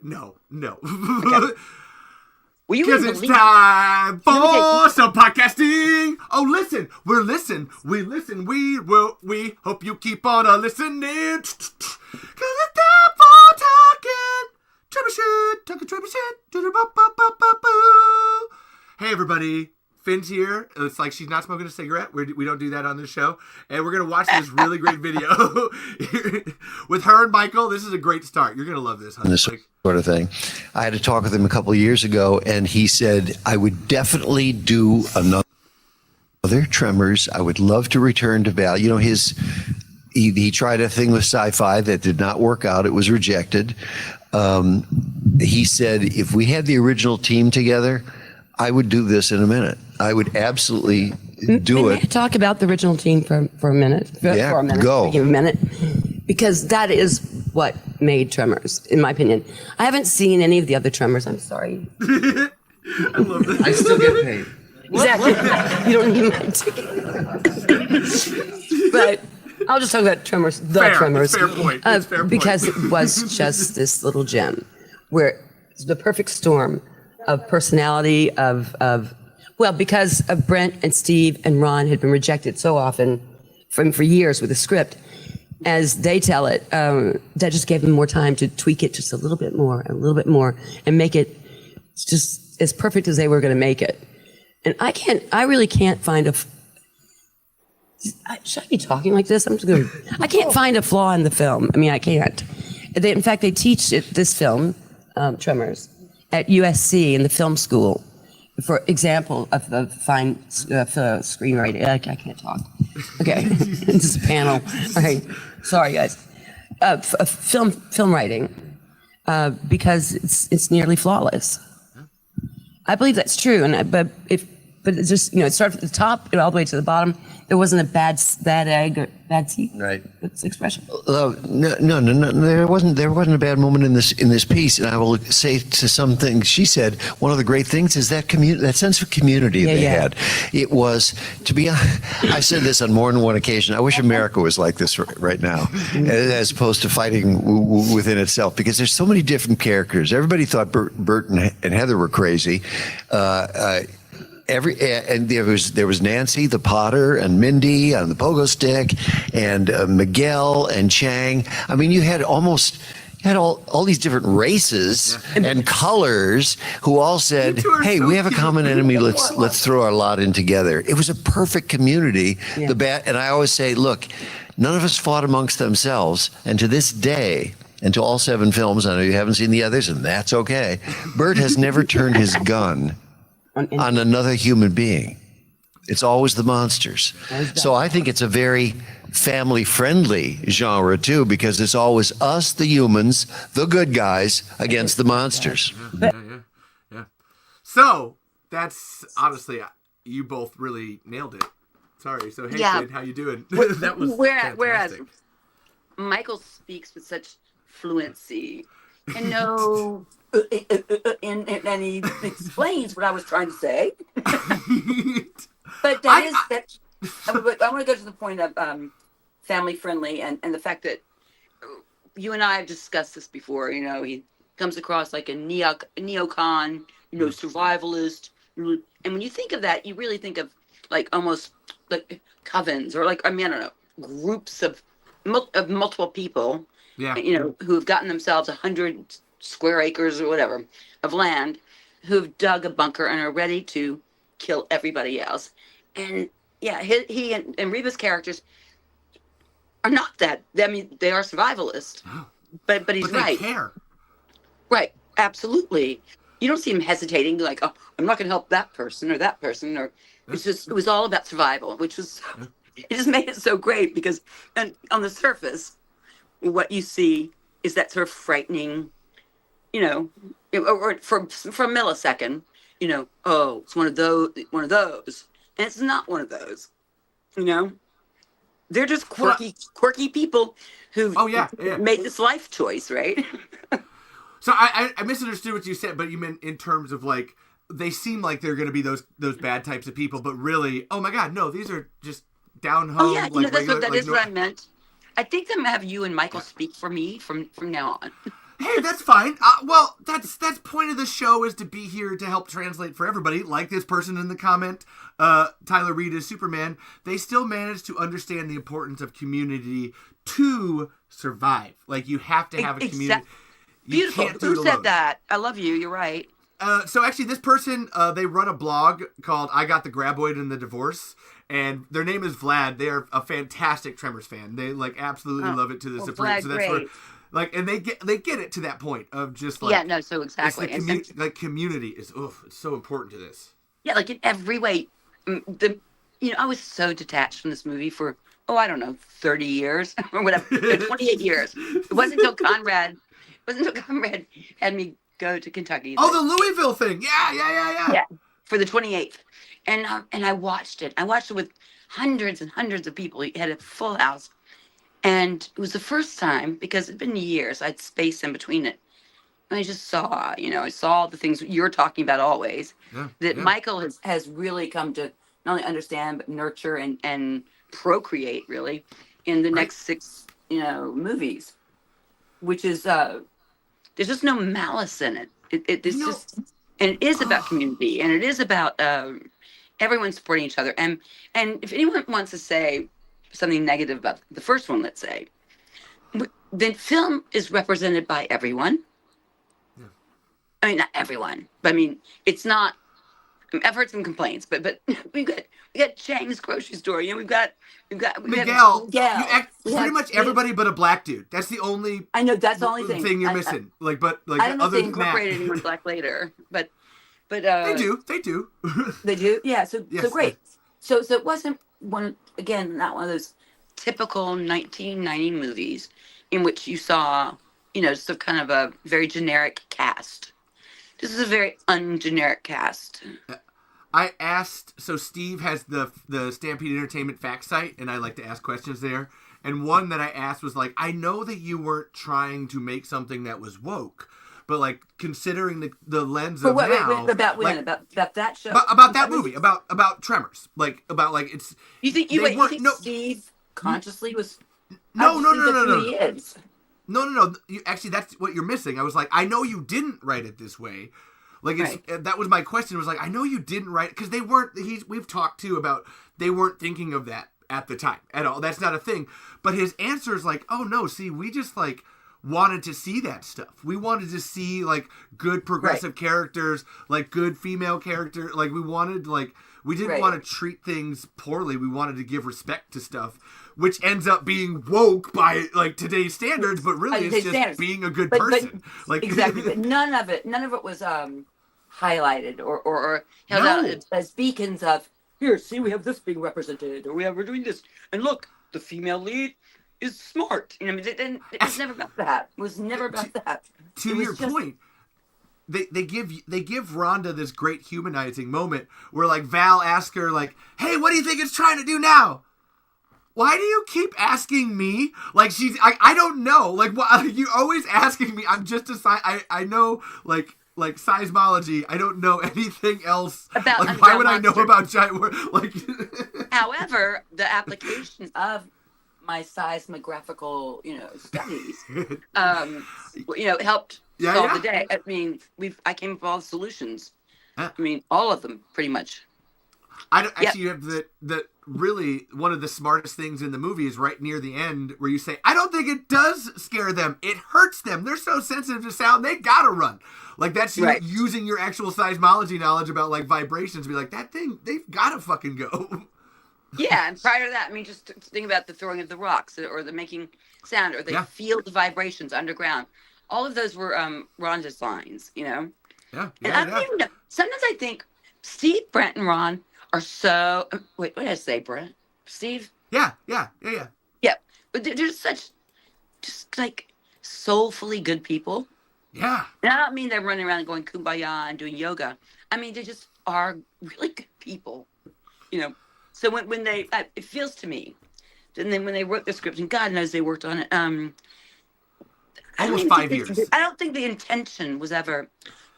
No. Okay. Well, Because it's time for some podcasting. Oh, listen. We listen. We hope you keep on listening. Because it's time for talking. Tremor shit. Talking Tremor shit. Hey, everybody. Finn's here. It's like she's not smoking a cigarette. We don't do that on this show. And we're going to watch this really great video with her and Michael. This is a great start. You're going to love this, honey. This sort of thing. I had a talk with him a couple of years ago, and he said, I would definitely do another Tremors. I would love to return to Val. You know, he tried a thing with sci-fi that did not work out. It was rejected. He said, if we had the original team together, I would do this in a minute. I would absolutely do it. Talk about the original team for a minute. Yeah, for a minute. go. Give a minute. Because that is what made Tremors, in my opinion. I haven't seen any of the other Tremors. I'm sorry. I love this. I still get paid. Exactly. You don't need my ticket. But I'll just talk about Tremors, Tremors. Fair point. It's fair point. Because it was just this little gem where it's the perfect storm of personality, because of Brent and Steve and Ron had been rejected so often for years with the script. As they tell it, that just gave them more time to tweak it just a little bit more, and make it just as perfect as they were going to make it. And I really can't find should I be talking like this? I can't find a flaw in the film. I mean, I can't. In fact, they teach this film, Tremors, at USC in the film school, for example of the fine screenwriting. I can't talk. Okay, this is a panel. All right, sorry guys. Film writing, because it's nearly flawless. I believe that's true, but it's just, it started at the top and all the way to the bottom. There wasn't a bad egg or bad seed. Right. That's the expression. No. There wasn't a bad moment in this piece, and I will say to some things she said. One of the great things is that sense of community they had. It was I said this on more than one occasion. I wish America was like this right now, as opposed to fighting within itself, because there's so many different characters. Everybody thought Bert and Heather were crazy. And there was Nancy the Potter and Mindy on the pogo stick and Miguel and Chang. I mean, you had all these different races and colors who all said, "Hey, we have a common enemy. Let's throw our lot in together." It was a perfect community. Yeah. And I always say, look, none of us fought amongst themselves, and to this day. And to all 7 films, I know you haven't seen the others, and that's okay. Bert has never turned his gun on another human being. It's always the monsters. So I think it's a very family-friendly genre too, because it's always us, the humans, the good guys, against the monsters. Yeah. So that's honestly, you both really nailed it. Sorry. So hey, Finn, how you doing? That was whereas Michael speaks with such fluency and and he explains what I was trying to say. But I want to go to the point of family friendly and the fact that you and I have discussed this before. He comes across like a neocon, survivalist. And when you think of that, you really think of like almost like covens or like, I don't know, groups of multiple people, who have gotten themselves 100 square acres or whatever of land, who've dug a bunker and are ready to kill everybody else. And he and Reba's characters are not that. I mean, they are survivalists, but he's right. They care. Right, absolutely. You don't see him hesitating, like, oh, I'm not going to help that person, or it was all about survival, which was, it just made it so great because, and on the surface, what you see is that sort of frightening, or for a millisecond, oh, it's one of those, and it's not one of those, They're just quirky people who've made this life choice, right? So I misunderstood what you said, but you meant in terms of like, they seem like they're going to be those bad types of people, but really, oh my God, no, these are just down home. Oh yeah, that's what I meant. I think I'm gonna have you and Michael speak for me from now on. Hey, that's fine. Well, that's point of the show is to be here to help translate for everybody. Like this person in the comment, Tyler Reed is Superman. They still manage to understand the importance of community to survive. Like you have to have a community. Beautiful. Can't do it Who alone. said that? I love you. You're right. So actually, this person, they run a blog called "I Got the Graboid in the Divorce," and their name is Vlad. They are a fantastic Tremors fan. They like absolutely love it to the supreme. Vlad, So that's great. where, and they get it to that point of just like so exactly. it's the community is it's so important to this. Yeah, like in every way. I was so detached from this movie for I don't know, 30 years or whatever, 28 years. It wasn't until Conrad had me go to Kentucky. Oh, the Louisville thing. Yeah. Yeah, for the 28th. And I watched it. I watched it with hundreds and hundreds of people. He had a full house. And it was the first time, because it'd been years, I'd spaced in between it. And I just saw, I saw the things you're talking about always. That Michael has really come to not only understand, but nurture and procreate, really, in the next 6, movies. Which is, there's just no malice in it. And it is about community, and it is about everyone supporting each other. And if anyone wants to say something negative about the first one, let's say, the film is represented by everyone. Yeah. I mean, not everyone, but I mean, it's not. I've heard some complaints, but we got Chang's grocery store. We've got Miguel. Pretty much everybody but a black dude. That's the only. I know that's the only thing you're missing. I don't know if they incorporated anyone black later, but they do. They do. Yeah. So great. So it wasn't not one of those typical 1990 movies in which you saw just a kind of a very generic cast. This is a very ungeneric cast. I asked, so Steve has the Stampede Entertainment fact site, and I like to ask questions there. And one that I asked was like, I know that you weren't trying to make something that was woke, but like considering the lens of now, about that show, about that movie, about Tremors, about it's. You think Steve consciously was? No. He is. No. Actually, that's what you're missing. I was like, I know you didn't write it this way. Like, that was my question. It was like, I know you didn't write it because they weren't. We've talked too about they weren't thinking of that at the time at all. That's not a thing. But his answer is like, oh no, see, we just like wanted to see that stuff. We wanted to see like good progressive characters, like good female character. Like we wanted we didn't want to treat things poorly. We wanted to give respect to stuff, which ends up being woke by like today's standards, but really it's just being a good person. Like exactly, but none of it was highlighted or held out as beacons of here. See, we have this being represented, or we're doing this, and look, the female lead is smart. It was never about that. It was never about that. To your point. They give Rhonda this great humanizing moment where like Val asks her like, "Hey, what do you think it's trying to do now?" Why do you keep asking me? Like I don't know. Like what you always asking me? I'm just I know like seismology. I don't know anything else. About like why would I know about giant like? However, the application of my seismographical studies helped solve the day. I mean, I came up with all the solutions. I mean, all of them pretty much. You have the really one of the smartest things in the movie is right near the end where you say, I don't think it does scare them. It hurts them. They're so sensitive to sound. They gotta run. Like that's you using your actual seismology knowledge about like vibrations to be like, that thing, they've gotta fucking go. Yeah, and prior to that, I mean, just think about the throwing of the rocks or the making sound or the feel the vibrations underground. All of those were Rhonda's lines, Yeah. And I don't even know. Sometimes I think Steve, Brent, and Ron are so. Wait, what did I say, Brent? Steve? Yeah. Yeah, but they're such, just like soulfully good people. Yeah. And I don't mean they're running around going kumbaya and doing yoga. I mean, they just are really good people, So when they, it feels to me, and then when they wrote the script, and God knows they worked on it. Almost 5 years. I don't think the intention was ever,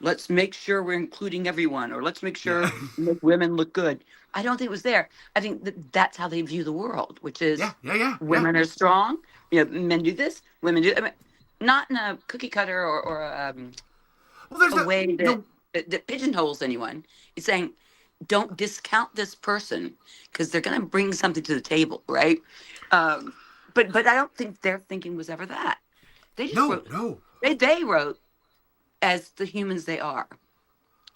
let's make sure we're including everyone, or let's make sure make women look good. I don't think it was there. I think that's how they view the world, which is women are strong. Men do this, women do. I mean, not in a cookie cutter or Well, there's a way that, no, that pigeonholes anyone. It's saying, don't discount this person because they're going to bring something to the table, right? But I don't think their thinking was ever that. They just wrote. no. They wrote as the humans they are,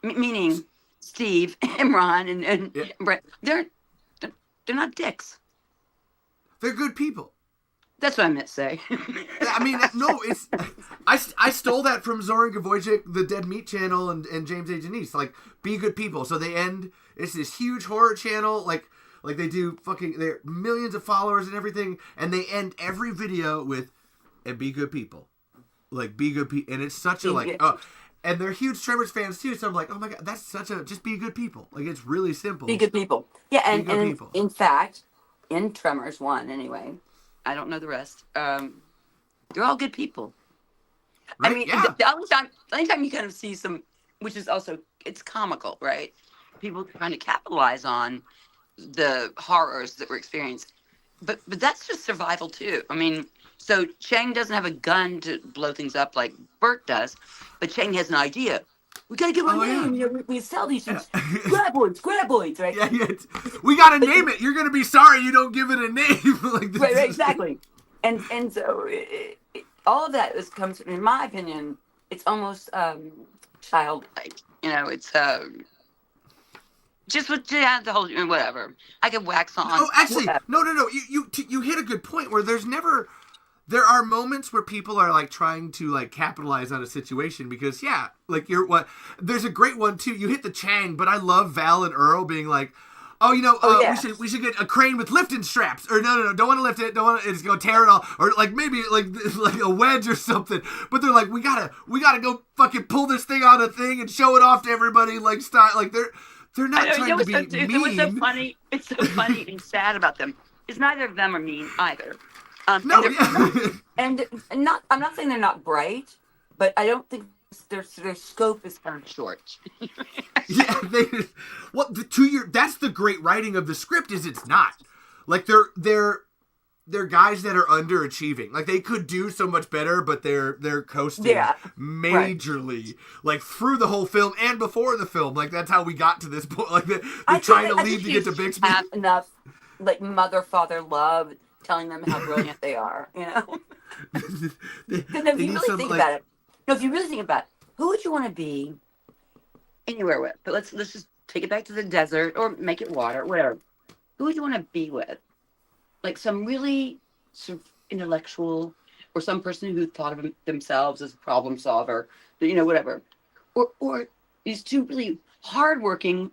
meaning Steve and Ron and Yeah. Brett. They're not dicks. They're good people. That's what I meant to say. I mean, no, it's I stole that from Zoran Gavojik, the Dead Meat channel, and James A. Janice. Like, be good people. So they end. It's this huge horror channel. Like they do fucking. They're millions of followers and everything, and they end every video with, "And be good people." Like, be good people, and it's such a like. And they're huge Tremors fans too. So I'm like, oh my god, that's such a just be good people. Like, it's really simple. Be good people. Yeah, and people. in fact, in Tremors 1 anyway, I don't know the rest. They're all good people. Right? I mean, Yeah. the only time you kind of see some, which is also, it's comical, right? People trying to capitalize on the horrors that were experienced. But that's just survival too. I mean, so Chang doesn't have a gun to blow things up like Bert does, but Chang has an idea. We gotta give our name. Yeah. You know, we sell these things. Graboids, right? Yeah. We gotta name it. You're gonna be sorry you don't give it a name. Like this. Right, exactly. And so all of that comes, in my opinion, it's almost childlike. You know, it's just with the whole whatever. I could wax on. Oh, actually, whatever. no. You hit a good point where there are moments where people are like trying to like capitalize on a situation because like there's a great one too. You hit the Chang, but I love Val and Earl being like, we should get a crane with lifting straps, or no, don't want to lift it, don't want to, it's gonna tear it all, or like maybe like a wedge or something. But they're like, we gotta go fucking pull this thing on a thing and show it off to everybody, like style, like they're not trying to be mean. It was so funny. It's so funny and sad about them. It's neither of them are mean either. No, and I'm not saying they're not bright, but I don't think their scope is kind of short. Yeah, that's the great writing of the script is it's not. Like they're guys that are underachieving. Like they could do so much better, but they're coasting majorly, like through the whole film and before the film. Like that's how we got to this point. Like they're trying to lead to get to Bixby. Have enough like mother father love telling them how brilliant they are, you know. If you really think about it, who would you want to be anywhere with? But let's just take it back to the desert or make it water, whatever. Who would you want to be with? Like some really sort of intellectual, or some person who thought of themselves as a problem solver, you know, whatever. Or these two really hardworking,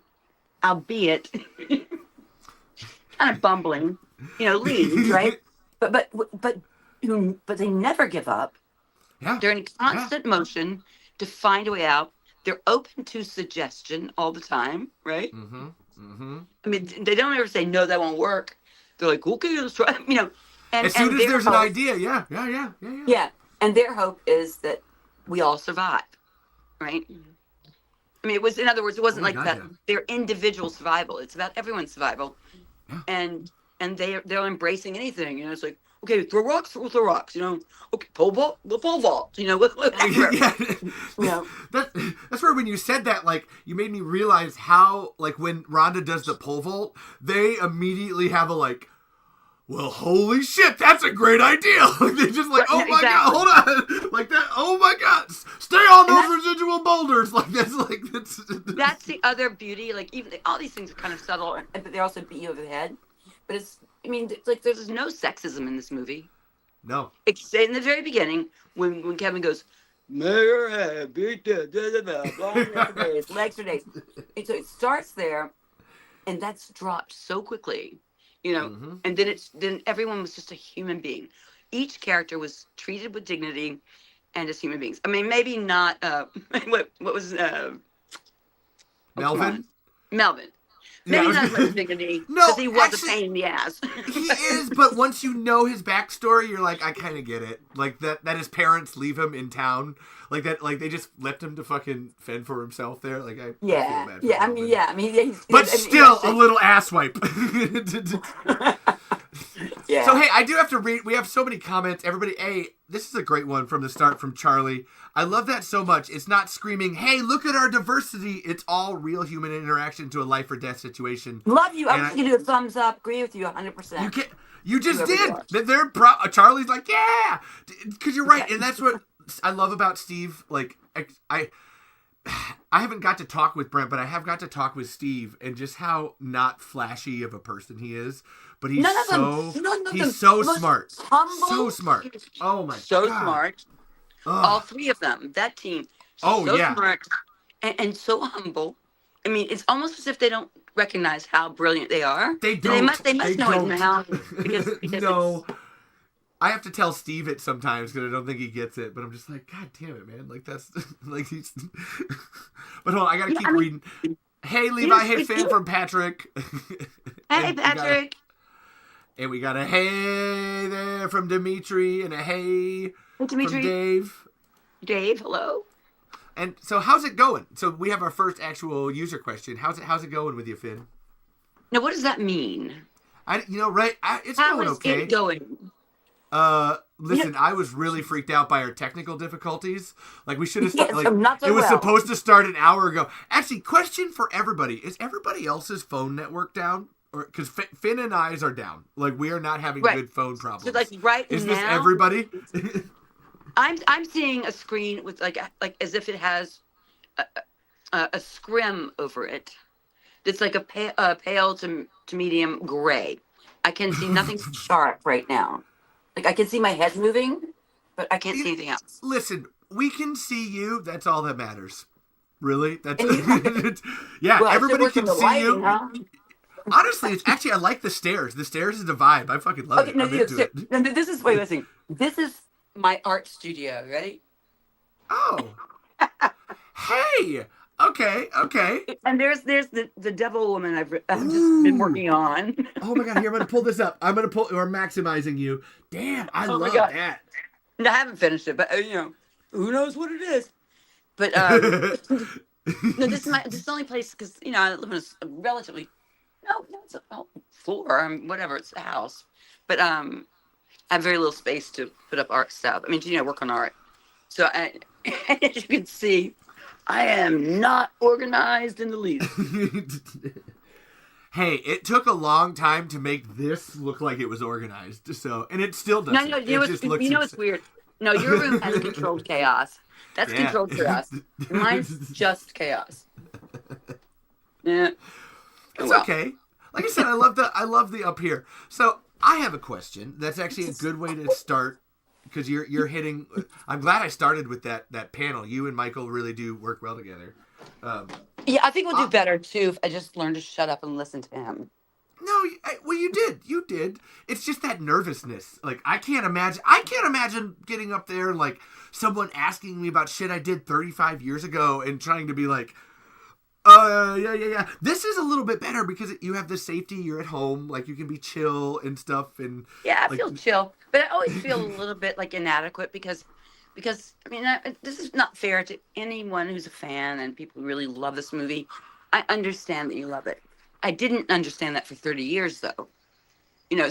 albeit kind of bumbling, you know, leads, right? But they never give up. Yeah. They're in constant motion to find a way out. They're open to suggestion all the time, right? Mm-hmm. Mm-hmm. I mean, they don't ever say no, that won't work. They're like, okay, let's try. You know, as soon as there's an idea, yeah. Yeah, and their hope is that we all survive, right? I mean, in other words, it wasn't their individual survival. It's about everyone's survival, and they're embracing anything. You know, it's like, okay, throw rocks, we'll throw rocks. You know, okay, pole vault, we'll pole vault. You know, whatever. Yeah. You know, that's where when you said that, like, you made me realize how, like, when Rhonda does the pole vault, they immediately have a like, well, holy shit, that's a great idea. Like, they're just like, oh my god, hold on, like that. Oh my god, stay on those residual boulders. Like that's that's the other beauty. Like even all these things are kind of subtle, but they also beat you over the head. But it's like there's no sexism in this movie. No. It's in the very beginning when Kevin goes, Mayor had beat the legs for days. And so it starts there, and that's dropped so quickly, you know. Mm-hmm. And then everyone was just a human being. Each character was treated with dignity and as human beings. I mean, maybe not. What was Melvin? Melvin. Maybe not as much dignity, because he was a pain in the ass. He is, but once you know his backstory, you're like, I kind of get it. Like that his parents leave him in town, like that, like they just left him to fucking fend for himself there. Like I feel bad for him, I mean, but still a little asswipe. Yeah. So, hey, I do have to read. We have so many comments. Everybody, hey, this is a great one from the start from Charlie. I love that so much. It's not screaming, hey, look at our diversity. It's all real human interaction to a life or death situation. Love you. I And was going to do a thumbs up. Agree with you 100%. You can't. You just Whoever did. you are. They're Charlie's like, yeah, because you're right, and that's what I love about Steve. Like, I haven't got to talk with Brent, but I have got to talk with Steve, and just how not flashy of a person he is. But he's None of he's them. so smart, Humble. so smart. Oh my So God. smart. Ugh. All three of them. That team. Oh, so yeah. Smart and so humble. I mean, it's almost as if they don't recognize how brilliant they are. They don't. They must know don't. it now because No. I have to tell Steve it sometimes because I don't think he gets it. But I'm just like, God damn it, man! Like that's like he's. But hold on, I gotta keep reading. Hey, Levi. Hey, fan from Patrick. Hey, Patrick. And we got a hey there from Dimitri and a hey Dimitri. from Dave. Dave, hello. And so, how's it going? So we have our first actual user question. How's it going with you, Finn? Now, what does that mean? It's How going is okay. it going? Listen, I was really freaked out by our technical difficulties. Like we should have Yes, not so it was well. supposed to start an hour ago. Actually, question for everybody: is everybody else's phone network down? Or because Finn and I's are down. Like we are not having Right. good phone problems. So, like right is now, this everybody? I'm seeing a screen with like as if it has a scrim over it. It's like a pale to medium gray. I can see nothing sharp right now. Like I can see my head moving, but I can't see anything else. Listen, we can see you. That's all that matters. Really? That's yeah. Well, everybody I still can work on the see lighting, you. huh? Honestly, it's actually I like the stairs. The stairs is the vibe. I fucking love it. No, I'm into it. no, this is listen. This is my art studio. Ready? Oh. Hey. Okay. And there's the devil woman I've just been working on. Oh my God! Here, I'm gonna pull this up. We're maximizing you. Damn, I Oh my love God. that. No, I haven't finished it, but who knows what it is. But no, this is the only place because I live in a relatively it's a floor, whatever, it's a house, but I have very little space to put up art stuff. I mean, work on art. So as you can see, I am not organized in the least. Hey, it took a long time to make this look like it was organized. So, and it still doesn't. No, it's weird. No, your room has controlled chaos. That's controlled chaos. Mine's just chaos. Yeah. It's okay. Like I said, I love the up here. So I have a question. That's actually a good way to start because you're hitting. I'm glad I started with that panel. You and Michael really do work well together. Yeah, I think we'll do better too if I just learn to shut up and listen to him. No, well, you did. It's just that nervousness. Like I can't imagine getting up there and like someone asking me about shit I did 35 years ago and trying to be like, yeah. This is a little bit better because you have the safety. You're at home, like you can be chill and stuff. And yeah, I like, feel chill, but I always feel a little bit like inadequate because I mean this is not fair to anyone who's a fan and people who really love this movie. I understand that you love it. I didn't understand that for 30 years though.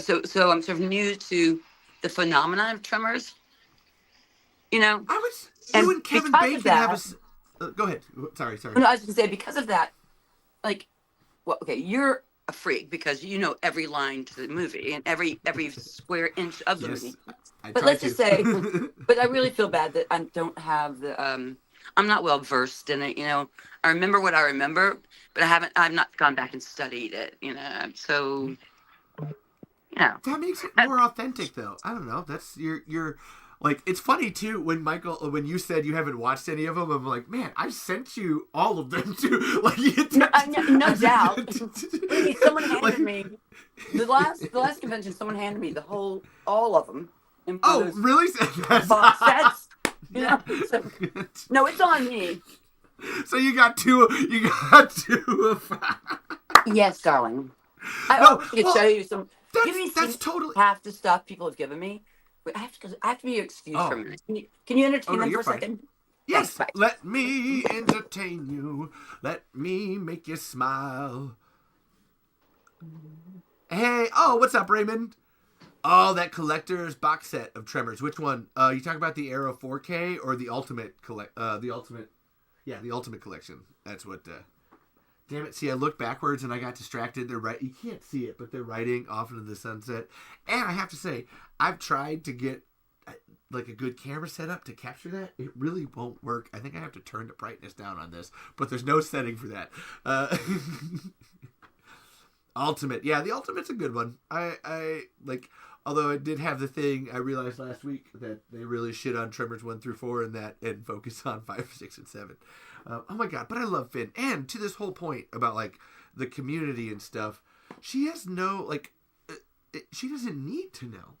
So I'm sort of new to the phenomenon of Tremors. You and Kevin Bacon have a. Go ahead. Sorry. No, I was going to say because of that, like, well, okay, you're a freak because you know every line to the movie and every square inch of the movie. But let's just say, but I really feel bad that I don't have the. I'm not well versed in it. I remember what I remember, but I've not gone back and studied it. So. That makes it more authentic, though. I don't know. That's your. Like, it's funny, too, when you said you haven't watched any of them, I'm like, man, I sent you all of them, too. Like, no doubt. Someone handed me, the last convention, someone handed me all of them. Oh, really? Box sets. No, it's on me. So you got two of... Yes, darling. I can show you some... That's totally... half the stuff people have given me. Wait, I have to be excused for a minute. Can you entertain them for a second? Yes. Thanks, let me entertain you. Let me make you smile. Hey, what's up, Raymond? Oh, that collector's box set of Tremors. Which one? You talking about the Arrow 4K or the Ultimate the Ultimate collection. That's what. Damn it! See, I looked backwards and I got distracted. They're right. You can't see it, but they're riding off into the sunset. And I have to say, I've tried to get like a good camera setup to capture that. It really won't work. I think I have to turn the brightness down on this, but there's no setting for that. Ultimate, yeah, the Ultimate's a good one. I like. Although I did have the thing, I realized last week that they really shit on Tremors 1 through 4 and that, and focus on 5, 6, and 7. Oh my god! But I love Finn, and to this whole point about like the community and stuff, she has no like, she doesn't need to know.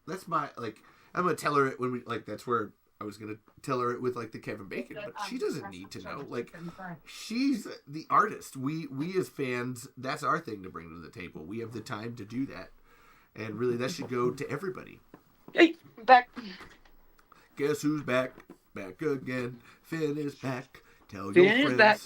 That's my like. I'm gonna tell her it when we like. That's where I was gonna tell her it with like the Kevin Bacon, but she doesn't need to know. Like, she's the artist. We as fans, that's our thing to bring to the table. We have the time to do that. And really, that should go to everybody. Hey, back. Guess who's back? Back again. Finn is back. Tell Finn your is back.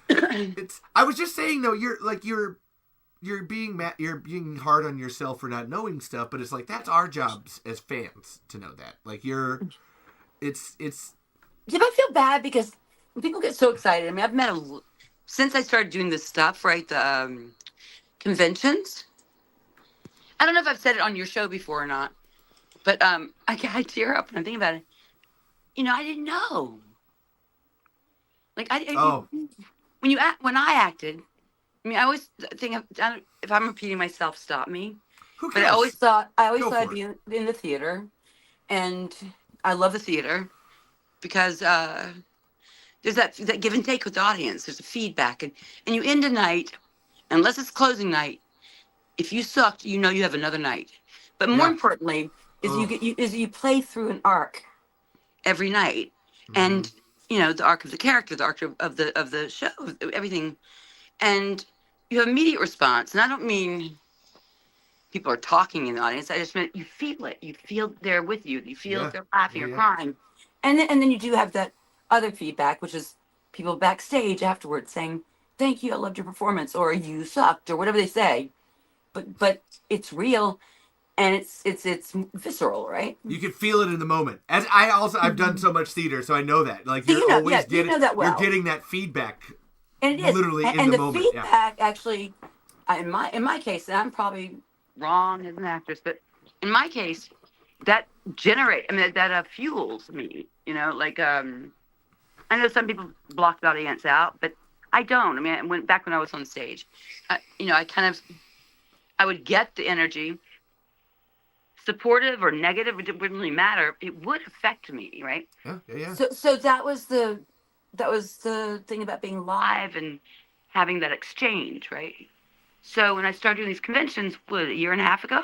friends. I was just saying though, you're being hard on yourself for not knowing stuff, but it's like that's our jobs as fans to know that. Like it's. Did I feel bad because people get so excited? I mean, I've met since I started doing this stuff, right? The conventions. I don't know if I've said it on your show before or not, but I tear up when I'm thinking about it. You know, I didn't know. Like when I acted, I mean, I always think if I'm repeating myself, stop me. Who But cares? I always thought Go I'd for be in the theater, and I love the theater because there's that give and take with the audience. There's a feedback, and you end a night. Unless it's closing night, if you sucked, you know you have another night. But more importantly, is you play through an arc every night, and you know the arc of the character, the arc of the show, everything, and you have immediate response. And I don't mean people are talking in the audience. I just meant you feel it. You feel they're with you. You feel they're laughing or crying, and then you do have that other feedback, which is people backstage afterwards saying, thank you, I loved your performance, or you sucked, or whatever they say. But it's real, and it's visceral, right? You can feel it in the moment. As I've done so much theater, so I know that. Like So you're always getting, you know that well. you're getting that feedback. And it is literally in and the the moment. feedback actually, in my case, and I'm probably wrong as an actress, but in my case, that fuels me. You know, like I know some people block the audience out, but I don't. I mean, when I was on stage, you know, I would get the energy, supportive or negative, it wouldn't really matter. It would affect me, right? Yeah. So that was the thing about being live and having that exchange, right? So when I started doing these conventions, a year and a half ago?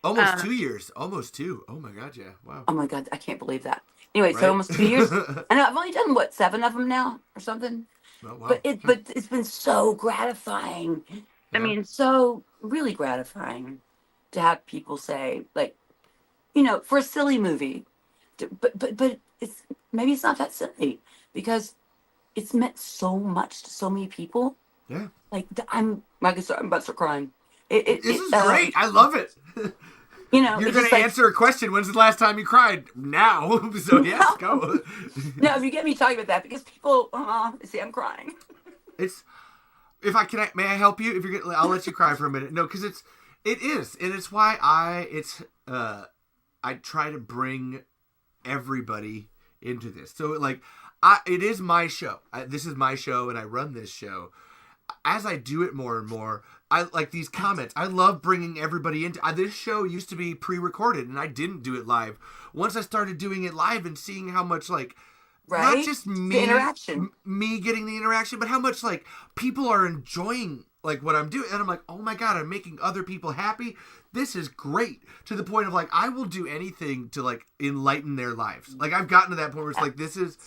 Almost 2 years. Almost 2. Oh my god, yeah. Wow. Oh my god, I can't believe that. Anyway, Right? so almost 2 years. I know I've only done 7 of them now or something. Oh, wow. But it's been so gratifying. I mean, so really gratifying to have people say, like, you know, for a silly movie, but it's not that silly because it's meant so much to so many people. Yeah. Like I'm about to start crying. This is great. I love it. You know, you're going to answer a question. When's the last time you cried? Now. So yes, go. No, if you get me talking about that, because people see I'm crying. May I help you? I'll let you cry for a minute. No, because it is, and it's why I try to bring everybody into this. So like, it is my show. This is my show, and I run this show. As I do it more and more, I like these comments. I love bringing everybody into this show. Used to be pre-recorded, and I didn't do it live. Once I started doing it live and seeing how much like. Right? Not just me, the interaction. Me getting the interaction, but how much like people are enjoying like what I'm doing, and I'm like, oh my god, I'm making other people happy. This is great, to the point of like I will do anything to like enlighten their lives. Like I've gotten to that point where it's like this is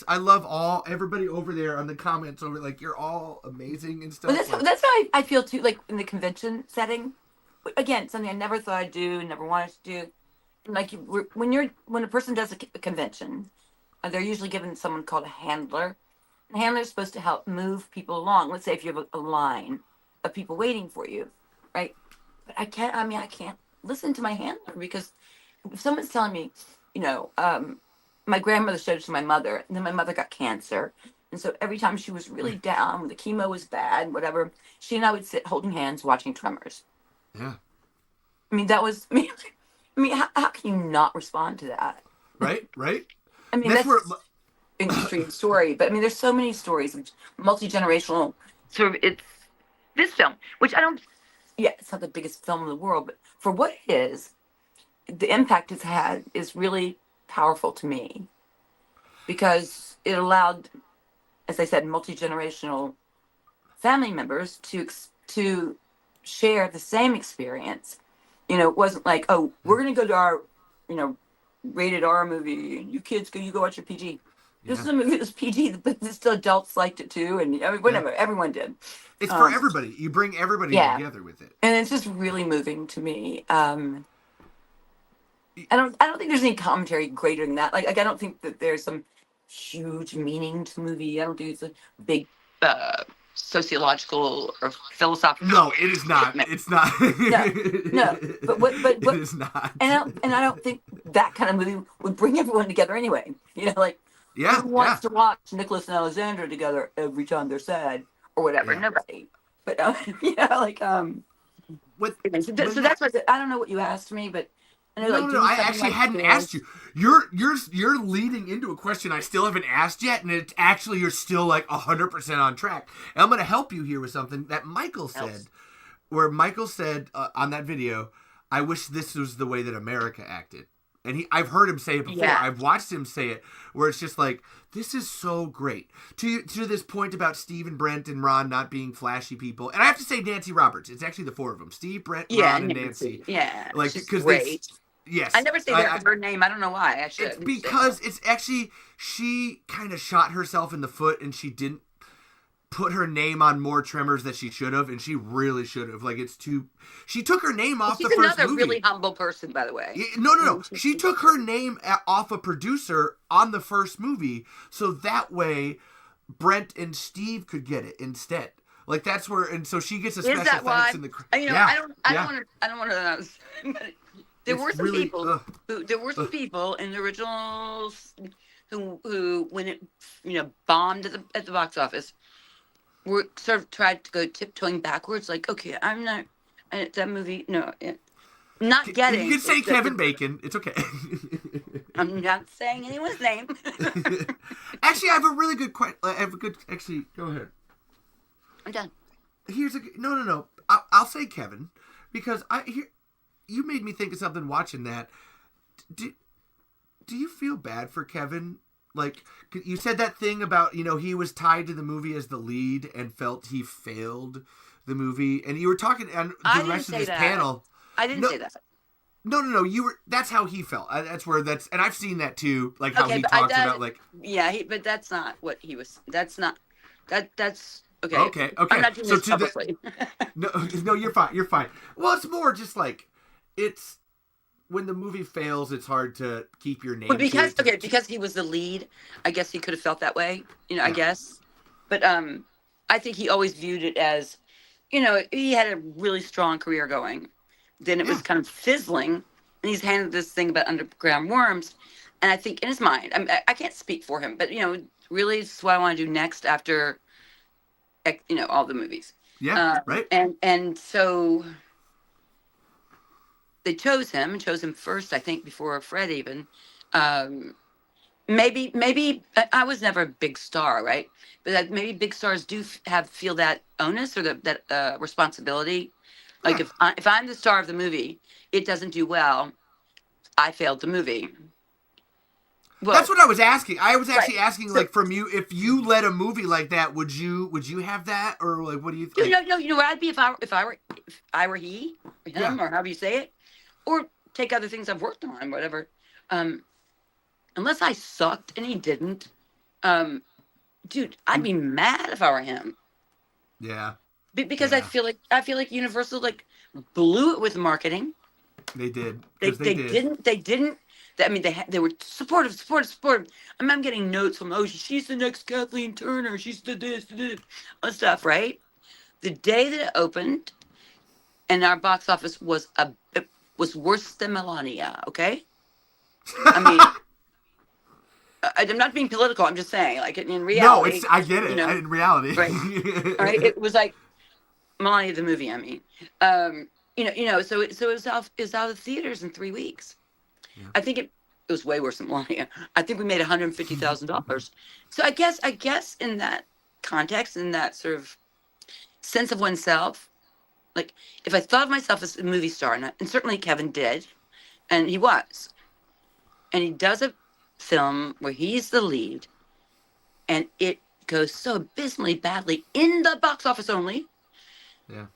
I love everybody over there on the comments over like you're all amazing and stuff. Well, that's how I feel too. Like in the convention setting, again, something I never thought I'd do, never wanted to do. Like when a person does a convention. They're usually given someone called a handler. And a handler is supposed to help move people along. Let's say if you have a line of people waiting for you, right? But I can't. I mean, I can't listen to my handler because if someone's telling me, you know, my grandmother showed it to my mother, and then my mother got cancer, and so every time she was really down, when the chemo was bad, whatever, she and I would sit holding hands watching Tremors. Yeah. I mean, that was. I mean, how can you not respond to that? Right. Right. I mean, That's that's where. an extreme story, but I mean, there's so many stories, multi-generational. Sort of, it's this film, which I don't. Yeah, it's not the biggest film in the world, but for what it is, the impact it's had is really powerful to me because it allowed, as I said, multi-generational family members to share the same experience. You know, it wasn't like, oh, we're going to go to our, you know, rated R movie, and you kids you go watch your PG. This is a movie that's PG, but still adults liked it too, and I mean, whatever, everyone did. It's for everybody. You bring everybody together with it, and it's just really moving to me. I don't think there's any commentary greater than that. Like I don't think that there's some huge meaning to the movie. I don't think it's a big sociological or philosophical. No, it is not. Statement. It's not. No. But it is not. And I don't think that kind of movie would bring everyone together anyway. You know, like who wants to watch Nicholas and Alexandra together every time they're sad or whatever? Yeah. Nobody. But like so that's what I don't know what you asked me, but I know, no, I actually hadn't asked you. You're leading into a question I still haven't asked yet, and it's actually you're still like 100% on track. And I'm going to help you here with something that Michael said, where Michael said on that video, "I wish this was the way that America acted." And I've heard him say it before. Yeah. I've watched him say it, where it's just like, this is so great. To this point about Steve and Brent and Ron not being flashy people, and I have to say Nancy Roberts. It's actually the four of them: Steve, Brent, Ron, and Nancy. Yeah, like because great. Yes. I never say her name. I don't know why. I should. It's because it's actually she kind of shot herself in the foot, and she didn't put her name on more Tremors that she should have, and she really should have. Like it's too. She took her name off the first movie. She's another really humble person, by the way. No. She took her name off a producer on the first movie, so that way Brent and Steve could get it instead. Like that's where, and so she gets a special thanks in the. You know, I don't want to. There were some people in the originals who when it bombed at the box office were sort of tried to go tiptoeing backwards, like, okay, I'm not that movie. No, not getting. You can say Kevin Bacon. It's okay. I'm not saying anyone's name. Actually, I have a really good question. I have a good. Actually, go ahead. I'm done. Here's a no. I'll say Kevin because you made me think of something watching that. Do you feel bad for Kevin? Like, you said that thing about, he was tied to the movie as the lead and felt he failed the movie. And you were talking on the rest of this panel. I didn't say that. No. That's how he felt. And I've seen that too. Like how he talks about like. Yeah, but that's not what he was. That's not, that's. Okay. Okay. I'm not doing this publicly. No, you're fine. You're fine. Well, it's more just like, it's when the movie fails, it's hard to keep your name. But because he was the lead, I guess he could have felt that way. I guess. But I think he always viewed it as, he had a really strong career going. Then it was kind of fizzling, and he's handed this thing about underground worms, and I think in his mind, I can't speak for him, but really, this is what I want to do next after. All the movies. Yeah, right. And so they chose him first, I think, before Fred even. Maybe I was never a big star, right? But maybe big stars do feel that onus or that responsibility. Like if I'm the star of the movie, it doesn't do well, I failed the movie. Well, that's what I was asking. I was actually asking, like, from you, if you led a movie like that, would you have that, or like, what do you think? No. You know what I'd be if I were he, or him, or however you say it, or take other things I've worked on, whatever. Unless I sucked and he didn't, dude, I'd be mad if I were him. Yeah. Because I feel like Universal blew it with marketing. They did. They didn't. They were supportive. I'm getting notes from, she's the next Kathleen Turner. She's the this, all stuff, right? The day that it opened, and our box office was it was worse than Melania. Okay, I mean, I'm not being political. I'm just saying, like in reality. I get it. You know, In reality, right? Right. It was like Melania the movie. I mean, so it was out of theaters in 3 weeks. Yeah. I think it was way worse than Melania. I think we made $150,000. So I guess in that context, in that sort of sense of oneself, like if I thought of myself as a movie star, and certainly Kevin did, and he was, and he does a film where he's the lead, and it goes so abysmally badly in the box office only. Yeah.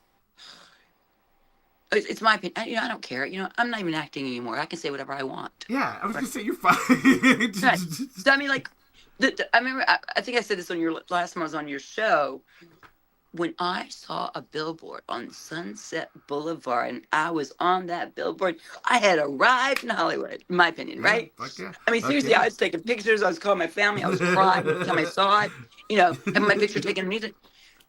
It's my opinion. I don't care. I'm not even acting anymore. I can say whatever I want. Yeah, I was gonna say you're fine. Right. So I mean, like, I remember. I think I said this on your last time I was on your show. When I saw a billboard on Sunset Boulevard, and I was on that billboard, I had arrived in Hollywood. In my opinion, right? Fuck yeah. I mean, seriously, I was taking pictures. I was calling my family. I was crying every time I saw it. Having my picture taken and music.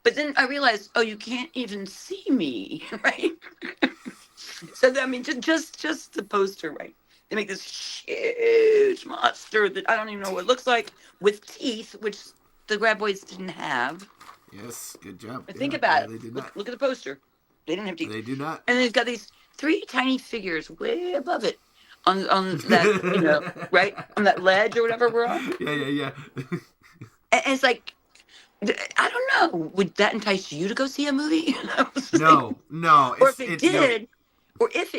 But then I realized, you can't even see me, right? So I mean, just the poster, right? They make this huge monster that I don't even know what it looks like with teeth, which the Graboids didn't have. Yes, good job. But think about it. They did not. Look at the poster. They didn't have teeth. They do not. And then it's got these 3 tiny figures way above it on that, right? On that ledge or whatever we're on. Yeah. And it's like, I don't know. Would that entice you to go see a movie? No. Or if it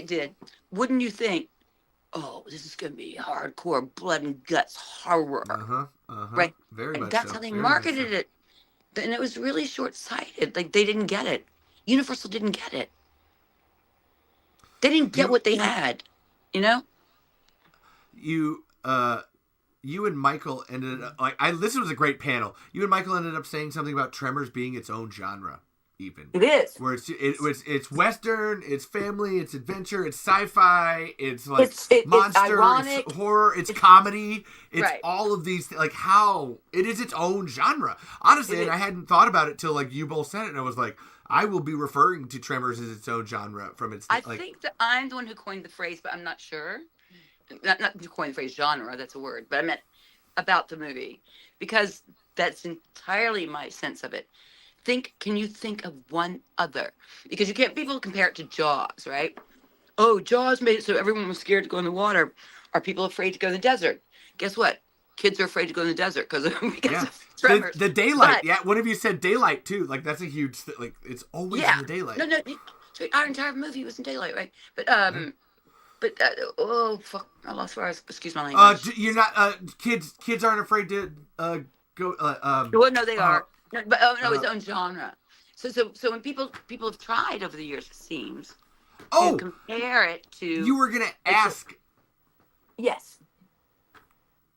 did, wouldn't you think, this is going to be hardcore blood and guts horror? Right? Very and much that's so. how they Very marketed much so. it. And it was really short-sighted. Like, they didn't get it. Universal didn't get it. They didn't get what they had, You and Michael ended up this was a great panel. You and Michael ended up saying something about Tremors being its own genre, even. It is. Where it's Western, it's family, it's adventure, it's sci-fi, it's like it's monster, ironic, it's horror, it's comedy, it's right. all of these like how it is its own genre. Honestly, and I hadn't thought about it till like you both said it, and I was like, I will be referring to Tremors as its own genre from its. I think that I'm the one who coined the phrase, but I'm not sure. Not to coin the phrase genre, that's a word, but I meant about the movie, because that's entirely my sense of it. Can you think of one other? Because people compare it to Jaws, right? Oh, Jaws made it so everyone was scared to go in the water. Are people afraid to go in the desert? Guess what? Kids are afraid to go in the desert because of Tremors. The daylight. One of you said daylight too. Like that's a huge thing. Like it's always in the daylight. No. So our entire movie was in daylight, right? But fuck! I lost where I was. Excuse my language. You're not. Kids aren't afraid to go. Well, no, they are. No, but its own genre. So when people have tried over the years, it seems, to compare it to. You were gonna ask. Yes.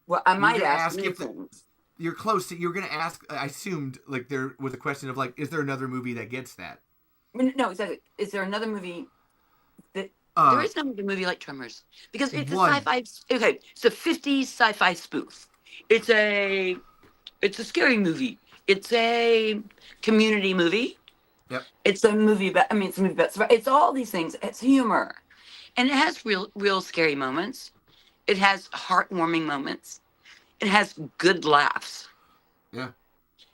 Well, I might ask if you're close. You were gonna ask. I assumed like there was a question of like, is there another movie that gets that? No, exactly. Is there another movie that? There is no movie like Tremors because it's a sci-fi. Okay, it's a 50s sci-fi spoof. It's a scary movie. It's a community movie. Yep. It's a movie about. It's all these things. It's humor, and it has real scary moments. It has heartwarming moments. It has good laughs. Yeah.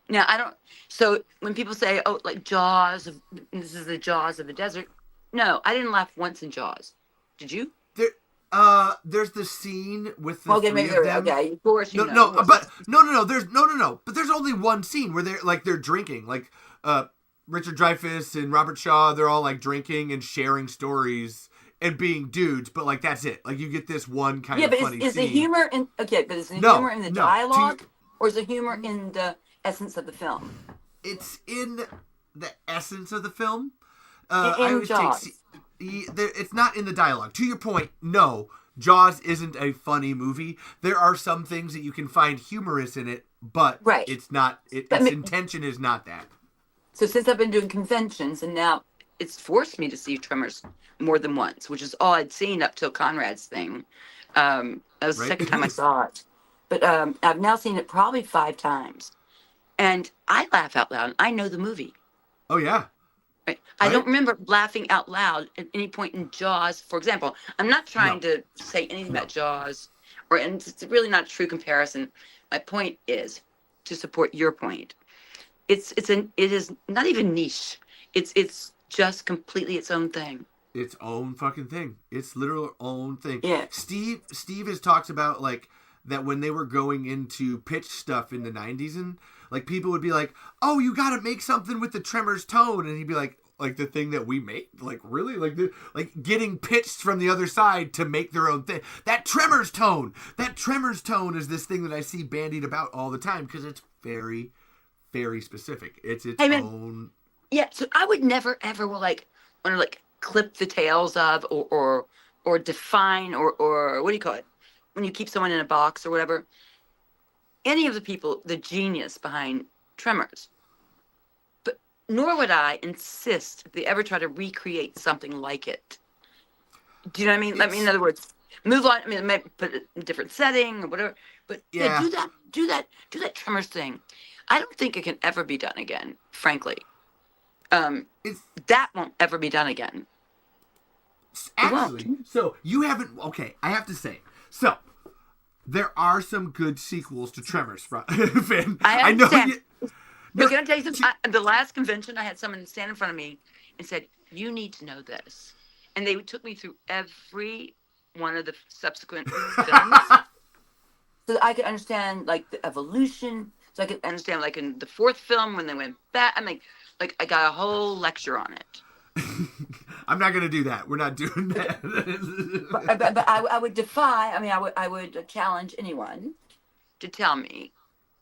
Now I don't. So when people say, like Jaws, this is the Jaws of the desert. No, I didn't laugh once in Jaws. Did you? There's the scene with the three of them. Okay, of course you know. No. But there's only one scene where they're drinking. Like Richard Dreyfuss and Robert Shaw, they're all like drinking and sharing stories and being dudes. But like that's it. Like you get this one kind of funny scene. Is the humor in? Okay, but is the humor in the dialogue, or is the humor in the essence of the film? It's in the essence of the film. It's not in the dialogue. To your point, no, Jaws isn't a funny movie. There are some things that you can find humorous in it, but it's not. Its intention is not that. So since I've been doing conventions, and now it's forced me to see Tremors more than once, which is all I'd seen up till Conrad's thing. That was the second time I saw it. But I've now seen it probably 5 times. And I laugh out loud. I know the movie. Oh, yeah. Right. I Right? don't remember laughing out loud at any point in Jaws, for example. I'm not trying to say anything about Jaws, and it's really not a true comparison. My point is to support your point. It is not even niche. It's just completely its own thing. Its own fucking thing. Its literal own thing. Yeah. Steve has talked about like that when they were going into pitch stuff in the 90s, and like people would be like, "Oh, you got to make something with the Tremors tone," and he'd be like the thing that we made, like really, like getting pitched from the other side to make their own thing. That Tremors tone is this thing that I see bandied about all the time because it's very, very specific. It's its own. Yeah, so I would never ever want to clip the tails of or define or what do you call it when you keep someone in a box or whatever. Any of the people, the genius behind Tremors. But nor would I insist if they ever try to recreate something like it. Do you know what I mean? In other words, move on. I mean, maybe put it in a different setting or whatever. But yeah, do that Tremors thing. I don't think it can ever be done again, frankly. That won't ever be done again. Actually, so you haven't. Okay, I have to say. So there are some good sequels to Tremors. I know. But can I tell you something? At the last convention, I had someone stand in front of me and said, "You need to know this," and they took me through every one of the subsequent films, so that I could understand like the evolution. So I could understand like in the fourth film when they went back. I mean, like I got a whole lecture on it. I'm not going to do that. We're not doing that. but I would defy. I mean, I would challenge anyone to tell me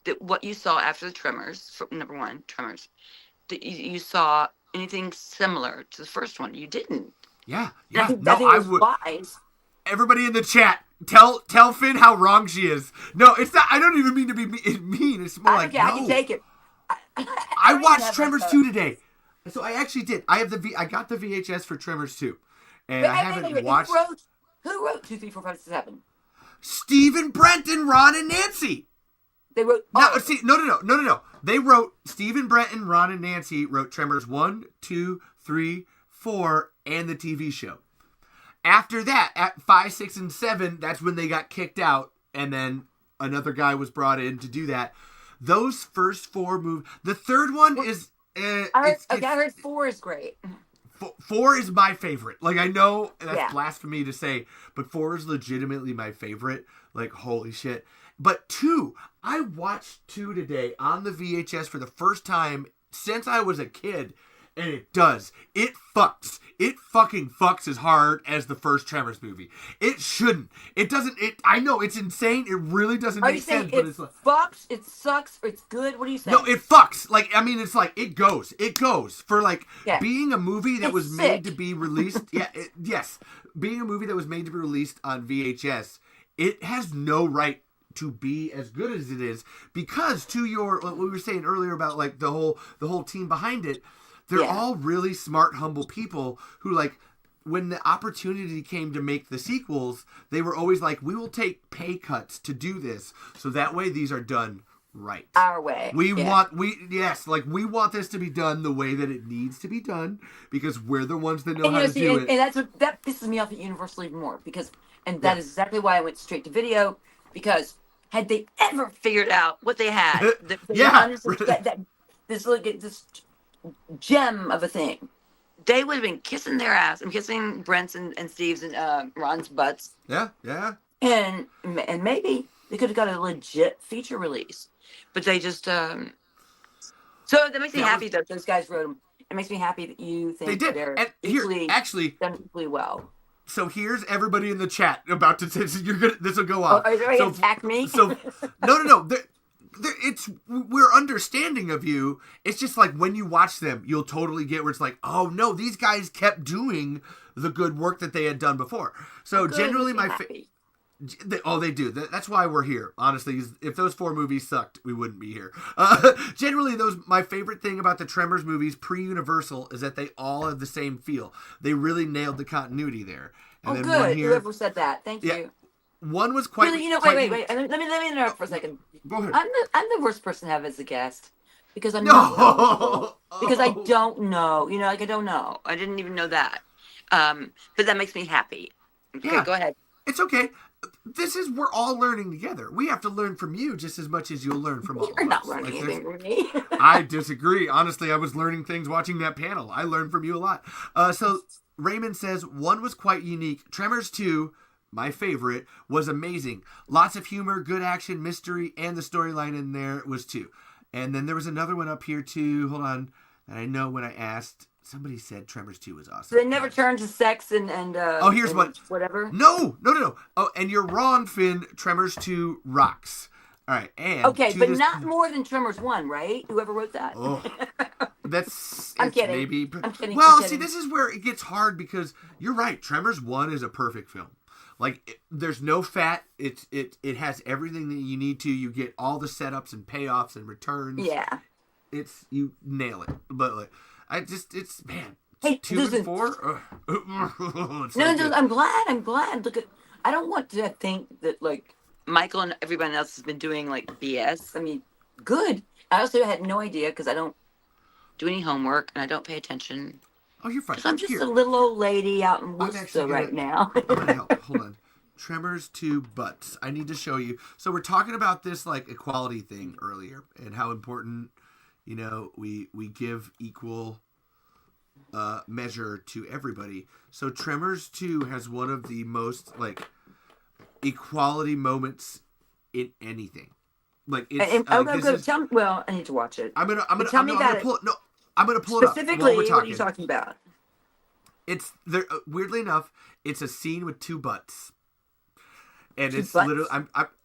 that what you saw after the Tremors, number one, Tremors, that you saw anything similar to the first one. You didn't. Yeah. I think it was wise. Everybody in the chat, tell Finn how wrong she is. No, it's not. I don't even mean to be mean. It's more like, no. I can take it. I watched Tremors 2 today. So I actually did. I got the VHS for Tremors 2. And I haven't watched. Who wrote 2, 3, 4, 5, 6, 7? Stephen, Brent, and Ron and Nancy. They wrote. No. They wrote. Stephen, Brent, and Ron and Nancy wrote Tremors 1, 2, 3, 4, and the TV show. After that, at 5, 6, and 7, that's when they got kicked out, and then another guy was brought in to do that. Those first 4 movies. The third one is. I heard 4 is great. 4 is my favorite. Like, I know that's blasphemy to say, but 4 is legitimately my favorite. Like, holy shit. But 2, I watched 2 today on the VHS for the first time since I was a kid. And it does. It fucks. It fucking fucks as hard as the first Tremors movie. It shouldn't. It doesn't. I know it's insane. It really doesn't make sense. But it's like fucks. It sucks. Or it's good. What are you saying? No, it fucks. Like, I mean, it's like it goes. It goes for like being a movie that was made to be released. Yes, being a movie that was made to be released on VHS. It has no right to be as good as it is because to your what we were saying earlier about like the whole team behind it. They're all really smart, humble people who, like, when the opportunity came to make the sequels, they were always like, we will take pay cuts to do this. So that way these are done right. Our way. We want this to be done the way that it needs to be done because we're the ones that know how to do it. And that pisses me off at Universal even more because that is exactly why I went straight to video because had they ever figured out what they had, this gem of a thing, they would have been kissing their ass. I'm kissing Brent's and Steve's and Ron's butts. Yeah. And maybe they could have got a legit feature release, but they just. So that makes me happy that those guys wrote them. It makes me happy that you think they're done equally well. So here's everybody in the chat about to say this will go on. Are you ready to attack me? So no. We're understanding of you. It's just like when you watch them, you'll totally get where it's like, oh no, these guys kept doing the good work that they had done before. So generally, they do. That's why we're here. Honestly, if those 4 movies sucked, we wouldn't be here. Generally, my favorite thing about the Tremors movies pre-Universal is that they all have the same feel. They really nailed the continuity there. And good. Whoever said that, thank you. One was quite. Really, wait. Let me interrupt for a second. Go ahead. I'm the worst person to have as a guest because I'm not No. because I don't know. You know, like I don't know. I didn't even know that. But that makes me happy. Okay, Yeah. go ahead. It's okay. We're all learning together. We have to learn from you just as much as you'll learn from all You're of not us. learning Like, anything from me. I disagree. Honestly, I was learning things watching that panel. I learned from you a lot. So Raymond says, 1 was quite unique. Tremors 2, my favorite, was amazing. Lots of humor, good action, mystery, and the storyline in there was 2. And then there was another one up here too. Hold on. And I know when I asked, somebody said Tremors 2 was awesome. So they never turned to sex and oh, here's and one. Whatever. No. Oh, and you're wrong, Finn. Tremors 2 rocks. All right, and okay, but not more than Tremors 1, right? Whoever wrote that. Oh, that's. I'm kidding. Maybe. I'm kidding. Well, I'm see, kidding. this is where it gets hard because you're right. Tremors 1 is a perfect film. Like, there's no fat. It has everything that you need to. You get all the setups and payoffs and returns. Yeah. You nail it. But like, it's man. Hey, 2 listen. and 4. It's so No, good. I'm glad. Look, I don't want to think that like Michael and everyone else has been doing like BS. I mean, good. I also had no idea because I don't do any homework and I don't pay attention. Oh, you're fine. 'Cause I'm just Here. a little old lady out in I'm Worcester actually right now. I'm gonna help. Hold on. Tremors 2 butts. I need to show you. So we're talking about this like equality thing earlier and how important, we give equal measure to everybody. So Tremors 2 has one of the most like equality moments in anything. Like it's Tell me. Well, I need to watch it. I'm gonna tell me about it. pull it. No, I'm gonna pull it up. Specifically, while we're what are you talking about? It's there. Weirdly enough, it's a scene with 2 butts, and Two it's butts? literally.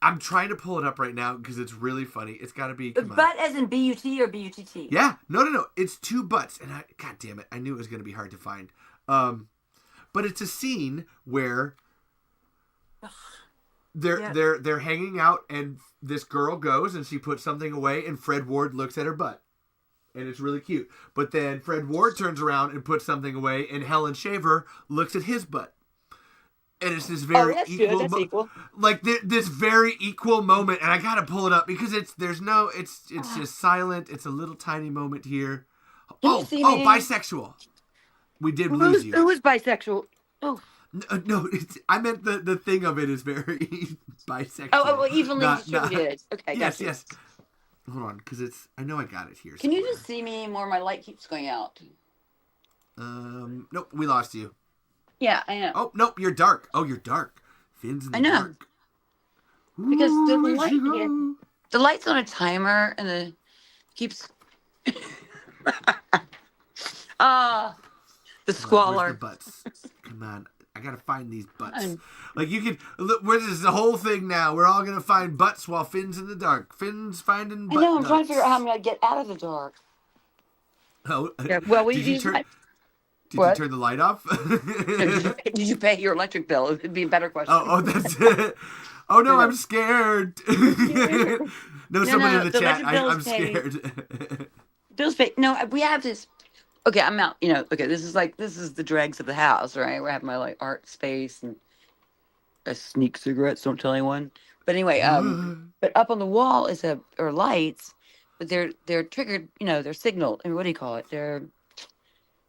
I'm trying to pull it up right now because it's really funny. It's got to be. Come on. Butt as in BUT or BUTT? Yeah, no. It's 2 butts, and God damn it, I knew it was gonna be hard to find. But it's a scene where they're hanging out, and this girl goes and she puts something away, and Fred Ward looks at her butt. And it's really cute. But then Fred Ward turns around and puts something away, and Helen Shaver looks at his butt. And it's this very equal, like this very equal moment. And I gotta pull it up because it's just silent. It's a little tiny moment here. Bisexual. We did lose you. Who is bisexual? Oh. No, I meant the thing of it is very bisexual. Oh, evenly distributed. Okay, yes, gotcha. yes. Hold on, because I know I got it here. Can you just see me more? My light keeps going out. Nope, we lost you. Yeah, I know. Oh, nope, you're dark. Oh, you're dark. Finn's in the dark. Because Ooh, the light's on a timer and the keeps. The squalor. Where's the butts? Come on. I gotta find these butts. Like you can look. Where's this the whole thing now? We're all gonna find butts while Finn's in the dark. Finn's finding butts. I know. I'm trying to figure out how I'm gonna get out of the dark. Oh, yeah, well, did you turn the light off? Did you pay your electric bill? It'd be a better question. Oh, that's it. Oh no, I'm scared. No, someone in the chat. I'm scared. Bill's paid. No, we have this. Okay, I'm out. Okay, this is the dregs of the house, right? We're having my like art space and I sneak cigarettes. Don't tell anyone. But anyway, but up on the wall are lights, but they're triggered. They're signaled. I mean, what do you call it? What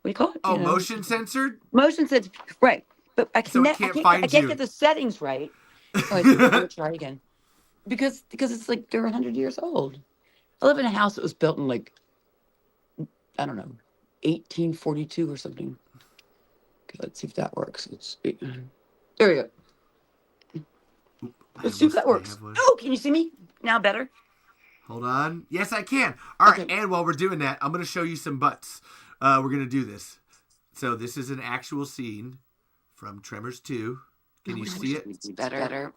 do you call it? Oh, motion censored. Motion censored, right? But I So it can't find I can't you. get the settings right. Oh, let me try again. Because it's like they're 100 years old. I live in a house that was built in like I don't know. 1842 or something. Okay, let's see if that works. There we go. Let's see if that works. Oh, can you see me now? Better. Hold on. Yes, I can. All right, Okay. and while we're doing that, I'm going to show you some butts. We're going to do this. So this is an actual scene from Tremors 2. Can you see it? Better. Here,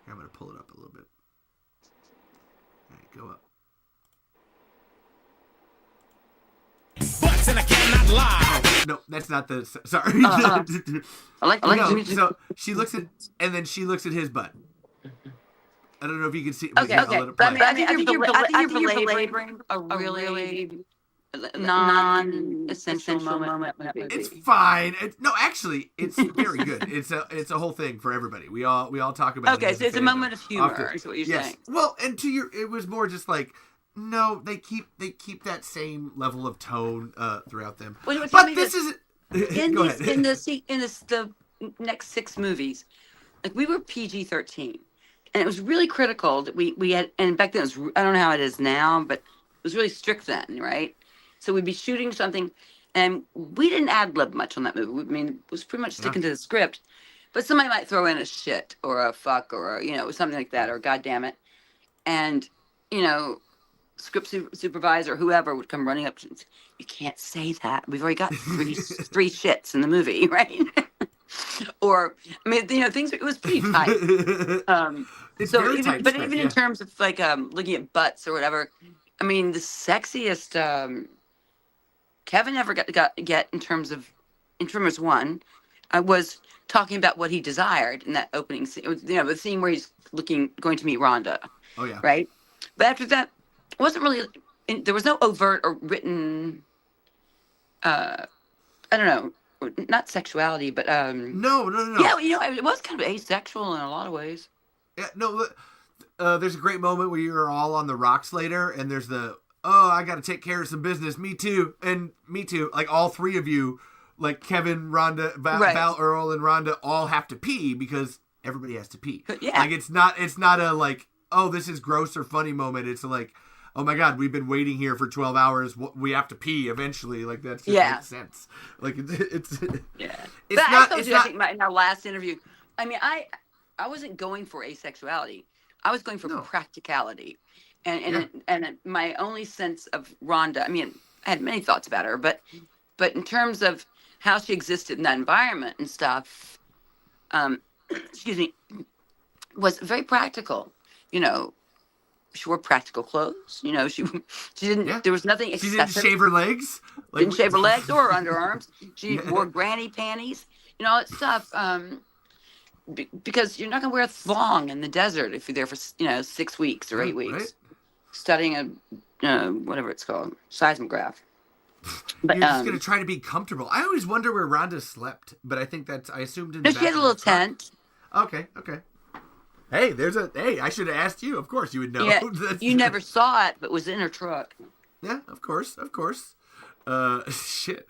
I'm going to pull it up a little bit. All right, go up. Butts and I cannot lie. No, that's not the. Sorry. I like No, the music. so she looks at, and then she looks at his butt. I don't know if you can see. Okay. I'll let it play. I think you're belaboring a really non-essential moment. It's fine. No, actually, it's very good. It's a whole thing for everybody. We all talk about. Okay, it so it's a moment of humor. Is what you're saying. Well, and it was more just like No, they keep that same level of tone throughout them. Well, but this is in go these, ahead. the next 6 movies, like we were PG-13, and it was really critical that we had. And back then, it was, I don't know how it is now, but it was really strict then, right? So we'd be shooting something, and we didn't ad lib much on that movie. I mean, it was pretty much sticking to the script, but somebody might throw in a shit or a fuck or a, something like that, or God damn it, and script supervisor, whoever would come running up. You can't say that. We've already got three shits in the movie, right? Or I mean, things. It was pretty tight. It's So very even, tight but script, even yeah. in terms of like looking at butts or whatever, I mean, the sexiest Kevin ever got get in terms of in Tremors 1 was talking about what he desired in that opening scene. It was, the scene where he's going to meet Rhonda. Oh yeah. Right. But after that, it wasn't really. There was no overt or written. I don't know, not sexuality, but No. Yeah, it was kind of asexual in a lot of ways. Yeah, no. There's a great moment where you're all on the rocks later, and there's I got to take care of some business. Me too, and me too. Like all three of you, like Kevin, Rhonda, Val, Earl, and Rhonda, all have to pee because everybody has to pee. Yeah. Like it's not a like, oh, this is gross or funny moment. It's like, oh my God, we've been waiting here for 12 hours. We have to pee eventually. Like that just makes sense. Like it's yeah. It's but not. I told It's you, not. I think in our last interview. I mean, I wasn't going for asexuality. I was going for practicality, and my only sense of Rhonda. I mean, I had many thoughts about her, but in terms of how she existed in that environment and stuff, excuse me, was very practical. She wore practical clothes. She didn't. Yeah. There was nothing excessive. She didn't shave her legs. Didn't shave her legs or her underarms. She wore granny panties. All that stuff. Because you're not gonna wear a thong in the desert if you're there for 6 weeks or 8 weeks, right? Studying a whatever it's called, seismograph. But you're just gonna try to be comfortable. I always wonder where Rhonda slept, but I assumed in the back she had a little tent. Okay. Hey, I should have asked you. Of course, you would know. Yeah, you never saw it, but it was in her truck. Yeah, of course. Shit.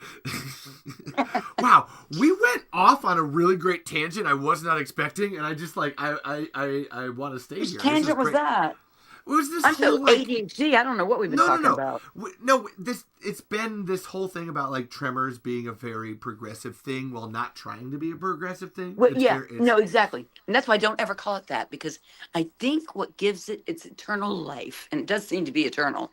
Wow, we went off on a really great tangent I was not expecting, and I just I want to stay here. Which tangent was that? Was this I'm whole, so ADHD. I don't know what we've been talking about. It's been this whole thing about like Tremors being a very progressive thing while not trying to be a progressive thing. Well, no, exactly, and that's why I don't ever call it that, because I think what gives it its eternal life, and it does seem to be eternal,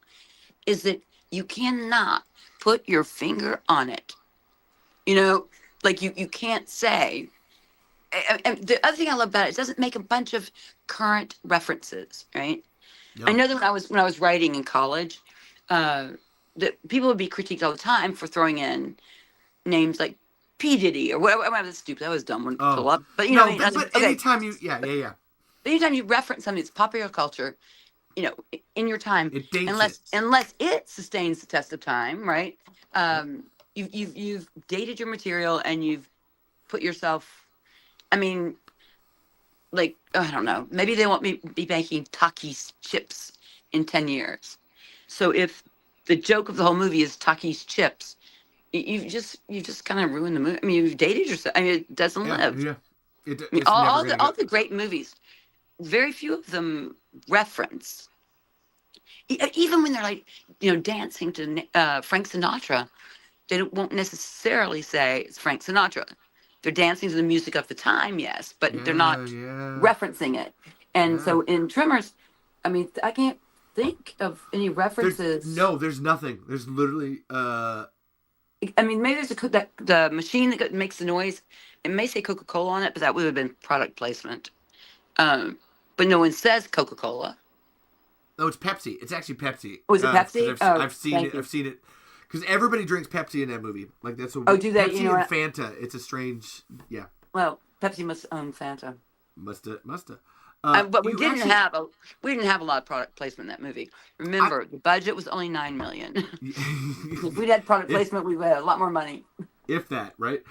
is that you cannot put your finger on it. Like you can't say. And the other thing I love about it doesn't make a bunch of current references, right? Yep. I know that when I was writing in college, that people would be critiqued all the time for throwing in names like P. Diddy or whatever. I was stupid. That was dumb one to pull up. But anytime you, anytime you reference something that's popular culture, in your time, it dates unless it sustains the test of time, right? You've dated your material and you've put yourself. I mean, like, I don't know. Maybe they won't be making Takis chips in 10 years. So if the joke of the whole movie is Takis chips, you've just kind of ruined the movie. I mean, you've dated yourself. I mean, it doesn't live. Yeah. All the great movies, very few of them reference. Even when they're like, dancing to Frank Sinatra, they won't necessarily say it's Frank Sinatra. They're dancing to the music of the time, yes, but they're not referencing it. And so in Tremors, I mean, I can't think of any references. There's nothing. There's literally. I mean, maybe there's the machine that makes the noise. It may say Coca-Cola on it, but that would have been product placement. But no one says Coca-Cola. No, it's Pepsi. It's actually Pepsi. Oh, is it Pepsi? I've seen it. I've seen it. Because everybody drinks Pepsi in that movie. Like that's what. Do they? Pepsi and Fanta. It's a strange. Yeah. Well, Pepsi must own Fanta. Musta. But we didn't have a lot of product placement in that movie. Remember, the budget was only $9 million. If we'd had product placement, we would have had a lot more money. If that, right?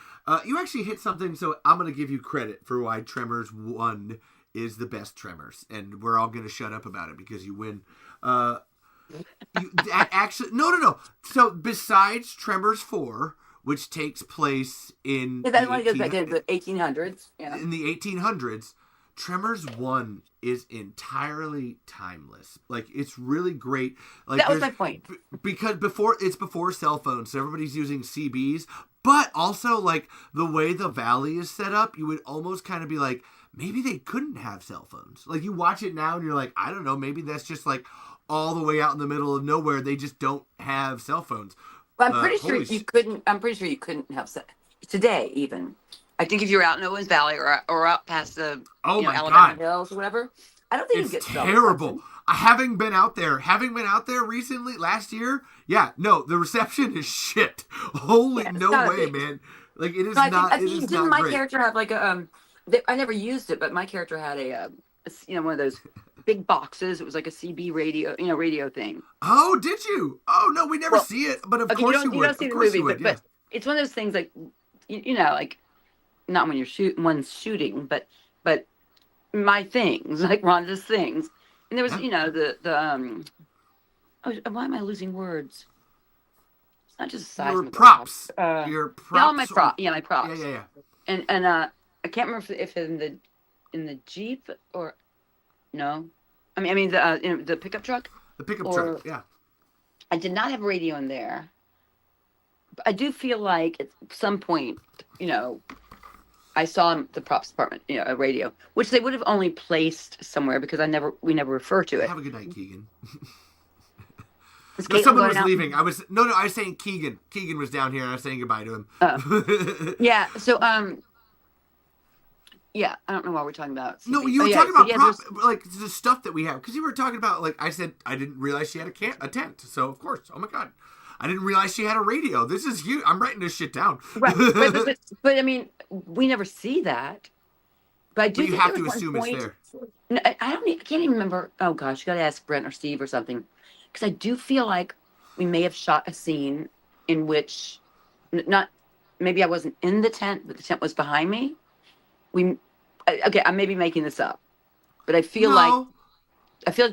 You actually hit something. So I'm going to give you credit for why Tremors 1 is the best Tremors, and we're all going to shut up about it because you win. Actually, no. So besides Tremors 4, which takes place in Yeah, that one goes back to the 1800s. Yeah. in the 1800s, Tremors 1 is entirely timeless. Like, it's really great. Like, That was my point. Because before cell phones, so everybody's using CBs, but also, like, the way the valley is set up, you would almost kind of be like, maybe they couldn't have cell phones. Like, you watch it now and you're like, I don't know, maybe that's just like all the way out in the middle of nowhere. They just don't have cell phones. But I'm pretty sure you couldn't. I'm pretty sure you couldn't have today even. I think if you're out in Owens Valley or out past the Alabama Hills or whatever, I don't think you get terrible. Having been out there recently last year, the reception is shit. Holy no way, man! Like it is not. Didn't my character have like a I never used it, but my character had a one of those big boxes. It was like a CB radio, radio thing. Oh, did you? Oh no, we never see it, but of course you would. You don't see the movie, but it's one of those things like like not when you're one's shooting, but my things, like Rhonda's things. And there was, why am I losing words? It's not just the size your of props. Your props. My props. My props. Yeah. And I can't remember if in the Jeep or no. I mean the pickup truck. The pickup truck, yeah. I did not have a radio in there. But I do feel like at some point, I saw the props department, a radio, which they would have only placed somewhere because we never refer to it. Have a good night, Keegan. Someone was leaving. I was saying Keegan. Keegan was down here and I was saying goodbye to him. Yeah. So I don't know why we're talking about. No, you were talking about props, like the stuff that we have, because you were talking about, like I said, I didn't realize she had a tent. So of course, oh my god. I didn't realize she had a radio. This is huge. I'm writing this shit down. Right. But I mean, we never see that. But I do. But you have to assume it's there. No, I can't even remember. Oh gosh, you got to ask Brent or Steve or something, because I do feel like we may have shot a scene in which, maybe I wasn't in the tent, but the tent was behind me. I may be making this up, but I feel like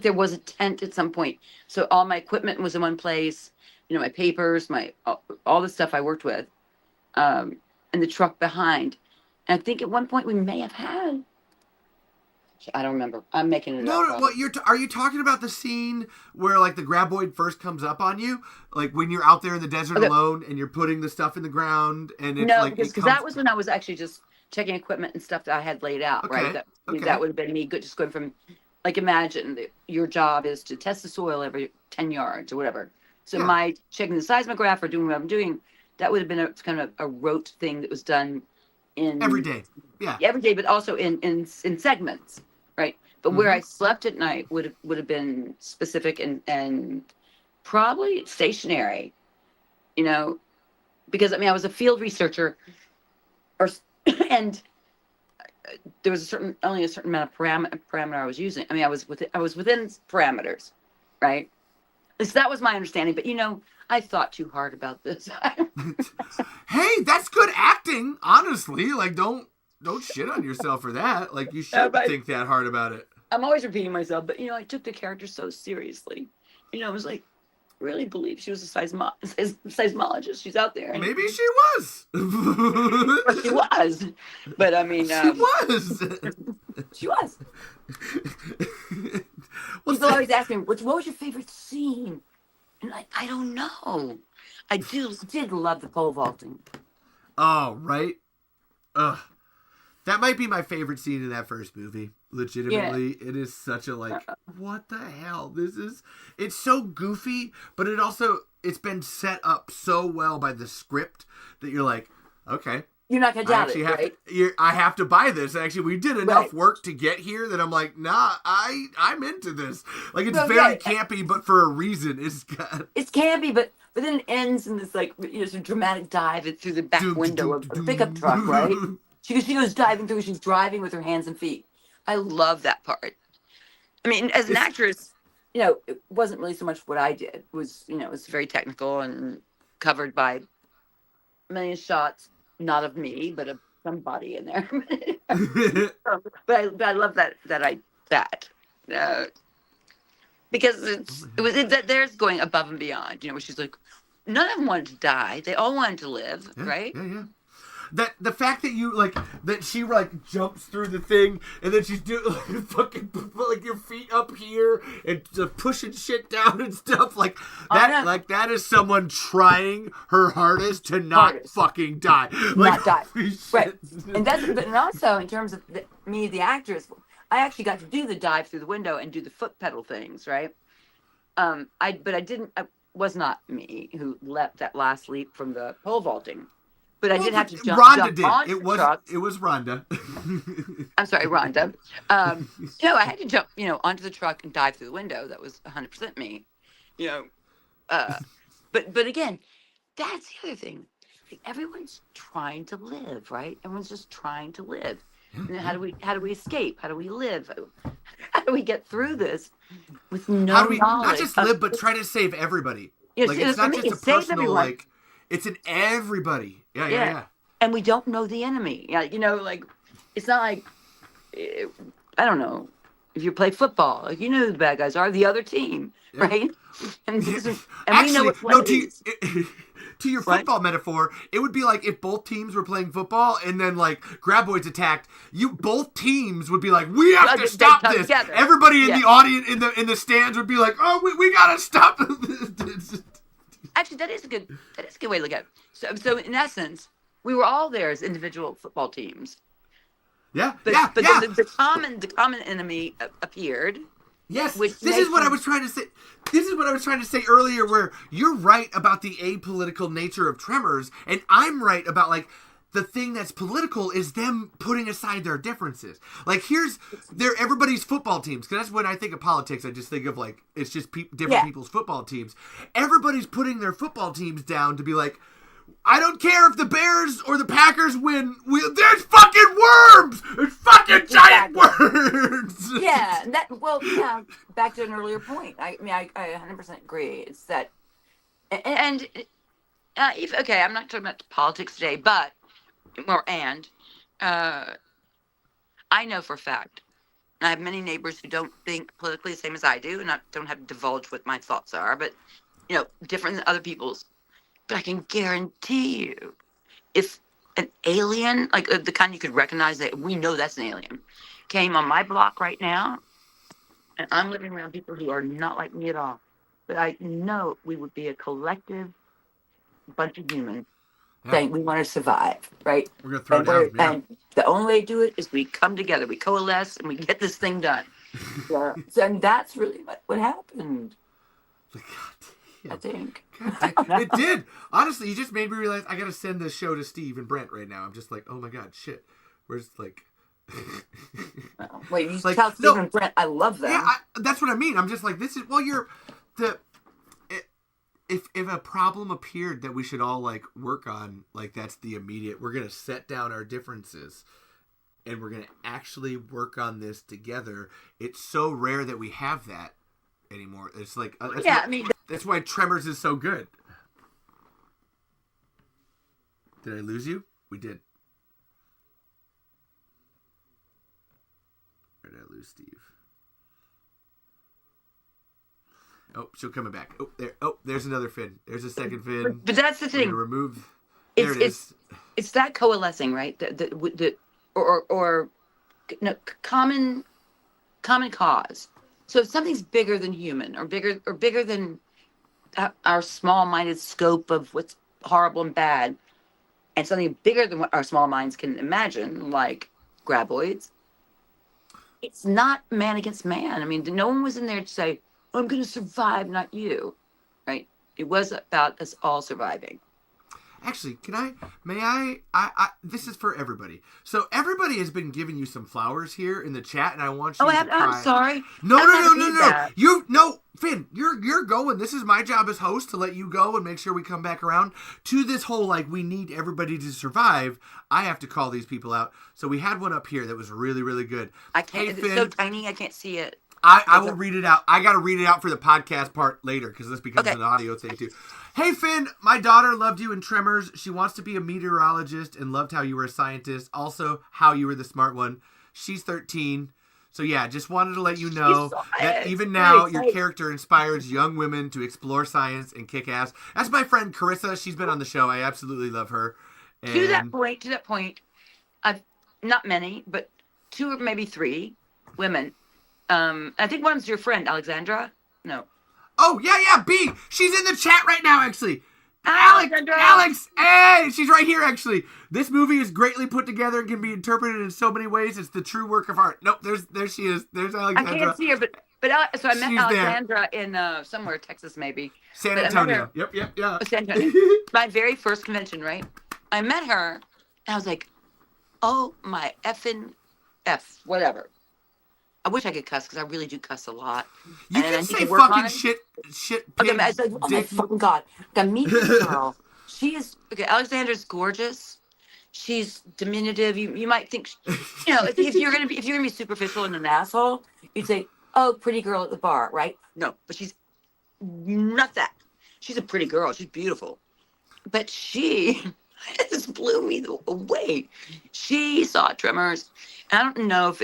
there was a tent at some point. So all my equipment was in one place. My papers, all the stuff I worked with, and the truck behind. And I think at one point we may have had. I don't remember. I'm making it up. No. What are you talking about? The scene where like the Graboid first comes up on you, like when you're out there in the desert alone and you're putting the stuff in the ground, and it's because that was when I was actually just checking equipment and stuff that I had laid out. Okay. Right. That would have been me just going from, like, imagine that your job is to test the soil every 10 yards or whatever. So my checking the seismograph or doing what I'm doing, that would have been kind of a rote thing that was done in every day. Yeah. Every day, but also in segments, right? But where I slept at night would have been specific and probably stationary, because I was a field researcher, and there was only a certain amount of parameter I was using. I was within parameters, right? So that was my understanding, but I thought too hard about this. Hey, that's good acting, honestly. Like, don't shit on yourself for that. Like, you should think that hard about it. I'm always repeating myself, but I took the character so seriously. I was like, really believe she was a seismologist. She's out there. Maybe she was. She was, but I mean, she was. She was. People always ask me, what was your favorite scene? And I don't know. I did love the pole vaulting. Oh, right. Ugh. That might be my favorite scene in that first movie. Legitimately, It is such a what the hell? It's so goofy, but it's been set up so well by the script that you're like, okay. You're not going to doubt it, right? I have to buy this. Actually, we did enough work to get here that I'm like, nah, I'm into this. Like, it's very campy, but for a reason. It's campy, but then it ends in this, some dramatic dive through the back window of a pickup truck, right? She goes diving through, she's driving with her hands and feet. I love that part. I mean, as an actress, it wasn't really so much what I did. It was, it was very technical and covered by a million shots. Not of me, but of somebody in there. But I love that. because there's going above and beyond. You know, where she's like, none of them wanted to die. They all wanted to live, right? Yeah. That the fact that you like that she like jumps through the thing and then she's doing like fucking like your feet up here and pushing shit down and stuff like that. Like that is someone trying her hardest to not fucking die. Not die. Right. And and also in terms of me, the actress, I actually got to do the dive through the window and do the foot pedal things, right? It was not me who leapt that last leap from the pole vaulting. But I did have to jump. Rhonda did. Onto It was truck. it was Rhonda. I'm sorry, Rhonda. I had to jump, onto the truck and dive through the window. That was 100% me. But again, that's the other thing. Like, everyone's trying to live, right? Everyone's just trying to live. And how do we escape? How do we live? How do we get through this with no How do we knowledge? not just live but try to save everybody? Yes, Like it's it's not for me, just a save personal everyone. like it's an everybody. Yeah. And we don't know the enemy. Yeah, like it's not like I don't know. If you play football, like, you know who the bad guys are, the other team, right? And we know what to your football metaphor, it would be like if both teams were playing football and then like Graboids attacked, both teams would be like, we have to stop this. Together. Everybody in the audience in the stands would be like, oh, we gotta stop this. Actually, that is a good way to look at it. So in essence, we were all there as individual football teams. But the common enemy appeared. Yes, this is what I was trying to say. This is what I was trying to say earlier, where you're right about the apolitical nature of Tremors, and I'm right about like the thing that's political is them putting aside their differences. Like they're everybody's football teams, because that's when I think of politics. I just think of like it's just different people's football teams. Everybody's putting their football teams down to be like, I don't care if the Bears or the Packers win. There's fucking worms. There's fucking giant worms. Yeah. Back to an earlier point. I 100% agree. It's that, and I'm not talking about politics today, but I know for a fact, and I have many neighbors who don't think politically the same as I do, and I don't have to divulge what my thoughts are, but different than other people's. But I can guarantee you, if an alien, like the kind you could recognize, that we know that's an alien, came on my block right now, and I'm living around people who are not like me at all, but I know we would be a collective bunch of humans saying we want to survive, right? We're going to throw down. Yeah. And the only way to do it is we come together, we coalesce, and we get this thing done. And that's really what happened. I think. It did. Honestly, you just made me realize I gotta send this show to Steve and Brent right now. I'm just like, oh my god, shit. Where's like Wait, you like, tell Steve and Brent I love them. Yeah, that's what I mean. I'm just like, this is if a problem appeared that we should all like work on, like that's the immediate, we're gonna set down our differences and we're gonna actually work on this together. It's so rare that we have that anymore. It's like that's why Tremors is so good. Did I lose you? We did. Or did I lose Steve? Oh, she's coming back. Oh, there. Oh, there's another fin. There's a second fin. But that's the thing. Remove. There it is. It's that coalescing, right? Common cause. So if something's bigger than human, or bigger than our small-minded scope of what's horrible and bad, and something bigger than what our small minds can imagine, like Graboids, it's not man against man. I mean, no one was in there to say, I'm going to survive, not you, right? It was about us all surviving. Actually, may I, this is for everybody. So everybody has been giving you some flowers here in the chat, and I want you to cry. I'm sorry. No, Finn, you're going. This is my job as host to let you go and make sure we come back around to this whole, like, we need everybody to survive. I have to call these people out. So we had one up here that was really, really good. I can't, it's so tiny, I can't see it. I will read it out. I got to read it out for the podcast part later because this becomes an audio thing too. Hey, Finn, my daughter loved you in Tremors. She wants to be a meteorologist and loved how you were a scientist. Also, how you were the smart one. She's 13. So yeah, just wanted to let you know that even Very now your exciting. character inspires young women to explore science and kick ass. That's my friend Carissa. She's been on the show. I absolutely love her. And To that point, I've not many, but 2 or maybe 3 women. I think one of them's your friend, Alexandra. No. oh yeah, B. She's in the chat right now, actually. Alexandra! Alex, hey, she's right here, actually. This movie is greatly put together and can be interpreted in so many ways. It's the true work of art. Nope, there she is. There's I Alexandra. can't see her, but so I met She's there. Alexandra in somewhere, Texas maybe. San But I met Antonio. her- Yep, yeah. Oh, San Antonio. My very first convention, right? I met her, and I was like, oh my effing F, whatever. I wish I could cuss, because I really do cuss a lot. You And I can need say to work on fucking it. shit, Okay, pig, I was like, oh my dick. fucking God. I meet this girl. She is, okay, Alexandra's gorgeous. She's diminutive. You might think, if you're gonna be superficial and an asshole, you'd say, oh, pretty girl at the bar, right? No, but she's not that. She's a pretty girl. She's beautiful. But she just blew me away. She saw Tremors. And I don't know if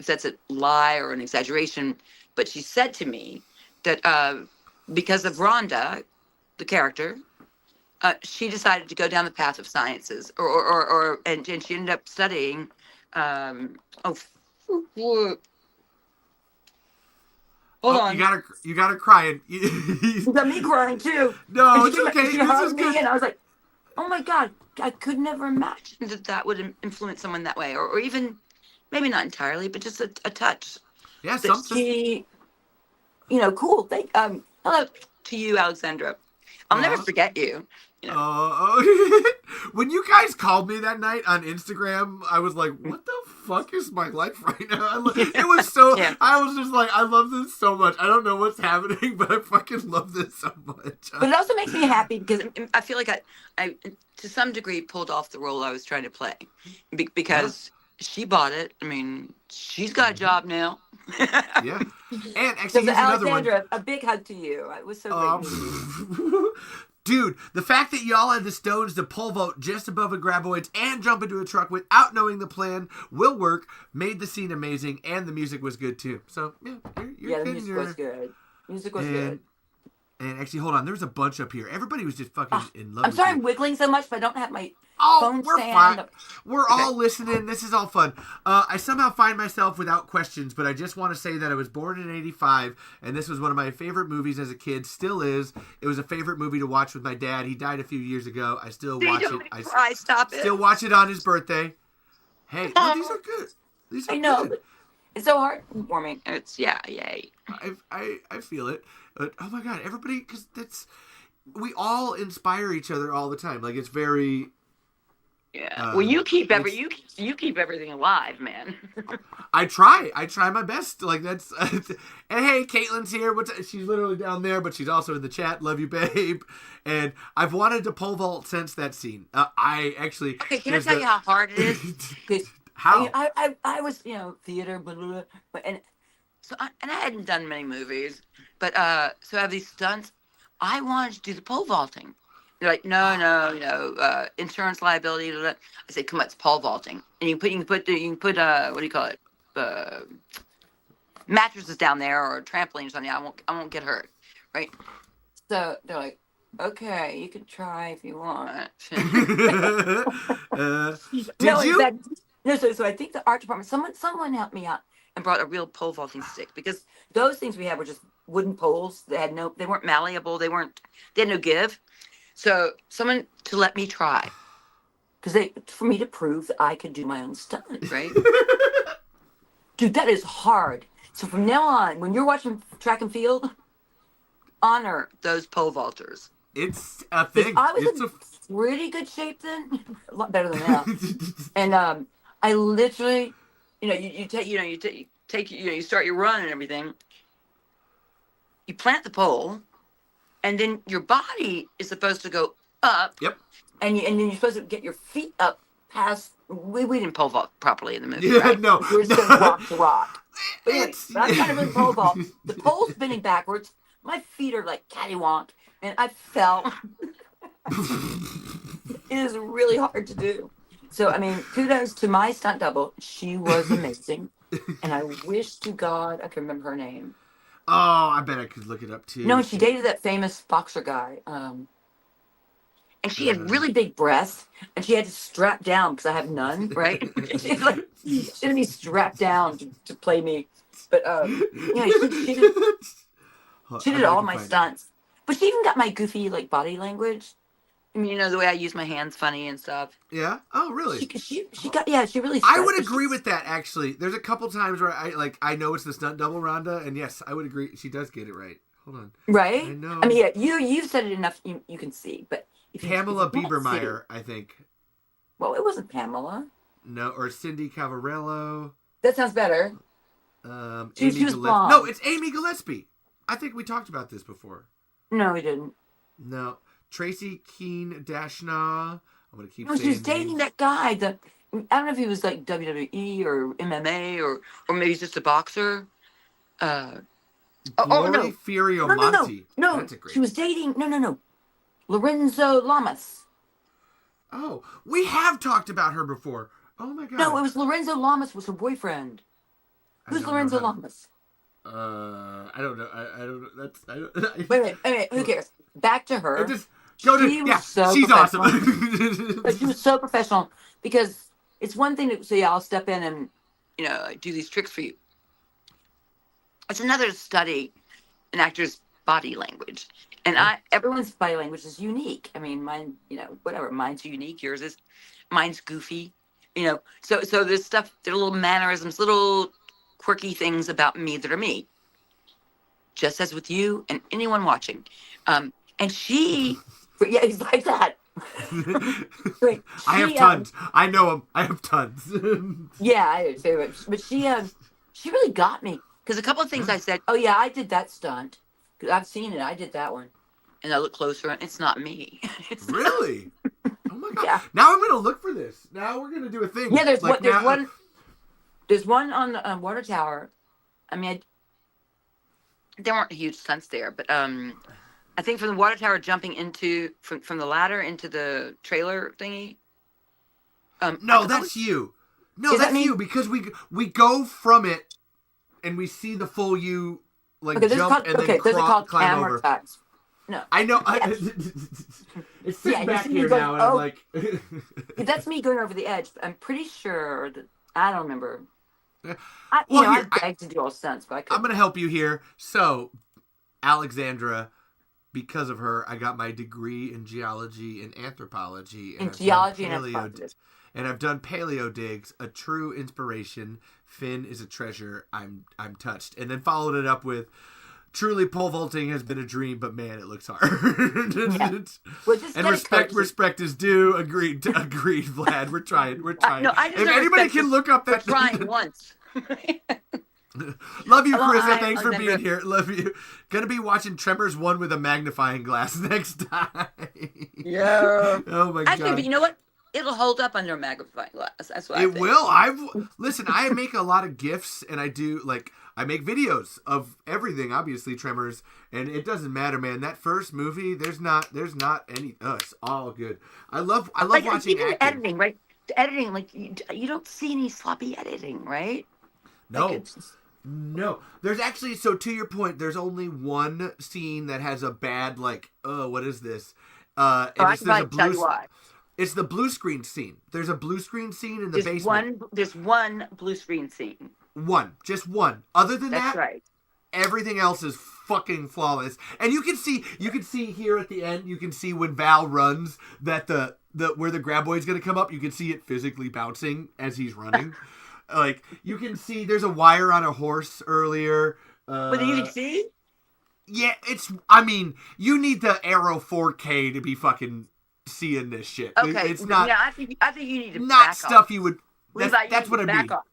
that's a lie or an exaggeration, but she said to me that because of Rhonda, the character, she decided to go down the path of sciences, and she ended up studying. Hold on. You got her crying. You got me crying too. No, And it's she okay. She This hugged is me, good. and I was like, "Oh my God, I could never imagine that would influence someone that way, or even maybe not entirely, but just a touch." Yeah, That something. she, cool. Hello to you, Alexandra. I'll never Aw. forget you. When you guys called me that night on Instagram, I was like, "What the fuck is my life right now?" It was so. Yeah. I was just like, "I love this so much. I don't know what's happening, but I fucking love this so much." But it also makes me happy because I feel like I to some degree pulled off the role I was trying to play, because she bought it. I mean, she's got a job now. Yeah, and actually, So here's another one. Alexandra, a big hug to you. It was so great meeting you. Dude, the fact that y'all had the stones to pole vault just above a Graboids and jump into a truck without knowing the plan will work made the scene amazing, and the music was good too. So yeah, you're Yeah, the getting music your- was good. Music was good. And actually, hold on, there's a bunch up here. Everybody was just fucking in love. I'm with sorry you. I'm wiggling so much, but I don't have my Oh, phone we're stand. fine. We're all listening. This is all fun. I somehow find myself without questions, but I just want to say that I was born in '85, and this was one of my favorite movies as a kid. Still is. It was a favorite movie to watch with my dad. He died a few years ago. I still watch it. I Cry, stop it. still watch it on his birthday. Hey, no, these are good. These are I know, good. but it's so heartwarming. It's yay. I feel it. Oh my god, everybody, because we all inspire each other all the time. Like, it's very. Yeah. Well, you keep you keep everything alive, man. I try my best. Like, that's. And hey, Caitlin's here. She's literally down there, but she's also in the chat. Love you, babe. And I've wanted to pole vault since that scene. I actually. Okay, can I tell you how hard it is? 'Cause How? I was theater, blah, blah, blah, but and I hadn't done many movies, but so I have these stunts. I wanted to do the pole vaulting. They're like, no, insurance liability. Blah, blah. I said, come on, it's pole vaulting, and you can put what do you call it? Mattresses down there or a trampoline or something. I won't get hurt, right? So they're like, okay, you can try if you want. Did you? No, so I think the art department, someone helped me out and brought a real pole vaulting stick, because those things we had were just wooden poles. They weren't malleable. They had no give. So someone to let me try, for me to prove that I could do my own stunt, right? Dude, that is hard. So from now on, when you're watching track and field, honor those pole vaulters. It's a thing. I was in pretty good shape then, a lot better than now. And I literally, you start your run and everything. You plant the pole, and then your body is supposed to go up. Yep. And then you're supposed to get your feet up past. We didn't pole vault properly in the movie. Yeah, right? no. We were just going rock to rock. But anyway, It's- but I'm trying to really pole vault. The pole's spinning backwards. My feet are like cattywonk, and I fell. It is really hard to do. So, I mean, kudos to my stunt double. She was amazing. And I wish to God I could remember her name. Oh, I bet I could look it up too. No, she dated that famous boxer guy. And she had really big breasts, and she had to strap down because I have none, right? She's like, she had to be strapped down to play me. But yeah, she did all my stunts. But she even got my goofy like body language. I mean, you know, the way I use my hands funny and stuff. Yeah? Oh, really? She got she really. I would agree with that, actually. There's a couple times where I know it's the stunt double Rhonda, and yes, I would agree. She does get it right. Hold on. Right? I know. I mean, yeah, you've said it enough. You can see, but if Pamela if you can't Biebermeyer, see, I think. well, it wasn't Pamela. No, or Cindy Cavarello. That sounds better. She Amy was Gillespie. blonde. No, it's Amy Gillespie. I think we talked about this before. No, we didn't. No. Tracy Keene Dashnaw. I'm going to keep No, saying she was dating names. that guy. I don't know if he was like WWE or MMA or maybe he's just a boxer. Glory No. Fioramonti. No, That's a great. she was dating. No. Lorenzo Lamas. Oh, we have talked about her before. Oh my god. No, it was Lorenzo Lamas was her boyfriend. Who's Lorenzo Lamas? I don't know. I don't know. That's. I don't. Wait. Who cares? Back to her. Just go to. She was Yeah, so she's professional. awesome. But she was so professional because it's one thing to say, I'll step in and, you know, do these tricks for you. It's another to study an actor's body language. And everyone's body language is unique. I mean, mine, you know, whatever. Mine's unique. Yours is. Mine's goofy. You know, so there's stuff, there are little mannerisms, little quirky things about me that are me. Just as with you and anyone watching. And she, yeah, he's like that. Right. I have tons. I know him. I have tons. Yeah, I do too. But she really got me. Because a couple of things I said, oh yeah, I did that stunt. Because I've seen it. I did that one. And I look closer and it's not me. It's not. Really? Oh my god. Yeah. Now I'm going to look for this. Now we're going to do a thing. Yeah, there's like there's one on the water tower. I mean, there weren't huge stunts there, but I think from the water tower jumping into from the ladder into the trailer thingy. No, that's you. No, Is that that's me? you because we go from it and we see the full you like Okay, jump and then those are called climb camera over. cuts. No, I know. Yes. It's sitting Yeah, back you see me here going, now, and oh. I'm like. that's me going over the edge. I'm pretty sure that I don't remember. Well, I here, begged to do all stunts, but I I'm couldn't. going to help you here. So, Alexandra, because of her, I got my degree in geology and anthropology. In I've done geology and anthropology. And I've done paleo digs, a true inspiration. Finn is a treasure. I'm touched. And then followed it up with truly pole vaulting has been a dream, but man, it looks hard. Yeah. Well, just And get it respect is due. Agreed, Vlad. We're trying. No, I just if don't anybody respect can you look up for that. trying once. Love you, Hello, Carissa. hi, Thanks for Alexandra. being here. Love you. Gonna be watching Tremors 1 with a magnifying glass next time. Yeah. Oh my Actually, god. but you know what? It'll hold up under a magnifying glass. That's what I It think. will. Listen, I make a lot of GIFs and I make videos of everything, obviously, Tremors, and it doesn't matter, man. That first movie, there's not any it's all good. I love watching even acting. editing, right? The editing, like you don't see any sloppy editing, right? No. Like, it's- No, there's actually, so to your point, there's only one scene that has a bad, what is this? And I it's, can there's a probably tell blue, you why. it's the blue screen scene. There's a blue screen scene in the basement. There's one blue screen scene. Just one. Other than That's that, right. everything else is fucking flawless. And you can see here at the end, you can see when Val runs that the where the Graboid's gonna come up, you can see it physically bouncing as he's running. Like, you can see there's a wire on a horse earlier. But you can see? Yeah, you need the Arrow 4K to be fucking seeing this shit. Okay. It's not, Yeah, I think you need to not back stuff off. you would, Levi, that's you what need I to mean. back off.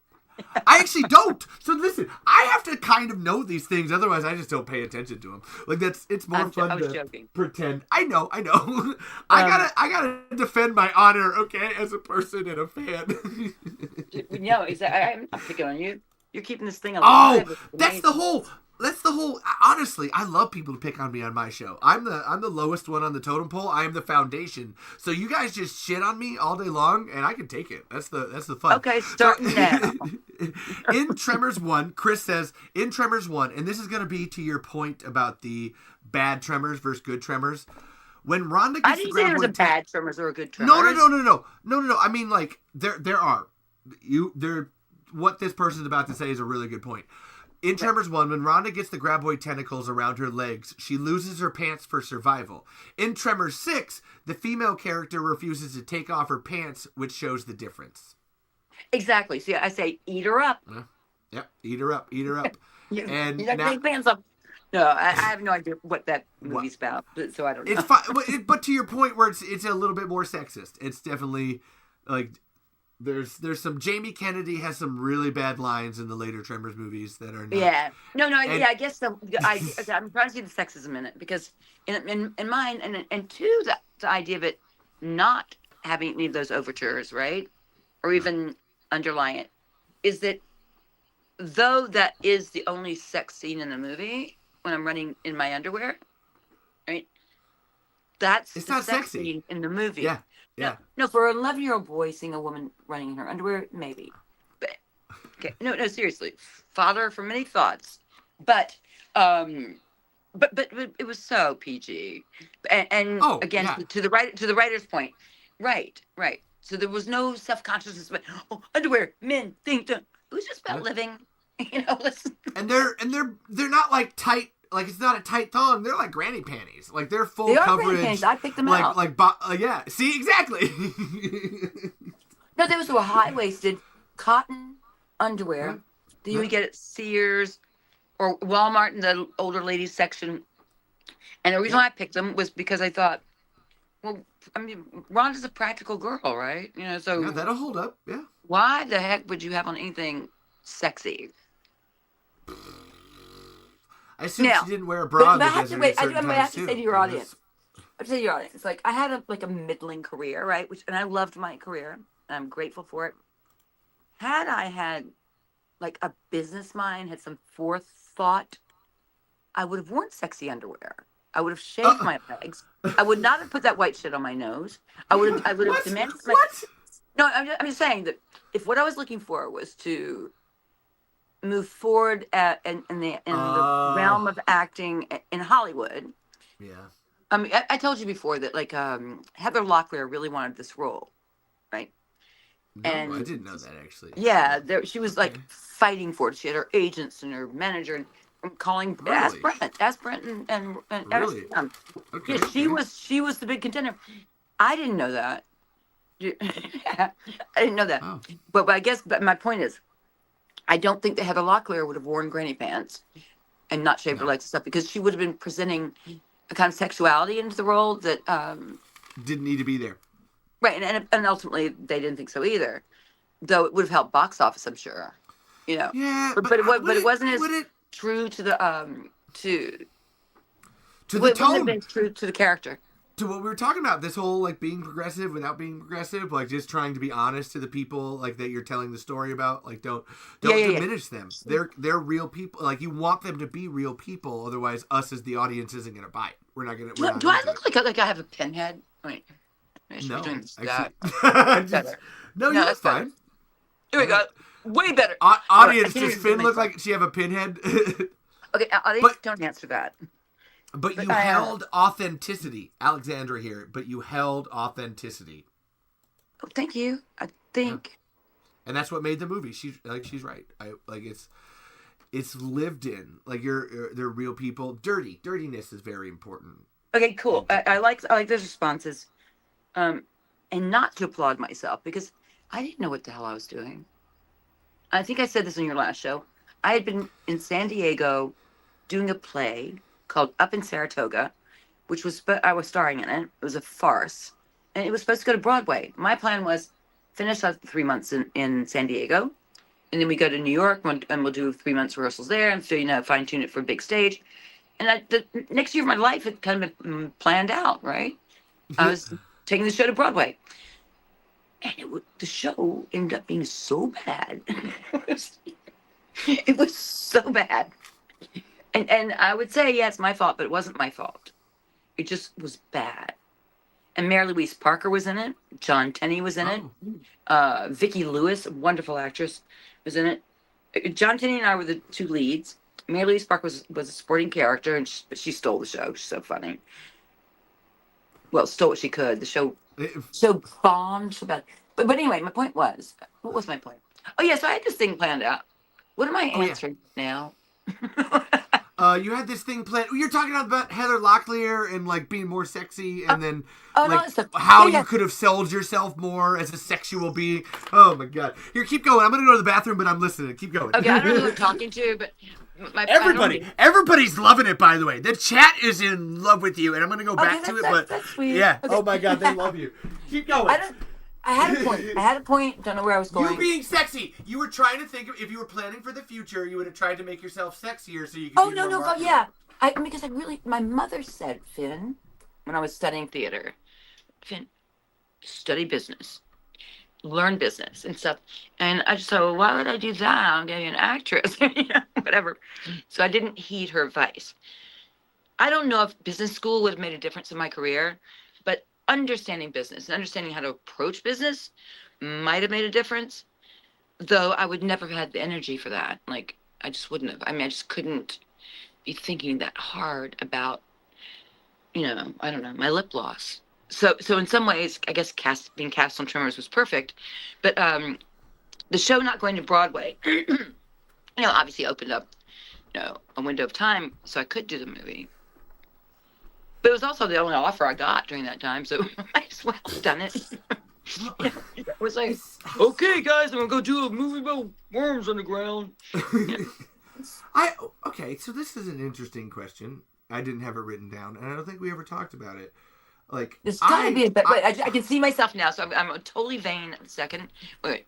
I actually don't. So listen, I have to kind of know these things, otherwise I just don't pay attention to them. Like, it's more fun I was to joking. pretend. I know. I gotta defend my honor, okay, as a person and a fan. No, I'm not picking on you. You're keeping this thing Oh, alive. It's that's the amazing. whole. that's the whole. Honestly, I love people to pick on me on my show. I'm the lowest one on the totem pole. I am the foundation. So you guys just shit on me all day long, and I can take it. That's the fun. Okay, starting now. In Tremors 1, Chris says, in Tremors 1, and this is going to be to your point about the bad Tremors versus good Tremors. When Rhonda gets I didn't say there was a bad Tremors or a good Tremors. No. I mean, like, there are. What this person's about to say is a really good point. In Tremors 1, when Rhonda gets the Graboid tentacles around her legs, she loses her pants for survival. In Tremors 6, the female character refuses to take off her pants, which shows the difference. Exactly. See, I say, eat her up. Yep, eat her up. And you got to take pants off. No, I have no idea what that movie's about, so I don't know. It's fine, but to your point where it's a little bit more sexist. It's definitely, like, there's some Jamie Kennedy has some really bad lines in the later Tremors movies that are not. Yeah. No, I guess I'm trying to see the sexism in it, because in mine, and two, the idea of it not having any of those overtures, right? Or even underlying it, is that though that is the only sex scene in the movie, when I'm running in my underwear, right? It's the not sex sexy scene in the movie. Yeah. Yeah. No, for an 11-year-old boy seeing a woman running in her underwear, maybe. But okay, no, seriously, father for many thoughts, but it was so PG, and again, yeah. to the writer's point, right. So there was no self-consciousness about underwear, men, things. It was just about living, Listen. And they're not like tight. Like, it's not a tight thong. They're like granny panties. Like, they're full coverage. Granny panties. I picked them out. Yeah. See, exactly. No, those were high-waisted cotton underwear that you would get at Sears or Walmart in the older ladies section. And the reason why I picked them was because I thought, well, I mean, Rhonda's a practical girl, right? So yeah, that'll hold up. Yeah. Why the heck would you have on anything sexy? I assume she didn't wear a bra. But I have to say to your audience. Like, I had a middling career, right? And I loved my career, and I'm grateful for it. Had I had like a business mind, had some forethought, I would have worn sexy underwear. I would have shaved my legs. I would not have put that white shit on my nose. I would have demanded. What? No, I'm just saying that if what I was looking for was to move forward in the realm of acting in Hollywood. Yeah. I mean, I told you before that, like, Heather Locklear really wanted this role, right? No, and I didn't know that, actually. Yeah, she was like fighting for it. She had her agents and her manager and calling. Really? Ask Brent and really? Okay, yeah, she was the big contender. I didn't know that. I didn't know that. Oh. But I guess my point is, I don't think that Heather Locklear would have worn granny pants and not shaved her legs and stuff, because she would have been presenting a kind of sexuality into the role that didn't need to be there. Right, and ultimately they didn't think so either, though it would have helped box office, I'm sure. Yeah, but it wasn't as true to the to the tone. It been true to the character. To what we were talking about, this whole like being progressive without being progressive, like just trying to be honest to the people like that you're telling the story about. Like don't diminish them. They're real people. Like you want them to be real people. Otherwise, us as the audience isn't gonna buy it. We're not gonna. Do I look like I have a pinhead? Wait, no, actually, no, you look fine. Here we go. Way better. Audience, does Finn look like she have a pinhead? Okay, audience, don't answer that. But you held authenticity, Alexandra here. But you held authenticity. Oh, thank you. I think, and that's what made the movie. She's right. It's lived in. Like they're real people. Dirtiness is very important. Okay, cool. I like those responses, and not to applaud myself, because I didn't know what the hell I was doing. I think I said this on your last show. I had been in San Diego doing a play called Up in Saratoga, which was I was starring in it. It was a farce, and it was supposed to go to Broadway. My plan was finish out 3 months in San Diego, and then we go to New York, and we'll do 3 months rehearsals there, and so fine tune it for a big stage. And the next year of my life had kind of been planned out, right? I was taking the show to Broadway, and the show ended up being so bad. It was so bad. And I would say, yeah, it's my fault, but it wasn't my fault. It just was bad. And Mary Louise Parker was in it. John Tenney was in it. Vicki Lewis, a wonderful actress, was in it. John Tenney and I were the two leads. Mary Louise Parker was a supporting character, and she stole the show. She's so funny. Well, stole what she could. The show bombed so bad. But anyway, my point was, what was my point? Oh yeah, so I had this thing planned out. What am I answering now? You had this thing planned. You're talking about Heather Locklear and like being more sexy, and then how you could have sold yourself more as a sexual being. Oh my god! Here, keep going. I'm gonna go to the bathroom, but I'm listening. Keep going. Okay, I don't know who I'm talking to, but everybody's loving it. By the way, the chat is in love with you, and I'm gonna go back to it. But that's sweet. Yeah. Okay. Oh my god, they love you. Keep going. I had a point. Don't know where I was going. You being sexy. You were trying to think of, if you were planning for the future, you would have tried to make yourself sexier so you could. Oh no, yeah. Because my mother said, Finn, when I was studying theater, Finn, study business, learn business and stuff. And I just thought, well, why would I do that? I'm gonna be an actress, whatever. So I didn't heed her advice. I don't know if business school would have made a difference in my career, but understanding business and understanding how to approach business might have made a difference, though I would never have had the energy for that. Like, I just wouldn't have. I mean, I just couldn't be thinking that hard about, I don't know, my lip gloss. So in some ways, I guess being cast on Tremors was perfect, but the show not going to Broadway, obviously opened up, a window of time so I could do the movie. But it was also the only offer I got during that time, so I might as well have done it. It was like, okay, guys, I'm going to go do a movie about worms on the ground. Okay, so this is an interesting question. I didn't have it written down, and I don't think we ever talked about it. Like, it's gotta be, but I can see myself now, so I'm totally vain in a second. Wait.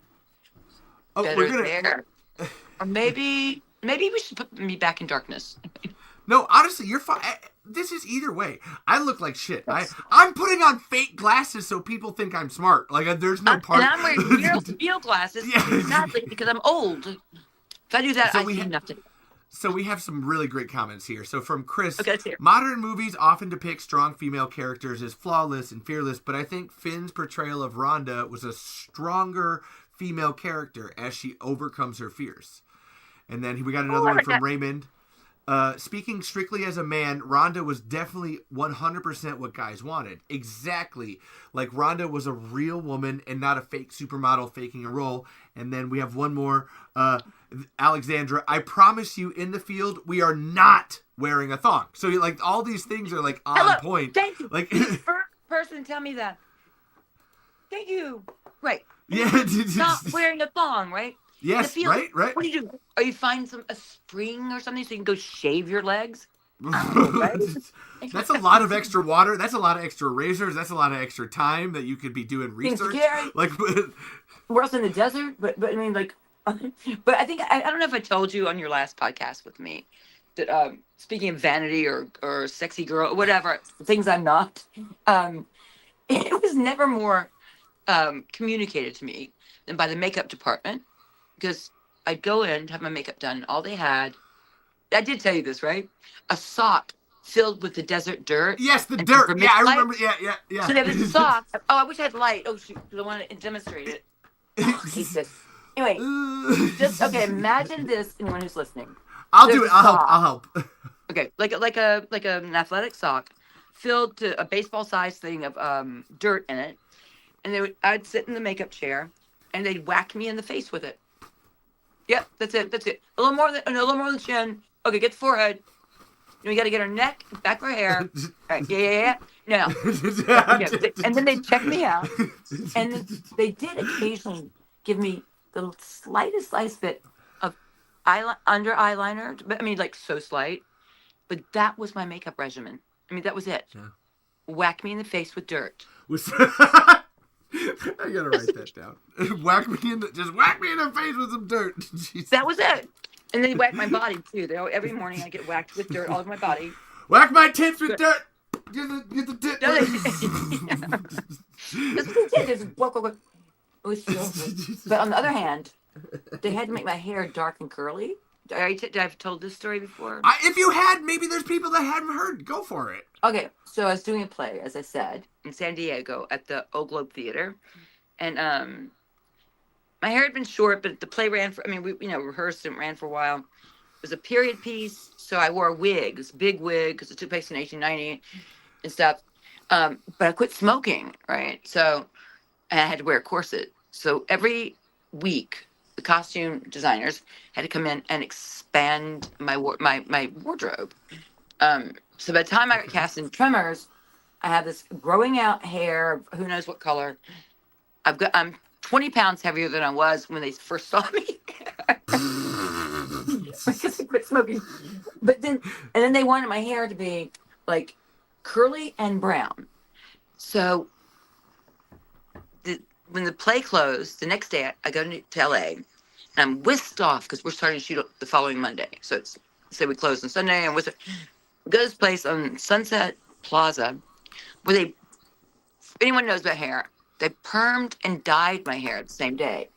Oh, we're gonna. There. Or maybe we should put me back in darkness. No, honestly, you're fine. This is either way. I look like shit. I'm putting on fake glasses so people think I'm smart. Like, there's no part. And I'm wearing real glasses, exactly, because I'm old. If I do that, I see nothing. So we have some really great comments here. So from Chris, okay, modern movies often depict strong female characters as flawless and fearless, but I think Finn's portrayal of Rhonda was a stronger female character as she overcomes her fears. And then we got another one from Raymond. Speaking strictly as a man, Rhonda was definitely 100% what guys wanted. Exactly. Like, Rhonda was a real woman and not a fake supermodel faking a role. And then we have one more. Alexandra, I promise you, in the field, we are not wearing a thong. So, like, all these things are, like, on point. Thank you. Like, first person tell me that. Thank you. Right. Yeah. Not wearing a thong, right? Yes, right. What do you do? Are you find a spring or something so you can go shave your legs? Right? That's a lot of extra water. That's a lot of extra razors. That's a lot of extra time that you could be doing research. Like, we're also in the desert, but I mean, like, but I think I don't know if I told you on your last podcast with me that speaking of vanity or sexy girl, whatever things I'm not, it was never more communicated to me than by the makeup department. Because I'd go in to have my makeup done, and all they had, I did tell you this, right? A sock filled with the desert dirt. Yes, the dirt. Yeah, I remember. Yeah. So there was a sock. Oh, I wish I had light. Oh, shoot, I want to demonstrate it. Oh, I hate this. Anyway, imagine this, anyone who's listening. I'll do it. I'll help. Okay, like an athletic sock filled to a baseball-sized thing of dirt in it. And I'd sit in the makeup chair, and they'd whack me in the face with it. Yep, that's it. A little more than the chin. Okay, get the forehead. We got to get her neck, back of her hair. All right, yeah. Now, and then they check me out, and then they did occasionally give me the slightest bit of under eyeliner. But I mean, like, so slight. But that was my makeup regimen. I mean, that was it. Yeah. Whack me in the face with dirt. I gotta write that down. Whack me in the face with some dirt. Jeez. That was it. And they whack my body too. Every morning I get whacked with dirt all over my body. Whack my tits with dirt. Get the tit. But on the other hand, they had to make my hair dark and curly Did I have told this story before? If you had, maybe there's people that hadn't heard. Go for it. Okay, so I was doing a play, as I said, in San Diego at the Old Globe Theater, and my hair had been short, but the play ran for. I mean, we rehearsed and ran for a while. It was a period piece, so I wore a wig, this big wig, because it took place in 1890 and stuff. But I quit smoking, right? So and I had to wear a corset. So every week, the costume designers had to come in and expand my wardrobe. So by the time I got cast in Tremors, I have this growing out hair, who knows what color. I'm 20 pounds heavier than I was when they first saw me. Because I quit smoking. But then they wanted my hair to be like curly and brown. So when the play closed, the next day I go to LA and I'm whisked off because we're starting to shoot the following Monday. So we closed on Sunday and go to this place on Sunset Plaza where if anyone knows about hair, they permed and dyed my hair the same day.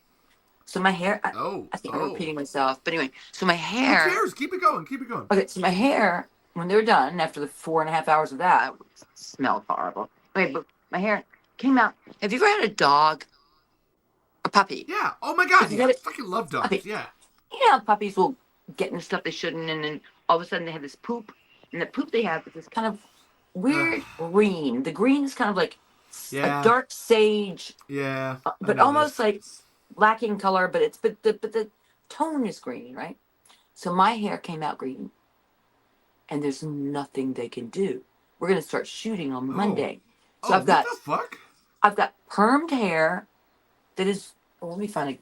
So my hair, I think I'm repeating myself, but anyway, so my hair. Who cares? Keep it going. Keep it going. Okay, so my hair, when they were done, after the 4.5 hours of that, it smelled horrible. Okay, but my hair came out. Have you ever had a dog? A puppy? Yeah. Oh my God. I fucking love dogs. Puppy. Yeah. You know how puppies will get into stuff they shouldn't, and then all of a sudden they have this poop, and the poop they have is this kind of weird green. The green is kind of like a dark sage. Yeah. But almost like lacking color, but the tone is green, right? So my hair came out green, and there's nothing they can do. We're gonna start shooting on Monday. So what the fuck? I've got permed hair that is. Let me find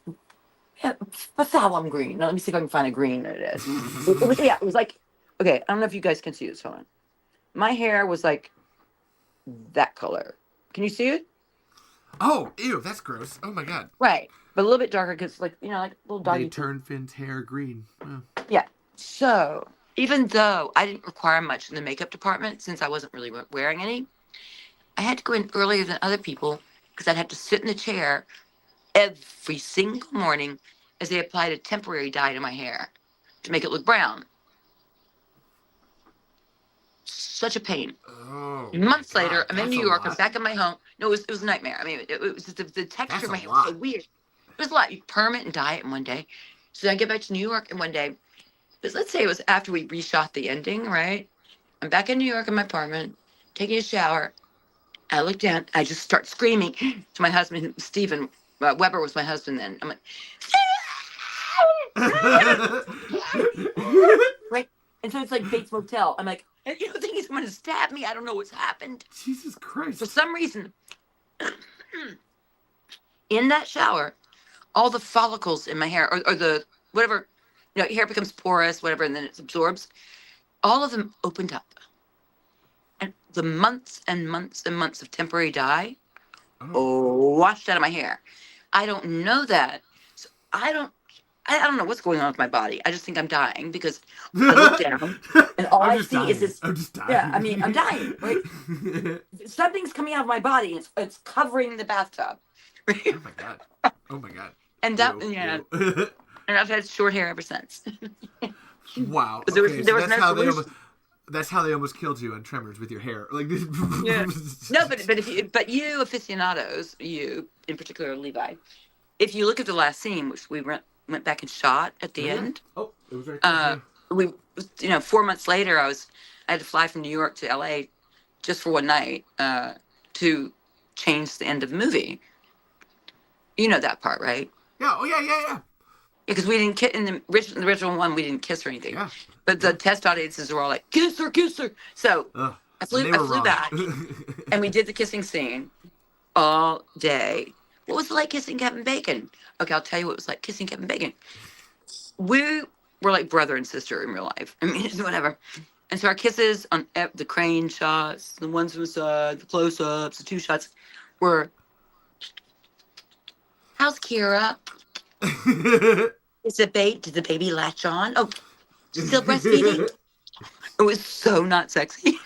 Bathalion green. Now, let me see if I can find a green that it is. It was like, okay, I don't know if you guys can see this. Hold on. My hair was like that color. Can you see it? Oh, ew, that's gross. Oh my God. Right. But a little bit darker because, like, like little doggy. They turn Finn's hair green. Oh. Yeah. So even though I didn't require much in the makeup department, since I wasn't really wearing any, I had to go in earlier than other people because I'd have to sit in the chair every single morning as they applied a temporary dye to my hair to make it look brown. Such a pain. Oh, months later, I'm in New York. I'm back in my home. No, it was a nightmare. I mean, it was just the texture of my hair was so weird. It was a lot. You perm it and dye it in one day. So then I get back to New York in one day. But let's say it was after we reshot the ending, right? I'm back in New York in my apartment, taking a shower. I look down. I just start screaming to my husband, Stephen. Weber was my husband then. I'm like, right? And so it's like Bates Motel. I'm like, you don't think he's going to stab me? I don't know what's happened. Jesus Christ. For some reason, in that shower, all the follicles in my hair, or the whatever, hair becomes porous, whatever, and then it absorbs. All of them opened up. And the months and months and months of temporary dye washed out of my hair. I don't know that. So I don't know what's going on with my body. I just think I'm dying because I look down and all I see is this. I'm just dying. Yeah, I mean, I'm dying, right? Something's coming out of my body. It's covering the bathtub. Right? Oh my God. Oh my God. And that, and I've had short hair ever since. Wow. There was that's no how solution. that's how they almost killed you on Tremors with your hair. Like this. Yeah. No, but you aficionados, you in particular, Levi, if you look at the last scene, which we went back and shot at the end. Oh, it was right there. We 4 months later, I had to fly from New York to LA just for one night to change the end of the movie. You know that part, right? Yeah. Oh yeah. Because we didn't in the original one, we didn't kiss or anything. Yeah. But the test audiences were all like, kiss her. So I flew back, and we did the kissing scene all day. What was it like kissing Kevin Bacon? Okay, I'll tell you what it was like kissing Kevin Bacon. We were like brother and sister in real life. I mean, whatever. And so our kisses on the crane shots, the ones from the side, the close-ups, the two shots were, how's Kira? Did the baby latch on? Oh, still breastfeeding? It was so not sexy.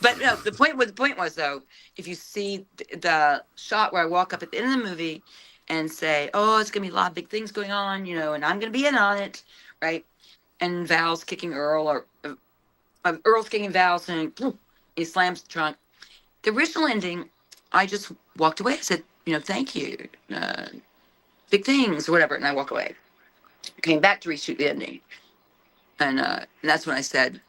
But no, the point was though, if you see the shot where I walk up at the end of the movie and say, "Oh, it's gonna be a lot of big things going on, and I'm gonna be in on it, right?" And Val's kicking Earl, or Earl's kicking Val, saying, he slams the trunk. The original ending, I just walked away. I said, "Thank you, big things," or whatever, and I walk away. Came back to reshoot the ending, and that's when I said,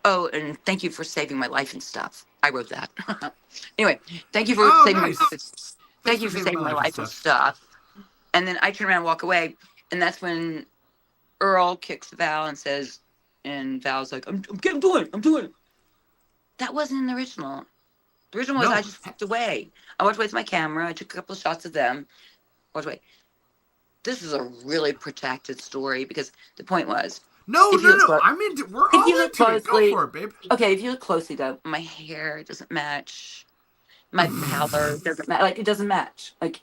"Oh, and thank you for saving my life and stuff." I wrote that. Anyway, thank you for saving nice. my life. Thank you for saving my life and stuff. And then I turn around and walk away, and that's when Earl kicks Val and says, and Val's like, I'm doing it. That wasn't in the original. The original was I just walked away. I walked away with my camera. I took a couple of shots of them. Walked away. This is a really protected story because the point was. No. I'm into. We're all into it. Go for it, babe. Okay, if you look closely though, my hair doesn't match. My color doesn't match. Like, it doesn't match. Like,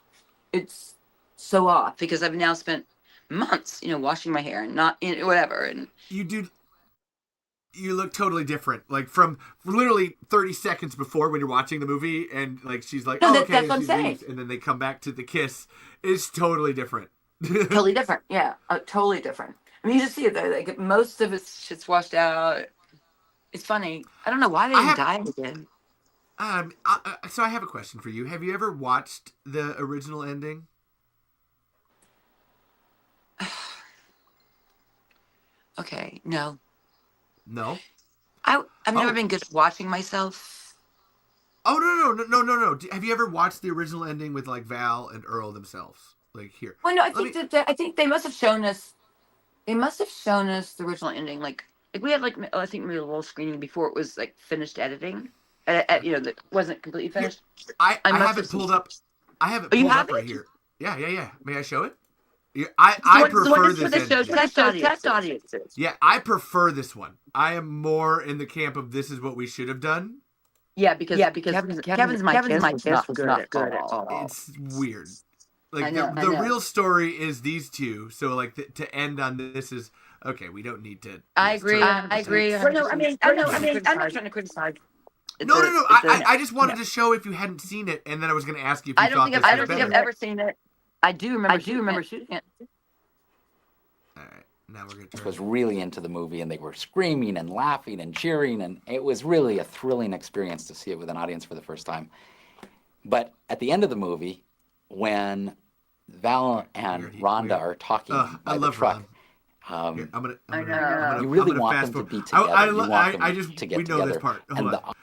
it's so off because I've now spent months, washing my hair and not whatever. And you look totally different. Like, from literally 30 seconds before when you're watching the movie, and like she's like, no, okay, that's what I'm saying. And then they come back to the kiss. It's totally different. Totally different. Yeah, totally different. I mean, you just see it though. Like, most of it's shit's washed out. It's funny. I don't know why they didn't die again. So I have a question for you. Have you ever watched the original ending? Okay, no. No? I've never been good at watching myself. Oh, no. Have you ever watched the original ending with, like, Val and Earl themselves? Like, here. Well, no, I think they must have shown us. They must have shown us the original ending. Like we had, like, I think maybe a little screening before it was, like, finished editing. That wasn't completely finished. I have it pulled up. I have it pulled up right here. Yeah. May I show it? Yeah, I prefer this test audiences. Yeah, I prefer this one. I am more in the camp of this is what we should have done. Yeah, because Kevin's my kiss was not good at all. It's weird. Like, the real story is these two. So, like, to end on this is okay. We don't need to. I agree. No, I mean, I'm not trying to criticize. No. I just wanted to show if you hadn't seen it, and then I was going to ask you if you thought this was better. I don't think I've ever seen it. I do remember shooting it. All right, now we're going to. I was really into the movie, and they were screaming and laughing and cheering, and it was really a thrilling experience to see it with an audience for the first time. But at the end of the movie, when Val and Rhonda are talking by the truck. Here, you really want them to be together. We know this part. Hold on.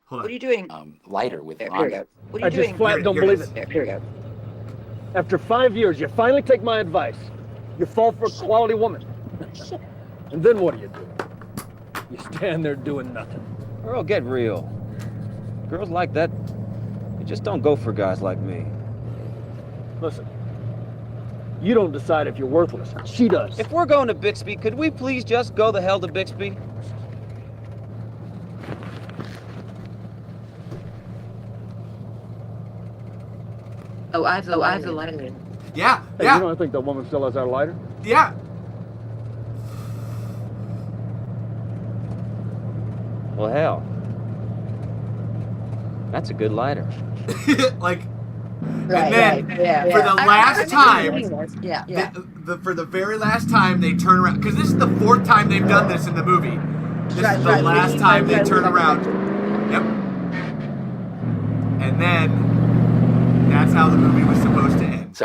What are you doing? Lighter with Rhonda. What are you doing? I just flat don't believe it. Here we go. After 5 years, you finally take my advice. You fall for a quality woman. And then what do? You stand there doing nothing. Girl, get real. Girls like that, they just don't go for guys like me. Listen, you don't decide if you're worthless. She does. If we're going to Bixby, could we please just go the hell to Bixby? Oh, I have the lighter. Yeah. Hey, you don't think that woman still has that lighter? Yeah. Well, hell. That's a good lighter. Like, Right, and then for the last time, for the very last time they turn around, because this is the fourth time they've done this in the movie. This is the last time they turn around. Yep. And then that's how the movie was supposed to end.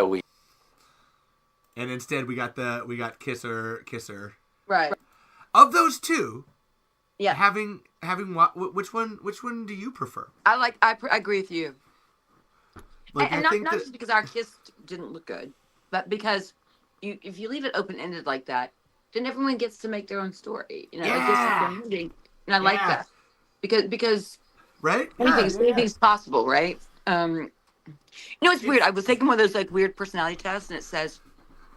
And instead we got kisser. Right. Of those two, yeah, having which one do you prefer? I agree with you. Like, and not just because our kiss didn't look good, but because if you leave it open ended like that, then everyone gets to make their own story. Like, this is their ending, and I like that because right, anything's possible, right? It's weird. I was taking one of those, like, weird personality tests, and it says,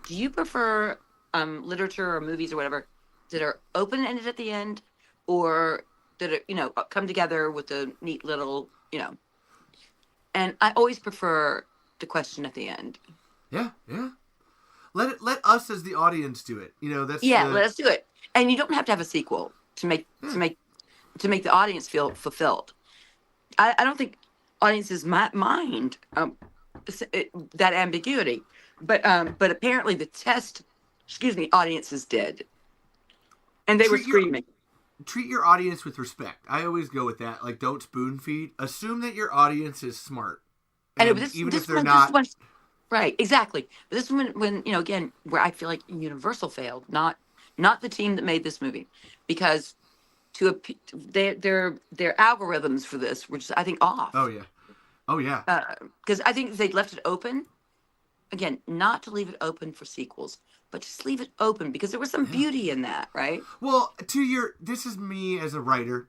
do you prefer literature or movies or whatever that are open ended at the end, or that are come together with a neat little And I always prefer the question at the end. Yeah. Let us as the audience do it. Let us do it. And you don't have to have a sequel to make the audience feel fulfilled. I don't think audiences mind that ambiguity, but apparently the audiences did, and they were screaming. Treat your audience with respect. I always go with that. Like, don't spoon feed. Assume that your audience is smart, And even if they're not. Right, exactly. But this one, when again, where I feel like Universal failed, not the team that made this movie, because their algorithms for this were just, I think, off. Oh yeah. Because I think if they'd left it open, again, not to leave it open for sequels, but just leave it open because there was some beauty in that, right? Well, this is me as a writer,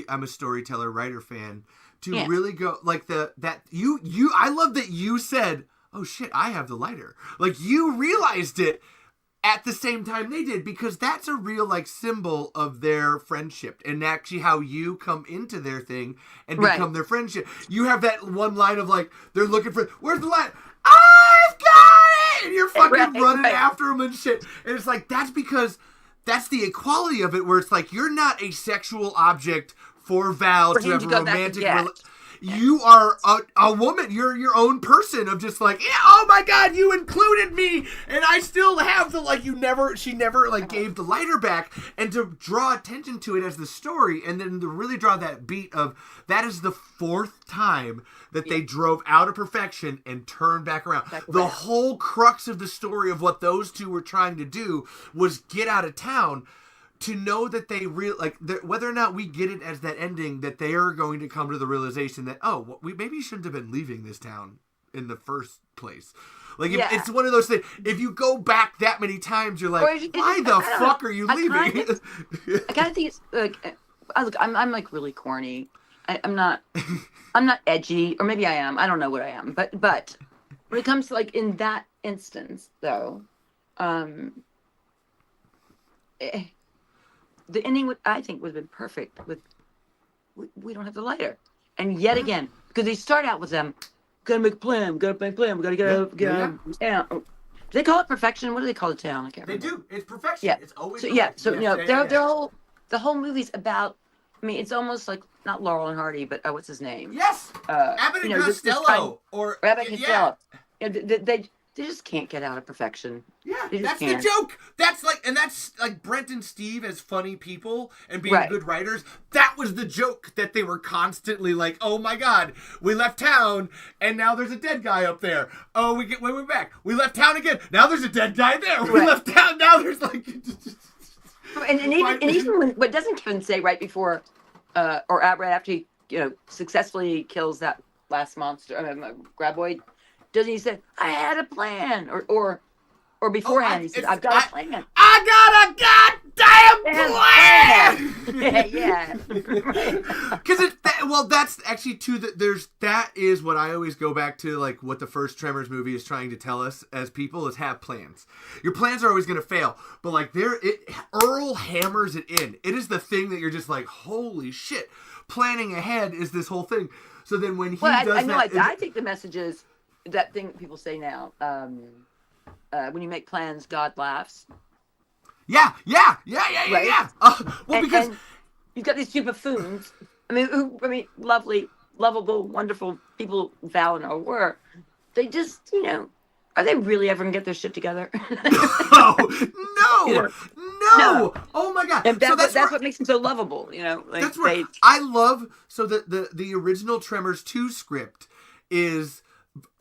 I'm a storyteller, writer fan, to really go like I love that you said, oh shit, I have the lighter. Like, you realized it at the same time they did, because that's a real like symbol of their friendship and actually how you come into their thing and become their friendship. You have that one line of like, they're looking for, where's the light? I've got it! And you're fucking running after them and shit. And it's like, that's because that's the equality of it, where it's like, you're not a sexual object for Val to have a romantic relationship. You are a woman. You're your own person of just like, yeah, oh my God, you included me. And I still have the, like, she never like gave the lighter back. And to draw attention to it as the story, and then to really draw that beat of, that is the fourth time that they drove out of perfection and turned back around. The whole crux of the story of what those two were trying to do was get out of town. To know that they whether or not we get it as that ending, that they are going to come to the realization that, we maybe shouldn't have been leaving this town in the first place. Like, it's one of those things. If you go back that many times, you're like, why the fuck are you leaving? I kind of think it's like, I'm like really corny. I'm not edgy, or maybe I am. I don't know what I am. But when it comes to like in that instance, though, the ending I think would have been perfect with, we don't have the lighter. And yet again, because they start out with them, gotta make a plan, we gotta get out. Do they call it perfection? What do they call the town? I can't remember. They do. It's perfection. Yeah. It's always the whole movie's about, I mean, it's almost like, not Laurel and Hardy, but what's his name? Yes! Abbott and Costello. Abbott and Costello. They just can't get out of perfection. Yeah, that's the joke. That's like Brent and Steve as funny people and being good writers. That was the joke, that they were constantly like, oh my God, we left town and now there's a dead guy up there. Oh, we went back. We left town again. Now there's a dead guy there. We left town. Now there's like. and even when, what doesn't Kevin say right before, or right after he successfully kills that last monster, Graboid? Doesn't he say, I had a plan? Or beforehand, he says, I've got a plan. I got a goddamn plan! Yeah. Because that's actually that is what I always go back to, like what the first Tremors movie is trying to tell us as people, is have plans. Your plans are always going to fail, but like Earl hammers it in. It is the thing that you're just like, holy shit. Planning ahead is this whole thing. So then when he I think the message is, that thing people say now, when you make plans, God laughs. Yeah. Because you've got these two buffoons. Lovely, lovable, wonderful people Val and O were. They just, are they really ever gonna get their shit together? No. Oh my God. And that's what makes them so lovable. Like, that's right. I love the original Tremors 2 script is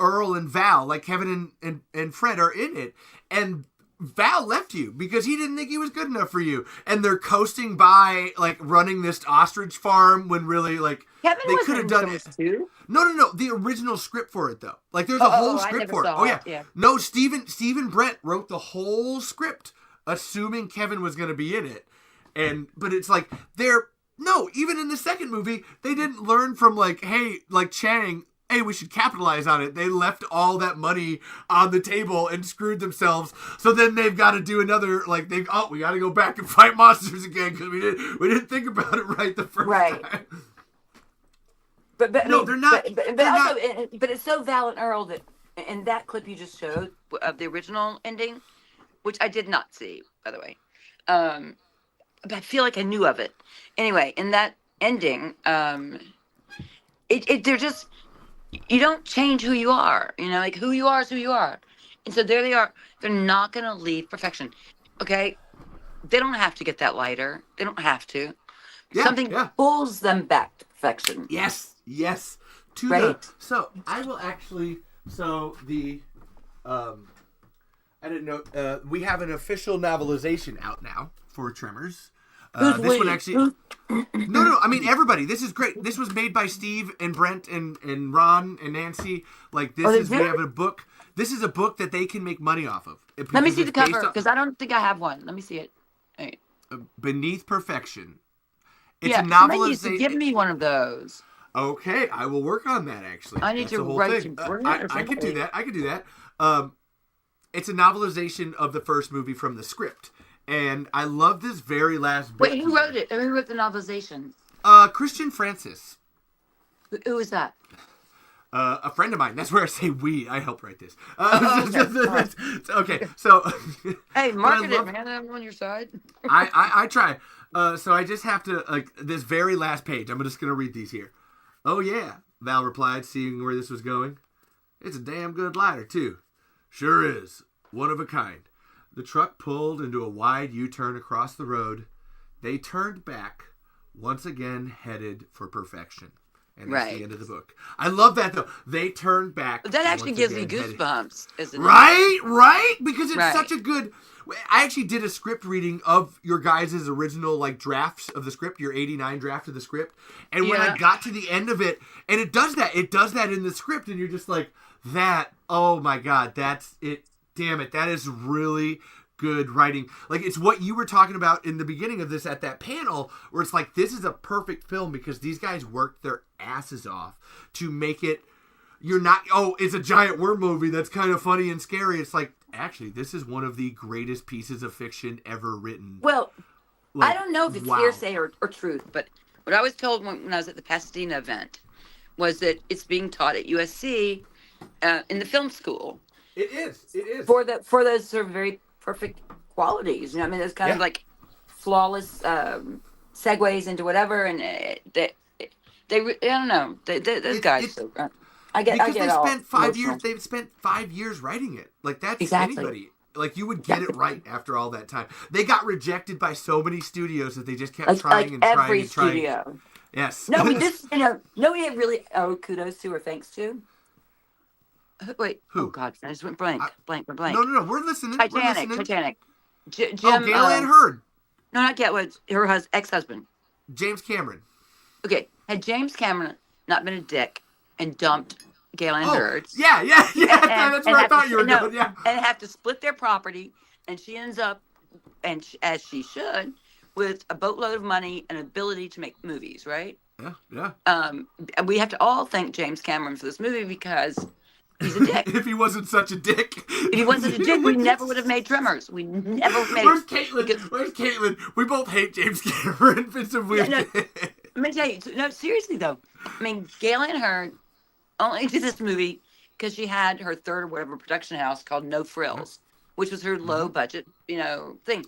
Earl and Val, like Kevin and Fred are in it, and Val left you because he didn't think he was good enough for you, and they're coasting by like running this ostrich farm when really like Kevin they could have done it too. No, the original script for it though, like there's a whole script for it. Yeah. No, Stephen Brent wrote the whole script assuming Kevin was going to be in it, but it's like even in the second movie they didn't learn from like, hey, like Channing, hey, we should capitalize on it. They left all that money on the table and screwed themselves. So then they've got to do another, like, we got to go back and fight monsters again because we didn't think about it right the first time. But no, they're not. But it's so Val and Earl that, in that clip you just showed of the original ending, which I did not see, by the way. But I feel like I knew of it. Anyway, in that ending, they're just, you don't change who you are. You know, like who you are is who you are. And so there they are. They're not going to leave perfection. Okay? They don't have to get that lighter. They don't have to. Yeah, Something yeah. pulls them back to perfection. Yes. To Right? so I will actually. So the, I didn't know. We have an official novelization out now for Tremors. This one actually. No. I mean, everybody. This is great. This was made by Steve and Brent and Ron and Nancy. Like this is we have a book. This is a book that they can make money off of. Let me see the cover because I don't think I have one. Let me see it. Right. Beneath Perfection. It's yeah, a somebody needs to novelization. give me one of those. Okay, I will work on that. Actually, I need That's to the whole write thing. to Brent or I could do somebody. that. I could do that. It's a novelization of the first movie from the script, and I love this very last bit. Wait, who wrote it? Who wrote the novelization? Christian Francis. Who is that? A friend of mine. That's where I say we. I help write this. Okay, so. Hey, but I market it, love- man. I'm on your side. I try. So I just have to, like, this very last page. I'm just going to read these here. Oh, yeah, Val replied, seeing where this was going. It's a damn good lighter, too. Sure is. One of a kind. The truck pulled into a wide U-turn across the road. They turned back, once again headed for perfection. And that's Right. the end of the book. I love that, though. They turned back. That actually once gives me again, headed- goosebumps. Isn't it? Right? Because it's Right. such a good. I actually did a script reading of your guys' original like drafts of the script, your '89 draft of the script, and when I Yeah. got to the end of it, and it does that in the script, and you're just like, that. Oh my god, that's it. Damn it, that is really good writing. Like it's what you were talking about in the beginning of this at that panel, where it's like this is a perfect film because these guys worked their asses off to make it. You're not, it's a giant worm movie that's kind of funny and scary. It's like, actually, this is one of the greatest pieces of fiction ever written. Well, Like, I don't know if it's wow. hearsay or truth, but what I was told when I was at the Pasadena event was that it's being taught at USC in the film school It is. for those sort of very perfect qualities. You know, I mean, those kind of Yeah. like flawless segues into whatever, and I don't know, those guys. I get Because all they spent 5 emotional. years. They've spent 5 years writing it. Like that's Exactly. anybody. Like you would get it right after all that time. They got rejected by so many studios that they just kept Like trying and trying every and trying. studio. Yes. No, we just, no, we really owe kudos to or thanks to. Wait, Who? oh God, I just went blank. No. We're listening. Titanic. We're listening. Titanic. Jim, Gail Ann Hurd. No, not yet. Was her ex-husband? James Cameron. Okay, had James Cameron not been a dick and dumped Gail Ann Hurd, Yeah. That's what I thought you were doing. Yeah. and have to split their property, and she ends up, as she should, with a boatload of money and ability to make movies, right? Yeah. And we have to all thank James Cameron for this movie because he's a dick. If he wasn't such a dick. If he wasn't a dick, we never would have made Tremors. We never made Where's it. Caitlin? Where's Caitlin? We both hate James Cameron. It's a weird. Yeah, no. Let me tell you, no, seriously though. I mean, Gail Ann Hurd only did this movie because she had her third or whatever production house called No Frills, which was her low budget, thing.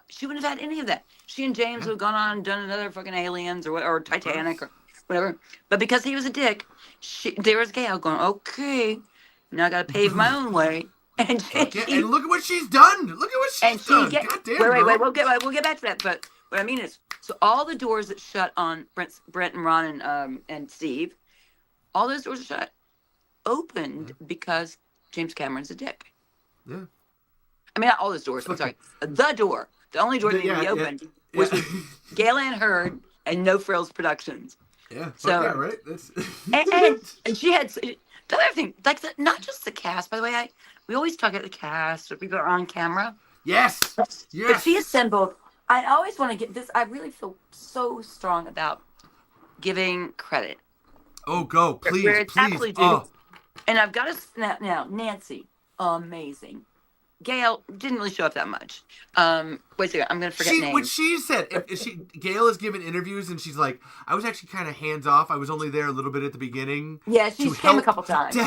She wouldn't have had any of that. She and James would have gone on and done another fucking Aliens or Titanic or whatever. But because he was a dick, there was Gail going, okay, now I got to pave my own way. And And look at what she's done. Look at what she's done. God damn. wait. We'll get back to that. But what I mean is, so all the doors that shut on Brent and Ron and Steve, all those doors are shut, opened because James Cameron's a dick. Yeah. I mean, not all those doors. I'm sorry. The door, the only door that needed to be opened was with Gail Ann Hurd and No Frills Productions. Yeah. So- Yeah. Right. That's. And she had the other thing, like not just the cast. By the way, we always talk about the cast or people are on camera. Yes. But Yes. she assembled. I always want to get this. I really feel so strong about giving credit. Oh, go please, Where it's please. absolutely due. Oh, And I've got to snap now. Nancy, amazing. Gail didn't really show up that much. Wait a second, I'm gonna forget names. what she said. Gail has given interviews and she's like, I was actually kind of hands off. I was only there a little bit at the beginning. Yeah, she to came a couple times. to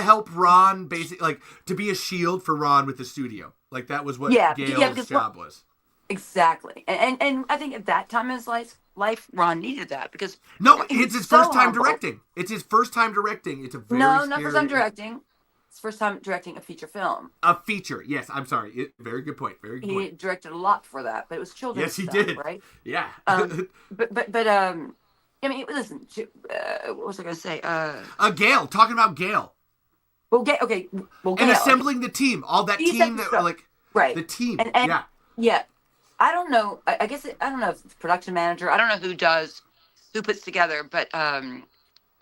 help Ron, basically, like to be a shield for Ron with the studio. Like that was what Yeah, Gail's because job was. Exactly. And I think at that time in his life, life Ron needed that because No, he it's was his so first time humble. directing. It's his first time directing. It's a very No, scary, not first time directing. It's first time directing a feature film. a feature. Yes, I'm sorry. Very good point. Very good He point. directed a lot for that, but it was children's Yes, he stuff, did. right? Yeah. But I mean, listen. What was I going to say? Gail, talking about Gail. Well, okay. Well, And Gail, assembling the team. All that He team said that stuff. like right? the team. And yeah. yeah. I don't know. I guess I don't know if it's production manager. I don't know who puts together, but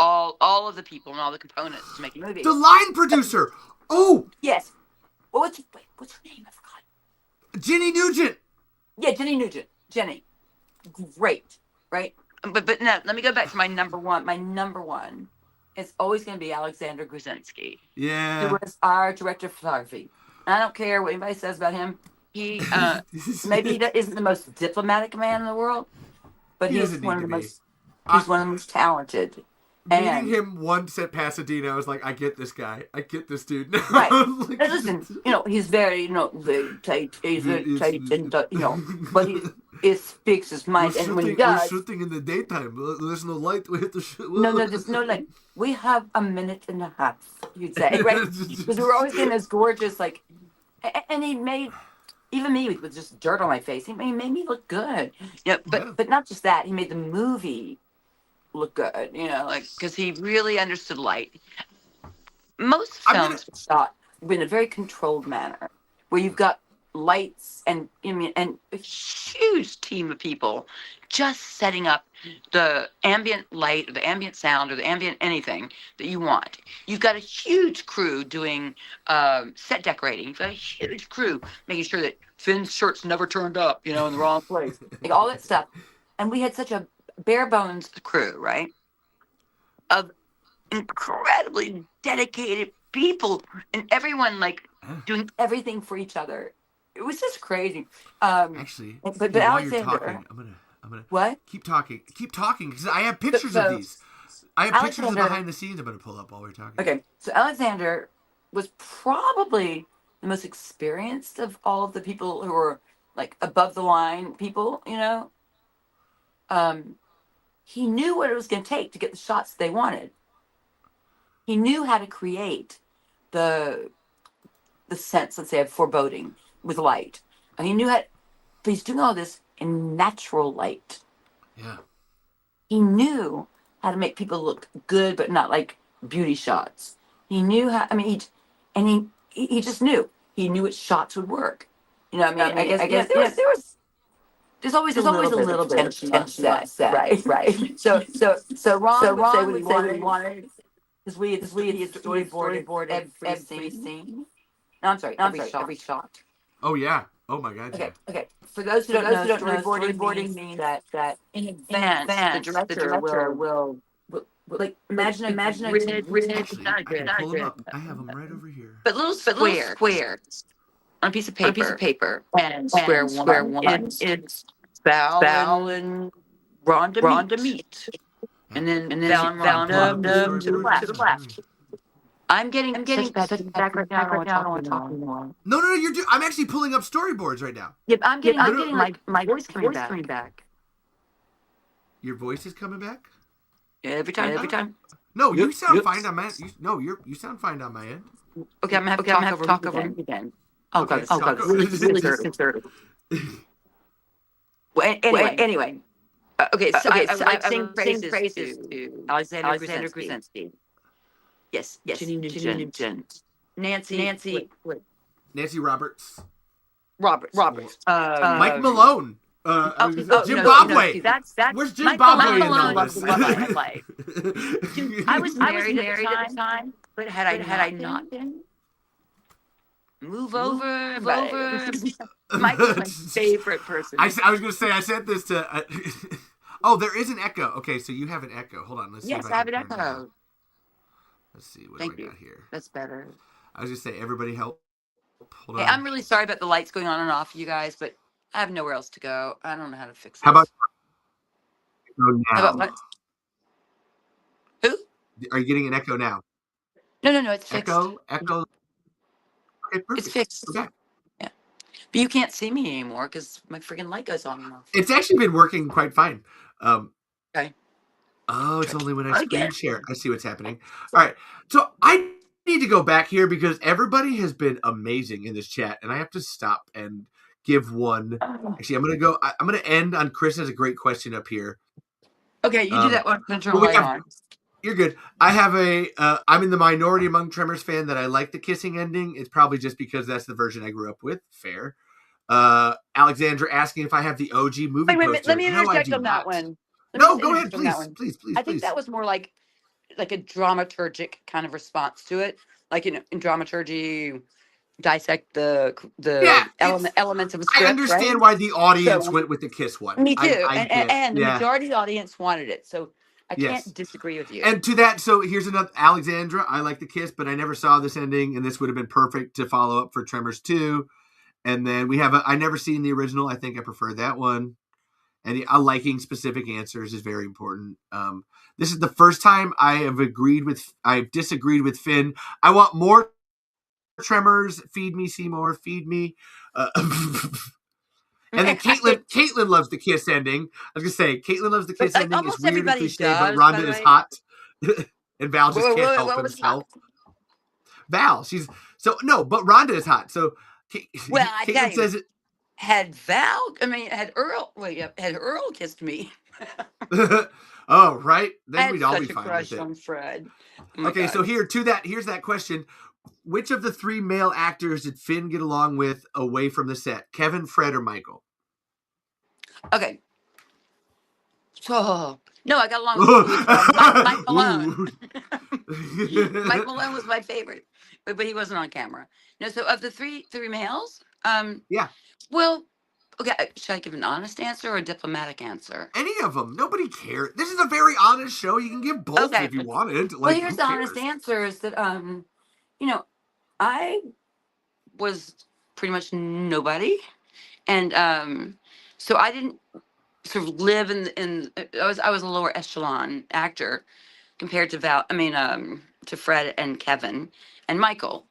all of the people and all the components to make a movie. The line producer. Oh, Yes. Well, what's her name? I forgot. Jenny Nugent. Yeah, Jenny Nugent. Jenny. Great, right? But no, let me go back to my number one. My number one is always going to be Alexander Gruzinski, Yeah. who was our director of photography. And I don't care what anybody says about him. He maybe he isn't the most diplomatic man in the world, but He he's doesn't one of need the to be. most. He's one of the most talented. Meeting And him once at Pasadena, I was like, I get this guy. I get this dude. right. Like, Now, listen, he's very, very tight. He's very tight, and but he speaks his mind, and when he does, we're shooting in the daytime. There's no light. We have to shoot. no, there's no light. We have a minute and a half, you'd say, right? Because we were always getting this gorgeous, like, and he made even me with just dirt on my face. He made me look good. But not just that. He made the movie look good. Like because he really understood light. Most films are shot in a very controlled manner, where you've got lights and a huge team of people just setting up the ambient light or the ambient sound or the ambient anything that you want. You've got a huge crew doing set decorating. You've got a huge crew making sure that Finn's shirt's never turned up, in the wrong place. Like all that stuff. And we had such a bare bones crew, right? Of incredibly dedicated people and everyone doing everything for each other. It was just crazy. Actually, but while Alexander, you're talking, I'm gonna what? Keep talking because I have pictures of these. I have pictures of behind the scenes I'm gonna pull up while we're talking. Okay, so Alexander was probably the most experienced of all of the people who were above the line people. He knew what it was going to take to get the shots they wanted. He knew how to create the sense, let's say, of foreboding with light. And he knew but he's doing all this in natural light. Yeah. He knew how to make people look good, but not like beauty shots. He knew how. I mean, he just knew. He knew which shots would work. I guess there's always a little bit of tension on set, right? So Ron would say we wanted because we had storyboarded every scene. No, I'm sorry, every shot. Oh yeah. Oh my God. Okay. Yeah. Okay. For those who don't know, storyboarding means that in advance the director will imagine a grid. Actually, I can pull them up. I have them right over here. But little squares on a piece of paper. And square one is Val and Rhonda meet. And then Val and Rhonda to the left. I'm getting such back right now. I don't want to talk anymore. No, I'm actually pulling up storyboards right now. Yep, I'm getting my voice coming back. Your voice is coming back? Yeah, every time. No, you sound fine on my you sound fine on my end. Okay, I'm gonna have to talk over him again. Oh Okay, God, it's really conservative. Well, anyway. Okay, so I sing praises to Alexander Gruzinski. Yes, Jenny Nugent. Nancy Roberts. Mike Malone. Zimbabwe. Where's Zimbabwe in all this? I was married at the time, but had I not been, move over. Mike was my favorite person. I was going to say I sent this to. Oh, there is an echo. Okay, so you have an echo. Hold on. Let's see. Yes, I have an echo. Let's see what Thank do I you. got here. That's better. I was going to say everybody help. Hold Hey, on. I'm really sorry about the lights going on and off, you guys, but I have nowhere else to go. I don't know how to fix this. How about How about what? Who? Are you getting an echo now? No, it's fixed. Echo. Okay, perfect. It's fixed. Okay. Yeah. But you can't see me anymore because my freaking light goes on and off. It's actually been working quite fine. Okay. Oh, it's only when I screen Again. share. I see what's happening. All right. So I need to go back here because everybody has been amazing in this chat, and I have to stop and give one. Actually, I'm gonna go. I'm gonna end on Chris has a great question up here. Okay, you do that one. Turn But we light have. on. You're good. I have I'm in the minority among Tremors fan that I like the kissing ending. It's probably just because that's the version I grew up with. Fair. Alexandra asking if I have the OG movie Wait, poster. let me No, I interject do on that not. one. Let me No, just go ahead, interject on that please, one. please, please, I think please. that was more like a dramaturgic kind of response to it. Like in dramaturgy, dissect Yeah, the it's. elements of a I script, right? understand why the audience So went with the kiss one. me too, I get. and the Yeah. majority of the audience wanted it. So I Yes. can't disagree with you. And to that, so here's another Alexandra. I like the kiss, but I never saw this ending, and this would have been perfect to follow up for Tremors 2. And then we have I never seen the original. I think I prefer that one. And liking specific answers is very important. This is the first time I've disagreed with Finn. I want more Tremors. Feed me, Seymour. Feed me. And then Caitlin loves the kiss ending. I was gonna say Caitlin loves the kiss ending. It's Almost weird and everybody cliche, but does, by Rhonda the is way. hot, and Val just can't help What was himself. Val, she's so no, but Rhonda is hot. So well, I tell Caitlin you, says it. had Earl, had Earl kissed me, Oh, right. I Then had we'd all be such a fine with crush it. on Fred. Oh my Okay, so God. here's that question. Which of the three male actors did Finn get along with away from the set? Kevin, Fred, or Michael? Okay. So no, I got along with Mike Malone. Ooh. Mike Malone was my favorite, but he wasn't on camera. No, so of the three males, Yeah, well, okay, should I give an honest answer or a diplomatic answer? any of them. Nobody cares. This is a very honest show. You can give both Okay. if you wanted. Well, Like, here's who the honest cares? answer: is that you know, I was pretty much nobody, and so I didn't sort of live in. I was a lower echelon actor compared to to Fred and Kevin and Michael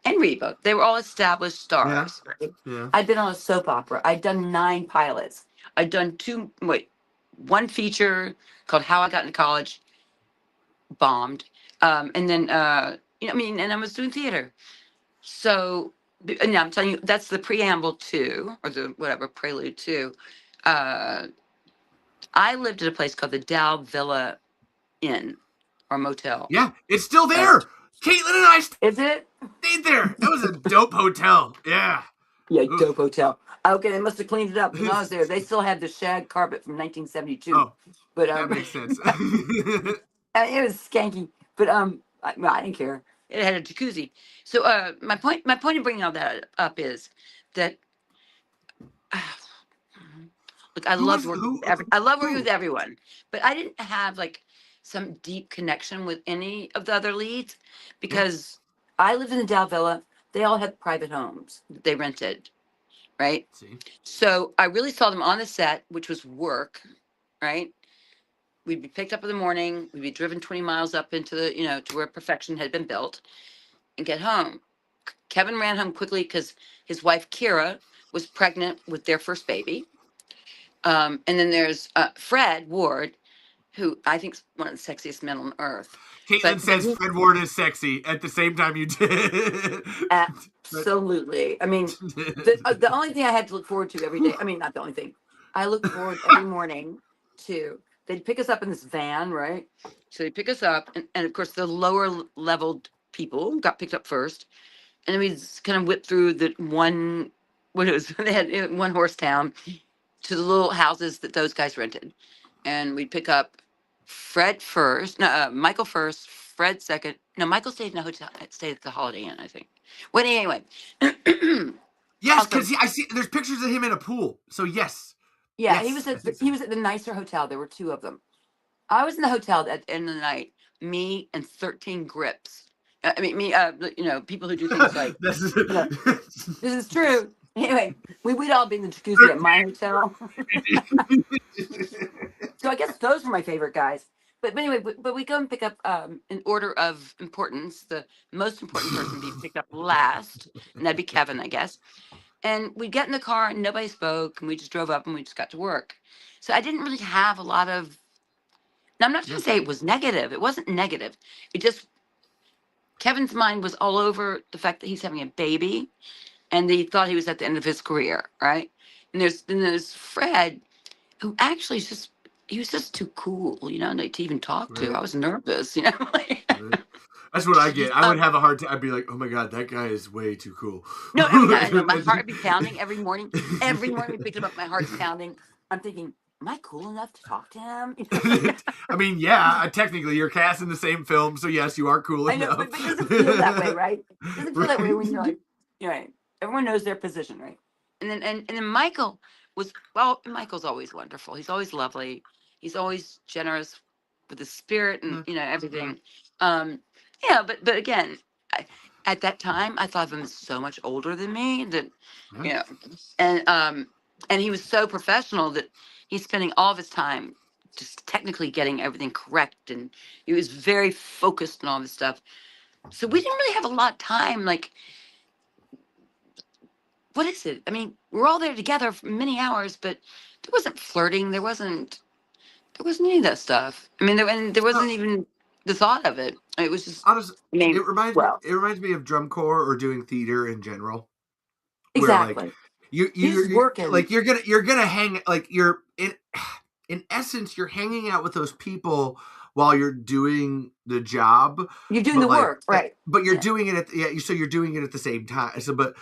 and Reba. They were all established Yeah, stars. Right? yeah. I'd been on a soap opera. I'd done 9 pilots. I'd done one feature called How I Got into College, bombed. And then, and I was doing theater. So, and I'm telling you, that's the preamble to, or the whatever, prelude to. Uh, I lived at a place called the Dow Villa Inn or Motel. Yeah, it's still Right? there. Caitlin and I Is it? stayed there. It was a dope hotel. Yeah. Yeah, Ugh. dope hotel. Okay, they must have cleaned it up when I was there. They still had the shag carpet from 1972, Oh, but that makes sense. it was skanky. But I didn't care. It had a jacuzzi. So my point in bringing all that up is that look, I love working with Who? everyone, but I didn't have like some deep connection with any of the other leads Yeah. because I lived in the Dow Villa. They all had private homes that they rented, right? See. So I really saw them on the set, which was work, right? We'd be picked up in the morning. We'd be driven 20 miles up into to where perfection had been built and get home. Kevin ran home quickly because his wife, Kira, was pregnant with their first baby. And then there's Fred Ward, who I think is one of the sexiest men on earth. Caitlin says Fred Ward is sexy at the same time you did. Absolutely. I mean, the only thing I had to look forward to every day, I mean, not the only thing, I looked forward every morning to, they'd pick us up in this van, right? So they'd pick us up, and of course, the lower leveled people got picked up first. And then we'd kind of whip through they had one horse town to the little houses that those guys rented. And we'd pick up Fred first, no, Michael first, Fred second. No, Michael stayed in a hotel, stayed at the Holiday Inn, I think. Well, anyway. Yes, Also, because I see there's pictures of him in a pool. So yes. yeah, Yes. he was at the nicer hotel. There were 2 of them. I was in the hotel at the end of the night, me and 13 grips. I mean, people who do things like, This is this is true. Anyway, we'd all be in the jacuzzi at my hotel. So I guess those were my favorite guys. But anyway, but we go and pick up in order of importance. The most important person being picked up last, and that'd be Kevin, I guess. And we'd get in the car and nobody spoke, and we just drove up and we just got to work. So I didn't really have a lot of. Now I'm not trying to say it was negative. It wasn't negative. It just Kevin's mind was all over the fact that he's having a baby, and he thought he was at the end of his career, right? And there's Fred, who actually is just he was just too cool, like, to even talk to. Right. I was nervous, like, Right. That's what I get. I would um, have a hard time. I'd be like, oh my God, that guy is way too cool. no, every time I know my heart would be pounding every morning. Every morning we picked him up, my heart's pounding. I'm thinking, am I cool enough to talk to him? I mean, yeah, technically you're cast in the same film, so yes, you are cool I know, enough. but it doesn't feel that way, right? It doesn't feel that way when you're like, right. Everyone knows their position, right? And then Michael Michael's always wonderful. He's always lovely. He's always generous with his spirit and everything. Um, but again, at that time I thought of him as so much older than me that you know, and he was so professional that he's spending all of his time just technically getting everything correct, and he was very focused on all this stuff. So we didn't really have a lot of time. Like, what is it? I mean, we're all there together for many hours, but there wasn't flirting. There wasn't any of that stuff. I mean, there wasn't even the thought of it. It was just, Honestly, I mean, well, it reminds me of drum corps or doing theater in general, where like exactly. you're He's working. like you're gonna hang like you're in essence you're hanging out with those people while you're doing the job, You're doing but the work, right? but you're Yeah. doing it so you're doing it at the same time. So but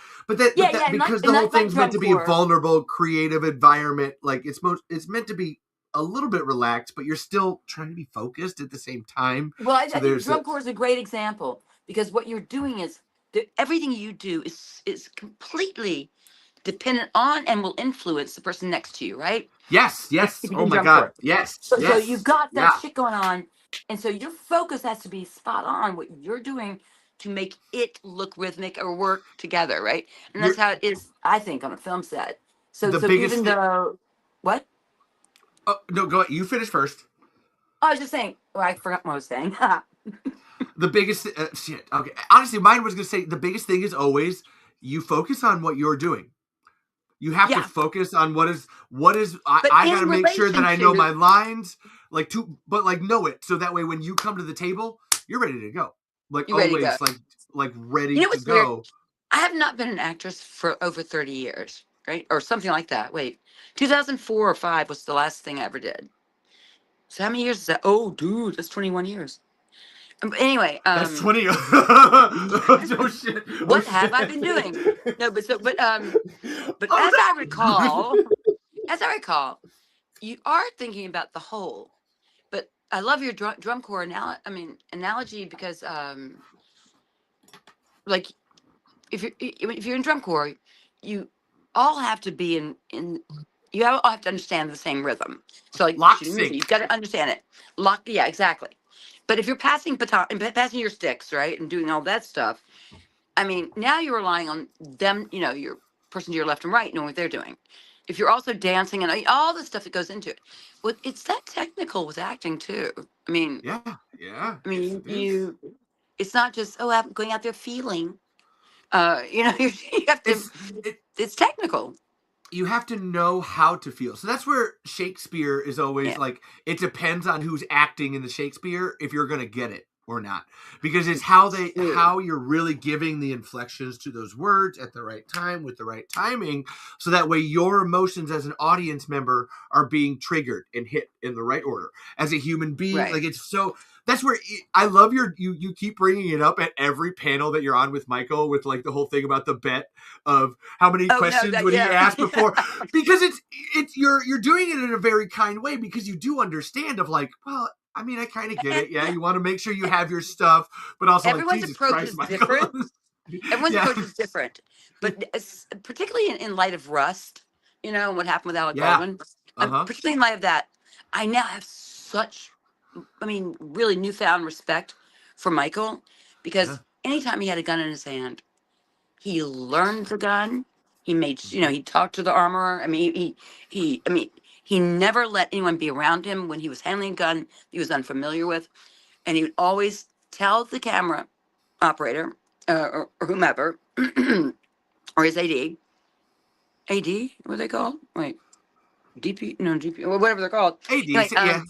Yeah, that yeah. because And the whole that's like thing's meant drum to be a corps. vulnerable, creative environment. Like it's meant to be a little bit relaxed, but you're still trying to be focused at the same time. Well, I So think there's drum corps is a great example because what you're doing is everything you do is completely dependent on and will influence the person next to you, right? yes, If yes. you Oh do my drum God, corps. yes, So you've yes, got that yeah. shit going on, and so your focus has to be spot on what you're doing to make it look rhythmic or work together, right? And that's You're how it is, I think, on a film set. So the so biggest even thing. though what? Oh no, go ahead. You finish first. I was just saying. Well, I forgot what I was saying. The biggest shit. Okay, honestly, mine was gonna say the biggest thing is always you focus on what you're doing. You have to Yeah, focus on what is. but I got in to make sure that relation I know to my lines, but like know it, so that way when you come to the table, you're ready to go. Like you ready to go. always, like You ready know to what's weird? go. I have not been an actress for over 30 years, right? Or something like that. Wait, 2004 or 5 was the last thing I ever did. So how many years is that? Oh, dude, that's 21 years. But anyway, That's 20. Oh shit! Oh what have I shit! been doing? No, but Oh as I recall, you are thinking about the whole. But I love your drum corps analogy because like if you're in drum corps, you all have to be in you all have to understand the same rhythm. So like lock shooting music, sync. you've got to understand it. Lock, yeah, exactly. But if you're passing baton and passing your sticks, right, and doing all that stuff, I mean, now you're relying on them, your person to your left and right, knowing what they're doing. If you're also dancing and all the stuff that goes into it, well, it's that technical with acting too. I mean, Yeah, yeah. I Yes, mean, it is. it's not just I'm going out there feeling. You have to. It's it. It's technical. You have to know how to feel. So that's where Shakespeare is always Yeah. like, it depends on who's acting in the Shakespeare if you're going to get it or not. Because it's how you're really giving the inflections to those words at the right time with the right timing. So that way your emotions as an audience member are being triggered and hit in the right order. As a human being, Right. like that's where I love you keep bringing it up at every panel that you're on with Michael, with like the whole thing about the bet of how many Oh no, questions would he ask before, because it's you're doing it in a very kind way, because you do understand of like, well, I mean, I kind of get it. Yeah, you want to make sure you have your stuff, but also like, Everyone's Jesus approach Christ, is Michael. different. Everyone's Yeah. approach is different, but particularly in light of Rust, and what happened with Alec Yeah. Baldwin. Uh-huh. Particularly in light of that, I now have such, really newfound respect for Michael, because Yeah. anytime he had a gun in his hand, he learned the gun. He made, he talked to the armorer. He never let anyone be around him when he was handling a gun he was unfamiliar with, and he would always tell the camera operator or whomever or his AD, AD, what are they called? Wait, DP, no DP, or whatever they're called. AD, Anyway, yeah.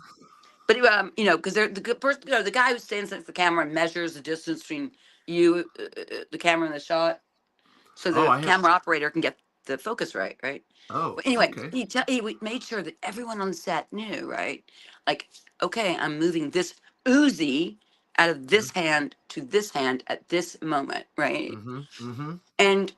but because they're the good person, the guy who stands next to the camera and measures the distance between you, the camera, and the shot, so Oh, the I have. camera operator can get the focus right, right? Oh, But anyway, okay. he made sure that everyone on set knew, right? Like, okay, I'm moving this Uzi out of this hand to this hand at this moment, right? Mm-hmm. Mm-hmm. And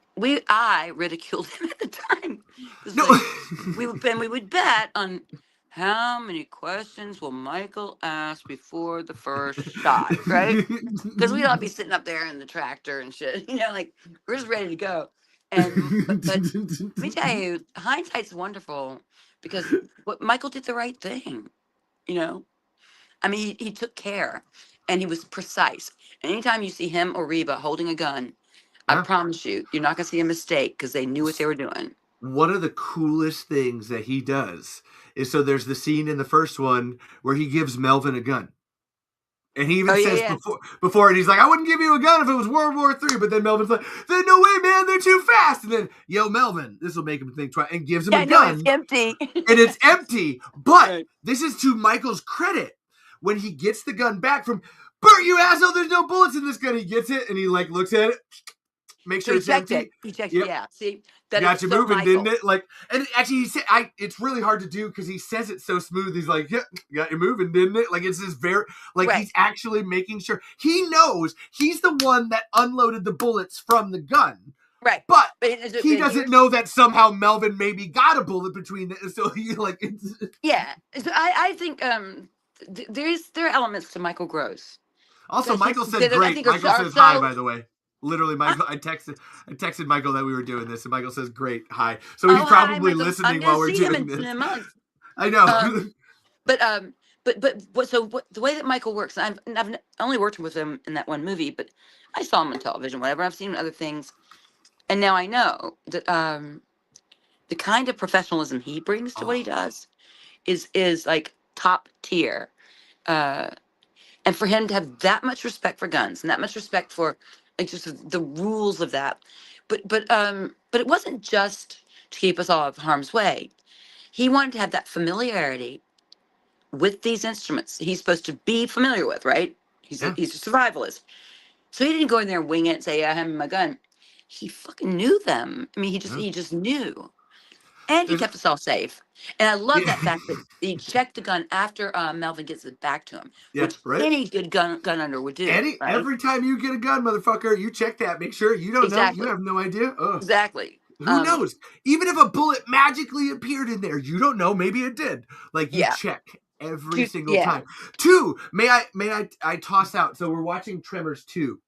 I ridiculed him at the time because No. like we would bet on how many questions will Michael ask before the first shot, right? Because we'd all be sitting up there in the tractor and shit, like we're just ready to go. But let me tell you, hindsight's wonderful because what Michael did the right thing, you know. I mean, he took care and he was precise. And anytime you see him or Reba holding a gun, I Yeah. promise you, you're not gonna see a mistake because they knew what they were doing. One of the coolest things that he does is, so there's the scene in the first one where he gives Melvin a gun. And he even Oh yeah, says yeah. before, and he's like, I wouldn't give you a gun if it was World War III. But then Melvin's like, there's no way, man, they're too fast. And then, yo, Melvin, this will make him think twice, and gives him Yeah, a no, gun. it's empty. And it's empty. But Right. this is to Michael's credit. When he gets the gun back from Bert, you asshole, there's no bullets in this gun. He gets it, and he like looks at it, make So sure he it's checked empty. it. He checked Yep. it. Yeah. See, that Got is you so moving, Michael. didn't it? Like, and actually, he said, it's really hard to do because he says it so smooth. He's like, yeah, got you moving, didn't it? Like, it's this very, like, Right. he's actually making sure he knows he's the one that unloaded the bullets from the gun. Right. But But he doesn't know that somehow Melvin maybe got a bullet between it. So he, like, it's, Yeah. So I think there are elements to Michael Gross. also, That Michael he- said that I great. think are Michael says so- hi, by the way. Literally, Michael. I texted Michael that we were doing this, and Michael says great, hi. So he's hi, probably Michael. listening I'm gonna while we're see him doing in this. a month. I know. The way that Michael works, and I've only worked with him in that one movie, but I saw him on television, whatever. I've seen him in other things, and now I know that the kind of professionalism he brings to what he does is like top tier. Uh, and for him to have that much respect for guns and that much respect for like just the rules of that, but it wasn't just to keep us all out of harm's way. He wanted to have that familiarity with these instruments he's supposed to be familiar with, right? He's Yeah. he's a survivalist. So he didn't go in there and wing it and say, yeah, hand me my gun. He fucking knew them. I mean, he just knew. And he There's- kept us all safe. And I love Yeah. that fact that he checked the gun after Melvin gets it back to him, Yeah, which right. any good gun owner would do. Right? Every time you get a gun, motherfucker, you check that. Make sure you don't Exactly. know. You have no idea. Ugh. Exactly. Who knows? Even if a bullet magically appeared in there, you don't know. Maybe it did. Like, you Yeah. check every single yeah. time. Two, may I toss out? So we're watching Tremors 2.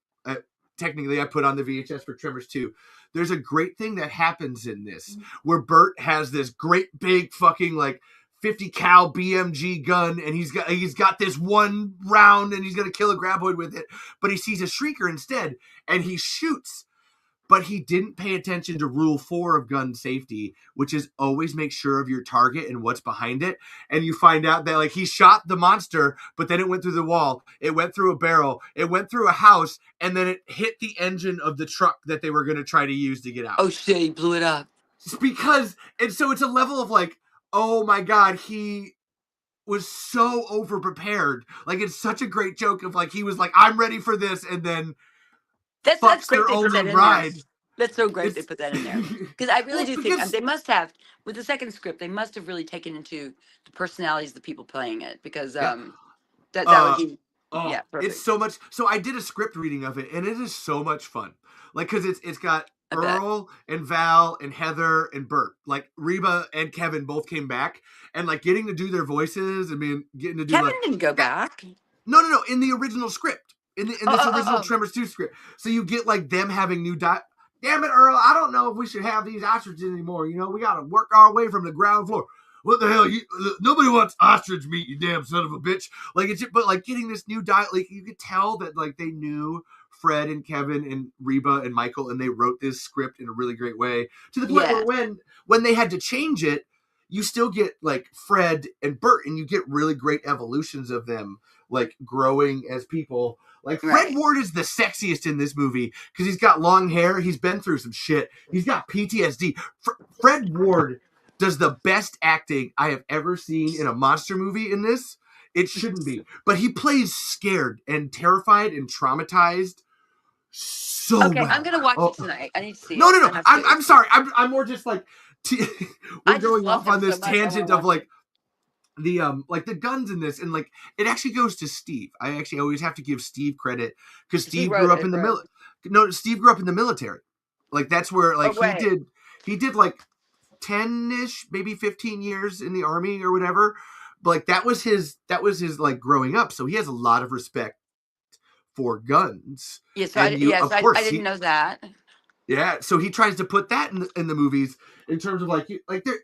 Technically, I put on the VHS for Tremors 2. There's a great thing that happens in this where Bert has this great big fucking like 50 cal BMG gun, and he's got this one round, and he's gonna kill a Graboid with it, but he sees a shrieker instead, and he shoots. But he didn't pay attention to rule 4 of gun safety, which is always make sure of your target and what's behind it. And you find out that like he shot the monster, but then it went through the wall, it went through a barrel, it went through a house, and then it hit the engine of the truck that they were going to try to use to get out. Oh shit, he blew it up. It's because, and so it's a level of like, oh my God, he was so over prepared. Like, it's such a great joke of like, he was like, I'm ready for this, and then That's fucks great their they put only that in ride. there. That's so great they It's- put that in there. Because I really Well, do think because- they must have, with the second script, they must have really taken into the personalities of the people playing it. Because that would be, Oh, yeah, perfect. it's so much. So I did a script reading of it, and it is so much fun. Like, because it's got I bet. Earl and Val and Heather and Bert. Like, Reba and Kevin both came back, and like getting to do their voices. I mean, getting to do Kevin like didn't go back. no in the original script, in this original Tremors 2 script. So you get like them having new Damn it, Earl! I don't know if we should have these ostriches anymore. You know, we got to work our way from the ground floor. What the hell? Nobody wants ostrich meat, you damn son of a bitch. Like, but like getting this new diet, like you could tell that like they knew Fred and Kevin and Reba and Michael, and they wrote this script in a really great way to the point where when they had to change it, you still get like Fred and Bert, and you get really great evolutions of them, like growing as people. Like Fred Right. Ward is the sexiest in this movie because he's got long hair. He's been through some shit. He's got PTSD. Fred Ward does the best acting I have ever seen in a monster movie in this. It shouldn't be, but he plays scared and terrified and traumatized so Okay, well. I'm gonna watch it tonight. I need to see No, it. no, I no. have to. I'm sorry. I'm more just like I we're just going love off him on this so much, I wanna tangent watch of like the guns in this, and like it actually goes to Steve. I actually always have to give Steve credit because He Steve wrote grew up it, in the right? No, Steve grew up in the military. Like that's where like Oh, right. he did like 10-ish, maybe 15 years in the army or whatever. But like that was his like growing up. So he has a lot of respect for guns. Yes, And you, of I course, didn't know that. yeah. So he tries to put that in the movies in terms of like there.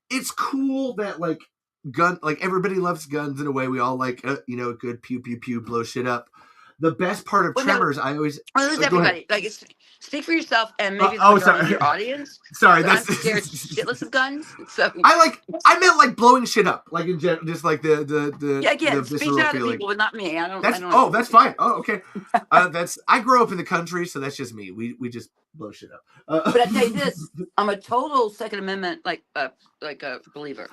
It's cool that like everybody loves guns in a way. We all like good pew pew pew blow shit up. The best part of Well, no, Tremors, I always well, who's go ahead. everybody? Like, speak for yourself and maybe the majority of Sorry, your audience. sorry. But I'm That's scared shitless of guns. So I meant like blowing shit up, like in general, just like the again, speak visceral to other feeling. people, but not me. I don't. That's fine. Oh, okay. I grew up in the country, so that's just me. We just blow shit up. But I tell you this, I'm a total Second Amendment like a believer.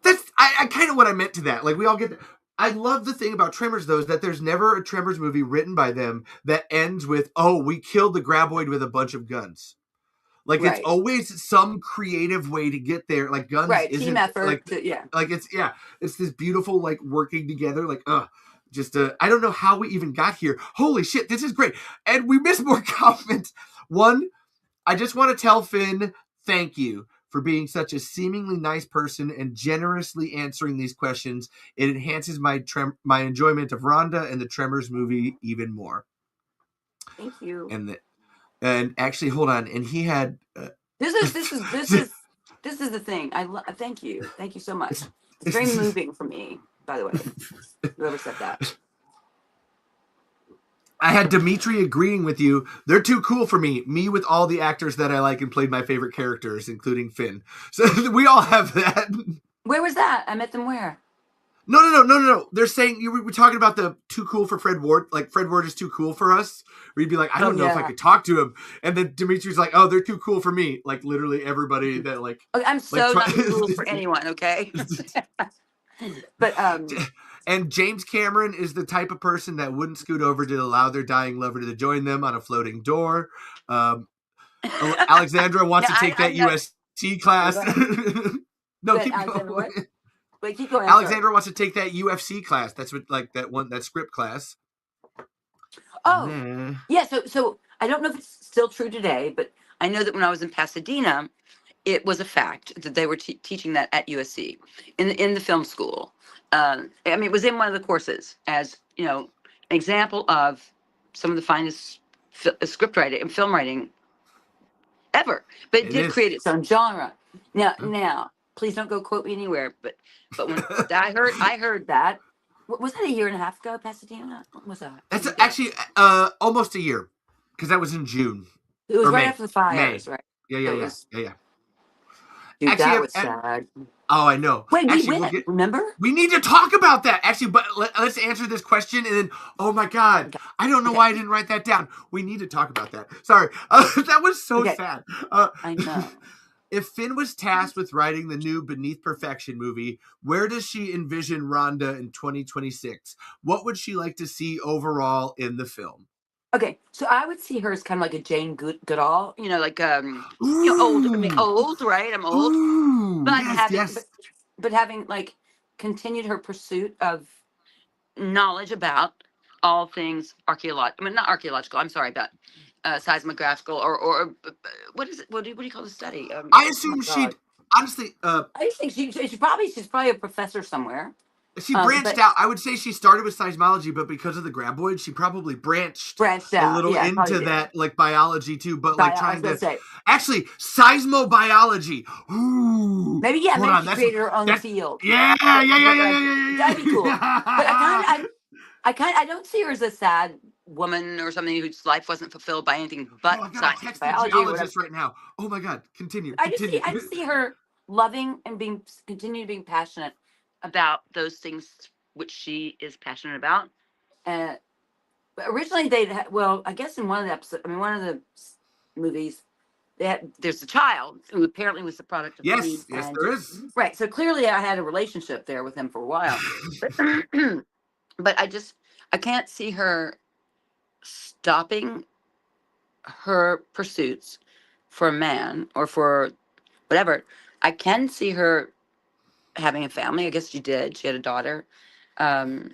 That's I kind of what I meant to that. Like we all get that. I love the thing about Tremors though is that there's never a Tremors movie written by them that ends with, "Oh, we killed the Graboid with a bunch of guns." Like it's always some creative way to get there. Like guns isn't team effort. like it's this beautiful like working together. Like I don't know how we even got here. Holy shit, this is great. And we missed more comments. One, I just want to tell Finn thank you for being such a seemingly nice person and generously answering these questions. It enhances my enjoyment of Rhonda and the Tremors movie even more. Thank you. And actually, hold on. And he had this is the thing. Thank you so much. It's very moving for me. By the way, whoever said that. I had Dimitri agreeing with you. They're too cool for me. Me with all the actors that I like and played my favorite characters, including Finn. So we all have that. Where was that? I met them where? No. They're saying you were talking about the too cool for Fred Ward. Like Fred Ward is too cool for us. Where you'd be like, I don't know if I could talk to him. And then Dimitri's like, oh, they're too cool for me. Like literally everybody that like. Okay, I'm so not too cool for anyone. Okay. But And James Cameron is the type of person that wouldn't scoot over to allow their dying lover to join them on a floating door. Alexandra wants to take that USC class. No, keep going. Wait, keep going. Alexandra wants to take that UFC class. That's what that script class. Oh, yeah. So I don't know if it's still true today, but I know that when I was in Pasadena, it was a fact that they were teaching that at USC in the film school. I mean, it was in one of the courses as, an example of some of the finest script writing and film writing ever. But it did create its own genre. Now, please don't go quote me anywhere. But when I heard that, was that a year and a half ago, Pasadena? What was that? That's actually almost a year, because that was in June. It was right after the fires, right? Yeah. Dude, actually, that was sad. Oh, I know. Wait, we win. Remember? We need to talk about that. Actually, but let's answer this question and then. Oh my God, I don't know why I didn't write that down. We need to talk about that. Sorry, that was so sad. I know. If Finn was tasked with writing the new Beneath Perfection movie, where does she envision Rhonda in 2026? What would she like to see overall in the film? Okay, so I would see her as kind of like a Jane Goodall, like old. I mean, old, right? I'm old, but having like continued her pursuit of knowledge about all things archaeological. I mean, not archaeological. I'm sorry, about seismographical or what is it? What do you call the study? I assume she'd honestly. I think she's probably a professor somewhere. She branched out. I would say she started with seismology, but because of the Graboid, she probably branched out a little into that, like biology too. But like trying to actually seismobiology. Ooh, maybe she created her own field. Yeah. That'd be cool. But I don't see her as a sad woman or something whose life wasn't fulfilled by anything but science and biology. Right now. Oh my God, continue. I just see her loving and continue being passionate about those things which she is passionate about. Uh, Originally, I guess in one of the episodes, one of the movies, there's a child who apparently was the product of Yes, weed. yes, And there is. right. So clearly, I had a relationship there with him for a while, but I can't see her stopping her pursuits for a man or for whatever. I can see her having a family. I guess she did. She had a daughter. Um,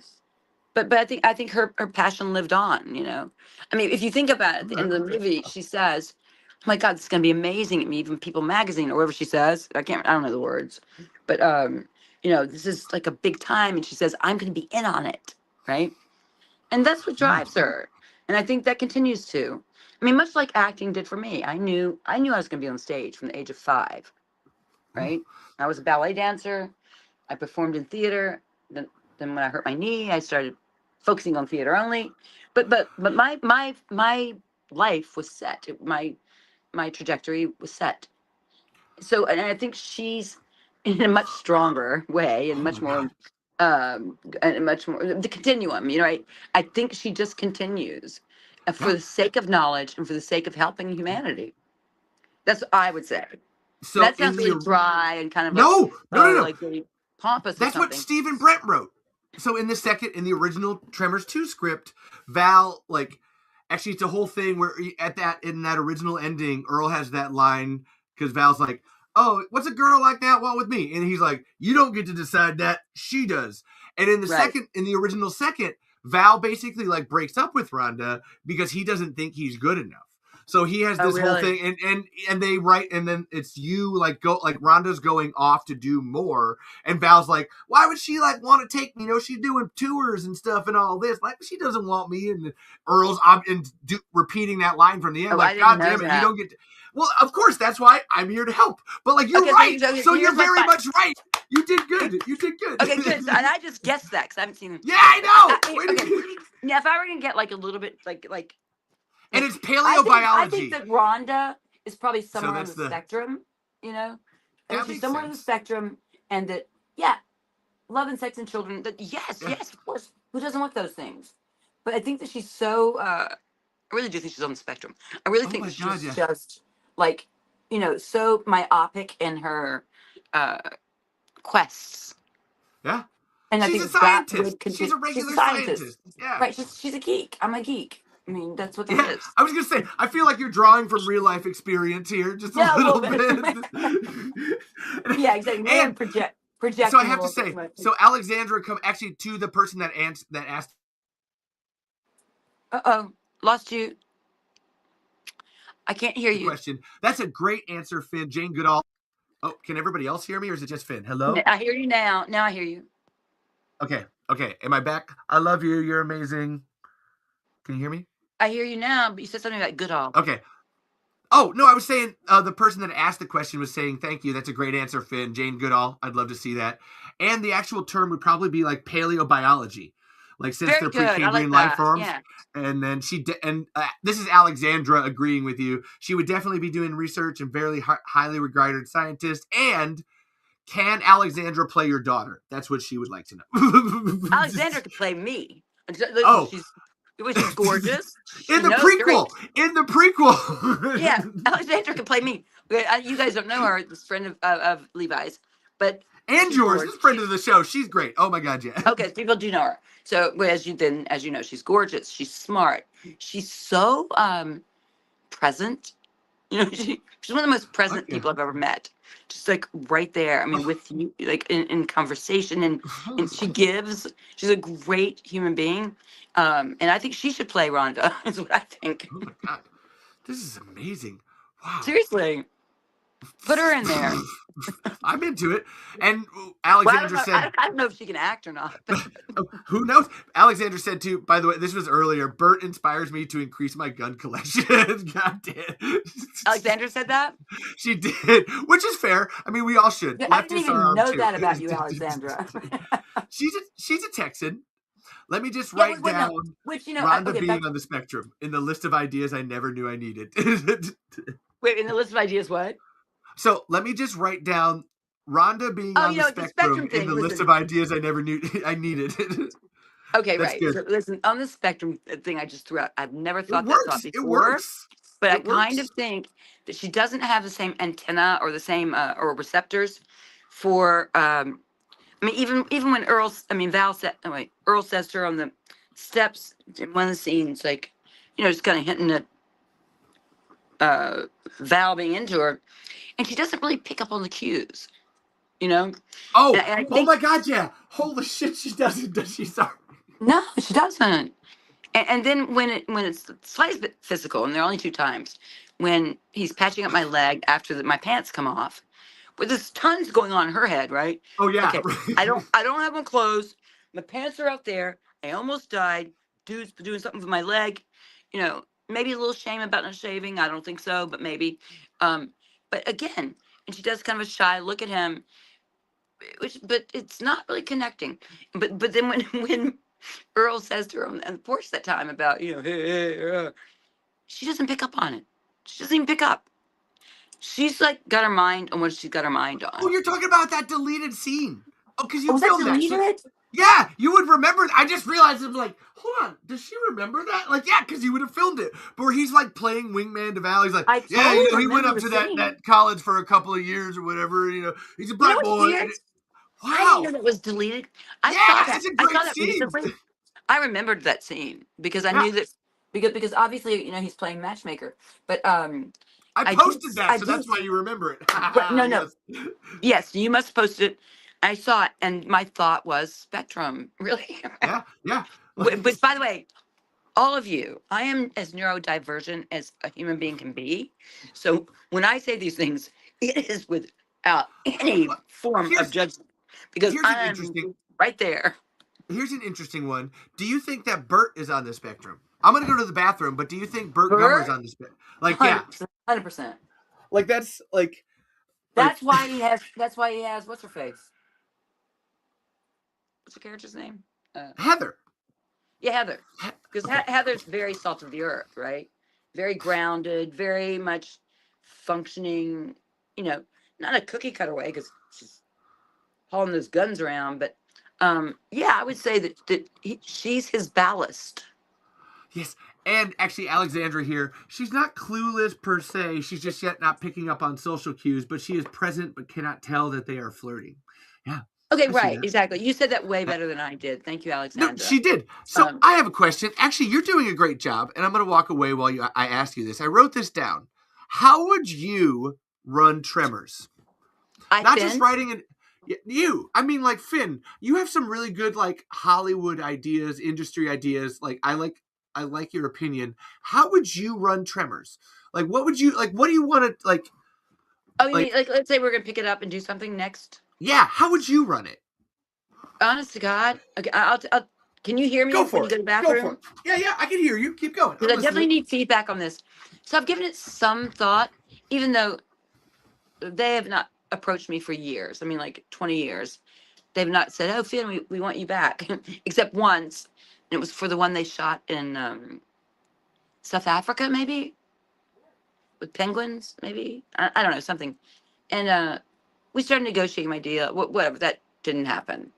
but I think her passion lived on, you know. I mean, if you think about it, at the end of the movie, she says, "Oh my God, this is gonna be amazing." I mean, even People Magazine or whatever she says. I don't know the words, but you know, this is like a big time, and she says, "I'm gonna be in on it," right? And that's what drives her, and I think that continues to. I mean, much like acting did for me. I knew I was gonna be on stage from the age of 5, right? I was a ballet dancer. I performed in theater. Then when I hurt my knee, I started focusing on theater only. But my life was set. My trajectory was set. So, and I think she's in a much stronger way and Oh my much more God. and much more the continuum, you know, right? I think she just continues for Yeah. the sake of knowledge and for the sake of helping humanity. That's what I would say. So That in sounds really the dry and kind of like, no, no, no, oh, no. like really pompous or That's what something. Stephen Brent wrote. So in the original Tremors 2 script, Val, like, actually it's a whole thing where in that original ending, Earl has that line because Val's like, "Oh, what's a girl like that want with me?" And he's like, "You don't get to decide that, she does." And in Right. in the original second, Val basically like breaks up with Rhonda because he doesn't think he's good enough. So he has Oh, this whole really? thing, and they write, and then it's you like Rhonda's going off to do more, and Val's like, why would she like want to take me? You know, she's doing tours and stuff and all this. Like, she doesn't want me. And Earl's repeating that line from the end. Oh, I Like, didn't God know damn it, you that. don't get to. Well, of course, that's why I'm here to help. But like, you're Okay, right. So you're here's my very fight. much right. You did good. You did good. Okay, good. And I just guessed that because I haven't seen. Yeah, I know. Okay. Yeah, if I were gonna get like a little bit like, And it's I think paleobiology. that Rhonda is probably So somewhere on that's the spectrum. You know, I think that she's makes somewhere on the sense. spectrum, and that yeah, love and sex and children. That yes, Yeah. yes, of course. Who doesn't want those things? But I think that she's so. I really do think she's on the spectrum. I really Oh think my that God, she's yeah. just like, you know, so myopic in her uh, quests. Yeah. And I She's a think that scientist. would She's continue. a She's a regular scientist, scientist. Yeah. right? She's a geek. I'm a geek. I mean, that's what that Yeah, is. I was gonna say, I feel like you're drawing from real life experience here, just a Yeah, a little little bit. Yeah, exactly. Maybe I'm And so I projecting a have to little bit say, too much. so Alexandra come actually to the person that asked. Uh-oh, lost you. I can't hear The you. question. That's a great answer, Finn. Jane Goodall. Oh, can everybody else hear me, or is it just Finn? Hello. I hear you now. Now I hear you. Okay. Okay. Am I back? I love you. You're amazing. Can you hear me? I hear you now, but you said something about Goodall. Okay. Oh, no, I was saying the person that asked the question was saying, thank you. That's a great answer, Finn. Jane Goodall. I'd love to see that. And the actual term would probably be like paleobiology, like since Very they're good. I Precambrian like life that. forms. Yeah. And then this is Alexandra agreeing with you. She would definitely be doing research and very highly regarded scientist. And can Alexandra play your daughter? That's what she would like to know. Alexandra could play me. Listen, Oh. she's gorgeous. She In the knows prequel. In the prequel. Yeah, Alexandra can play me. Okay, you guys don't know her, this friend of Levi's, but And she's yours, gorgeous. this friend of the show. She's great. Oh my God, yeah. Okay, people do know her. So as you know, she's gorgeous. She's smart. She's so present. You know, she's one of the most present Okay. people I've ever met. Just like right there. I mean, with you, like in conversation, and she gives. She's a great human being, and I think she should play Rhonda. Is what I think. Oh my God. This is amazing. Wow. Seriously, put her in there. I'm into it. And Well, Alexandra said, I don't know if she can act or not. But who knows? Alexandra said too, by the way, this was earlier, Bert inspires me to increase my gun collection. God damn. Alexandra said that. She did, which is fair. I mean, we all should. I didn't Leftists are even on know too. that about you, Alexandra. She's a Texan. Let me just Yeah, write wait, down no. Which Rhonda okay, being on the spectrum in the list of ideas I never knew I needed. wait, in the list of ideas, what? So let me just write down Rhonda being Oh, on the the spectrum spectrum in thing. the list Listen. of ideas I never knew I needed. Okay, That's right. good. So listen, on the spectrum thing I just threw out, I've never It thought that thought works. It before, works. but I It kind works. of think that she doesn't have the same antenna or the same or receptors for. I mean, even when Val said, oh wait, Earl says to her on the steps in one of the scenes, like, just kind of hinting at Val being into her, and she doesn't really pick up on the cues, and Oh, I oh think my God, yeah. Holy shit, she doesn't, does she? Sorry. no, she doesn't. And then when it's slightly bit physical, and there are only 2 times, when he's patching up my leg after my pants come off, but there's tons going on in her head, right? Oh, yeah. Okay, I don't have them closed. My pants are out there. I almost died. Dude's doing something with my leg. Maybe a little shame about not shaving. I don't think so, but maybe. But again, and she does kind of a shy look at him, but it's not really connecting. But then when Earl says to her on the porch that time about, hey, she doesn't pick up on it. She doesn't even pick up. She's like got her mind on what she's got her mind Oh, on. you're talking about that deleted scene. Oh, because you Was that filmed that. So, deleted? yeah, you would remember. I just realized, I'm like, hold on, does she remember that? Like, yeah, because you would have filmed it. But where he's like playing wingman to Val. He's like, I yeah, totally he went remember up the to that, scene. that college for a couple of years or whatever. He's a You know black what's boy. weird? I didn't Wow. know that was deleted. I saw Yeah, that. it's a I saw great that scene. recently. I remembered that scene because I Yeah, knew that because obviously he's playing matchmaker. But I I did posted that, I so did. that's why you remember it. But no, no. Yes. Yes, you must post it. I saw it, and my thought was Spectrum. Really? Yeah, yeah. But by the way, all of you, I am as neurodivergent as a human being can be. So when I say these things, it is without any form of Here's judgment because here's an I'm interesting right there. here's an interesting one. Do you think that Bert is on the spectrum? I'm gonna go to the bathroom, but do you think Bert Gummer's Bert, on the spectrum? Like, yeah, 100%. 100%. like that's like That's why he has. That's why he has. What's her face? What's her character's name? Heather. Yeah, Heather. Because Okay. Heather's very salt of the earth, right? Very grounded, very much functioning. Not a cookie cutter way because she's hauling those guns around, but yeah, I would say that she's his ballast. Yes, and actually, Alexandra here. She's not clueless per se. She's just yet not picking up on social cues, but she is present, but cannot tell that they are flirting. Yeah, Okay, I see right, that. exactly. You said that way better than I did. Thank you, No, Alexandra. she did. So Um, I have a question. Actually, you're doing a great job, and I'm going to walk away while I ask you this. I wrote this down. How would you run Tremors? Not just Finn. writing it. You, I mean, like Finn, you have some really good like Hollywood ideas, industry ideas. Like I like your opinion. How would you run Tremors? Like, what would you like? What do you want to like? Oh, you Like, mean like let's say we're gonna pick it up and do something next? yeah, how would you run it? Honest to God, okay, I'll can you hear me Go when for you it. go to the Go for bathroom? it. Yeah, yeah, I can hear you. Keep going. I'm Because I definitely listening. need feedback on this. So I've given it some thought, even though they have not approached me for years. I mean, like 20 years. They've not said, "Oh, Finn, we want you back," except once, and it was for the one they shot in South Africa, maybe with penguins, maybe I don't know something. And we started negotiating my deal. Whatever, that didn't happen.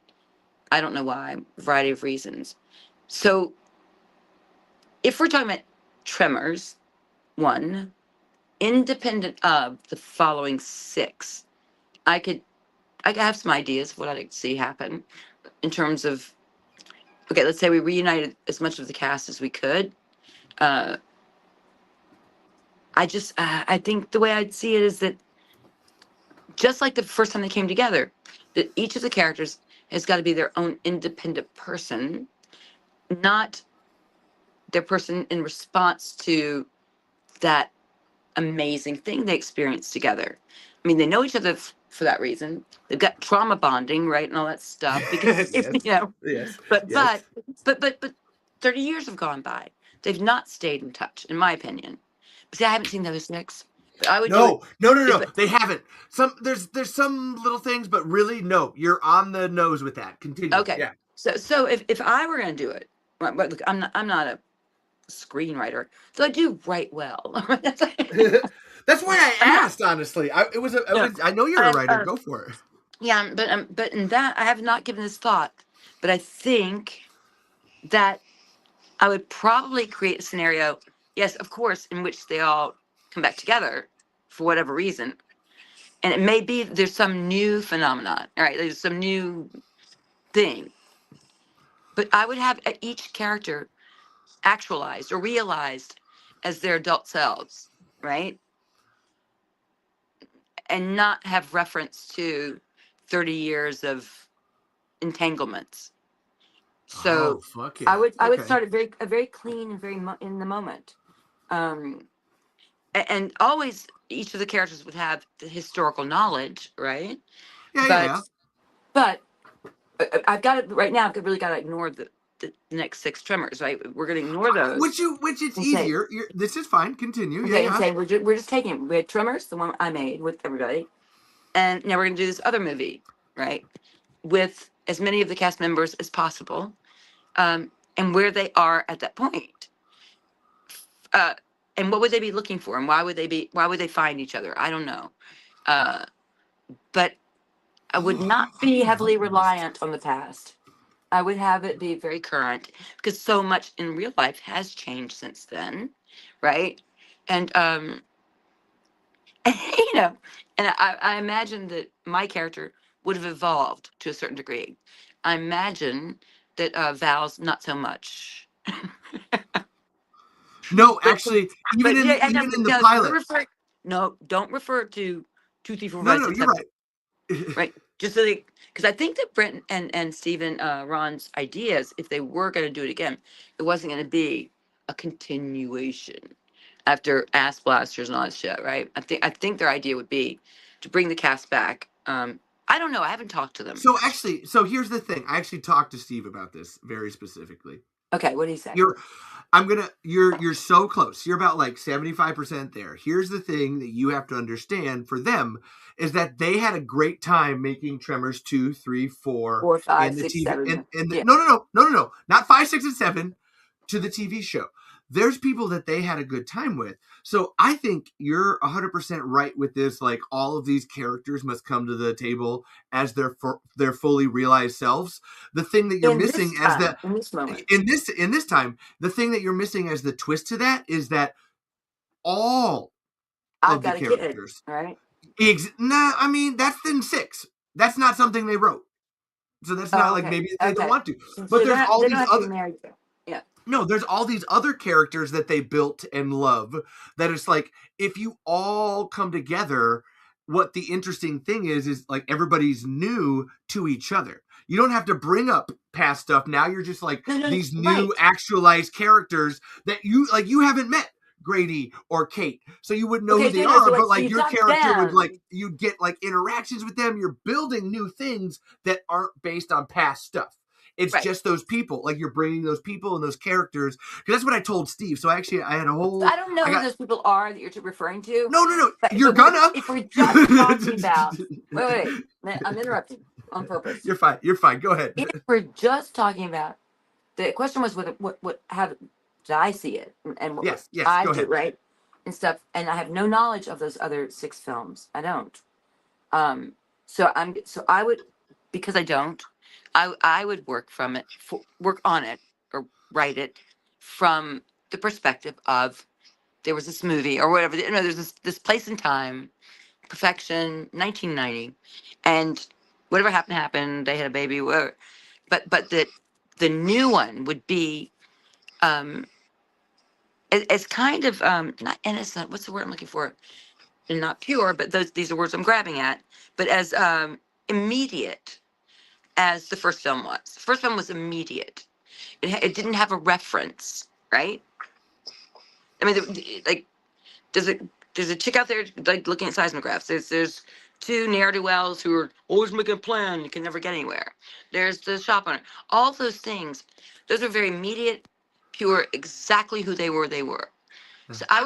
I don't know why, a variety of reasons. So if we're talking about Tremors, one, independent of the following six, I could have some ideas of what I'd like to see happen in terms of, okay, let's say we reunited as much of the cast as we could. Uh, I think the way I'd see it is that just like the first time they came together, that each of the characters has got to be their own independent person, not their person in response to that amazing thing they experienced together. I mean, they know each other for that reason. They've got trauma bonding, right, and all that stuff. Because if Yes. you know, Yes. but Yes. but 30 years have gone by. They've not stayed in touch, in my opinion. But see, I haven't seen the other six. But I would do it. No. If They haven't. There's some little things, but really, no. You're on the nose with that. Continue. okay, Yeah. so if I were going to do it, but look, I'm not a screenwriter, so I do write well. That's why I I'm not. asked. Honestly, No, I know you're a I'm writer. Go for it. Yeah, but in that I have not given this thought, but I think that I would probably create a scenario, yes, of course, in which they all come back together for whatever reason. And it may be there's some new phenomenon, all right? There's some new thing. But I would have each character actualized or realized as their adult selves, right? And not have reference to 30 years of entanglements. Oh, So fuck I yeah. would Okay. start a very clean and very in the moment. Um, and always each of the characters would have the historical knowledge, right? Yeah, yeah, But yeah. but I've got to right now. I've really got to ignore the next six tremors, right? We're going to ignore those Which it's and say, easier. This is fine. Continue. Yeah, okay, and yeah. say we're just taking it. We had Tremors, the one I made with everybody, and now we're going to do this other movie, right? With as many of the cast members as possible, and where they are at that point. Uh, and what would they be looking for, and why would they find each other? I don't know. Uh, but I would not be heavily reliant on the past. I would have it be very current because so much in real life has changed since then, right? And you know, and I imagine that my character would have evolved to a certain degree. I imagine that Val's not so much. No, But actually, but yeah, I know, even but in the no, pilot. no, don't refer to two, three, four, No, five, no, six, you're seven, right. right? Just so they, because I think that Brent and Stephen Ron's ideas, if they were going to do it again, it wasn't going to be a continuation after Ass Blasters and all that shit, right? I think their idea would be to bring the cast back. I don't know. I haven't talked to them. So here's the thing. I actually talked to Steve about this very specifically. Okay, what do you say? You're so close. You're about like 75% there. Here's the thing that you have to understand for them is that they had a great time making Tremors 2, 3, 4 Four, five, in the six, TV seven. and Yeah. no. Not 5, 6, and 7 to the TV show. There's people that they had a good time with. So I think you're 100% right with this. Like all of these characters must come to the table as their fully realized selves. The thing that you're In this missing as time, in this moment, in this time, the thing that you're missing as the twist to that is that all I've of the got a kid, characters. right? Nah, I mean that's in 6. That's not something they wrote. So that's not Oh, like okay, maybe they don't okay. want to. So But they're there's not, all they don't these have to be other married though. Yeah. no, there's all these other characters that they built and love that it's like if you all come together, what the interesting thing is like everybody's new to each other. You don't have to bring up past stuff. Now you're just like No, these right. new actualized characters that you haven't met Grady or Kate. So you wouldn't know Okay, who they so are, like but so like you've your got character would them. like you'd get like interactions with them. You're building new things that aren't based on past stuff. It's Right. just those people. Like you're bringing those people and those characters. Because that's what I told Steve. So actually, I had a So whole. I don't know I who got those people are that you're referring to. no. You're But gonna. if we're just talking about, wait, I'm interrupting on purpose. You're fine. You're fine. Go ahead. If we're just talking about, the question was how did I see it and what Yes. I Go do, ahead. right? And stuff. And I have no knowledge of those other 6 films. I don't. So I would, because I don't, I would work on it or write it from the perspective of there was this movie or whatever. You know, there's this place and time, perfection, 1990, and whatever happened. They had a baby, whatever. But the new one would be it's kind of not innocent. What's the word I'm looking for? And not pure, but these are words I'm grabbing at. But as immediate as the first film was. The first film was immediate. It didn't have a reference, right? I mean, like there's a chick out there like looking at seismographs. There's 2 ne'er do wells who are always making a plan. You can never get anywhere. There's the shop owner. All those things. Those are very immediate, pure, exactly who they were. They were. So I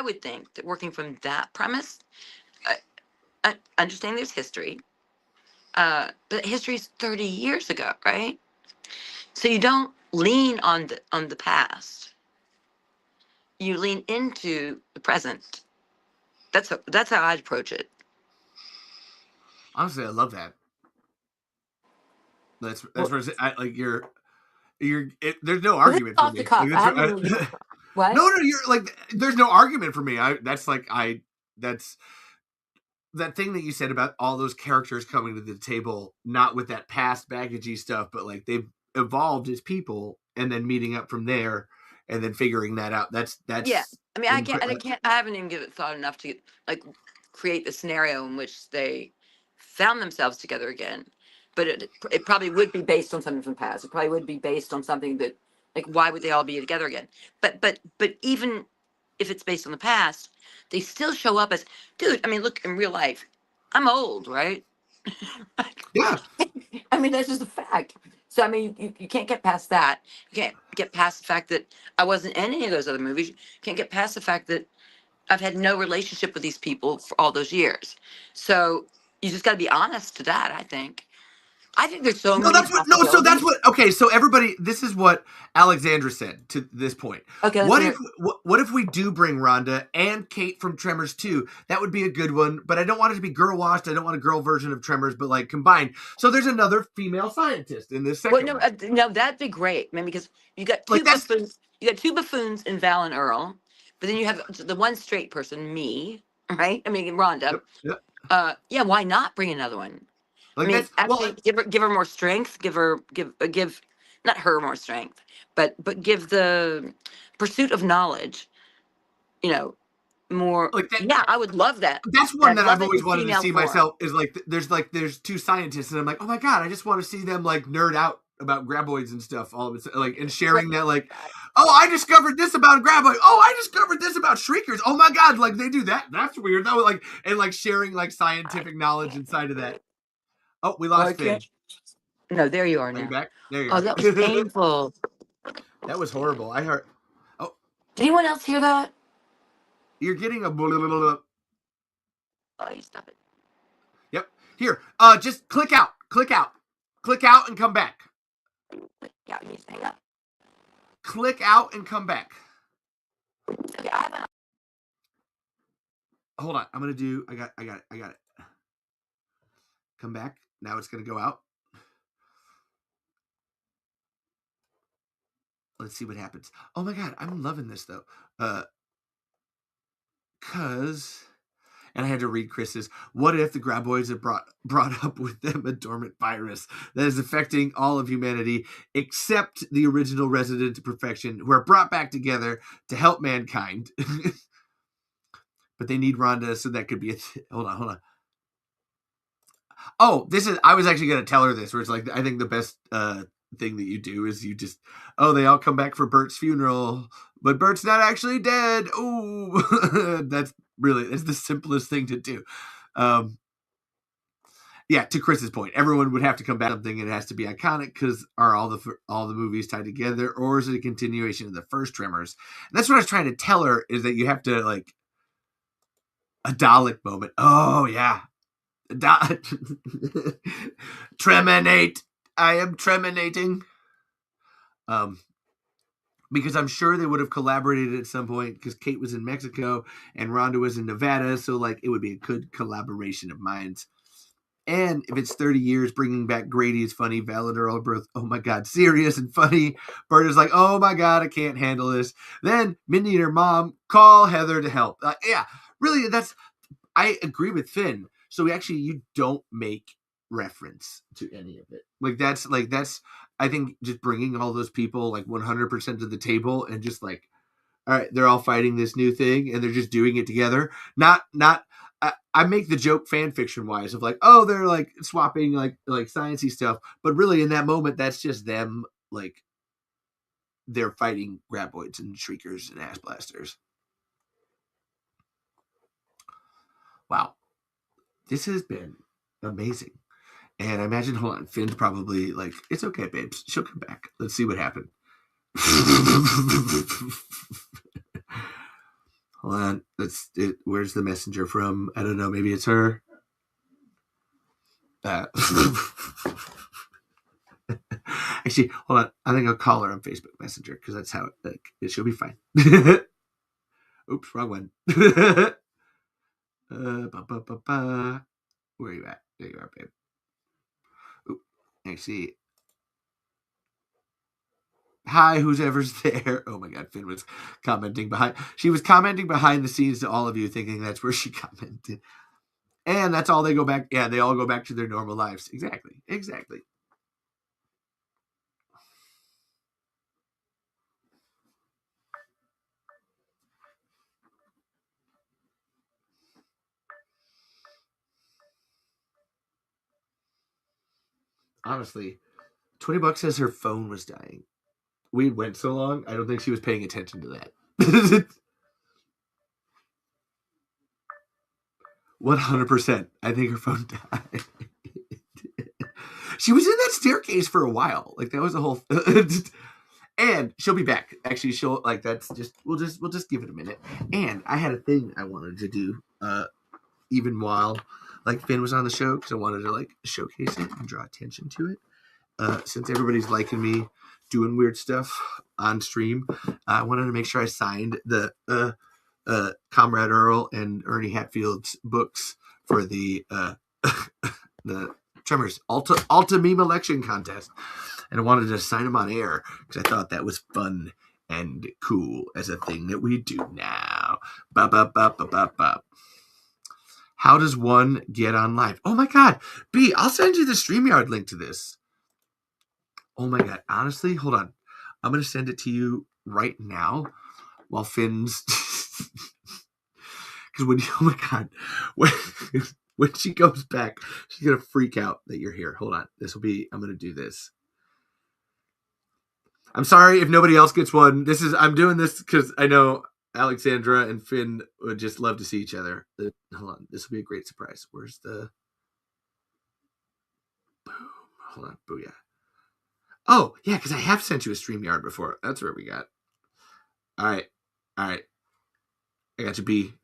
would think that working from that premise, understanding there's history, but history's 30 years ago, right? So you don't lean on the past. You lean into the present. That's how I'd approach it. Honestly, I love that. That's Well, where like there's no well, this is argument for off the me. cuff. Like I that's haven't even given what? no, you're like there's no argument for me. That's that thing that you said about all those characters coming to the table, not with that past baggagey stuff, but like they've evolved as people and then meeting up from there and then figuring that out. That's Yeah. I mean, incre- I haven't even given it thought enough to like create the scenario in which they found themselves together again. But it probably would be based on something from the past. It probably would be based on something that, like, why would they all be together again? But even if it's based on the past, they still show up as, dude. I mean, look, in real life, I'm old, right? yeah. I mean, that's just a fact. So I mean, you can't get past that. You can't get past the fact that I wasn't in any of those other movies. You can't get past the fact that I've had no relationship with these people for all those years. So you just got to be honest to that. I think there's so No, many that's what. No, so that's possibilities. what. Okay, so everybody, this is what Alexandra said to this point. Okay, let's What hear if what if we do bring Rhonda and Kate from Tremors 2? That would be a good one, but I don't want it to be girl washed. I don't want a girl version of Tremors, but like combined. So there's another female scientist in this Well, second no, one. no, that'd be great. I mean, because you got Like two that's buffoons. You got two buffoons in Val and Earl, but then you have the one straight person, me, right? I mean, Rhonda. yep, yep. Yeah, why not bring another one? I Like mean, that's well, actually, give her more strength. Give not her more strength, but give the pursuit of knowledge. You know, more. like that. Yeah, I would love that. That's And one I'd that I've love it always in wanted to female see form. myself. Is like there's two scientists, and I'm like, oh my god, I just want to see them like nerd out about graboids and stuff. All of it, like and sharing that like. Oh, I discovered this about Graboid. Oh, I discovered this about Shriekers. Oh my god, like they do that. That's weird. That was like and like sharing like scientific knowledge inside of that. Oh, we I lost Finn. can't. No, there you are Are you now. back? There you Oh, that was are. painful. That was horrible. I heard. Oh, Did anyone else hear that? you're getting a. Oh, you stop it. Yep. Here. Just click out. Click out and come back. Yeah, you need to hang up. Click out and come back. Okay, I have Hold on. I'm gonna do. I got it. Come back. Now it's gonna go out. Let's see what happens. Oh my god, I'm loving this though. Cause and I had to read Chris's. What if the Graboids have brought up with them a dormant virus that is affecting all of humanity except the original resident of perfection, who are brought back together to help mankind? But they need Rhonda, so that could be hold on. Oh, this is. I was actually going to tell her this, where it's like I think the best thing that you do is you just. Oh, they all come back for Bert's funeral, but Bert's not actually dead. Oh, that's the simplest thing to do. Yeah, to Chris's point, everyone would have to come back to something. It has to be iconic because are all the movies tied together, or is it a continuation of the first Tremors? And that's what I was trying to tell her is that you have to like a Dalek moment. Oh yeah. Treminate. I am treminating. Because I'm sure they would have collaborated at some point because Kate was in Mexico and Rhonda was in Nevada. So like it would be a good collaboration of minds. And if it's 30 years, bringing back Grady is funny. Val and Earl are both, oh my God, serious and funny. Bert is like, oh my God, I can't handle this. Then Mindy and her mom call Heather to help. Yeah, really, I agree with Finn. So you don't make reference to any of it. That's I think just bringing all those people like 100% to the table and just like, all right, they're all fighting this new thing and they're just doing it together. Not I make the joke fan fiction wise of like, oh, they're like swapping like sciencey stuff, but really in that moment, that's just them like they're fighting graboids and shriekers and ass blasters. Wow, this has been amazing, and I imagine hold on, Finn's probably like, it's okay, babes, she'll come back. Let's see what happened. Hold on. That's it. Where's the messenger from? I don't know. Maybe it's her. Actually, hold on. I think I'll call her on Facebook Messenger because that's how she'll be fine. Oops, wrong one. Where are you at? There you are, babe. Ooh, I see. Hi, who's ever's there? Oh my God, Finn was commenting behind. She was commenting behind the scenes to all of you, thinking that's where she commented. And that's all they go back. Yeah, they all go back to their normal lives. Exactly. Honestly, $20 says her phone was dying. We went so long, I don't think she was paying attention to that. 100%. I think her phone died. She was in that staircase for a while. Like that was the whole and she'll be back. Actually, she'll like that's just we'll just give it a minute. And I had a thing I wanted to do even while like Finn was on the show because I wanted to like showcase it and draw attention to it. Since everybody's liking me doing weird stuff on stream, I wanted to make sure I signed the Comrade Earl and Ernie Hatfield's books for the the Tremors Alta Meme Election Contest. And I wanted to sign them on air because I thought that was fun and cool as a thing that we do now. How does one get on live? Oh my God. B, I'll send you the StreamYard link to this. Oh my God. Honestly, hold on. I'm going to send it to you right now while Finn's... Because when oh my God, when she goes back, she's gonna freak out that you're here. Hold on, I'm gonna do this. I'm sorry if nobody else gets one. I'm doing this because I know Alexandra and Finn would just love to see each other. Hold on, this will be a great surprise. Where's the boom? Hold on, booyah. Oh yeah, because I have sent you a StreamYard before. That's where we got. All right, I got you, B.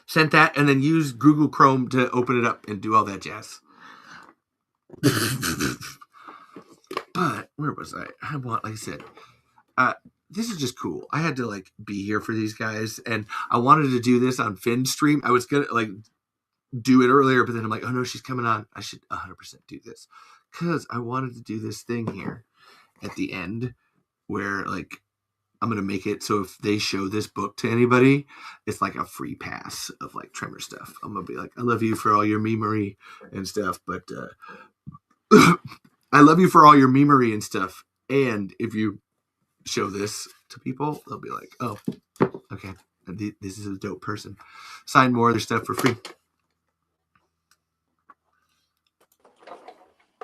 Sent that and then use Google Chrome to open it up and do all that jazz. But where was I? Like I said, this is just cool. I had to like be here for these guys, and I wanted to do this on Finn's stream. I was gonna like do it earlier, but then I'm like, oh no, she's coming on. I should 100% do this because I wanted to do this thing here at the end where like. I'm going to make it so if they show this book to anybody, it's like a free pass of like Tremor stuff. I'm going to be like, I love you for all your memery and stuff, but I love you for all your memery and stuff. And if you show this to people, they'll be like, oh, okay, this is a dope person. Sign more of their stuff for free.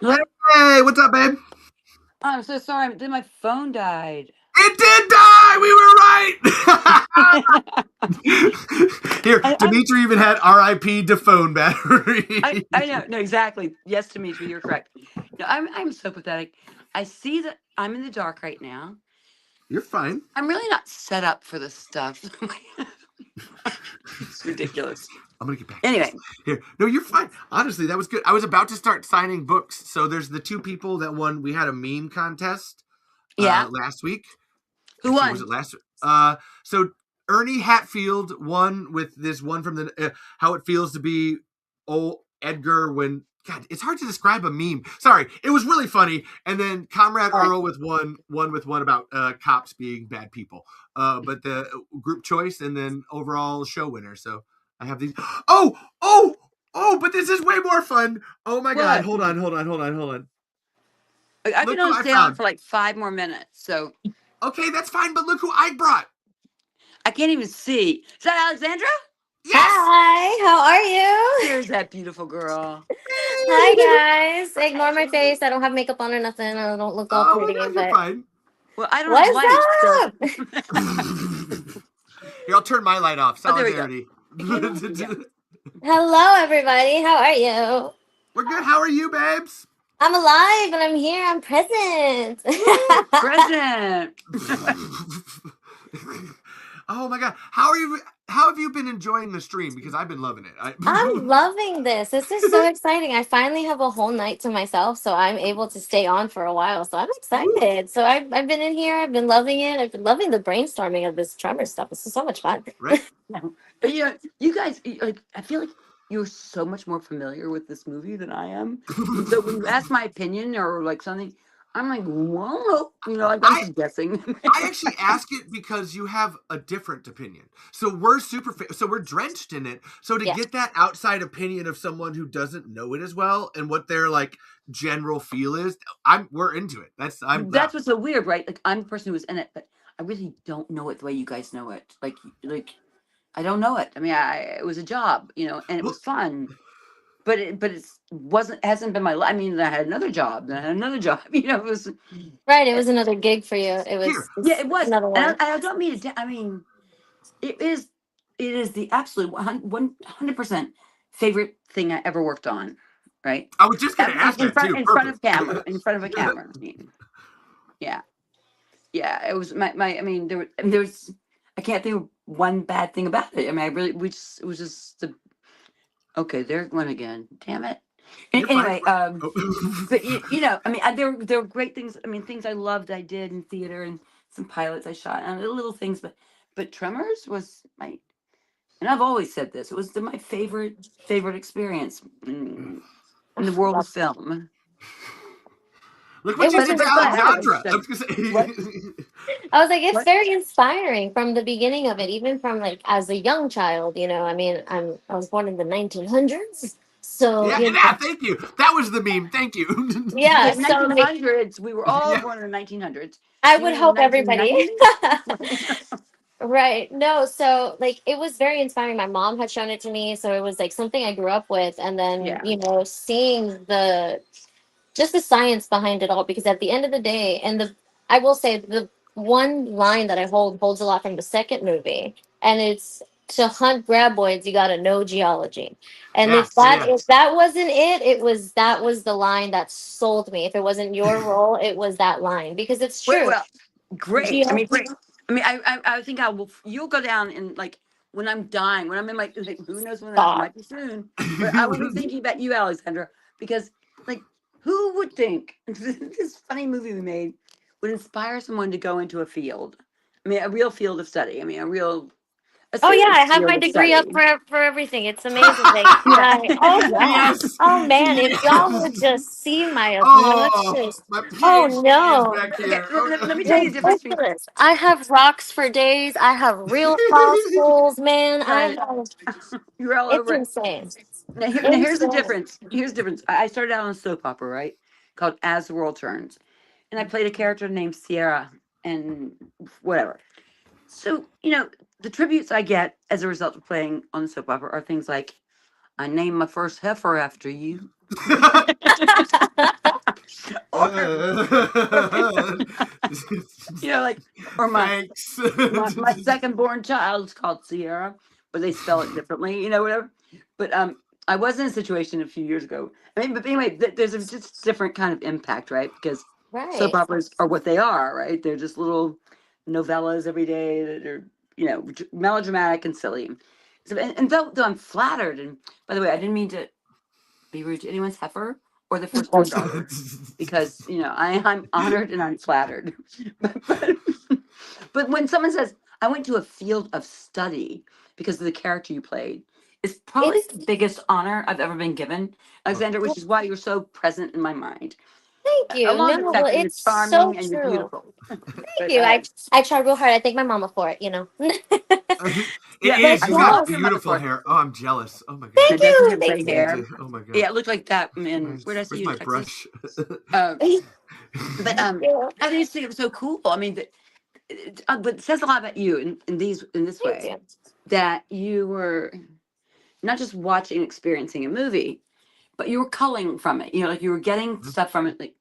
Hey, what's up, babe? I'm so sorry. Then my phone died. It did die. We were right. Here, Dimitri even had RIP to phone battery. I know. No, exactly. Yes, Dimitri, you're correct. No, I'm so pathetic. I see that I'm in the dark right now. You're fine. I'm really not set up for this stuff. It's ridiculous. I'm gonna get back. Anyway, here. No, you're fine. Honestly, that was good. I was about to start signing books. So there's the two people that won. We had a meme contest. Last week. Who won? Was it last? So Ernie Hatfield won with this one from the How It Feels to Be Old Edgar when God, it's hard to describe a meme. Sorry, it was really funny. And then Comrade Earl with one about cops being bad people. But the group choice and then overall show winner. So I have these. Oh! But this is way more fun. Oh my God! Hold on. I can only stay on for like 5 more minutes. So. Okay, that's fine, but look who I brought. I can't even see. Is that Alexandra? Yes. Hi, how are you? There's that beautiful girl. Hi, guys. Ignore my face. I don't have makeup on or nothing. I don't look all pretty. God, you're fine. Well, I don't What's up? Here, I'll turn my light off. Solidarity. Hello, everybody. How are you? We're good. How are you, babes? I'm alive and I'm here. I'm present. Present. Oh my God. How have you been enjoying the stream? Because I've been loving it. I'm loving this. This is so exciting. I finally have a whole night to myself, so I'm able to stay on for a while. So I'm excited. So I've been in here. I've been loving it. I've been loving the brainstorming of this Tremor stuff. This is so much fun. Right? But you guys, like, I feel like you're so much more familiar with this movie than I am. And so when you ask my opinion or like something, I'm like, well, like I'm I just guessing. I actually ask it because you have a different opinion. So so we're drenched in it. So to Yeah. get that outside opinion of someone who doesn't know it as well and what their like general feel is, we're into it. That's what's so weird, right? Like I'm the person who was in it, but I really don't know it the way you guys know it. Like I don't know it. I mean, it was a job, and it was fun. But hasn't been my life. I mean, I had another job, then I had another job. It was Right. It was another gig for you. It Here. was yeah, it was. another And one. I don't mean it. I mean, it is the absolute 100% favorite thing I ever worked on. Right. I was just gonna ask in that front too. in front of Perfect. camera, in front of a camera. I mean, yeah, yeah. It was my. I mean, there was. I can't think of one bad thing about it. I mean, it was just the. Okay, there's one again. Damn it. You're Anyway, fine. but I mean, there were great things. I mean, things I loved, I did in theater, and some pilots I shot, and little things. But Tremors was and I've always said this. It was my favorite experience in the world of film. Look what It you was did to inspiring. Alexandra. I was gonna say. What? I was like, it's What? very inspiring from the beginning of it, even from like as a young child. I mean, I was born in the 1900s, so Yeah, thank you. That was the meme. Thank you. yeah. Yeah, So like, 1900s. We were all Yeah. born in the 1900s. I You would mean hope everybody. 1990s? Right. No, so like it was very inspiring. My mom had shown it to me, so it was like something I grew up with, and then Yeah. seeing just the science behind it all. Because at the end of the day, I will say the one line that I holds a lot from the second movie, and it's to hunt graboids, you got to know geology. And Yeah. if that wasn't it, that was the line that sold me. If it wasn't your role, it was that line because it's Wait, true. well, great. I mean, Geology. I think I will. You'll go down and like when I'm dying, when I'm in my like, who knows when that Stop. might be soon. But I will be thinking about you, Alexandra, because like who would think this funny movie we made would inspire someone to go into a field? I mean, a real field of study. I mean, a Oh yeah, serious I have field my of degree up study. for everything. It's amazing. Like, oh yeah. Yes. Oh man, if y'all Yes. would just see my Oh, obnoxious. my Oh PhD is no. back Okay, here. let me tell you the difference between. Ridiculous. I have rocks for days. I have real fossils, man. I Right, have you're all it's over it. insane. Now here's the Insane. difference. Here's the difference. I started out on a soap opera, right? Called As the World Turns. And I played a character named Sierra and whatever. So, the tributes I get as a result of playing on the soap opera are things like, I named my first heifer after you. or, like, or Thanks. my second born child is called Sierra, but they spell it differently, whatever. But I was in a situation a few years ago. I mean, but anyway, there's a just different kind of impact, right? Because soap Right. operas are what they are, right? They're just little novellas every day that are, melodramatic and silly. So, and though I'm flattered, and by the way, I didn't mean to be rude to anyone's heifer or the firstborn daughter, because I'm honored and I'm flattered. but, but when someone says I went to a field of study because of the character you played, it's probably It's the biggest honor I've ever been given, Alexander, which is why you're so present in my mind. thank you. Along with the No, fact that you're it's so charming and you're true. beautiful. Thank you. I tried real hard. I thank my mama for it, It Yeah, is. But You I got love your mother beautiful for it. hair. Oh, I'm jealous. Oh my god. thank It doesn't you. have Thank gray you. hair. Oh my god. Yeah, it looked like that in where did I see Where's you? my Texas? brush? Uh, Thank but you. I just think it was so cool. I mean, but it says a lot about you in this Thank way, you. that you were not just watching and experiencing a movie, but you were culling from it. Like you were getting stuff from it. Like,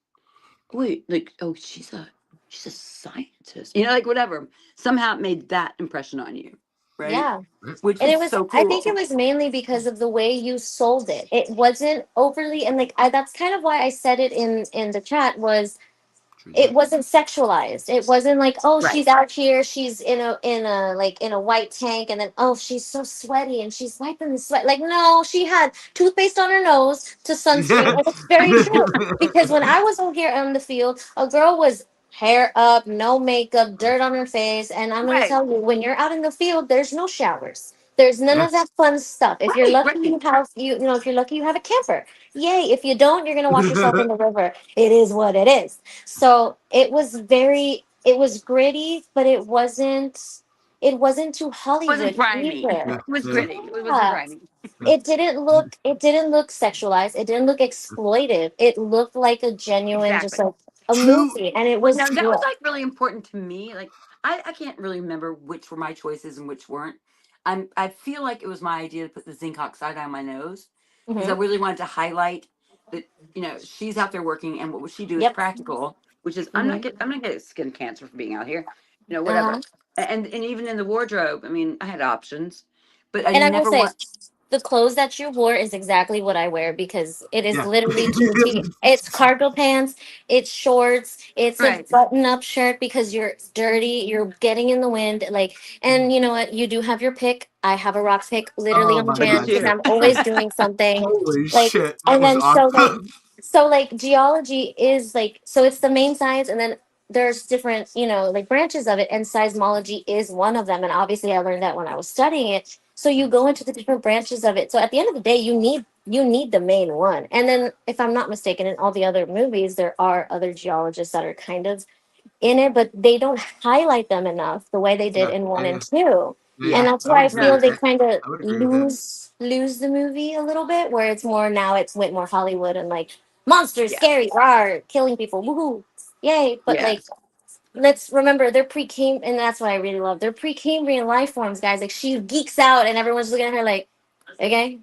wait, like, oh, she's a scientist. Like whatever. Somehow it made that impression on you, right? Yeah. Which And is it was, so I think it cool. was mainly because of the way you sold it. It wasn't overly, and like, that's kind of why I said it in the chat was it wasn't sexualized. It wasn't like, oh, Right. she's out here, she's in a white tank, and then oh, she's so sweaty and she's wiping the sweat. Like, no, she had toothpaste on her nose to sunscreen, and it's very true. Because when I was out here on the field, a girl was hair up, no makeup, dirt on her face, and I'm gonna Right. tell you, when you're out in the field, there's no showers. There's none Yeah. of that fun stuff. If you're Right, lucky, right. you know, if you're lucky, you have a camper. Yay! If you don't, you're gonna wash yourself in the river. It is what it is. So it was gritty, but it wasn't too It wasn't Hollywood grimy. either. It was Yeah. gritty. It wasn't Yeah. grimy. It didn't look sexualized. It didn't look exploitive. It looked like a genuine, just Exactly. like a Two. movie, and it Well, was no, that was good. like really important to me. Like I can't really remember which were my choices and which weren't. I feel like it was my idea to put the zinc oxide on my nose because I Hmm. really wanted to highlight that she's out there working and what she do is Yep. practical, which is Hmm. I'm not getting skin cancer for being out here, whatever. Uh-huh. And even in the wardrobe, I mean, I had options, but I And I will never say, want. the clothes that you wore is exactly what I wear because it is Yeah. literally to a T. It's cargo pants, it's shorts, it's a Right. button-up shirt because you're dirty, you're getting in the wind, like, and you know what? You do have your pick. I have a rock pick literally Oh on the my I do jam God. because too. I'm always doing something. Holy Like, shit. That and was then awesome. so like geology is like, so it's the main science, and then there's different, like branches of it, and seismology is one of them. And obviously I learned that when I was studying it. So you go into the different branches of it. So at the end of the day, you need the main one. And then if I'm not mistaken, in all the other movies, there are other geologists that are kind of in it, but they don't highlight them enough the way they did Yeah. in one Yeah. and two. Yeah. And Yeah. Yeah. that's I would why I agree feel No. with they that. kind of I would agree with that. lose the movie a little bit, where it's more now it's went more Hollywood and like monsters, Yeah. scary, rar, killing people, woohoo, yay! But Yeah. like, let's remember they're pre-cam, and that's what I really love. They're Precambrian life forms, guys. Like, she geeks out, and everyone's looking at her like, okay,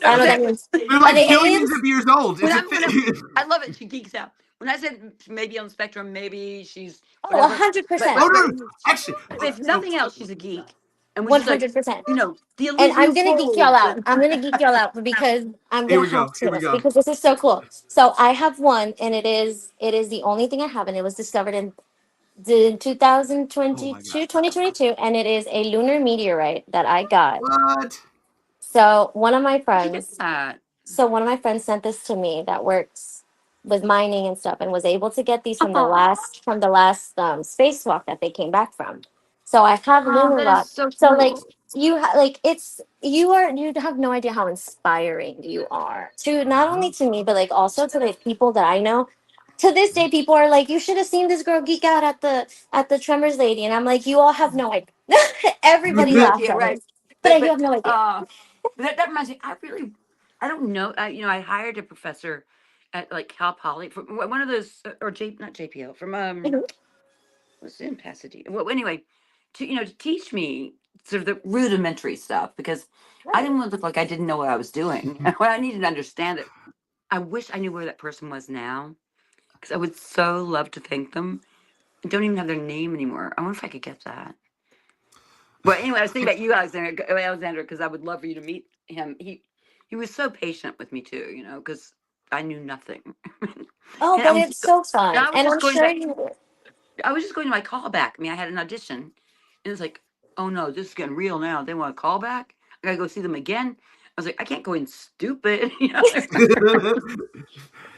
I don't know what that Okay. means. They're Are like they billions aliens? of years old. when It's I a when I, thing. I love it, she geeks out. When I said maybe on the spectrum, maybe she's Oh, whatever. hundred But Oh percent, but but no. Actually, if so nothing else, she's a geek. And when she's like, 100%. the And I'm Elysian gonna geek y'all folds. out. I'm gonna geek y'all out because I'm here gonna we have go. Here we to, go. because this is so cool. So I have one, and it is the only thing I have, and it was discovered in the Oh my God. 2022, and it is a lunar meteorite that I got. What? So one of my She gets friends, that. sent this to me that works with mining and stuff, and was able to get these from the Oh, last spacewalk that they came back from. So I have lunar that is rock. so So like, cool. you have no idea how inspiring you are to, not only to me, but like also to the people that I know. To this day, people are like, "You should have seen this girl geek out at the Tremors lady," and I'm like, "You all have no idea." Everybody No laughs idea, at right? it, but you But have no idea. that reminds me. I don't know. I hired a professor at like Cal Poly from one of those or not JPL from Mhm. was in Pasadena. Well, anyway, to teach me sort of the rudimentary stuff because I didn't want to look like I didn't know what I was doing. Well, I needed to understand it. I wish I knew where that person was now because I would so love to thank them. I don't even have their name anymore. I wonder if I could get that. Well, anyway, I was thinking about you, Alexander, because I would love for you to meet him. He was so patient with me too, because I knew nothing. Oh, and but it's so fun, I was and just I'm going sure back. you. I was just going to my callback. I mean, I had an audition, and it's like, oh no, this is getting real now. They want a callback. I gotta go see them again. I was like, I can't go in stupid,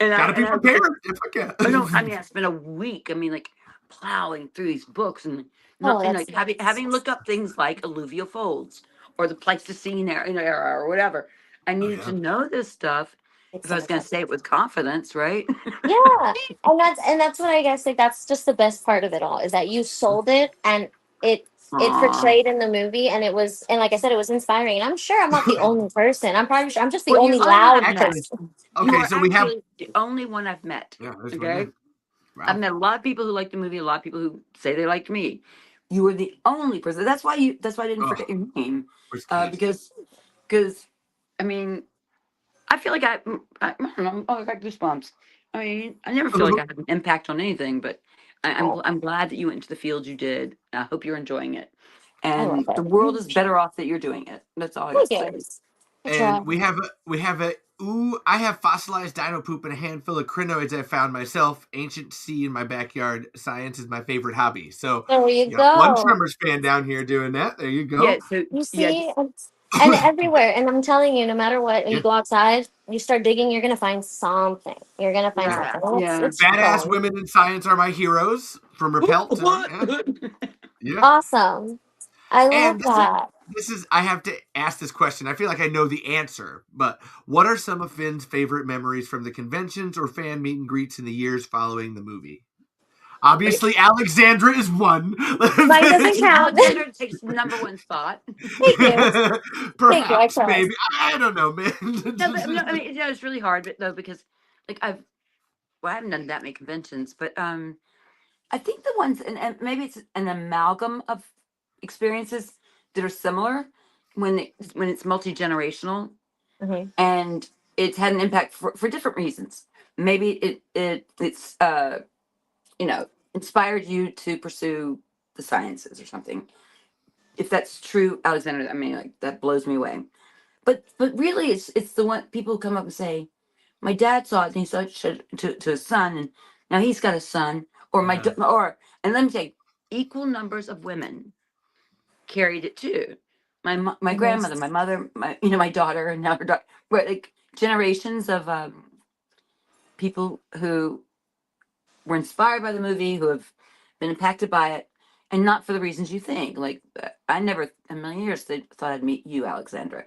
And Gotta be I prepared. If I oh no, I can. mean I spent a week. I mean, like plowing through these books and Oh, not and that's like having looked up things like alluvial folds or the Pleistocene era or whatever. I Oh needed yeah. to know this stuff it's if I so was much going fun. to say it with confidence, right? Yeah, and that's what I guess, like, that's just the best part of it all, is that you sold it, and it Aw. portrayed in the movie, and it was, and like I said, it was inspiring. And I'm sure I'm not the only person. I'm probably sure I'm just the Well, you're only the only one I've loud met. Actually, person. You okay. are So we have. actually the only one I've met. Yeah. There's one. Yeah. Okay, I've Wow. met a lot of people who like the movie, a lot of people who say they liked me. You were the only person. That's why you. That's why I didn't Oh, forget your name, where's Kate? because I mean I feel like I don't know. Oh, I got goosebumps. I mean, I never feel like I had an impact on anything, but Oh, I'm glad that you went into the field you did. I hope you're enjoying it, I love and the it. world is better off that you're doing it. That's all I got Thank to say. you. I try. And we have a ooh, I have fossilized dino poop and a handful of crinoids I found myself. Ancient sea in my backyard. Science is my favorite hobby. So There you you got one go. Tremors fan down here doing that. There you Yeah. go. So You yeah, see, and everywhere. And I'm telling you, no matter what, you Yeah. go outside, you start digging, you're gonna find something. You're gonna find Yeah. something. yeah, And yeah. it's Badass fun. women in science are my heroes from Repelt. So What? yeah. Yeah. Awesome. I love And that. I have to ask this question. I feel like I know the answer, but what are some of Finn's favorite memories from the conventions or fan meet and greets in the years following the movie? Obviously, Alexandra is one. Mine doesn't count. Alexander takes number one spot. Thank you. Thank you. I Perhaps, tried. maybe. I don't know, man. No, but, no, I mean, it's really hard, but though, because like I haven't done that many conventions, but I think the ones, and maybe it's an amalgam of experiences that are similar when it's multi-generational, Mhm. and it's had an impact for different reasons. Maybe it's inspired you to pursue the sciences or something. If that's true, Alexander, I mean, like that blows me away. But really, it's the one people come up and say, my dad saw it and he saw it to his son, and now he's got a son, or and let me say, equal numbers of women carried it too. My grandmother, my mother, my daughter, and now her daughter. Right, like generations of people who were inspired by the movie, who have been impacted by it, and not for the reasons you think. Like I never in a million years thought I'd meet you, Alexandra,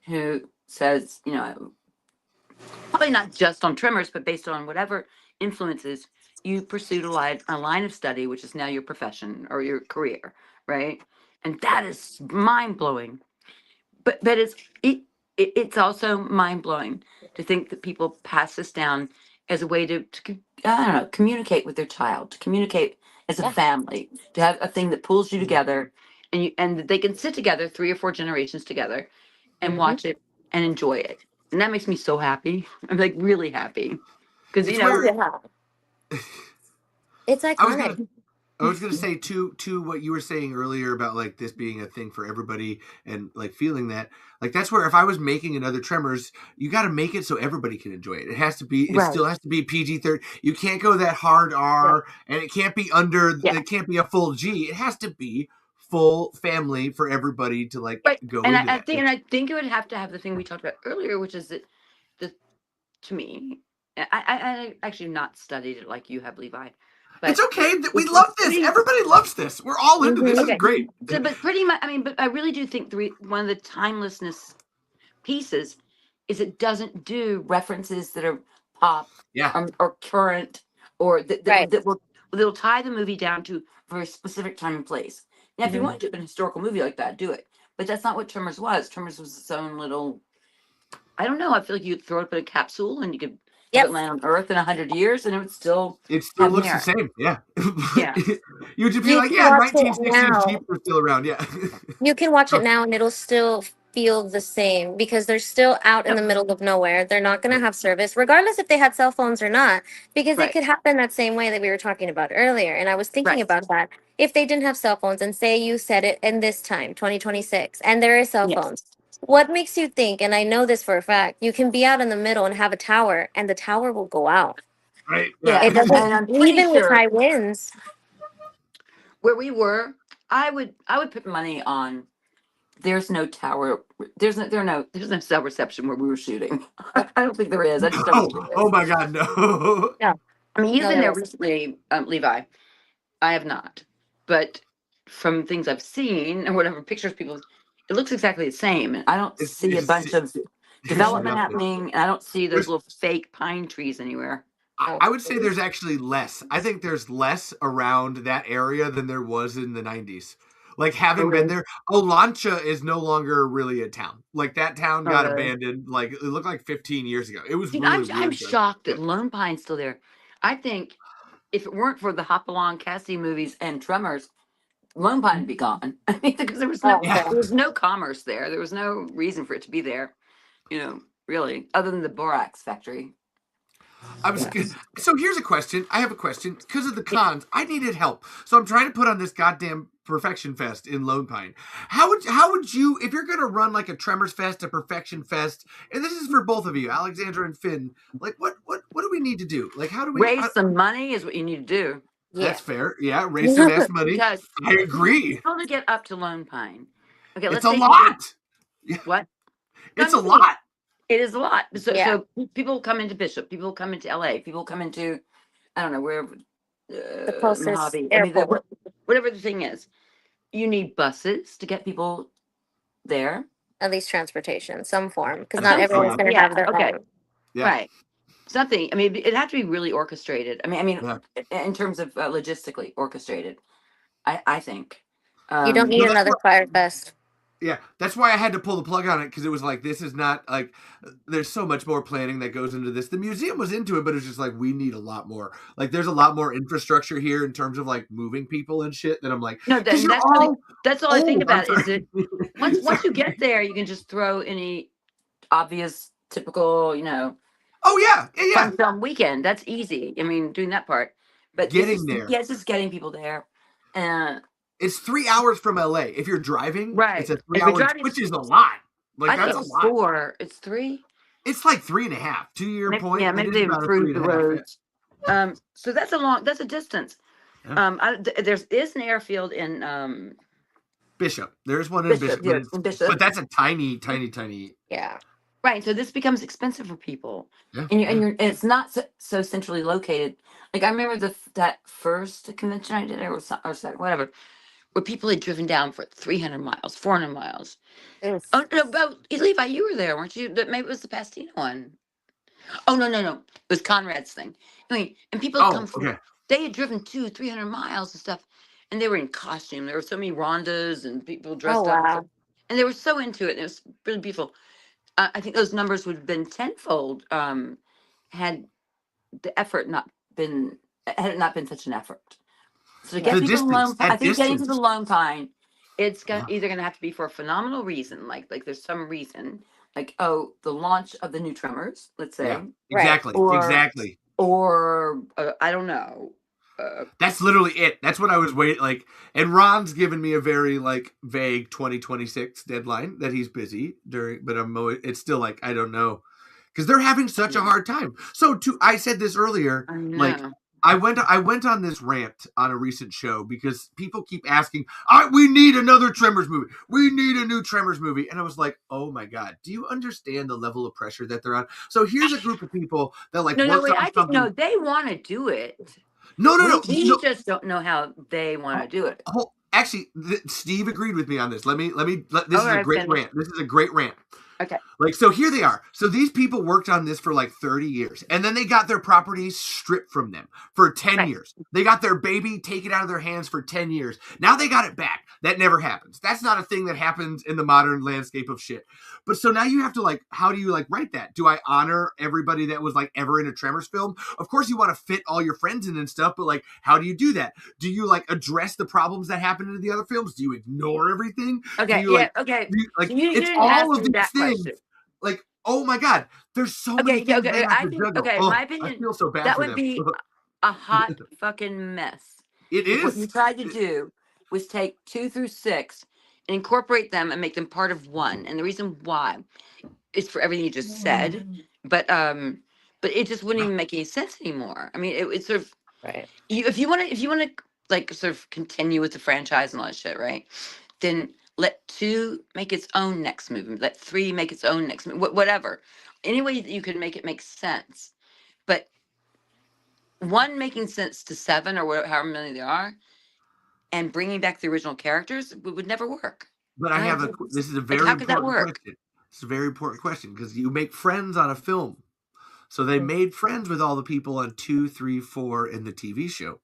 who says, probably not just on Tremors, but based on whatever influences you pursued a line of study, which is now your profession or your career, right? And that is mind blowing. But it's also mind blowing to think that people pass this down as a way to I don't know, communicate with their child, to communicate as a Yeah. family, to have a thing that pulls you together, and that they can sit together 3 or 4 generations together and watch it and enjoy it. And that makes me so happy. I'm like really happy because It's where Yeah. It's I was gonna iconic. I was gonna say to what you were saying earlier about like this being a thing for everybody and like feeling that like that's where if I was making another Tremors, you got to make it so everybody can enjoy it. It has to be. It Right. still has to be PG-13. You can't go that hard R, and it can't be under. Yeah. It can't be a full G. It has to be full family for everybody to like Right. go And into I that. think it would have to have the thing we talked about earlier, which is that to me, I actually not studied it like you have, Levi. But It's okay. We it's love this. pretty- Everybody loves this. We're all into this. This Okay. is great. So, but pretty much, I mean, but I really do think one of the timelessness pieces is it doesn't do references that are pop Yeah. or current or Right. that'll tie the movie down to a very specific time and place. Now, if you Mhm. want to do an historical movie like that, do it. But that's not what Tremors was. Tremors was its own little. I don't know. I feel like you'd throw it in a capsule and you could have Yep. it land on Earth in 100 years, and it would still It still have looks merit. the same. Yeah. Yeah. You would just be You like, can yeah, watch it 1960s now. Jeep are still around. Yeah. You can watch it now and it'll still feel the same because they're still out in the Yep. middle of nowhere. They're not going to have service, regardless if they had cell phones or not, because Right. it could happen that same way that we were talking about earlier. And I was thinking Right. about that. If they didn't have cell phones and say you said it in this time, 2026, and there are cell Yes. phones, what makes you think, and I know this for a fact, you can be out in the middle and have a tower and the tower will go out? Right. Yeah. It And doesn't, I'm pretty even with sure high winds. where we were, I would put money on. There's no tower. There's no cell reception where we were shooting. I don't think there is. I just don't think there Oh is. my God, no. No, I mean, you've no, been there there isn't. recently, Levi. I have not, but from things I've seen and whatever pictures people, it looks exactly the same. And I don't see a bunch of There's development nothing. happening, and I don't see those There's- little fake pine trees anywhere. I would say there's actually less. I think there's less around that area than there was in the 90s. Like having been there, Olancha is no longer really a town. Like that town got really? abandoned. Like it looked like 15 years ago. It was Dude, really I'm weird. shocked that Lone Pine's still there. I think if it weren't for the Hopalong Cassie movies and Tremors, Lone Pine would be gone. I mean, because there was no Oh, there was no commerce there. There was no reason for it to be there. Really, other than the borax factory. So here's a question. I have a question. Because of the cons, I needed help. So I'm trying to put on this goddamn Perfection Fest in Lone Pine. How would you, if you're gonna run like a Tremors Fest, a Perfection Fest, and this is for both of you, Alexandra and Finn, like what do we need to do? Like how do we Raise some money is what you need to do. yeah. That's fair. Yeah, raise some ass money. Because I agree. how to get up to Lone Pine? Okay, It's let's a say lot. what? It's a lot. It is a lot. Yeah. So people come into Bishop, people come into LA, people come into I don't know wherever The closest Mojave. airport. Whatever the thing is, you need buses to get people there. At least transportation, some form, because At not some everyone's form. going to Yeah, have their okay. own. Yeah. Right. Something. I mean, it had to be really orchestrated. Yeah. In terms of logistically orchestrated. I think. You don't need Well, that's another what, Fire Fest. yeah, that's why I had to pull the plug on it, because it was like, this is not like, there's so much more planning that goes into this. The museum was into it, but it's just like, we need a lot more. Like, there's a lot more infrastructure here in terms of like moving people and shit. That I'm like, No, because you're that's all I think old. I'm about is sorry. that once you get there, you can just throw any obvious, typical, Oh yeah, yeah, fun film weekend. That's easy. I mean, doing that part, but getting there. it's just getting people there. It's 3 hours from LA. If you're driving, Right. it's a If you're 3 hour, driving, which is a lot. Like, I that's think a it's lot. 4. It's 3. It's like 3.5. To your point, Yeah, it maybe is they about a improved the 3.5. roads. So that's a distance. Yeah. There's an airfield in Bishop. There's one in Bishop, Yes, in Bishop. but that's a tiny, tiny, tiny. Yeah. Right. So this becomes expensive for people, Yeah, and it's not so centrally located. Like I remember that first convention I did, or second, whatever, where people had driven down for 300 miles, 400 miles. Oof. Oh no, Levi, you were there, weren't you? Maybe it was the Pasadena one. Oh no, it was Conrad's thing. I mean, and people had come from. Okay. They had driven 200-300 miles and stuff, and they were in costume. There were so many Rhondas and people dressed Oh, up, wow. and they were so into it. And it was really beautiful. I think those numbers would have been tenfold had the effort not been had it not been such an effort. So to get The people to distance, I that think getting to the distance. Lone Pine, it's Yeah. either gonna have to be for a phenomenal reason, like there's some reason, like the launch of the new Tremors, let's say, Yeah, Right. exactly, Or- exactly. or I don't know. That's literally it. That's what I was waiting. Like, and Ron's given me a very like vague 2026 deadline that he's busy during, but it's still like, I don't know, because they're having such a hard time. So I said this earlier, I know. like I went on this rant on a recent show because people keep asking, we need another Tremors movie. We need a new Tremors movie. And I was like, oh my God, do you understand the level of pressure that they're on? So here's a group of people that like No, worked wait, on I think something. they want to do it. No. We No. just don't know how they want to do it. Actually, Steve agreed with me on this. This is All a right, great finish. rant. This is a great rant. Okay. Like, so here they are. So these people worked on this for like 30 years. And then they got their properties stripped from them for 10 Right. years. They got their baby taken out of their hands for 10 years. Now they got it back. That never happens. That's not a thing that happens in the modern landscape of shit. But so now you have to like, how do you like write that? Do I honor everybody that was like ever in a Tremors film? Of course you want to fit all your friends in and stuff, but like, how do you do that? Do you like address the problems that happened in the other films? Do you ignore everything? Okay. Do you, like, Okay. like So you it's didn't ask all of me these that things. question. Like, oh my God, there's so many Okay. things Okay. they have to juggle. Okay. Oh, My I opinion. feel so bad That for would them. be a hot fucking mess. It If what is. you tried to do was take 2 through 6 and incorporate them and make them part of one. And the reason why is for everything you just said, but it just wouldn't even make any sense anymore. I mean, it's sort of Right. if you want to like sort of continue with the franchise and all that shit, right? Then let 2 make its own next movie. Let 3 make its own next movie. Whatever. Any way that you can make it make sense, but 1 making sense to 7 or whatever, however many there are, and bringing back the original characters would never work. But I have this is a very how could that important work? question. It's a very important question because you make friends on a film. So they made friends with all the people on 2, 3, 4 in the TV show.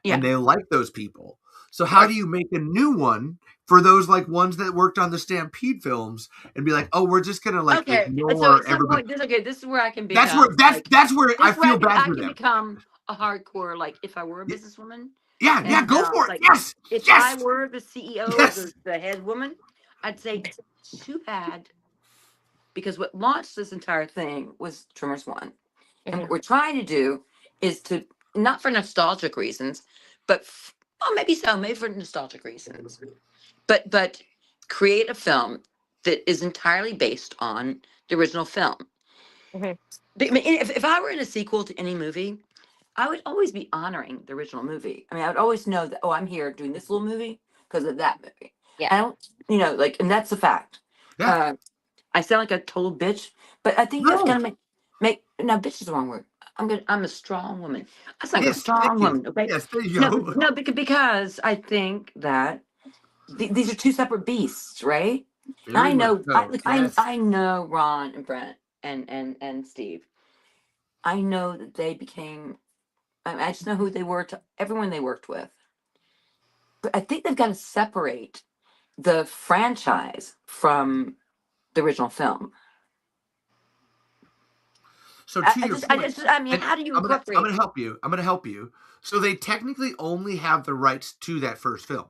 Yeah. And they like those people. So how do you make a new one for those like ones that worked on the Stampede films and be like, oh, we're just gonna like Okay, ignore and so at some everybody. point, this is where I can be. That's where I feel bad I for can them. become a hardcore. Like if I were a businesswoman. Yeah, and, go for it. like, Yes. If yes. I were the CEO, Yes. the head woman, I'd say too bad, because what launched this entire thing was Tremors 1, and what we're trying to do is to not for nostalgic reasons, but maybe for nostalgic reasons, but create a film that is entirely based on the original film. Mhm. I mean, if I were in a sequel to any movie, I would always be honoring the original movie. I mean, I would always know that, I'm here doing this little movie because of that movie. Yeah. I don't, and that's a fact. Yeah. I sound like a total bitch, but I think that's gonna make no, bitch is the wrong word. I'm a strong woman. I sound like a Yes, strong thank you. woman. Okay. Yes, there you No, go. no, because I think that these are 2 separate beasts, right? Very I know. much so. Yes. I know Ron and Brent and Steve. I know that they became. I just know who they were to everyone they worked with. But I think they've got to separate the franchise from the original film. So to your point, I mean, and how do you I'm incorporate? gonna help you. I'm gonna help you. So they technically only have the rights to that first film.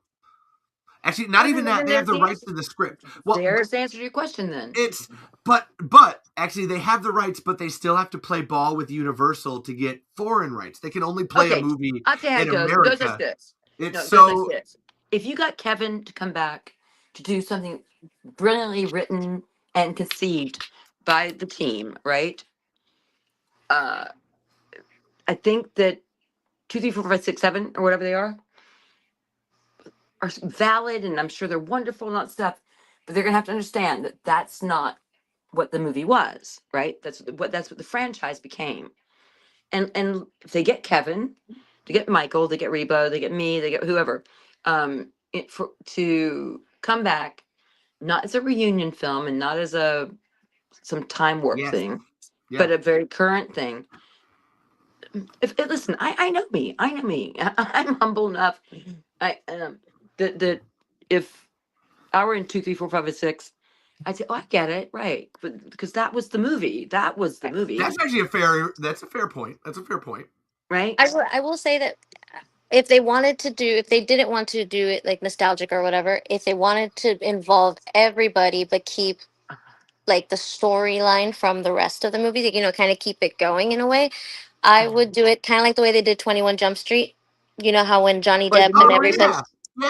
Actually, not even that. Then They have there's the the rights answer. to the script. Well, There's the answer to your question. Then it's but actually they have the rights, but they still have to play ball with Universal to get foreign rights. They can only play a okay, movie I'll tell you how in it goes. It goes like America. this. It's No, it goes like so this. If you got Kevin to come back to do something brilliantly written and conceived by the team, right? I think that 2, 3, 4, 5, 6, 7, or whatever they are valid, and I'm sure they're wonderful and all that stuff. But they're gonna have to understand that that's not what the movie was, right? That's what the franchise became. And if they get Kevin, they get Michael, they get Reba, they get me, they get whoever, to come back, not as a reunion film and not as some time warp yes, thing, yeah. but a very current thing. If listen, I know me. I know me. I'm humble enough. That if I were in 2, 3, 4, 5, and 6, I'd say, oh, I get it, right? But because that was the movie. That was the movie, That's actually a fair point. That's a fair point. right? I will say that if they wanted to do, if they didn't want to do it like nostalgic or whatever, if they wanted to involve everybody but keep like the storyline from the rest of the movie, you know, kind of keep it going in a way, I would do it kind of like the way they did 21 Jump Street. You know how when Johnny But Depp you and Oh never everybody, yeah,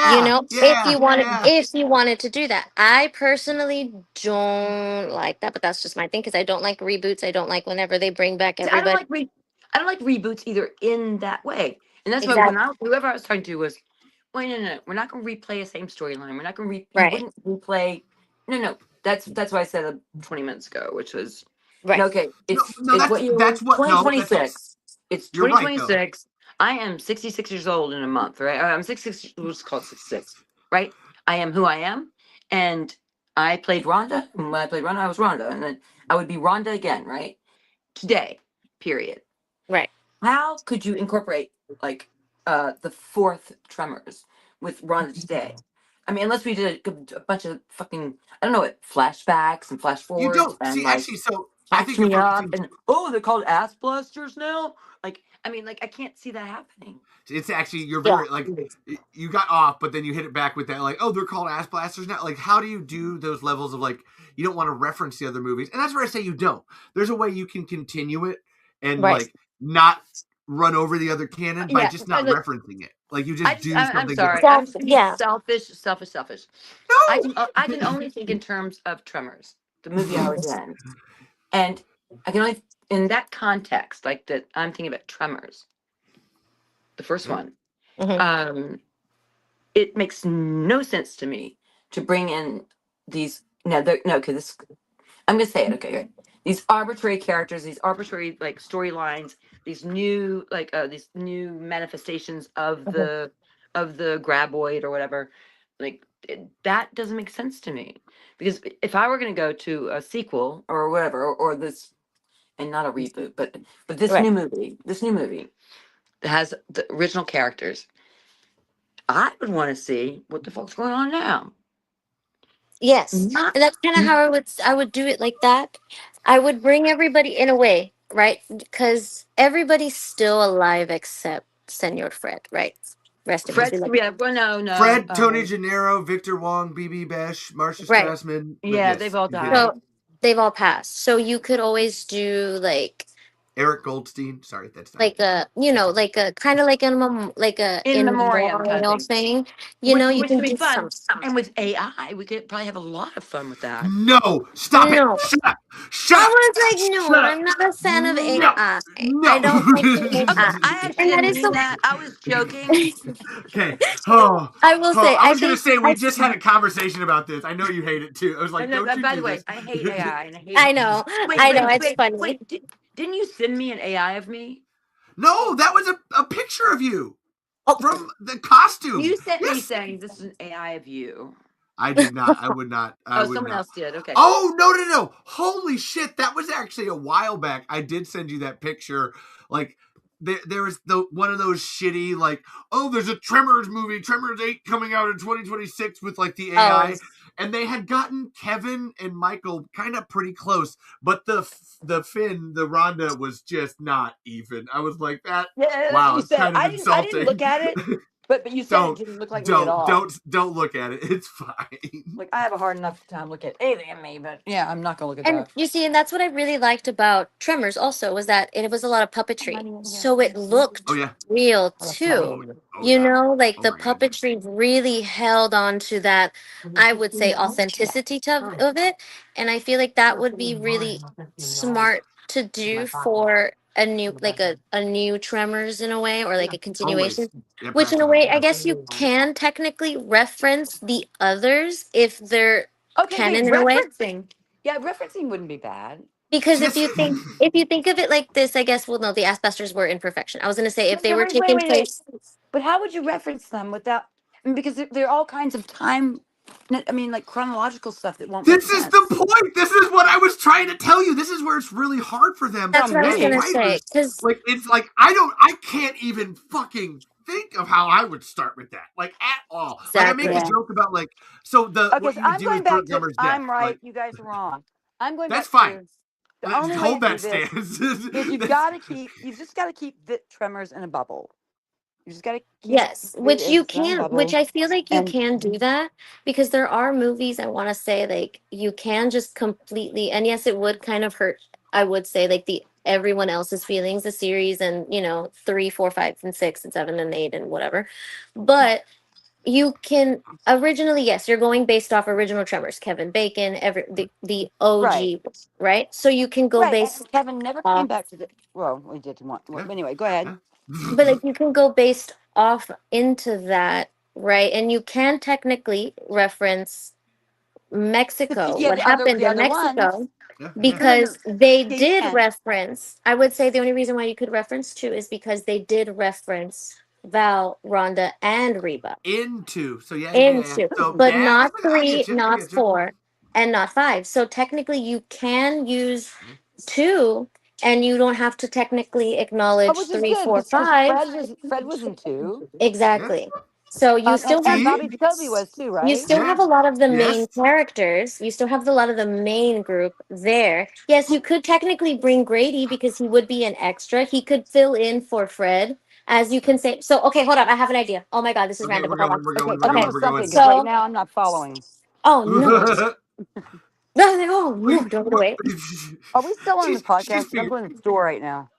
you yeah, know, yeah, yeah. if you wanted to do that, I personally don't like that, but that's just my thing because I don't like reboots. I don't like whenever they bring back See, I don't everybody. like I don't like reboots either in that way. And that's why Exactly. whoever I was talking to was, wait, no, we're not going to replay the same storyline. We're not going to you Right. wouldn't replay. No. That's what I said 20 minutes ago, which was Right. no, okay. No, It's what you that's what. No, that's 2026. It's you're right though. 2026. I am 66 years old in a month, right? I'm 66. What's called 66, right? I am who I am, and I played Rhonda. And when I played Rhonda, I was Rhonda, and then I would be Rhonda again, right? Today, period. Right. How could you incorporate like the fourth Tremors with Rhonda today? I mean, unless we did a bunch of fucking, I don't know what, flashbacks and flash You forwards don't and see like actually. So I catch think you're me up focusing. and oh, they're called ass blasters now. Like, I mean, like I can't see that happening. It's actually you're Yeah. very like you got off, but then you hit it back with that like, oh, they're called ass blasters now. Like, how do you do those levels of like you don't want to reference the other movies, and that's where I say you don't. There's a way you can continue it and Right. like not run over the other canon by Yeah. just not Look, referencing it. Like you just do I'm something sorry. different. I'm Exactly. being Yeah. selfish. No. I can only think in terms of Tremors, the movie I was in, and I can only in that context, like that. I'm thinking about Tremors, the first one. Mhm. It makes no sense to me to bring in these no, okay, this I'm gonna say it, okay, right. These arbitrary characters, these arbitrary like storylines, these new manifestations Mhm. of the Graboid or whatever, like that doesn't make sense to me. Because if I were gonna go to a sequel or whatever, or this and not a reboot, but Right. this new movie that has the original characters, I would want to see what the fuck's going on now. Yes. Not, And that's kind of how I would do it like that. I would bring everybody in a way, right? Because everybody's still alive except Senor Fred, right? Rest in peace. Fred, yeah, well, no. Fred, Tony Gennaro, Victor Wong, BB Besh, Marcia Right. Strassman. Yeah, they've Yes, all you did. died. So they've all passed. So you could always do Eric Goldstein. Sorry, that's not. like a, you know, like a kind of like like a In in memoriam kind of memorial thing. thing. You know, you Which can would be do fun. something. And with AI, we could probably have a lot of fun with that. No, stop it! No. Shut up! Shut I up! was like, no, Shut up! I'm not a fan of No, AI. I no. don't like the AI. I actually And that didn't is mean so that. I was joking. Okay. Oh, I will say, I I was gonna think say we just had a conversation about this. I know you hate it too. I was like, And then, don't you by the do way, this? I hate AI and I hate I it. know. Wait, I wait, know, it's wait, funny. wait. Didn't you send me an AI of me? No, that was a picture of you Oh, from the costume. You sent me Yes, saying this is an AI of you. I did not. I would not. I Oh, would someone not. else did. Okay. Oh, no. Holy shit. That was actually a while back. I did send you that picture. Like, there was one of those shitty, like, oh, there's a Tremors movie, Tremors 8 coming out in 2026 with, like, the AI. Oh, And they had gotten Kevin and Michael kind of pretty close. But the Finn, the Rhonda, was just not even. I was like, that, Yeah, that's wow, what you it's said. kind of I insulting. didn't look at it, but you said it didn't look like me at all. Don't look at it. It's fine. Like, I have a hard enough time looking at anything at me, but yeah, I'm not gonna look at and that. you see, and that's what I really liked about Tremors also was that it was a lot of puppetry. So it looked Oh, yeah. real That's too. money. Oh, You yeah. know, like Oh, the my goodness. puppetry really held on to that, I would say, authenticity of it. And I feel like that would be really smart to do for a new, like a new Tremors in a way, or like a Always. continuation. Yeah, Which in a practical. way, I Yeah. guess you can technically reference the others if they're Okay, canon in a way. referencing. Yeah, referencing wouldn't be bad. Because Just, if you think of it like this, I guess, well, no, the Asbesters were in perfection. I was going to say if they were taking place. But how would you reference them without? I mean, because there are all kinds of time. I mean, like chronological stuff that won't make this is sense. the point. This is what I was trying to tell you. This is where it's really hard for them That's what I was as going to writers. say. Because Like, it's like, I can't even fucking think of how I would start with that. Like, at all. Like, I make exactly. a joke about, like, so Okay, what so you would I'm do is going back Burt to Gummer's death. I'm right, Like, you guys are wrong. I'm going that's back fine. to the only way Hold to do that this stance. is you've just got to keep the Tremors in a bubble. You just got to keep Yes, it which in you its own can, which bubble. I feel like you And can do that because there are movies I want to say like you can just completely, and yes, it would kind of hurt. I would say like the everyone else's feelings, the series, and 3, 4, 5, and 6, and 7, and 8, and whatever. But you can originally, yes, you're going based off original Tremors, Kevin Bacon, the right, OG, right? So you can go right. based And Kevin never came off, back to the. Well, we did one. Yeah, Anyway, go ahead. yeah. but like you can go based off into that, right? And you can technically reference Mexico, Yeah, what happened the in other ones. Mexico, Yeah, yeah. because they Yeah, you did can. reference, I would say the only reason why you could reference two is because they did reference Val, Rhonda, and Reba Into. So, yeah. into, So, but yeah, not I 3, get you. I not get you. 4, and not 5. So technically, you can use 2, and you don't have to technically Oh, acknowledge which is 3, good 4, because 5. Fred was in two. Yeah. Exactly. So you still have And See? Bobby Jacoby was too, you right? still Yeah. have a lot of the Yes. main characters. You still have a lot of the main group there. Yes, you could technically bring Grady because he would be an extra. He could fill in for Fred, as you can say. So okay, hold on. I have an idea. Oh my God, this is Okay, random. we're But hold on. going. We're Okay, going. We're tell Okay. going. us We're something going. because right So now I'm not following. oh no. No, no, no, don't wait. Are we still on the she's podcast? 'Cause I'm being going to the store right now.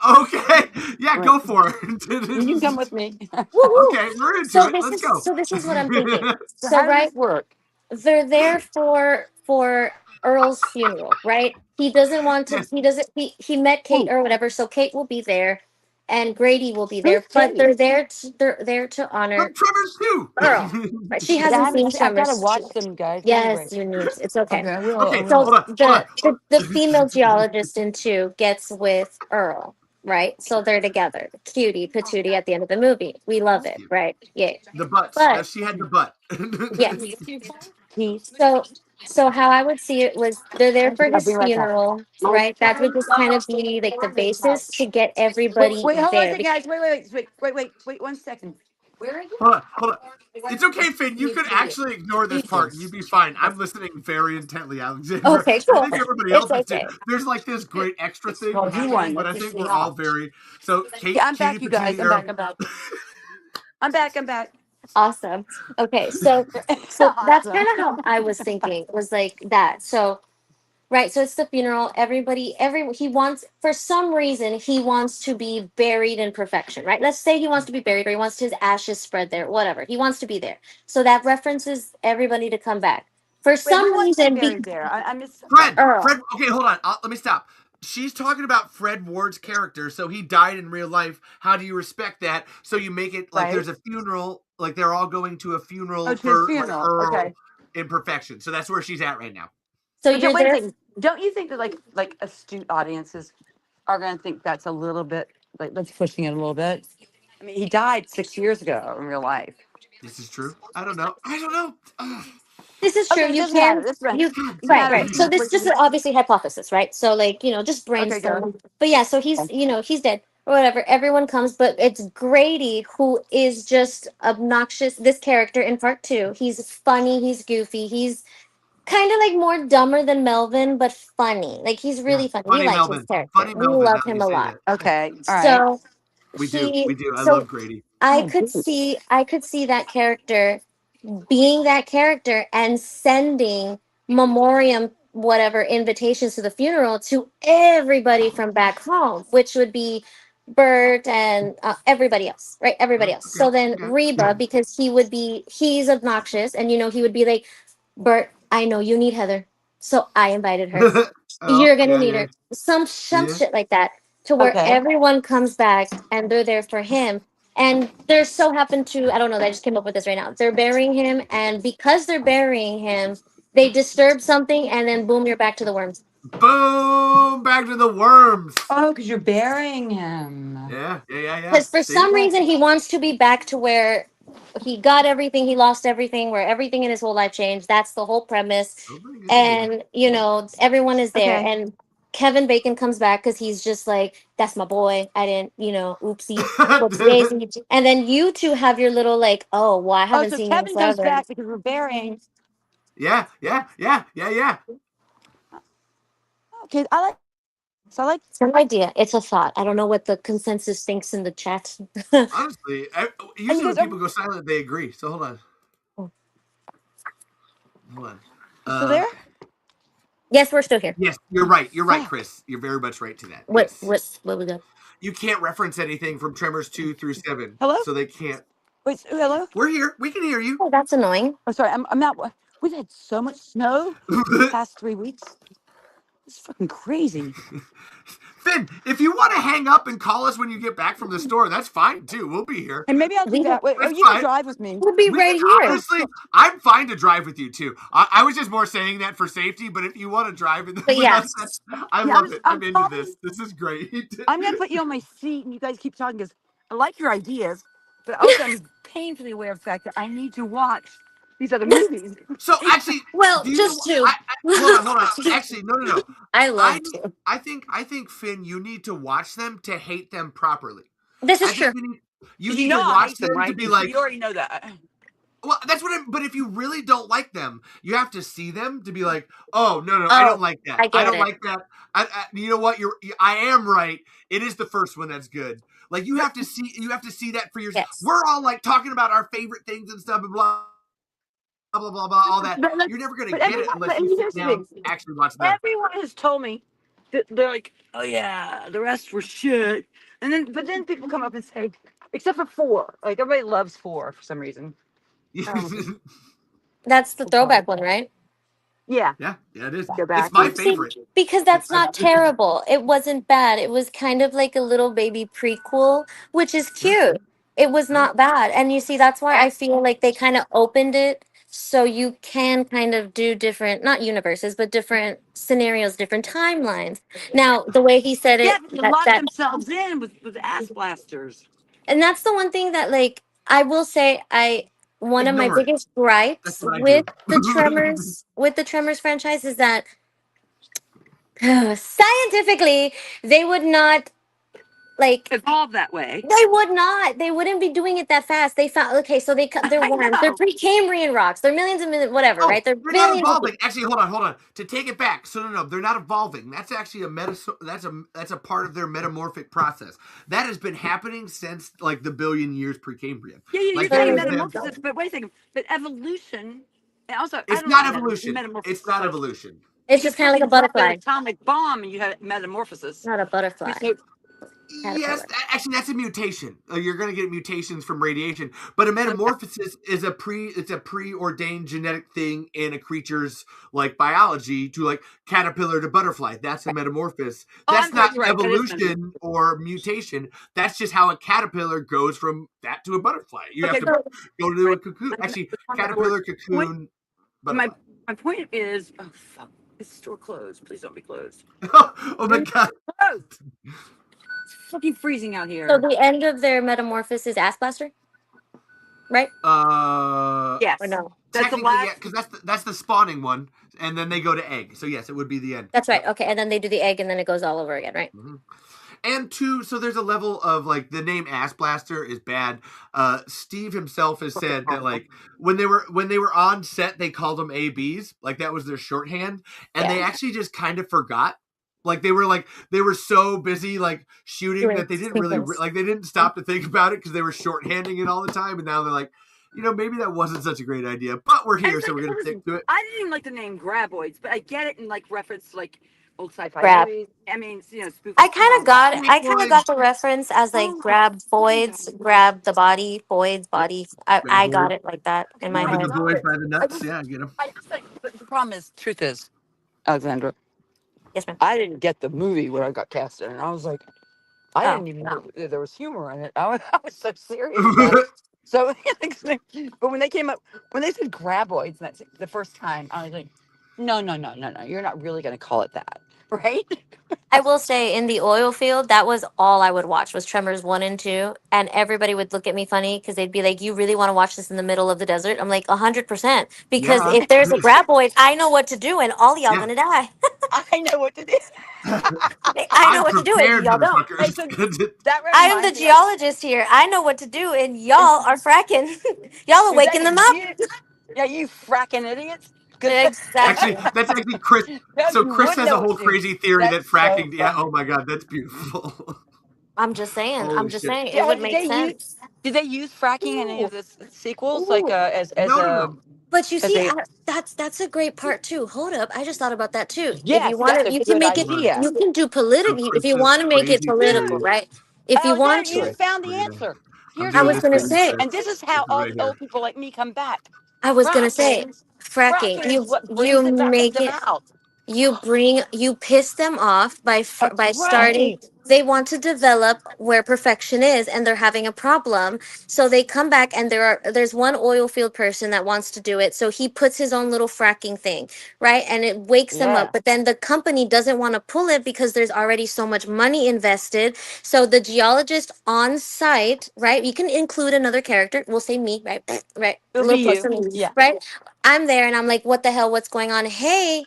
okay. Yeah, Right. go for You can come it. with me. Woo woo. Okay, we're into it. Let's go. So this is what I'm thinking. So So how does right, this work? they're there for Earl's funeral, right? He doesn't want to. Yes. He doesn't. He met Kate Who? or whatever, so Kate will be there, and Grady will be Who's there. But Kate? they're there to From honor Tremors Earl. 2. Right? She Yeah, hasn't seen I've got to Tremors. watch them, guys. Give me a Yes, break. you need. It's okay. Okay, I will. I Okay, will. So hold the on. female geologist in 2 gets with Earl, right? So they're together. Cutie patootie at the end of the movie. We love it, right? Yay. The butts. But She had the butt. yes. Keith. So how I would see it was they're there for I'll be his right back. funeral, right? That would just kind of be like the basis to get everybody Wait, hold on a there. second, guys. Wait 1 second. Where are you? Hold on. It's okay, Finn. You could actually ignore this part and you'd be fine. I'm listening very intently, Alexandra. Okay, I cool. think everybody It's else is too. okay. There's like this great extra thing Oh, you happening, won. but I think we're all very so Kate, Yeah, I'm Cutie back, you guys. Patootie, I'm back. Earl. I'm back. Awesome. Okay, so that's kind of how I was thinking. Was like that. So right, so it's the funeral. He wants, for some reason, he wants to be buried in perfection, right? Let's say he wants to be buried or he wants his ashes spread there, whatever. He wants to be there. So that references everybody to come back. For Wait, some who wants to be reason, buried there? I missed Fred. something. Earl. Okay, hold on. Let me stop. She's talking about Fred Ward's character. So he died in real life. How do you respect that? So you make it like Right. there's a funeral, like they're all going to a funeral Oh, to his for funeral. like, Earl Okay. in perfection. So that's where she's at right now. So But you're wait a there. second. Don't you think that like astute audiences are going to think that's a little bit like that's pushing it a little bit? I mean, he died 6 years ago in real life. This is true. I don't know. Ugh. this is true. Okay, it You doesn't matter. can, That's right. you God Doesn't right, matter. right. So this is obviously hypothesis, right? So like just Okay, go. brainstorm. But yeah, so he's he's dead or whatever. Everyone comes, but it's Grady who is just obnoxious. This character in part 2, he's funny, he's goofy, he's kind of like more dumber than Melvin, but funny. Like he's Yeah. really funny. We Funny like his Melvin. character. Funny We Melvin. love Now that him you a say lot. that. Okay, all right. So We do. We do. I so love Grady. I could see that character being that character and sending memoriam whatever invitations to the funeral to everybody from back home, which would be Bert and everybody else, right? Everybody else. Okay. So then Okay. Reba, because he's obnoxious, and he would be like, Bert, I know you need Heather, so I invited her. Oh, You're gonna yeah, need yeah, her. Some yeah. shit like that, to where Okay. everyone comes back and they're there for him. And they're so happen to, I don't know, I just came up with this right now. They're burying him, and because they're burying him, they disturb something, and then boom, you're back to the worms. Boom! Back to the worms. Oh, because you're burying him. Yeah, yeah, yeah, yeah. Because for See? some reason he wants to be back to where he got everything, he lost everything, where everything in his whole life changed. That's the whole premise. Oh my God. And everyone is there, Okay. and Kevin Bacon comes back because he's just like, that's my boy. I didn't, oopsie, whoopsie daisy. And then you two have your little like, oh, well, I Oh, haven't so seen you in Kevin comes forever. back because we're burying. Yeah, yeah, yeah, yeah, yeah. Okay, I like. It's an idea. It's a thought. I don't know what the consensus thinks in the chat. Honestly, And usually you when guys people go silent, they agree. So hold on. Hold on. still there? Yes, we're still here. Yes, you're right. You're right, Fuck. Chris. You're very much right to that. What Yes. what we got? You can't reference anything from Tremors 2 through 7. Hello? So they can't. Wait, hello? We're here. We can hear you. Oh, that's annoying. Oh, sorry, I'm not. We've had so much snow the past 3 weeks. It's fucking crazy. Finn, if you want to hang up and call us when you get back from the store, that's fine too. We'll be here. And maybe I'll do that. Wait, oh, That's you can fine. drive with me. We'll be We right can, here. honestly, I'm fine to drive with you too. I was just more saying that for safety, but if you want to drive with yeah. us, I Yeah, love it. I'm into fine. this. This is great. I'm gonna put you on my seat, and you guys keep talking because I like your ideas, but also I'm painfully aware of the fact that I need to watch these other movies. So actually, Well, do you just know, two. hold on. Actually, no. I love to. I think Finn, you need to watch them to hate them properly. This I is think true. you need to I watch hate them right? to be like, You already know that. well, that's what. But if you really don't like them, you have to see them to be like, oh no, Oh, I don't like that. I get don't it. like that. You know what? I am right. It is the first one that's good. Like you have to see. You have to see that for yourself. Yes. We're all like talking about our favorite things and stuff and blah blah blah blah all that. But, like, You're never gonna but get it everyone- unless but you sit here's the down thing. and actually watch them. Everyone has told me that they're like, oh yeah, the rest were shit. But then people come up and say, except for 4. Like everybody loves 4 for some reason. That's the throwback one, right? Yeah. Yeah, it is. Go back. It's my See, favorite. because that's not terrible. It wasn't bad. It was kind of like a little baby prequel, which is cute. It was not bad. And you see, that's why I feel like they kind of opened it so you can kind of do different, not universes, but different scenarios, different timelines. Now, the way he said it, Yeah, they lock that themselves in with ass blasters. and that's the one thing that like I will say one of my Ignore it. biggest gripes That's what I with do. the Tremors franchise is that scientifically they would not like Evolve that way. they wouldn't be doing it that fast. They found okay, so they're I worms, know. they're Precambrian rocks, they're millions and millions, whatever, Oh, right? They're they're not billions of evolving. Actually, hold on. To take it back, so no, they're not evolving. That's actually that's a part of their metamorphic process. That has been happening since like the billion years Precambrian. Yeah, Like, you're that saying has been- metamorphosis, but wait a second. But evolution, and also I It's don't not know what evolution. metamorphosis It's not is. evolution. it's just kind of like a You drop an butterfly. atomic bomb, and you have metamorphosis. Not a butterfly. So, Yes, actually, that's a mutation. You're going to get mutations from radiation, but a metamorphosis is it's a preordained genetic thing in a creature's like biology to like caterpillar to butterfly. That's a metamorphosis. That's I'm not right. That is evolution or mutation. That's just how a caterpillar goes from that to a butterfly. You have Okay, to go to a right. cocoon. I'm Actually, gonna- caterpillar, cocoon, butterfly. my point is, oh fuck, this store closed. Please don't be closed. Oh my god! Closed. It's fucking freezing out here. So the end of their metamorphosis is ass blaster, right? Yes. Or no? That's the technically, yeah, last. because that's the spawning one, and then they go to egg. So yes, it would be the end. That's right. Okay, and then they do the egg, and then it goes all over again, right? Mhm. And two, so there's a level of like the name Ass Blaster is bad. Steve himself has said that like when they were on set, they called them ABs, like that was their shorthand, and they actually just kind of forgot. Like they were so busy like shooting that they didn't really like they didn't stop to think about it because they were shorthanding it all the time, and now they're like, maybe that wasn't such a great idea, but we're here, so we're gonna stick to it. I didn't even like the name Graboids, but I get it in like reference to like old sci-fi Grab. movies. I mean, spooky. I kind of got it. I kind Graboids. of got the reference as like grab voids, grab the body, voids, body. I got it like that in my Grabbing head. the boys by the nuts, yeah, I get them. I just like, but the problem is, truth is, Alexandra, Yes, ma'am. I didn't get the movie where I got cast in, and I was like, I Oh. didn't even know that there was humor in it. I was so serious about it. So, but when they came up, when they said Graboids, that's the first time, I was like, no, you're not really going to call it that, right? I will say in the oil field, that was all I would watch was Tremors 1 and 2. And everybody would look at me funny because they'd be like, you really want to watch this in the middle of the desert? I'm like, 100%. Because Yeah. if there's a graboid, I know what to do and all y'all Yeah. gonna die. I know what to do. I know what to do and y'all don't. Hey, so that I am the reminds me- geologist here. I know what to do and y'all are fracking. Y'all are Is waking that them up. you? Yeah, you fracking idiots. 'Cause Exactly. Actually, that's actually Chris. No, So you Chris would has a know what whole to do. crazy theory that That's fracking. so Yeah. funny. Oh my God, that's beautiful. I'm just saying. Holy I'm just shit. saying. It Yeah, would did make they sense. did they use fracking in any of the sequels? Ooh. Like as No. But you as see, a that's a great part too. Hold up, I just thought about that too. If yes, you want that's to, a you can good make it. idea. You can do So political. If Chris you has want to make it crazy political, theories. right? If you Alexander, want you to, found the Right now. answer. I'm Here's I doing was the this gonna for you, say answer. Chris. And this is This how is all right the here. old people like me come back. I was gonna say, Fracking fracking. is what brings You them back make them it. out. You piss them off That's by starting. right. They want to develop where perfection is, and they're having a problem. So they come back, and there's one oil field person that wants to do it. So he puts his own little fracking thing, right, and it wakes them up. Yeah. But then the company doesn't want to pull it because there's already so much money invested. So the geologist on site, right, you can include another character. We'll say me, right, right, a It'll little be plus you. for me, Yeah. right. I'm there, and I'm like, what the hell? What's going on? Hey,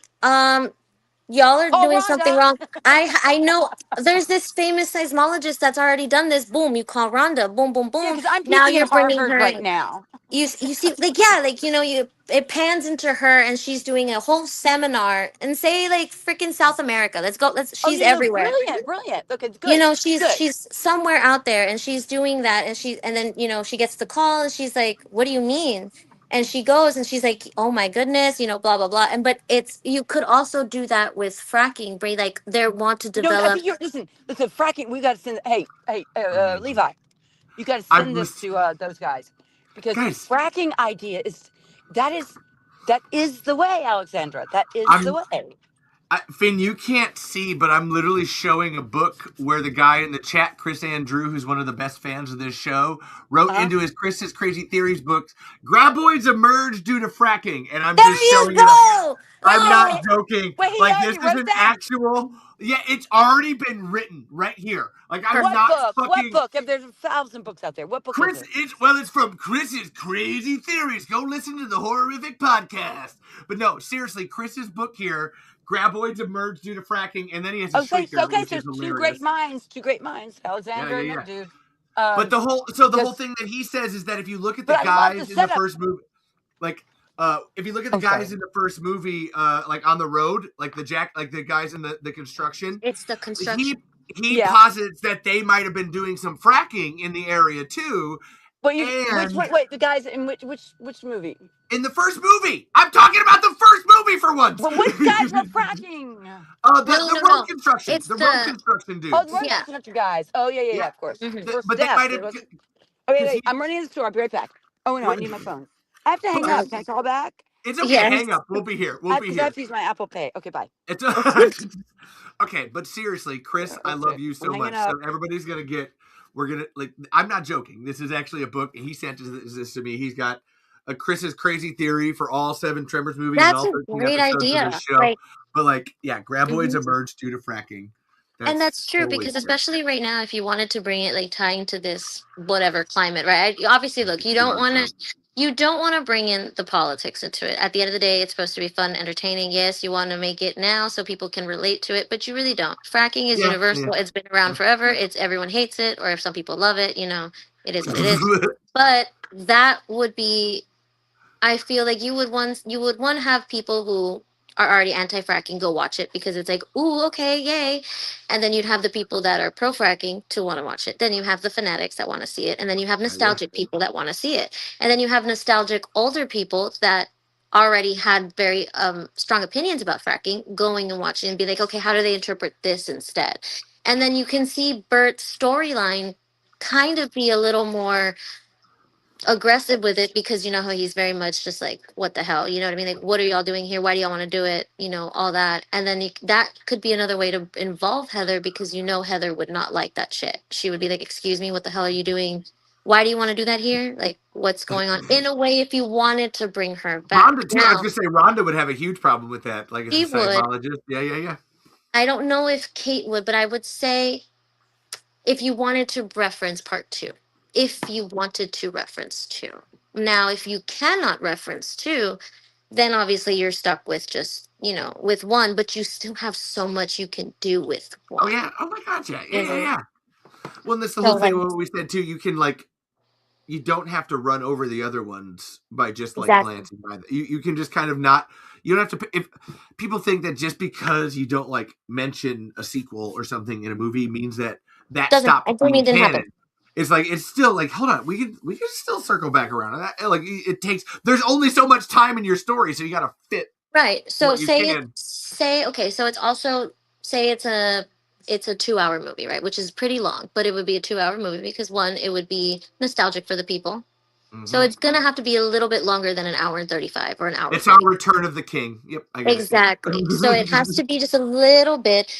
y'all are Oh, doing something Rhonda. wrong. I know there's this famous seismologist that's already done this. Boom, you call Rhonda. Boom, boom, Yeah, boom. because I'm Now teaching at you're bringing Harvard her right in. now. You see, like, yeah, like, it pans into her and she's doing a whole seminar and say like freaking South America. Let's go. Oh, She's everywhere. brilliant. Look, it's good. Good. She's somewhere out there and she's doing that and then she gets the call and she's like, what do you mean? And she goes and she's like, oh my goodness, blah blah blah. And but it's you could also do that with fracking, Bray. Like they want to No, develop. but listen, fracking. We got to send. Hey, Levi, you got to I send this was to those guys because guys. fracking idea that is the way, Alexandra. That is the I'm way. Finn, you can't see, but I'm literally showing a book where the guy in the chat, Chris Andrew, who's one of the best fans of this show, wrote into his Chris's Crazy Theories books, Graboids emerge due to fracking. And I'm There just you showing you. go. I'm Oh, not joking. Wait, he Like, already this is wrote an that? actual. Yeah, it's already been written right here. Like, I'm What not book? fucking. What book? If there's 1,000 books out there, what book Chris, is it? it's from Chris's Crazy Theories. Go listen to the Horrific podcast. But no, seriously, Chris's book here, Graboids emerge due to fracking, and then he has a Okay, shrieker, so which is there's hilarious. two great minds, Alexandra and that dude. But the whole because- thing that he says is that if you look at the But I love the guys in the setup. first movie, like if you look at the I'm guys sorry. in the first movie, like on the road, like the guys in the construction, it's the construction. he Yeah. posits that they might have been doing some fracking in the area too. But And wait, the guys in which movie? in the first movie, I'm talking about the first movie for once. But which guys were fracking? The road construction, It's the the- road construction dudes. Oh, the road Yeah. construction guys. Oh, yeah, of course. Mhm. First But they death, might it have. wasn't- Oh, wait, 'cause he- I'm running to the store. I'll be right back. Oh, no, I need my phone. I have to hang up. Can I call back? It's okay. Yes. Hang up. We'll be here. We'll be Because I here. have to use my Apple Pay. Okay, bye. It's okay, but seriously, Chris, I Okay. love you so I'm hanging much. up. So everybody's gonna get. We're gonna like. I'm not joking. This is actually a book. He sent this to me. He's got a Chris's Crazy Theory for all 7 Tremors movies and That's all a 13 great episodes idea. of this show. Like, But like, yeah, Graboids Mhm. emerge due to fracking. and that's true holy because shit. especially right now, if you wanted to bring it like tying to this whatever climate, right? Obviously, look, you don't want to you don't want to bring in the politics into it. At the end of the day, it's supposed to be fun, entertaining. Yes, you want to make it now so people can relate to it, but you really don't. Fracking is Yeah, yeah. universal. It's been around forever. It's everyone hates it, or if some people love it, it is what it is. But that would be, I feel like you would want to have people who are already anti-fracking go watch it because it's like, ooh, okay, yay. And then you'd have the people that are pro-fracking to want to watch it. Then you have the fanatics that want to see it. And then you have nostalgic people that want to see it. And then you have nostalgic older people that already had very strong opinions about fracking going and watching and be like, okay, how do they interpret this instead? And then you can see Bert's storyline kind of be a little more aggressive with it because you know how he's very much just like, what the hell, you know what I mean, like, what are y'all doing here, why do y'all want to do it, all that. And then that could be another way to involve Heather, because Heather would not like that shit. She would be like, excuse me, what the hell are you doing, why do you want to do that here, like, what's going on, in a way, if you wanted to bring her back. Rhonda too. I was Now gonna say Rhonda would have a huge problem with that, like as a she would, Scientologist. Yeah. I don't know if Kate would, but I would say if you wanted to reference part two, if you wanted to reference two. Now, if you cannot reference two, then obviously you're stuck with just, with one, but you still have so much you can do with Oh one. yeah. Oh my God. Yeah. You know? Well, and that's the So, whole like, thing. What we said too. You don't have to run over the other ones by just like exactly. glancing by them. You can just kind of not. You don't have to. If people think that just because you don't like mention a sequel or something in a movie means that Doesn't, stops I don't being mean didn't canon. happen. It's like it's still like, hold on, we can still circle back around. Like it takes. There's only so much time in your story, so you got to fit Right. So what you say can. okay, so it's also, say it's a 2 hour movie, right? Which is pretty long, but it would be a 2 hour movie because one, it would be nostalgic for the people. So Mm-hmm. it's gonna have to be a little bit longer than an hour and 35 or an hour It's our 40. Return of the King. Yep, I get it. Yep. Exactly. So it has to be just a little bit.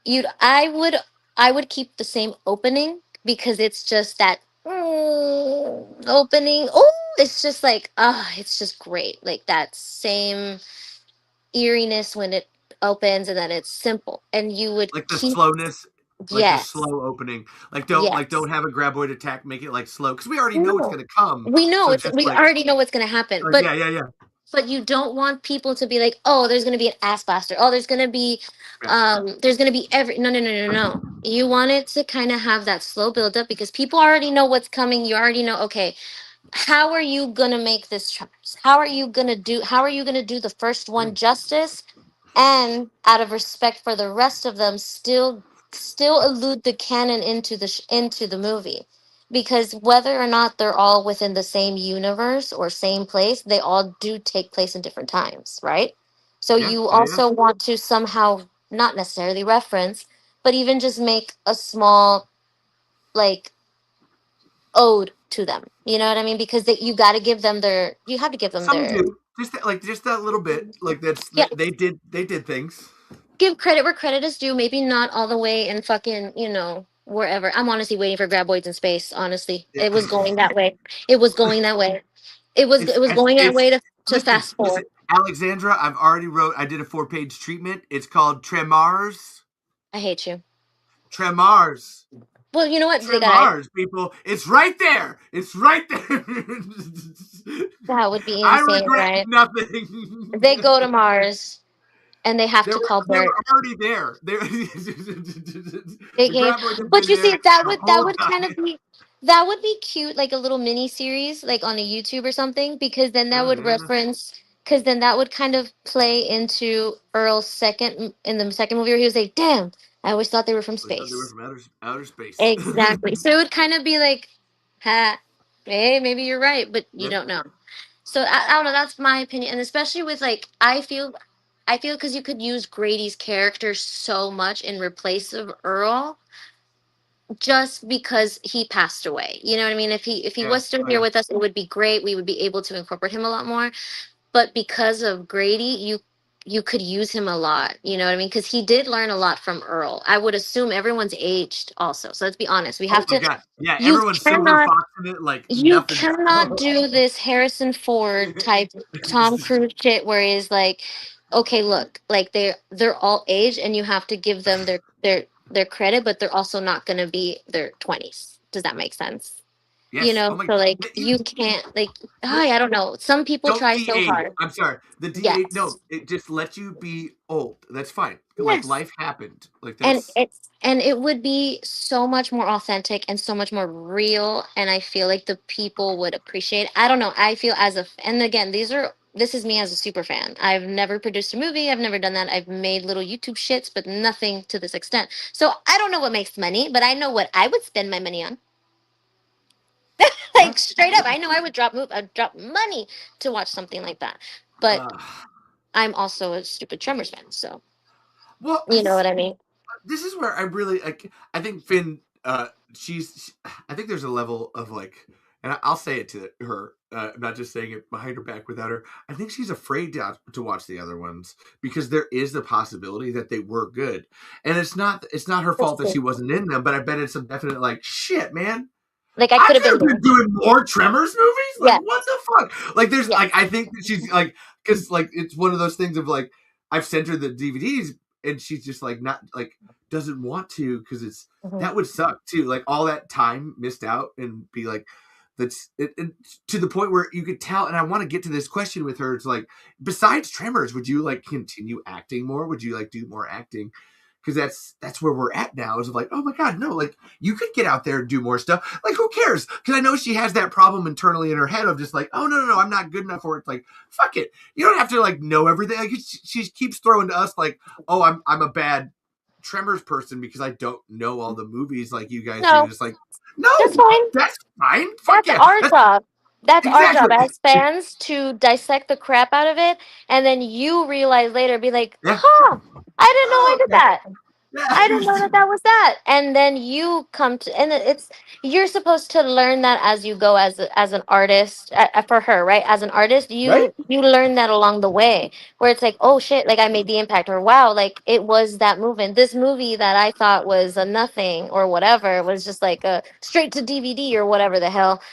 You'd I would keep the same opening because it's just that opening. Oh, it's just like, it's just great. Like that same eeriness when it opens, and then it's simple. And you would Like the keep, slowness, like the yes, slow opening. Like don't yes. have a graboid attack. Make it like slow because we already know it's No. gonna come. We know So it's just we already know what's gonna happen. like But yeah. you don't want people to be like, oh, there's gonna be an ass blaster. Oh, there's gonna be every no. You want it to kind of have that slow build up because people already know what's coming. You already know, okay, how are you gonna make this Tremors? How are you gonna do the first one justice? And out of respect for the rest of them, still elude the canon into the movie, because whether or not they're all within the same universe or same place, they all do take place in different times, right? So you Yeah. also want to somehow not necessarily reference, but even just make a small, like, ode to them. You know what I mean? Because you got to give them you have to give them Some their, do just that little bit. Like yeah, they did things. give credit where credit is due. Maybe not all the way and fucking, wherever. I'm honestly waiting for Graboids in space. Honestly, Yeah. it was going that way. It was going that way. It was going that It's way to listen fast forward. Alexandra. I did a 4-page treatment. It's called Tremors. I hate you. Tremors. Well, you know what, the guy, Tremors, people. It's right there. It's right there. that would be I insane, regret right? nothing. They go to Mars and they have to call They were Bert. already there. They The gave, graboids have but been you there see, that the would that whole would kind of time. be, that would be cute, like a little mini series, like on a YouTube or something, because then that Oh would yeah. reference, because then that would kind of play into Earl's in the second movie where he was like, "Damn, I always thought they were from I thought they were space." from outer space. Exactly. So it would kind of be like, "Ha, hey, maybe you're right, but you Yep. don't know." So I don't know. That's my opinion, and especially with, like, I feel because you could use Grady's character so much in replace of Earl, just because he passed away. You know what I mean? If he Yeah. was still Oh here yeah. with us, it would be great. We would be able to incorporate him a lot more. But because of Grady, you could use him a lot. You know what I mean? Because he did learn a lot from Earl. I would assume everyone's aged also. So let's be honest. We Oh have my to. god. Yeah. You Everyone's silver cannot. fox in it like You nothing. cannot do this Harrison Ford type Tom Cruise shit where he's like, okay, look, like they're all age, and you have to give them their credit, but they're also not going to be their 20s. Does that make sense? Yes. You know, Oh my. so like you can't like I don't know. Some people Don't try so de-age. hard. I'm sorry. The de-age. No, Yes. it just lets you be old. That's fine. Like Yes. life happened. Like And that's. it would be so much more authentic and so much more real, and I feel like the people would appreciate. I don't know. I feel and again, this is me as a super fan. I've never produced a movie. I've never done that. I've made little YouTube shits, but nothing to this extent. So I don't know what makes money, but I know what I would spend my money on. Yeah. Like straight up, I know I'd drop money to watch something like that. But Uh, I'm also a stupid Tremors fan, so well, you know what I mean. this is where I really like. I think Finn. I think there's a level of like, and I'll say it to her. I'm not just saying it behind her back without her. I think she's afraid to watch the other ones because there is the possibility that they were good, and it's not her fault that she wasn't in them. But I bet it's a definite like shit, man. Like I I could have could been have there. been doing more Tremors movies. Like Yeah. what the fuck? Like there's Yeah. like I think that she's like because like it's one of those things of like I've sent her the DVDs and she's just like not like doesn't want to because it's that would suck too. Like all that time missed out and be like that's it, to the point where you could tell. And I want to get to this question with her. It's like besides Tremors, would you like continue acting more? Would you like do more acting? Because that's where we're at now. Is like, oh my god, no! Like you could get out there and do more stuff. Like who cares? Because I know she has that problem internally in her head of just like, oh no, I'm not good enough for it. It's like, fuck it. You don't have to like know everything. Like she keeps throwing to us like, oh, I'm a bad Tremors person because I don't know all the movies like you guys do. Just like, no, that's fine. That's fine. Fuck That's yeah. our job. That's our job exactly. as fans to dissect the crap out of it, and then you realize later, be like, Yeah. "Huh, I didn't know I did that. Yeah. I didn't know that was that." And then you come to, and you're supposed to learn that as you go as an artist for her, right? As an artist, Right? you learn that along the way, where it's like, oh shit, like I made the impact, or wow, like it was that movement. This movie that I thought was a nothing or whatever was just like a straight to DVD or whatever the hell.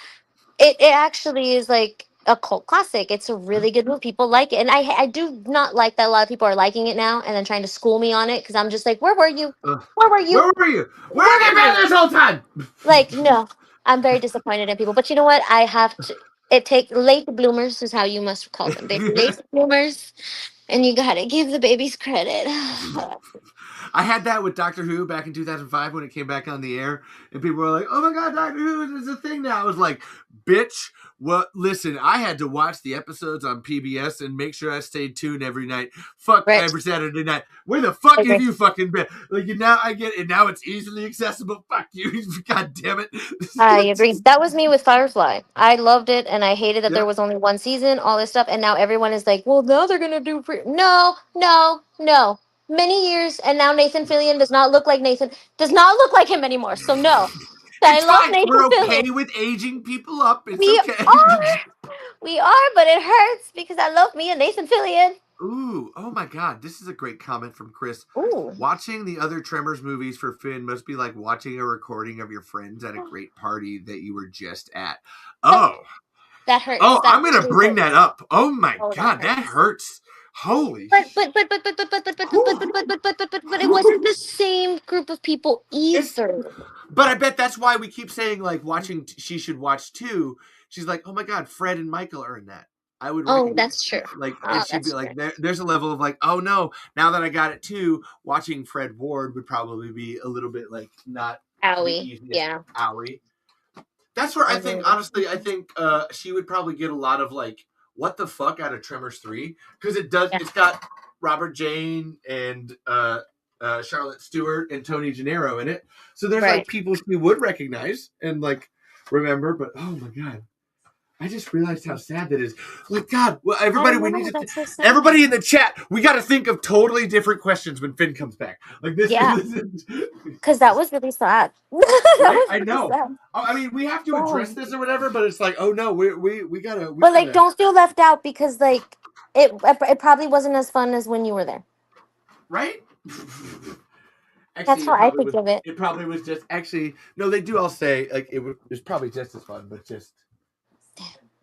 It actually is like a cult classic. It's a really good movie. People like it, and I do not like that a lot of people are liking it now and then trying to school me on it because I'm just like, where were you? Where were you? Where were you? Where have you been this whole time? Like, no, I'm very disappointed in people. But you know what? I have to. It take late bloomers is how you must call them. They're late bloomers, and you gotta give the babies credit. I had that with Doctor Who back in 2005 when it came back on the air, and people were like, "Oh my god, Doctor Who is a thing now." I was like, "Bitch, well, listen, I had to watch the episodes on PBS and make sure I stayed tuned every night. Fuck every Saturday night. Where the fuck have you fucking been? Like now I get it. Now it's easily accessible. Fuck you, god damn it." I agree. That was me with Firefly. I loved it, and I hated that there Yeah. was only one season, all this stuff, and now everyone is like, "Well, now they're gonna do no, no, no." Many years, and now Nathan Fillion does not look like Nathan. Does not look like him anymore. So no, I It's love fine. Nathan We're okay Fillion. with aging people up. It's We okay. we are, but it hurts because I love me and Nathan Fillion. Ooh, oh my god, this is a great comment from Chris. Ooh. Watching the other Tremors movies for Finn must be like watching a recording of your friends at a great party that you were just at. Oh. That hurts. Oh, That I'm going to really bring hurts. that up. Oh my Oh, god, that hurts. Holy. But it wasn't the same group of people either. But I bet that's why we keep saying like watching she should watch too. She's like, "Oh my god, Fred and Michael are in that." I would Oh, recognize that's true. that. Like Oh, and she'd be that's like true. there's a level of like, "Oh no, now that I got it too, watching Fred Ward would probably be a little bit like not the Owie. easiest Yeah. owie." That's where I think honestly, I think she would probably get a lot of like what the fuck out of Tremors 3 because it's got Robert Jane and Charlotte Stewart and Tony Gennaro in it. So there's like people she would recognize and like remember, but oh my god. I just realized how sad that is. Like, God, well, everybody, we need to. So everybody in the chat, we got to think of totally different questions when Finn comes back. Like this. Yeah. Because that was really sad. Right? I know. Sad. I mean, we have to address this or whatever, but it's like, oh no, we gotta. But like, don't feel left out because like it probably wasn't as fun as when you were there. Right. Actually, that's how I think of it. It probably was just actually no. They do all say like it was probably just as fun, but just.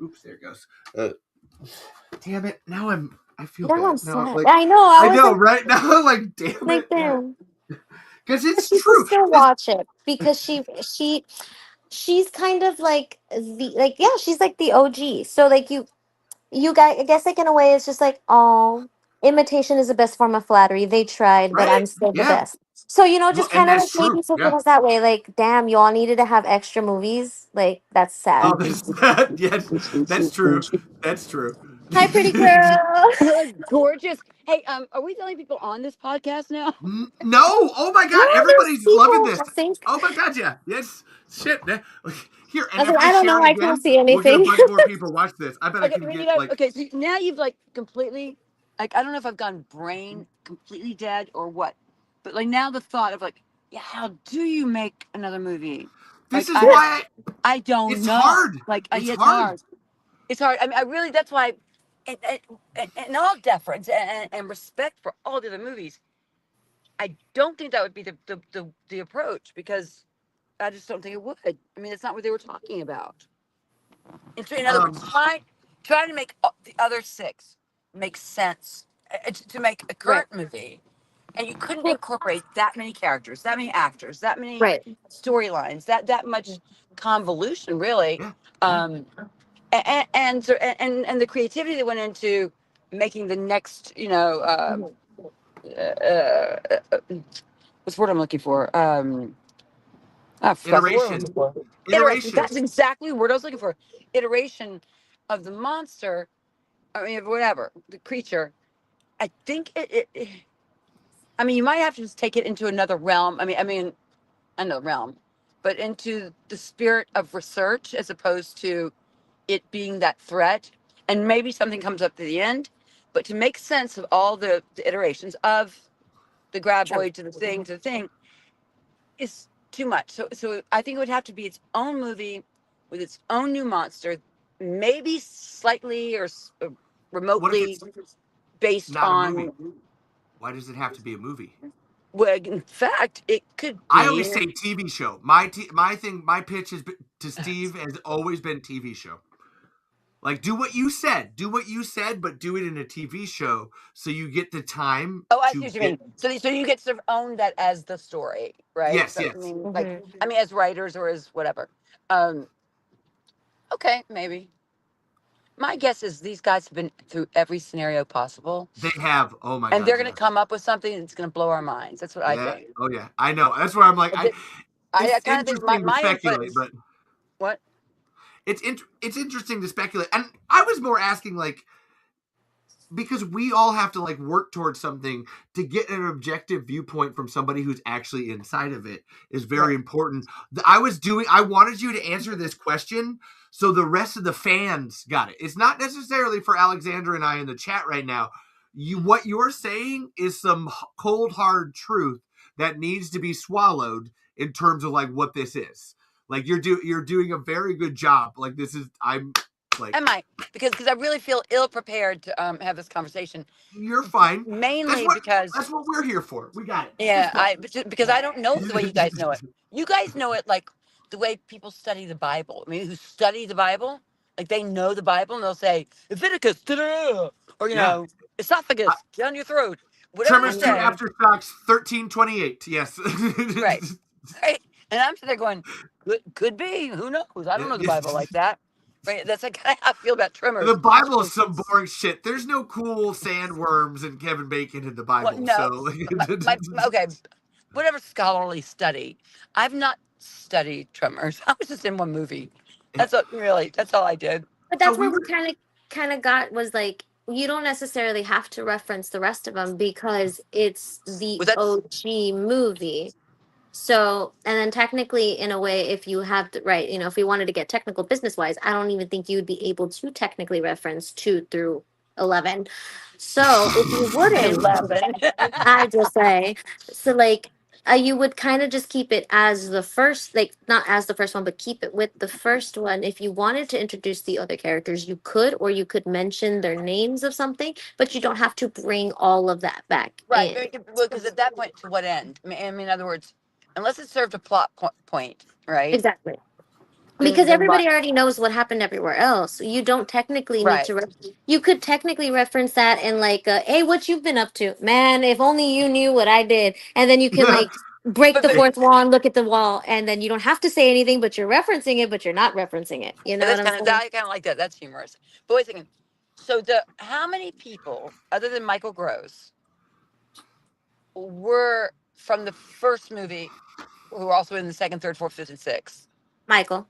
Oops, there it goes. Damn it! Now I feel bad. I'm sad. Like, I know. I know, like, right now, like, damn like, it. Because it's true. Still watch it because she she's kind of like she's like the OG. So like you guys, I guess like in a way it's just like, oh, imitation is the best form of flattery. They tried, but I'm Right? still the Yeah. best. So Well, just and kind of like that's maybe true. think of Yeah. us that way. Like, damn, you all needed to have extra movies. Like, that's sad. Oh, that's yes, that's true. That's true. Hi, pretty girl. Gorgeous. Hey, are we the only people on this podcast now? No! Oh my God! No, there's Everybody's loving people. this. I think. Oh my God! Yeah. Yes. Shit. Here, I and was if like, I I don't share know. it I can't again, see we'll get a anything. bunch more people. Watch this. I bet I Okay, can I mean, get like. okay. So now you've like completely, like, I don't know if I've gone brain completely dead or what, but like now the thought of like, yeah, how do you make another movie? This Like, is why I don't it's know. hard. Like, It's it's hard. hard. It's hard. I mean, I really. That's why, and all deference and respect for all the other movies, I don't think that would be the approach because I just don't think it would. I mean, it's not what they were talking about. In other words, Um. try to make the other six make sense to make a Right. current movie, and you couldn't incorporate that many characters, that many actors, that many Right. storylines, that much convolution, really. Yeah. Um, and the creativity that went into making the next, what's the word I'm looking for? I forgot the word I'm Iteration. looking for. Iteration. Iteration. That's exactly the word I was looking for. Iteration of the monster. I mean, whatever the creature. I think I mean, you might have to just take it into another realm. I mean, another realm, but into the spirit of research as opposed to it being that threat. And maybe something comes up to the end, but to make sense of all the iterations of the graboid to the thing is too much. So I think it would have to be its own movie with its own new monster, maybe slightly or What if remotely it's based not a movie? on. Why does it have to be a movie? Well, in fact, it could I be. always say TV show. My pitch to Steve has always been TV show. Like, do what you said. Do what you said, but do it in a TV show so you get the time Oh, I see to what you get. mean. So you get to sort of own that as the story, right? Yes, So, I yes. mean, as writers or as whatever. Um, okay, maybe. My guess is these guys have been through every scenario possible, They have. Oh my and God, they're going to yes. come up with something that's going to blow our minds. That's what I Yeah. think. Oh yeah. I know. That's where I'm like, I, thi- I it's kind of think my, interesting to my input speculate, is but what? it's interesting to speculate. And I was more asking like because we all have to like work towards something to get an objective viewpoint from somebody who's actually inside of it is very Right. important. I wanted you to answer this question so the rest of the fans got it. It's not necessarily for Alexandra and I in the chat right now. What you're saying is some cold hard truth that needs to be swallowed in terms of like what this is. Like you're doing a very good job. Like I'm like Am I? Because I really feel ill prepared to have this conversation. you're fine. Mainly because That's what we're here for. We got it. yeah, Just go. because I don't know it the way you guys know it. You guys know it like the way people study the Bible. I mean, who study the Bible, like they know the Bible and they'll say Leviticus, da-da-da," or Yeah. esophagus down your throat, whatever they Tremors 2 say. Aftershocks 1328. Yes. Right, right. And I'm sitting there going, could be. Who knows? I don't know the Bible like that. Right. That's like how I feel about Tremors. The Bible is some boring shit. There's no cool sandworms and Kevin Bacon in the Bible. Well, no. So Okay, whatever scholarly study. I've not studied Tremors. I was just in one movie. That's all I did. But So that's we what we were kind of got was like you don't necessarily have to reference the rest of them because it's the Was that OG movie. So, and then technically, in a way, if you have to, right, if we wanted to get technical business wise, I don't even think you would be able to technically reference 2 through 11. So, if you wouldn't, 11? I just say, so like, you would kind of just keep it as the first, like not as the first one, but keep it with the first one. If you wanted to introduce the other characters, you could, or you could mention their names of something, but you don't have to bring all of that back Right. in. Because at that point, to what end? In other words, unless it served a plot point, right? Exactly. Then, Because then what? everybody already knows what happened everywhere else. You don't technically need Right. to. You could technically reference that in like, hey, what you've been up to, man? If only you knew what I did, and then you can like break the but fourth wall and look at the wall, and then you don't have to say anything, but you're referencing it, but you're not referencing it. You know what that's I'm kind of saying? I kind of like that. That's humorous. But wait a second. So how many people other than Michael Gross were from the first movie who were also in the second, third, fourth, fifth, and sixth? Michael.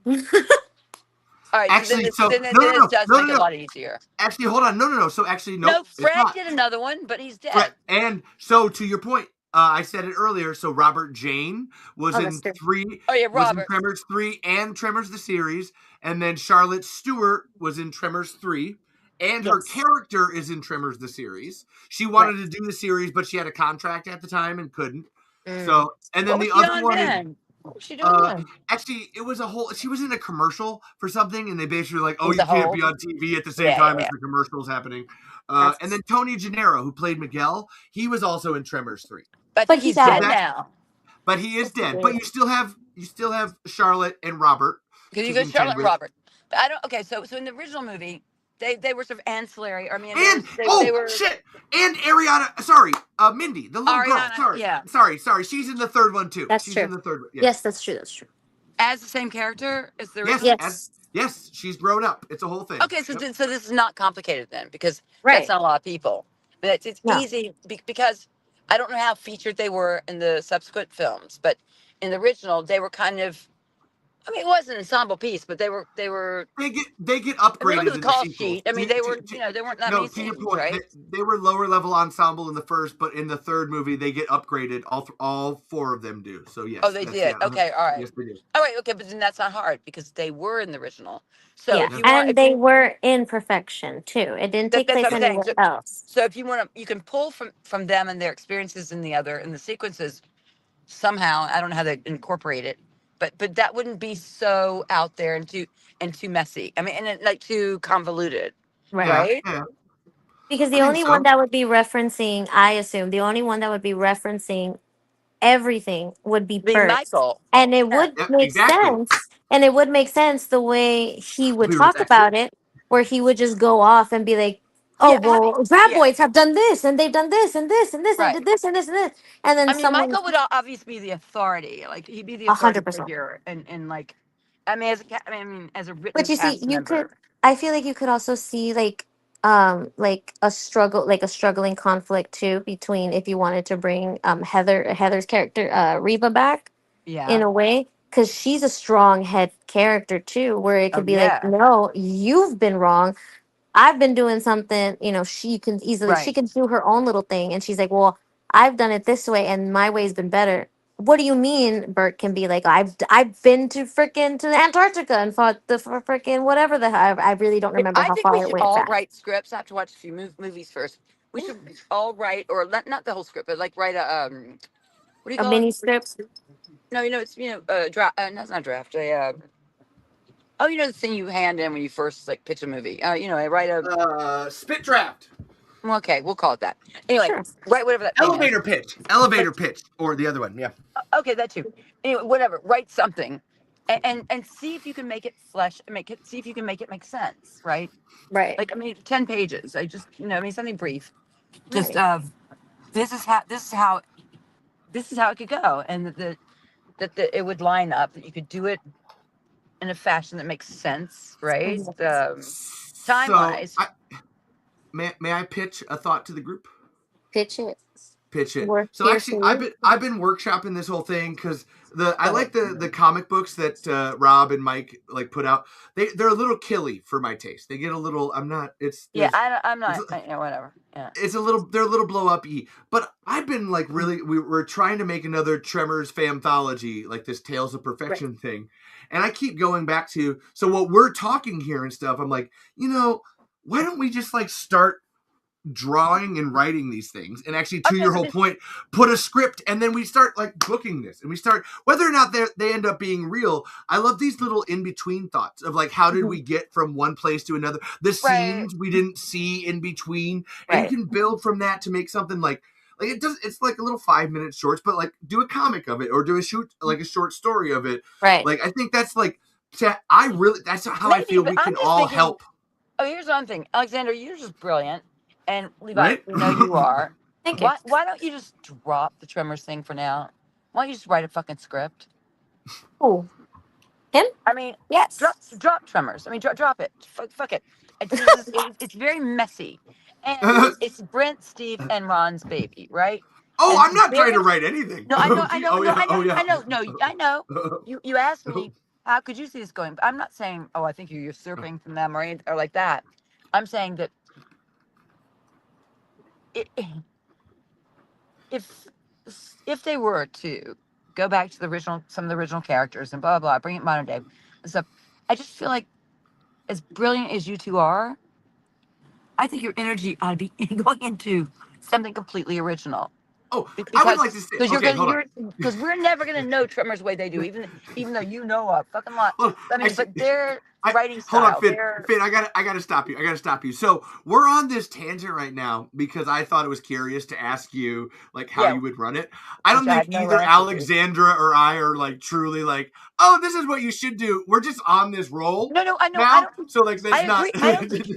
All right, so then Actually, this so then, no, then no, it no, does no, make no, it a no. lot easier. Actually, hold on. No, no, no. So actually, nope, No, it's Fred not. did another one, but he's Right. dead. And so to your point, I said it earlier. So Robert Jane was Oh, that's in true. three, Oh yeah, was in Robert. Tremors 3 and Tremors the series, and then Charlotte Stewart was in Tremors 3, and her Yes. character is in Tremors the series. She Right. wanted to do the series, but she had a contract at the time and couldn't. Mm. So, and then What was the she other on one is then? What was she doing then? actually, it was a whole. She was in a commercial for something, and they basically were like, "Oh, Was you the can't whole? be on TV at the same Yeah, time yeah, as yeah. the commercials happening." And That's, then Tony Gennaro, who played Miguel, he was also in Tremors 3. But I but think he he's So dead died. that's, now but he is dead. But Yeah. you still have Charlotte and Robert because you to go contend Charlotte and with. Robert. But I don't. Okay, so in the original movie, they were sort of ancillary. I mean, And they were shit, and Ariana, sorry, Mindy, the little girl. Ariana. Yeah, Sorry, she's in the third one too. That's She's true. in the third one. Yeah. Yes, that's true. That's true. as the same character as the Yes, original. Yes. yes, she's grown up. It's a whole thing. Okay, so Yep. so this is not complicated then because that's Right. not a lot of people. But it's No. easy because I don't know how featured they were in the subsequent films, but in the original they were kind of. I mean, it was an ensemble piece, but they were. They get I mean, look upgraded at the in the call sequels. sheet. I mean, they were. They weren't that No, many to your scenes, point, right? they were lower level ensemble in the first, but in the third movie they get upgraded. All four of them do. So yes, Oh, they did. Okay, all right. yes they do. All right, okay, but then that's not hard because they were in the original. So Yeah, if you want, and they were in perfection too. It didn't take that's place what I'm saying. anywhere else. So if you want to, you can pull from them and their experiences in the sequences somehow. I don't know how they incorporate it, but that wouldn't be so out there and too messy. I mean, like too convoluted, Right. Yeah, right? yeah. Because I the think only one so. that would be referencing, I assume, the only one that would be referencing everything would be Being Bert. Michael. And it Yeah. would Yep, make exactly. sense. And it would make sense the way he would We were talk about it, where he would just go off and be like, oh, Yeah. well, Yeah. Graboids have done this, and they've done this, and this, and this, and Right. did this, and this, and this. And then I mean, someone, Michael would obviously be the authority. Like he'd be the authority 100%. figure, and like, I mean, I mean, as a written But you see, cast you could. member. I feel like you could also see like a struggle, like a struggling conflict too between if you wanted to bring Heather's character Reba back in Yeah. a way, because she's a strong head character too, where it Oh could be like, yeah. no, you've been wrong. I've been doing something. She can easily she Right. can do her own little thing, and she's like, well, I've done it this way, and my way's been better. What do you mean? Bert can be like, I've been to frickin' to Antarctica and fought the frickin' whatever the hell. I really don't remember I how think we far it should went all fast. write scripts. I have to watch a few movies first. We should all write, or not the whole script, but like write a what do you A call it? mini script. No, it's draft. That's not draft. Oh, the thing you hand in when you first like pitch a movie. I write a. spit draft, Okay, we'll call it that. Anyway, Sure. write whatever that thing is. elevator pitch, or the other one. Yeah. Okay, that too. Anyway, whatever. Write something, and see if you can make it see if you can make it make sense, right? Right. Like, I mean, 10 pages. I just something brief. Just Right. this is how it could go, and that it would line up. That you could do it in a fashion that makes sense, right? Time wise. So, may I pitch a thought to the group? Pitch it. Pitch it. We're So here actually, for you. I've been workshopping this whole thing because I like the comic books that Rob and Mike like put out. They're a little killy for my taste. They get a little. I'm not. It's Yeah, I'm not. Whatever. Yeah. it's a little. They're a little blow up y. But I've been like really. We're trying to make another Tremors famthology, like this Tales of Perfection thing, and I keep going back to. So what we're talking here and stuff. I'm like, why don't we just like start drawing and writing these things, and actually to your whole point, put a script, and then we start like booking this, and we start whether or not they end up being real. I love these little in-between thoughts of like, how did we get from one place to another, the scenes we didn't see in between, and you can build from that to make something like it does. It's like a little 5-minute shorts, but like do a comic of it, or do a short story of it. Right. Like I think that's like that's how I feel we can all help. Oh, here's one thing, Alexander, you're just brilliant, and Levi, Right? we know you are. Thank you. Why don't you just drop the Tremors thing for now? Why don't you just write a fucking script? Oh, him? I mean, Yes. drop Tremors. I mean, drop it. Fuck it. It's very messy, and it's Brent, Steve, and Ron's baby, right? Oh, And I'm it's not trying very to write anything. no. I know. I Gee, know. oh No. yeah. I know. Oh yeah. I know. No. I know. You asked me how could you see this going, but I'm not saying I think you're usurping from them or like that. I'm saying that it, if if they were to go back to some of the original characters and blah blah blah, bring it modern day and stuff, I just feel like as brilliant as you two are, I think your energy ought to be going into something completely original. Oh, I would Because like to say. because Okay, hold on. because we're never gonna know Tremors the way they do, even though you know a fucking lot. Hold on. I mean, but their writing Hold on, style, Finn. their Finn, I gotta stop you. I gotta stop you. So we're on this tangent right now because I thought it was curious to ask you like how yeah, you would run it. I don't which I think have no either answer to. Alexandra or I are like truly like, oh, this is what you should do. We're just on this roll No, I know. I now. don't. So like that's I not. agree. I don't think.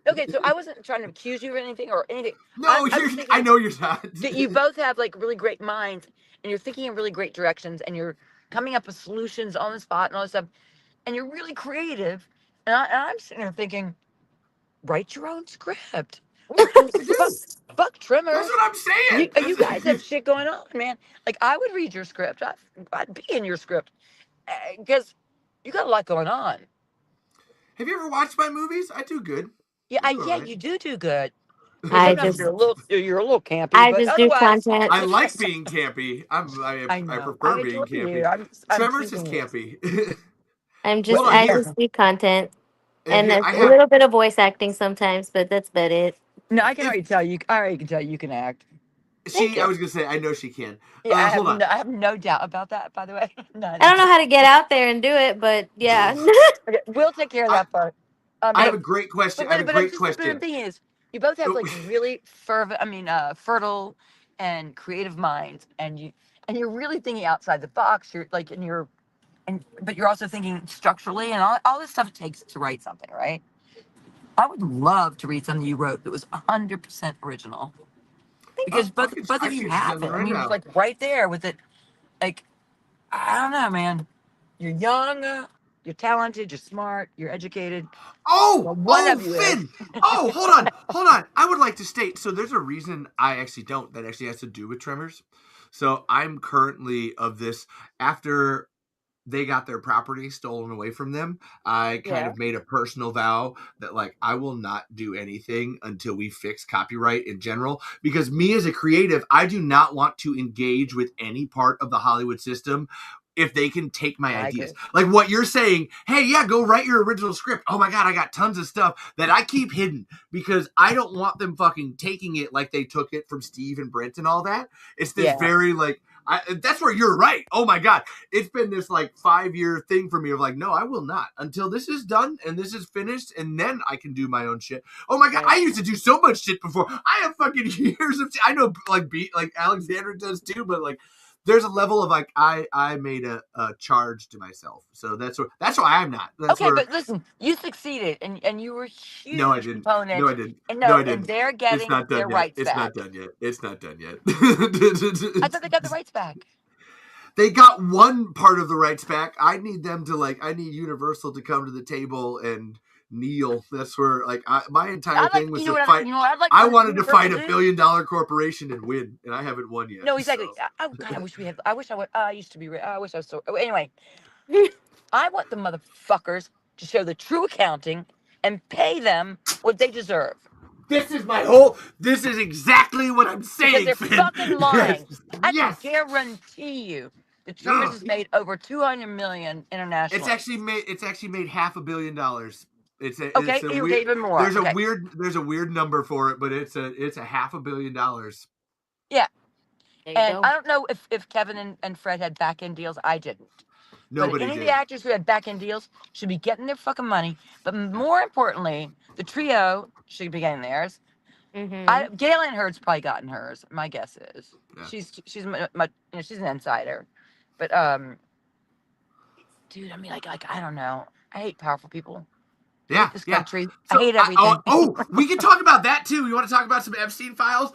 Okay, so I wasn't trying to accuse you of anything or anything. No, I was thinking I know you're not. that you both have like really great minds and you're thinking in really great directions and you're coming up with solutions on the spot and all this stuff and you're really creative. And I'm sitting there thinking, write your own script. Fuck That's Tremors. what I'm saying. You guys have shit going on, man. Like I would read your script. I'd be in your script because you got a lot going on. Have you ever watched my movies? I do good. Yeah, I do all yeah, right. you do good. I Sometimes just you're a little campy, I but just do otherwise, content. I like being campy. I I know. prefer I being enjoy campy. you. I'm Tremors is teasing you. campy. Well, Hold on I here. just do content. And Here there's I a have. little bit of voice acting sometimes, but that's about it. No, I can If already tell you. I already can tell you can act. Thank I you. was gonna say, I know she can. Yeah, Hold on. I have no doubt about that. By the way, I don't none. know how to get out there and do it, but yeah. Okay, we'll take care of I that part. I have But a great question. I have a but I'm great just but the question. thing is, you both have Oh, like really fervent. I mean, fertile and creative minds, and you're really thinking outside the box. You're like, but you're also thinking structurally and all this stuff it takes to write something, right? I would love to read something you wrote that was 100% original because both I of you shoot you have something it. I right mean, it's now. like right there with it. Like I don't know, man. You're young, you're talented, you're smart, you're educated. Well, one Oh, of you is. Finn. Oh, hold on. I would like to state. So there's a reason I actually don't. That actually has to do with Tremors. So I'm currently of this after they got their property stolen away from them. I kind Yeah. of made a personal vow that like I will not do anything until we fix copyright in general because me as a creative, I do not want to engage with any part of the Hollywood system if they can take my I ideas. agree. Like what you're saying, hey, yeah, go write your original script. Oh my God, I got tons of stuff that I keep hidden because I don't want them fucking taking it like they took it from Steve and Brent and all that. It's this Yeah. very like, that's where you're right. Oh my God. It's been this like 5-year thing for me of like, no, I will not until this is done and this is finished and then I can do my own shit. Oh my God. Right. I used to do so much shit before. I have fucking years of, I know like Alexandra does too, but like, there's a level of like I made a charge to myself, so that's why I'm not. That's Okay, where but listen, you succeeded, and you were a huge no, I didn't. component. No, I didn't. And No, I and didn't. they're It's getting not their done yet. rights It's back. not done yet. It's not done yet. I thought they got the rights back. They got one part of the rights back. I need them to like. I need Universal to come to the table and kneel. That's where like my entire thing was to fight. I'd like I for wanted to fight a Universal $1 billion corporation and win, and I haven't won yet. No, exactly. So. God, I wish we had. I wish I would. I used to be. I wish I was so. Anyway, I want the motherfuckers to show the true accounting and pay them what they deserve. This is exactly what I'm saying, Because they're Finn. fucking lying. Yes. I can Yes. guarantee you the Tremors has made over 200 million internationally. It's actually made $500 million. Okay, even more. There's Okay. a weird number for it, but it's a $500 million. Yeah. There you And go. I don't know if Kevin and Fred had back end deals. I didn't. But Nobody any of did. the actors who had back end deals should be getting their fucking money. But more importantly, the trio should be getting theirs. Mm-hmm. Galen Hurd's probably gotten hers. My guess is Yeah. she's she's an insider. But dude, I mean, like I don't know. I hate powerful people. Yeah, this yeah. country. I So, hate everything. we can talk about that too. You want to talk about some Epstein files?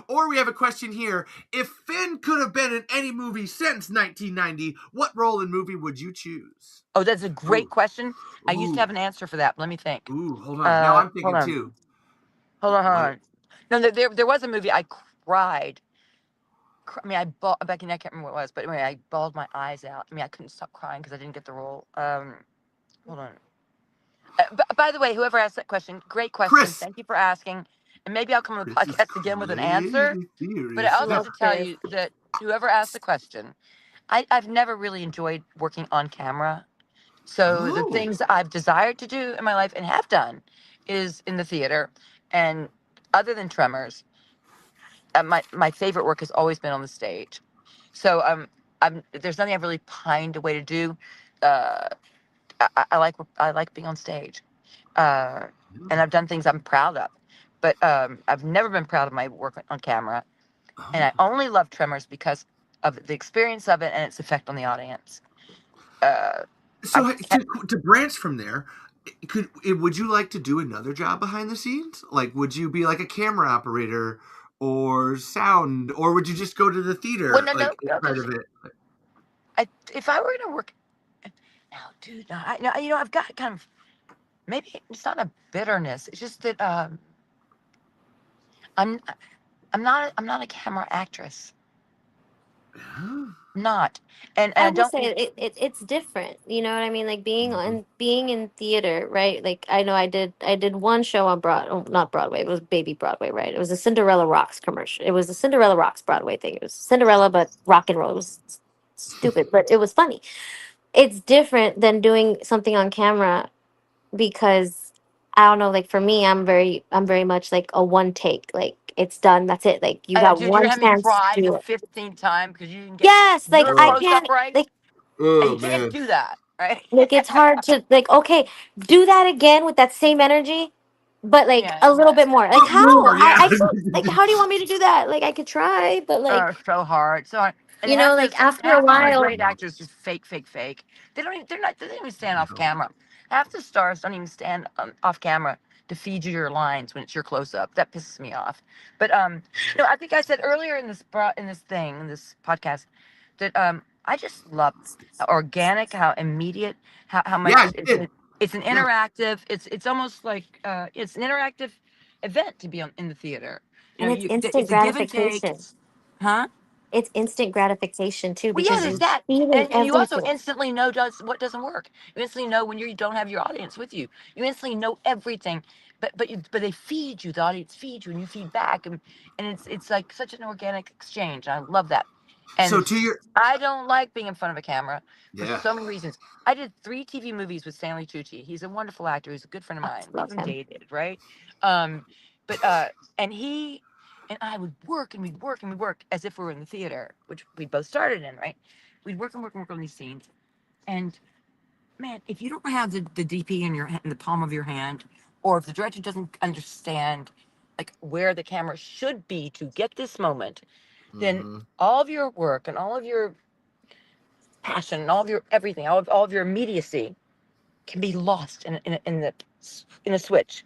Or we have a question here. If Finn could have been in any movie since 1990, what role in movie would you choose? Oh, that's a great Ooh, question. I used to ooh, have an answer for that. Let me think. hold on. Now I'm Hold thinking on. too. Hold on. Hold What? on. No, there was a movie I cried. I mean, back in I can't remember what it was, but anyway, I bawled my eyes out. I mean, I couldn't stop crying because I didn't get the role. Hold on. By the way, whoever asked that question, great question. Chris. Thank you for asking. And maybe I'll come on the Chris is podcast again with an answer. crazy But I serious. also No. have to tell you that whoever asked the question, I've never really enjoyed working on camera. So the Oh. things I've desired to do in my life and have done is in the theater. And other than Tremors, my favorite work has always been on the stage. So there's nothing I've really pined away to do. Uh, I like being on stage, and I've done things I'm proud of. But I've never been proud of my work on camera, and I only love Tremors because of the experience of it and its effect on the audience. Uh, I So to branch from there, would you like to do another job behind the scenes? Like, would you be like a camera operator or sound, or would you just go to the well, theater no, no, like no, inside of it? if I were gonna work now, dude, no, I've got kind of maybe it's not a bitterness. It's just that I'm I'm not a camera actress. Yeah. Not, and I I will don't. say it's different. You know what I mean? Like Mhm. being in theater, right? Like I know I did one show on not Broadway. It was Baby Broadway, right? It was a Cinderella Rocks commercial. It was a Cinderella Rocks Broadway thing. It was Cinderella but rock and roll. It was stupid, but it was funny. It's different than doing something on camera because I don't know, like for me, I'm very much like a one take. Like it's done, that's it. Like you got Dude, you're one gonna have me chance to cry the do it. 15th time because you didn't get Yes, like your I close up can't right, and Oh you can't man. do that, right? like it's hard to like okay, do that again with that same energy, but like Yeah, a little yeah. bit more. Like But how? more, yeah. I can't like how do you want me to do that? Like I could try, but like So hard, so hard. And you know, like after a half of our while great actors just fake, fake, fake. They don't even stand off No. camera. Half the stars don't even stand off camera to feed you your lines when it's your close up. That pisses me off. But I think I said earlier in this podcast, that I just love how organic, how immediate, how Yeah, much I did. it's an Yeah. interactive. It's almost like it's an interactive event to be in the theater. and it's instant It's a give and take, gratification. huh? It's instant gratification too Well, yeah, because there's you're that, feeling and you also everything. instantly know what doesn't work. You instantly know when you don't have your audience with you. You instantly know everything, but they feed you. The audience feeds you, and you feed back, and it's like such an organic exchange. I love that, So and to your I don't like being in front of a camera for yeah. so many reasons. I did 3 TV movies with Stanley Tucci. He's a wonderful actor. He's a good friend of I mine. We love even him. dated, right? But and he and I would work and we'd work and we'd work as if we were in the theater, which we both started in, right? We'd work and work and work on these scenes. And man, if you don't have the DP in the palm of your hand, or if the director doesn't understand like where the camera should be to get this moment, then Hmm. all of your work and all of your passion and all of your everything, all of your immediacy can be lost in a switch.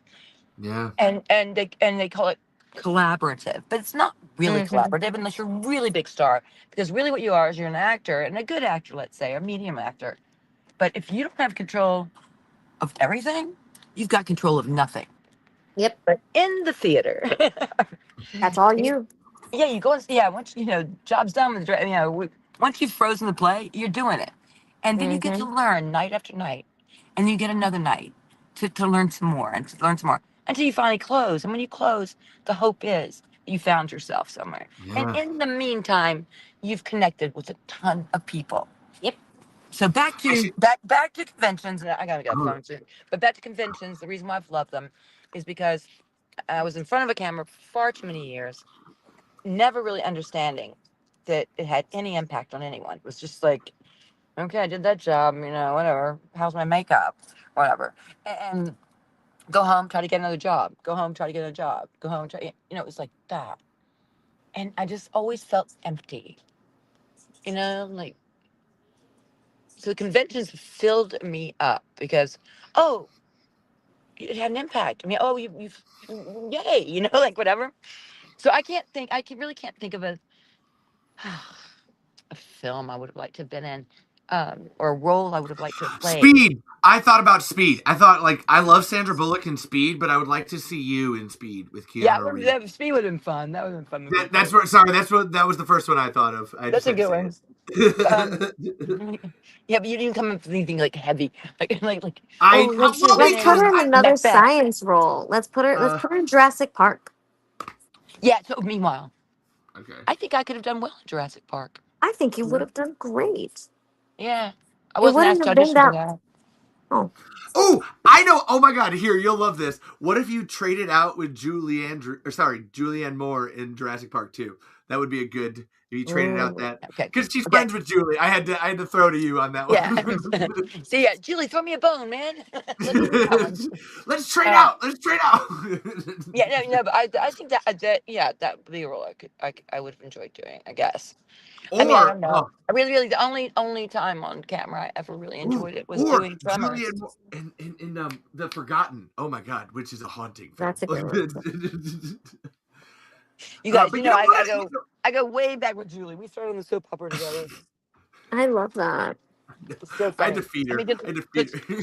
Yeah. And they call it collaborative, but it's not really Hmm. collaborative unless you're a really big star. Because really, what you are is you're an actor and a good actor, let's say, or medium actor. But if you don't have control of everything, you've got control of nothing. Yep, But in the theater, that's all you, you. yeah, you go and yeah. Once job's done with the once you've frozen the play, you're doing it, and then you get to Hmm. learn night after night, and then you get another night to learn some more and to learn some more until you finally close. And when you close, the hope is you found yourself somewhere. And Yeah. in the meantime, you've connected with a ton of people. Yep. So back I to see. back to conventions, and I gotta get Oh, phone soon. But back to conventions, the reason why I've loved them is because I was in front of a camera for far too many years, never really understanding that it had any impact on anyone. It was just like, okay, I did that job, whatever. How's my makeup? Whatever. And go home, try to get another job. Go home, try to get another job. Go home, it was like that. And I just always felt empty, like so conventions filled me up because, oh, it had an impact. I mean, oh, you've yay, you know, like whatever. So really can't think of a film I would have liked to have been in, or a role I would have liked to have played. Speed. I thought about Speed. I thought like I love Sandra Bullock in Speed, but I would like to see you in Speed with Keanu Reeves. That Speed would have been fun. That would have been fun. That's what. Sorry, that was the first one I thought of. I That's just a had good to one. say it. Yeah, but you didn't come up with anything like heavy, like. I Oh, let's well let's put because her in I, another Macbeth. science role. Let's put her in Jurassic Park. Yeah. So meanwhile, okay. I think I could have done well in Jurassic Park. I think you would have done great. Yeah, I It wasn't wouldn't asked to have been audition for that. that. Oh, Oh, I know. Oh my God! Here, you'll love this. What if you traded out with Julianne Moore in Jurassic Park 2? That would be a good. If you traded out that, Okay. because she's Okay. friends with Julie. I had to throw to you on that one. Yeah. So yeah, Julie, throw me a bone, man. Let me do that one. Let's trade out. Let's trade out. Yeah, no, but I think that yeah, that would be a role I would have enjoyed doing, I guess. I mean, I don't know. I really the only time on camera I ever really enjoyed it was doing Tremors. Julianne Moore in The Forgotten. Oh my God, which is a haunting film. that's a good one. You guys, but you know, you know what? I go way back with Julie. We started on the soap opera together. I love that. It's so I funny. defeat her. I mean, I defeat her.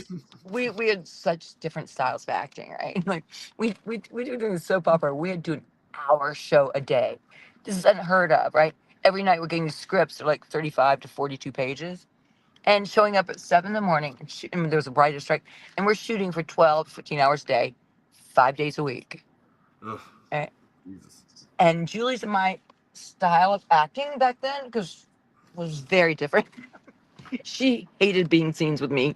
we had such different styles of acting, right? Like we were doing the soap opera. We had to do an hour show a day. This is unheard of, right? Every night we're getting scripts that are like 35 to 42 pages, and showing up at 7 in the morning. I mean, there was a writer's strike, and we're shooting for 12, 15 hours a day, 5 days a week. Ugh, Right? Jesus. And Julie's and my style of acting back then was very different. She hated being scenes with me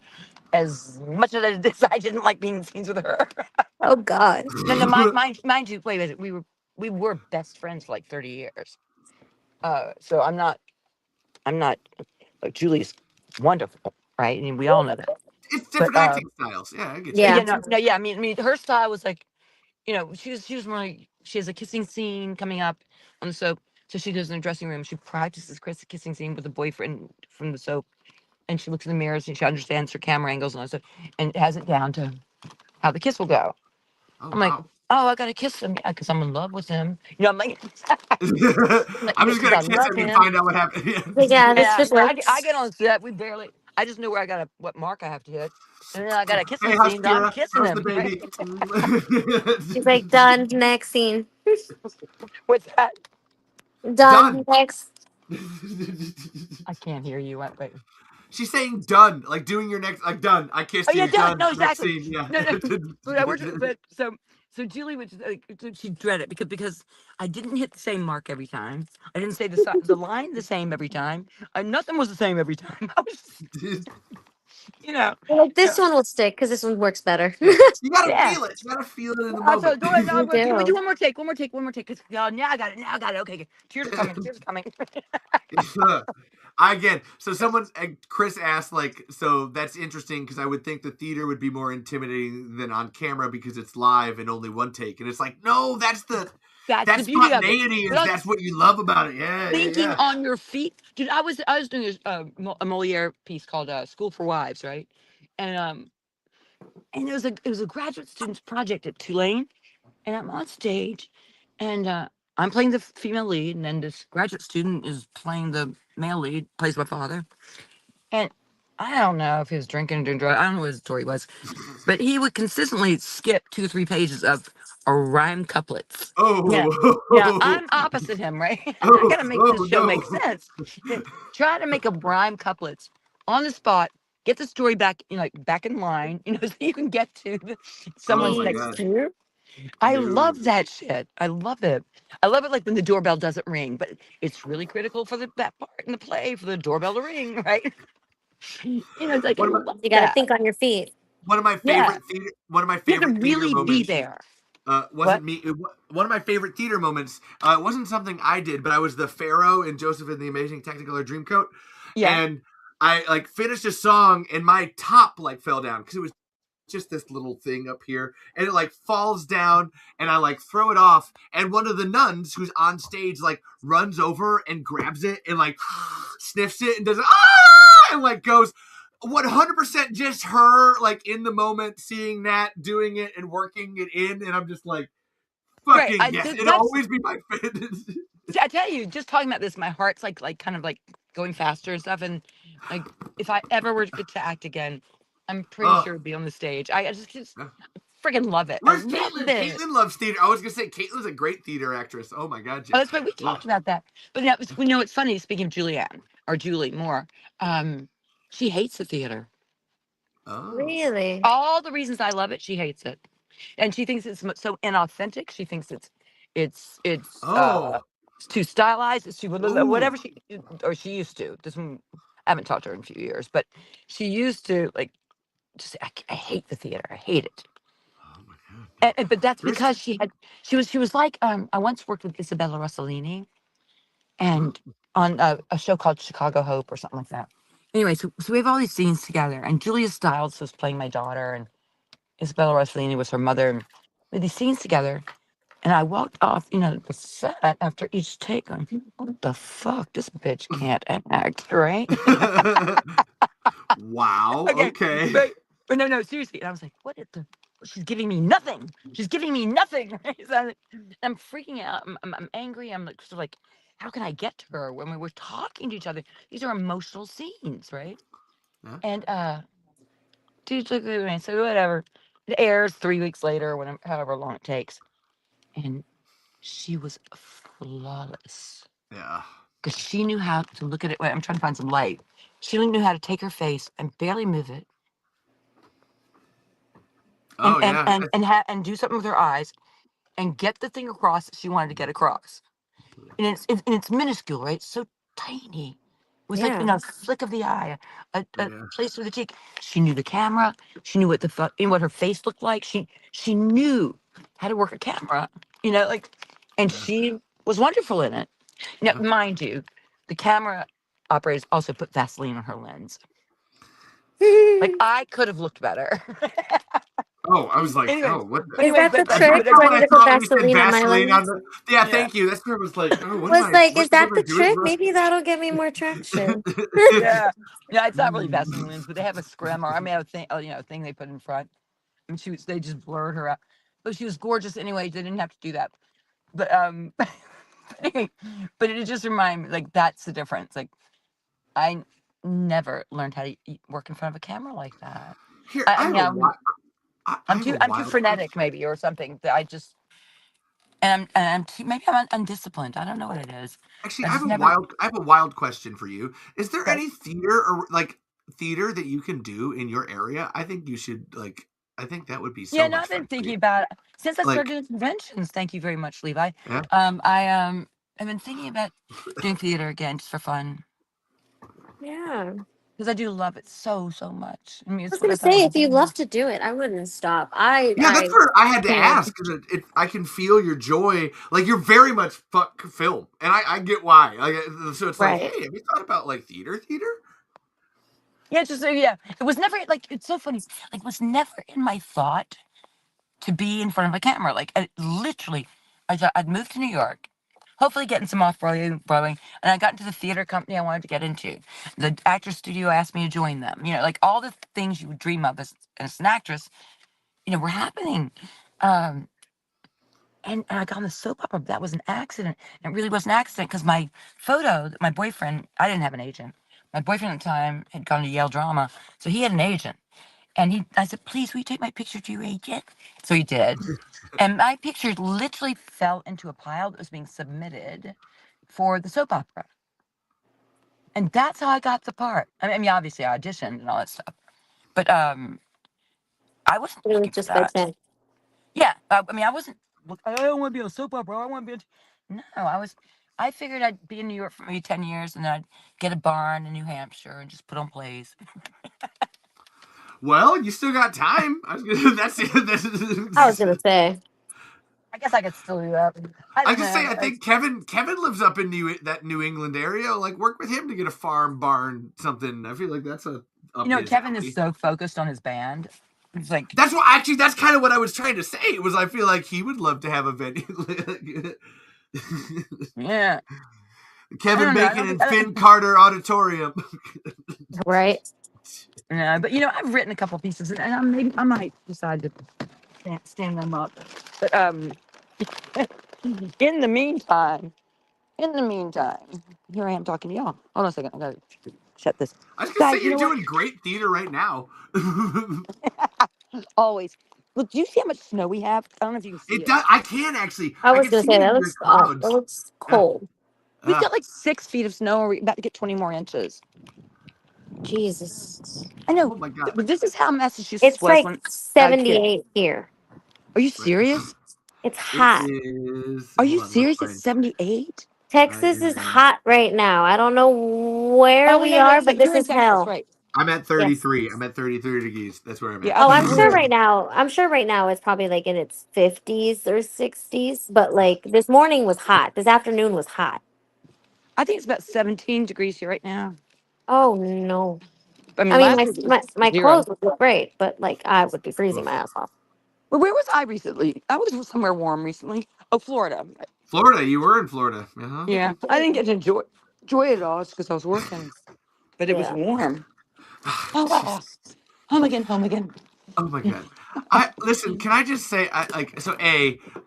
as much as I didn't like being scenes with her. Oh God. No, mind you, wait a minute. We were best friends for like 30 years. So I'm not Julie's wonderful, right? I mean, we all know that. It's different acting styles. Yeah, I get you. Yeah. Yeah. I mean, her style was like, you know, she was more like, she has a kissing scene coming up on the soap. So she goes in the dressing room. She practices kissing scene with a boyfriend from the soap, and she looks in the mirrors and she understands her camera angles and all that stuff, and has it down to how the kiss will go. Oh, I'm like, wow. oh, I gotta kiss him because I'm in love with him. You know, I'm like, I'm just gonna I kiss love him and him. find out what happened. Yeah, this Yeah, just I works. get on set. I just know where what mark I have to hit, and then I got a kissing Hey, hush, scene. I'm Kira. kissing How's him. the baby? She's like, done. Next scene. What's that? Done. Next. I can't hear you. Wait. She's saying done, like doing your next, like done. I kissed Oh yeah, you. done. No, Next exactly. scene. Yeah. But so Julie would she dread it because I didn't hit the same mark every time. I didn't say the line the same every time. Nothing was the same every time. I was just, you know. Like, this one will stick because this one works better. You gotta Yeah. feel it. You gotta feel it in the So moment. go ahead. You Can we do. do one more take? One more take. Cause now I got it. Okay. Tears are coming. Again, so Chris asked, like, so that's interesting because I would think the theater would be more intimidating than on camera because it's live and only one take. And it's like, no, that's the beauty of spontaneity. it. That's what you love about it. Yeah, Thinking yeah. on your feet, dude. I was doing a Moliere piece called "School for Wives," right? And it was a graduate student's project at Tulane, and I'm on stage, and I'm playing the female lead, and then this graduate student is playing the male lead, plays my father, and I don't know if he was drinking or doing drugs. I don't know what his story was, but he would consistently skip 2 or 3 pages of rhyme couplets. Yeah, I'm opposite him, right? I gotta make this show make sense. Try to make a rhyme couplets on the spot. Get the story back, back in line, so you can get to someone's next to you. I love that shit. I love it. I love it like when the doorbell doesn't ring, but it's really critical for that part in the play for the doorbell to ring, right? It's like I love You got to that. think on your feet. One of my favorite theater. One of my You have favorite to theater really moments. be there. Wasn't me. One of my favorite theater moments. It wasn't something I did, but I was the Pharaoh in Joseph and the Amazing Technicolor Dreamcoat. Yeah. And I finished a song, and my top fell down because it was just this little thing up here, and it falls down, and I throw it off, and one of the nuns who's on stage runs over and grabs it and sniffs it and does and goes, 100% just her, like, in the moment, seeing that, doing it, and working it in, and I'm just like, fucking yes. It'll always be my favorite. I tell you, just talking about this, my heart's like kind of like going faster and stuff. And like, if I ever were to act again, I'm pretty sure it'd be on the stage. I just freaking love it. Where's I love Caitlin? it. Caitlin loves theater. I was gonna say Caitlin's a great theater actress. Oh my god, Oh, that's right. We talked about that. But that was, it's funny. Speaking of Julianne or Julie Moore, she hates the theater. Oh. Really? All the reasons I love it, she hates it, and she thinks it's so inauthentic. She thinks it's too stylized. It's too whatever she used to. This one, I haven't talked to her in a few years, but she used to like just I hate the theater. I hate it. Oh my god. But that's because she was like I once worked with Isabella Rossellini, and on a show called Chicago Hope or something like that. Anyway, so we have all these scenes together, and Julia Stiles was playing my daughter, and Isabella Rossellini was her mother, and we had these scenes together. And I walked off, the set after each take, going, what the fuck? This bitch can't act, right? Wow. Okay. But no, seriously. And I was like, what is the? She's giving me nothing. She's giving me nothing. So I'm freaking out. I'm angry. I'm like, sort of like, how can I get to her when we were talking to each other? These are emotional scenes, right? Yeah. And dude, look at me. So whatever. It airs 3 weeks later, whenever, however long it takes, and she was flawless. Yeah. Because she knew how to look at it. Wait, I'm trying to find some light. She knew how to take her face and barely move it. And do something with her eyes and get the thing across that she wanted to get across. And it's minuscule, right? It's so tiny. It was like a flick of the eye, a place with the cheek. She knew the camera. She knew what what her face looked like. She knew how to work a camera. And she was wonderful in it. Now, mind you, the camera operators also put Vaseline on her lens. Like, I could have looked better. Oh, I was like, what? Is that the trick? Do I need to put Vaseline on my lens? Yeah, thank you. That's where I was like, Is that the trick? Maybe that'll get me more traction. Yeah, it's not really Vaseline lens, but they have a scrim, or a thing they put in front. And they just blurred her out. But she was gorgeous anyway. They didn't have to do that. But but it just reminded me, like, that's the difference. Like, I never learned how to work in front of a camera like that. Here, I'm too frenetic, maybe, or something. That I just maybe I'm undisciplined. I don't know what it is. Actually, I have a wild question for you. Is there any theater or theater that you can do in your area? I think you should I think that would be so. Yeah, no, I've been thinking about it since I started doing conventions. Thank you very much, Levi. Yeah. I've been thinking about doing theater again just for fun. Yeah. Because I do love it so much. I mean, I was gonna say, if you love to do it, I wouldn't stop. That's where I had to ask, because I can feel your joy. Like, you're very much fuck film, and I get why. So it's like, hey, have you thought about theater? Yeah, it was never it's so funny. Like, it was never in my thought to be in front of a camera. Like, literally, I'd moved to New York. Hopefully getting some off-Broadway, and I got into the theater company I wanted to get into. The Actors Studio asked me to join them. Like, all the things you would dream of as an actress, were happening. And I got on the soap opera. That was an accident. It really was an accident because my boyfriend, I didn't have an agent. My boyfriend at the time had gone to Yale Drama, so he had an agent. And I said, please, will you take my picture to your agent? So he did. And my picture literally fell into a pile that was being submitted for the soap opera. And that's how I got the part. I mean, obviously I auditioned and all that stuff. But I wasn't looking just for that. By chance. Yeah. I wasn't, I don't want to be on a soap opera. I want to be I figured I'd be in New York for maybe 10 years and then I'd get a barn in New Hampshire and just put on plays. Well, you still got time. I was gonna say. I guess I could still do that. I think Kevin lives up in that New England area. Like, work with him to get a farm, barn, something. I feel like that's Kevin is so focused on his band. It's like, that's kind of what I was trying to say. I feel like he would love to have a venue. Yeah. Kevin Bacon and Finn Carter Auditorium. Right. Yeah, but I've written a couple pieces, and I might decide to stand them up. But in the meantime, here I am talking to y'all. Hold on a second, I gotta shut this. I was gonna say Guys, you you're know what? doing great theater right now. Always. Look, do you see how much snow we have? I don't know if you can see It it. does. I can actually. I I was can gonna see say it that in the looks off. That clouds. looks Yeah. cold. We've got like 6 feet of snow, and we're about to get 20 more inches. Jesus. I know, Oh my god. but this is how Massachusetts It's was like when I was a kid. 78 here. Are you Right. serious? It's It hot. is. Are Hold you on. Let's serious? It's find. 78? I Texas is am. hot right now. I don't know where Oh, we yeah, are, that's but right. this You're in is Texas, hell. right? I'm at Yes. 33. I'm at 33 degrees. That's where I'm at. Yeah, Oh, up I'm sure here. right now. I'm sure right now it's probably like in its 50s or 60s. But like this morning was hot. This afternoon was hot. I think it's about 17 degrees here right now. Oh no. I mean, I mean, last week it was my 0. clothes would look great, but like I would be freezing my Oof. ass off. Well, where was I recently? I was somewhere warm recently. Oh, Florida. Florida. You were in Florida. Uh-huh. Yeah, I didn't get to enjoy it all just because I was working, but it was Yeah. warm. Oh, Jeez. wow. Home again, home again. Oh my god. I listen. Can I just say,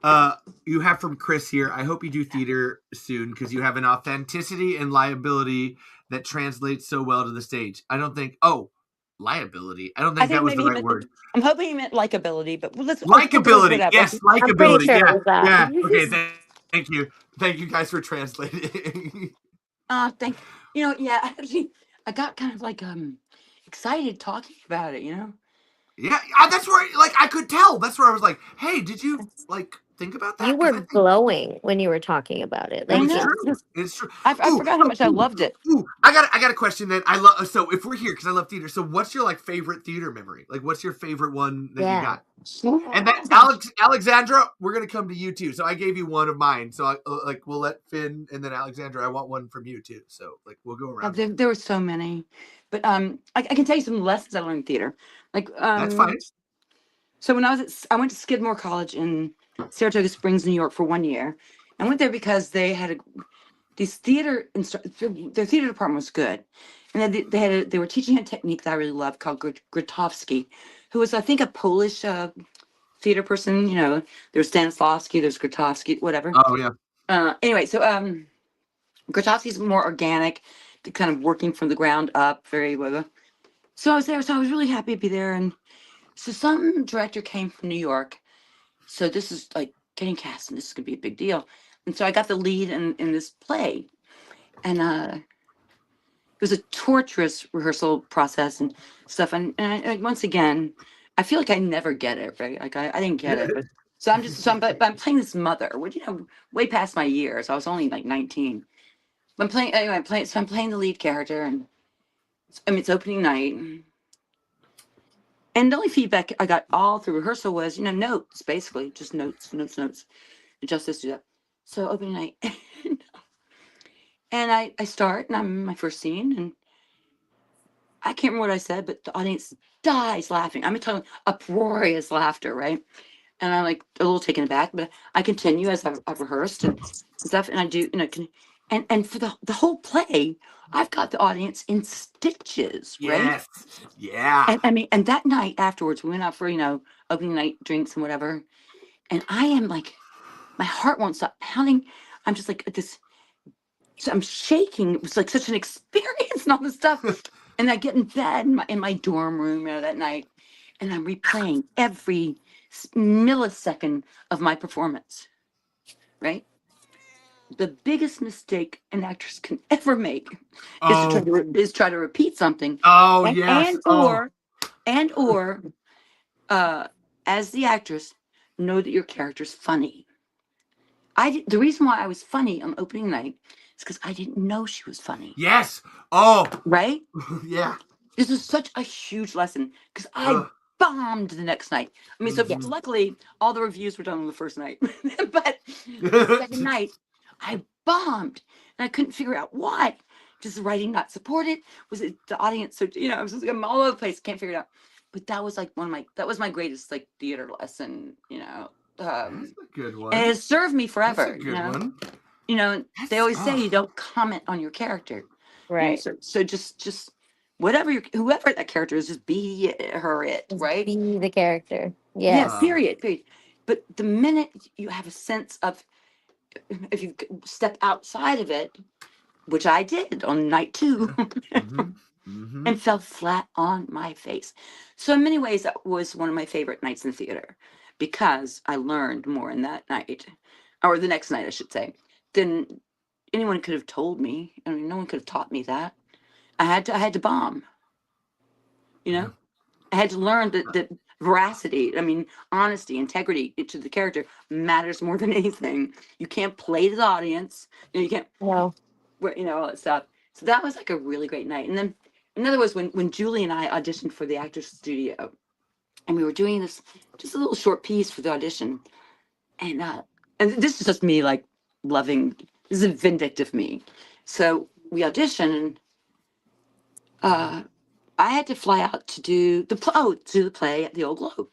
uh, you have from Chris here. I hope you do theater soon because you have an authenticity and liability that translates so well to the stage. I don't think. Oh, liability. I don't I think that think was the maybe he right meant, word. I'm hoping he meant likability, but we'll go with Likability. whatever. Yes, I'm pretty likability. sure it Yeah, was that. yeah. Okay. Thank you. Thank you guys for translating. Thank yeah, actually, I got kind of like excited talking about it, Yeah, that's where like I could tell. That's where I was like, "Hey, did you like think about You that?" Because were I think glowing when you were talking about it. and I Like, it's know. true. It's just, It's true. I Ooh, forgot how much I ooh, loved it. ooh. I got a question then. I love so if we're here because I love theater. So what's your like favorite theater memory? Like what's your favorite one that you yeah. got? And then Alexandra, we're gonna come to you too. So I gave you one of mine. So like we'll let Finn and then Alexandra. I want one from you too. So like we'll go around. There were so many, but I can tell you some lessons I learned in theater. Like That's fine. so when I went to Skidmore College in Saratoga Springs, New York, for 1 year. I went there because they had these their theater department was good, and then they were teaching a technique that I really loved called Grotowski, who was I think a Polish theater person. There's Stanislavski, there's Grotowski, whatever. Oh yeah. Anyway, so Grotowski's more organic, kind of working from the ground up, very blah, blah. So I was there, so I was really happy to be there, and so some director came from New York. So this is like getting cast, and this is gonna be a big deal. And so I got the lead in this play, and it was a torturous rehearsal process and stuff. And once again, I feel like I never get it right. Like I didn't get it, but but I'm playing this mother, which way past my years. I was only like 19. I'm playing anyway. I'm playing the lead character, and I mean it's opening night. And the only feedback I got all through rehearsal was, notes, basically, just notes, notes, notes. Adjust this, do that. So opening night. And I start, and I'm in my first scene, and I can't remember what I said, but the audience dies laughing. I'm talking uproarious laughter, right? And I'm like a little taken aback, but I continue as I've rehearsed and stuff, and I do, and for the whole play, I've got the audience in stitches, right? Yes. Yeah. And I mean, and that night afterwards, we went out for opening night drinks and whatever, and I am like, my heart won't stop pounding. I'm just like this. So I'm shaking. It was like such an experience and all this stuff. And I get in bed in my dorm room that night, and I'm replaying every millisecond of my performance. Right. The biggest mistake an actress can ever make is to Oh. try to repeat something. Oh and, yes. and Oh. or as the actress, know that your character's funny. The reason why I was funny on opening night is because I didn't know she was funny. Yes. Oh. Right? Yeah. This is such a huge lesson because I Ugh. bombed the next night. I mean, so Mhm. luckily all the reviews were done on the first night, but the second night I bombed and I couldn't figure out why. Just the writing not supported? Was it the audience? So I was just, I'm all over the place. Can't figure it out. But that was like that was my greatest like theater lesson. That's a good one. And it has served me That's forever. a good one. They always say you don't comment on your character. Right. So just whatever whoever that character is, just be her it, Just right? be the character. Yeah, Yes. period. But the minute you have a sense of, if you step outside of it, which I did on night 2, and fell flat on my face. So in many ways, that was one of my favorite nights in the theater, because I learned more in that night, or the next night, I should say, than anyone could have told me. I mean, no one could have taught me that. I had to bomb. You know, I had to learn that veracity, I mean, honesty, integrity to the character matters more than anything. You can't play to the audience. You can't, No. all that stuff. So that was like a really great night. And then another was when Julie and I auditioned for the Actors Studio, and we were doing this, just a little short piece for the audition. And this is just me, like, loving, this is vindictive me. So we auditioned, and I had to fly out to do the play at the Old Globe,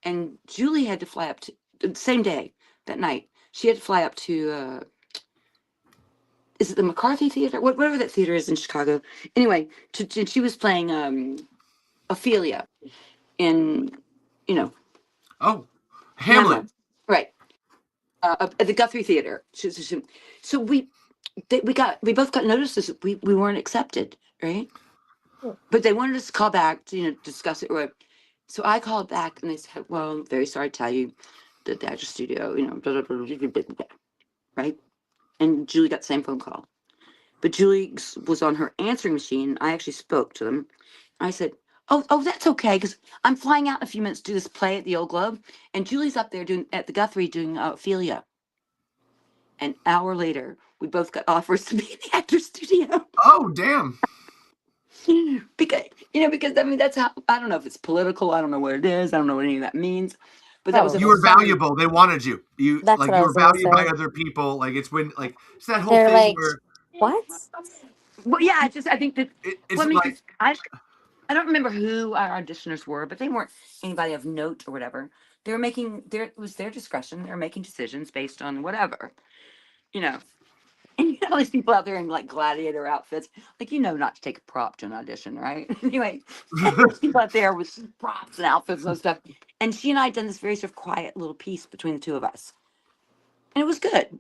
and Julie had to fly up to the same day, that night. She had to fly up to is it the McCarthy Theater? Whatever that theater is in Chicago. Anyway, she was playing Ophelia in, you know, Oh, Hamlet. right? At the Guthrie Theater. So we both got notices that we weren't accepted, right? But they wanted us to call back to, discuss it. So I called back, and they said, "Well, I'm very sorry to tell you that the Actors Studio, blah, blah, blah, blah, blah, blah, blah," right?" And Julie got the same phone call. But Julie was on her answering machine. I actually spoke to them. I said, "Oh, that's okay, because I'm flying out in a few minutes to do this play at the Old Globe, and Julie's up there at the Guthrie doing Ophelia." An hour later, we both got offers to be in the Actors Studio. Oh, damn. Because I mean, that's how, I don't know if it's political. I don't know what it is. I don't know what any of that means. But that was You were valuable. They wanted you. That's like what I you was were gonna valued by say. other people. Like it's that whole They're thing like, where what? Well, yeah, I think that. it's Well, I mean, like 'cause I don't remember who our auditioners were, but they weren't anybody of note or whatever. They were making it was their discretion. They were making decisions based on whatever, you know. And all these people out there in like gladiator outfits, like, not to take a prop to an audition, right? Anyway, there's people out there with props and outfits and stuff. And she and I had done this very sort of quiet little piece between the two of us, and it was good.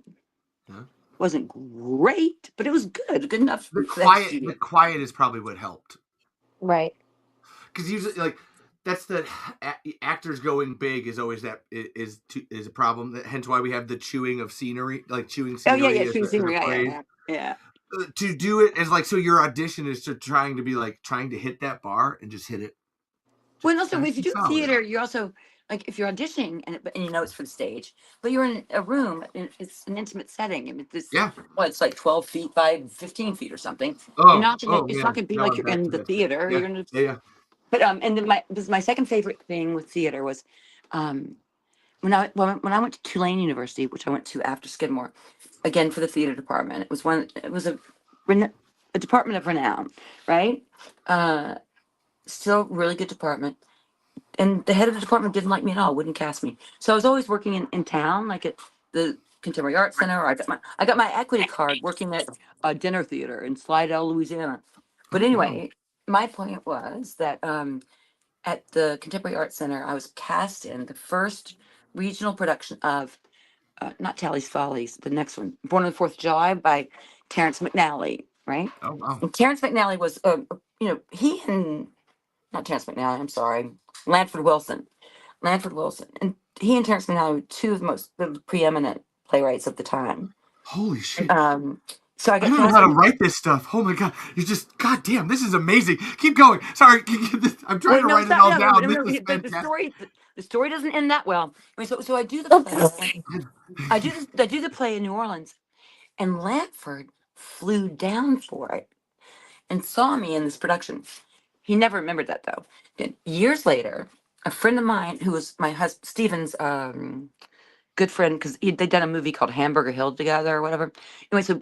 Yeah. Wasn't great, but it was good enough. the for that quiet. studio. The quiet is probably what helped. Right. Because usually, like, that's the actors going big is always is a problem. Hence why we have the chewing of scenery, like chewing Oh scenery. yeah, as chewing a scenery. phrase. Yeah. To do it as like, so your audition is trying to hit that bar and just hit it. Well, and also, if you do solid. theater, you're also like, if you're auditioning and it's for the stage, but you're in a room and it's an intimate setting. I mean, it's like 12 feet by 15 feet or something. Oh, You're not gonna, it's yeah. not gonna be No, like I'm you're back in to the that. theater. Yeah. You're gonna, Yeah. but and then my second favorite thing with theater was, when I went to Tulane University, which I went to after Skidmore, again for the theater department. It was a department of renown, right? Still really good department. And the head of the department didn't like me at all, wouldn't cast me. So I was always working in town, like at the Contemporary Arts Center. Or I got my equity card working at a dinner theater in Slidell, Louisiana. But anyway, my point was that at the Contemporary Arts Center, I was cast in the first regional production of not Tally's Follies, the next one, Born on the 4th of July by Terrence McNally, right? Oh, wow. And Terrence McNally was, he and, not Terrence McNally, I'm sorry, Lanford Wilson. And he and Terrence McNally were two of the preeminent playwrights of the time. Holy shit. So I I got don't know cast how to in- write this stuff. Oh my god. God damn, this is amazing. Keep going. Sorry. I'm trying to write it all down. This is fantastic. The story doesn't end that well. I mean, so I do the play. I do the play in New Orleans, and Lanford flew down for it and saw me in this production. He never remembered that though. Then years later, a friend of mine who was my husband Stephen's good friend, because they'd done a movie called Hamburger Hill together or whatever. Anyway, so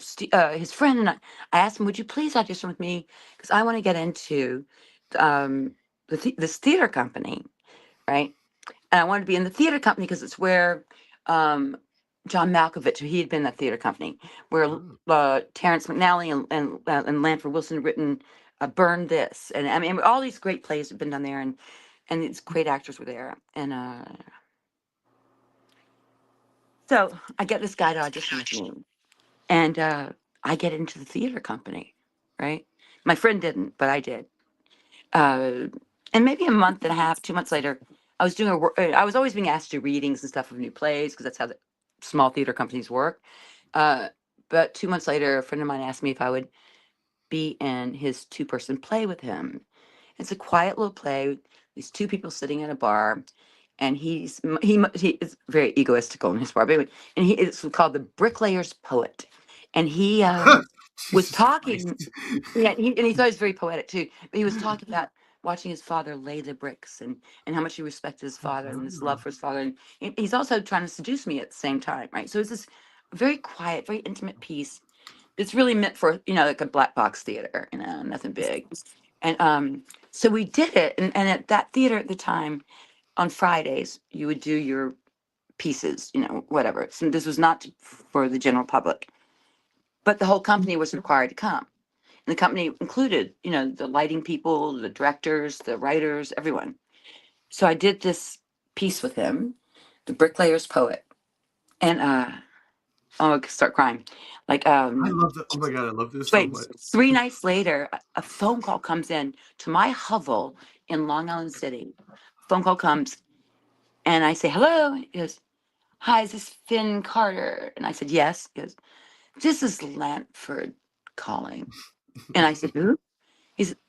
his friend and I asked him, "Would you please audition with me? Because I want to get into this theater company, right? And I wanted to be in the theater company because it's where John Malkovich, he had been in that theater company, where Terrence McNally and Lanford Wilson had written Burn This, and I mean all these great plays have been done there, and these great actors were there, and so I get this guy to audition with me, and I get into the theater company, right? My friend didn't, but I did. And maybe a month and a half, 2 months later, I was doing I was always being asked to do readings and stuff of new plays because that's how the small theater companies work. But 2 months later, a friend of mine asked me if I would be in his 2-person play with him. It's a quiet little play. These two people sitting at a bar, and he is very egoistical in his bar. But anyway, and it's called The Bricklayer's Poet, and he was Jesus talking. Christ. Yeah, and he thought he was very poetic too. But he was talking about watching his father lay the bricks, and how much he respected his father and his love for his father. And he's also trying to seduce me at the same time, right? So it's this very quiet, very intimate piece. It's really meant for, like a black box theater, nothing big. And so we did it, and at that theater at the time, on Fridays, you would do your pieces, whatever. So this was not for the general public, but the whole company was required to come. And the company included, the lighting people, the directors, the writers, everyone. So I did this piece with him, The Bricklayer's Poet. And oh, I could start crying. Like I love that. Oh my God, I love this so wait, much. 3 nights later, a phone call comes in to my hovel in Long Island City. Phone call comes, and I say, hello. He goes, hi, is this Finn Carter? And I said, yes. He goes, this is Lanford calling. And I said, who?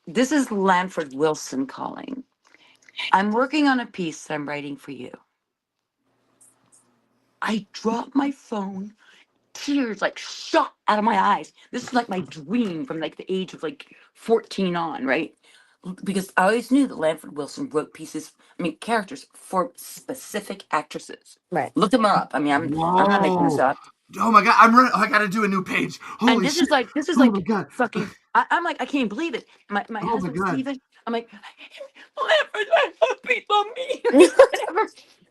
This is Lanford Wilson calling. I'm working on a piece that I'm writing for you. I dropped my phone, tears like shot out of my eyes. This is like my dream from like the age of like 14 on, right? Because I always knew that Lanford Wilson wrote pieces, characters for specific actresses. Right. Look them up. I'm not making this Whoa. up. Oh my God, I'm running. Oh, I gotta do a new page. And Holy this shit. is like Oh my God. fucking. I'm like, I can't believe it. My Oh my husband God. Steven, I'm like, Lanford, I hope he love me. Whatever.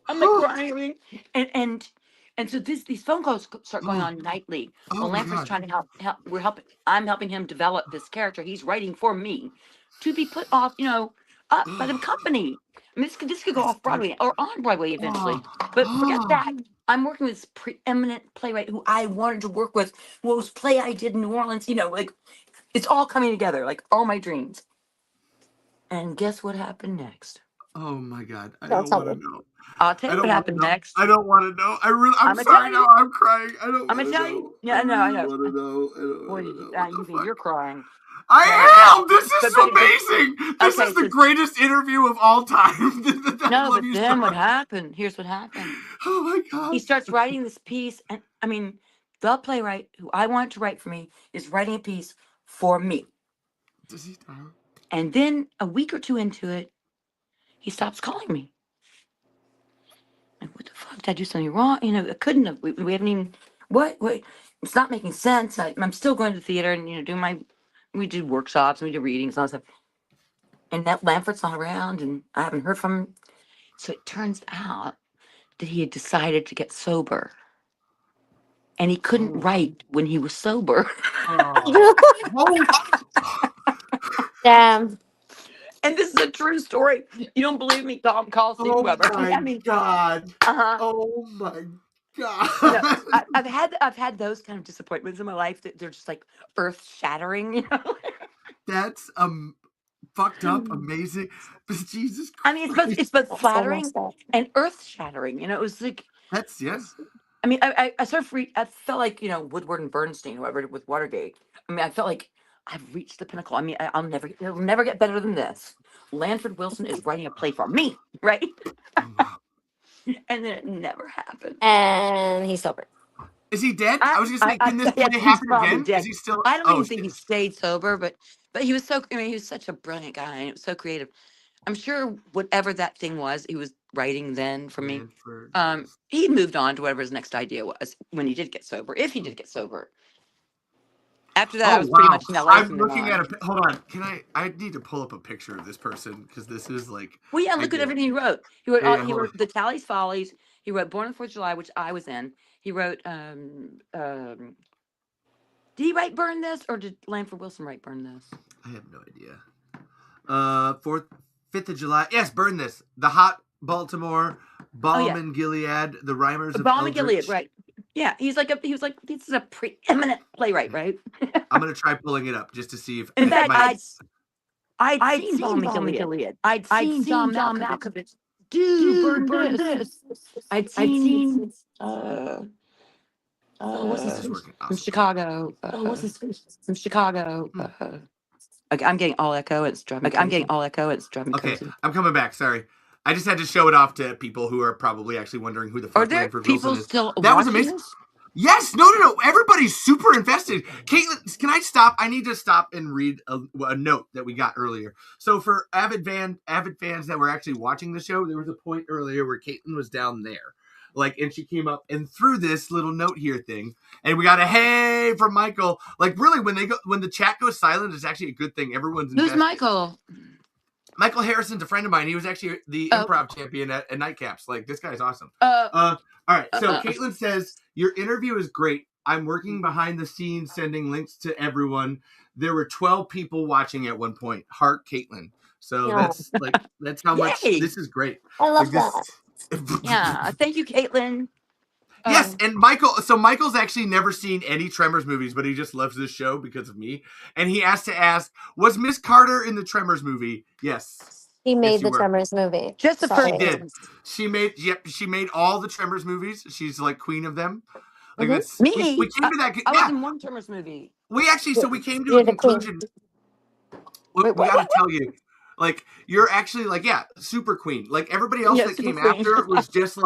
I'm like crying, and so these phone calls start going Oh, on nightly. oh Well, my Lanford's God. trying to help. I'm helping him develop this character he's writing for me, to be put off, up by the company. This could go That's off Broadway or on Broadway eventually. But forget oh, that. I'm working with this preeminent playwright who I wanted to work with. What was play I did in New Orleans? Like it's all coming together, like all my dreams. And guess what happened next? oh my God. I Don't don't tell want to me. know. I'll tell I you what don't want to happened know. next. I don't want to know. I'm I'm gonna tell sorry now. you. I'm crying. I don't I'm want gonna to tell you. know. I Yeah, I know. I really know. don't want to know. I don't Boy, want to know. What the fuck? you're crying. But I am. This is but amazing. This is okay. the So greatest interview of all time. I no, love but you so then what much. happened? Here's what happened. Oh my He God. starts writing this piece, and the playwright who I wanted to write for me is writing a piece for me. Does he? And then a week or two into it, he stops calling me. Like, what the fuck? Did I do something wrong? I couldn't have. We haven't even. What? It's not making sense. I'm still going to the theater and doing my. We do workshops and we do readings and all that stuff. And that Lamfert's not around, and I haven't heard from him. So it turns out that he had decided to get sober, and he couldn't Oh. write when he was sober. Oh. Oh. Damn. And this is a true story. You don't believe me? Call Steve Oh Weber. my God. Uh-huh. Oh my God. No, I've had those kind of disappointments in my life that they're just like earth shattering. That's fucked up, amazing. But Jesus It's Christ. both That's so flattering messed up. and earth shattering. It was like That's yeah. I sort of I felt like Woodward and Bernstein, whoever did with Watergate. I felt like I've reached the pinnacle. It'll never get better than this. Lanford Wilson is writing a play for me, right? Oh, wow. And then it never happened. And he's sober. Is he dead? I was gonna say, can this play He's happen probably again? dead. Is he still? I don't Oh even think shit. he stayed sober, but he was so. He was such a brilliant guy, and it was so creative. I'm sure whatever that thing was he was writing then for me, Manford. he moved on to whatever his next idea was when he did get sober, if he did get sober. After that, I Oh was pretty wow. much in LA I'm from then looking on. at hold on. Can I need to pull up a picture of this person because this is like Well, yeah, I look at get it. everything he wrote. He wrote Yeah, he hold on. wrote The Tally's Follies. He wrote Born on the 4th of July, which I was in. He wrote did he write Burn This, or did Lanford Wilson write Burn This? I have no idea. 5th of July. Yes, burn this. The Hot Baltimore, Balm and Gilead, the Rhymers of Balm and Eldritch. Gilead, right? Yeah, he was like this is a preeminent playwright, right? I'm gonna try pulling it up just to see if In fact, my- I'd seen Balm and Gilead. I'd seen John Malkovich do burn this. I'd seen what's his this is face? working. From Awesome. Chicago. What's his face? From Chicago. Okay, I'm getting all echo. It's driving. Okay, I'm getting all echo. It's driving Okay, crazy. I'm coming back. Sorry. I just had to show it off to people who are probably actually wondering who the fuck Are there Lanford people Wilson is. still That was watching amazing. this? Yes, no. Everybody's super invested. Caitlin, can I stop? I need to stop and read a note that we got earlier. So for avid fans that were actually watching the show, there was a point earlier where Caitlin was down there. And she came up and threw this little note here thing, and we got a hey from Michael. Really, when the chat goes silent, it's actually a good thing. Everyone's invested. Who's Michael? Michael Harrison's a friend of mine. He was actually the improv champion at Nightcaps. This guy's awesome. All right. So Caitlin says, your interview is great. I'm working behind the scenes, sending links to everyone. There were 12 people watching at one point. Heart, Caitlin. So that's how much. Yay. This is great. I love that. Yeah. Thank you, Caitlin. Yes, and Michael's actually never seen any Tremors movies, but he just loves this show because of me. And he asked, was Miss Carter in the Tremors movie? Yes. He made Yes, the Tremors movie. Just the Sorry. first. She did. She made all the Tremors movies. She's queen of them. Mhm. Me? We came to that. I was in one Tremors movie. We actually, we came to You're a the queen. conclusion. We gotta tell you, you're actually super queen. Everybody else that came after was just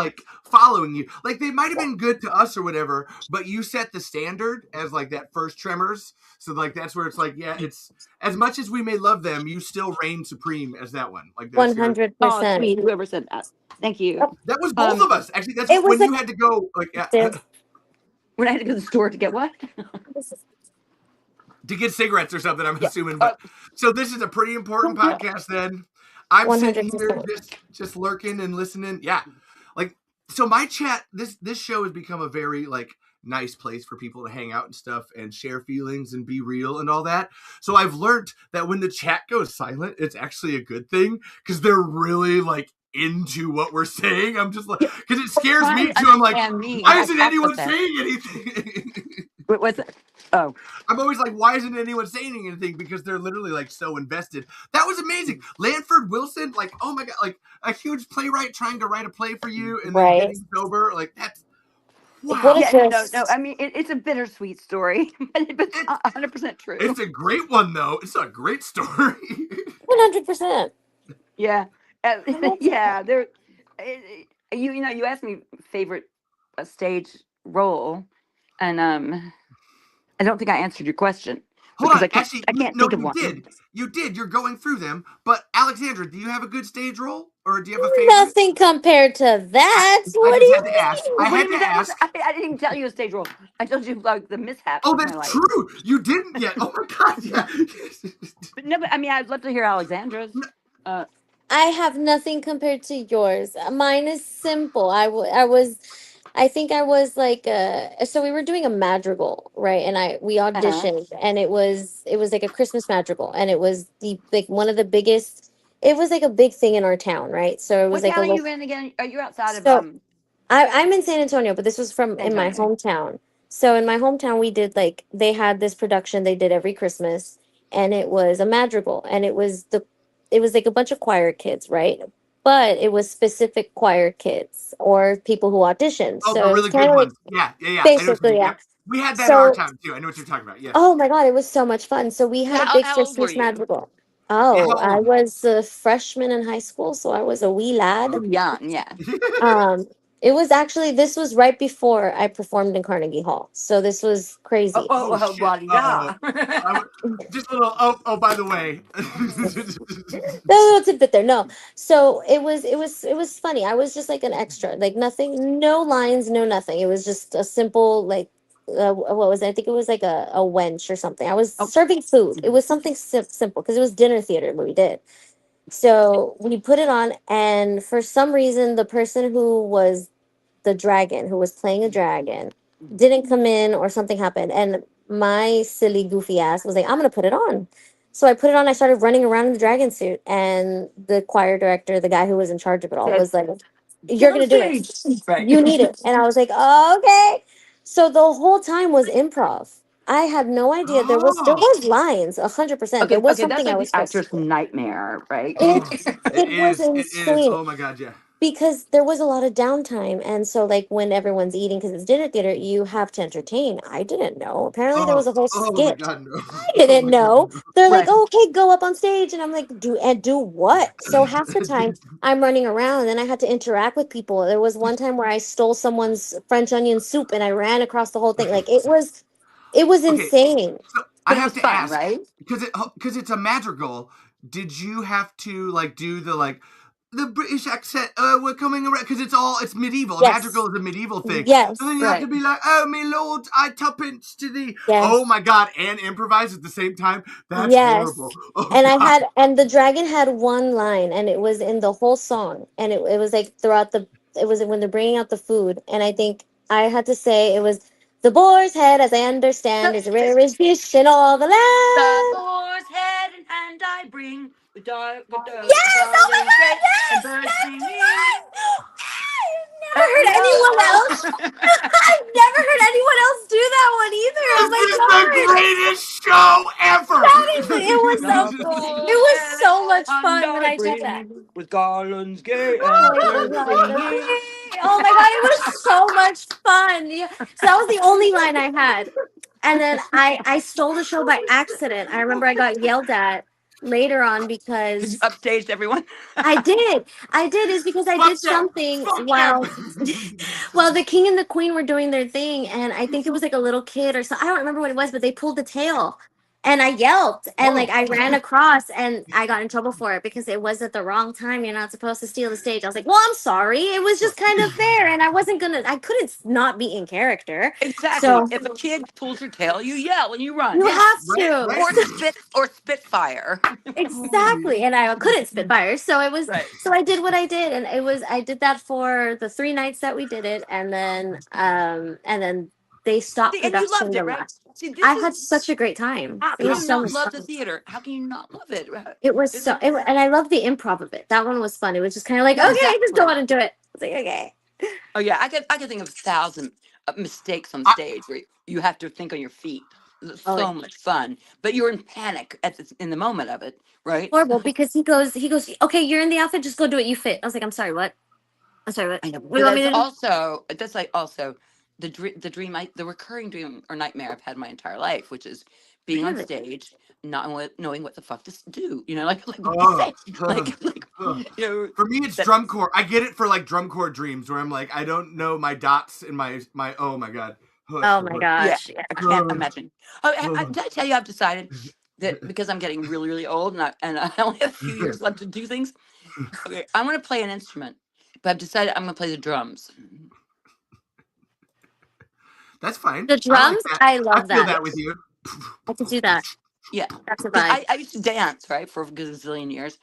following you. They might have been good to us or whatever, but you set the standard as that first Tremors. So that's where it's it's as much as we may love them, you still reign supreme as that one. 100%. Oh, sweet. Whoever said that. Thank you. That was both of us. Actually, that's it was when you had to go. When I had to go to the store to get what? To get cigarettes or something, I'm assuming. But so this is a pretty important podcast. Then I'm 100%. sitting here just lurking and listening. Yeah, so my chat. This show has become a very nice place for people to hang out and stuff and share feelings and be real and all that. So I've learned that when the chat goes silent, it's actually a good thing because they're really into what we're saying. I'm just because it scares me too. I'm why isn't anyone saying anything? What's it? Oh, I'm always why isn't anyone saying anything? Because they're literally so invested. That was amazing. Lanford Wilson, oh my God, a huge playwright trying to write a play for you and then getting sober. That's wow. No. I mean, it's a bittersweet story, but it's 100% true. It's a great one, though. It's a great story. 100%. Yeah. Yeah. There. You asked me favorite stage role, and I don't think I answered your question. Hold on. I can't think of one. You did. You're going through them. But Alexandra, do you have a good stage role, or do you have a favorite? Nothing compared to that. What do you mean? I had to ask. I didn't even tell you a stage role. I told you the mishaps. Oh, of my that's life. true. You didn't yet. Oh my God. Yeah. But I mean, I'd love to hear Alexandra's. I have nothing compared to yours. Mine is simple. I think I was so we were doing a madrigal, right? And we auditioned, and it was a Christmas madrigal, and it was one of the biggest. It was a big thing in our town, right? So it was what town are you in again? Are you outside of? I'm in San Antonio, but this was in my hometown. So in my hometown, we did they had this production they did every Christmas, and it was a madrigal, and it was a bunch of choir kids, right? But it was specific choir kids or people who auditioned. Oh, so the really good ones. Yeah. Basically, yeah. We had that in our town too. I know what you're talking about. Yeah. Oh my God, it was so much fun. So we had a big Christmas madrigal. Oh, I was a freshman in high school, so I was a wee lad. Young, yeah. This was right before I performed in Carnegie Hall. So this was crazy. Yeah. Just a little, by the way. No little tidbit there. No. So it was funny. I was just an extra, nothing, no lines, no nothing. It was just a simple, what was it? I think it was a wench or something. I was serving food. It was something simple because it was dinner theater what we did. So we put it on, and for some reason, the person who was the dragon, who was playing a dragon, didn't come in, or something happened, and my silly goofy ass was I'm gonna put it on. So I put it on. I started running around in the dragon suit, and the choir director, the guy who was in charge of it all, Said, was like, "Get "You're on gonna do it. stage." Right. You need it." And I was like, "Oh, okay." So the whole time was improv. I had no idea there Oh, was lines, 100%. There Okay, was okay, that's something I like was the supposed to actor's do. nightmare, right? It oh, it it was is. It is. insane Oh my God, yeah. because there was a lot of downtime, and so like when everyone's eating because it's dinner theater, you have to entertain. I didn't know. Apparently, there Oh, was a whole oh my skit. God, no. I Oh didn't my God, know. no. They're like, Right. oh, okay, go up on stage. And I'm like, do what? So half the time I'm running around and then I had to interact with people. There was one time where I stole someone's French onion soup and I ran across the whole thing. Like it was Okay, insane. so I But it have was to fun, ask right? because it's a madrigal. Did you have to like do the British accent? We're coming around because it's medieval. A Yes. madrigal is a medieval thing. So then Yes. you have to Right. be like, oh my lord, I tuppence to thee. Oh Yes. my God, and improvise at the same time. That's horrible. Yes. Oh And God. and the dragon had one line and it was in the whole song. And it was like throughout it was when they're bringing out the food. And I think I had to say it was the boar's head, as I understand, is the rarest dish in all the The land. boar's head in hand I bring, with Yes! Oh my garlands god, gay and yes! birds That's the singing. line! I've never There we heard anyone else. go. I've never heard anyone else do that one either. Oh This my is the god. greatest show ever. That is The it boar's was head so much and fun when I I did that. bring, with garlands gay and Oh my birds god, singing. oh my god, it was so much fun. Yeah. So that was the only line I had. And then I stole the show by accident. I remember I got yelled at later on Did you because upstage everyone? I did. I did is because I Fuck did them. something Fuck while them. well the king and the queen were doing their thing and I think it was like a little kid or so I don't remember what it was, but they pulled the tail and I yelped and like Oh. I ran across and I got in trouble for it because it was at the wrong time. You're not supposed to steal the stage. I was like, well, I'm sorry. It was just kind of there and I couldn't not be in character. Exactly. So If a kid pulls your tail, you yell and you run. you Yes, have right, to. right. Or spitfire. Exactly. And I couldn't spit fire. So it was Right. so I did what I did and I did that for the 3 nights that we did it and then they stopped See, and you production loved the it, right? last. See, I this had is such a great time. how It can was you so not much love the fun. theater? How can you not love it? It was This is and I love the improv of it. That one was fun. It was just kind of like, yeah, okay, just go exactly. on and do it. I was like, okay. Oh yeah, I could think of 1,000 mistakes on I, stage where you have to think on your feet. It's Oh, so much fun, but you're in panic in the moment of it, right? horrible because he goes, okay, you're in the outfit, just go do it. You fit. I was like, I'm sorry, what? I'm sorry, what? I know, What do but you want me to do? that's like also the recurring dream or nightmare I've had my entire life, which is being on Really? stage, not knowing what the fuck to do. You know, like what do you oh, say? Like you know For me, it's that. drum corps. I get it for like drum corps dreams where I'm like, I don't know my dots in my. Oh my God. Hush, Oh my hush. Yeah, gosh. Yeah. I can't imagine. Oh, Oh. did I tell you I've decided that because I'm getting really, really old and I only have a few years left to do things. Okay, I want to play an instrument, but I've decided I'm going to play the drums. That's fine. The I like drums, that. I I love feel that. that with you. I can do that. Yeah, That's a because vibe. I used to dance right for a gazillion years,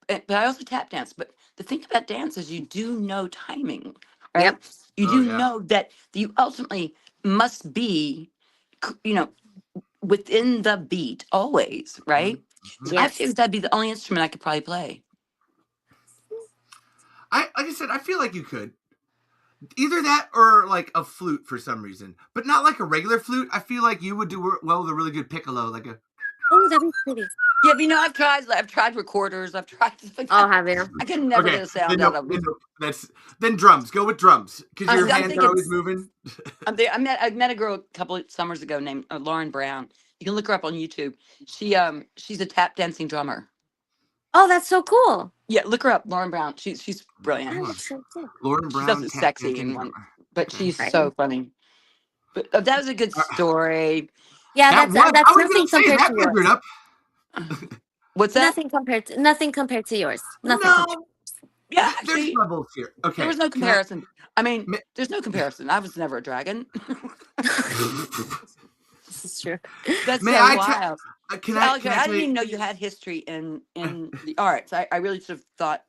but I also tap dance. But the thing about dance is you do know timing, right? Yep. You Oh do yeah. know that you ultimately must be, you know, within the beat always, right? So Mhm. I Yes. figured that'd be the only instrument I could probably play. Like I said, I feel like you could either that or like a flute for some reason, but not like a regular flute. I feel like you would do well with a really good piccolo, like a. Oh, that'd be pretty. Yeah, but I've tried recorders, I've tried stuff like I'll that. have you. I can never Okay, get a sound then out no, of then them. no, then drums. Go with drums because your I'm hands are thinking always moving. I met a girl a couple of summers ago named Lauren Brown. You can look her up on YouTube. She's a tap dancing drummer. Oh, that's so cool. Yeah, look her up, Lauren Brown. She's brilliant. Oh, Hold on. that's so cool. Lauren She does Brown it tap sexy dancing and one, drummer. but Okay. she's Right. so funny. But that was a good Uh, story. Yeah, that was. I that's was gonna nothing say compared that to measured yours. up. What's that? Nothing compared to yours. Nothing compared. No, Yeah, there's actually, levels here. there Okay, was no can I? comparison. I mean, there's no comparison. I was never a dragon. This is true. That's May so I? wild. Can So, I? Alex, Can I I tell didn't you? even know you had history in the arts. I really sort of thought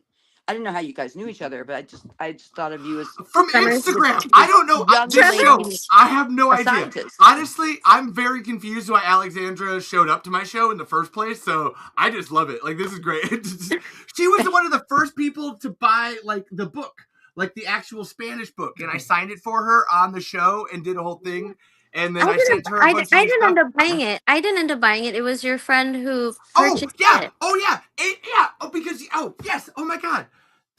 I didn't know how you guys knew each other, but I just thought of you as From Tremors. Instagram. I don't know. Young This show, lady, I have no a idea. scientist. Honestly, I'm very confused why Alexandra showed up to my show in the first place. So I just love it. Like, this is great. She was one of the first people to buy like the book, like the actual Spanish book, and I signed it for her on the show and did a whole thing. And then I sent her a bunch I of didn't stuff. end up buying it. I didn't end up buying it. It was your friend who Oh purchased yeah! it. Oh yeah! Yeah! Oh, because yes! Oh my God!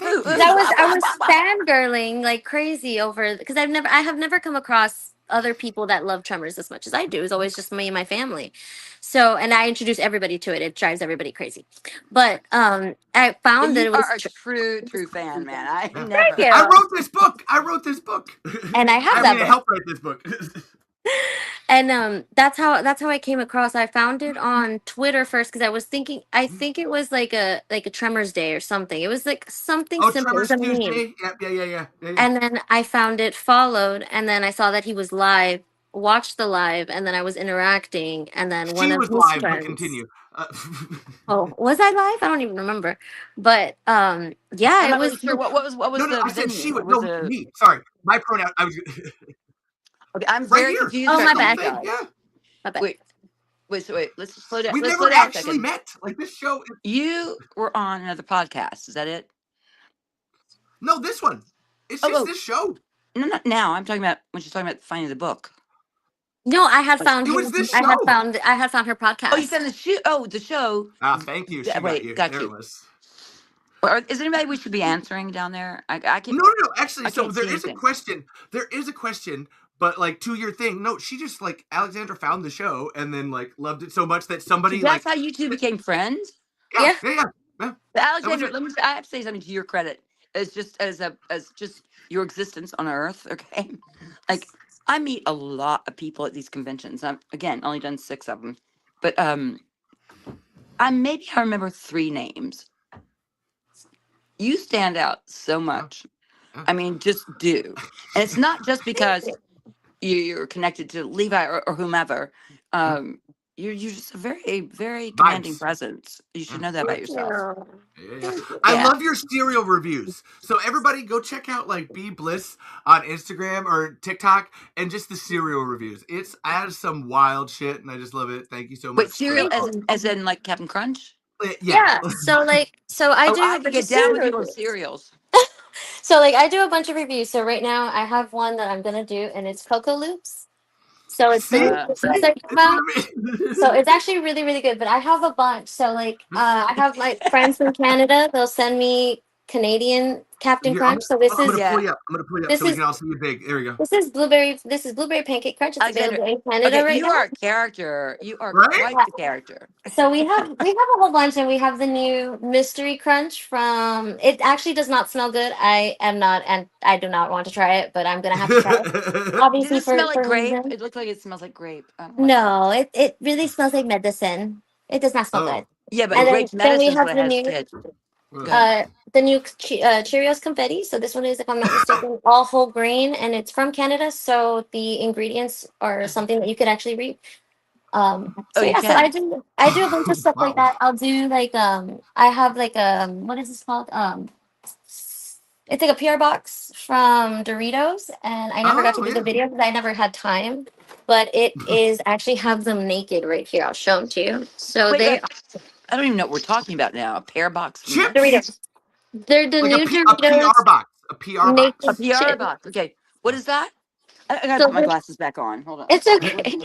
Thank you. I was fangirling like crazy over because I have never come across other people that love Tremors as much as I do. It's always just me and my family. So, and I introduce everybody to it. It drives everybody crazy. But I found that You it was are a true fan, man. I Yeah. never. you. I wrote this book. And I have I'm that gonna book. help write this book. And that's how I came across. I found it on Twitter first because I was thinking I think it was like a Tremors Day or something. It was like something Oh, simple. It was Tremors a meme. Tuesday. Yeah. And then I found it, followed, and then I saw that he was live, watched the live, and then I was interacting, and then one She of was his live, but friends. continue. Oh, was I live? I don't even remember. But yeah, I'm it not was really sure what was No, the I said venue? she was. Was No, a me. Sorry, my pronoun. I was okay. I'm right very here. confused Oh, about my The bad. thing. guys. Yeah, my bad. Wait. Let's slow down. we've Let's never slow down a actually second. met. Like, this show. You were on another podcast. Is that it? No, this one. It's Oh, just oh. this show. No, not now. I'm talking about when she's talking about finding the book. No, I had found It was him. this I had show. found her podcast. Oh, you found the show. Oh, the show. Thank you. She got Wait, you. got There you. it was. Or is there anybody we should be answering down there? I can. No. Actually, I so can't there see is a anything. question. There is a question, but like, to your thing. No, she just like Alexandra found the show and then like loved it so much that somebody So that's like how you two became friends. yeah. But That was Alexandra, it. let me. I have to say something to your credit. As just as just your existence on Earth. Okay, like I meet a lot of people at these conventions. I've again only done 6 of them, but I remember 3 names. You stand out so much. Yeah. I mean, just do. And it's not just because you're connected to Levi or whomever. You're just a very, very commanding Vibes. presence. You should know that about yourself. Yeah. I Yeah. love your cereal reviews. So everybody go check out like Be Bliss on Instagram or TikTok and just the cereal reviews. It's I have some wild shit and I just love it. Thank you so much. Wait, cereal as in like Captain Crunch? Yeah. So I do I a can bunch get of down with cereal you on reviews. cereals. So I do a bunch of reviews. So right now I have one that I'm gonna do, and it's Cocoa Loops. So it's the See? new Christmas that came out. So it's actually really, really good. But I have a bunch. So I have my friends from Canada. They'll send me Canadian Captain Here, Crunch. So this I'm gonna is pull you up. I'm gonna pull you up this so we is can all see you big. There we go. this is blueberry pancake crunch. It's Alexander, available in Canada okay, right you now. are a character. You are Right? quite the character. So we have a whole bunch, and we have the new mystery crunch from. It actually does not smell good. I am not, and I do not want to try it, but I'm gonna have to try it. Does Obviously, it smell like for grape? reasons. It looks like it smells like grape. I don't like No, it really smells like medicine. It does not smell Oh. good. Yeah, but And grape then we medicine is have what the has new kids. Good. Cheerios confetti. So this one is, if I'm not mistaken, all whole grain, and it's from Canada. So the ingredients are something that you could actually read. Oh, you So can. I do a bunch of stuff like Wow. that. I'll do I have what is this called? It's like a PR box from Doritos, and I never got to Oh, do yeah. the video because I never had time. But it is actually have them naked right here. I'll show them to you. So Wait, they I don't even know what we're talking about now. A pear box. from Chips? Doritos. They're the Like new a Doritos PR box. A PR box. A naked PR chip. box. Okay. What is that? I gotta So put my glasses back on. Hold on. it's okay.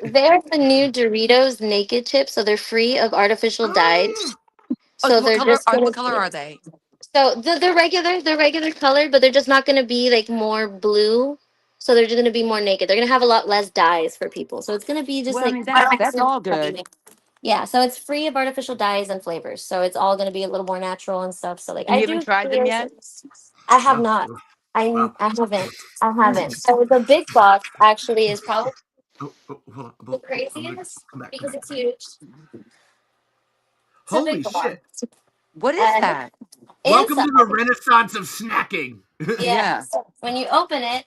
They're the new Doritos naked chips, so they're free of artificial dyes. Oh, So so they're just gonna what color are they? so they're regular colored, but they're just not gonna be like more blue. So they're just gonna be more naked. They're gonna have a lot less dyes for people. So it's gonna be just Well, I like mean that's all good. yeah. So it's free of artificial dyes and flavors. So it's all gonna be a little more natural and stuff. So like And I you do. haven't tried them yet? I have Oh, not. wow. I haven't. I haven't. So the big box actually is probably Hold on. the I'm gonna craziest come back. because it's huge. It's a Holy big box. shit. What is And that? Welcome inside, to the renaissance of snacking. yeah. So when you open it,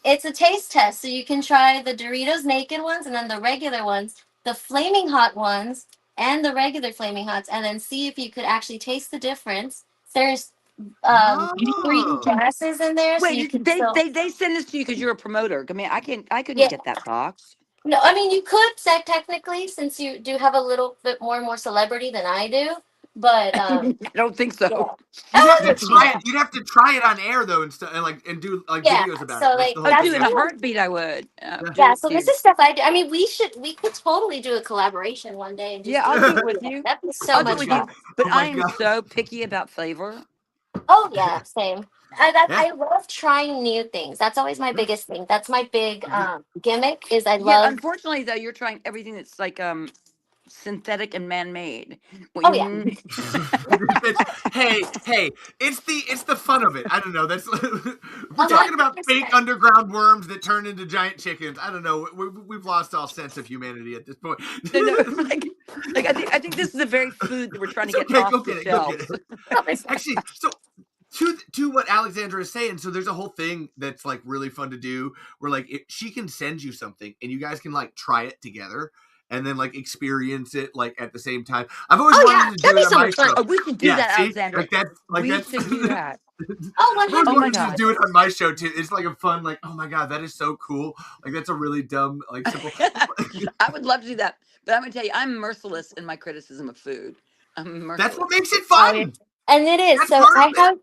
it's a taste test. So you can try the Doritos naked ones and then the regular ones, the flaming hot ones, and the regular flaming hots, and then see if you could actually taste the difference. There's reading Oh. glasses in there, so you Wait, can still. they send this to you because you're a promoter. I mean, I couldn't Yeah. get that box. No, I mean you could say technically, since you do have a little bit more celebrity than I do, but I don't think so. yeah. You'd have to Oh, try it. You'd have to try it on air though, and and do like yeah. videos about it. So That's like the Oh, whole that's thing. dude, in a kind of, heartbeat, I would. yeah. So this Dude. is stuff I do. I mean, we could totally do a collaboration one day and just Yeah, do I'll it do it with together. you. That'd be so I'll do it Oh my much with you. god. fun. But Oh I my am god. so picky about flavor. Oh yeah, same. Yeah. I love trying new things. That's always my biggest thing. That's my big gimmick. Is I Yeah, love. unfortunately though, you're trying everything that's like synthetic and man-made. What Oh you yeah. Hey, it's the fun of it. I don't know. That's we're talking about fake 100%. underground worms that turn into giant chickens. I don't know. We've lost all sense of humanity at this point. no, like I think this is the very food that we're trying to It's get okay. off Go the get it. Go get shelves. it. Oh, it's- Actually, so to what Alexandra is saying, so there's a whole thing that's like really fun to do where like she can send you something and you guys can like try it together and then like experience it like at the same time. I've always Oh yeah, wanted to that'd do be it on so my much fun. show. Oh, we should do Yeah, that, see, Alexandra. like We that's. should do that. Oh, I've always Oh my wanted to God. do it on my show too. It's like a fun, like, oh my god, that is so cool. Like that's a really dumb, like simple. I would love to do that. But I'm gonna tell you, I'm merciless in my criticism of food. I'm That's what merciless. makes it Oh, yeah. fun. And it is. That's So part of it.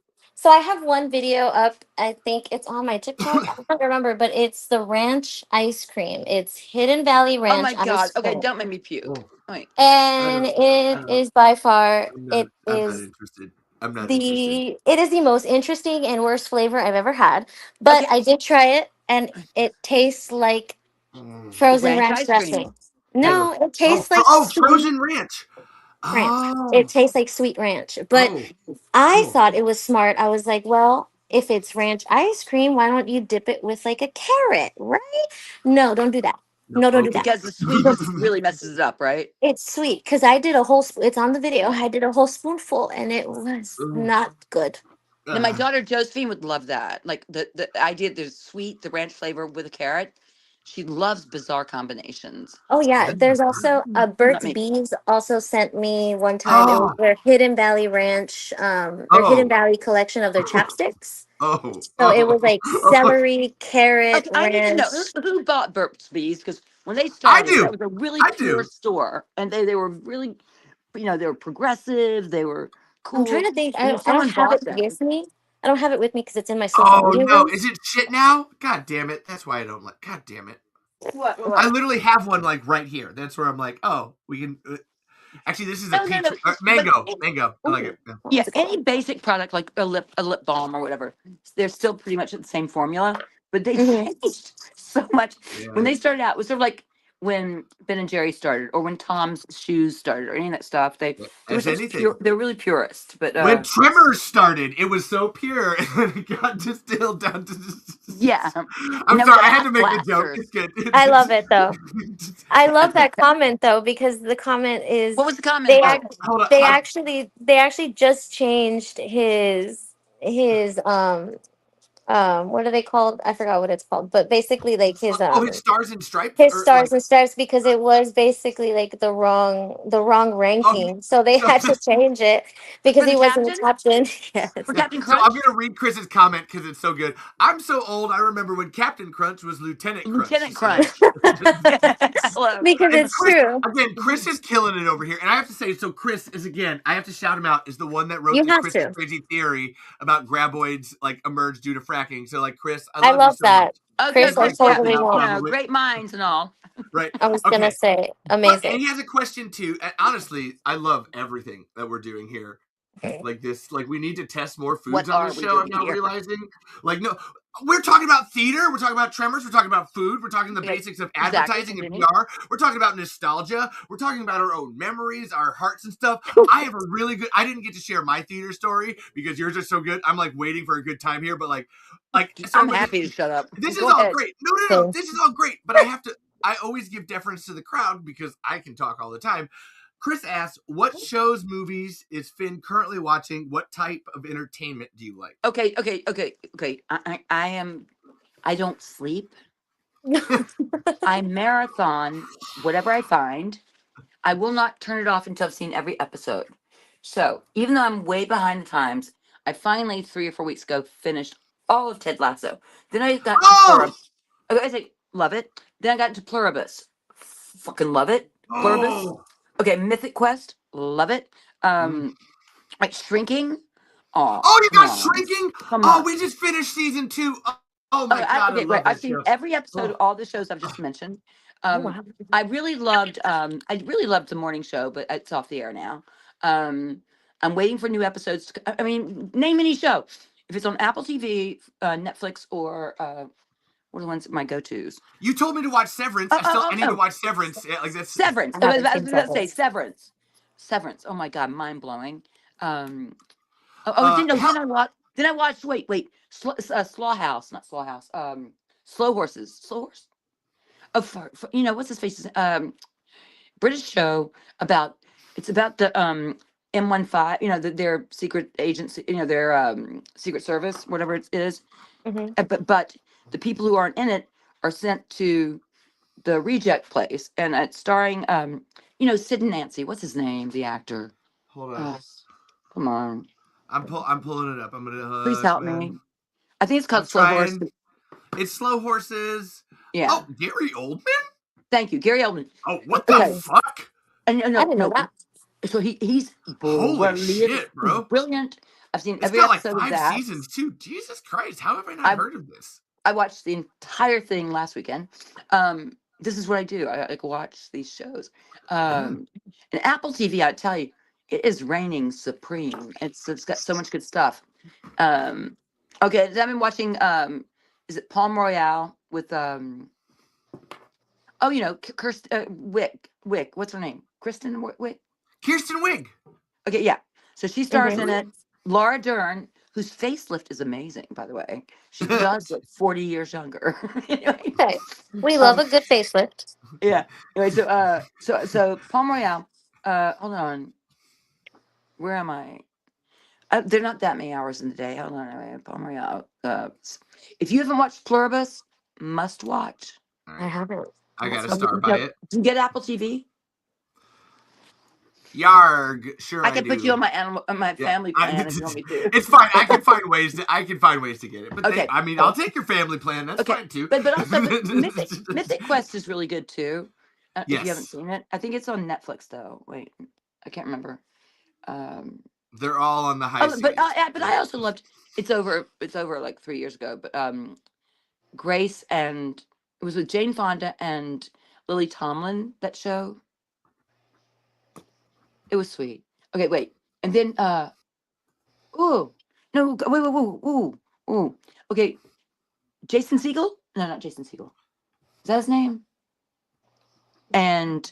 I have one video up. I think it's on my TikTok. I don't remember, but it's the ranch ice cream. It's Hidden Valley Oh Ranch my God. ice Okay, cream. don't make me puke. Oh, Wait. And I it don't. is by far I'm not interested. I'm not interested. it is the most interesting and worst flavor I've ever had. But Okay, I did try it and it tastes like Mm. frozen ranch ranch ice cream. dressing. No, it tastes like sweet Frozen ranch. ranch. It Oh, tastes like sweet ranch. But oh, I oh. thought it was smart. I was like, well, if it's ranch ice cream, why don't you dip it with like a carrot, right? No, don't do that. No, No, don't do that. Because the sweetness Because really messes it up, right? it's sweet. Because I did a whole, it's on the video. I did a whole spoonful and it was Ugh. not good. Now my daughter Josephine would love that. Like the idea there's sweet, the ranch flavor with a carrot. She loves bizarre combinations. Oh yeah, there's also Not Burt's me. Bees also sent me one time. It was Oh, their Hidden Valley Ranch, their Hidden oh, Valley collection of their chapsticks. oh, So it was oh, like oh. celery, carrot, Okay, I need to know ranch. who bought Burt's Bees because when they I started, that do. was a really I pure do. store, and they were really, they were progressive, they were I'm trying cool. to think. And if I don't someone have it bought them, with me. I don't have it with me because it's in my social Oh media no, room. is it shit now? God damn it. That's why I don't like. God damn it. I what? literally have one like right here. That's where I'm like, oh, we can. Actually, this is a No, no, peach. no. But Mango. I like it. Yeah. What yeah, was it any called? basic product like a lip balm or whatever, they're still pretty much the same formula, but they Hmm. changed so much. When Yeah. they started out, it was sort of like when Ben and Jerry started, or when Tom's Shoes started, or any of that stuff. They were As such anything. pure. They're really purist, but When Tremors started, it was so pure, and then it got distilled down to. yeah. I'm No, sorry, the I had to ass make a joke. blasters. It's good. I love it though. I love that comment though because the comment is What was the comment they about? Hold on. they actually just changed his what are they called? I forgot what it's called, but basically like Oh, his stars and stripes, his or stars like. and stripes because it was basically like the wrong Oh, ranking, so they so, had to change it because For the he wasn't the captain? captain. Yes. For Captain so I'm Crunch? gonna read Chris's comment because it's so good. I'm so old. I remember when Captain Crunch was Lieutenant Crunch. Lieutenant She Crunch. said. Hello. Because And it's Chris, true. again, Chris is killing it over here. And I have to say, so Chris is, again, I have to shout him out, is the one that wrote You the have Chris to. Crazy theory about graboids like emerge due to fracking. So like Chris, I I love you love so much. that. Okay, And Chris, I like Chris, yeah, totally Captain well, won't. probably. great minds and all. Right. I was gonna Okay. say But, amazing. and he has a question too. And honestly, I love everything that we're doing here. Like this, like we need to test more foods What on are this we show. I'm doing now here? realizing, like, no, we're talking about theater, we're talking about Tremors, we're talking about food, we're talking the Okay, basics of exactly. advertising and Continue. PR, we're talking about nostalgia, we're talking about our own memories, our hearts and stuff. I have a really good. I didn't get to share my theater story because yours are so good. I'm like waiting for a good time here, but so I'm happy to shut up. this is Go all ahead. great. No, So this is all great, but I have to. I always give deference to the crowd because I can talk all the time. Chris asks, what shows, movies is Finn currently watching? What type of entertainment do you like? Okay. I don't sleep. I marathon whatever I find. I will not turn it off until I've seen every episode. So even though I'm way behind the times, I finally 3 or 4 weeks ago finished all of Ted Lasso. Then I got to Oh, Okay, I say love it. Then I got into Pluribus. Fucking love it. Pluribus. oh, Okay, Mythic Quest. Love it. Like Shrinking. Oh, oh! You come got on. Shrinking. Come Oh, on. we just finished season 2. Oh my god, I Okay, wait. love I've that seen show. every episode of Oh, all the shows I've just mentioned. Oh, Um, wow. I really loved the morning show, but it's off the air now. I'm waiting for new episodes. I mean, name any show. If it's on Apple TV, Netflix, or what are the ones my go-tos? you told me to watch Severance. I need to watch Severance. Yeah, like that's. Severance. I I haven't was seen going to say Severance. Severance. Severance. Oh my God, mind blowing. Then Hell, I watched. Then I watched. Wait. Slaw House, not Slaw House. Slow Horses. Slow Horse. Oh, what's his face? British show about. It's about the M15. Their secret agency. Their secret service, whatever it is. Hmm. But the people who aren't in it are sent to the reject place, and it's starring Sid and Nancy. What's his name? The actor. hold on. Uh, Come on, I'm pulling it up. I'm gonna please hush, help man. me. I think it's I'm called Slow Horse. trying. It's Slow Horses. Yeah. Oh, Gary Oldman. Thank you, Gary Oldman. Oh, what the Okay. fuck? And I didn't know that. So he's Holy brilliant. shit, bro! Brilliant. I've seen It's every got like episode of 5 that. seasons too. Jesus Christ, how have I not I heard of this? I watched the entire thing last weekend. This is what I do. I like watch these shows. And Apple TV, I tell you, it is reigning supreme. It's got so much good stuff. Okay, I've been watching. Is it Palm Royale with Kirsten Wick? What's her name? Kristen Wick. Kirsten Wig. Okay, yeah. So she stars Mhm. in it. Laura Dern, whose facelift is amazing, by the way. She does look 40 years younger. Anyway, Okay. We love um, a good facelift. yeah. Anyway, so Palm Royale. Hold on. Where am I? They're not that many hours in the day. Hold on. Wait, Palm Royale. If you haven't watched Pluribus, must watch. I haven't. I gotta Okay, start by it. Do you get Apple TV? Yarg, sure I can put do. you on my Yeah, family plan if you want me to. It's fine. I can find ways to get it. But Okay. I'll take your family plan. That's fine too. But also Mythic Quest is really good too. If you haven't Yes. seen it, I think it's on Netflix though. Wait, I can't remember. They're all on the high seas. But I also loved. It's over like 3 years ago. But Grace, and it was with Jane Fonda and Lily Tomlin. That show. It was sweet. Okay, wait, and then ooh, no, ooh. Okay, Jason Segel? No, not Jason Segel. Is that his name? And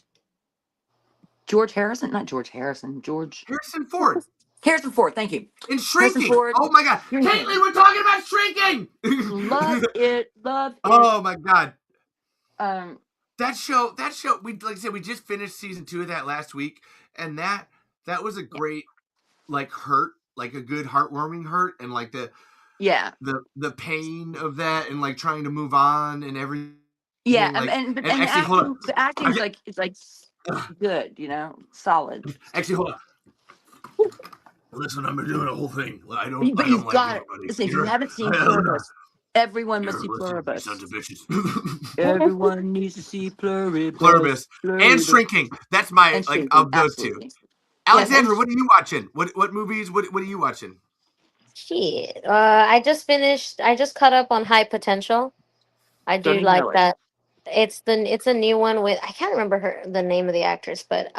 George Harrison? Not George Harrison. George Harrison Ford. Harrison Ford. Thank you. In Shrinking. Ford. Oh my god. Shrinking. Caitlin, we're talking about Shrinking. Love it. Oh my god. Um, That show, we, like I said, we just finished season 2 of that last week, and that was a great, like, hurt, like a good heartwarming hurt, and like the pain of that, and like trying to move on and everything. Yeah, like, and actually, hold on. the acting's it's like good, solid. Actually, hold on. Listen, I've been doing a whole thing. I don't. But I you've don't got like it. anybody. Listen, if you haven't seen Pluribus, everyone must see Pluribus. Sons of bitches. Everyone needs to see Pluribus. Pluribus and Shrinking. That's my And Shrinking, of those absolutely. two. Alexandra, what are you watching? What movies? What are you watching? Shit. I just caught up on High Potential. I do Don't even like know it. that. It's a new one with, I can't remember the name of the actress, but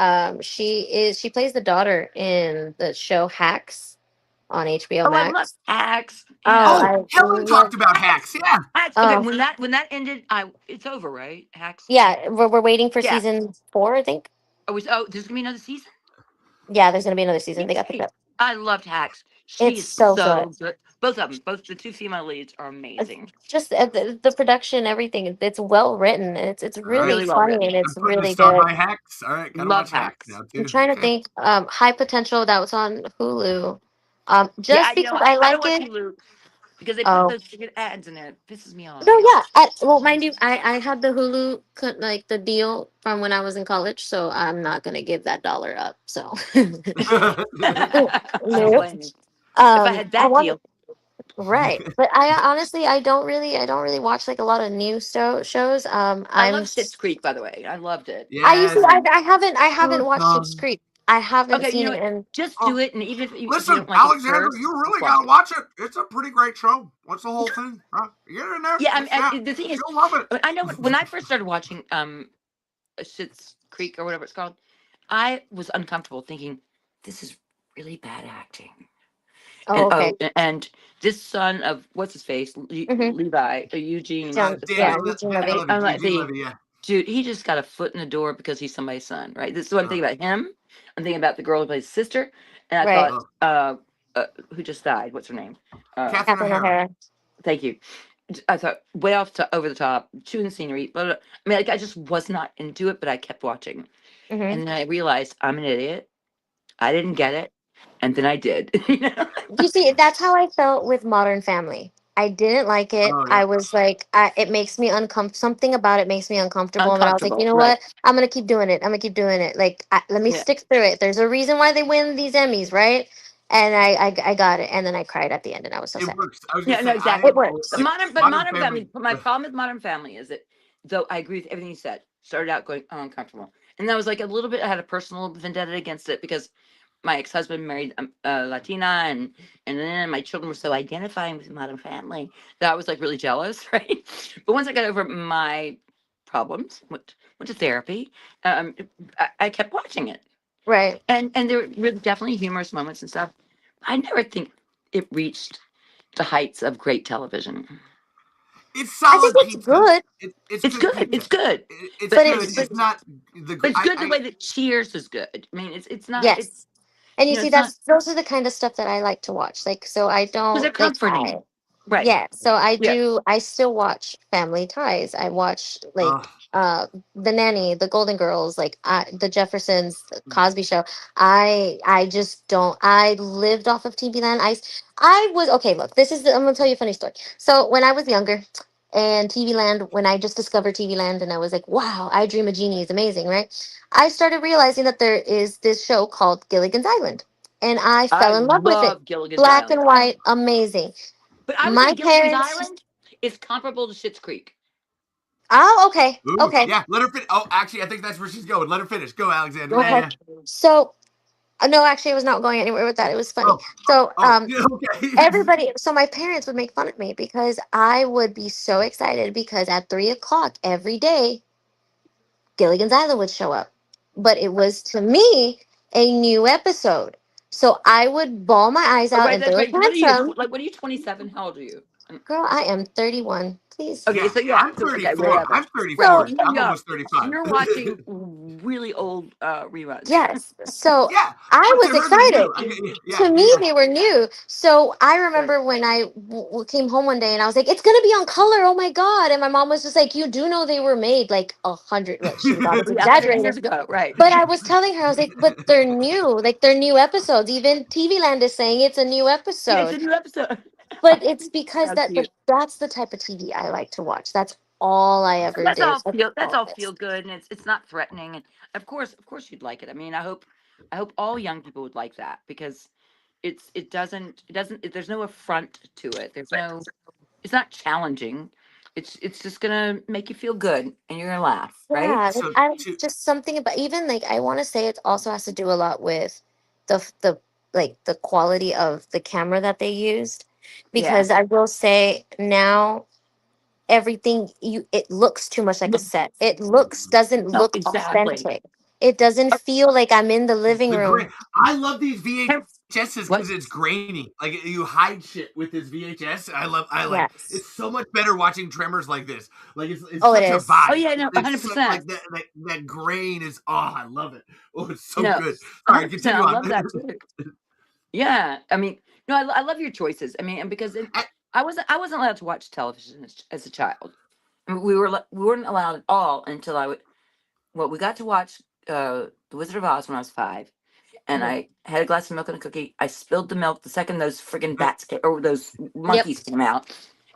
she plays the daughter in the show Hacks on HBO Oh, I love Max. Hacks. Oh, Helen talked about Hacks. Yeah. Hacks. Okay, Oh. when that ended, it's over, right? Hacks. Yeah, we're waiting for Yeah. season 4, I think. There's gonna be another season. Yeah, there's gonna be another season. They got picked up. I loved Hacks. She It's is so so good. Both of them, both the two female leads are amazing. Just the production, everything. It's well written. It's really Really well funny written. and it's I'm putting really a star good. by Hacks. All right, gotta Love watch Hacks Hacks. now too. I'm trying to Okay. think. High Potential, that was on Hulu. Just Yeah, because I I like don't watch it. Hulu because they put Oh. those stupid ads in there. It pisses me off. No, yeah. Well, mind you, I had the Hulu like the deal from when I was in college, so I'm not gonna give that dollar up. So I don't Nope. blame you. If I had I that want deal, right, but I don't really watch like a lot of new shows. I love Schitt's Creek, by the way. I loved it. I used to Yes. I haven't watched Schitt's Creek. I haven't Okay, you seen know it, what? and Just do it, and even if you Listen, don't like it at Alexander, first, you just really watch gotta it. watch it. It's a pretty great show. What's the whole thing? Get in there. Yeah, I mean, Yeah, the thing is, you'll love it. I know when I first started watching Schitt's Creek or whatever it's called, I was uncomfortable thinking this is really bad acting. oh, And okay. and this son of what's his face, Mm-hmm. Levi, Eugene, Yeah, son. Eugene Danny Levy. Levy, I'm like Eugene thinking, Levy, yeah. dude, he just got a foot in the door because he's somebody's son, right? This is what I'm Ugh, thinking about him. I'm thinking about the girl who plays his sister, and I Right. thought, ugh. who just died? What's her name? Catherine Catherine O'Hara. O'Hara. Thank you. I thought way off to over the top, chewing the scenery. But I mean, like I just was not into it, but I kept watching, Mm-hmm. and then I realized I'm an idiot. I didn't get it, and then I did. You know, You see, that's how I felt with Modern Family. I didn't like it. Oh yeah. I was like, it makes me uncomfortable. Something about it makes me uncomfortable. And then I was like, you uncomfortable, know right? what? I'm gonna keep doing it. I'm gonna keep doing it. Like, let me Yeah. stick through it. There's a reason why they win these Emmys, right? And I got it. And then I cried at the end, and I was so It sad. works. I was gonna Yeah, no, say It exactly. works. But Modern Modern Family. Family. My problem with Modern Family is that, though I agree with everything you said, started out going uncomfortable, and that was like a little bit. I had a personal vendetta against it because my ex-husband married a Latina, and then my children were so identifying with Modern Family that I was like really jealous, right? But once I got over my problems, went to therapy, um, I kept watching it, Right. and there were definitely humorous moments and stuff. I never think it reached the heights of great television. It's I think solid it's pizza. good, It's It's good good. pizza. It's good. It's But but good. it's it's It's not the. but it's good the I way that Cheers is good. I mean, it's not. It's yes. And you see, it's not those are the kind of stuff that I like to watch. Like, so I because they're don't like comforting, right? yeah. So Yeah. I still watch Family Ties. I watch uh, like The Nanny, The Golden Girls, like The Jeffersons, The Cosby Show. I just don't. I lived off of TV Land. I was okay. Look, I'm gonna tell you a funny story. So when I was younger. And TV Land, when I just discovered TV Land, and I was like, wow, I Dream of Jeannie is amazing, right? I started realizing that there is this show called Gilligan's Island, and I I fell in love with it. love Gilligan's Black Island, and white, amazing. but I would say My Gilligan's parents. Island is comparable to Schitt's Creek. Oh, okay, ooh, okay, yeah. Let her finish. Oh, actually, I think that's where she's going. Let her finish. Go, Alexander. Yeah, okay. yeah. So, no, actually, I was not going anywhere with that. It was funny. Oh, So, yeah, okay. everybody. So my parents would make fun of me because I would be so excited because at 3 o'clock every day, Gilligan's Island would show up. But it was to me a new episode. So I would bawl my eyes Oh, out right, and that's throw a right. What are you? tantrum. Like, what are you? 27? How old are you? Girl, I am 31. Please. Okay, Yeah, so yeah, I'm so okay, 34. whatever. I'm Right, so 34. So you're I'm young. almost 35. You're watching really old reruns. yes. So Yeah, I but to was her they're new. excited. Yeah, To yeah, me, yeah. they were new. So I Right. remember when I came home one day and I was like, "It's gonna be on color! Oh my god!" And my mom was just like, "You do know they were made like 100." Like she thought it was Yeah, 100 exaggerated. years ago, right? But I was telling her, I was like, "But they're new. Like they're new episodes. Even TV Land is saying it's a new Yeah, it's a episode." new episode. But it's because How cute. that's the type of TV I like to watch. That's all I And ever that's did. all That's feel. That's all all it is. feel good, and it's not threatening. And of course, you'd like it. I mean, I hope all young people would like that because it doesn't. There's no affront to it. There's no. It's not challenging. It's just gonna make you feel good, and you're gonna laugh, right? Yeah, like, So I to just something about even like I want to say it also has to do a lot with the like the quality of the camera that they used, Yeah. because I will say now everything it looks too much like a set. It looks doesn't No, look exactly. authentic. It doesn't feel like I'm in the living the room. grain. I love these Hey, VHSs what? because it's grainy. Like you hide shit with this VHS. I like. Yes. It's so much better watching Tremors like this. Like it's Oh, it such a is. Oh vibe. yeah, no, It's so, 100%. like that grain is. Oh, I love it. Oh, it's so No, good. Sorry, 100%. continue I on. love that too. Yeah, I mean, no, I love your choices. I mean, and because I wasn't allowed to watch television as a child. I mean, we weren't allowed at all until I would. Well, we got to watch The Wizard of Oz when I was 5, and Mhm. I had a glass of milk and a cookie. I spilled the milk the second those friggin' bats or those Yep. monkeys came out,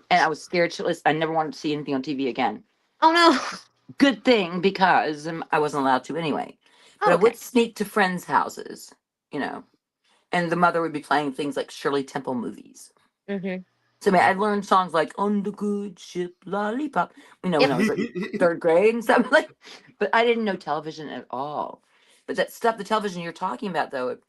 and I was scared shitless. I never wanted to see anything on TV again. Oh no. Good thing because I wasn't allowed to anyway. But Oh, I okay. would sneak to friends' houses, you know, and the mother would be playing things like Shirley Temple movies. Hmm. So I mean, I learned songs like "On the Good Ship Lollipop," when Yep. I was like third grade and stuff like. But I didn't know television at all. But that stuff, the television you're talking about, though, it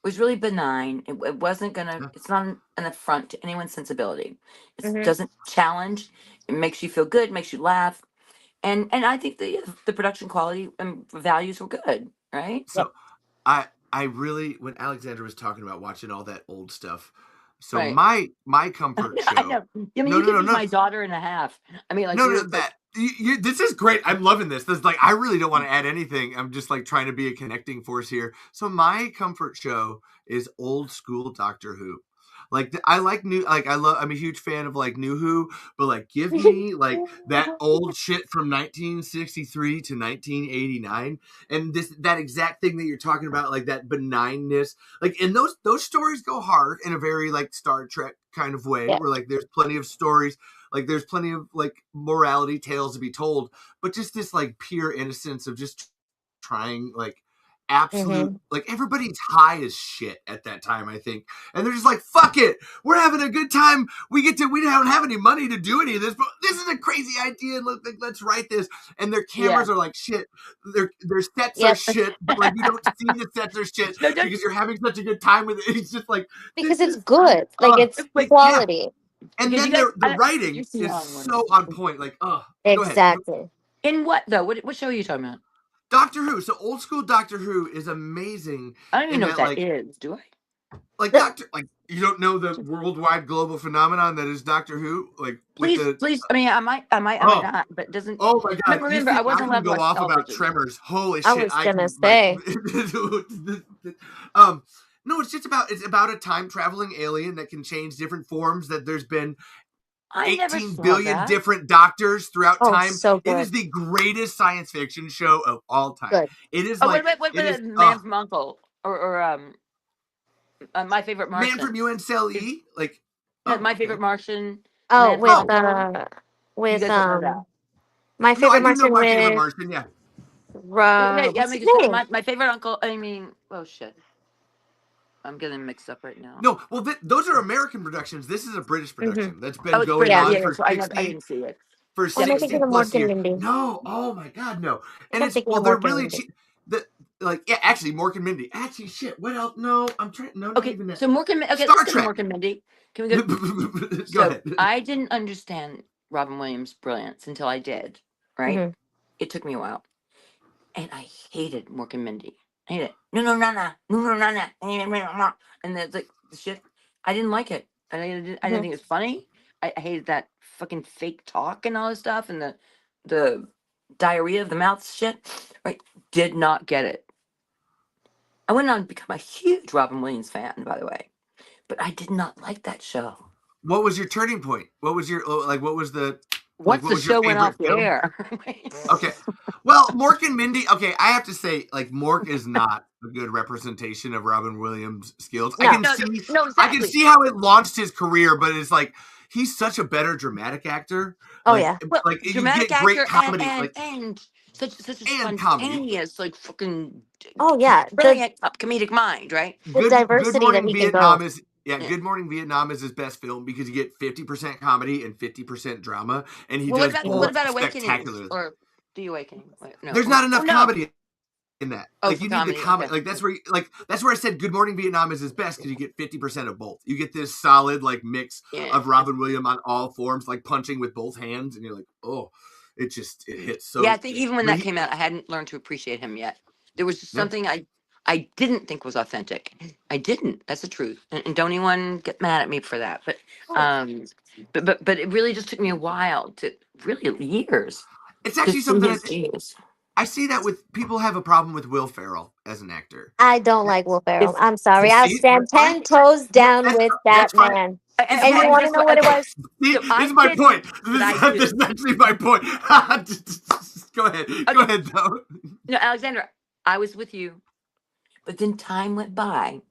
was really benign. It wasn't gonna. It's not an affront to anyone's sensibility. It Hmm. doesn't challenge. It makes you feel good. Makes you laugh. And I think the production quality and values were good. Right. So I really, when Alexandra was talking about watching all that old stuff, so Right. my comfort I show. know. I mean, No, you no, could no, be no. my daughter and a half. I mean, like No, you're no, that this is great. I'm loving this. This like I really don't want to add anything. I'm just like trying to be a connecting force here. So my comfort show is old school Doctor Who. Like I like new. Like I'm a huge fan of like New Who, but like give me like that old shit from 1963 to 1989, and that exact thing that you're talking about, like that benignness. Like and those stories go hard in a very like Star Trek kind of way, Yeah. where like there's plenty of stories. Like there's plenty of like morality tales to be told, but just this like pure innocence of just trying like absolute Hmm. like everybody's high as shit at that time, I think. And they're just like, fuck it. We're having a good time. We don't have any money to do any of this, but this is a crazy idea. Let's write this. And their cameras are like shit. Their sets are Yep. shit, but like you don't see the sets are shit No, don't- because you're having such a good time with it. It's just like Because this it's is good. Like it's like yeah. quality. And because then you guys, the you're writing too is young. so on point. Like, go ahead. Exactly. In what though? What show are you talking about? Doctor Who. So old school Doctor Who is amazing I don't even in know that what that like is. Do I? like you don't know the worldwide global phenomenon that is Doctor Who? Like with the Please. I mean, I might oh not. But it doesn't. oh my god. You Remember, see I wasn't I allowed can to go watch off about television. Tremors. Holy I shit. was I gonna can like say. no, it's about a time traveling alien that can change different forms, that there's been I never 18 saw billion that. different doctors throughout Oh, time. so It good. is the greatest science fiction show of all time. Good. It is Oh, like what it is about Man from Uncle or My Favorite Man Martian? from UNCLE, like My Favorite Martian. Oh, Man with from Uncle. You guys don't know that. My no, I Favorite do know Martian My Favorite with Martian. Yeah, Okay, I what's mean, his name? my favorite uncle. I mean, oh shit, I'm getting mixed up right now. no, well, those are American productions. This is a British production that's Oh, been it's going British. Yeah. on Yeah. for So I didn't see it. Or am I thinking of plus Mork and years. Mindy? No, oh my god, no. I think And I'm it's thinking of they're Mork and really Mindy. cheap. Actually, Mork and Mindy. Actually, shit. What else? No, I'm trying. No, not Okay, even that. so Mork and okay, Star let's go to Trek. Mork and Mindy. Can we go? Go So ahead. I didn't understand Robin Williams' brilliance until I did. Right? Hmm. It took me a while, and I hated Mork and Mindy. I hated it. No. And that's like the shit. I didn't like it. I didn't think it was funny. I hated that fucking fake talk and all this stuff and the diarrhea of the mouth shit. Right? Did not get it. I went on to become a huge Robin Williams fan, by the way, but I did not like that show. What was your turning point? What was your like? What was the Once what the was your show went favorite off the film? air. Okay. Well, Mork and Mindy. Okay, I have to say, like, Mork is not a good representation of Robin Williams' skills. No. I can No, exactly. see how it launched his career, but it's like he's such a better dramatic actor. Oh, Like, yeah. Well, like you dramatic get great actor comedy, and such a and comedy. spontaneous, like fucking Oh, yeah. brilliant comedic mind, right? The Good diversity that Morning he can Vietnam go. is Yeah. Good Morning Vietnam is his best film because you get 50% comedy and 50% drama, and he Well, does what both about Awakening spectacularly. or The Awakening? Wait, no. There's not enough no. comedy in that. Oh, Like for you need the comedy, comedy. okay. Like that's where I said Good Morning Vietnam is his best because you get 50% of both. You get this solid like mix Yeah. of Robin Williams on all forms, like punching with both hands, and you're like, oh, it hits so. Yeah, I think even when but that he- came out, I hadn't learned to appreciate him yet. There was just yeah. something I didn't think was authentic. I didn't. That's the truth. And don't anyone get mad at me for that. But but it really just took me a while to really years It's to actually see something his genius. I see that with people have a problem with Will Ferrell as an actor. I don't like Will Ferrell. It's I'm sorry. I'll See, stand that's fine. 10 toes down with that That's fine. man. And And you want to guess know what? what it Okay, was? See, so this I is my did point. what I This is do. actually my point. Go ahead. Go Okay. ahead, though. Alexandra, I was with you, but then time went by,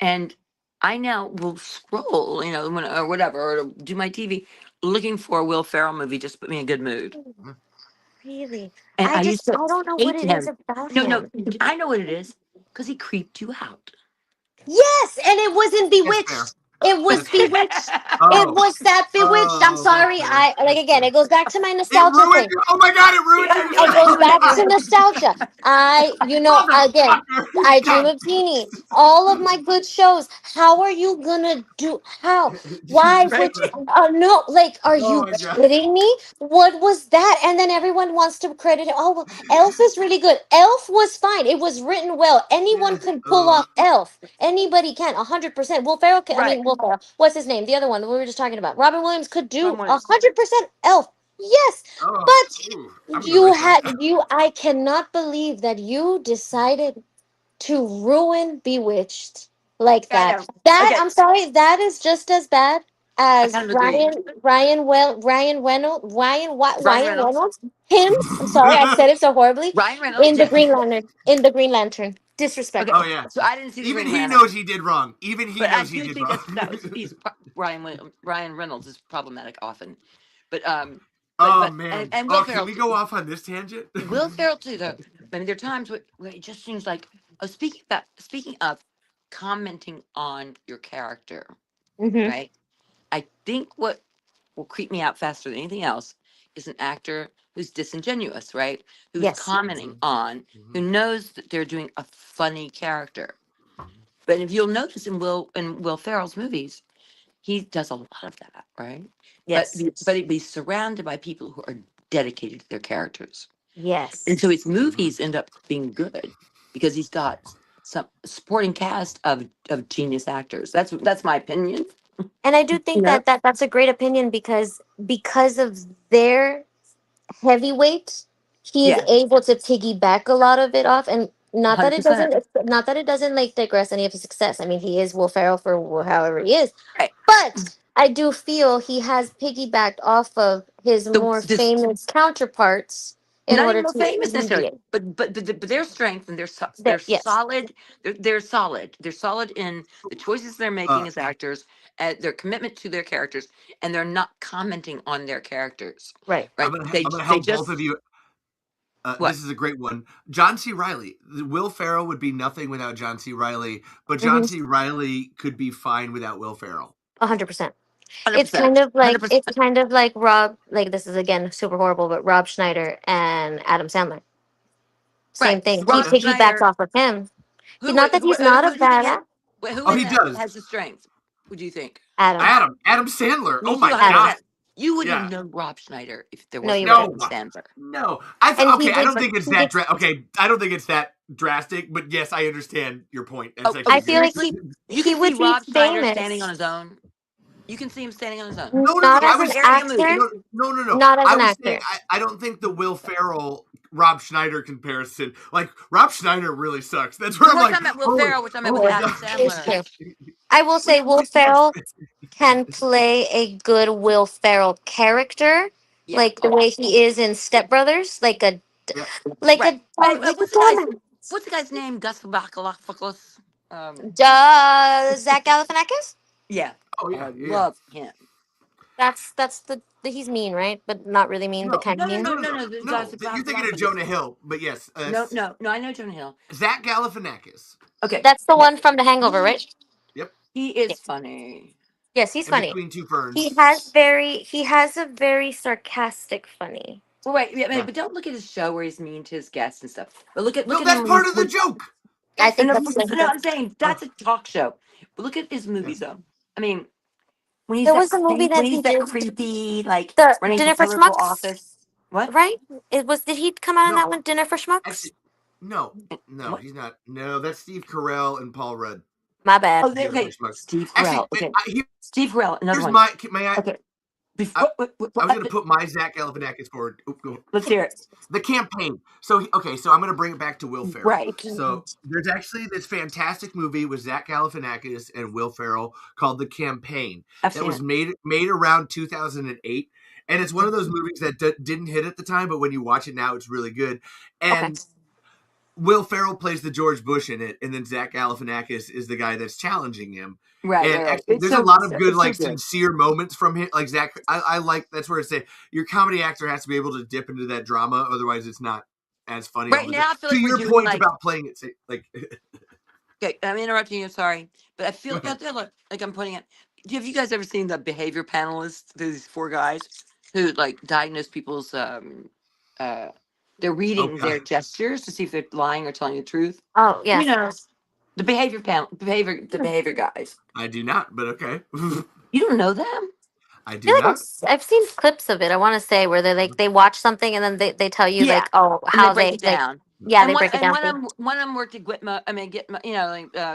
and I now will scroll, or whatever, or do my TV, looking for a Will Ferrell movie just to put me in a good mood. Really? And I used to I don't know what hate it is him. about No, him. I know what it is, because he creeped you out. Yes, and it wasn't That's fair. Bewitched. It was That's fair. Bewitched. Oh. It was that Bewitched. I'm Oh, sorry. that's fair. Like again, it goes back to my It nostalgia ruined thing. you. Oh my God, it ruined your It goes back to nostalgia. nostalgia. Again, I Dream of Jeannie. All of my good shows. How are you gonna do? How? Why Right. would you? No, like, are Oh you my God. kidding me? What was that? And then everyone wants to credit it. Oh, well, Elf is really good. Elf was fine. It was written well. Anyone can pull off Elf. Anybody can. 100%. Will Ferrell. I Right. mean, Will Ferrell. What's his name? The other one we were just talking about. Robin Williams could do Robin Williams. 100% Elf. Yes, Oh, but ooh, I'm gonna write that. I cannot believe that you decided to ruin Bewitched like I that. know. That Okay. I'm sorry, that is just as bad I as kind of agree. Ryan Ryan Reynolds. Reynolds. Him, I'm sorry, I said it so horribly. Ryan Reynolds. In the Yes. Green Lantern. In the Green Lantern. Okay. Disrespectful. Oh yeah. So I didn't see the Even Green he Lantern, knows he did wrong. Even he but I knows he do did think wrong. Ryan Reynolds is problematic often, but Oh man. and Will Oh, can Ferrell. we go off on this tangent? Will Ferrell too, though. I mean, there are times where it just seems like. Oh, speaking of commenting on your character, Mm-hmm. right? I think what will creep me out faster than anything else is an actor who's disingenuous, right? Who's Yes. commenting on, who knows that they're doing a funny character. But if you'll notice in Will Ferrell's movies, he does a lot of that, right? Yes. But he's surrounded by people who are dedicated to their characters. Yes. And so his movies end up being good because he's got some supporting cast of genius actors. That's my opinion. And I do think Yeah. that's a great opinion because of their heavyweight, he is Yeah, able to piggyback a lot of it off, and hundred percent. not that it doesn't like digress any of his success. I mean, he is Will Ferrell for however he is, Right. but I do feel he has piggybacked off of his more This famous counterparts in not order even more to famous necessarily, alleviate. but their strength and they're There, yes, solid. They're solid. They're solid in the choices they're making Uh, as actors, their commitment to their characters, and they're not commenting on their characters. right. Right? I'm gonna They help both just of you. what? This is a great one. John C. Riley. Will Ferrell would be nothing without John C. Riley, but John Mm-hmm. C. Riley could be fine without Will Ferrell. 100%. Hundred percent. 100%. It's kind of like Rob. Like this is again super horrible, but Rob Schneider and Adam Sandler. Same Right. thing. He Rob piggybacks Schneider. off of him. Who? Not that he's not a Who do you think? bad Who Oh, in he that does. has the strength? Who do you think? Adam. Adam Sandler. Me Oh too. my 100%. God. You wouldn't Yeah. have known Rob Schneider if there No, wasn't you No, Adam Sandler. no. And Okay. I don't but think it's he that. gets. Okay, I don't think it's that drastic. But yes, I understand your point. That's Oh, actually I feel good. like seriously? You he can see would be Rob Schneider standing on famous his own. You can see him standing on his own. No, no, no. not I as an was Carrying a actor, movie. no. not as I an was saying actor. I don't think the Will Ferrell Rob Schneider comparison. Like Rob Schneider really sucks. That's where We're I'm like, talking about Will oh, Ferrell. We're talking about oh with my Adam God. It's Sandler. true. I will say Will Ferrell can play a good Will Ferrell character, Yeah. like the way he is in Step Brothers, like a Yeah. Right. like a What's the guy's dumbass. What's the guy's name? Gus Bacalakos. Zach Galifianakis. Yeah. Oh I yeah. love him. That's the he's mean, right? But not really mean, but No, kind of No, no, mean. no, no, no. The Gus You're thinking of Jonah Bacalakos. Hill, but yes, No. I know Jonah Hill. Zach Galifianakis. Okay. That's the Yeah. one from The Hangover, right? Yep. He is Yes. funny. Yes, he's In funny. between two ferns. He has a very sarcastic funny. Well, right. Yeah, Yeah. but don't look at his show where he's mean to his guests and stuff. But look No, at that's him part of the when joke. I and think that's no, I'm saying that's a talk show. But look at his movies though. I mean, when he's there was a movie when that he he's that did, creepy, like the running for Dinner for political Schmucks, office. What? right? It was. Did he come out in No, that one, Dinner for Schmucks? actually, no, What? he's not. No, that's Steve Carell and Paul Rudd. My bad. Oh, Jennifer okay. Schmucks. Steve Actually, Carell. Okay. here, Steve Carell. Another here's one. my. May I? Okay. I Before, was going to put my Zach Galifianakis forward. let's hear it. The campaign. So I'm going to bring it back to Will Ferrell. Right. So there's actually this fantastic movie with Zach Galifianakis and Will Ferrell called The Campaign I've that seen was it. made around 2008, and it's one of those movies that didn't hit at the time, but when you watch it now, it's really good. And Okay. Will Ferrell plays the George Bush in it, and then Zach Galifianakis is the guy that's challenging him. Right. And Right. actually, It's there's so a lot of good, it's so like, good. sincere moments from him. Like Zach, I like that's where I say your comedy actor has to be able to dip into that drama, otherwise it's not as funny. Right now, I feel To like we're your doing point like about playing it, like Okay, I'm interrupting you. Sorry, but I feel like I'm putting it. Have you guys ever seen the behavior panelists? These four guys who like diagnose people's uh, they're Oh reading God, their gestures to see if they're lying or telling the truth. Oh You yeah. know, the the behavior guys. I do not, but okay. You don't know them? I I do feel like not. I've seen clips of it. I want to say where they like they watch something and then they tell you Yeah, like oh and they how break they it like down. yeah And they break it down. For you. one of them worked at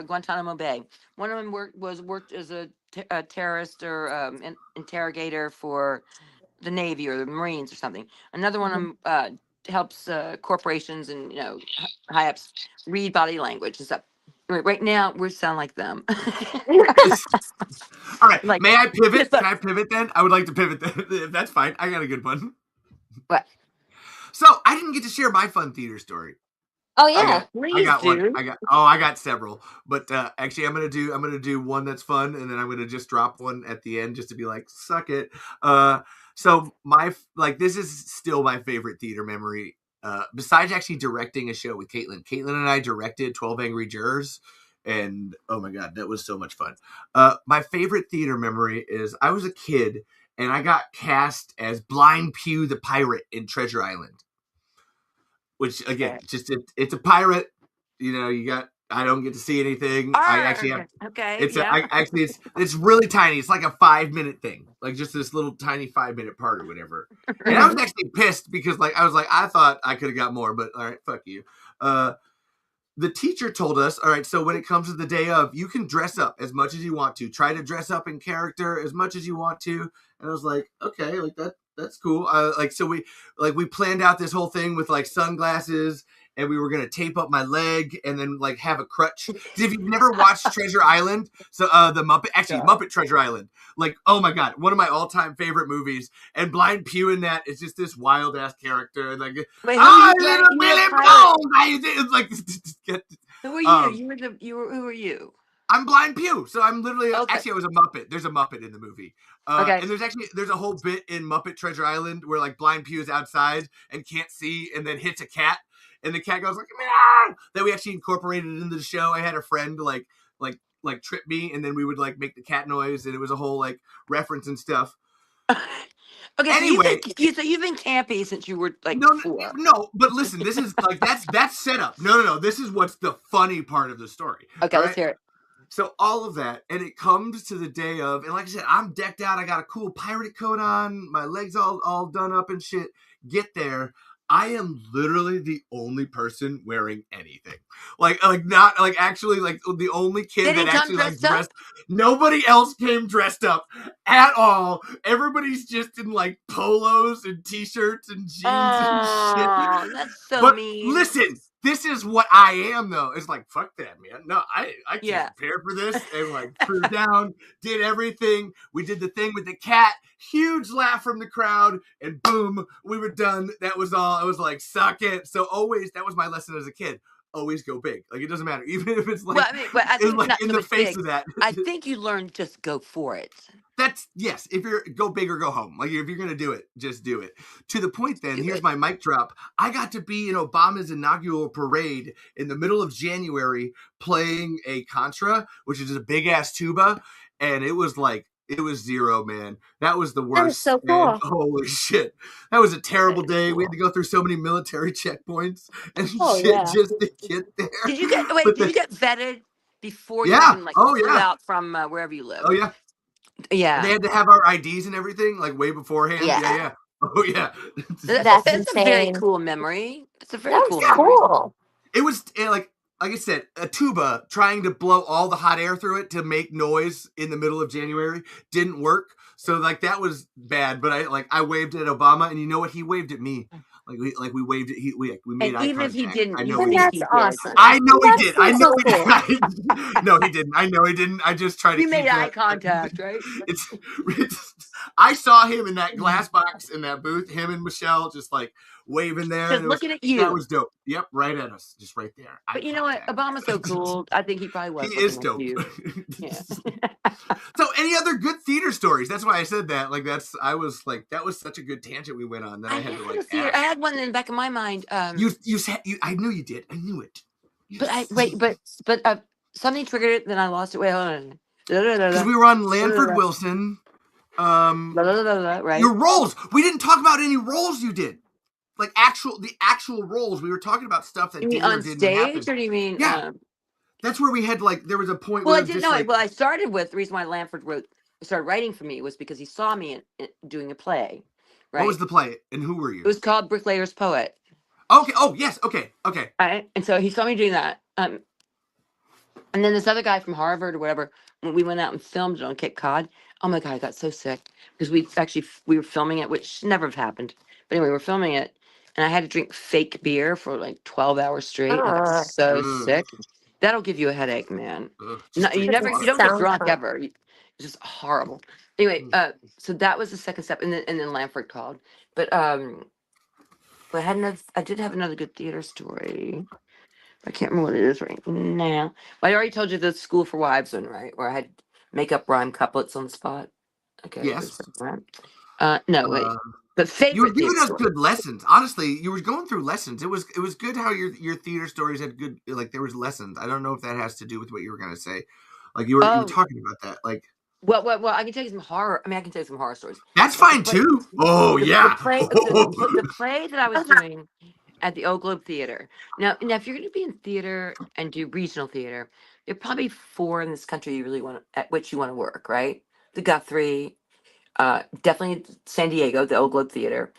Guantanamo Bay. One of them worked as a terrorist or an interrogator for the Navy or the Marines or something. Another one of them helps corporations and high ups read body language and stuff. Right now, we sound like them. All right, Like, may I pivot? just look. Can I pivot then? I would like to pivot then. If that's fine. I got a good one. What? So I didn't get to share my fun theater story. Oh I yeah. got one. Do. I got several. But actually I'm gonna do one that's fun, and then I'm gonna just drop one at the end just to be like, suck it. So this is still my favorite theater memory. Besides actually directing a show with Caitlin. Caitlin and I directed 12 Angry Jurors, and oh my god, that was so much fun. My favorite theater memory is I was a kid and I got cast as Blind Pew the pirate in Treasure Island. Which again, it's a pirate. I don't get to see anything. I actually have. Okay. Yeah. It's really tiny. It's like a 5-minute thing, like just this little tiny 5-minute part or whatever. And I was actually pissed because I thought I could have got more, but all right, fuck you. The teacher told us, all right, so when it comes to the day of, you can dress up as much as you want to. Try to dress up in character as much as you want to. And I was like, okay, like that's cool. So we planned out this whole thing with like sunglasses, and we were gonna tape up my leg and then like have a crutch. If you've never watched Treasure Island, so Muppet Treasure Island, like oh my god, one of my all-time favorite movies. And Blind Pew in that is just this wild ass character, and like Wait, little Billy Bones. Like who are you? Who are you? I'm Blind Pew, so I'm literally Okay. actually I was a Muppet. There's a Muppet in the movie, Okay. and there's a whole bit in Muppet Treasure Island where like Blind Pew is outside and can't see, and then hits a cat, and the cat goes like meow. That we actually incorporated into the show. I had a friend like trip me, and then we would like make the cat noise, and it was a whole like reference and stuff. Okay. Anyway, so you've been campy since you were like 4. No, but listen, this is like that's setup. No. This is what's the funny part of the story. Okay, let's hear it. So all of that, and it comes to the day of, and like I said, I'm decked out. I got a cool pirate coat on. My legs all done up and shit. Get there. I am literally the only person wearing anything. Actually the only kid They didn't that actually come like dressed dressed. Nobody else came dressed up at all. Everybody's just in like polos and t-shirts and jeans and shit. Oh, that's so But mean. listen, this is what I am though. It's like fuck that, man. No, I can't Yeah. prepare for this. And like threw down, did everything. We did the thing with the cat. Huge laugh from the crowd, and boom, we were done. That was all. I was like, suck it. So always, that was my lesson as a kid. Always go big. Like it doesn't matter, even if it's like, Well, I mean, but I think like not in so the much face big. of that. I think you learned just go for it. That's yes. If you're go big or go home, like if you're gonna do it, just do it. To the point. Then here's my mic drop. I got to be in Obama's inaugural parade in the middle of January, playing a contra, which is a big ass tuba, and it was zero, man. That was the worst. That is so cool. And holy shit, that was a terrible day. We had to go through so many military checkpoints and just to get there. Did you get But Did you get vetted before you Yeah. even like Oh, flew yeah. out from wherever you live? Oh yeah. Yeah. They had to have our IDs and everything like way beforehand. Yeah. Oh yeah. That's a very insane. cool memory. It's a very That cool was memory. cool. It was like I said, a tuba trying to blow all the hot air through it to make noise in the middle of January didn't work. So like that was bad. But I waved at Obama, and you know what? He waved at me. Like we waved at we made eye Even if he contact. didn't, I you know think he That's did. did. awesome. I know he That's did. I know so he did. No, he didn't. I know he didn't. I just tried to You keep made eye that- contact, right? It's I saw him in that glass box in that booth, him and Michelle just like waving there. Just and it was- looking at you. That was dope. Yep, right at us. Just right there. Eye But you know what? contact. Obama's so cool. I think he probably was. He is looking dope. at you. Yeah. So any other good theater stories? That's why I said that. Like that was such a good tangent we went on that I had to like I ask. had one in the back of my mind. You said I knew you did. I knew it. But Yes. I wait, but something triggered it, then I lost it. Wait, hold on. Because we were on Lanford Wilson. Right. Your roles. We didn't talk about any roles you did. Like the actual roles. We were talking about stuff that You mean did or on didn't happen. stage, or do you mean? Yeah. That's where we had there was a point Well, where I it was didn't just know it. Well, I started with the reason why started writing for me was because he saw me doing a play. Right. What was the play and who were you? It was called Bricklayer's Poet. Okay. Oh, yes. Okay. Right. And so he saw me doing that. And then this other guy from Harvard or whatever, when we went out and filmed it on Cape Cod, oh my God, I got so sick because we were filming it, which never have happened. But anyway, we're filming it, and I had to drink fake beer for like 12 hours straight. And I got so Ugh. sick. That'll give you a headache, man. Ugh, No, just you drink don't water. get drunk ever. It's just horrible. Anyway, so that was the second step, and then Lanford called. But I did have another good theater story. I can't remember what it is right now. I already told you the School for Wives one, right? Where I had make up rhyme couplets on the spot. Okay. Yes. No, wait. The You were favorite giving theater us story. good lessons. Honestly, you were going through lessons. It was good how your theater stories had good, like there was lessons. I don't know if that has to do with what you were going to say. Like you were talking about that. Like Well, I can tell you some horror. I mean, I can tell you some horror stories. that's fine too. Oh yeah. The play that I was doing at the Old Globe Theater. Now, if you're going to be in theater and do regional theater, there are probably 4 in this country you really at which you want to work, right? The Guthrie, definitely San Diego, the Old Globe Theater.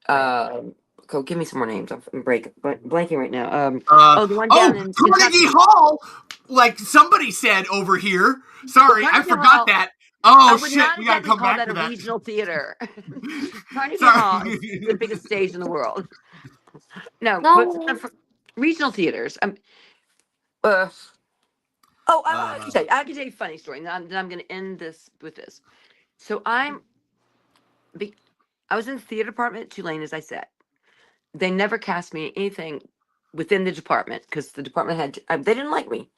Go give me some more names. I'm blanking right now. The one down in Carnegie Kentucky. Hall, like somebody said over here. Sorry, I Carnegie forgot Hall- that. I Oh would shit, not we gotta exactly come call back that to a that. regional theater. Carnegie Sorry. Hall is the biggest stage in the world. No, No. but for regional theaters. I can tell you a funny story. And then I'm going to end this with this. So I was in the theater department at Tulane, as I said. They never cast me in anything within the department because the department they didn't like me.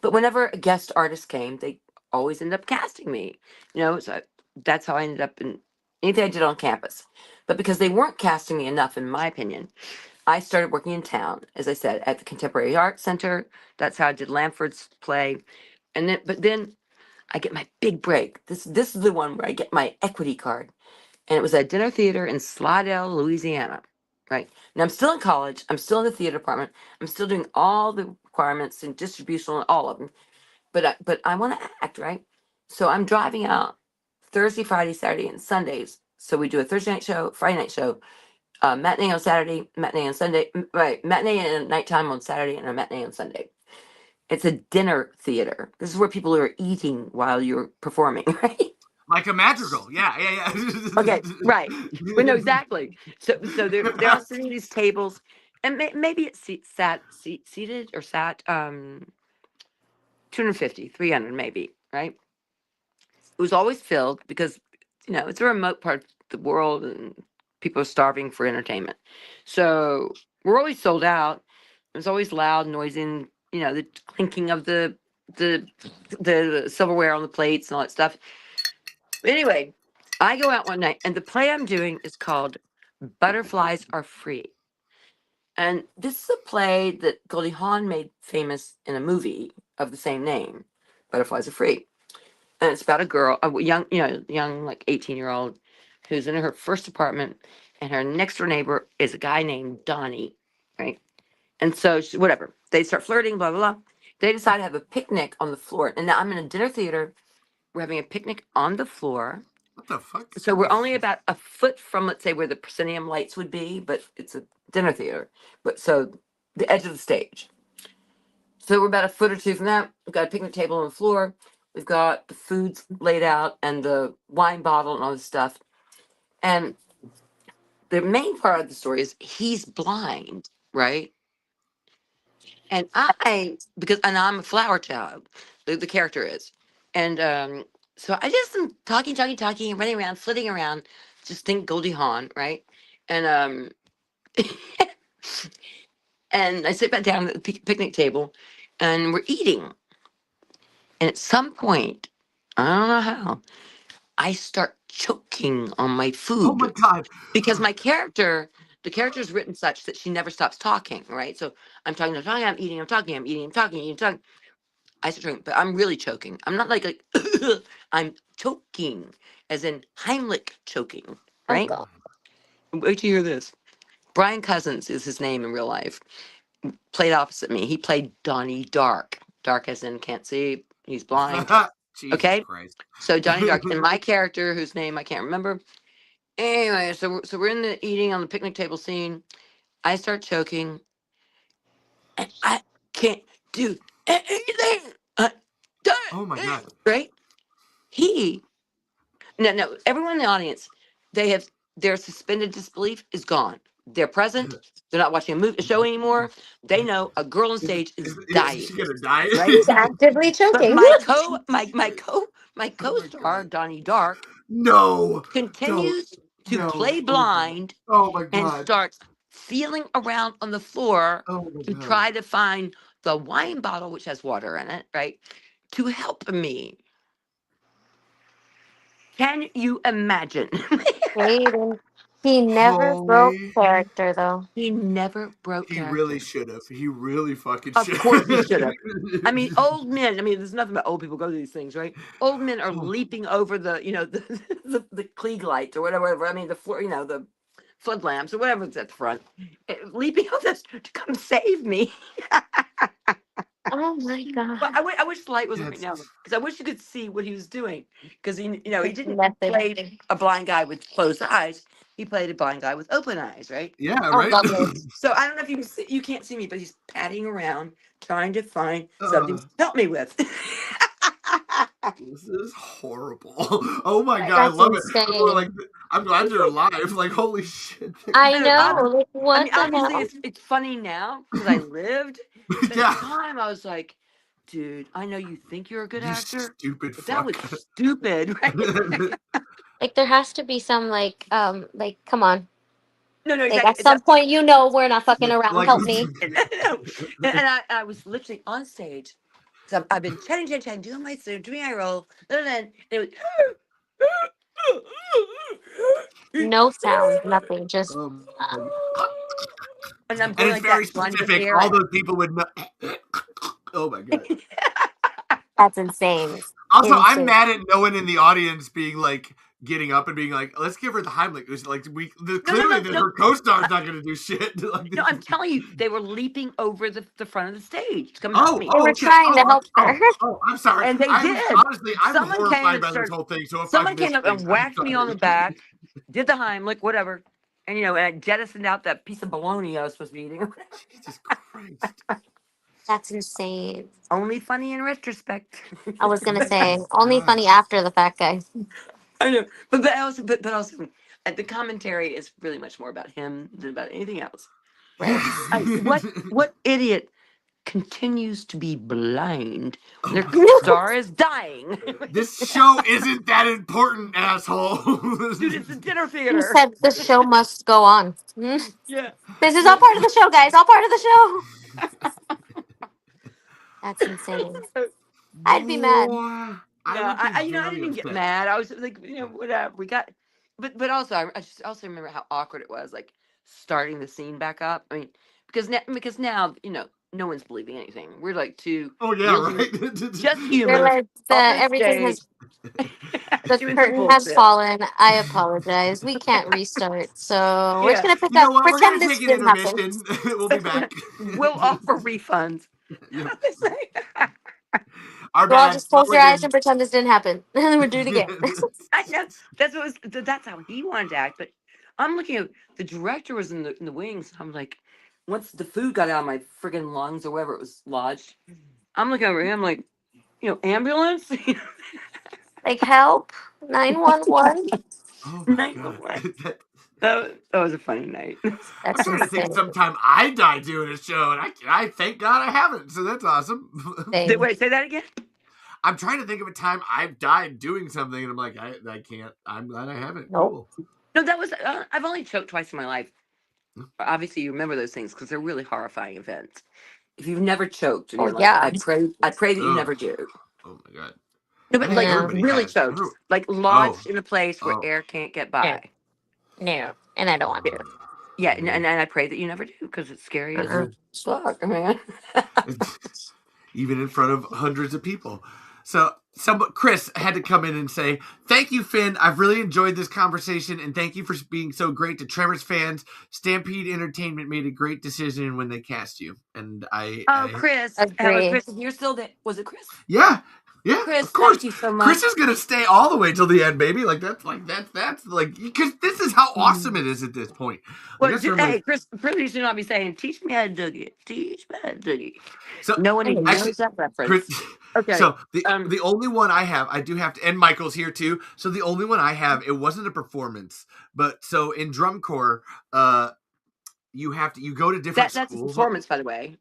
But whenever a guest artist came, they always ended up casting me. So that's how I ended up in anything I did on campus. But because they weren't casting me enough, in my opinion, I started working in town, as I said, at the Contemporary Art Center. That's how I did Lamford's play. But then I get my big break. This is the one where I get my equity card. And it was at Dinner Theater in Slidell, Louisiana. Right. Now I'm still in college. I'm still in the theater department. I'm still doing all the requirements and distribution and all of them. But I want to act, right? So I'm driving out Thursday, Friday, Saturday, and Sundays. So we do a Thursday night show, Friday night show, matinee on Saturday, matinee on Sunday, right? Matinee and nighttime on Saturday, and a matinee on Sunday. It's a dinner theater. This is where people are eating while you're performing, right? Like a madrigal. Yeah. Okay, right. We know exactly. So they're all sitting at these tables, and maybe it's seated or sat 250, 300 maybe, right? It was always filled because it's a remote part of the world and people are starving for entertainment. So we're always sold out. It was always loud, noisy, and the clinking of the silverware on the plates and all that stuff. But anyway, I go out one night, and the play I'm doing is called Butterflies Are Free. And this is a play that Goldie Hawn made famous in a movie of the same name, Butterflies Are Free. And it's about a girl, a young like 18-year-old who's in her first apartment, and her next door neighbor is a guy named Donnie, right? And so whatever, they start flirting, blah, blah, blah. They decide to have a picnic on the floor. And now I'm in a dinner theater. We're having a picnic on the floor. What the fuck? So we're only about a foot from, let's say, where the proscenium lights would be, but it's a dinner theater. But so the edge of the stage. So we're about a foot or two from that. We've got a picnic table on the floor. We've got the foods laid out and the wine bottle and all this stuff. And the main part of the story is he's blind, right? And and I'm a flower child, the character is. And so I just am talking, and running around, flitting around, just think Goldie Hawn, right? And and I sit back down at the picnic table and we're eating. And at some point, I don't know how, I start choking on my food. Oh my God. Because the character is written such that she never stops talking, right? So I'm talking, I'm eating, I'm talking, I'm eating, I'm talking, eating, talking. I start choking, but I'm really choking. I'm not like I'm choking, as in Heimlich choking, Oh right? God. Wait till you hear this. Brian Cousins is his name in real life. Played opposite me. He played Donnie Dark. Dark as in can't see. He's blind. Jesus Okay. Christ. So Donnie Dark and my character, whose name I can't remember. Anyway, so we're in the eating on the picnic table scene. I start choking, and I can't do anything. Oh my God. Right? He no. Everyone in the audience, their suspended disbelief is gone. They're present. They're not watching a show anymore. They know a girl on stage is Is dying. she gonna die? Right? He's actively But choking. my co-star Donnie Dark No. Don't. continues to No. play Oh my God. blind Oh my and God. starts feeling around on the floor Oh my to God. try to find the wine bottle, which has water in it, right? To help me. Can you imagine? Jaden. He never broke Holy. character though. He never broke He really character. should have. He really fucking Of should course he have. should have. I mean, old men. I mean, there's nothing but old people go to these things, right? Old men are leaping over the, the Klieg lights or whatever. I mean, the floor, the flood lamps or whatever's at the front, leaping over this to come save me. Oh my God. But I wish the light wasn't right That's- now because I wish you could see what he was doing because he didn't Method. play a blind guy with closed eyes. He played a blind guy with open eyes, right? Yeah, Oh, right? lovely. So I don't know if you can't see me, but he's patting around trying to find something to help me with. This is horrible. Oh my God, I That's love it. insane. I'm glad you're alive. Like, holy shit. I I know, know. Like, I what mean, the obviously hell? it's funny now because I lived. But at Yeah. the time, I was like, dude, I know you think you're a good You actor, stupid but that was fuck. stupid, right? Like, there has to be some come on. No, Like, exactly. at some point, we're not fucking around. Like, Help me. No. And I was literally on stage. So I've been chatting, doing my suit, doing my role. And then it No sound, was, nothing. Just and I'm and going it's like that, very trying to specific. air All it. those people would know. Oh my God. that's insane. Also, I'm Insane. mad at no one in the audience being like getting up and being like, "Let's give her the Heimlich." It's like clearly No. her co-star's not going to do shit. Like, No, I'm telling you, they were leaping over the front of the stage to come help me. They were okay. trying to help her. I'm sorry. And they did. I'm Someone came horrified and by this started. whole thing. So if I Someone missed came up things, and I'm whacked me on the sorry. back, did the Heimlich, whatever, and and I jettisoned out that piece of bologna I was supposed to be eating. Jesus Christ. That's insane. Only funny in retrospect. I was gonna say only funny after the fact, guys. I know, but also, the commentary is really much more about him than about anything else. Right. What idiot continues to be blind when their Oh star is dying? This show isn't that important, asshole. Dude, it's a dinner You theater. said the show must go on. Yeah. This is all part of the show, guys. All part of the show. That's insane. I'd be mad. Boy, I would be I very didn't get upset. mad. I was like, whatever. We got, but also I just also remember how awkward it was, like starting the scene back up. I mean, because now no one's believing anything. We're like two. Oh yeah, real right. just You're humans. like on everything stage, has the doing some curtain has bullshit. fallen. I apologize. We can't restart. So we're just Yeah. gonna pick You know up. what? We're Pretend gonna this take an didn't happen. intermission. We'll be back. We'll offer refunds. Yep. It's like- Our So I'll bad. just close your We're eyes good. and pretend this didn't happen. And then we'll do it again. I know that's how he wanted to act. But I'm looking at the director was in the wings. I'm like, once the food got out of my friggin' lungs or wherever it was lodged, I'm looking over him like, ambulance. Like help. 911. Oh my Night God. away. That was a funny night. I'm That's trying to think insane. sometime I die doing a show, and I thank God I haven't. So that's awesome. Same. Wait, say that again. I'm trying to think of a time I've died doing something, and I'm like, I can't. I'm glad I haven't. Nope. Cool. No, that was I've only choked twice in my life. Obviously, you remember those things because they're really horrifying events. If you've never choked in Oh, your life, yeah. I pray that you Ugh. never do. Oh my God. No, I but think like Yeah. everybody really has. choked, like lodged in a place where Oh. air can't get by. No. And I don't want to. Yeah, and I pray that you never do because it's scary as Uh-uh. fuck, man. even in front of hundreds of people. So Chris had to come in and say, thank you, Finn. I've really enjoyed this conversation, and thank you for being so great to Tremors fans. Stampede Entertainment made a great decision when they cast you. And Chris. Agree. Chris, you're still there. Was it Chris? Yeah, Chris, of course. thank you so much. Chris is gonna stay all the way till the end, baby. That's because this is how awesome it is at this point. Well, That's where hey, Chris, really should not be saying, teach me how to do it. Teach me how to do it. So No one even actually, knows that reference. Chris, Okay. So the only one I do have to, and Michael's here too. So the only one I have, it wasn't a performance, but so in drum corps, you go to different That's a schools. performance, by the way.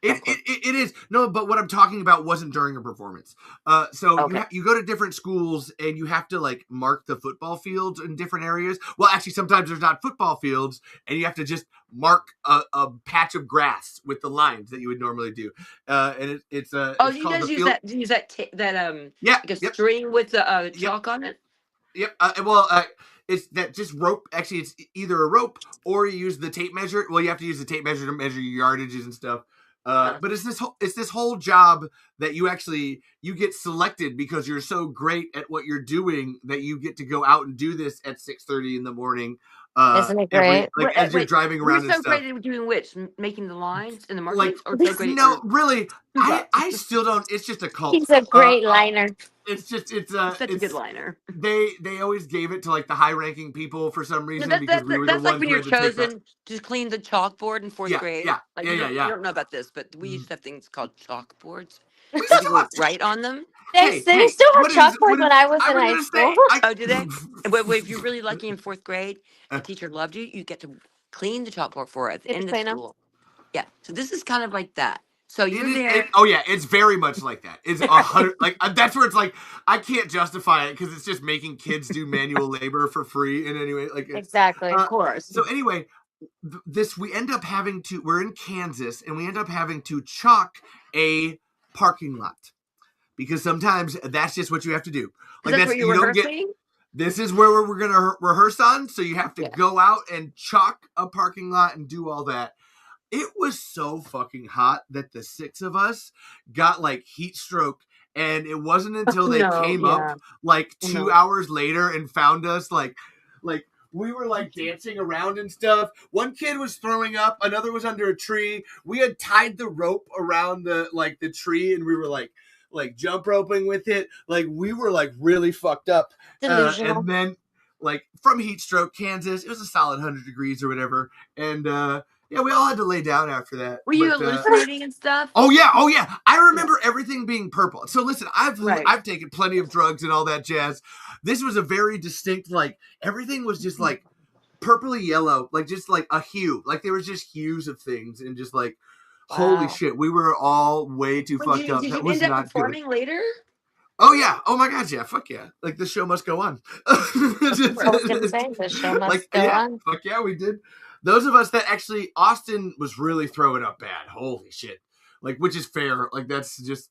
It is no, but what I'm talking about wasn't during a performance. You go to different schools and you have to like mark the football fields in different areas. Well, actually, sometimes there's not football fields, and you have to just mark a patch of grass with the lines that you would normally do. And it's you guys use that like a string with the chalk on it. Yep. It's that just rope. Actually, it's either a rope or you use the tape measure. Well, you have to use the tape measure to measure your yardages and stuff. But it's this whole job that you get selected because you're so great at what you're doing that you get to go out and do this at 6:30 in the morning. Isn't it great? As you're driving around You're and so stuff. great at doing which? Making the lines and the markings? Really, I still don't. It's just a cult. He's a great liner. It's such a good liner. They always gave it to like the high ranking people for some reason because we were the that's ones like when who you're had to take chosen to clean the chalkboard in fourth grade. Yeah. You don't know about this, but we used to have things called chalkboards. We used to would write on them. They still have chalkboard when I was in high school. Oh, do they? If you're really lucky in fourth grade, the teacher loved you. You get to clean the chalkboard for her at the end of school. Yeah. So this is kind of like that. So you're there. It's very much like that. It's 100. That's where it's like I can't justify it because it's just making kids do manual labor for free in any way. Exactly, of course. So anyway, we're in Kansas and we end up having to chalk a parking lot because sometimes that's just what you have to do. That's what you're rehearsing? This is where we're gonna rehearse on. So you have to go out and chalk a parking lot and do all that. It was so fucking hot that the six of us got like heat stroke, and it wasn't until they came up like 2 hours later and found us like we were like dancing around and stuff. One kid was throwing up, another was under a tree. We had tied the rope around the tree, and we were like jump roping with it. Like we were like really fucked up. And then like from heat stroke, Kansas, it was a solid 100 degrees or whatever, and we all had to lay down after that. Were you hallucinating and stuff? Oh yeah. I remember everything being purple. So listen, I've taken plenty of drugs and all that jazz. This was a very distinct, like everything was just like purpley yellow, like just like a hue. Like there was just hues of things and just like holy shit, we were all way too fucked up. Did that you was end up not performing good. later? Oh yeah. Oh my god, yeah. Fuck yeah. Like the show must go on. The show must go on. Fuck yeah, we did. Those of us that actually, Austin was really throwing up bad. Holy shit. Like, which is fair. Like, that's just,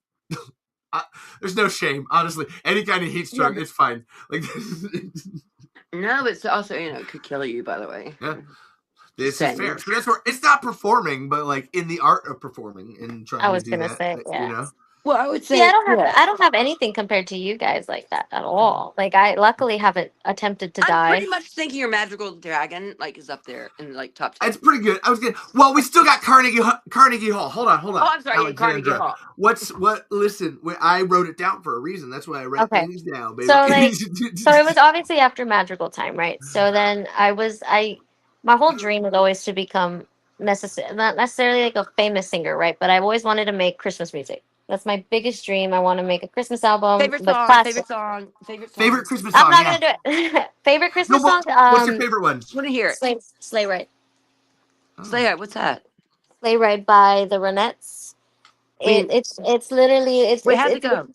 there's no shame, honestly. Any kind of heat stroke, it's fine. Like, no, but it's also, it could kill you, by the way. Yeah. This is fair. So that's where, it's not performing, but like in the art of performing and trying to do that. I was going to say, yeah. You know? Well, I would say I don't have anything compared to you guys like that at all. Like I luckily haven't attempted to die. I'm pretty much thinking your magical dragon is up there in like top 10. It's pretty good. Well, we still got Carnegie Hall. Hold on. Oh, I'm sorry, Carnegie Hall. Listen, I wrote it down for a reason. That's why I wrote things down, baby. So so it was obviously after magical time, right? So then my whole dream was always to become not necessarily like a famous singer, right? But I've always wanted to make Christmas music. That's my biggest dream. I want to make a Christmas album. Favorite song. Favorite Christmas song. I'm not gonna do it. Favorite Christmas song. What's your favorite one? Want to hear it? Sleigh Ride. Sleigh Ride. What's that? Sleigh Ride by the Ronettes. It's literally Wait, how'd it go?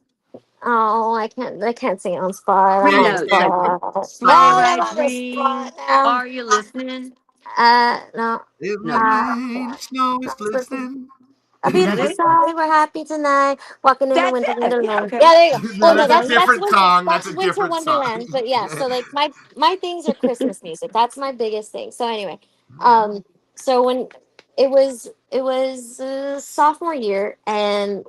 Oh, I can't sing it on spot. Sleigh Ride Dream. Are you listening? No. Snow is glistening. A beautiful song, we're happy tonight. Walking in the winter wonderland. Okay. Yeah, there you go. That's a different song. That's winter wonderland. But yeah, so like my things are Christmas music. That's my biggest thing. So anyway, so when it was sophomore year, and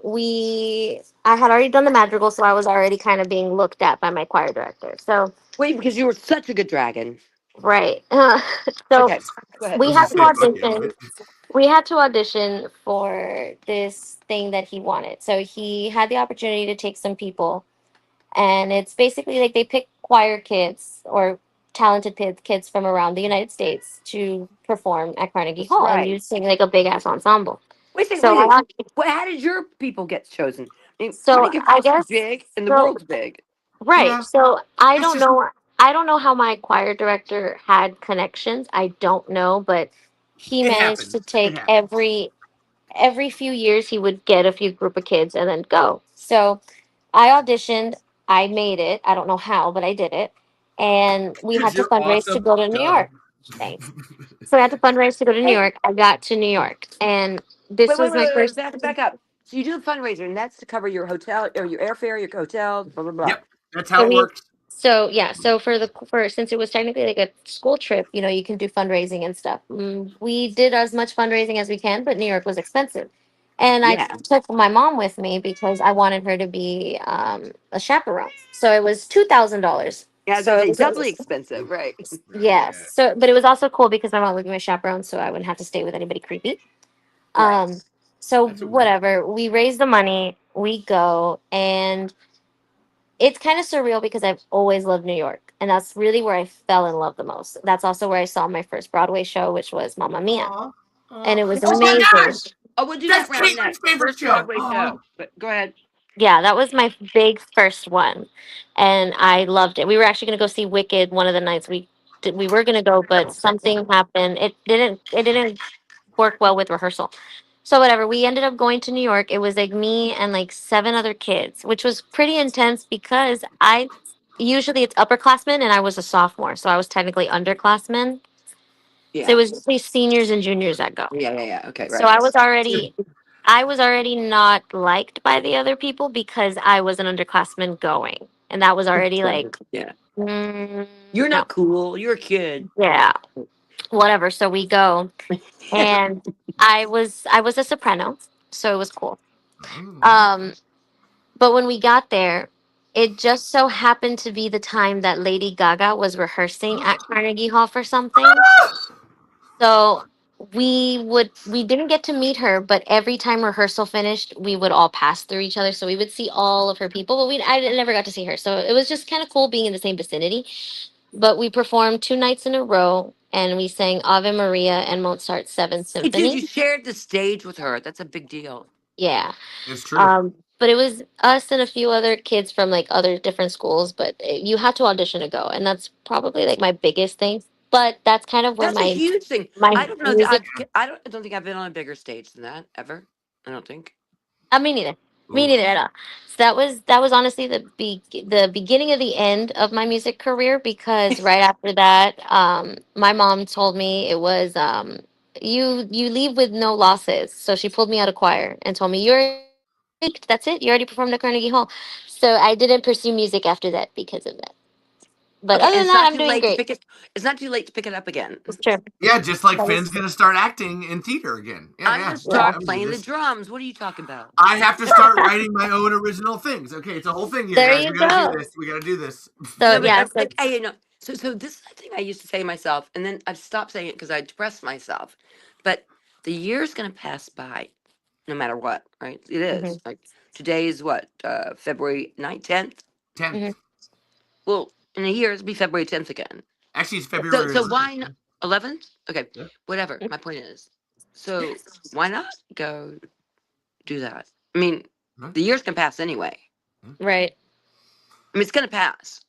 I had already done the madrigal, so I was already kind of being looked at by my choir director. So Wait, because you were such a good dragon. right, so Okay, go ahead. we Let's had just to say fuck yeah. audition. We had to audition for this thing that he wanted. So he had the opportunity to take some people, and it's basically like they pick choir kids or talented kids from around the United States to perform at Carnegie Hall, and you Right. sing like a big ass ensemble. Wait a second, So wait a I, second. Well, how did your people get chosen? I mean, so Carnegie I Hall's guess big and the so. world's big. Right. Yeah, So I it's don't just know. I don't know how my choir director had connections. I don't know, but he it managed to happens. It take happens. every few years he would get a few group of kids and then go. So I auditioned. I made it. I don't know how, but I did it. And we Because had to you're fundraise to awesome. go to New Duh. York. Thanks. So I had to fundraise to go to New Hey, York. I got to New York, and this was my first. back up. So you do the fundraiser, and that's to cover your hotel or your airfare, your hotel, blah blah blah. Yep, that's So how it we, works. so yeah, so for since it was technically like a school trip, you can do fundraising and stuff. We did as much fundraising as we can, but New York was expensive, and I Yeah, took my mom with me because I wanted her to be a chaperone. So it was $2,000. yeah. I was So gonna it say was doubly expensive, right? yes. Yeah. So but it was also cool because my mom would be my chaperone, so I wouldn't have to stay with anybody creepy. Right. Um, so That's a win. whatever, we raise the money, we go, and it's kind of surreal because I've always loved New York, and that's really where I fell in love the most. That's also where I saw my first Broadway show, which was Mamma Mia, Aw. and Aw. it was Oh my amazing. gosh! Oh, we'll do that That's round Caitlin's next. favorite First show. Broadway Aw. show. But go ahead. Yeah, that was my big first one, and I loved it. We were actually going to go see Wicked one of the nights we were going to go, but something happened. It didn't work well with rehearsal. So whatever, we ended up going to New York. It was like me and like seven other kids, which was pretty intense because I usually it's upperclassmen and I was a sophomore, so I was technically underclassmen. So it Yeah. was usually seniors and juniors that go. Yeah. Yeah. Yeah. Okay. So Right. I was already not liked by the other people because I was an underclassman going, and that was already like Yeah. mm, You're no, not cool. You're a kid. yeah, whatever. So we go, and I was a soprano, so it was cool. Oh. Um, but when we got there, it just so happened to be the time that Lady Gaga was rehearsing at Carnegie Hall for something. So we didn't get to meet her, but every time rehearsal finished, we would all pass through each other. So we would see all of her people, but I never got to see her. So it was just kind of cool being in the same vicinity. But we performed 2 nights in a row, and we sang Ave Maria and Mozart's Seventh Hey, dude, you Symphony. shared the stage with her. That's a big deal. Yeah. It's true. But it was us and a few other kids from like other different schools, but you had to audition to go, and that's probably like my biggest thing. But that's kind of where That's a my huge thing. my I don't know. music. I don't think I've been on a bigger stage than that ever. I don't think. Me neither. Me Ooh. neither at all. So that was honestly the beginning of the end of my music career because right after that, my mom told me it was you leave with no losses. So she pulled me out of choir and told me you're peaked. That's it. You already performed at Carnegie Hall. So I didn't pursue music after that because of that. But Okay, other and than it's that, not I'm too doing late to great. pick it. It's not too late to pick it up again. It's true. Yeah, just like That Finn's is gonna start acting in theater again. Yeah, I'm yeah. gonna Yeah, yeah. start I'm into playing the this. drums. What are you talking about? I have to start writing my own original things. Okay, it's a whole thing here, There guys. you We gotta do go. this. We gotta do this. So No, but yeah. So you know. So this is the thing I used to say to myself, and then I've stopped saying it because I depressed myself. But the year's gonna pass by, no matter what, right? It is mhm, like today is what February 9th, 10th. 10th. mhm. Well, in a year it'll be February 10th again. Actually, it's So February so 11th. why not 11th? Okay, Yeah. whatever. My point is, so why not go do that? I mean, Right. the years can pass anyway. Right. I mean, it's gonna pass.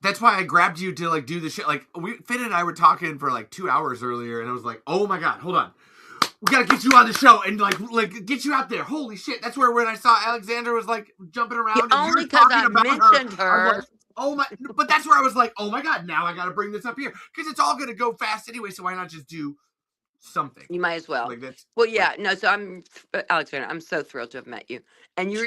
That's why I grabbed you to like do the shit. Like Finn and I were talking for like 2 hours earlier, and I was like, "Oh my god, hold on, we gotta get you on the show and like get you out there." Holy shit! That's where when I saw Alexander was like jumping Yeah, around and only you're because talking I about mentioned her. I'm like, her. oh my! But that's where I was like, oh my god, now I gotta bring this up here because it's all gonna go fast anyway. So why not just do something You might as well. like that's Well, like, yeah, no. So Alexander. I'm so thrilled to have met you, and you're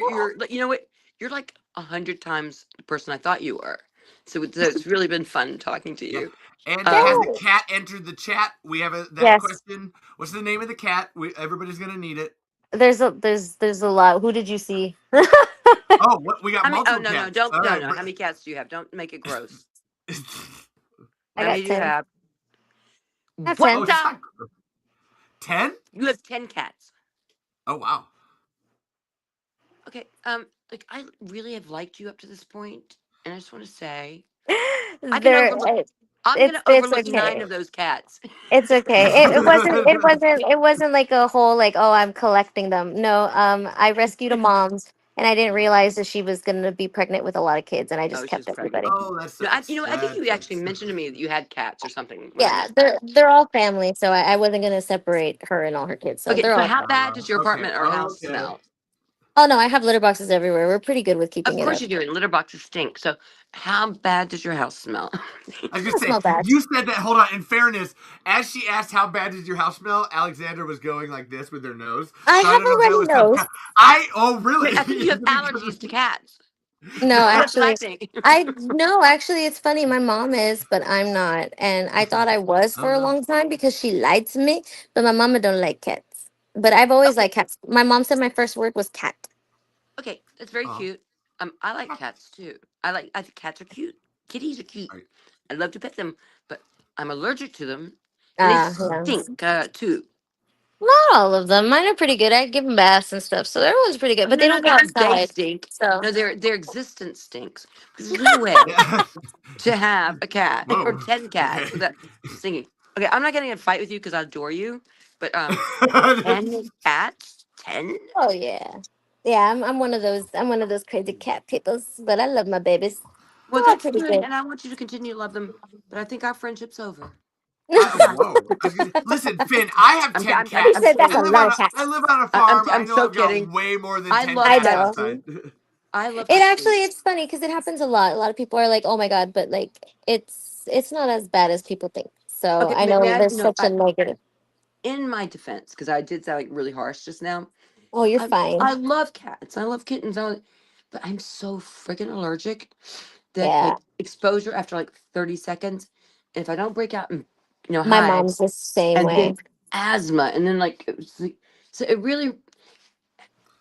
you know what? You're like 100 times the person I thought you were. So it's really been fun talking to you. And has Um, the cat entered the chat? We have that Yes. question. What's the name of the cat? Everybody's gonna need it. There's a lot. Who did you see? Oh, what we got How many? Oh multiple no, cats. don't All no right, no. How many cats do you have? Don't make it gross. I How got many do you 10. have? I have What 10. Oh, the? it's not 10? You have 10 cats. Oh wow. Okay. Like I really have liked you up to this point, and I just want to say I can There, overlook. I'm gonna it's overlook 9 okay. of those cats. It's okay. It wasn't like a whole like, oh, I'm collecting them. No, I rescued a mom and I didn't realize that she was gonna be pregnant with a lot of kids, and I just Oh, she's kept pregnant. everybody. Oh, that No, sucks. I think That you actually sucks. mentioned to me that you had cats or something when I Yeah, met. they're all family, so I wasn't gonna separate her and all her kids. So Okay, they're so all. how bad does your Okay. apartment or house Okay. smell? Oh no, I have litter boxes everywhere. We're pretty good with Of keeping it course up. you do, and litter boxes stink. So how bad does your house smell? I was It gonna doesn't say, smell bad. you said that. Hold on. In fairness, as she asked how bad does your house smell, Alexander was going like this with her nose. I So I have don't know a if that runny was some. nose. Oh really? I think you have allergies to cats. No, That's what I actually, think. it's funny. My mom is, but I'm not. And I thought I was Oh for a no. long time because she lied to me. But my mama don't like cats. But I've always Okay, liked cats. My mom said my first word was cat. okay, that's very Oh. cute. I like cats too. I think cats are cute. Kitties are cute. Right. I love to pet them, but I'm allergic to them, and they Yeah. stink too. Not all of them. Mine are pretty good. I give them baths and stuff, so they're always pretty good. But No, they no, don't go not that they outside. stink. So No, their existence stinks. Because there's no way Yeah. to have a cat or Whoa. 10 cats Okay. without singing. Okay, I'm not getting in a fight with you because I adore you, but 10 cats, 10. oh yeah, I'm one of those. I'm one of those crazy cat peoples. But I love my babies. Well, They're all that's pretty good, good. and I want you to continue to love them. But I think our friendship's over. Whoa. Listen, Finn, I have 10 He I'm cats. said that's a kidding. lot of I cats. live on a farm. I I'm know so I've got kidding. way more than I 10 love I cats cats know. outside. too. I love It cats too. actually, it's funny because it happens a lot. A lot of people are like, "Oh my god," but like, it's not as bad as people think. So Okay, I may know I, there's such a negative. in my defense, because I did sound like really harsh just now. Oh, you're I fine. love cats. I love kittens. But I'm so freaking allergic that Yeah, like exposure after like 30 seconds, and if I don't break out in my mom's hives, the same and way. then asthma, and then like so it really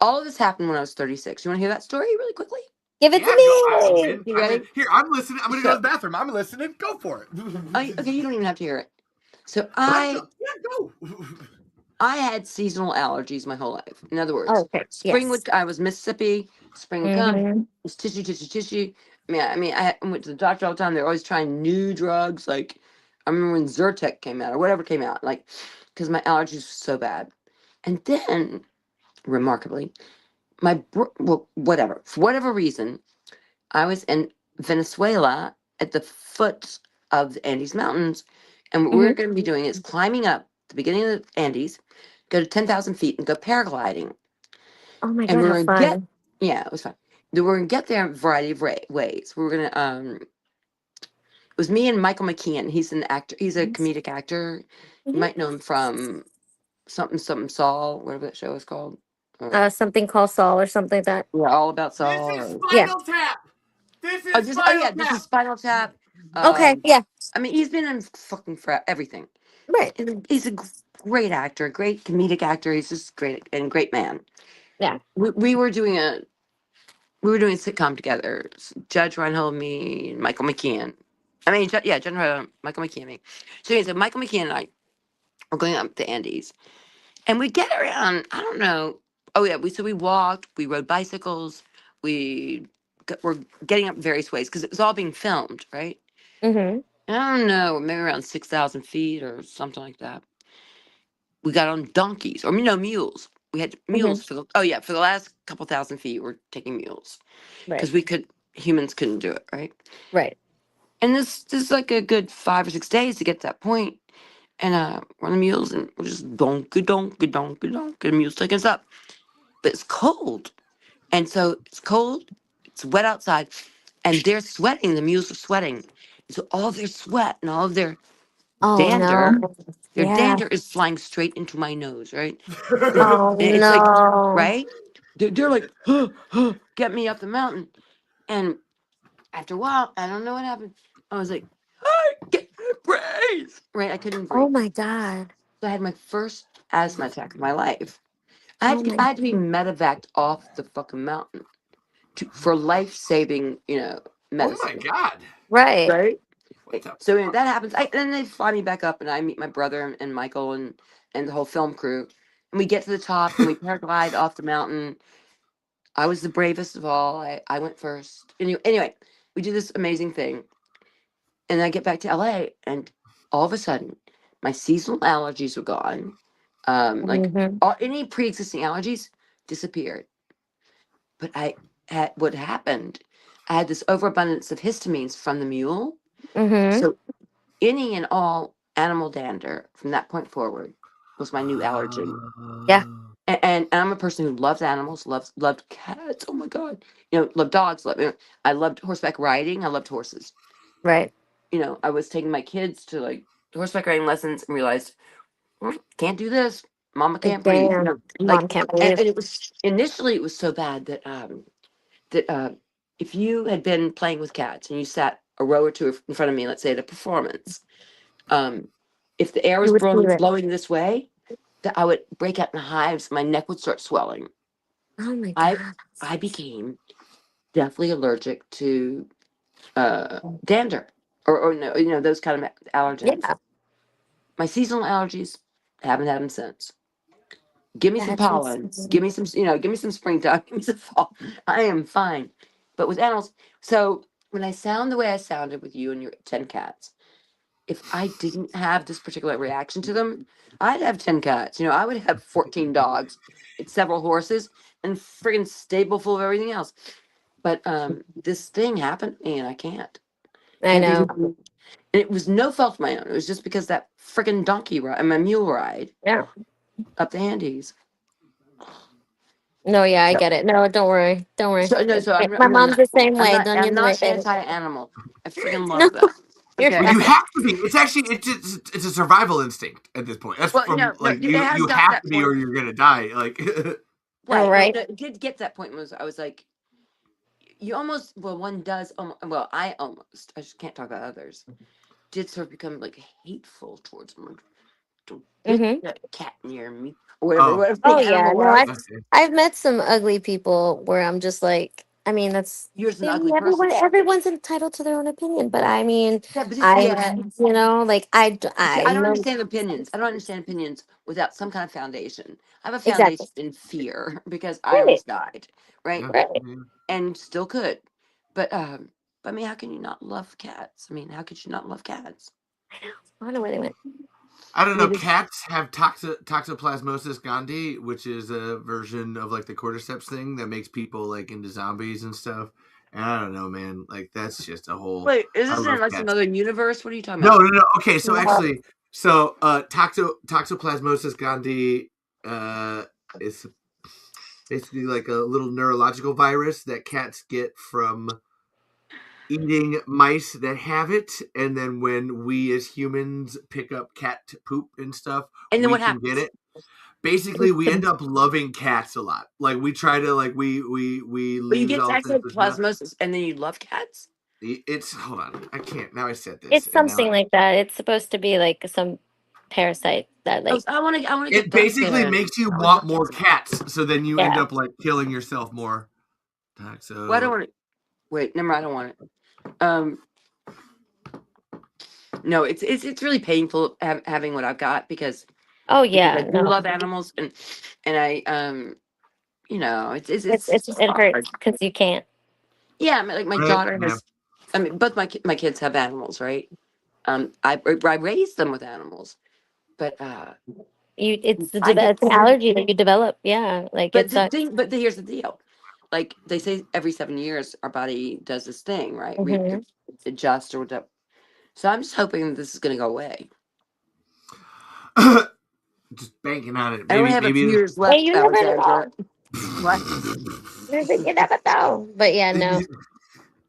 all of this happened when I was 36. You want to hear that story really quickly? Give it Yeah, go. I'm to me. in. You I'm in. ready? Here, I'm listening. I'm gonna go to So, the bathroom. I'm listening. Go for it. okay, you don't even have to hear it. So Go. I had seasonal allergies my whole life. In other Oh, words, okay. spring Yes. would I was Mississippi, spring would come, Mm-hmm. it's tissue, tissue, tissue. I went to the doctor all the time. They're always trying new drugs. Like I remember when Zyrtec came out or whatever came out, like because my allergies were so bad. And then, remarkably, well, whatever for whatever reason, I was in Venezuela at the foot of the Andes Mountains, and what Mm-hmm. we're going to be doing is climbing up the beginning of the Andes, go to 10,000 feet, and go paragliding. Oh my And god, we're how going to get, fun! yeah, it was fun. We're going to get there in a variety of ways. We were going to, it was me and Michael McKean. He's an actor. He's a comedic actor. You Mhm. might know him from something, something Saul, whatever that show is called. Or, Something called Saul or something like that. yeah, All About This Saul. is Or, Yeah. Spinal Tap. This oh, is oh Spinal yeah, this is Tap. Spinal Tap. Okay. Um, Yeah. I mean, he's been in fucking for everything. Right. And he's a great actor, great comedic actor. He's just great and great man. Yeah. We were doing a sitcom together. Judge Reinhold, me, and Michael McKean. I mean, Judge Reinhold, Michael McKean, me. So Michael McKean and I are going up the Andes, and we get around. I don't know. Oh yeah, we walked, we rode bicycles, we're getting up various ways because it was all being filmed, right? Mm-hmm. I don't know, maybe around 6,000 feet or something like that. We got on donkeys or mules. We had Mm-hmm. mules for the last couple thousand feet. We're taking mules Right. because humans couldn't do it, right? Right. And this is like a good 5 or 6 days to get to that point. And we're on the mules and we're just donkey, donkey, donkey, donkey. The mules taking us up, but it's cold, and so it's cold. It's wet outside, and they're sweating. The mules are sweating, and so all their sweat and all of Oh dander no. their Yeah. dander is flying straight into my nose, right? Oh And it's like, no. right? They're like, get me up the mountain. And After a while, I don't know what happened. I was like, I can't breathe. Right, I couldn't breathe. Oh my god. So I had my first asthma attack of my life. Oh my. I had to be medevaced off the fucking mountain for life saving, Oh my medicine. God. Right. Right. What the So anyway, that happens. Then they fly me back up, and I meet my brother and Michael and the whole film crew, and we get to the top and we paraglide off the mountain. I was the bravest of all. I went first. Anyway, we do this amazing thing, and I get back to LA, and all of a sudden, my seasonal allergies were gone. Mm-hmm. Any pre-existing allergies disappeared. But what happened? I had this overabundance of histamines from the mule. Mm-hmm. So any and all animal dander from that point forward was my new allergy. Yeah. And I'm a person who loves animals, loved cats. Oh my god, loved dogs. I loved horseback riding. I loved horses. Right. I was taking my kids to like horseback riding lessons and realized can't do this. Mama can't breathe. Damn. Mom Like, can't and believe. it was initially it was so bad that if you had been playing with cats and you sat a row or two in front of me, let's say at a performance, if the air You was would feel it. blowing this way, that I would break out in hives. My neck would start swelling. Oh my I god. I became deathly allergic to dander or no, those kind of allergens. Yeah. My seasonal allergies haven't had them since. Give me some That's pollen. insane. Give me some, give me some springtime. Give me some fall. I am fine. But with animals, so when I sound the way I sounded with you and your 10 cats, if I didn't have this particular reaction to them, I'd have 10 cats. I would have 14 dogs, several horses, and friggin' stable full of everything else. But this thing happened and I can't. I Can't do know. nothing. And it was no fault of my own. It was just because that friggin' donkey ride, my mule ride Yeah. up the Andes. No, yeah, I get it. No, don't worry. Don't worry. So no, so My mom's the same way. Don't I'm you know not it, baby? anti-animal. I freaking No, love them. you're Okay. Well, you fine. have to be. It's actually it's a survival instinct at this point. That's Well, from like it has you got to have that to be or point. you're gonna die. Like All Right. right. No, it did get to that point. I was like, you almost. Well, one does. Well, I almost. I just can't talk about others. Did sort of become like hateful towards them. Don't get Mm-hmm. that cat near me, or whatever. oh, Whatever Oh the yeah. animal No, was. okay. I've met some ugly people where I'm just like, I mean, that's You're just an I ugly mean, person. everyone's entitled to their own opinion, but I mean, Yeah, but I, yeah. like See, I I don't know understand opinions. I don't understand opinions without some kind of foundation. I have a exactly. foundation in fear because I Right. almost died, right? Yeah, Right. yeah. And still could. But I mean, how can you not love cats? I mean, how could you not love cats? I don't know where they went. I don't I know. mean, Cats have toxoplasmosis gondii, which is a version of like the cordyceps thing that makes people like into zombies and stuff. And I don't know, man. Like that's just a whole. wait, is I this in love like cats. another universe? What are you talking No, about? no, no. Okay, so No. actually, toxoplasmosis gondii is basically like a little neurological virus that cats get from eating mice that have it, and then when we as humans pick up cat poop and stuff, And then we what can get happens? it. Basically, we end up loving cats a lot. Like we try to like we But you lose get all sense of smell. plasmosis and then you love cats? It's hold on, I can't now. I said this, It's and now something like that. It's supposed to be like some parasite that Oh, like I want to get it that basically then. makes you I would want love more cats. cats. So then you end yeah. up like killing yourself more. Well, I don't So want to. Wait, never mind. I don't want it. Um, no, it's really painful having what I've got Oh because I yeah. do No. love animals and I it's just It hurts hard. because you can't. Yeah, I mean, like my right, daughter yeah. has. I mean, both my kids have animals, right? I raised them with animals, but I get It's an allergy that you develop. Yeah. Like but it's the a. thing, but here's the deal. Like they say, every 7 years, our body does this thing, right? Mhm. Adjust or whatever. So I'm just hoping this is going to go away. Just banking on it. I only Maybe have a few maybe. years Hey, left, you never Alexandra. know. What? You never know. But yeah, no.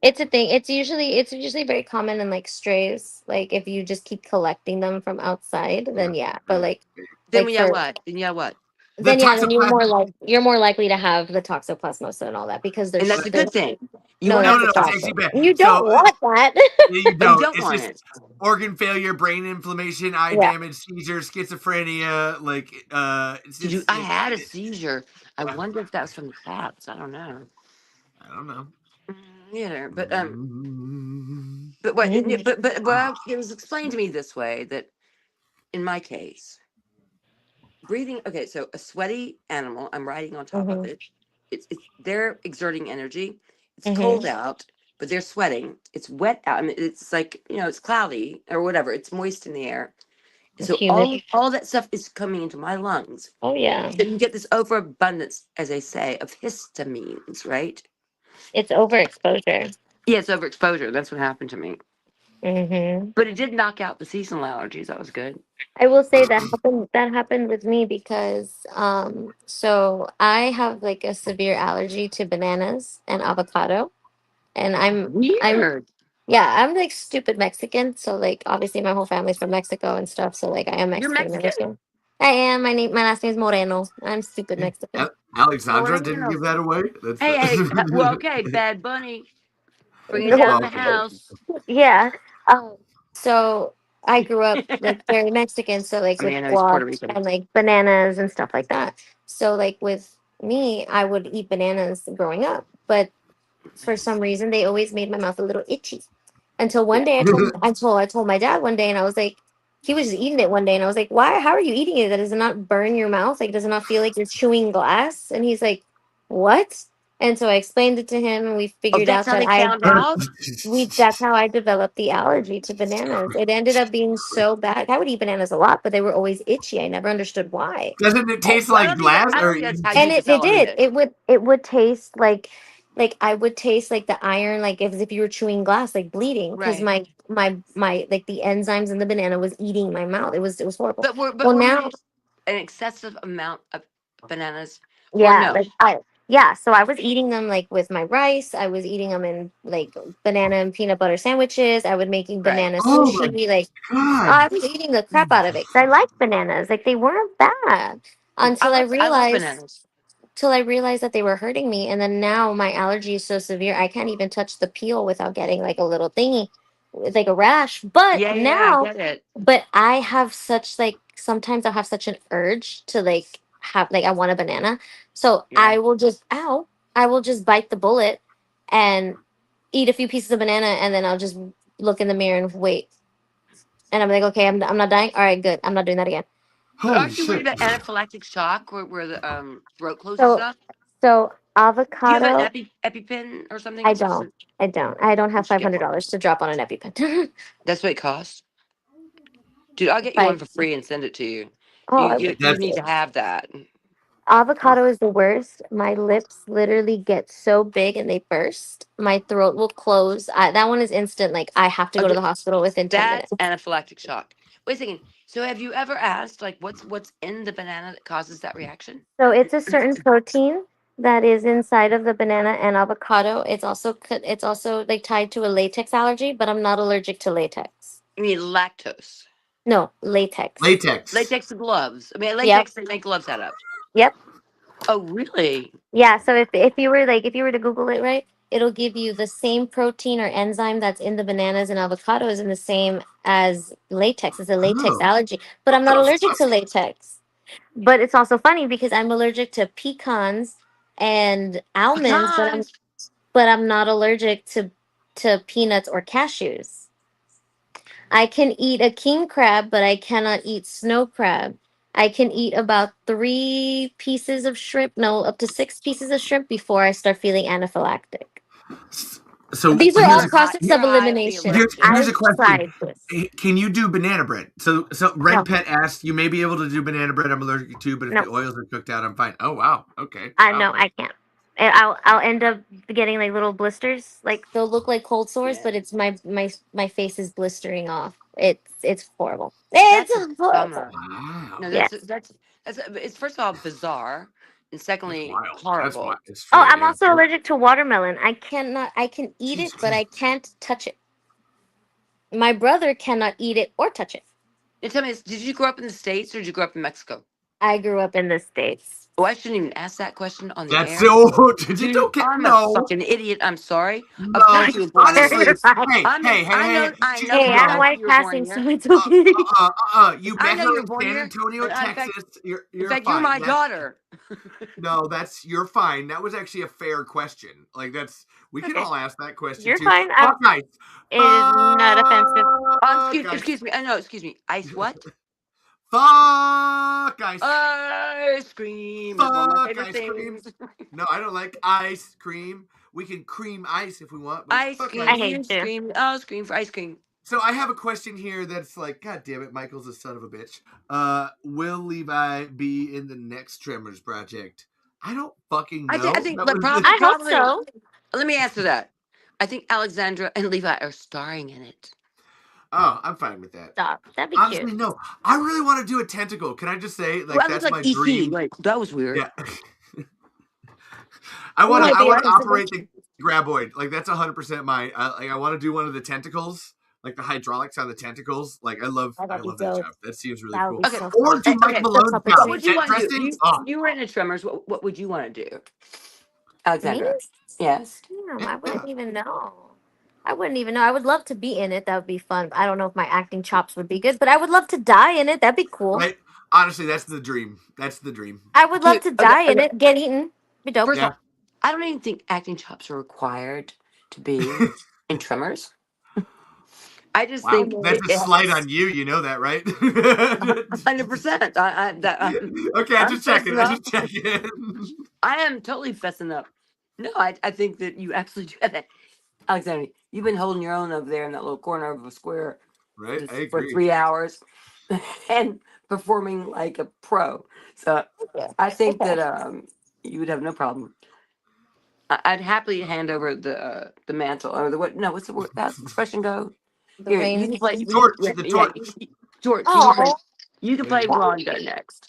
It's a thing. It's usually very common in like strays. Like if you just keep collecting them from outside, Yeah, then yeah. But yeah. Then like yeah, for what? Then yeah, what? The then yeah, then toxoplasma. you're more likely to have the toxoplasmosis and all that because And there's that's a there's good thing. You No, want No, that's no, a no, it's toxic. actually bad. You don't So want that. you Oh, you don't. don't It's want just it. organ failure, brain inflammation, eye Yeah. damage, seizures, schizophrenia. Like, it's Did you? it's I had a it's. seizure. I wonder if that was from the cats. I don't know. I don't know. Yeah, Mm. but what? Mhm. But it was explained to me this way that in my case, breathing. Okay, so a sweaty animal. I'm riding on top of Mhm. it. It's they're exerting energy. It's cold Mhm. out, but they're sweating. It's wet out. I mean, it's like it's cloudy or whatever. It's moist in the air. It's So humid. all that stuff is coming into my lungs. Oh yeah. So you get this overabundance, as they say, of histamines, right? It's overexposure. Yeah, it's overexposure. That's what happened to me. Mhm. But it did knock out the seasonal allergies. That was good. I will say that happened with me because so I have like a severe allergy to bananas and avocado, and I'm Weird. yeah, I'm like stupid Mexican, so like obviously my whole family's from Mexico and stuff, so like I am You're Mexican Mexican? American. I am. My last name is Moreno. I'm stupid Mexican. Alexandra didn't Moreno. give that away. That's Hey, well, okay, Bad Bunny, bring it No, down well, the okay. house. yeah. So I grew up like very Mexican, so like I mean, with I know he's Puerto guac Rican. and like bananas and stuff like that. So like with me, I would eat bananas growing up, but for some reason they always made my mouth a little itchy. Until one Yeah. day I told my dad one day, and I was like, he was just eating it one day, and I was like, why? How are you eating it? That does it not burn your mouth? Like, does it not feel like you're chewing glass? And he's like, what? And so I explained it to him, and we Oh, figured that's out how that they found out? that's how I developed the allergy to bananas. It ended up being so bad. I would eat bananas a lot, but they were always itchy. I never understood why. Doesn't it taste Well, like glass? I don't Or think that's how And you it developed did. it. It would taste like I would taste like the iron, like as if you were chewing glass, like bleeding, because Right. my like the enzymes in the banana was eating my mouth. It was horrible. But Well, were you now, eating an excessive amount of bananas or yeah, no? like yeah, so I was eating them like with my rice. I was eating them in like banana and peanut butter sandwiches. I would making Right. banana oh my sushi. Like god. I was eating the crap out of it 'cause I like bananas. Like they weren't bad until I love bananas. I realized that they were hurting me. And then now my allergy is so severe, I can't even touch the peel without getting like a little thingy, with, like a rash. Yeah, I get it. But I have such like, sometimes I'll have such an urge to like have, like, I want a banana. So Yeah. I will just bite the bullet and eat a few pieces of banana. And then I'll just look in the mirror and wait. And I'm like, okay, I'm not dying. All right, good. I'm not doing that again. But Holy aren't you worried shit. about anaphylactic shock where the throat closes So, up? so Do you have an avocado. EpiPen or something? I don't. I don't. I don't You have should five get hundred one. dollars to drop on an EpiPen. That's what it costs. Dude, I'll get you one Like, for free and send it to you. oh, I would You That's need to appreciate it. have that. Avocado is the worst. My lips literally get so big and they burst. My throat will close. That one is instant. Like I have to go to Okay, the hospital within 10 minutes. that's anaphylactic shock. Wait a second. So have you ever asked like what's in the banana that causes that reaction? So it's a certain protein that is inside of the banana and avocado. It's also like tied to a latex allergy, but I'm not allergic to latex. You mean lactose. No, latex. latex. Latex gloves. I mean Yep. latex they make gloves out of. Yep. Oh really? Yeah, so if you were like, if you were to Google it, right, it'll give you the same protein or enzyme that's in the bananas and avocados and the same as latex. It's a latex Oh. allergy, but I'm not allergic to latex. But it's also funny because I'm allergic to pecans and almonds, Pecans. but I'm not allergic to peanuts or cashews. I can eat a king crab, but I cannot eat snow crab. I can eat about 3 pieces of shrimp, no, up to 6 pieces of shrimp before I start feeling anaphylactic. So These are all process You're of highly elimination. here's allergic. a I've question. tried this. Can you do banana bread? So Red No, Pet asked, you may be able to do banana bread. I'm allergic to, but if no, the oils are cooked out, I'm fine. Oh wow. Okay. I Wow. no, I can't. And I'll end up getting like little blisters. Like they'll look like cold sores, Yeah. but it's my face is blistering off. It's horrible. It's That's a horrible. bummer. Wow. No, Yeah. that's it's first of all bizarre, and That's secondly wild. That's wild. horrible. It's Oh, true. I'm Yeah. also allergic to watermelon. I can eat Jesus it, but I Christ. can't touch it. My brother cannot eat it or touch it. And tell me this: did you grow up in the States or did you grow up in Mexico? I grew up in the States. Oh, I shouldn't even ask that question on the That's air. so. Did you Dude, don't get I'm a no? fucking idiot. I'm sorry. No, Of course you were born here. honestly, You're fine. hey, I mean, hey, I know Hey, for a I'm no, fact that white you were born passing, so here. it's okay. You I met know her you're in born San here. Antonio, In fact, Texas. You're in fact, fine. you're my That's- daughter. No, you're fine. That was actually a fair question. Like we can Okay. all ask that question You're too. fine. Fuck ice. It is not offensive. Excuse me. I know. Excuse me. Ice what? Fuck ice. Ice cream. That's one of my Fuck favorite ice cream. things. No, I don't like ice cream. We can cream ice if we want, but Ice fuck cream. I ice. hate you. Scream. Oh, scream for ice cream. So I have a question here that's like, God damn it, Michael's a son of a bitch. Will Levi be in the next Tremors project? I don't fucking know. I think That the was problem. I hope Probably. so. Let me answer that. I think Alexandra and Levi are starring in it. Oh, I'm fine with that. Stop. That'd be Honestly, cute. no. I really want to do a tentacle. Can I just say, like, Well, I that's look my like ET. dream. Like that was weird. Yeah. I want might to be a tentacle. operate the Graboid. Like that's 100% my. I want to do one of the tentacles, like the hydraulics on the tentacles. Like I love That'd be that dope. job. That seems really That would cool. be Okay. so Or fun. do Mike Okay. Malone's What job. What would you Jet want to do? dressing. Oh, You were in a Tremors. What would you want to do, Me? Alexandra? Yes. Damn, yeah. I wouldn't even know. I wouldn't even know. I would love to be in it. That would be fun. I don't know if my acting chops would be good, but I would love to die in it. That'd be cool. Right. Honestly, that's the dream. That's the dream. I would love to Okay, die in okay. it, get eaten. Be dope. First Yeah. of all, I don't even think acting chops are required to be in Tremors. I just Wow, think that's a slight on you. You know that, right? 100%. Okay, I'm I'm just checking. fessing I'm up. just checking. I am totally fessing up. No, I think that you absolutely do have that. Alexander, you've been holding your own over there in that little corner of a square Right, I for agree. 3 hours and performing like a pro. So Yeah. I think Okay. that you would have no problem. I'd happily hand over the mantle or the what? No, what's the word? How's the expression go? The Here, rain. you can play. Torch, Yeah, the yeah, torch. George, Oh, you can There play you go. Rhonda next.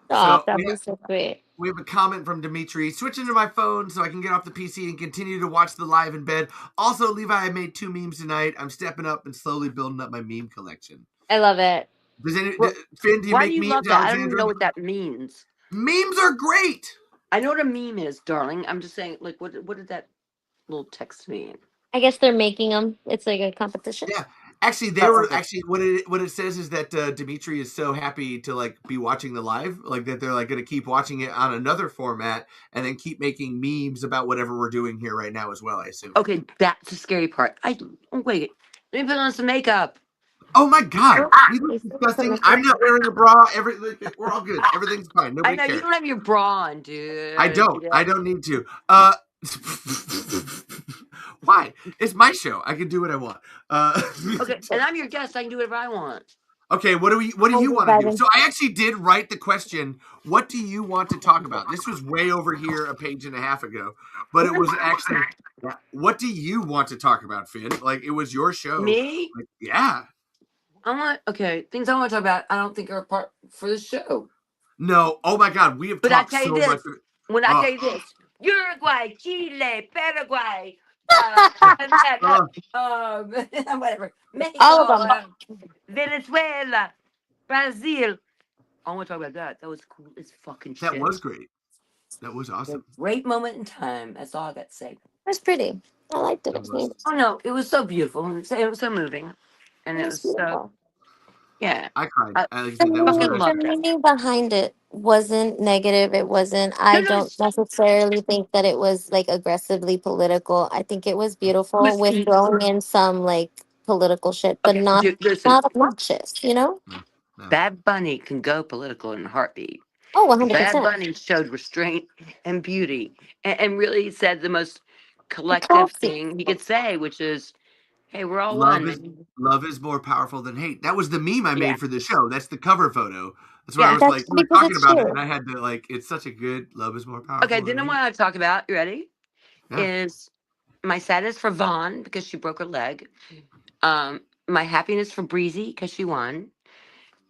stop. So That'd be so sweet. we have a comment from Dimitri. Switching to my phone so I can get off the PC and continue to watch the live in bed. Also, Levi, I made 2 memes tonight. I'm stepping up and slowly building up my meme collection. I love it. Well, Finn, do you Why make do you memes, love that? I don't even Alexandra? know what that means. Memes are great. I know what a meme is, darling. I'm just saying, like, what did that little text mean? I guess they're making them. It's like a competition. Yeah. Actually, they Oh, were okay. actually what it says is that Dimitri is so happy to like be watching the live, like that they're like going to keep watching it on another format and then keep making memes about whatever we're doing here right now as well. I assume. Okay, that's the scary part. Wait. Let me put on some makeup. Oh my God, we look It's disgusting. so I'm not wearing a bra. We're all good. Everything's fine. I Nobody know you cares. don't have your bra on, dude. I don't. I don't need to. Why? It's my show. I can do what I want. Okay, and I'm your guest. I can do whatever I want. Okay, what do you want to do? Vibing. So I actually did write the question, what do you want to talk about? This was way over here a page and a half ago, but it was actually, what do you want to talk about, Finn? Like, it was your show. Me? Like, yeah. Things I want to talk about, I don't think are a part for the show. No. Oh my God, we have But I talked tell so you much. this, when I Oh. tell you this, Uruguay, Chile, Paraguay, whatever, Mexico, All of them. Venezuela, Brazil. I want to talk about that. That was cool as fucking shit. That was great. That was a awesome. great moment in time. That's all I got to say. That's pretty. I liked it. That was- Oh no, it was so beautiful. It was so moving, and it was so beautiful. yeah. I cried. I I The think that was fucking good. love the that. meaning behind it wasn't negative. It wasn't. I No, don't necessarily think that it was like aggressively political. I think it was beautiful with Listen. throwing in some like political shit, but Okay, not dude, listen. not obnoxious. You know? No. Bad Bunny can go political in a heartbeat. Oh, 100%. Bad Bunny showed restraint and beauty, and really said the most collective Classy. thing he could say, which is, "Hey, we're all Love one." is man. love is more powerful than hate. That was the meme I Yeah. made for the show. That's the cover photo. That's why I Yeah. was That's like, we were because talking it's about it, true. and I had to like. It's such a good love is more powerful. Okay, then than what hate. I talk about, you ready? Yeah. Is my sadness for Vaughn because she broke her leg. My happiness for Breezy because she won,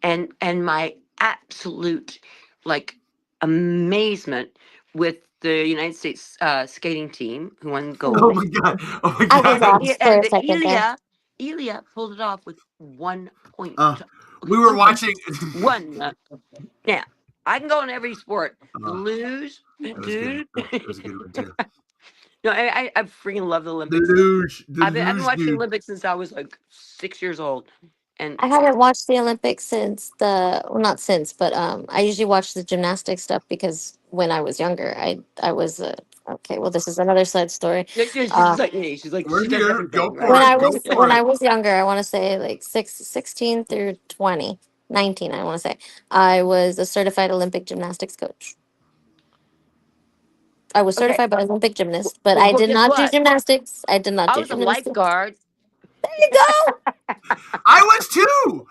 and my absolute like amazement with the United States skating team who won gold. Oh my God! Oh my I was God! lost for a second there. Ilya pulled it off with 1 point. We were watching. One. Yeah, I can go in every sport. The Oh, luge, that was good. dude. That was a good one too. No, I freaking love the The Olympics. luge, the I've been luge, watching the dude. Olympics since I was like 6 years old, and I haven't watched the Olympics since not since, but I usually watch the gymnastics stuff because when I was younger, I was okay. Well, this is another side story. she's Uh, like me. She's like We're she does here. Go everything, for when right? I it. Go was for when I it. was younger, I want to say like 16 through 20, 19. I want to say I was a certified Olympic gymnastics coach. I was Okay. certified by Olympic gymnast, but I Well, did guess not do what? gymnastics. I did not I do was a gymnastics. lifeguard. There you go. I was too.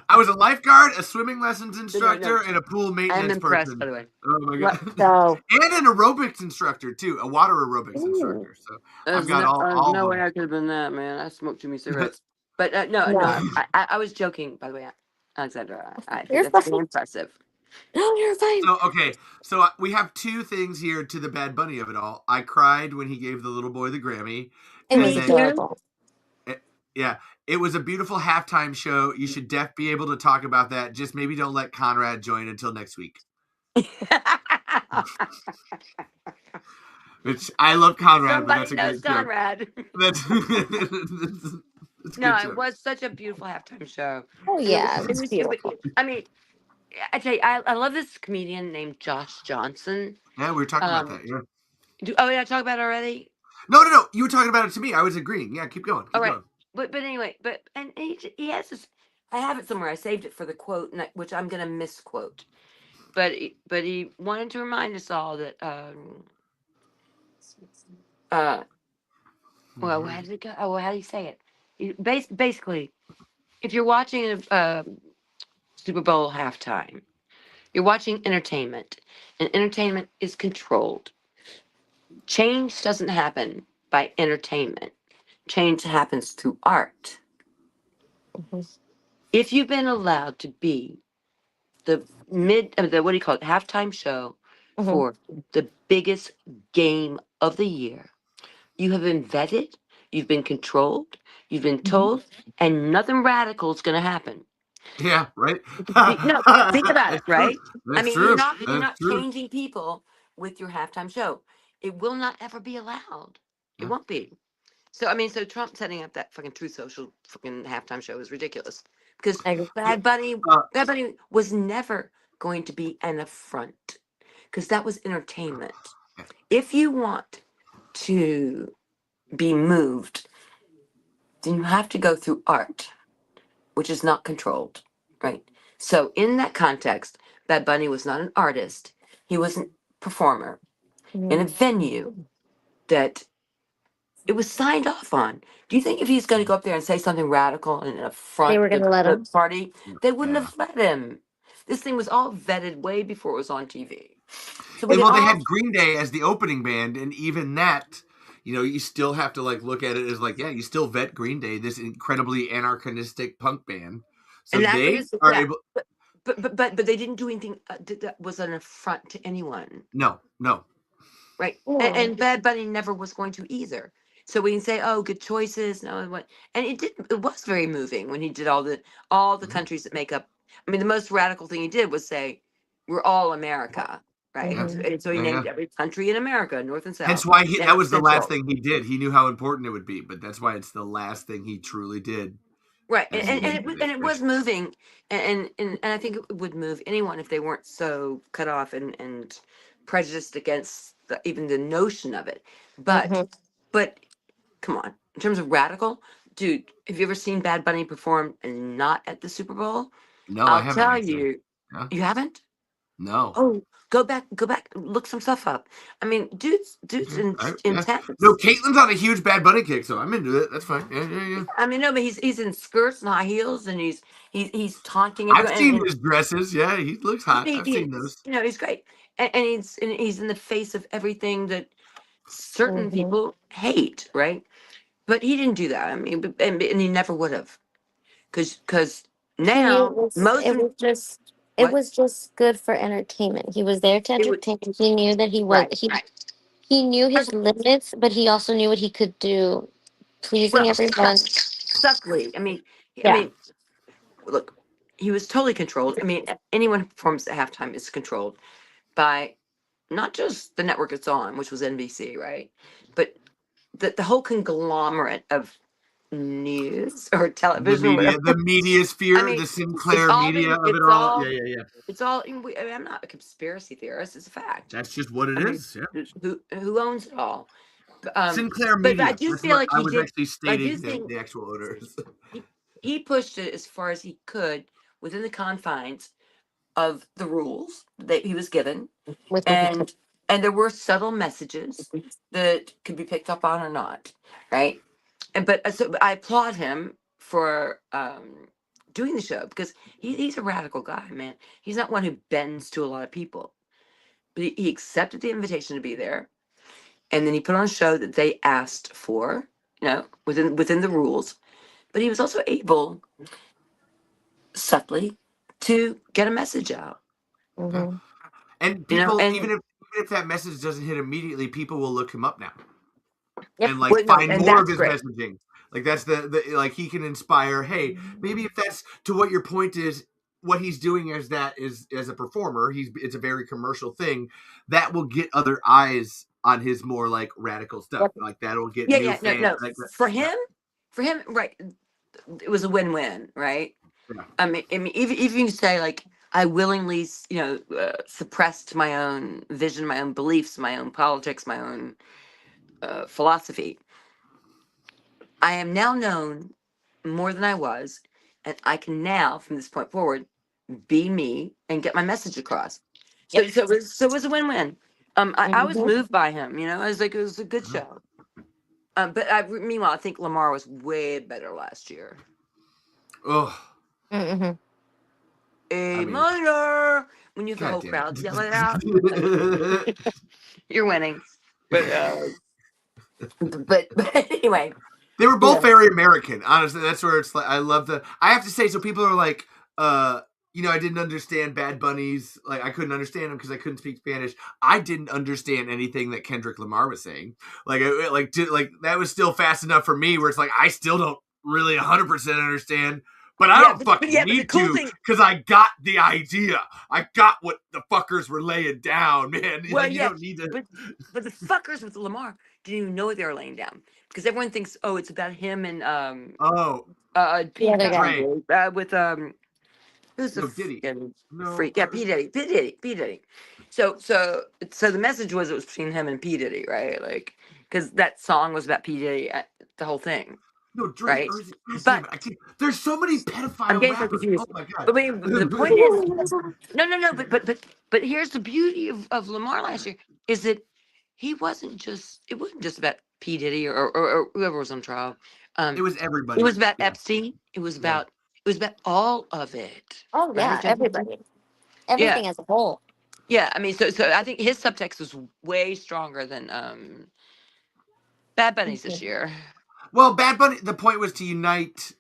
I was a lifeguard, a swimming lessons No. instructor, and a pool I'm maintenance impressed, by person. the way. Oh my What? god! So, And an aerobics instructor too, a water aerobics ooh, instructor. So I've got all No of way them. I could have been that, man. I smoked too many cigarettes. But no, no, I was joking, by the way, Alexandra. I think you're that's fine. very impressive. No, you're fine. So okay, so we have two things here to the Bad Bunny of it all. I cried when he gave the little boy the Grammy, It and was Me then too. adorable. yeah, it was a beautiful halftime show. You should be able to talk about that. Just maybe don't let Conrad join until next week. Which I love Conrad, but Somebody that's a knows great joke. Conrad. That's that's a No, good it joke. was such a beautiful halftime show. Oh And yeah, it was beautiful. I mean, I tell you, I love this comedian named Josh Johnson. Yeah, we were talking about that. Yeah. Did I talk about it already? No. You were talking about it to me. I was agreeing. Yeah, keep going. All Keep right, going. but anyway, and he has this. I have it somewhere. I saved it for the quote, which I'm gonna misquote. But he wanted to remind us all that uh well, how did it go? Oh, well, how do you say it? Basically, if you're watching a Super Bowl halftime, you're watching entertainment, and entertainment is controlled. Change doesn't happen by entertainment. Change happens through art. Mhm. If you've been allowed to be the what do you call it, halftime show Mhm. for the biggest game of the year, you have been vetted, you've been controlled, you've been told, and nothing radical is going to happen. Yeah, right. No, think about it, That's true. right? I That's mean, you're true. not That's true. changing people with your halftime show. It will not ever be allowed. It Yeah. won't be. So I mean, so Trump setting up that fucking Truth Social fucking halftime show is ridiculous because I, Uh, Bad Bunny was never going to be an affront because that was entertainment. If you want to be moved, then you have to go through art, which is not controlled, right? So in that context, Bad Bunny was not an artist; he was a performer in a mhm. venue that it was signed off on. Do you think if he's going to go up there and say something radical and They affront were gonna let the him. party, they wouldn't yeah. have let him. This thing was all vetted way before it was on TV. So we And can well, they all had Green Day as the opening band, and even that, you still have to like look at it as like, yeah, you still vet Green Day, this incredibly anarchistic punk band. So they anachronistic, are yeah. able. But they didn't do anything that was an affront to anyone, No. right? No. And Bad Bunny never was going to either. So we can say, oh, good choices. No, and what? And it did. It was very moving when he did all the Mhm. countries that make up. I mean, the most radical thing he did was say, "We're all America," right? Yeah. Mhm. And so he Yeah. named every country in America, North and Hence South, why that and was the last Central. thing he did. He knew how important it would be, but that's why it's the last thing he truly did. Right, As he made the and it was expression. moving, and I think it would move anyone if they weren't so cut off and prejudiced against even the notion of it. But Mhm. but come on, in terms of radical, dude, have you ever seen Bad Bunny perform and not at the Super Bowl? No, I I'll haven't tell actually. you, Yeah. you haven't. No. Oh, go back, look some stuff up. I mean, dude's Okay. Yeah. No, intense. Caitlin's on a huge Bad Bunny kick, so I'm into it. That's fine. Yeah. I mean, no, but he's in skirts and high heels, and he's taunting I've everyone, seen and his dresses. Yeah, he looks hot. I've he seen those. he's great, and he's in the face of everything that certain Mhm. people hate, right? But he didn't do that. I mean, and he never would have, because To me, now most it of was just it what was just good for entertainment. He was there to it would entertain. He knew that right. he knew his limits, but he also knew what he could do, pleasing Well, everyone. Suckley. I Yeah. mean, look. he was totally controlled. I mean, anyone who performs at halftime is controlled by not just the network it's on, which was NBC, right? But the whole conglomerate of news or television, whatever. The media sphere, I mean, the it's Sinclair all media been, of it it's all. all, Yeah. it's all. I mean, I'm not a conspiracy theorist. It's a fact. That's just what it I mean, is. Yeah. who owns it all? Sinclair But I Media. do That's feel what like I he was did. actually I do stating think the actual owners. he pushed it as far as he could within the confines of the rules that he was given, With and there were subtle messages that could be picked up on or not, right? And but so I applaud him for doing the show because he's a radical guy, man. He's not one who bends to a lot of people, but he accepted the invitation to be there, and then he put on a show that they asked for, within the rules. But he was also able subtly to get a message out, Mhm. And you know, people, and even if that message doesn't hit immediately, people will look him up now Yep. and like well, no, find and more of that's his great. messaging. Like that's the like he can inspire. Hey, maybe if that's to what your point is, what he's doing as as a performer, it's a very commercial thing that will get other eyes on his more like radical stuff. Yep. Like that'll get Yeah, new yeah, no, fans. no. Like, For yeah, him, right? It was a win-win, right? yeah. I mean, even you say like I willingly, suppressed my own vision, my own beliefs, my own politics, my own philosophy. I am now known more than I was, and I can now, from this point forward, be me and get my message across. So, Yep. so it was a win-win. I was Mhm. moved by him. I was like, it was a good show. But meanwhile, I think Lamar was way better last year. Oh, Mhm. A I mean, minor. When you have the God whole damn crowd yell it out, you're winning. But but anyway, They were both yeah, very American. Honestly, that's where it's like I love the. I have to say, so people are like, I didn't understand Bad Bunny's. Like, I couldn't understand him because I couldn't speak Spanish. I didn't understand anything that Kendrick Lamar was saying. Like, that was still fast enough for me. Where it's like I still don't really 100% understand, but I yeah, don't but fucking the need cool to thing. because I got the idea. I got what the fuckers were laying down, man. Well, Like, you yeah, don't need to. but the fuckers with Lamar didn't even know what they were laying down because everyone thinks, oh, it's about him and Oh, The other not guy. Dre. with who's the No, Diddy. fucking No. freak? Yeah, P Diddy. So the message was it was between him and P Diddy, right? Like, because that song was about P Diddy, the whole thing, No, Dre, right? or is it? God damn But it, I can't. The's so many I'm pedophile getting so rappers. confused. Oh my god. But wait, the point is, no. But here's the beauty of Lamar last year is that it wasn't just about P Diddy or whoever was on trial. It was It everybody. was about Yeah, Epstein. It was yeah. about all of it, Oh yeah, right? everybody. Yeah, Everything as a whole. yeah. I mean, so I think his subtext was way stronger than Bad Bunny's this Mhm. year. Well, Bad Bunny. The point was to unite,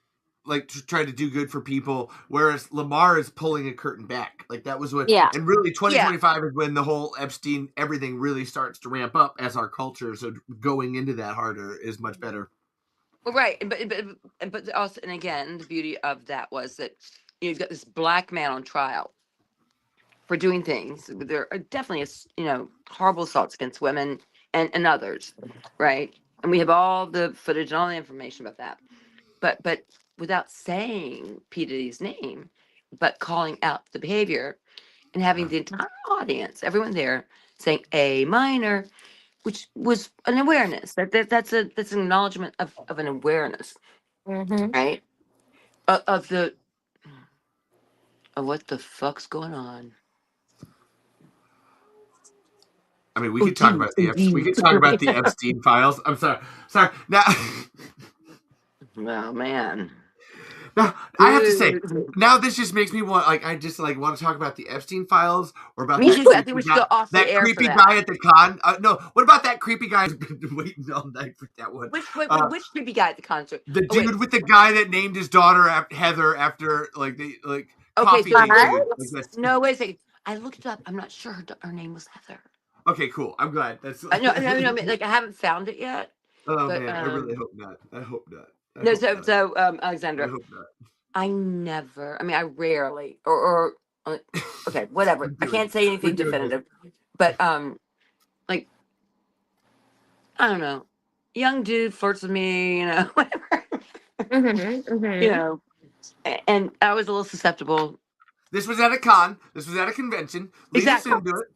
like to try to do good for people, whereas Lamar is pulling a curtain back. Like that was what, Yeah. and really, Yeah, 2025 is when the whole Epstein everything really starts to ramp up as our culture. So going into that harder is much better. well, right. But also, and again, the beauty of that was that you've got this black man on trial for doing things. There are definitely, horrible assaults against women and others, right? And we have all the footage and all the information about that. But without saying P. Diddy's name, but calling out the behavior and having the entire audience, everyone there, saying a minor, which was an awareness. That's an acknowledgement of an awareness, Mhm. right? Of what the fuck's going on. I mean, we Oh, could talk geez, about oh, we geez. could talk about the Epstein files. I'm sorry. Now, Oh man. now I have to say, now this just makes me want I just want to talk about the Epstein files or about Me that too. I think creepy we should guy, go off the air for that. at the con. No, what about that creepy guy who's been waiting all night for that one? Which creepy guy at the concert? The Oh wait. dude with the guy that named his daughter Heather after Okay, coffee so date dude. What? Like that's, no, wait a second. I looked it up. I'm not sure her name was Heather. okay, cool. I'm glad. That's. No, I mean, like I haven't found it yet. Oh But man, I really hope not. I hope not. I no, hope so not. so I Alexandra, hope not. I never. I mean, I rarely okay, whatever. I can't say anything definitive, but like I don't know. Young dude flirts with me, whatever. You know, and I was a little susceptible. This was at a con. This was at a convention. Lead us Exactly. into it.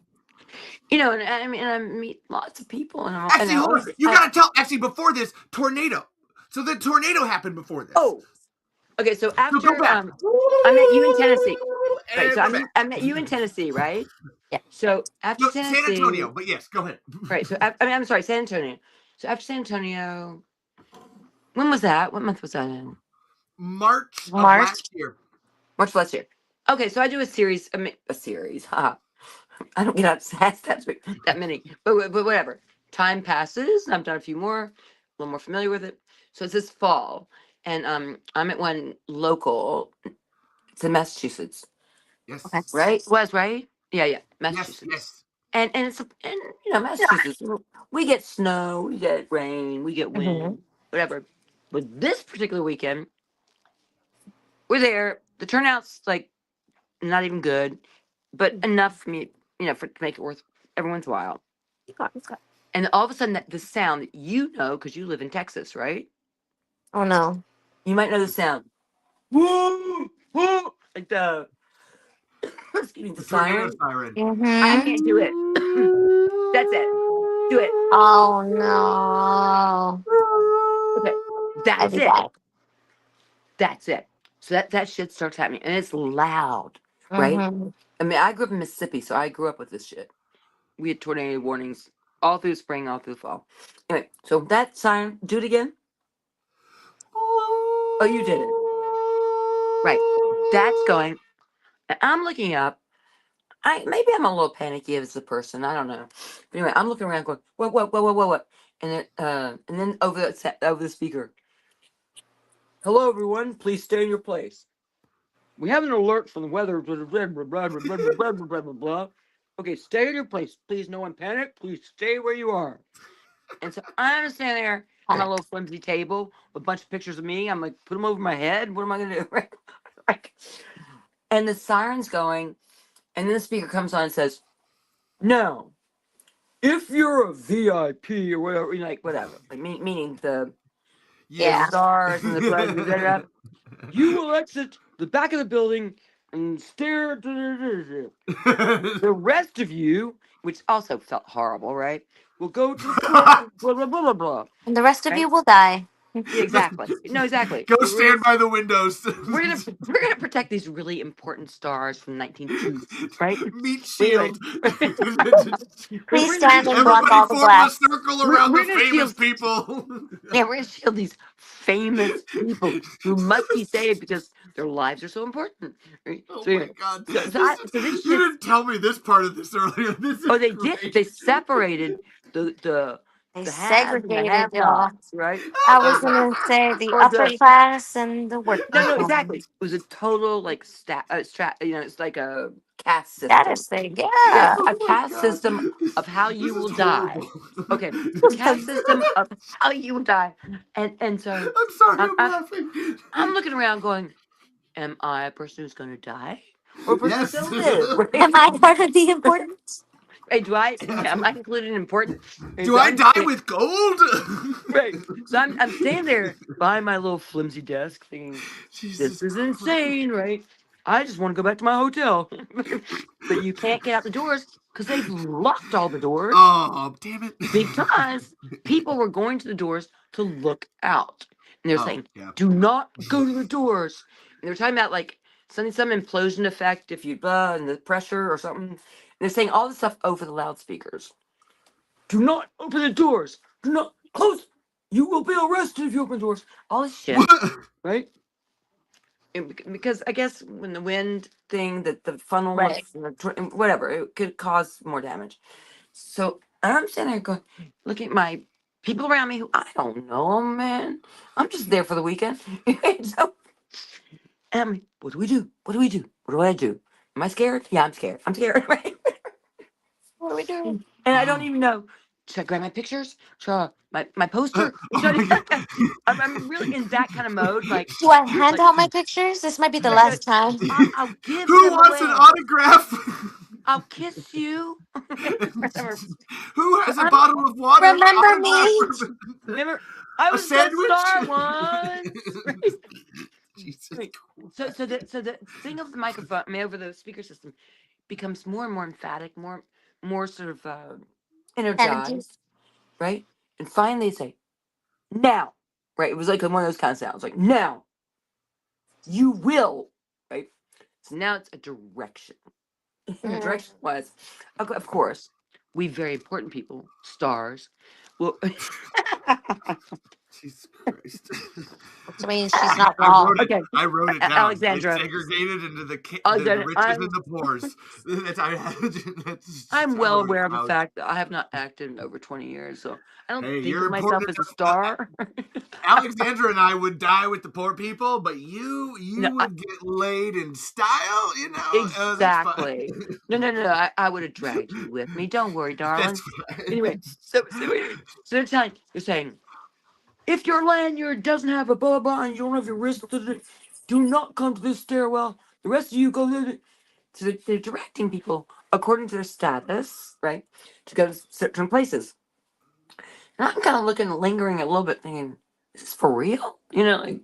And I mean, I meet lots of people, and Actually, I hold always, on. You gotta tell. Actually, before this, tornado. So the tornado happened before this. Oh, okay. So So after go back. I met you in Tennessee, right? And So go back. I met you in Tennessee, right? Yeah. So after No, Tennessee, San Antonio. But yes, go ahead. right? So I'm sorry, San Antonio. So after San Antonio, when was that? What month was that in? March of March. last year. March last year. Okay, so I do a series. A series. Haha. I don't get out that many, but whatever. Time passes, and I've done a few more, a little more familiar with it. So it's this fall, and I'm at one local. It's in Massachusetts, Yes. Okay. right? Was right? Yeah, Yes. Massachusetts. Yes. And Massachusetts, we get snow, we get rain, we get wind, whatever. But this particular weekend, we're there. The turnout's like not even good, but enough for me, to make it worth everyone's while. And all of a sudden, the sound that because you live in Texas, right? Oh no. You might know the sound. Whoa, whoa, like the excuse me, the Tornado siren. siren. I can't do it. That's it. Do it. Oh no. Okay, I'd that's be it. back. That's it. So that shit starts happening, and it's loud, right? I mean, I grew up in Mississippi, so I grew up with this shit. We had tornado warnings all through spring, all through fall. Anyway, so that siren, do it again. Oh, you did it. Right. That's going. And I'm looking up. Maybe I'm a little panicky as a person. I don't know. But anyway, I'm looking around going, what? And then over the speaker. Hello, everyone. Please stay in your place. We have an alert from the weather. Blah, blah, blah, blah, blah, blah, blah, blah, blah, blah, blah. Okay, stay in your place. Please, no one panic. Please stay where you are. And so I'm standing there at my little flimsy table with a bunch of pictures of me. I'm like, put them over my head. What am I going to do? Right? And the siren's going. And then the speaker comes on and says, no, if you're a VIP or whatever, whatever, like meaning the stars and the flags, etc., you will exit the back of the building and stare. The rest of you, which also felt horrible, right, will go to the front, blah, blah, blah, blah, blah. And the rest of Right? you will die. Yeah, exactly. No, exactly. Go stand by the windows. We're gonna protect these really important stars from 1902, right? Meat shield. Please stand and block Everybody all the form a blacks. circle around We're the gonna famous shield- people. Yeah, we're gonna shield these famous people who must be saved because their lives are so important. Right? Oh So, my anyway, god! so this You shit. didn't tell me this part of this earlier. This is They great. did. They separated the They haves and the segregated y'all. have-nots, right? I was gonna say the Or upper class and the working No, class. exactly. It was a total it's like a caste system. Status thing, yeah. A caste system of how you will die. Okay, a caste system of how you will die. And so I'm sorry, I'm I'm laughing. I'm looking around going, am I a person who's going to die? Or a person Yes. who's going to live? Right? Am I part of the important? Hey, am I included in important? Do I die with gold? Right. So I'm standing there by my little flimsy desk thinking, this is insane, right? I just want to go back to my hotel. But you can't get out the doors because they've locked all the doors. Oh, damn it. Because people were going to the doors to look out. And they're saying, yeah. do not go to the doors. And they were talking about like some implosion effect if you and the pressure or something. And they're saying all this stuff over the loudspeakers. Do not open the doors. Do not close. You will be arrested if you open doors. All this shit, right? Because I guess when the wind thing, that the funnel, Right. whatever, it could cause more damage. So I'm sitting there going, looking at my people around me who I don't know, man. I'm just there for the weekend. So, and what do we do? What do we do? What do I do? Am I scared? Yeah, I'm scared. I'm scared, right? What are we doing? And I don't even know. should I grab my pictures? Should I, my poster? Should I, I'm really in that kind of mode. Like, Do I hand like out my pictures? This might be the no, no, last time. I'll give Who them wants away. an autograph? I'll kiss you. Whatever. Who has a I'm- bottle of water? Remember me? Autograph? Remember, I A was the sandwich? star once. Jesus. Right. So the thing of the microphone, I mean, over the speaker system, becomes more and more emphatic, more sort of energized, right? And finally, they say, "Now," right? It was like one of those kind of sounds, like "Now, you will," right? So now it's a direction. And the direction was, of course, we very important people, stars, will. Jesus Christ. Which means she's not wrong. Okay. I wrote it down. Alexandra. It's segregated into the Alexandra, riches I'm- and the poors. I'm well aware of the fact that I have not acted in over 20 years, so I don't Hey, think you're of myself as important a star. Alexandra and I would die with the poor people, but you No, would get laid in style, you know? Exactly. No. I would have dragged you with me. Don't worry, darling. That's fine. Anyway, so they're saying, if your lanyard doesn't have a blah blah and you don't have your wrist, do not come to this stairwell. The rest of you go. So they're directing people according to their status, right, to go to certain places. And I'm kind of lingering a little bit, thinking, is this for real? You know, like,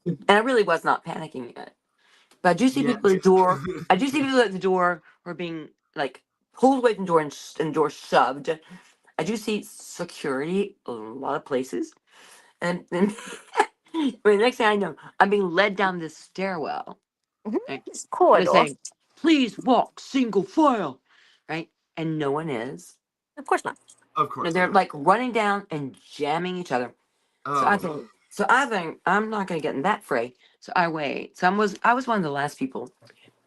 and I really was not panicking yet. But I do see people at the door. I do see people at the door who are being like pulled away from the door and the door shoved. I do see security a lot of places, and then the next thing I know, I'm being led down this stairwell. Right? It's cool. They're saying, "Please walk single file," right? And no one is. Of course not. Of course. And they're like running down and jamming each other. So I think I'm not going to get in that fray. So I wait. So I was one of the last people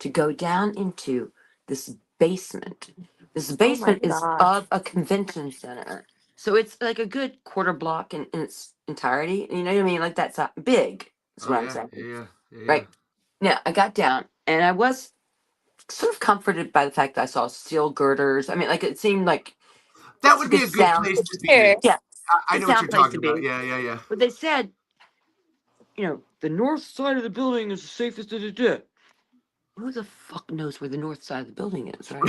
to go down into this basement. This basement is gosh. of a convention center. So it's like a good quarter block in its entirety. You know what I mean? Like that's big. That's what I'm saying. Yeah. Right. Yeah, I got down and I was sort of comforted by the fact that I saw steel girders. I mean, like it seemed like That would be a good sound. place to be. Sure. Yeah. I know what you're sound place talking to about. be. Yeah. But they said, you know, the north side of the building is the safest. Who the fuck knows where the north side of the building is, right?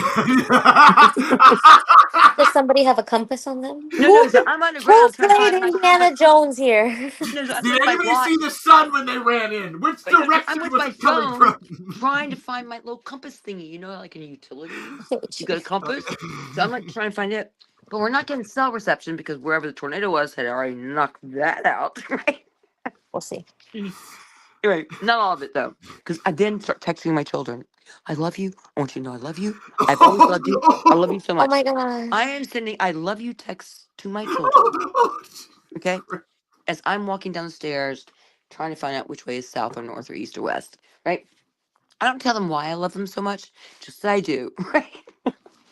Does somebody have a compass on them? No, so I'm Who underground. trying to played find my Indiana compass. Jones here? No, so I'm Did with my anybody watch. see the sun when they ran in? Which But I'm direction with was my it coming phone from? trying to find my little compass thingy, you know, like in a utility. You got a compass? So I'm like trying to find it. But we're not getting cell reception because wherever the tornado was had already knocked that out, right? We'll see. Anyway, not all of it though. Because I then start texting my children. I love you. I want you to know I love you. I've always loved you. I love you so much. Oh my gosh. I am sending I love you texts to my children. Okay? As I'm walking down the stairs trying to find out which way is south or north or east or west. Right? I don't tell them why I love them so much, just that I do. Right?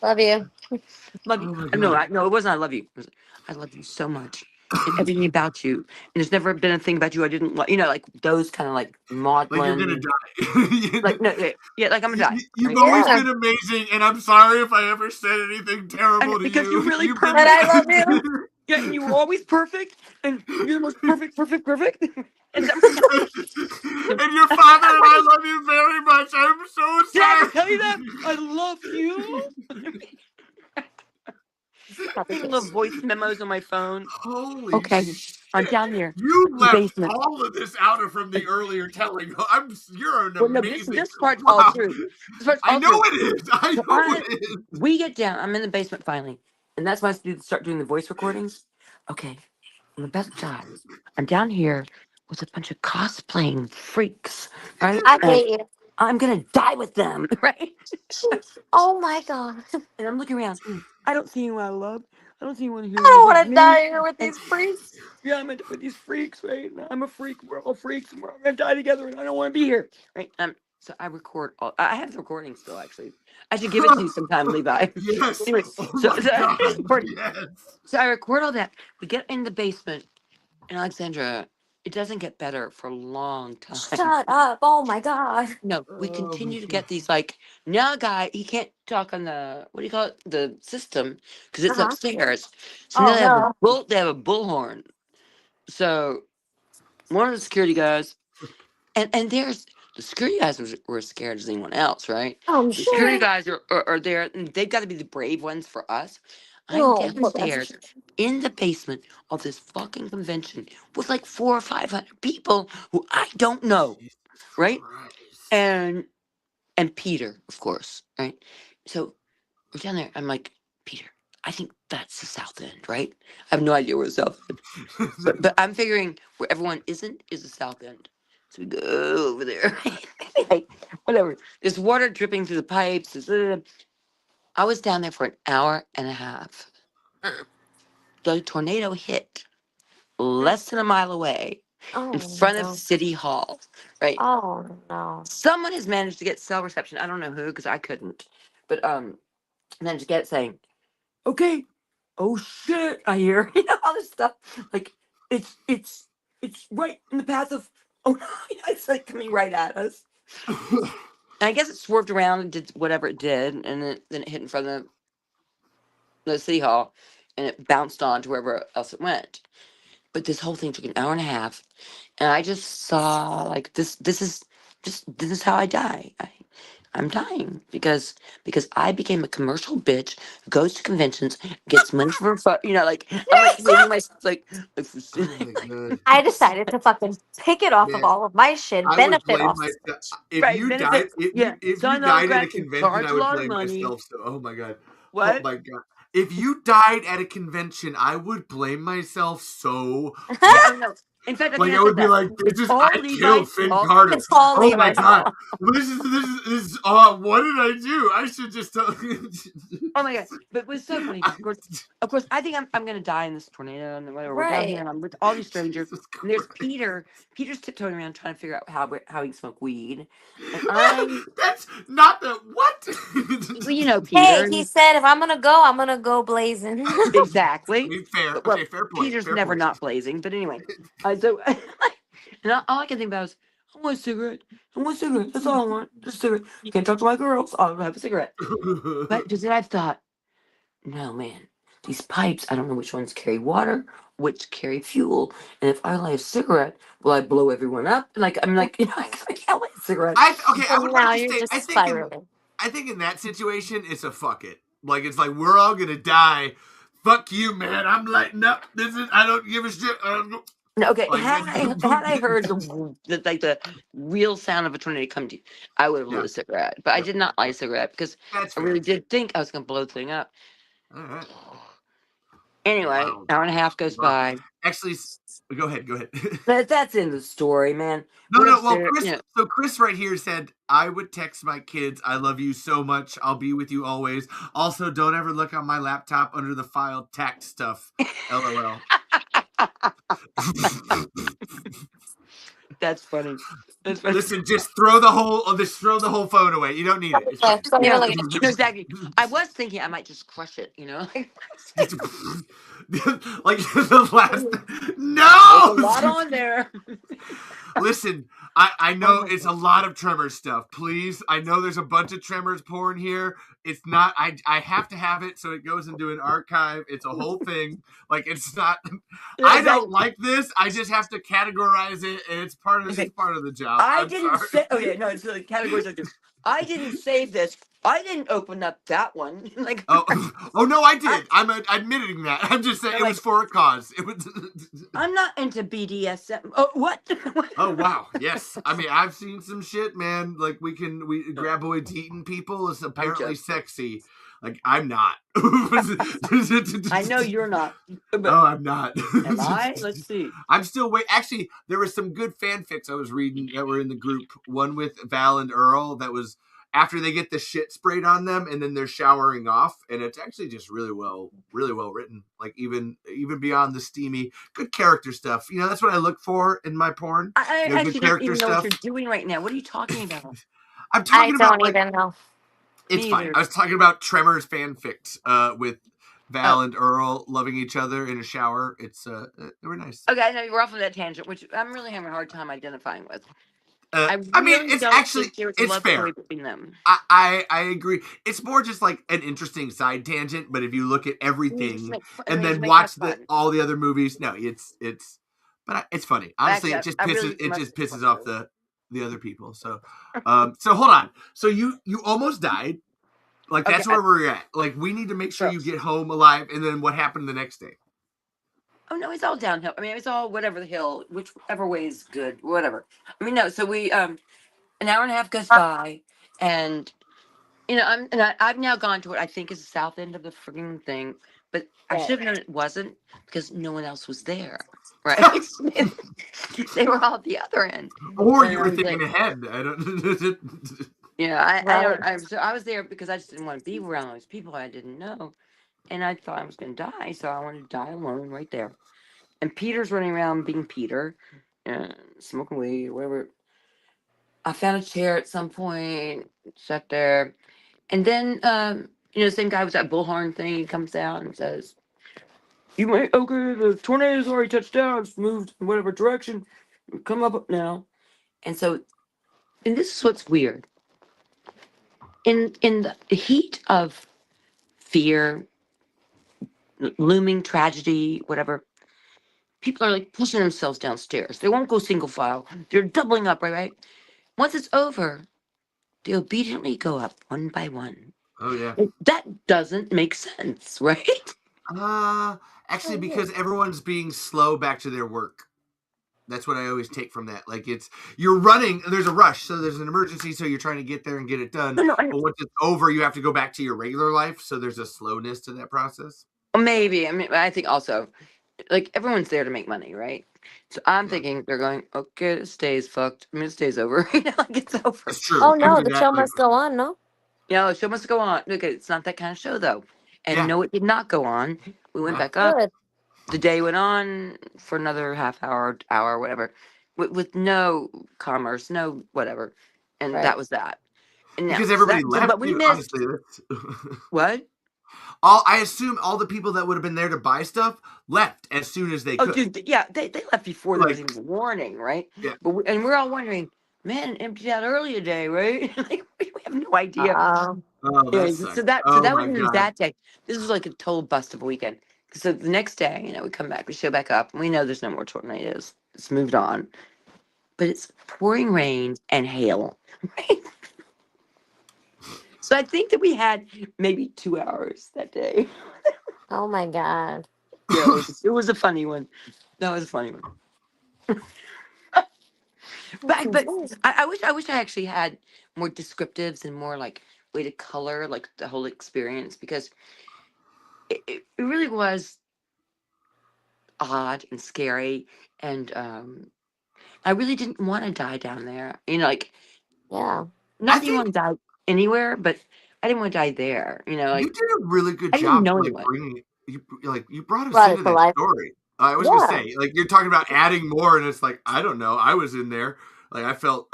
Love you. Love you. No, it wasn't I love you. It was, I love you so much. And everything about you. And there's never been a thing about you I didn't like. You know, like those kind of like maudlin. Like you're gonna die. Like no, yeah, like I'm gonna die. You've right? always Yeah. been amazing, and I'm sorry if I ever said anything terrible to because you. you're really You've been- But I love you. Yeah, and you were always perfect, and you're the most perfect. And and your father and I love you very much. I'm so did I sorry. ever tell you that? I love you. I love voice memos on my phone. Holy Okay, shit. I'm down here. You the left basement. all of this out of from the earlier telling. You're an Well, no, amazing. this part's Wow. all true. This part's I all know true. it is. I So know it is. We get down. I'm in the basement finally, and that's when I start doing the voice recordings. Okay, I'm the best job. I'm down here with a bunch of cosplaying freaks, right? I And hate you. I'm gonna die with them, right? Oh my god. And I'm looking around. I don't see anyone I love. I don't see anyone who. I don't want loves to me. die here with And- these freaks. Yeah, I'm with these freaks, right? I'm a freak. We're all freaks, and we're all gonna die together, and I don't want to be here, right? So I record all. I have the recording still, actually. I should give it to you sometime, Levi. Yes. Anyway, Oh so, my so, God. Yes. so I record all that. We get in the basement, and Alexandra it doesn't get better for a long time. Shut up! Oh my god. No, we continue to get these like now guy he can't talk on the what do you call it the system because it's upstairs. So now Oh no. they have a bullhorn. So one of the security guys and there's the security guys were as scared as anyone else, right? I'm The security sure. guys are there and they've got to be the brave ones for us. I'm Oh, well, downstairs in the basement of this fucking convention with like 400 or 500 people who I don't know, right? And Peter, of course, right? So we're down there. I'm like, Peter, I think that's the South End, right? I have no idea where the South End is. But I'm figuring where everyone isn't is the South End. So we go over there. Like, whatever. There's water dripping through the pipes. I was down there for an hour and a half. The tornado hit less than a mile away in front of City Hall, right? Oh no. Someone has managed to get cell reception. I don't know who, because I couldn't. But managed to get it saying, okay, oh shit, I hear all this stuff. Like it's right in the path of it's like coming right at us. And I guess it swerved around and did whatever it did, and then it hit in front of the city hall, and it bounced on to wherever else it went. But this whole thing took an hour and a half, and I just saw like this is how I die. I'm dying because I became a commercial bitch who goes to conventions, gets money for fun, like I'm like saving myself like I decided to fucking pick it off of Man, all of my shit. I would Benefit blame off. myself if Right, you died. benefits, If yeah. you Sign died at a autographs and convention, charge I a would lot of blame money. myself. So, oh my god, What? oh my god. If you died at a convention, I would blame myself so. I know. In fact, I Like think I I would said be that. like, this It's is all I Levi's killed Finn fault. Carter. It's all Oh my Levi's god, fault. this is what did I do? I should just tell. Oh my god! But it was so funny. Of course, I think I'm gonna die in this tornado and whatever. We're down here Right. and I'm with all these strangers. Jesus And there's Christ. Peter. Peter's tiptoeing around trying to figure out how he can smoke weed. And I'm, That's not the what. well, Peter. Hey, he said if I'm gonna go blazing. Exactly. Fair. Well, Okay, fair point. Peter's Fair never point. not blazing. But anyway, so and all I can think about is I want a cigarette. I want a cigarette. That's all I want. Just a cigarette. You can't talk to my girls. I'll have a cigarette. But just then I thought, no man, these pipes. I don't know which ones carry water, which carry fuel. And if I light a cigarette, will I blow everyone up? Like I'm like, I can't light a cigarette. I would Now like to you're say, just I spiraling. think in that situation, it's a fuck it. Like it's like we're all gonna die. Fuck you, man. I'm lighting up. I don't give a shit. No, okay, Like, had I heard the real sound of a tornado come to you, I would have lit a cigarette. But I did not light a cigarette because That's I fair. really did think I was going to blow the thing up. All right. Anyway, Wow. hour and a half goes Wow. by. Actually, go ahead. That's in the story, man. No. Well, Chris. So Chris right here said, "I would text my kids, I love you so much. I'll be with you always. Also, don't ever look on my laptop under the file tax stuff. LOL." That's funny. Listen, just throw the whole phone away. You don't need it. It's fine. Yeah, exactly. I was thinking I might just crush it, Like the last. There's No. a lot on there. Listen, I know it's a lot of Tremors stuff. Please, I know there's a bunch of Tremors porn here. It's not. I have to have it so it goes into an archive. It's a whole thing. Like it's not. I don't like this. I just have to categorize it, and it's part of the job. I didn't say. Okay, no, it's like categories like this. I didn't save this. I didn't open up that one. Like, oh no, I did. I'm admitting that. I'm just saying it was for a cause. It was. I'm not into BDSM. Oh, what? Oh wow, yes. I mean, I've seen some shit, man. Like we Graboid's eating people is apparently sexy. Like I'm not. I know you're not. No, I'm not. Am I? Let's see. I'm still wait. Actually, there was some good fanfics I was reading that were in the group. One with Val and Earl that was after they get the shit sprayed on them and then they're showering off, and it's actually just really well written. Like even beyond the steamy, good character stuff. That's what I look for in my porn. I actually don't even know what you're doing right now. What are you talking about? I'm talking about I don't even know. It's fine. I was talking about Tremors fanfics with Val and Earl loving each other in a shower. It's they were nice. Okay, I know we're off on that tangent, which I'm really having a hard time identifying with. I I mean, really it's don't actually think there was a it's love fair. story between them. I agree. It's more just like an interesting side tangent, but if you look at everything and then watch all the other movies, no, it's but it's funny. Honestly, Actually, it just pisses off the other people. So so hold on. So you almost died. Like that's where we're at. Like we need to make sure you get home alive, and then what happened the next day? Oh no, it's all downhill. I mean, it's all whatever the hill, whichever way is good, whatever. I mean, no. So we an hour and a half goes by, and you know, I've now gone to what I think is the south end of the frigging thing, but I should have known it wasn't because no one else was there, right? They were all at the other end. Or you were thinking ahead. I don't. Yeah, I don't. So I was there because I just didn't want to be around those people I didn't know, and I thought I was going to die, so I wanted to die alone right there. And Peter's running around being Peter, and smoking weed or whatever. I found a chair at some point, sat there, and then you know, the same guy with that bullhorn thing. He comes out and says, "You might the tornado's already touched down. It's moved in whatever direction. Come up now." And so, and this is what's weird. In the heat of fear, looming tragedy, whatever, people are like pushing themselves downstairs. They won't go single file. They're doubling up, right? Once it's over, they obediently go up one by one. Oh yeah. That doesn't make sense, right? Actually, because everyone's being slow back to their work. That's what I always take from that. Like you're running, there's a rush, so there's an emergency, so you're trying to get there and get it done. But once it's over, you have to go back to your regular life, so there's a slowness to that process. Maybe. I mean, I think also, like, everyone's there to make money, right? So I'm thinking they're going, okay, this day's fucked. I mean, this day's over. You know, like it's over. It's true. Oh no, the show must go on, no? Yeah, the show must go on. Look, it's not that kind of show, though. And no, it did not go on. We went back up. Good. The day went on for another half hour, whatever, with no commerce, no whatever. And that was that. And because everybody left. But we missed. What? I assume all the people that would have been there to buy stuff left as soon as they could. Dude, yeah, they left before there was even a warning, right? Yeah. But and we're all wondering, man, it emptied out early today, right? Like we have no idea. So that was that day. This was like a total bust of a weekend. So the next day, you know, we come back, we show back up, and we know there's no more tornadoes. It's moved on. But it's pouring rain and hail, right? So I think that we had maybe 2 hours that day. Oh my God. Yeah, it was a funny one. That was a funny one. but I wish I actually had more descriptives and more like way to color like the whole experience, because it really was odd and scary, and I really didn't want to die down there. You know, like not that you want to die anywhere, but I didn't want to die there. You know, like you did a really good I job. didn't know Like bringing you brought us Brought into it to that life. story. I was gonna say, like, you're talking about adding more, and it's like, I don't know. I was in there. Like, I felt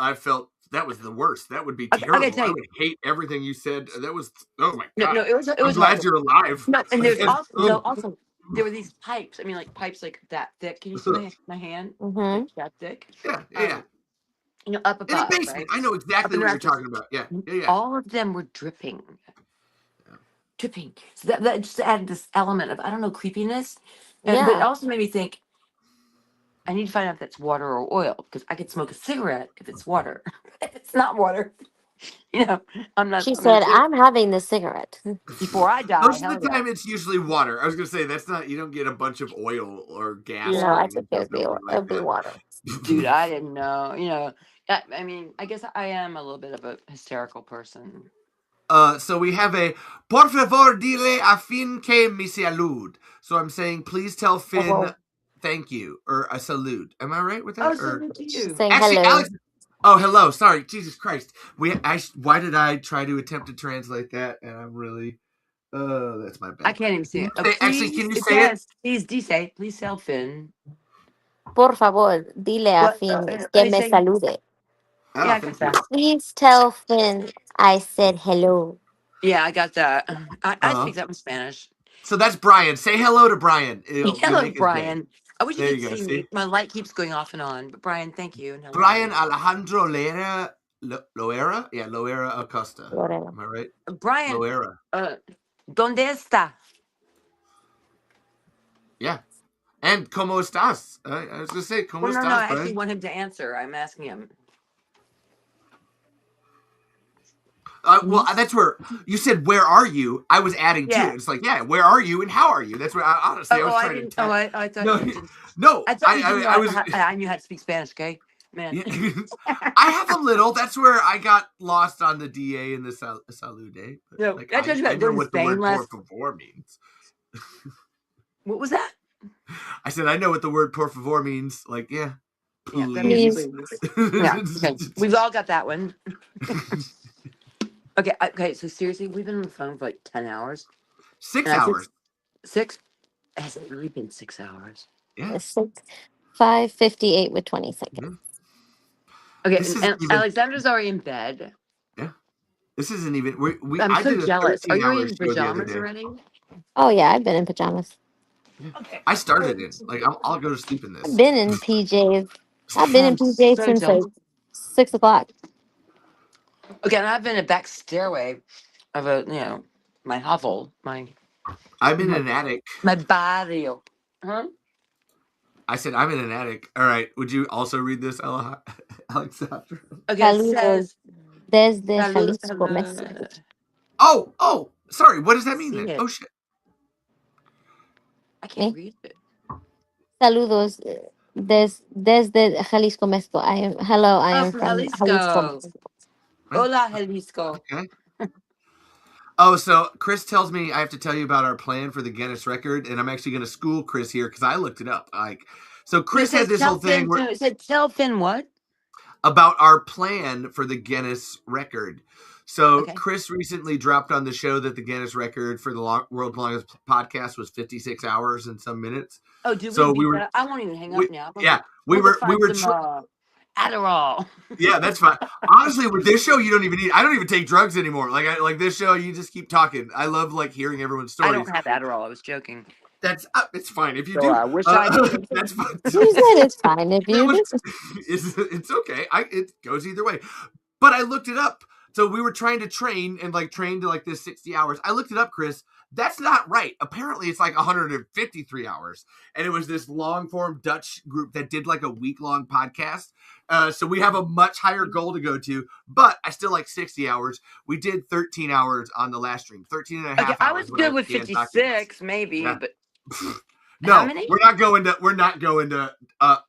that was the worst. That would be terrible. I would hate everything you said. That was, oh my God. No, it was. I'm glad you're alive. No, and there's also there were these pipes. I mean, like pipes like that thick. Can you see my hand? Mm-hmm. Like that thick. Yeah. You know, up above. In the basement. Right? I know exactly what you're talking about. Yeah. All of them were dripping. Dripping. So that just added this element of, I don't know, creepiness. But it also made me think, I need to find out if that's water or oil, because I could smoke a cigarette if it's water. If it's not water, you know, I'm not. She said, I'm having the cigarette. Before I die. Most of the time, it's usually water. I was going to say, that's not, you don't get a bunch of oil or gas. No, I think it would be water. Dude, I didn't know. You know, I mean, I guess I am a little bit of a hysterical person. So we have a por favor dile a Finn que me salud. So I'm saying, please tell Finn thank you, or a salute. Am I right with that? Oh, salute to you. Saying actually, hello. Alex. Oh, hello. Sorry, Jesus Christ. Why did I try to attempt to translate that? And I'm really. That's my bad. I can't even see it. Actually, can you say it? Please tell Finn. Por favor, dile a Finn que me salude. Oh, Yeah, I got that. Please tell Finn I said hello. Yeah, I got that. I speak that in Spanish. So that's Brian. Say hello to Brian. You'll Hello, make his day. Brian. I wish you There could you go, see see? me. My light keeps going off and on. But Brian, thank you. And hello. Brian Alejandro Loera? Yeah, Loera Acosta. Whatever. Am I right? Brian, Loera. ¿dónde está? Yeah. And ¿cómo estás? I was going to say, ¿cómo Well, no, estás, I Brian? actually want him to answer. I'm asking him. Well, that's where you said, "Where are you?" I was adding to Yeah. it. It's like, yeah, where are you and how are you? That's what honestly I was I trying didn't. to. I thought No, you didn't. no, I thought you didn't know I was. I knew how to speak Spanish. Okay, man. Yeah, I have a little. That's where I got lost on the DA and the Salude. But No, like, I told you I about know going to what the Spain word last. por favor means. What was that? I said I know what the word por favor means. Like, yeah, Yeah, that please. means yeah. Okay. We've all got that one. Okay. So seriously, we've been on the phone for like 10 hours. 6 And I hours. just- 6? Has it really been 6 hours? Yeah. 5:58 with 20 seconds. Okay, This and isn't even. Alexandra's already in bed. Yeah. This isn't even. We I'm I so did a jealous. Are you 13-hour in show the other pajamas day. already? Oh yeah, I've been in pajamas. Yeah. I started it. Like, I'll go to sleep in this. I've been in PJs. I've been in I'm PJs so since like jealous. 6 o'clock. Okay, and I've been in a back stairway of my hovel, my I'm in an attic. barrio. Huh? I said I'm in an attic. All right. Would you also read this, Alexandra? Okay, it Saludos says desde Salud, Jalisco, Mexico. Oh, sorry. What does that mean See then? it. Oh shit. I can't Me? read it. Saludos desde Jalisco, Mexico. I am From from Jalisco. Jalisco. Hola, Jalisco. Okay. Oh, so Chris tells me I have to tell you about our plan for the Guinness record, and I'm actually going to school Chris here because I looked it up. So Chris had this whole thing It said tell Finn what? about our plan for the Guinness record. So Okay. Chris recently dropped on the show that the Guinness record for the world's longest podcast was 56 hours and some minutes. Oh, did So we we beat were- that? I won't even hang we- up now. yeah, we We'll were find some, Adderall. Yeah, that's fine. Honestly, with this show, you don't even need. I don't even take drugs anymore. Like this show, you just keep talking. I love like hearing everyone's I stories. don't have Adderall. I was joking. That's it's fine if you So do. I wish I did. That's fine. You said it's fine if you do. It's okay. It goes either way. But I looked it up. So we were trying to train to like this 60 hours. I looked it up, Chris. That's not right. Apparently, it's like 153 hours. And it was this long form Dutch group that did like a week-long podcast. So we have a much higher goal to go to, but I still like 60 hours. We did 13 hours on the last stream, 13 and a half hours. I was good with 56, maybe, Yeah. but no, how many? we're not going to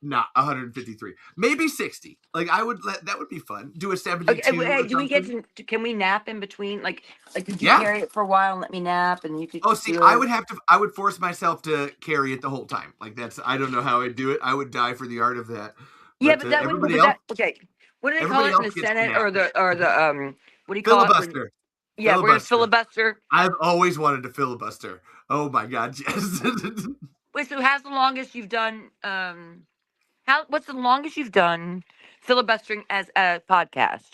not 153. Maybe 60. Like that would be fun. Do a 72. Okay, do we get something. can we nap in between? Like did you Yeah. carry it for a while and let me nap and you could Oh, see, do I it? would force myself to carry it the whole time. Like I don't know how I'd do it. I would die for the art of that. Yeah, but that would everybody but else, that okay. What do they call everybody it in the else gets Senate to or nap. the what do you call it? Filibuster. Yeah, we're gonna filibuster. I've always wanted to filibuster. Oh my god, yes. Wait, so how's the longest you've done what's the longest you've done filibustering as a podcast?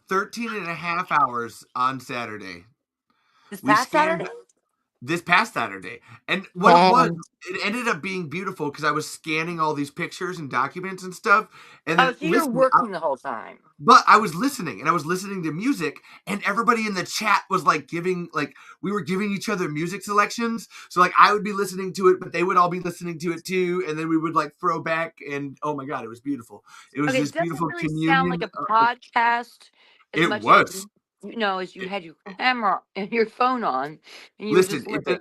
13 and a half hours on Saturday. This We past scanned- Saturday? This past Saturday. And what it ended up being beautiful because I was scanning all these pictures and documents and stuff. And Oh, then so you're working the whole time. But I was listening, and I was listening to music, and everybody in the chat was we were giving each other music selections. So like I would be listening to it, but they would all be listening to it too, and then we would like throw back, and oh my god, it was beautiful. It was this It doesn't beautiful really communion. sound like a podcast. As It much was. As you had your camera and your phone on, and you Listen, were just living.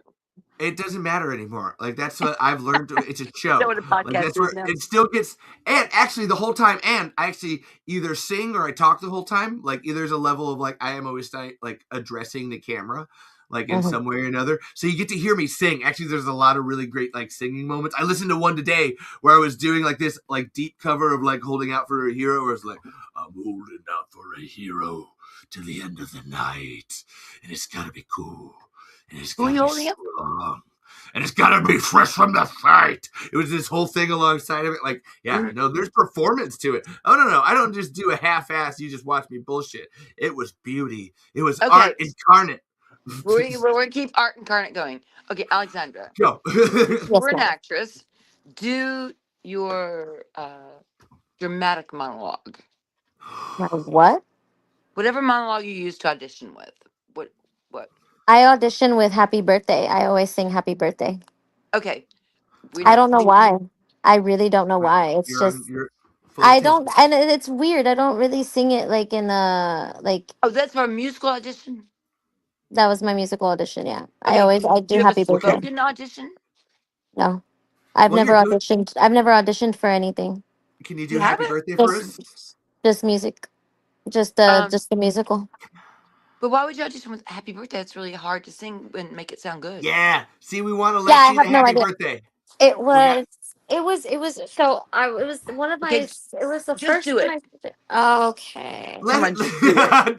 it doesn't matter anymore. Like that's what I've learned. It's a show. Is that what a podcast Like, that's where is now? it still gets. And actually, the whole time, and I actually either sing or I talk the whole time. Like there's a level of like I am always like addressing the camera, like in some way or another. So you get to hear me sing. Actually, there's a lot of really great like singing moments. I listened to one today where I was doing like this like deep cover of like Holding Out for a Hero, where it's like I'm holding out for a hero till the end of the night, and it's gotta be cool. And it's gotta be strong. And it's gotta be fresh from the fight. It was this whole thing alongside of it. Like, yeah, no, there's performance to it. Oh no, I don't just do a half-ass. You just watch me bullshit. It was beauty. It was art incarnate. We're going to keep Art Incarnate going. Okay, Alexandra, Go. Yes, we're an ma'am. actress. Do your dramatic monologue. What? Whatever monologue you use to audition with. What? I audition with Happy Birthday. I always sing Happy Birthday. Okay. We I don't don't know need. why. I really don't know Wow, why. It's you're just full of I talent. don't, and it's weird. I don't really sing it like in a like. Oh, that's for a musical audition? That was my musical audition. Yeah, Okay. I Do do you have a Happy Birthday. Okay. spoken audition? No, I've Well, never here, do it. auditioned. I've never auditioned for anything. Can you do You Happy haven't? Birthday for Just us? just music. Um, Just the musical. but why would you audition with Happy Birthday? It's really hard to sing and make it sound good. Yeah. See, we want to Yeah, let I see the have no Happy idea. Birthday. It We got. was. It was. So I. It was one of my. Okay, It was the just first do one it. I did. Okay. Come Let on, just do it. it.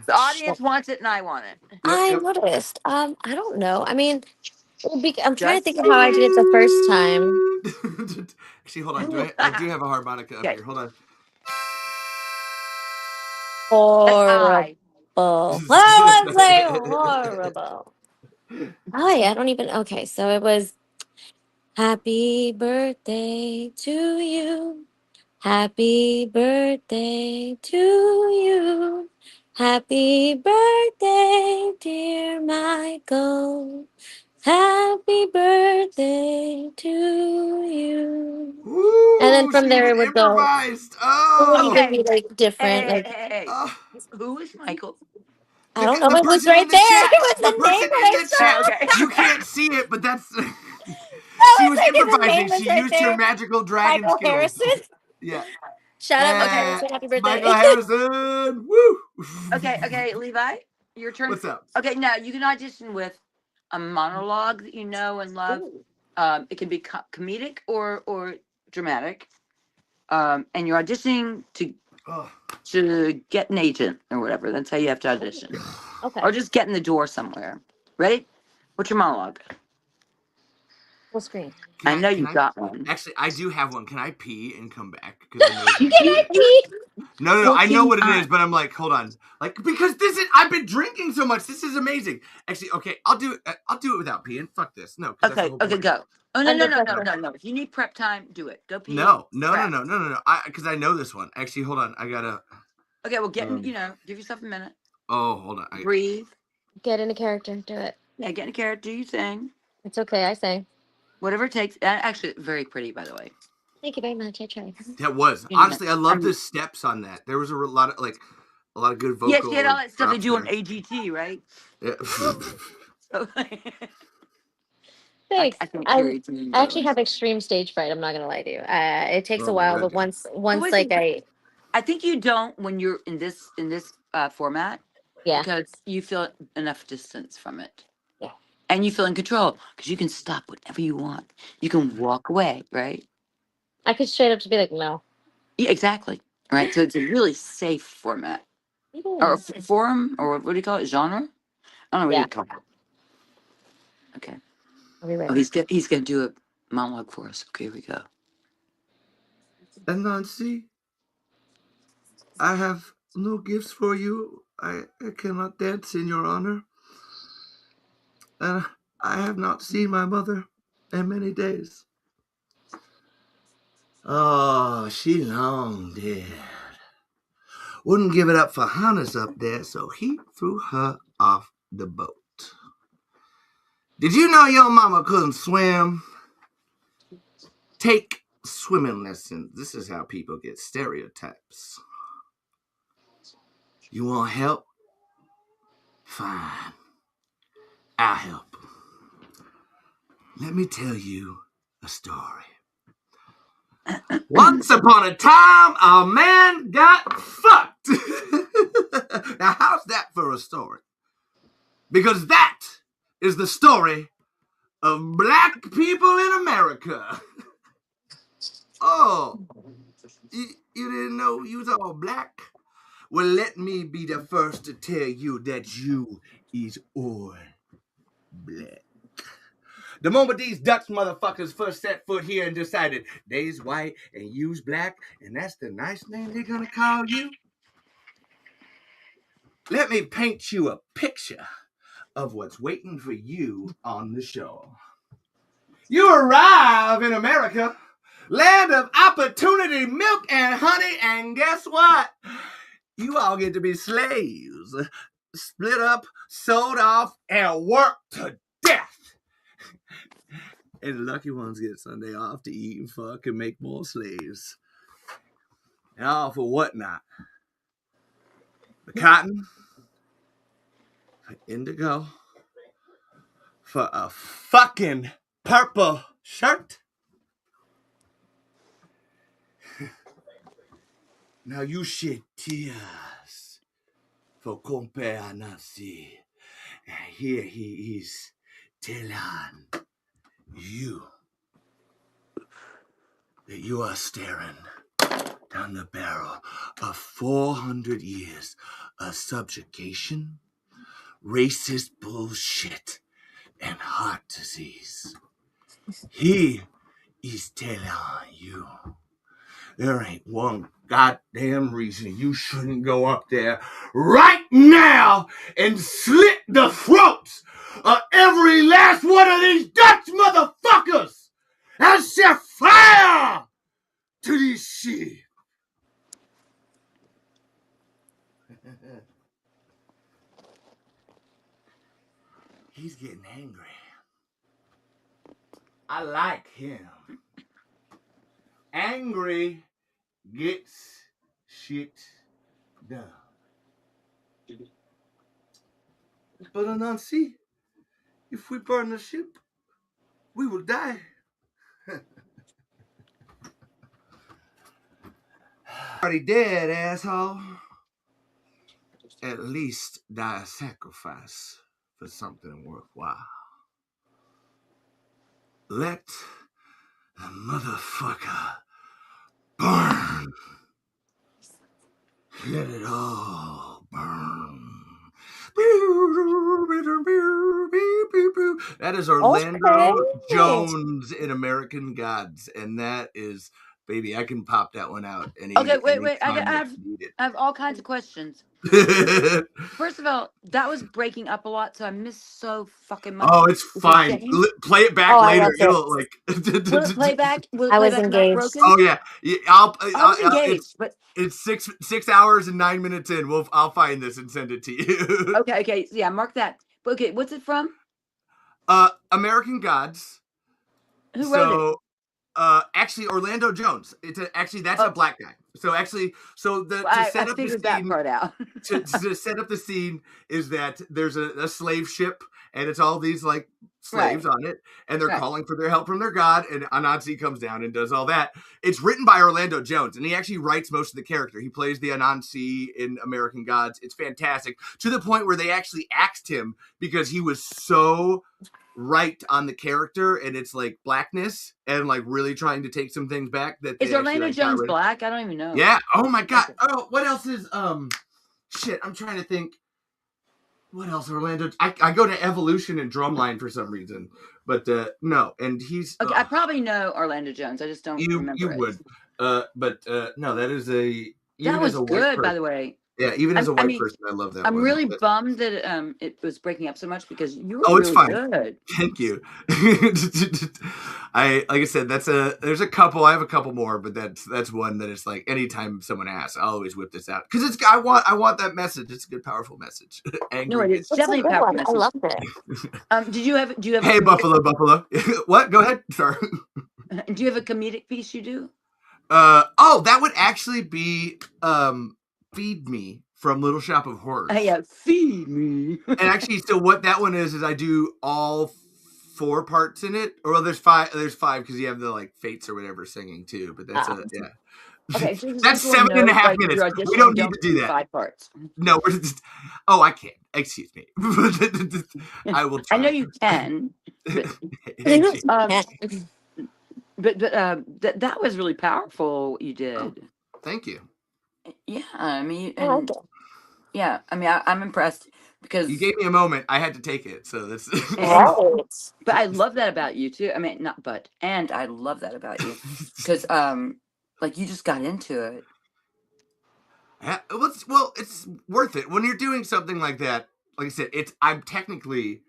The audience wants it and I want it. Yep, I yep. noticed. I don't know. I mean, I'm trying to think Just of how I did it the first time. Actually, hold on. I do have a harmonica up okay. here. Hold on. That's Horrible. high. I would say horrible. Oh yeah, I don't even. Okay, so it was Happy Birthday to you. Happy birthday to you. Happy birthday, dear Michael. Happy birthday to you. And then Ooh, from she there even it would go. improvised. It would Oh, even Okay. be like different. Hey, hey, Like hey, hey. oh. Who is Michael? I don't know. The It was person in right the there. chat. It was The the name person that in I the saw. chat. Okay. You can't see it, but that's. I She was was like, the name improvising. was She right used her there. magical dragon Michael skills. Harrison. Yeah. Shout out Michael Harrison. Happy Michael birthday. Harrison. Woo. Okay, Levi, your turn. What's up? Okay, now you can audition with a monologue that you know and love. Ooh. It can be comedic or dramatic. And you're auditioning Oh. to get an agent or whatever. That's how you have to audition, Okay. or just get in the door somewhere. Ready? What's your monologue? Full screen. I know Can you got one. Actually, I do have one. Can I pee and come back? Because I know You exactly Can what I it is. pee? No. I know fucking what it is, on. but I'm like, hold on. Like, because I've been drinking so much. This is amazing. Actually, okay, I'll do it. I'll do it without peeing. Fuck this. No, because that's the Okay, whole okay, point. go. Oh no, no, Under no, no, pressure. no, no. If you need prep time, do it. Go pee. No. Prep. Because I know this one. Actually, hold on. I gotta. Okay, well, get in. Give yourself a minute. Oh, hold on. Breathe. Get in a character. Do it. Yeah, get in a character. Do your thing. It's okay. I say. Whatever it takes. Actually, very pretty, by the way. Thank you very much. I tried. That was honestly. I love the steps on that. There was a lot of good vocal. Yeah, she had all that stuff they drops do on there. AGT, right? Yeah. So, Thanks. I can't I carry it. actually have extreme stage fright. I'm not gonna lie to you. It takes Oh a my while, but goodness. once like I think you don't when you're in this format yeah. because you feel enough distance from it. Yeah. And you feel in control because you can stop whenever you want. You can walk away, right? I could straight up just be like, no. Yeah, exactly. Right. So it's a really safe format It or is. forum or what do you call it? Genre? I don't know what Yeah. you call it. Okay. I'll be ready. Oh, he's gonna do a monologue for us. Okay, here we go. And Nancy, I have no gifts for you. I cannot dance in your honor. And I have not seen my mother in many days. Oh, she long dead. Wouldn't give it up for Hannes up there, so he threw her off the boat. Did you know your mama couldn't swim? Take swimming lessons. This is how people get stereotypes. You want help? Fine. I'll help. Let me tell you a story. Once upon a time, a man got fucked. Now, how's that for a story? Because that is the story of black people in America. Oh, you didn't know you was all black? Well, let me be the first to tell you that you is all black. The moment these Dutch motherfuckers first set foot here and decided they's white and you's black, and that's the nice name they're gonna call you, let me paint you a picture of what's waiting for you on the show. You arrive in America, land of opportunity, milk and honey, and guess what? You all get to be slaves, split up, sold off, and worked to death. And the lucky ones get Sunday off to eat and fuck and make more slaves. And all for what not? The cotton, for indigo, for a fucking purple shirt. Now you shed tears for compare Nancy. And here he is telling you that you are staring down the barrel of 400 years of subjugation, racist bullshit, and heart disease. He is telling you there ain't one goddamn reason you shouldn't go up there right now and slit the throats of every last one of these Dutch motherfuckers and set fire to these shit. He's getting angry. I like him. Angry gets shit done. But Anansi, if we burn the ship, we will die. Already dead, asshole. At least die a sacrifice for something worthwhile. Let the motherfucker burn. Let it all burn. That is Orlando Jones in American Gods, and that is, baby, I can pop that one out. Okay, wait. I have all kinds of questions. First of all, that was breaking up a lot, so I missed so fucking much. Oh, it's fine. Play it back later. It'll like. Will it play back? Will it I play was back engaged. broken? Oh yeah, I was engaged, but it's 6 hours and 9 minutes in. I'll find this and send it to you. okay, so yeah, mark that. But okay, what's it from? American Gods. Who wrote it? Actually, Orlando Jones. That's a black guy. So actually, I figured that part out. to set up the scene is that there's a slave ship and it's all these like slaves on it, and they're calling for their help from their god, and Anansi comes down and does all that. It's written by Orlando Jones, and he actually writes most of the character. He plays the Anansi in American Gods. It's fantastic, to the point where they actually axed him because he was so right on the character, and it's like blackness and like really trying to take some things back. That is Orlando Jones black? I don't even know. Yeah. Oh my god. Oh, what else is shit? I'm trying to think. What else, Orlando? I go to Evolution and Drumline for some reason, but no. And he's okay. I probably know Orlando Jones. I just don't remember. You would. But no, that is a. That was good, by the way. Yeah, even as a white person, I love that. I'm really bummed that it was breaking up so much because you were it's really fine. good. Thank you. Like I said, there's a couple. I have a couple more, but that's one that it's like anytime someone asks, I always whip this out because I want that message. It's a good, powerful message. No, it's definitely a powerful message. I love it. Do you have? Hey, Buffalo. What? Go ahead. Sorry. Do you have a comedic piece you do? That would actually be Feed Me from Little Shop of Horrors. Yeah, Feed Me. And actually, so what that one is I do all 4 parts in it. Or well, there's 5 because you have the like Fates or whatever singing too. But that's yeah. Okay, so that's 7.5 minutes. We don't need to do that. 5 parts. No, we're just. Oh, I can't. Excuse me. I will try. I know you can. But that was really powerful. What you did. Oh, thank you. Yeah, I mean, yeah, I mean, I'm impressed because you gave me a moment. I had to take it, so this. But I love that about you too. I mean, and I love that about you because, like, you just got into it. Yeah, well, it's worth it when you're doing something like that. like I said, I'm technically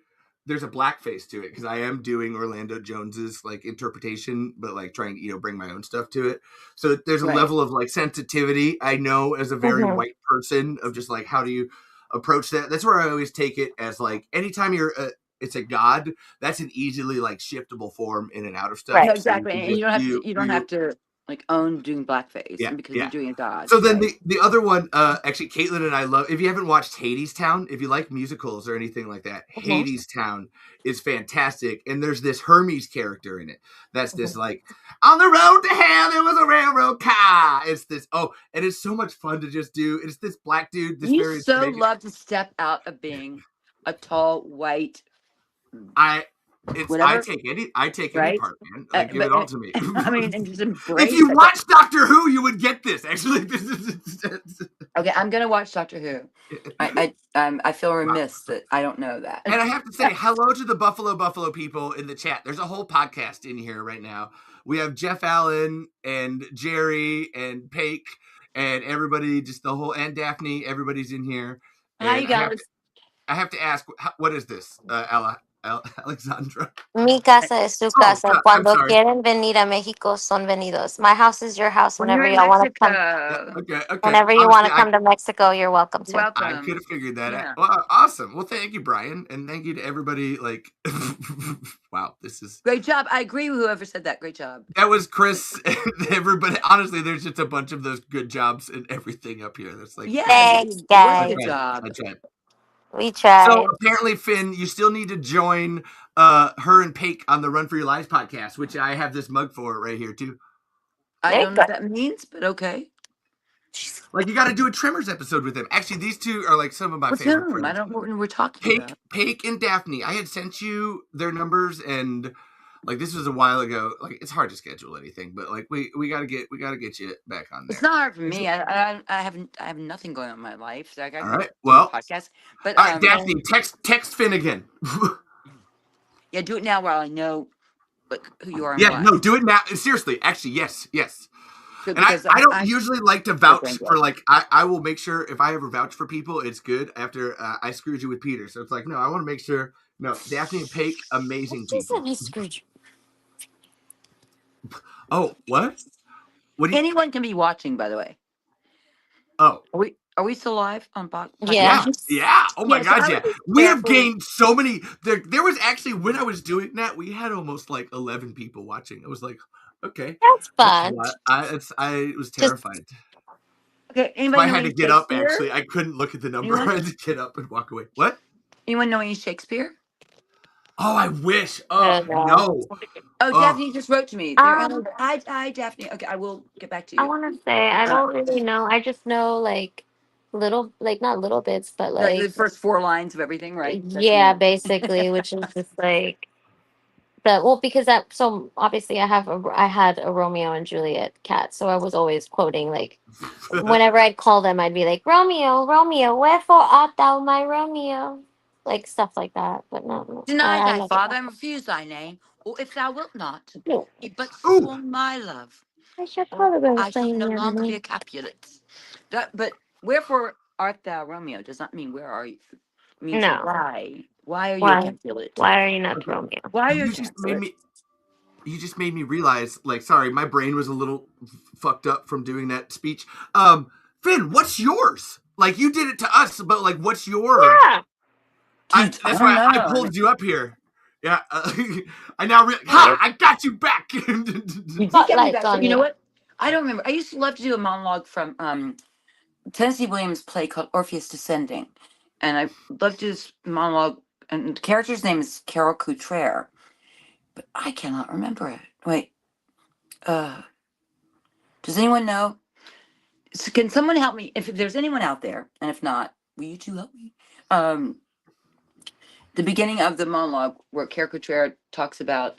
there's a blackface to it because I am doing Orlando Jones's like interpretation, but like trying to bring my own stuff to it. So there's a Right. level of like sensitivity I know as a very Mhm. white person of just like how do you approach that. That's where I always take it as like anytime it's a god, that's an easily like shiftable form in and out of stuff. Right. No, So you exactly. can And just you don't have to like own doing blackface yeah, because yeah. you're doing a god. So then right? the other one, actually, Caitlin and I love. If you haven't watched Hades Town, if you like musicals or anything like that, Hades Town is fantastic. And there's this Hermes character in it. That's this like on the road to hell there was a railroad car. It's this and it's so much fun to just do. It's this black dude. This You very so love to step out of being a tall white I whatever, I take any right? part, man. Like give it But all to me. I mean, and just If embrace you it. watch Doctor Who, you would get this. Actually, this is Okay, I'm gonna watch Doctor Who. I feel remiss that I don't know that. And I have to say hello to the Buffalo people in the chat. There's a whole podcast in here right now. We have Jeff Allen and Jerry and Paik and everybody, just the whole, and Daphne. Everybody's in here. Hi, And you guys. I have to ask, what is this, Alexandra? Mi casa es su Oh, casa. I'm Cuando sorry. quieren venir a Mexico, son venidos. My house is your house. When you're Whenever in y'all want to come, Mexico, Okay. whenever you want Honestly, to come to Mexico, you're welcome to. I could welcome. have figured that Yeah. out. Well, awesome. Well, thank you, Brian, and thank you to everybody. Like, wow, this is Great job. I agree with whoever said that. Great job. that was Chris and everybody. Honestly, there's just a bunch of those good jobs and everything up here. That's like Yeah, Thanks, it was guys. a good job. I tried. We tried. So apparently, Finn, you still need to join her and Paik on the Run for Your Lives podcast, which I have this mug for right here too. I There don't you know go. what that means, but okay. Like you got to do a Tremors episode with them. Actually, these two are like some of my With favorite whom? I friends. don't know what we're talking about. Paik and Daphne. I had sent you their numbers, and like this was a while ago. Like it's hard to schedule anything, but like we gotta get you back on there. It's not hard for me. I have nothing going on in my life. So I got All right. do Well, podcast. But all right, Daphne, text Finn again. yeah, do it now while I know like who you are and Yeah, what. no, do it now. Seriously, actually, yes. Good, And because I don't usually like to vouch thank you. for like I will make sure if I ever vouch for people, it's good after I screwed you with Peter. So it's like no, I want to make sure. No, Daphne and Paik, amazing Just people. said he screwed you. Oh, what? What do you? anyone can be watching. By the way, Oh, are we still live on podcast? Yeah. yeah. Oh my Yeah, so God, I yeah. would be We have careful. gained so many. There was actually when I was doing that, we had almost like 11 people watching. I was like, okay, That's that's fun. a lot. I was terrified. Okay, So anybody I know had to any get up. Shakespeare? Actually, I couldn't look at the number. Anyone? I had to get up and walk away. What? Anyone know any Shakespeare? Oh, I wish. Oh No. no. Oh, Daphne just wrote to me. Hi, Daphne. Okay, I will get back to I you. want to say I don't really know. I just know like little, like not little bits, but Like the like first 4 lines of everything, right? yeah, basically, which is just like the well because that so obviously I had a Romeo and Juliet cat, so I was always quoting like whenever I'd call them, I'd be like Romeo, Romeo, wherefore art thou my Romeo, like stuff like that. But no, Deny I thy love father and refuse thy name, or if thou wilt not, it. No, he but Ooh. scorn my love. I should probably I shall playing no the other longer be day. a Capulet. But wherefore art thou Romeo does not mean where are you. It means No. why. Why are you a Why? Capulet? Why are you not Romeo? Why are you a You just made Capulet? me. You just made me realize. Like, sorry, my brain was a little fucked up from doing that speech. Finn, what's yours? Like, you did it to us, but like, what's your? Yeah. Dude, I That's don't why I know. pulled you up here. Yeah, I now I got you back. You did get me Spotlight's back. So on you know you. what? I don't remember. I used to love to do a monologue from Tennessee Williams' play called Orpheus Descending. And I love to do this monologue, and the character's name is Carol Coutrere, but I cannot remember it. Wait, does anyone know? So can someone help me? If there's anyone out there, and if not, will you two help me? The beginning of the monologue where Carol Coutrere talks about,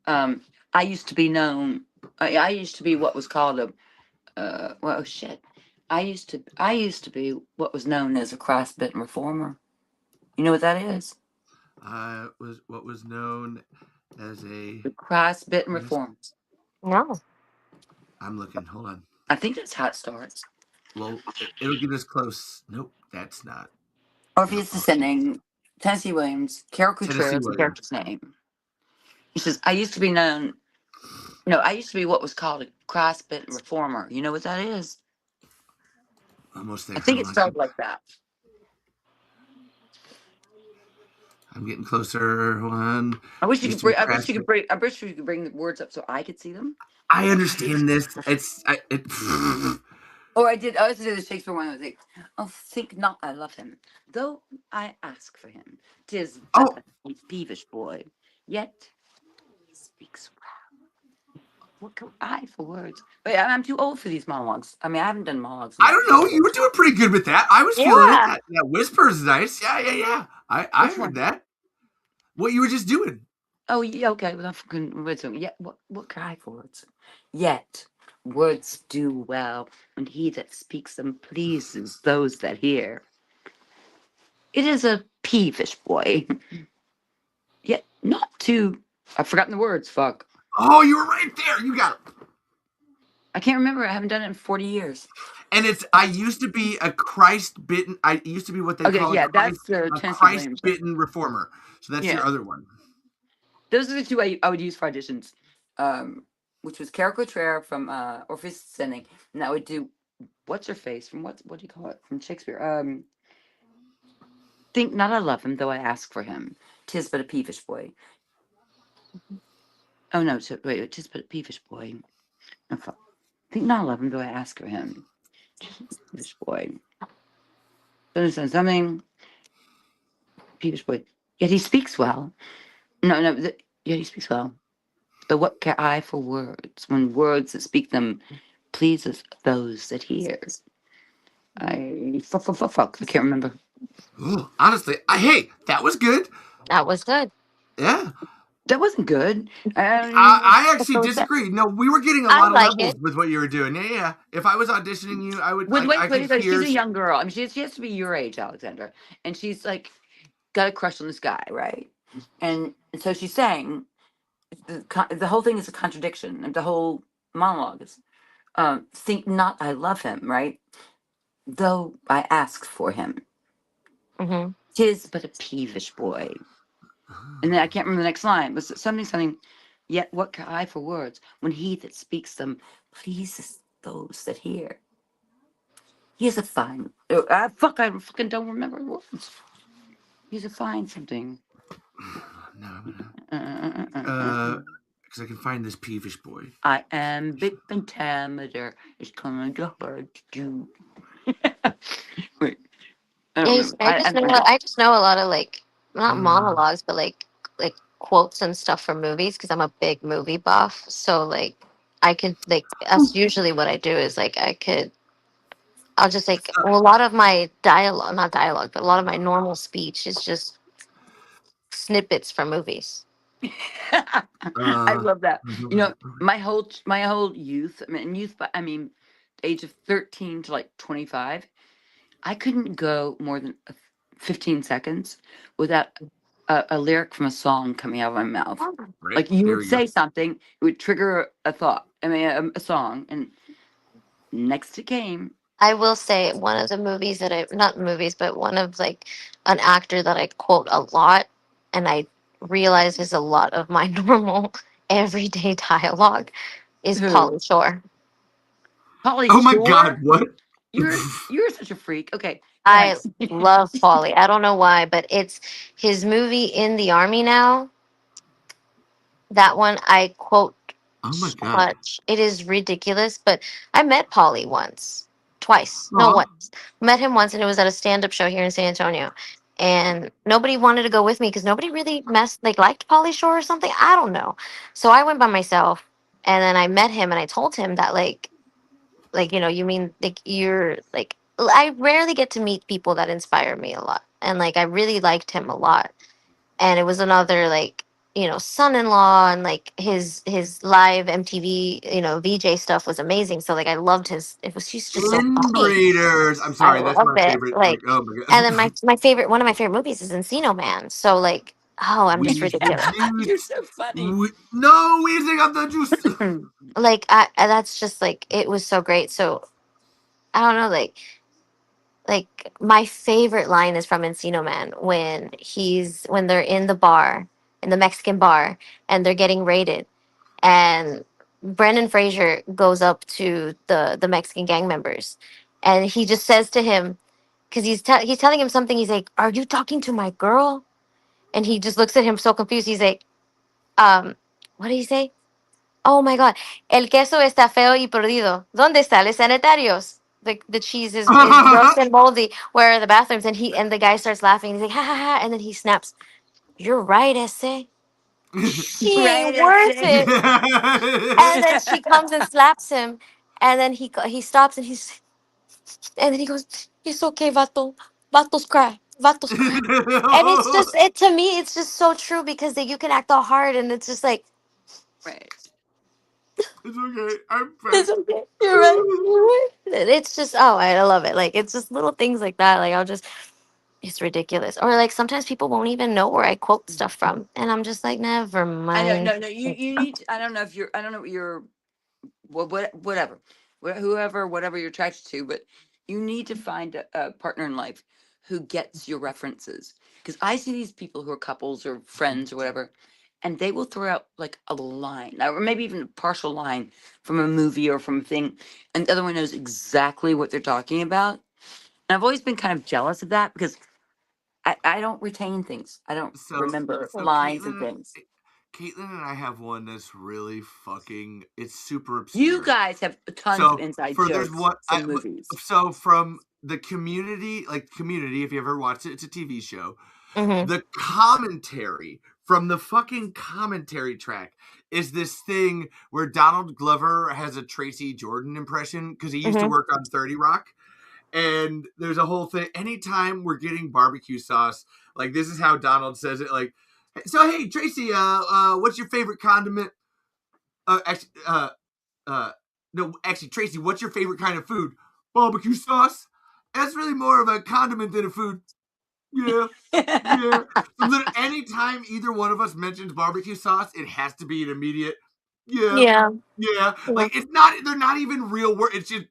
I used to be known. I used to be what was called a, well, oh shit. I used to be what was known as a cross-bitten reformer. You know what that is? Was what was known as a. The cross-bitten reformer. No. I'm looking. Hold on. I think that's how it starts. Well, it'll get us close. Nope, that's not. Orpheus Descending, Tennessee Williams, Carol Tennessee Couture is the Williams. character's name. He says, I used to be known, no, I used to be what was called a cross-bit reformer. You know what that is? Almost I there. think Hold it on. started like that. I'm getting closer. Hold on. I wish you Used could to be bring. I wish crash. you could bring. I wish you could bring the words up so I could see them. I understand this. It. Or I did. I also did the Shakespeare one. I was like, "Oh, think not, I love him, though I ask for him. 'Tis Oh. but a peevish boy, yet he speaks well. What can I for words? Wait, I'm too old for these monologues. I mean, I haven't done monologues. I don't know. You were doing pretty good with that. I was feeling it. Yeah. That whisper is nice. Yeah. I Which heard one? that. What you were just doing. Oh, yeah, okay. Well, I'm fucking wisdom. Yeah, what cry for words? Yet words do well, and he that speaks them pleases those that hear. It is a peevish boy, yet not too. I've forgotten the words. Fuck. Oh, you were right there. You got it. I can't remember. I haven't done it in 40 years. And it's. I used to be a Christ bitten. I used to be what they Okay, call yeah, a that's the Tennessee Christ Williams. bitten reformer. So that's Yeah. your other one. Those are the two I would use for auditions, which was Carol Couture from Orpheus Descending, and I would do what's her face from what do you call it from Shakespeare? Think not I love him, though I ask for him. 'Tis but a peevish boy. Oh no, wait, 'tis but a peevish boy. Oh, fuck. Think not I love him, though I ask for him. 'Tis but a peevish boy. Something. Peevish boy. Yet he speaks well. No, yet he speaks well. But what care I for words, when words that speak them pleases those that hear? Fuck. I can't remember. Ooh, honestly, hey, that was good. That was good. Yeah. That wasn't good. I actually disagree. No, we were getting a I lot of like levels it. with what you were doing. Yeah. If I was auditioning you, I would. Wait, I could she's hear. a young girl. I mean, she has to be your age, Alexandra, and she's like got a crush on this guy, right? And so she's saying the whole thing is a contradiction, and the whole monologue is think not I love him, right? Though I ask for him. Hmm. 'Tis but a peevish boy. And then I can't remember the next line. Was something? Yet what care I for words, when he that speaks them pleases those that hear? He is a fine. I fucking don't remember the words. He's a fine something. No, because I can find this peevish boy. I am big pentameter. It's kind of hard to do. Wait. I don't remember. I just know a lot of like not Mm. monologues, but like quotes and stuff from movies because I'm a big movie buff. So like I could like that's usually what I do is like I'll just like a lot of my dialogue, not dialogue, but a lot of my normal speech is just snippets from movies. I love that. You know, Mm-hmm. my whole youth. I mean, youth, but I mean, age of 13 to like 25. I couldn't go more than 15 seconds without a lyric from a song coming out of my mouth. Right? Like you There would we go. say something, it would trigger a thought. I mean, a song, and next it came. I will say one of the movies that I not movies, but one of like an actor that I quote a lot and I realize is a lot of my normal everyday dialogue is Who? Pauly Shore. Polly Oh my Shore? God! What? You're such a freak. Okay. I Nice. love Pauly. I don't know why, but it's his movie In the Army Now. That one I quote Oh my so God! much. It is ridiculous, but I met Pauly once. Twice. No, Aw. once. Met him once and it was at a stand-up show here in San Antonio. And nobody wanted to go with me because nobody really liked Pauly Shore or something. I don't know. So I went by myself and then I met him and I told him that you mean like you're like I rarely get to meet people that inspire me a lot. And like I really liked him a lot. And it was another son-in-law and like his live MTV, VJ stuff was amazing. So like I loved she's just so funny. Inbreeders. I'm I sorry. That's love my it. favorite. Like Oh my and God. then one of my favorite movies is Encino Man. So like I'm just Wheeze the ridiculous. You're juice. so funny. No wheezing of the juice. Like that's just like it was so great. So I don't know, like like my favorite line is from Encino Man when they're in the bar, in the Mexican bar, and they're getting raided, and Brendan Fraser goes up to the Mexican gang members, and he just says to him, because he's telling him something. He's like, "Are you talking to my girl?" And he just looks at him so confused. He's like, what did he say? Oh my God, el queso está feo y perdido. ¿Dónde están los sanitarios? The cheese is gross and moldy. Where are the bathrooms? And the guy starts laughing. He's like, ha ha ha, and then he snaps. You're right, Esse. She ain't Right, worth Essay. it. And then she comes and slaps him, and then he stops and then he goes, "It's okay, vato. Vatos cry. Vatos cry." And it's just it to me. It's just so true because you can act all hard, and it's just like Right. It's okay. I'm it's fine. okay. You're right. You're right. It's just I love it. Like it's just little things like that. Like it's ridiculous. Or like sometimes people won't even know where I quote stuff from, and I'm just like, never I know. mind. No, no. You need. I don't know if you're. I don't know what you're. Whatever, whoever, whatever you're attracted to, but you need to find a partner in life who gets your references. Because I see these people who are couples or friends or whatever, and they will throw out like a line, or maybe even a partial line from a movie or from a thing, and the other one knows exactly what they're talking about. And I've always been kind of jealous of that because I don't retain things. I don't So, remember so lines and things. Caitlin and I have one that's really fucking. It's super You obscure. guys have tons of So inside for there's jokes one. from movies. So from the Community, like Community, if you ever watched it, it's a TV show. Mm-hmm. The commentary from the fucking commentary track is this thing where Donald Glover has a Tracy Jordan impression because he used to Mm-hmm. work on 30 Rock. And there's a whole thing. Anytime we're getting barbecue sauce, like this is how Donald says it. Like, so hey Tracy, what's your favorite condiment? Actually, no, actually Tracy, what's your favorite kind of food? Barbecue sauce. That's really more of a condiment than a food. Yeah. Yeah. So anytime either one of us mentions barbecue sauce, it has to be an immediate. Yeah. Yeah. Yeah. Yeah. Like it's not. They're not even real words. It's just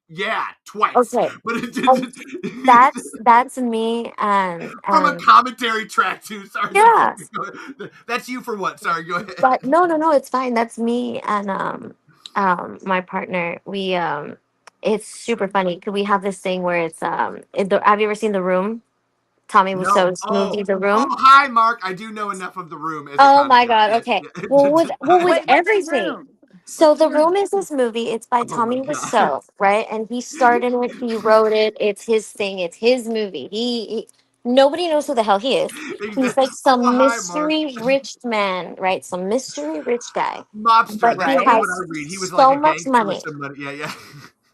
twice. Okay. But it's And that's me from a and commentary track too. Sorry. yeah. That's you for what? Sorry. Go ahead. But no, it's fine. That's me and my partner. We it's super funny because we have this thing where it's have you ever seen The Room? Tommy No. Wiseau's movie The Oh. Room. Hi, Mark. I do know enough of The Room as a Oh my concept. God. Yeah. Okay. Well, Yeah. with Wait, what's the everything. room? So What's the The Room room? is this movie. It's by Oh my Tommy god. Wiseau, right? And he starred in it. He wrote it. It's his thing. It's his movie. He nobody knows who the hell he is. He's like Oh, some hi, Mark. mystery rich man, right? Some mystery rich guy. Mobster. But That's he probably Right. what has I read. He was like so a much gangster with money. some money. Yeah, yeah.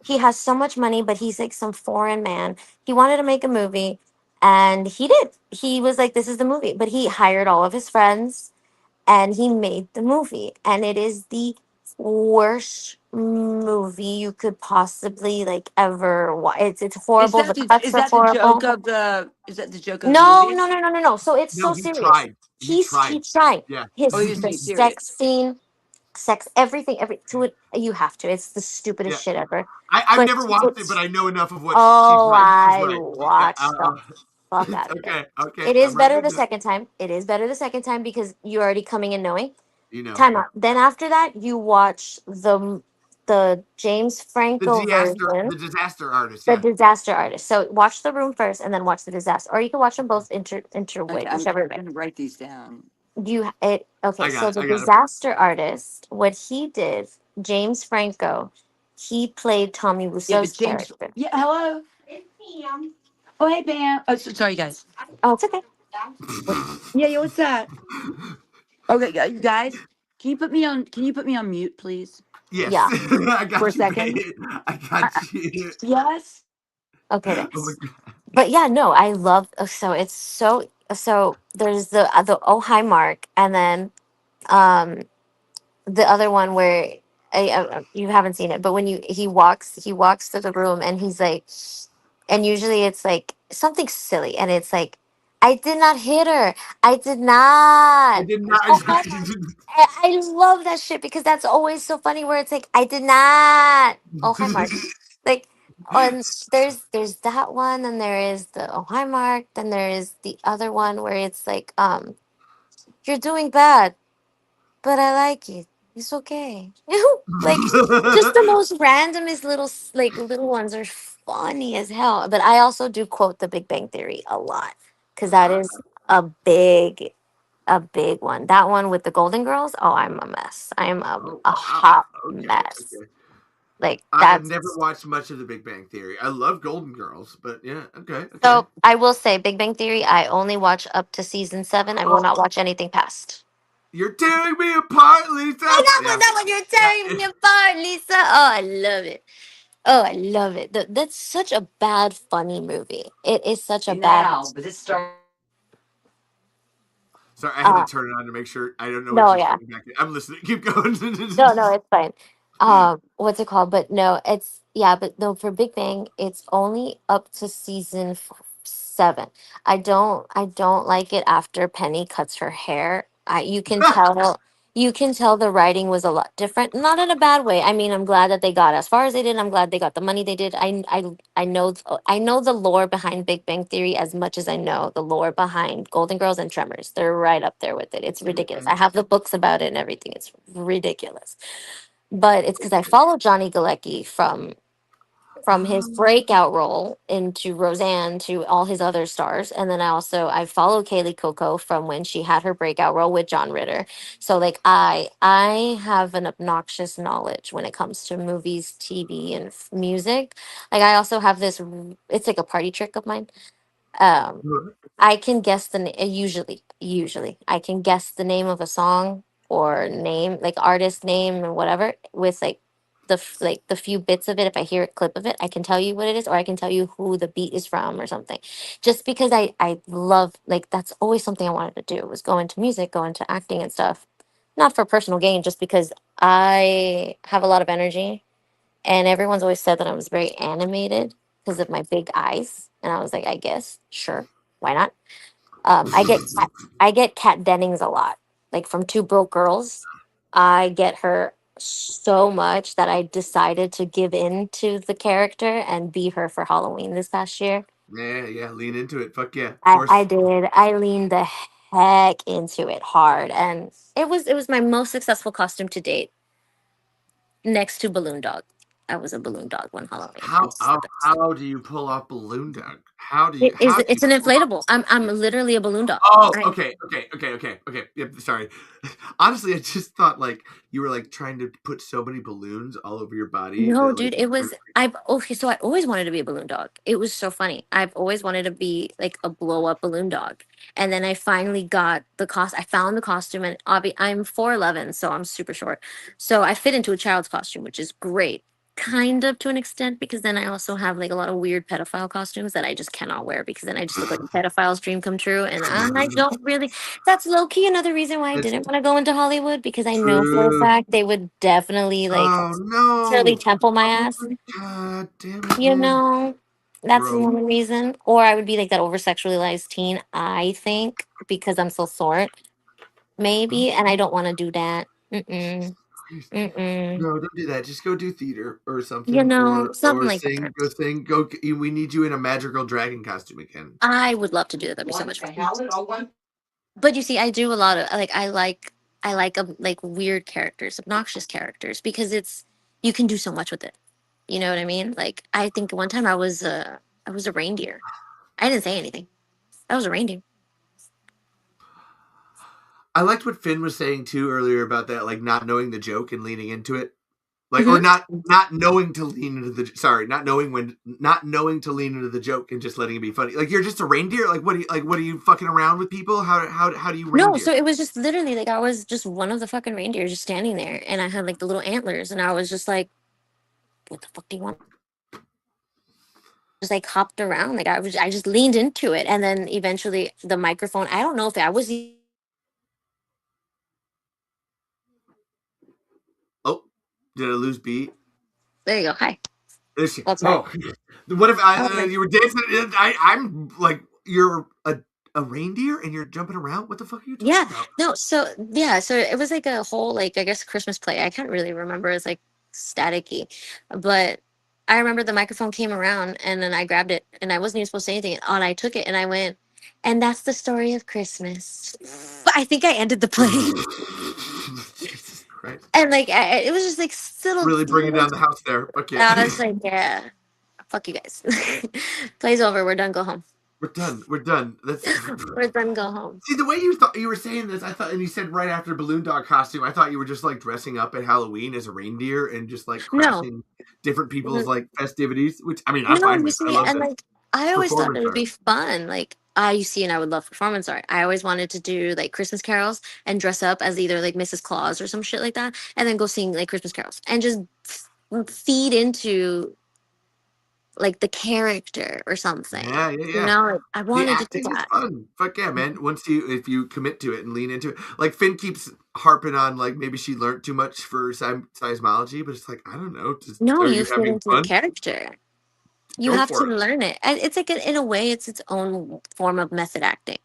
He has so much money, but he's like some foreign man. He wanted to make a movie, and he did. He was like, "This is the movie," but he hired all of his friends and he made the movie, and it is the worst movie you could possibly like ever watch. It's horrible. The cuts Is are that the joke horrible. of the is that the joke of the No, movie? no, no, no, no, no. So it's No, so he serious. tried. He He tried. tried Yeah. Oh, he his was the being sex serious. scene, sex everything, every to it. You have to. It's the Yeah. stupidest shit ever. I've But never watched it, but I know enough of what she's oh, right. She's I right. Yeah. watched the fuck out of it. Okay. Okay. It is I'm writing better it the down. second time. It is better the second time because you're already coming in knowing. You know, Time out. Then after that, you watch the James Franco version, the disaster artist. the Yeah. Disaster Artist. So watch The Room first, and then watch the Disaster, or you can watch them both Okay, interway, I'm whichever way. gonna write these down. You it okay? I got So it. the I got it. Disaster Artist, what he did, James Franco, he played Tommy Yeah, but Wiseau's James. character. Yeah, hello. Oh, hey, Bam. Oh, sorry, guys. Oh, it's okay. Yeah, yeah. What's that? Okay, you guys, can you put me on? Can you put me on mute, please, Yes. Yeah. I for a got you, second? babe. I got you. Yes. Okay. Then. Oh my god. But yeah, no, I love. So it's so. There's the Oh Hi Mark, and then um the other one where you haven't seen it, but when he walks to the room and he's like, and usually it's like something silly, and it's like, I did not hit her. I did I not. did not. Oh my God. I love that shit because that's always so funny where it's like, I did not. Oh hi Mark. Like And there's that one, and there is the Oh Hi Mark, then there is the other one where it's like, you're doing bad, but I like it. It's okay. Like just the most randomest little ones are funny as hell. But I also do quote The Big Bang Theory a lot because that is a big one. That one with the Golden Girls. Oh, I'm a mess. I am Oh a wow. hot Okay. mess. Okay. Like I have never that's watched much of The Big Bang Theory. I love Golden Girls, but yeah. Okay. Okay. so. I will say Big Bang Theory. I only watch up to season 7. I will not watch anything past. You're tearing me apart, I Lisa. know Yeah. what that one you're tearing Yeah. me apart, Lisa. Oh, I love it. Oh, I love it. That's such a bad, funny movie. It is such a bad. Now, but this started. Sorry, I had to Uh, turn it on to make sure. I don't know what no, she's yeah. putting back in. I'm listening. Keep going. No, no, it's fine. What's it called? But no, it's yeah, but no, for Big Bang, it's only up to season 7. I don't like it after Penny cuts her hair. You can tell the writing was a lot different. Not in a bad way. I mean, I'm glad that they got as far as they did. I'm glad they got the money they did. I know the lore behind Big Bang Theory as much as I know the lore behind Golden Girls and Tremors. They're right up there with it. It's ridiculous. I have the books about it and everything. It's ridiculous. But it's because I follow Johnny Galecki from his breakout role into Roseanne to all his other stars, and then I follow Kaylee Coco from when she had her breakout role with John Ritter. So like I have an obnoxious knowledge when it comes to movies, TV, and music. Like I also have this. It's like a party trick of mine. Um, I can guess usually I can guess the name of a song or name like artist name and whatever with like like the few bits of it. If I hear a clip of it, I can tell you what it is, or I can tell you who the beat is from or something. Just because I love like that's always something I wanted to do was go into music, go into acting and stuff. Not for personal gain, just because I have a lot of energy and everyone's always said that I was very animated because of my big eyes. And I was like, I guess, sure, why not? I get Kat Dennings a lot, like from Two Broke Girls. I get her so much that I decided to give in to the character and be her for Halloween this past year. Yeah, yeah. Lean into it. Fuck yeah. Of I course. did. I leaned the heck into it hard, and it was my most successful costume to date, next to Balloon Dog. I was a Balloon Dog one Halloween. How how how do you pull off balloon dog? It's an inflatable. I'm literally a balloon dog. Oh, I okay. Yep, sorry. Honestly, I just thought like you were like trying to put so many balloons all over your body No, that like dude, it was I've okay, so I always wanted to be a balloon dog. It was so funny. I've always wanted to be like a blow up balloon dog. And then I finally got I found the costume and I'm 4'11", so I'm super short. So I fit into a child's costume, which is great. Kind of to an extent, because then I also have like a lot of weird pedophile costumes that I just cannot wear because then I just look like a pedophile's dream come true. And I don't really that's low key another reason why I it's didn't want to go into Hollywood because I know for a true. fact they would definitely like Oh Shirley no. Temple my ass. God damn it, You man. know, that's Bro. another reason. Or I would be like that over sexualized teen, I think, because I'm so short, maybe, and I don't want to do that. Mm-mm. Mm-mm. No, don't do that. Just go do theater or You something, know, something or like that. sing. Go sing. Go. We need you in a magical dragon costume again. I would love to do that. That'd be so What much the fun. hell? Did all one? But you see, I do a lot of like weird characters, obnoxious characters, because you can do so much with it. You know what I mean? Like I think one time I was a reindeer. I didn't say anything. I was a reindeer. I liked what Finn was saying too earlier about that, like not knowing the joke and leaning into it, like or Hmm. not knowing to lean into the not knowing to lean into the joke and just letting it be funny. Like you're just a reindeer. What are you fucking around with people? How do you No, reindeer? so it was just literally like I was just one of the fucking reindeers just standing there and I had like the little antlers and I was just like, what the fuck do you want? Just like hopped around. Like I just leaned into it. And then eventually the microphone, I don't know if I was Oh, did I lose beat? there you go. Hi. Is she? That's right. Oh, what if I was like, you were dancing? I'm like you're a reindeer and you're jumping around. What the fuck are you talking yeah. about? No, so yeah, so it was like a whole like I guess Christmas play. I can't really remember. It's like staticky. But I remember the microphone came around and then I grabbed it and I wasn't even supposed to say anything. And I took it and I went, and that's the story of Christmas. I think I ended the play. Jesus Christ. And like, it was just like still. Really bringing down the house there. Okay. I was like, yeah, fuck you guys. Play's over. We're done. Go home. We're done. We're done. That's We're done. Go home. See, the way you thought you were saying this, I thought, and you said right after balloon dog costume, I thought you were just like dressing up at Halloween as a reindeer and just like crashing different people's like festivities. Which I mean, I'm fine You with. see, I love and that. like I always thought Performance it would be art. fun. Like you see, and I would love performance art. I always wanted to do like Christmas carols and dress up as either like Mrs. Claus or some shit like that, and then go sing like Christmas carols and just feed into like the character or something. Yeah, yeah, You yeah. know, like, I The wanted to do acting is that. fun. Fuck yeah, man. If you commit to it and lean into it. Like Finn keeps harping on like maybe she learned too much for seismology, but it's like, I don't know. Just No, are you you fit having into the fun? character. You Go have to for it. learn it, and it's like in a way, it's its own form of method acting.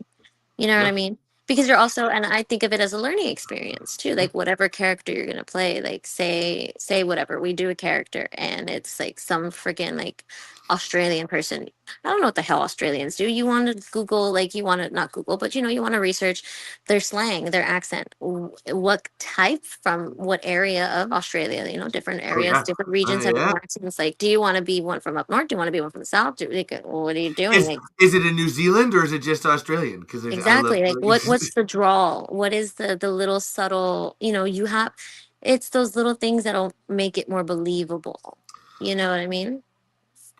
You know what I Yeah. mean? Because you're also, and I think of it as a learning experience too. Like whatever character you're gonna play, like say whatever we do a character, and it's like some freaking like Australian person. I don't know what the hell Australians do. You want to Google, like you want to not Google, but you know you want to research their slang, their accent, what type from what area of Australia. You know, different Oh areas, yeah. different regions have Yeah. different accents. Like, do you want to be one from up north? Do you want to be one from the south? Like, what are you doing? Is Like, is it in New Zealand or is it just Australian? Because I love exactly. Like what's the drawl? What is the little subtle, you have it's those little things that'll make it more believable. You know what I mean?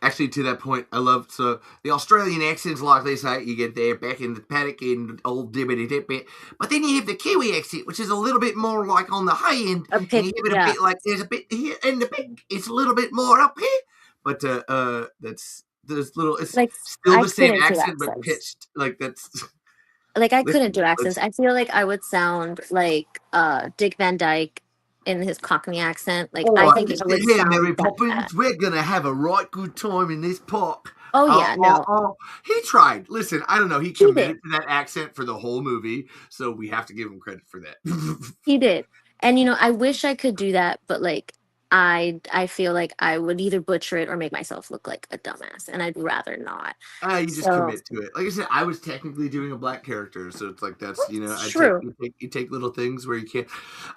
actually to that point. I love the Australian accents like this. You get there back in the paddock and old dibbity dip bit, but then you have the Kiwi accent, which is a little bit more like on the high end, A and pick, you have it a yeah. bit like there's a bit here and the bit it's a little bit more up here, but that's there's little. It's Like still I the same couldn't do accent but accents. pitched like that's. Like I couldn't Listen, do accents. let's I feel like I would sound like Dick Van Dyke in his Cockney accent. Like all I right, think I listen would here, sound Mary like that. Poppins. We're gonna have a right good time in this park. Oh Oh, yeah, oh, no. oh. He tried. Listen, I don't know. He He did. committed to that accent for the whole movie, so we have to give him credit for that. He did. And I wish I could do that, but like I feel like I would either butcher it or make myself look like a dumbass, and I'd rather not. You just So commit to it. Like I said, I was technically doing a black character, so it's like that's I take true. you take little things where you can't.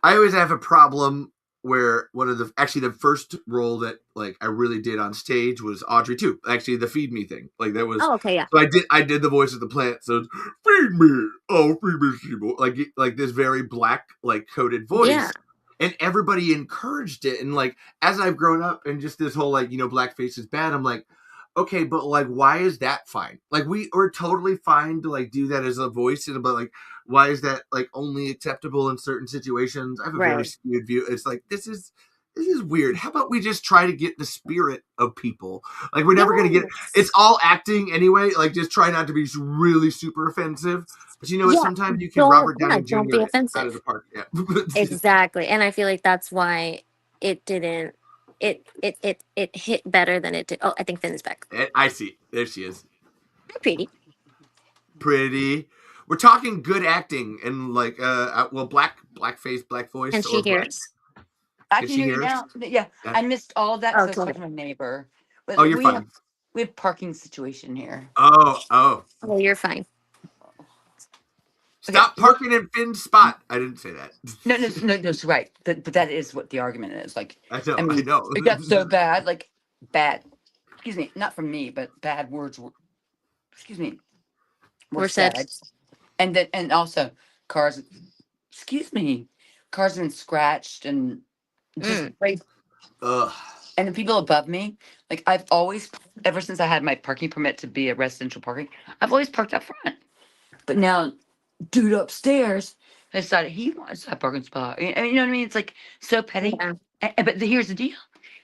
I always have a problem where one of the first role that like I really did on stage was Audrey too. Actually, the feed me thing, like that was. Oh, okay, yeah. So I did the voice of the plant. So it's, feed me, oh feed me, Shimo. Like this very black like coded voice. Yeah. And everybody encouraged it. And like, as I've grown up and just this whole like, blackface is bad, I'm like, okay, but like, why is that fine? Like, we're totally fine to like do that as a voice, but like, why is that like only acceptable in certain situations? I have a very Right. skewed view. It's like, this is weird. How about we just try to get the spirit of people? Like, we're never going to get it's all acting anyway. Like, just try not to be really super offensive. But you know what? Yeah. Sometimes you can Robert Downey Don't be Jr. out of offensive. the park. Yeah. Exactly. And I feel like that's why it didn't it hit better than it did. Oh, I think Finn's back. I see. There she is. You're pretty. Pretty. We're talking good acting and like blackface, black voice, Can she or hear black. us? I Can can she hear you hear us? now. Yeah, Yeah. I missed all of that because I was Okay. talking to my neighbor. But Oh, you're fine. we have parking situation here. Oh. Oh, you're fine. Stop Okay. parking in Finn's spot. I didn't say that. No, it's right. But that is what the argument is. Like, I know. I mean, I know. it got so bad. Like, bad. Excuse me, not from me, but bad words. Excuse me, were We're said. said. And also cars. Excuse me, cars have been scratched and just like. Ugh. And the people above me, like I've always, ever since I had my parking permit to be a residential parking, I've always parked up front. But now, dude upstairs decided he wants that parking spot. You know what I mean? It's like so petty. Yeah. But here's the deal: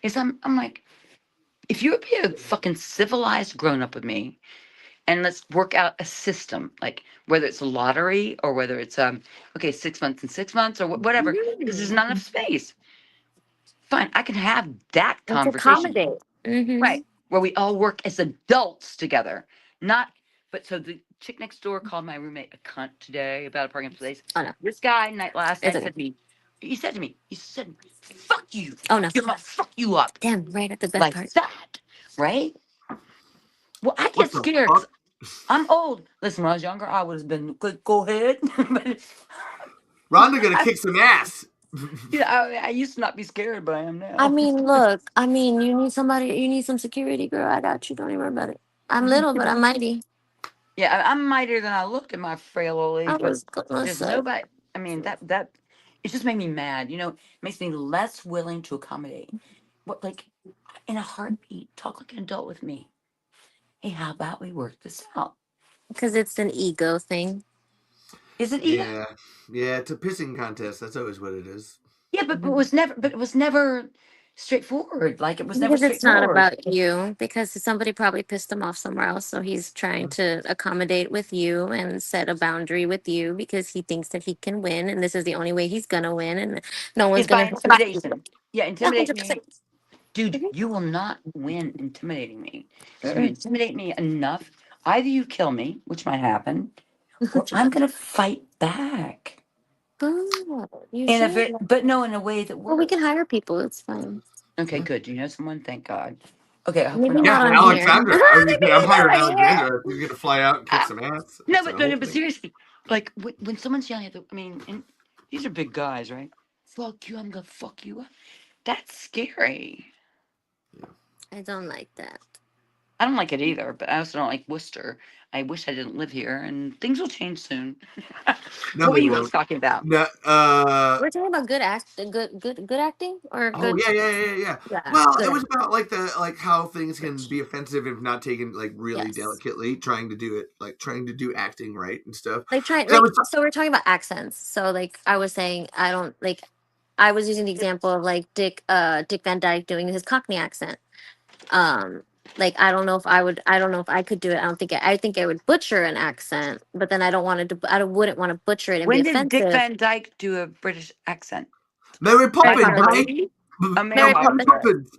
is I'm like, if you would be a fucking civilized grown up with me, and let's work out a system, like whether it's a lottery or whether it's 6 months and 6 months or whatever, because there's not enough space. Fine, I can have that Let's conversation. accommodate. Mm-hmm. Right. Where we all work as adults together. But so the chick next door called my roommate a cunt today about a parking place. Oh no. This guy last night It's okay. said to me, He said to me, "Fuck you." Oh no. You're gonna fuck you up. Damn, right at the best Like part. that. Right? Well, I What get the scared fuck? 'cause I'm old. Listen, when I was younger, I would have been go ahead. But Rhonda gonna kick some ass. I used to not be scared, but I am I now. mean, look, I mean, you need somebody, you need some security, girl. I got you. Don't even worry about it. I'm little, but I'm mighty. Yeah, I'm mightier than I look in my frail old I age, but was gonna there's say. nobody. I mean, that it just made me mad. It makes me less willing to accommodate. What, like, in a heartbeat, talk like an adult with me. Hey, how about we work this out? Because it's an ego thing. Is it ego? Yeah, yeah. It's a pissing contest. That's always what it is. Yeah, but it was never straightforward. Like, it was never Because it's not straightforward. about you. Because somebody probably pissed him off somewhere else. So he's trying to accommodate with you and set a boundary with you because he thinks that he can win. And this is the only way he's going to win. And no one's It's by going to. intimidation. Yeah, intimidate me. 100%. Dude, Mhm. you will not win intimidating me. Because if you Mm-mm. intimidate me enough, either you kill me, which might happen, or I'm gonna fight back. Good. You And if should. it, but no, in a way that Well, we can works. hire people. It's fine. Okay, good. Do you know someone? Thank God. Okay, I hope we're Maybe not Yeah, not on recording. here. Alexandra. I was gonna say, I'm Maybe not hiring on here. Alexandra. She's gonna fly out and kick Uh, some ass. no, That's the but whole but thing. seriously, like when someone's yelling at I mean, and these are big guys, right? Fuck you! I'm gonna fuck you up. That's scary. I don't like that. I don't like it either, but I also don't like Worcester. I wish I didn't live here, and things will change soon. No, What were they you guys won't. talking about? No, We're talking about good acting or oh good. yeah. Yeah, Well, good it was acting. about like how things can be offensive if not taken like really Yes. delicately, trying to do it like trying to do acting right and stuff. Like trying And I like was so we're talking about accents. So like I was saying I don't like I was using the example of like Dick Van Dyke doing his Cockney accent. Um like I don't know if I could do it. I think I would butcher an accent, but then I wouldn't want to butcher it and be When did Dick offensive. Van Dyke do a British accent? Mary Mary My Poppins, Fair Poppins. mate. Lady? A Mary Mary Mary Poppins. Poppins. Poppins.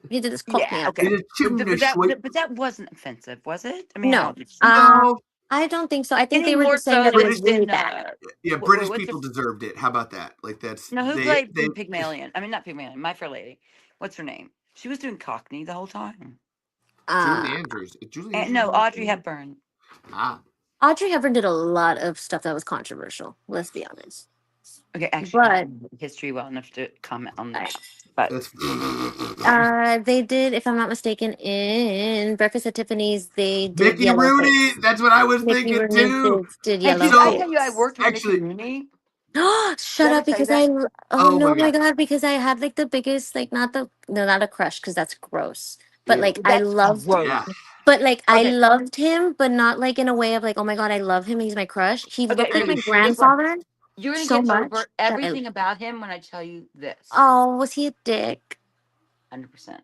He did this Yeah, Cockney okay. In accent. a chimney sweep. But that wasn't offensive, was it? I mean, No. how? No, I don't think so. I think Any they were more just saying so that it than was British. really bad. Yeah, British what's your people deserved it. How about that? Like that's no? Who they played they. Pygmalion? I mean, not Pygmalion. My Fair Lady. What's her name? She was doing Cockney the whole time. Julie Uh Andrews. Is Julie And Andrews no, in that Audrey thing? Hepburn. Ah, Audrey Hepburn did a lot of stuff that was controversial. Let's be honest. Okay, actually, I But don't know history well enough to comment on that. But that's. they did, if I'm not mistaken, in Breakfast at Tiffany's, they did Mickey yellow Rooney. face. That's what I was Mickey thinking Rooney too. did hey, yellow dude, I So tell you, I face. worked with Mickey actually, Rooney. Shut Did I ever up tell you because that? oh oh no my my god, god, because I had like the biggest, like not a crush because that's gross. But ew, like I That's loved yeah. gross. but like I Okay, loved him, but not like in a way of like, oh my god, I love him, he's my crush. He okay. looked like my Listen, grandfather you're gonna so get much over that everything about him when I tell you this. oh, was he a dick? 100%.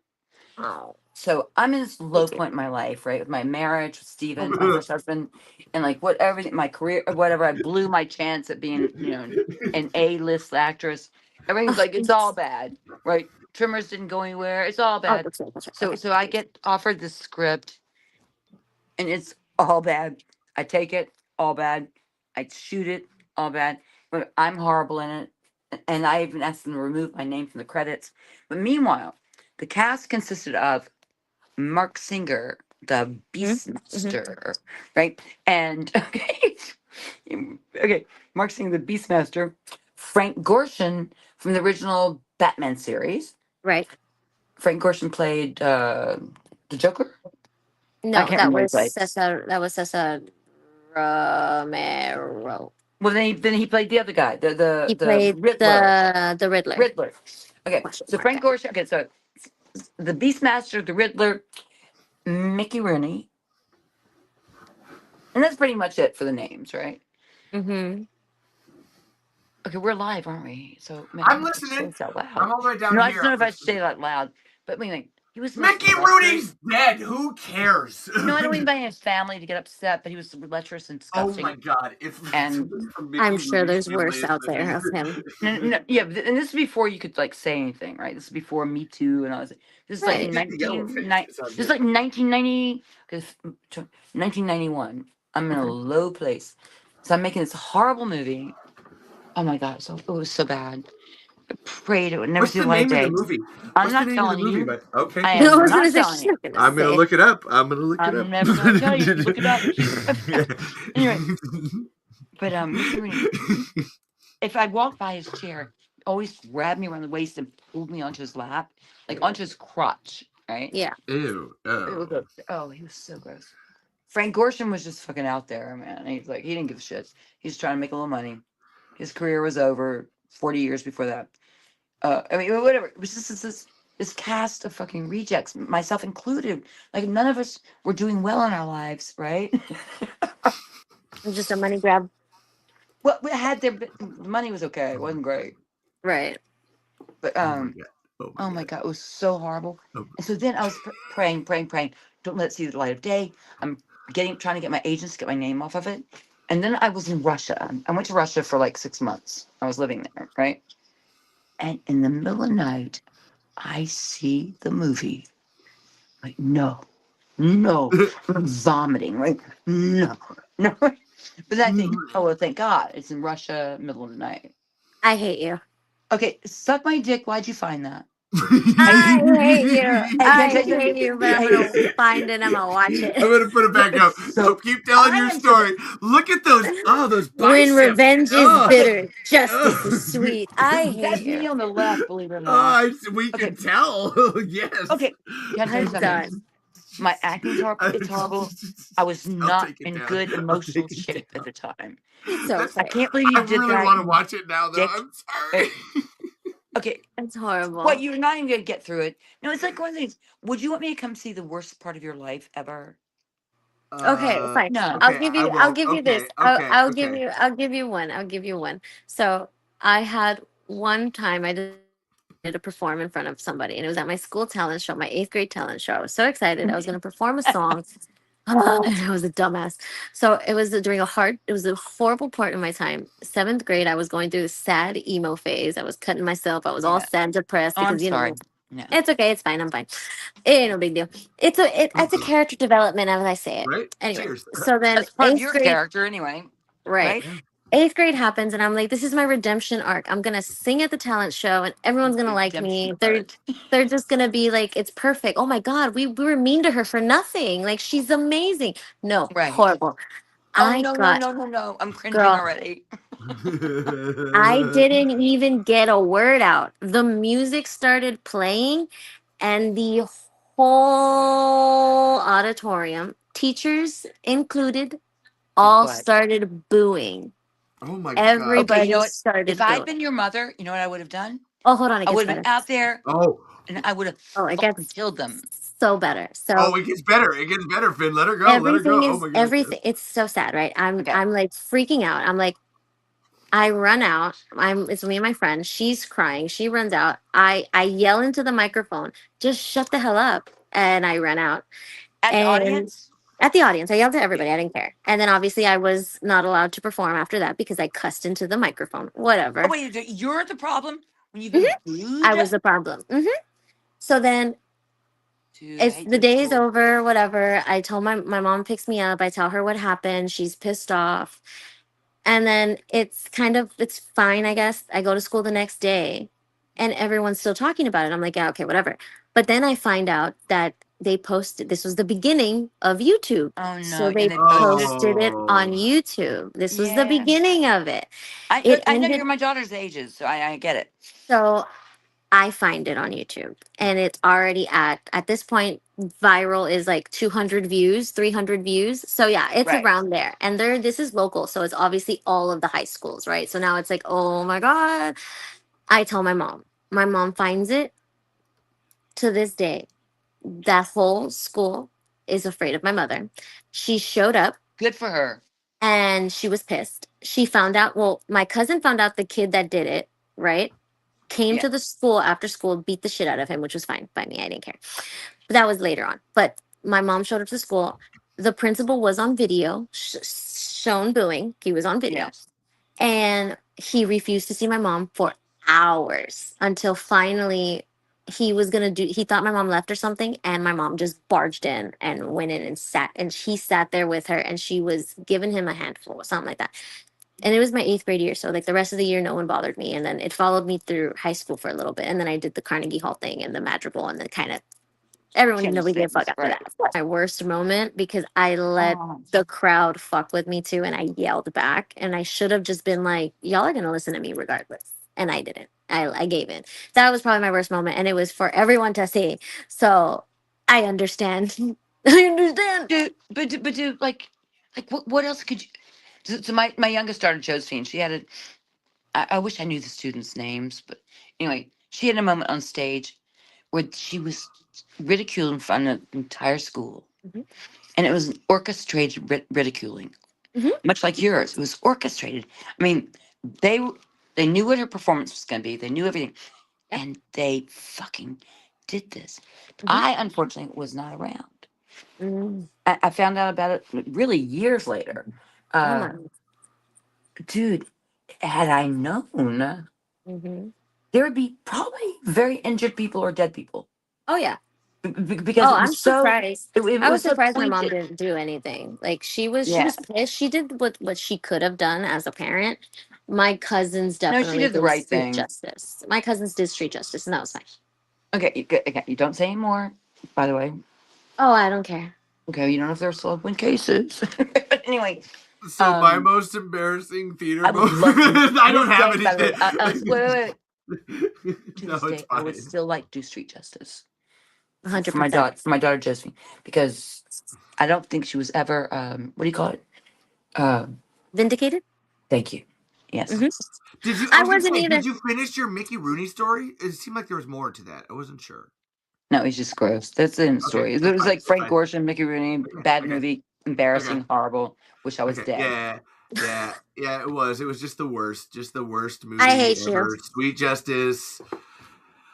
Oh, So I'm in this low thank you. point in my life, right? With my marriage with Steven, my Oh first husband, and like what everything, my career, or whatever. I blew my chance at being, an A-list actress. Everything's Oh, like it's all bad, right? Tremors didn't go anywhere. It's all oh, bad. that's right, that's right. So Okay. so I get offered this script, and it's all bad. I take it, all bad. I shoot it, all bad. But I'm horrible in it, and I even asked them to remove my name from the credits. But meanwhile, the cast consisted of Mark Singer, the Mm-hmm. Beastmaster, right? And okay, Mark Singer, the Beastmaster, Frank Gorshin from the original Batman series. Right. Frank Gorshin played the Joker. I No, can't remember what he played. That was Cesar Romero. Well, then he played the other guy, He the played Riddler. the Riddler. Riddler. Okay, Question so mark Frank guy. Gorshin. Okay, so the Beastmaster, the Riddler, Mickey Rooney, and that's pretty much it for the names, right? Mm-hmm. Okay, we're live, aren't we? So maybe I'm I should say listening. this out I'm loud. all the way down No, I here. just don't know I'm if I should say listening. it out loud. But wait, he was the most Mickey lecherous. Rooney's dead. Who cares? No, I don't mean by his family to get upset, but he was lecherous and Oh my disgusting. god! If And from Mickey I'm sure Rooney's there's family worse is out listening. there of him. no, yeah, and this is before you could like say anything, right? This is before Me Too and all this. This is like He Right. did the yellow face. It sounds This is good. like 1990, because 1991. I'm in a low place, so I'm making this horrible movie. Oh my God, so it was so bad. I prayed it would never What's see the the light of name of the day. movie? I'm What's the not name of the telling movie? you. But okay, I I am was not gonna say telling she's you. not gonna I'm gonna say it. look it up. I'm gonna look it up. I'm never gonna tell you. Look it up. Anyway, but what's the name? If I walked by his chair, he always grabbed me around the waist and pulled me onto his lap, like onto his crotch, right? Yeah. Ew. It was he was so gross. Frank Gorshin was just fucking out there, man. He's like, he didn't give a shit. He's trying to make a little money. His career was over 40 years before that. I mean, whatever. It was just this cast of fucking rejects, myself included. Like none of us were doing well in our lives, right? It's just a money grab. Well, we had their the money was okay. It wasn't great, Right. but Oh my god. Oh my oh my god. God, it was so horrible. Oh, And so then I was praying, praying, praying. Don't let it see the light of day. I'm trying to get my agents to get my name off of it. And then I was in Russia. I went to Russia for like 6 months. I was living there, right? And in the middle of the night, I see the movie. Like, no, no, I'm vomiting, right? No, no. But then I think, oh, well, thank God it's in Russia, middle of the night. I hate you. Okay, suck my dick. Why'd you find that? I hate you. Hey, can I I tell hate you? you, but I'm Hey, gonna find it and I'm gonna watch it. I'm gonna put it back up. So so keep telling I your am so story. Look at those. Oh, those When biceps. revenge is Oh. bitter, justice is Oh. sweet. I hate that's me you. on the left, believe it or Oh, not. we Okay, can tell. Yes. okay. Can I tell you I'm something? done. My acting's it's horrible. I was I'll not take it in down. good I'll emotional take it shape at down. the time. It's That's, I okay. can't believe I you did really that, want to watch it now, though. dick. I'm sorry. Okay, It's what horrible. you're not even gonna get through it. No, it's like one of these. Would you want me to come see the worst part of your life ever? Okay, fine. No. I'll Okay, give I you. I'll will. give you this. Okay, okay, I'll give okay. you. I'll give you one. I'll give you one. So I had one time I did to perform in front of somebody, and it was at my school talent show, my eighth grade talent show. I was so excited. I was going to perform a song. And I was a dumbass. So it was during it was a horrible part of my time. Seventh grade, I was going through a sad emo phase. I was cutting myself. I was all Yeah. sad, depressed Oh, I'm because sorry. No. it's okay. It's fine. I'm fine. It ain't no big deal. It's a character development as I say it. Right? Anyway, Cheers. so then That's part of eighth your grade, character, anyway, right? right? Eighth grade happens, and I'm like, this is my redemption arc. I'm gonna sing at the talent show, and everyone's gonna like me. Redemption arc. They're just gonna be like, it's perfect. Oh my god, we were mean to her for nothing. Like she's amazing. No, Right. horrible. Oh I no, no, got no, no, no. I'm cringing girl. already. I didn't even get a word out. The music started playing, and the whole auditorium, teachers included, Did all what? started booing. Oh my god. Okay, you Everybody know what? If started I'd booing. been your mother, you know what I would have done? Oh, hold on, it I gets would have better. been out there Oh. and I would have Oh, it fucking gets killed them. so better. So Oh, it gets better. It gets better, Finn. Let her go. Let her go. everything Oh is my god. everything. It's so sad, right? Okay. I'm like freaking out. I'm like, I run out. It's me and my friend. She's crying. She runs out. I yell into the microphone, just shut the hell up. And I run out. At the And audience? at the audience, I yelled at Yeah. everybody. I didn't care. And then obviously I was not allowed to perform after that because I cussed into the microphone. Oh, Whatever. wait, you're the problem when you've Mhm. been booed? I was the problem. So then Dude, I it's hate the those day's schools. over, whatever. I told my mom picks me up. I tell her what happened. She's pissed off. And then it's fine, I guess. I go to school the next day and everyone's still talking about it. I'm like, yeah, okay, whatever. But then I find out that they posted this was the beginning of YouTube. Oh So no, and they they posted. posted it on Oh. YouTube. This was the Yeah. beginning of it. I It I know ended you're my daughter's ages, so I get it. so I find it on YouTube and it's already at this point viral is like 200 views, 300 views. So yeah, it's Right. around there. And this is local, so it's obviously all of the high schools, right? So now it's like, "Oh my god." I tell my mom. My mom finds it to this day. That whole school is afraid of my mother. She showed up Good for her. and she was pissed. She found out, well, my cousin found out the kid that did it, right? Came Yeah. to the school after school, beat the shit out of him, which was fine by me. I didn't care. But that was later on. But my mom showed up to school. The principal was on video, shown booing. He was on video. Yes. And he refused to see my mom for hours until finally he thought my mom left or something. And my mom just barged in and went in and sat. And she sat there with her and she was giving him a handful or something like that. And it was my 8th grade year, so like the rest of the year, no one bothered me, and then it followed me through high school for a little bit, and then I did the Carnegie Hall thing and the Madrigal, and then kind of everyone Change nobody gave a fuck things, after right. that. My worst moment because I let Oh. the crowd fuck with me too, and I yelled back, and I should have just been like, "Y'all are gonna listen to me regardless," and I didn't. I gave in. That was probably my worst moment, and it was for everyone to see. So I understand. I understand. Dude, like what else could you? So my youngest daughter Josephine, she had a. I wish I knew the students' names, but anyway, she had a moment on stage where she was ridiculed in front of the entire school, Mhm. and it was an orchestrated ridiculing, Mhm. much like yours. It was orchestrated. I mean, they they knew what her performance was going to be. They knew everything, Yep. and they fucking did this. Mhm. I unfortunately was not around. Mm. I found out about it really years later. Oh Uh, my. dude, had I known, Mm-hmm. there would be probably very injured people or dead people Oh yeah. because Oh, it I'm was so. surprised. It I was was so surprised my mom pointed. didn't do anything. Like she Yeah. was pissed. She did what she could have done as a parent. My cousins No, she definitely did the did right street thing. justice. My cousins did street justice, and that was fine. Okay, you don't say anymore. By the way, Oh, I don't care. okay, you don't know if there are still open cases. But anyway, So my most embarrassing theater I would moment. love to. I To don't this have day, by the way, anything. wait. To No, this it's day, I would fine. still like to do street justice for my 100%. daughter, Josephine, because I don't think she was ever. What do you call it? Vindicated. Thank you. Yes. Hmm. Did you? I I was gonna wasn't say, either. did you finish your Mickey Rooney story? It seemed like there was more to that. I wasn't sure. No, he's just gross. That's the end Okay, story. It that's was fine. like That's Frank fine. Gorshin, Mickey Rooney, Okay, bad okay, movie, okay, embarrassing, horrible. Wish I was okay. dead. Yeah. It was. It was just the worst. Just the worst I movie hate you. ever. Sweet Justice.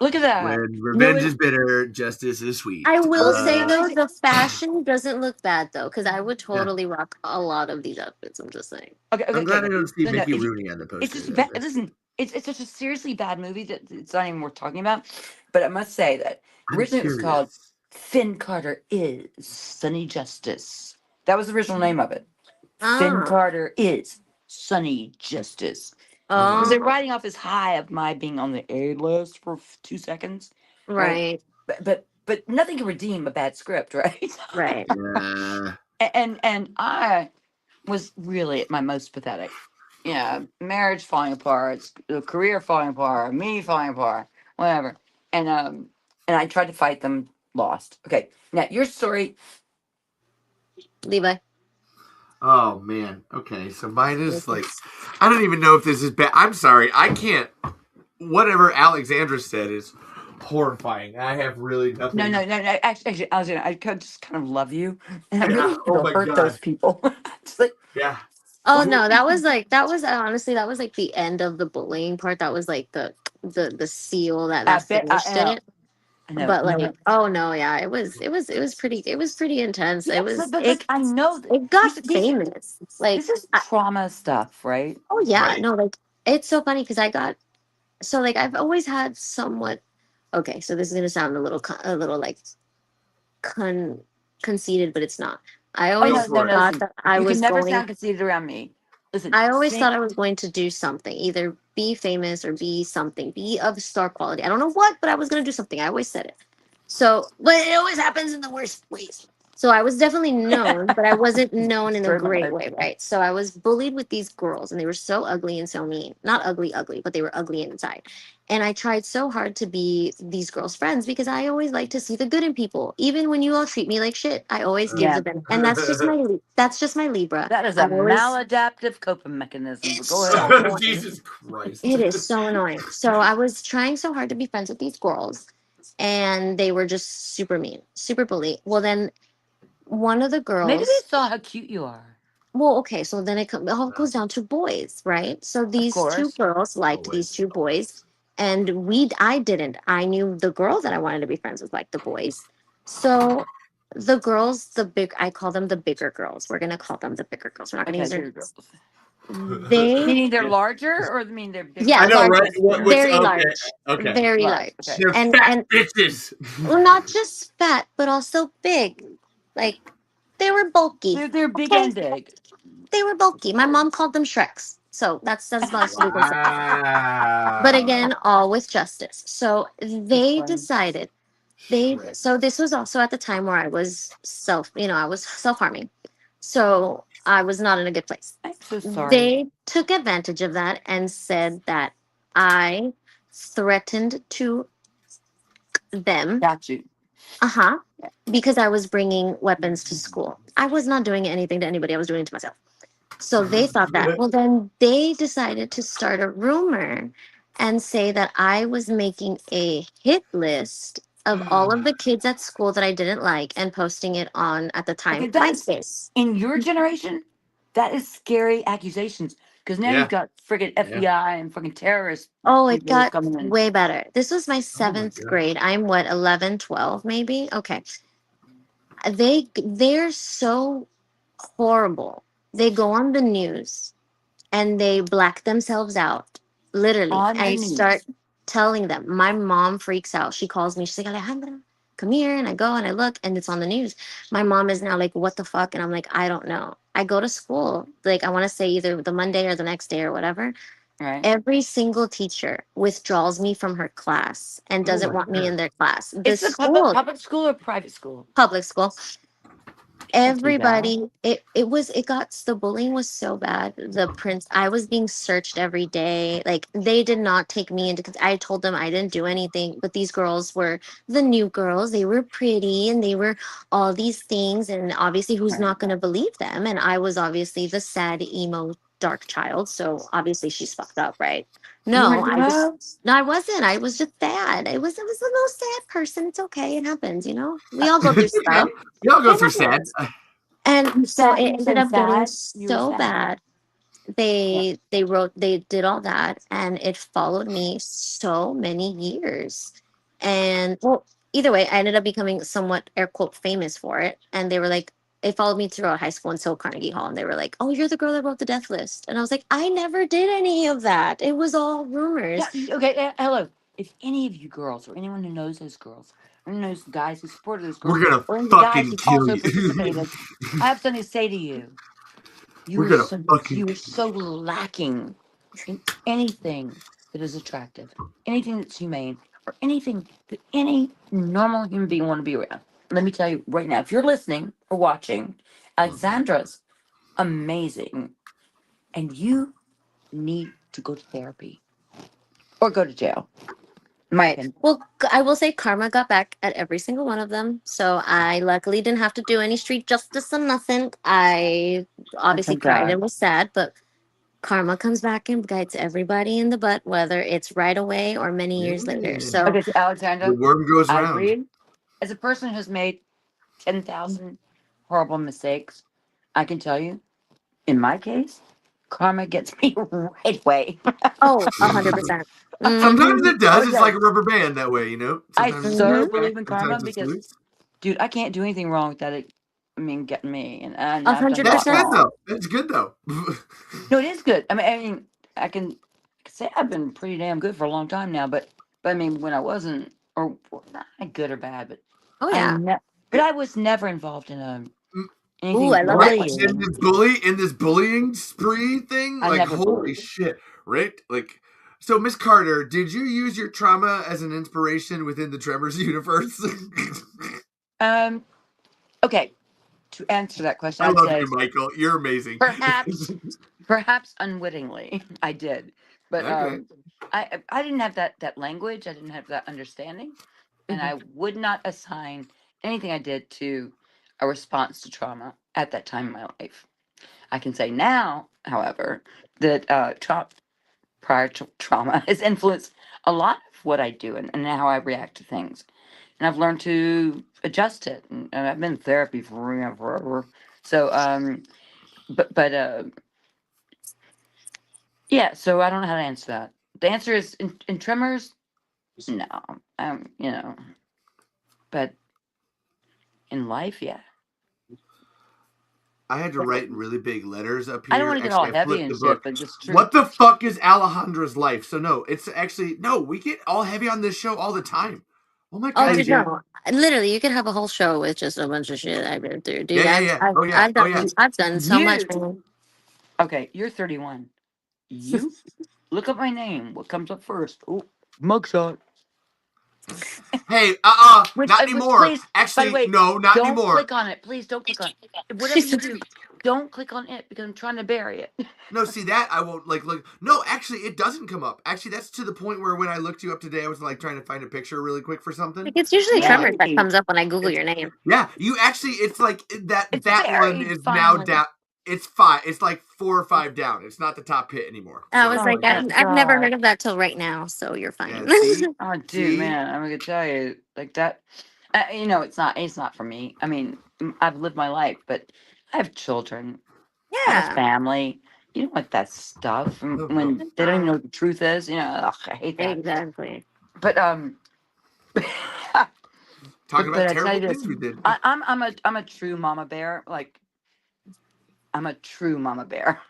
Look at that. When No revenge one. is bitter, justice is sweet. I will Well, say no though, one's. the fashion doesn't look bad though, because I would Yeah. totally rock a lot of these outfits. I'm just saying. I'm glad I Okay. don't see No. Mickey Rooney on the It's poster just though. bad. Listen, it's such a seriously bad movie that it's not even worth talking about. But I must say that I'm originally it was called curious. Finn Carter is Sunny Justice. That was the original name of it. Finn Ah. Carter is Sunny Justice. Oh my Because they're Oh. god. riding off his high of my being on the A list for 2 seconds, right? Right. But nothing can redeem a bad script, right? Right. Yeah. and I was really at my most pathetic. Yeah, marriage falling apart, career falling apart, me falling apart, whatever. And I tried to fight them, lost. Okay, now your story. Levi. Oh man. Okay. So mine is like, I don't even know if this is bad. I'm sorry. I can't. Whatever Alexandra said is horrifying. I have really nothing. No. Actually, Alexander, I just kind of love you, and I really Yeah. Oh feel my hurt those god. people. It's like, Yeah. Oh Well, no, that was honestly that was like the end of the bullying part. That was like the seal that finished it. I know. But like, oh no, yeah, it was pretty intense. Yeah, It was but I know that it got these famous. Like, this is trauma stuff, right? oh yeah, right. no, like it's so funny because like I've always had somewhat. Okay, so this is gonna sound a little like con conceited, but it's not. I Oh Go always no. for it. thought Listen, that I you can was never going sound conceited around me. Listen, I always think thought I was going to do something, either be famous or be something, be of star quality. I don't know what, but I was going to do something. I always said it. So, but it always happens in the worst ways. So I was definitely known, but I wasn't known in a very great much. way, right? So I was bullied with these girls, and they were so ugly and so mean. Not ugly, ugly, but they were ugly inside. And I tried so hard to be these girls' friends because I always like to see the good in people. Even when you all treat me like shit, I always give Yeah, the benefit. And that's just my Libra. that is I a always maladaptive coping mechanism. But it's go so ahead. annoying. Jesus Christ. It is so annoying. So I was trying so hard to be friends with these girls, and they were just super mean, super bully. Well, then one of the Maybe they girls, saw how cute you are. well, okay, so then it all goes down to boys, right? So Of these two course. girls liked these Always. two boys, and I didn't. I knew the girl that I wanted to be friends with liked the boys. So the girls, I call them the bigger girls. We're gonna call them the bigger girls. We're not gonna Okay, use their bigger names. girls. They, Meaning they're larger, or mean they're bigger? yeah, I know, large, right? What's very okay? large, Okay. very Large. large, Okay. They're and fat bitches. well, not just fat, but also big. Like they were bulky. They're big Okay, and big. they were Of bulky. My course. mom called them Shreks. So that's as much as we can say. Wow. But again, all with justice. So they funny. decided so this was also at the time where I was I was self-harming. So I was not in a good place. I'm so sorry. They took advantage of that and said that I threatened to them. Got you. Uh-huh. Because I was bringing weapons to school. I was not doing anything to anybody. I was doing it to myself. So they thought that. Well, then they decided to start a rumor and say that I was making a hit list of all of the kids at school that I didn't like and posting it on, at the time, Okay, that's MySpace. in your generation. That is scary accusations because now Yeah. you've got friggin' FBI and fucking terrorists. Oh, it people got coming in. way better. This was my seventh God. grade. I'm what, 11, 12 maybe? Okay. They're so horrible. They go on the news and they black themselves out, literally, On the and news. start telling them. My mom freaks out. She calls me. She's like, Alejandra, come here. And I go and I look and it's on the news. My mom is now like, what the fuck? And I'm like, I don't know. I go to school. Like, I want to say either the Monday or the next day or whatever. Right. Every single teacher withdraws me from her class and doesn't my want me God. in their class. The It's a school, public school or private school? public school, Can't do that. everybody, it got, the bullying was so bad. I was being searched every day. Like, they did not take me into, I told them I didn't do anything, but these girls were the new girls. They were pretty and they were all these things. And obviously, who's not going to believe them? And I was obviously the sad, emo, dark child. So obviously, she's fucked up, right? No, I wasn't. I was just sad. It was the most sad person. It's okay. It happens, We all go through stuff. Y'all go It through sad. happens. And so sad? it You ended said up getting sad? You were so sad. bad. They did all that, and it followed me so many years. And well, either way, I ended up becoming somewhat air quote famous for it. And they were like, it followed me throughout high school until Carnegie Hall, and they were like, "Oh, you're the girl that wrote the death list." And I was like, "I never did any of that. It was all rumors." Yeah, okay, hello. If any of you girls or anyone who knows those girls or knows the guys who supported those girls We're gonna or any of the guys fucking who kill also you. participated, I have something to say to you. We're gonna fucking You were so lacking in anything that is attractive, anything that's humane, or anything that any normal human being want to be around. Let me tell you right now, if you're listening or watching, Alexandra's amazing, and you need to go to therapy or go to jail. My opinion. Well, I will say karma got back at every single one of them. So I luckily didn't have to do any street justice or nothing. I obviously thank cried God. and was sad, but karma comes back and bites everybody in the butt, whether it's right away or many years later. So Okay, so Alexandra, the worm goes I round. agree. As a person who's made 10,000 horrible mistakes, I can tell you, in my case, karma gets me right away. 100%. Sometimes it does. Okay. It's like a rubber band that way, I Sometimes so it's believe in karma sometimes it's because, loose. dude, I can't do anything wrong without it. I mean, getting me, and I've done a 100%. lot That's good wrong. though. That's good though. No, it is good. I mean, I can say I've been pretty damn good for a long time now, but I mean, when I wasn't, or not good or bad, but Oh, yeah. but I was never involved in anything Ooh, I love that question. bullying. In this bullying spree thing, I like never holy bullied. shit, right? Like, so Miss Carter, did you use your trauma as an inspiration within the Tremors universe? Okay. To answer that question, I I'd love say you, Michael. You're amazing. perhaps unwittingly, I did, but Okay. I didn't have that language. I didn't have that understanding, and I would not assign anything I did to a response to trauma at that time in my life. I can say now, however, that prior to trauma has influenced a lot of what I do and how I react to things. And I've learned to adjust it. And I've been in therapy for forever. So, yeah, so I don't know how to answer that. The answer is in Tremors, no. But in life, yeah. I had to write in really big letters up I here. don't want to get Actually, all I heavy flipped and the shit, book. but just true. What the fuck is Alejandra's life? So no, it's actually no. We get all heavy on this show all the time. Oh my god! Oh, dude, no. Literally, you could have a whole show with just a bunch of shit I've been through. Dude, Yeah. Oh yeah. I've done so much. Okay, you're 31. You look up my name. What comes up first? Oh, mugshot. Hey, Which, not which, anymore. please, by the Actually, way, no, not don't anymore. click on it. Please don't click on it. Whatever She's you do, don't click on it because I'm trying to bury it. No, see that I won't like look. No, actually, it doesn't come up. Actually, that's to the point where when I looked you up today, I was like trying to find a picture really quick for something. Like, it's usually And, Tremors that Yay. comes up when I Google it's, your name. yeah, you actually, it's like that. It's That one buried is now finally. down. It's 5. It's like 4 or 5 down. It's not the top hit anymore. I was Oh like, my I've never God. heard of that till right now, so you're Yeah, fine. see, Oh, dude, see. man, I'm gonna tell you, like that. You know, it's not for me. I mean, I've lived my life, but I have children. I have a Yeah. family. You don't want that stuff No, no. when they don't even know what the truth is. You know, ugh, I hate that. Exactly. But Talking but about I tell terrible you this, things we did. I'm a true mama bear. Like I'm a true mama bear.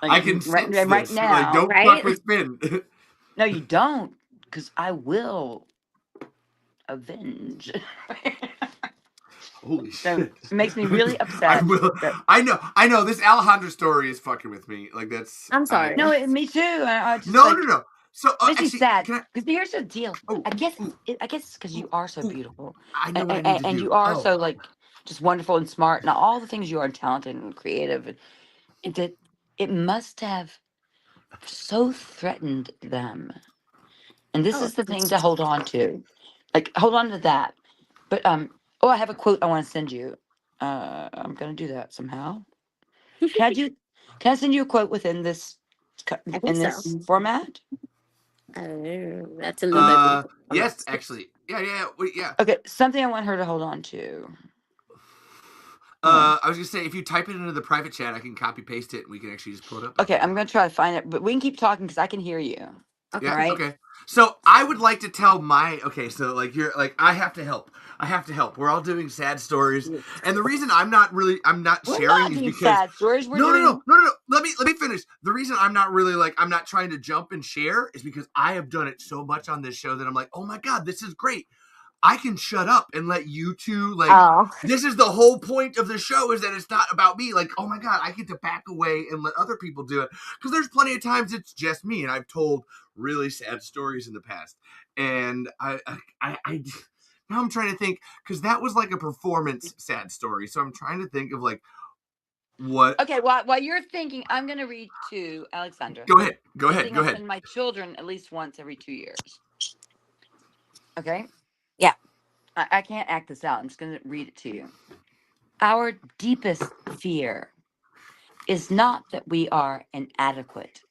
Like I can right sense right this. Like, now. don't fuck Right? with Finn. No, you don't, because I will avenge. Holy So shit. it makes me really I upset. will. That, I know. This Alejandro story is fucking with me. Like, that's. I'm sorry. no, me too. I just No, like no, no. So, it makes me actually, sad. can I? Because here's the deal. Oh, ooh, I guess it's because you are so ooh. beautiful, I know what I need to and do. you are Oh, so like just wonderful and smart, and all the things you are, and talented and creative, and that it must have so threatened them. And this Oh, is the thing to hold on to. Like hold on to that. But oh, I have a quote I want to send you. I'm gonna do that somehow. Can I do? Can I send you a quote within this I think in so. this format? That's a little bit. yes, actually, yeah, yeah, wait, yeah. Okay, something I want her to hold on to. Hold on. I was gonna say if you type it into the private chat, I can copy paste it, and we can actually just pull it up. Okay, I'm gonna try to find it, but we can keep talking because I can hear you. Okay. Yeah. Right? Okay. So I would like to tell my so like you're like I have to help. I have to help. We're all doing sad stories, and the reason I'm not We're sharing not is doing because sad stories. We're no, doing. no, no, no, no, no. Let me finish. The reason I'm not really like I'm not trying to jump and share is because I have done it so much on this show that I'm like, oh my god, this is great. I can shut up and let you two like. Oh. This is the whole point of the show is that it's not about me. Like, oh my god, I get to back away and let other people do it because there's plenty of times it's just me, and I've told really sad stories in the past, and I now I'm trying to think because that was like a performance sad story, so I'm trying to think of like what. Okay, while you're thinking, I'm gonna read to Alexandra. Go ahead, go the ahead, thing go I ahead. send my children at least once every 2 years. Okay? Yeah. I can't act this out. I'm just going to read it to you. Our deepest fear is not that we are inadequate.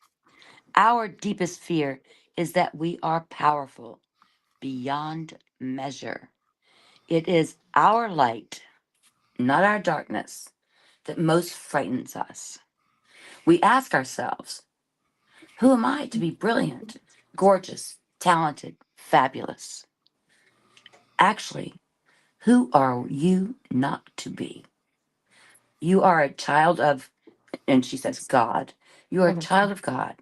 Our deepest fear is that we are powerful beyond measure. It is our light, not our darkness, that most frightens us. We ask ourselves, who am I to be brilliant, gorgeous, talented, fabulous? Actually, who are you not to be? You are a child of, and she says, God. You are a child of God.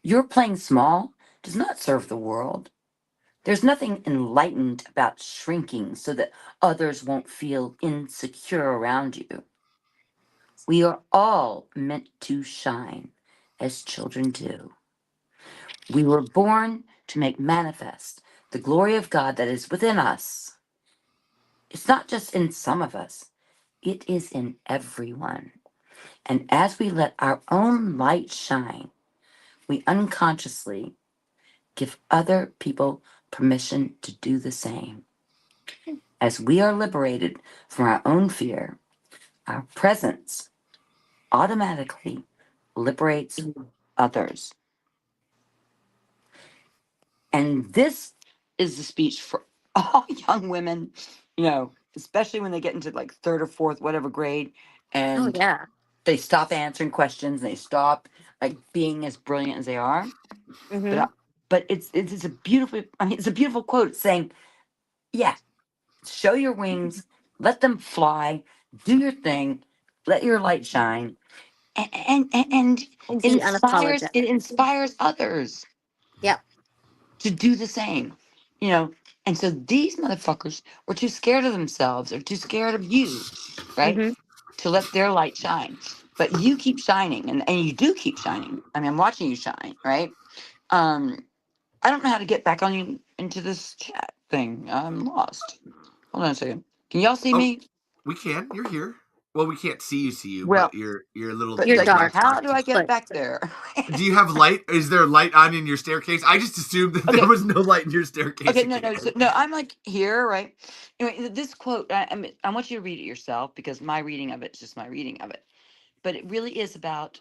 Your playing small does not serve the world. There's nothing enlightened about shrinking so that others won't feel insecure around you. We are all meant to shine as children do. We were born to make manifest the glory of God that is within us. It's not just in some of us, it is in everyone. And as we let our own light shine, we unconsciously give other people permission to do the same. As we are liberated from our own fear, our presence automatically liberates others. And this is the speech for all young women, you know, especially when they get into like third or fourth, whatever grade, Oh and yeah. they stop answering questions, and they stop like being as brilliant as they are. Mm-hmm. But it's a beautiful. I mean, it's a beautiful quote. It's saying, yeah, show your wings, let them fly, do your thing, let your light shine, and And be unapologetic. it inspires others Yep. to do the same, you know. And so these motherfuckers were too scared of themselves or too scared of you, right, Mm-hmm. to let their light shine. but you keep shining, and you do keep shining. I mean, I'm watching you shine, right? I don't know how to get back on you into this chat thing. I'm lost. Hold on a second. Can y'all see Oh, me? we can. You're here. Well, we can't see you, Well, but your little but You're your like, glass dark, how do box. I get but back there? Do you have light? Is there light on in your staircase? I just assumed that there Okay. was no light in your staircase. Okay, no. I'm like here, right? Anyway, this quote. I want you to read it yourself because my reading of it is just my reading of it. But it really is about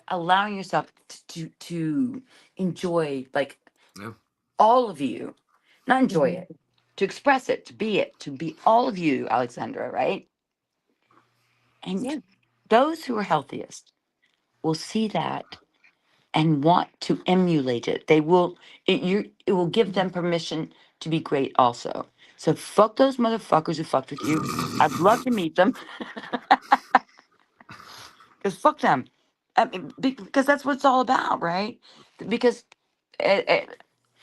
allowing yourself to enjoy, like, Yeah. all of you, not enjoy Mhm. it, to express it, to be all of you, Alexandra, right? And Yeah. those who are healthiest will see that and want to emulate it. They will. It will give them permission to be great also. So fuck those motherfuckers who fucked with you. I'd love to meet them. Because fuck them. I mean, because that's what it's all about, right? Because uh, uh,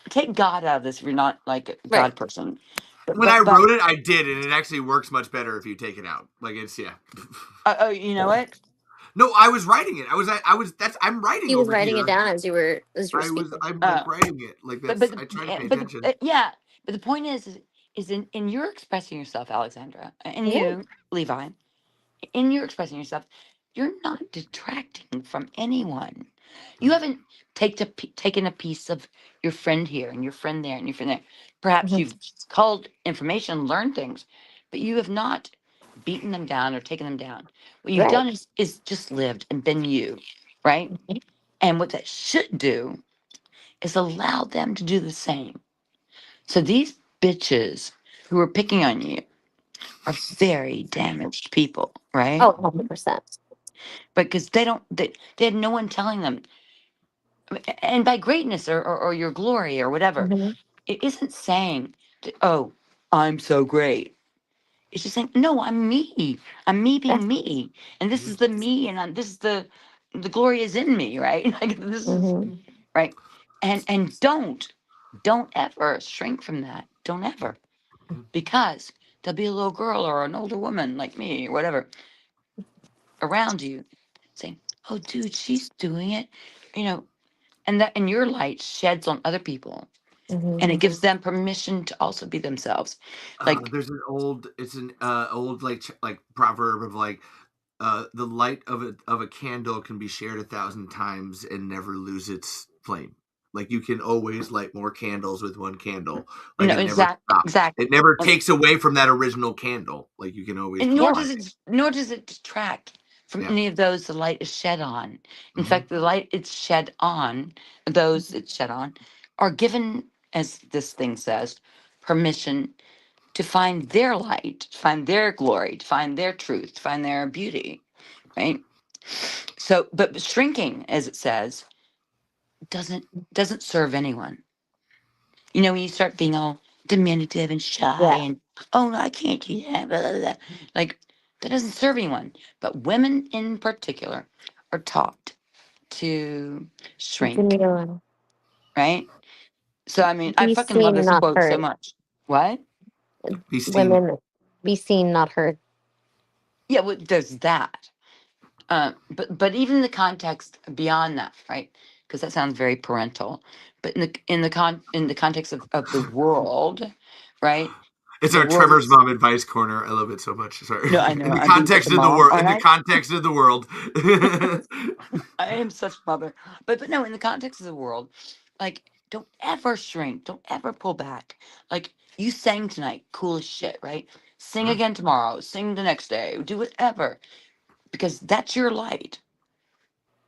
take God out of this if you're not like a Right. God person. But When I but wrote it, I did, and it actually works much better if you take it out. Like it's oh, you know what? No, I was writing it. I'm writing He was over writing it here. down as you were speaking. I'm like Uh, writing it. Like but I try to pay but attention. yeah. But the point is in your expressing yourself, Alexandra, and Yeah. you, Levi, in your expressing yourself, you're not detracting from anyone. You haven't taken a piece of your friend here and your friend there and your friend there. Perhaps Mhm. you've culled information, learned things, but you have not beaten them down or taken them down. What you've Right. done is just lived and been you, right? Mhm. And what that should do is allow them to do the same. So these bitches who are picking on you are very damaged people, right? Oh, 100%. Because they had no one telling them. And by greatness or your glory or whatever, Mhm. it isn't saying that, oh, I'm so great. It's just saying, no, I'm me. I'm me being That's me, and this is the me, and this is the glory is in me, right? Like this is mhm. right. And don't ever shrink from that. Don't ever, because there'll be a little girl or an older woman like me or whatever around you saying, oh, dude, she's doing it, you know, and your light sheds on other people, Mhm. and it gives them permission to also be themselves. Like, There's an old like proverb of like the light of a candle can be shared 1,000 times and never lose its flame. Like you can always light more candles with one candle. Like no, it never stops. exactly. It never takes away from that original candle. Like you can always And keep Yeah. lighting. nor does it detract from Yeah. any of those the light is shed on. In Hmm. fact, the light it's shed on, those it's shed on, are given, as this thing says, permission to find their light, to find their glory, to find their truth, to find their beauty, right? So, but shrinking, as it says, doesn't doesn't serve anyone. You know, when you start being all diminutive and shy Yeah. and, oh, no, I can't do that, blah, blah, blah. Like, that doesn't serve anyone. But women in particular are taught to shrink, Demure. right? So, I mean, I Be fucking love seen, this not quote so heard. much. What? Be seen. Women be seen, not heard. Yeah, well, there's that. But even in the context beyond that, right? Because that sounds very parental. But in the context of the world, right? It's The our world Tremors is Mom advice corner. I love it so much. Sorry. no, I know In the I'm being such a context of the mom, world. In aren't the I? context of the world. I am such a mother. But no, in the context of the world, like, don't ever shrink. Don't ever pull back. Like, you sang tonight, cool as shit, right? Sing again tomorrow. Sing the next day. Do whatever, because that's your light,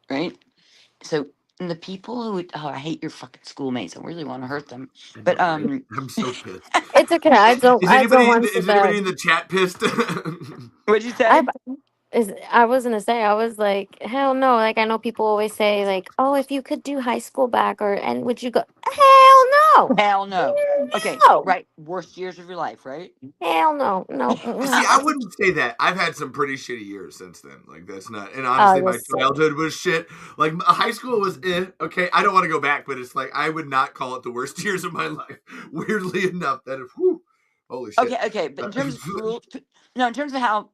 right? So, and the people who, oh, I hate your fucking schoolmates. I really want to hurt them. I But know, right? I'm so pissed. It's okay. I don't want to Is that. anybody in the chat pissed? what'd you I say? I was gonna say, I was like, hell no. Like, I know people always say like, oh, if you could do high school back, or and would you go? Hell no. Hell no. Okay, No. right. Worst years of your life, right? Hell no. No. See, I Mm-mm. wouldn't say that. I've had some pretty shitty years since then. Like that's not, and Oh, honestly, my yes, sir. childhood was shit. Like high school was okay. I don't want to go back, but it's like I would not call it the worst years of my life. Weirdly enough, that whew, holy shit. Okay. But in terms of cruel, no, in terms of how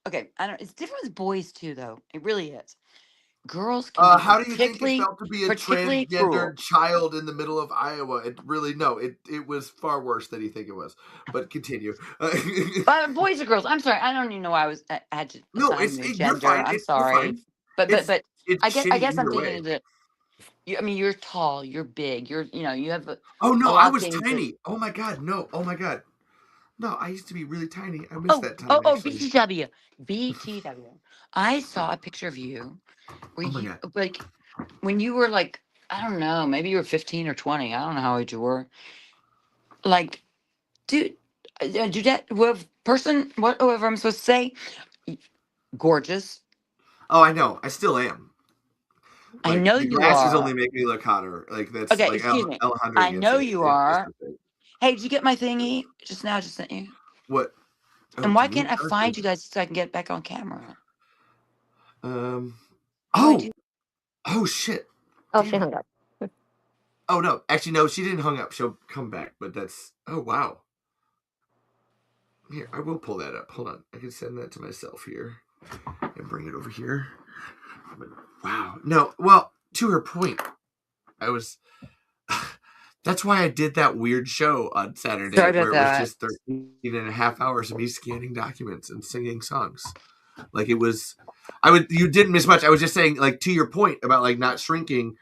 okay, I don't. It's different with boys too, though. It really is. Girls can be How do you think it felt to be a particularly cruel. transgendered child in the middle of Iowa? It was far worse than you think it was. But continue. Boys or girls? I'm sorry. I don't even know why I had to No, assign you a you're gender. fine. I'm You're sorry, fine. but It's I shitty guess I'm either thinking way. that I mean, you're tall, you're big, you have Oh a no, I lot of was things that. tiny. Oh my god, no. Oh my god. No, I used to be really tiny. I missed that time Oh, actually. BTW. I saw a picture of you where Oh my you god. like when you were like, I don't know, maybe you were 15 or 20. I don't know how old you were. Like, dude, Judette, whoever person, whatever I'm supposed to say, gorgeous. Oh, I know. I still am. I Like know the you glasses are. only make me look hotter. Like that's Okay, like excuse me. Alejandro I gets know it. you It's are. the thing. Hey, did you get my thingy just now? I just sent you. What? Oh, And to why me can't I find you personally. guys so I can get back on camera? Um. How do I do? Oh shit. Oh, Damn she it. hung up. Oh no. Actually, no. She didn't hung up. She'll come back. But that's. Oh wow. Here, I will pull that up. Hold on. I can send that to myself here and bring it over here. But, wow. No. Well, to her point, I was. That's why I did that weird show on Saturday Sorry about where it was that. just 13.5 hours of me scanning documents and singing songs. Like it was, you didn't miss much. I was just saying, like, to your point about like not shrinking,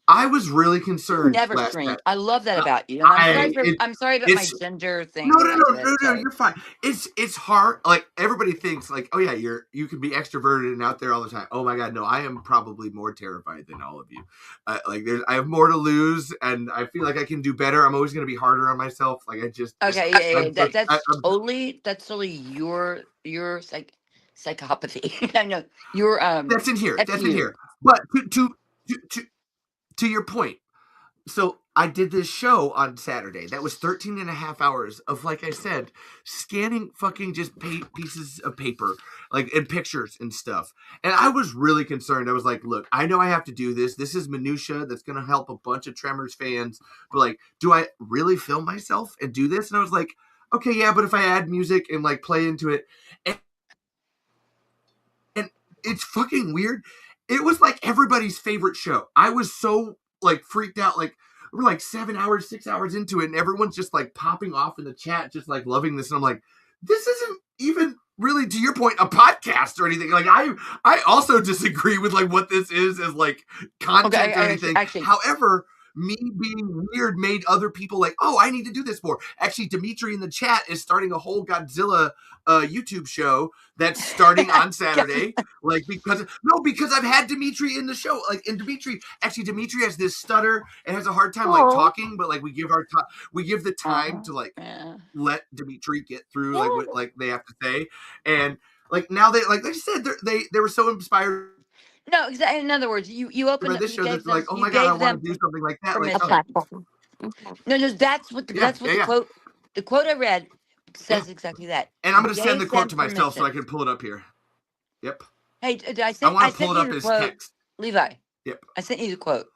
I was really You concerned never last shrink. night. I love that about you. And I, it, I'm sorry about my it's, gender no, thing a no, little no, bit. no, no. Sorry. You're fine. It's hard. Like everybody thinks, like, oh yeah, you can be extroverted and out there all the time. Oh my god, no, I am probably more terrified than all of you. I have more to lose, and I feel like I can do better. I'm always going to be harder on myself. Like I just, Okay, yeah. I'm just, That's totally your psychopathy. I know your that's in here. that's That's in you. here. But to to your point, so I did this show on Saturday that was 13.5 hours of, like I said, scanning fucking just pieces of paper, like, and pictures and stuff. And I was really concerned. I was like, look, I know I have to do this. This is minutia that's going to help a bunch of Tremors fans. But like, do I really film myself and do this? And I was like, okay, yeah, but if I add music and like play into it, and it's fucking weird. It was like everybody's favorite show. I was so like freaked out. Like we're like 7 hours, 6 hours into it, and everyone's just like popping off in the chat, just like loving this. And I'm like, this isn't even really, to your point, a podcast or anything. Like I also disagree with like what this is as like content Okay, or I anything. actually However, me being weird made other people like, oh, I need to do this more. Actually, Dimitri in the chat is starting a whole Godzilla YouTube show that's starting on Saturday. Like because I've had Dimitri in the show. Like, and Dimitri has this stutter and has a hard time like Oh, talking, but like we give the time to like yeah. let Dimitri get through like yeah. what like they have to say. And like now they, like I said, they were so inspired No, exactly. In other words, you by opened this you show gave that's like, them oh you my god, I gave want them to do something like that. Like, A oh permission. platform. Okay. No, that's what yeah, the yeah. quote I read Yeah. says exactly that. And I'm You going to send the gave quote them to myself so I permission. can pull it up here. Yep. Hey, I want I to pull sent it you up the as quote, text. Levi. Yep. I sent you the quote.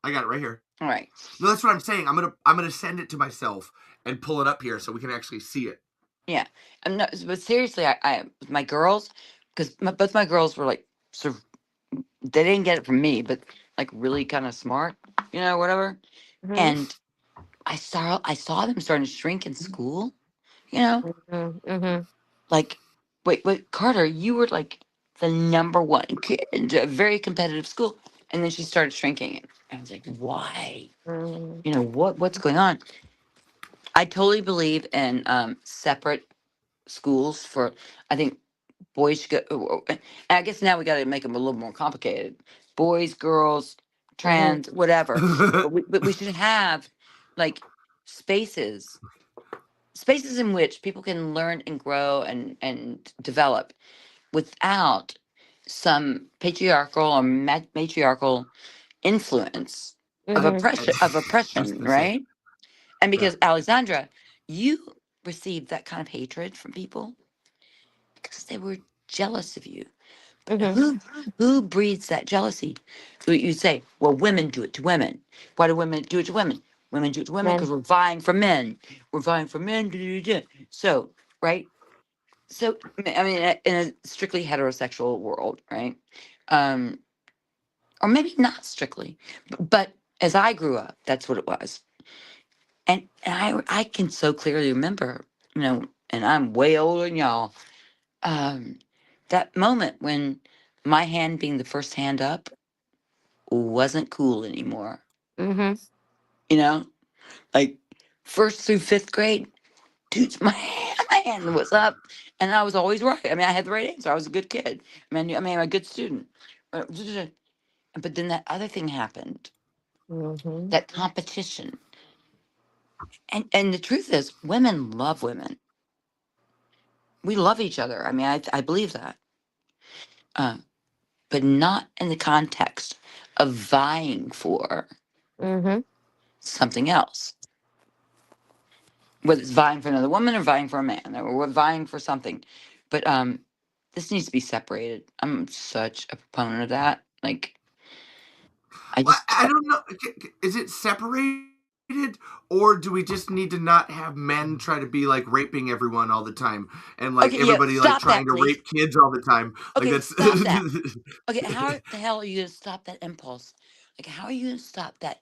I got it right here. All right. No, that's what I'm saying. I'm gonna send it to myself and pull it up here so we can actually see it. Yeah. I'm not, but seriously, I my girls, because both my girls were like sort of, they didn't get it from me, but like really kind of smart, whatever. Mm-hmm. And I saw them starting to shrink in school, you know, Mm-hmm. Mm-hmm. like, wait, Carter, you were like the number one kid in a very competitive school, and then she started shrinking. And I was like, why? Mm-hmm. What's going on? I totally believe in separate schools for. I think boys should go. And I guess now we got to make them a little more complicated. Boys, girls, Mm-hmm. trans, whatever. But we should have like spaces in which people can learn and grow and develop without some patriarchal or matriarchal influence of Mm-hmm. oppression I was gonna say, right? And yeah. because Alexandra, you received that kind of hatred from people because they were jealous of you. But Mm-hmm. who breeds that jealousy? So you say, well, women do it to women. Why do women do it to women? Women do it to women Men. because we're vying for men. We're vying for men. So, right? So I mean, in a strictly heterosexual world, right? Um, or maybe not strictly, but as I grew up, that's what it was. And I can so clearly remember, and I'm way older than y'all. Um, that moment when my hand being the first hand up wasn't cool anymore. Mm-hmm. You know, like first through fifth grade, dudes, my hand was up, and I was always right. I mean, I had the right answer. I was a good kid. I'm a good student. But then that other thing happened, Mm-hmm. that competition. And the truth is, women love women. We love each other. I mean, I believe that. Uh, but not in the context of vying for Mm-hmm. something else. Whether it's vying for another woman or vying for a man, or we're vying for something. But this needs to be separated. I'm such a proponent of that. Like, I Well, just I don't know. Is it separated, or do we just need to not have men try to be like raping everyone all the time, and like okay. Yeah, everybody like stop trying that, to please. rape kids all the time? Like Okay, that's stop that. Okay, how the hell are you gonna stop that impulse? Like, how are you gonna stop that?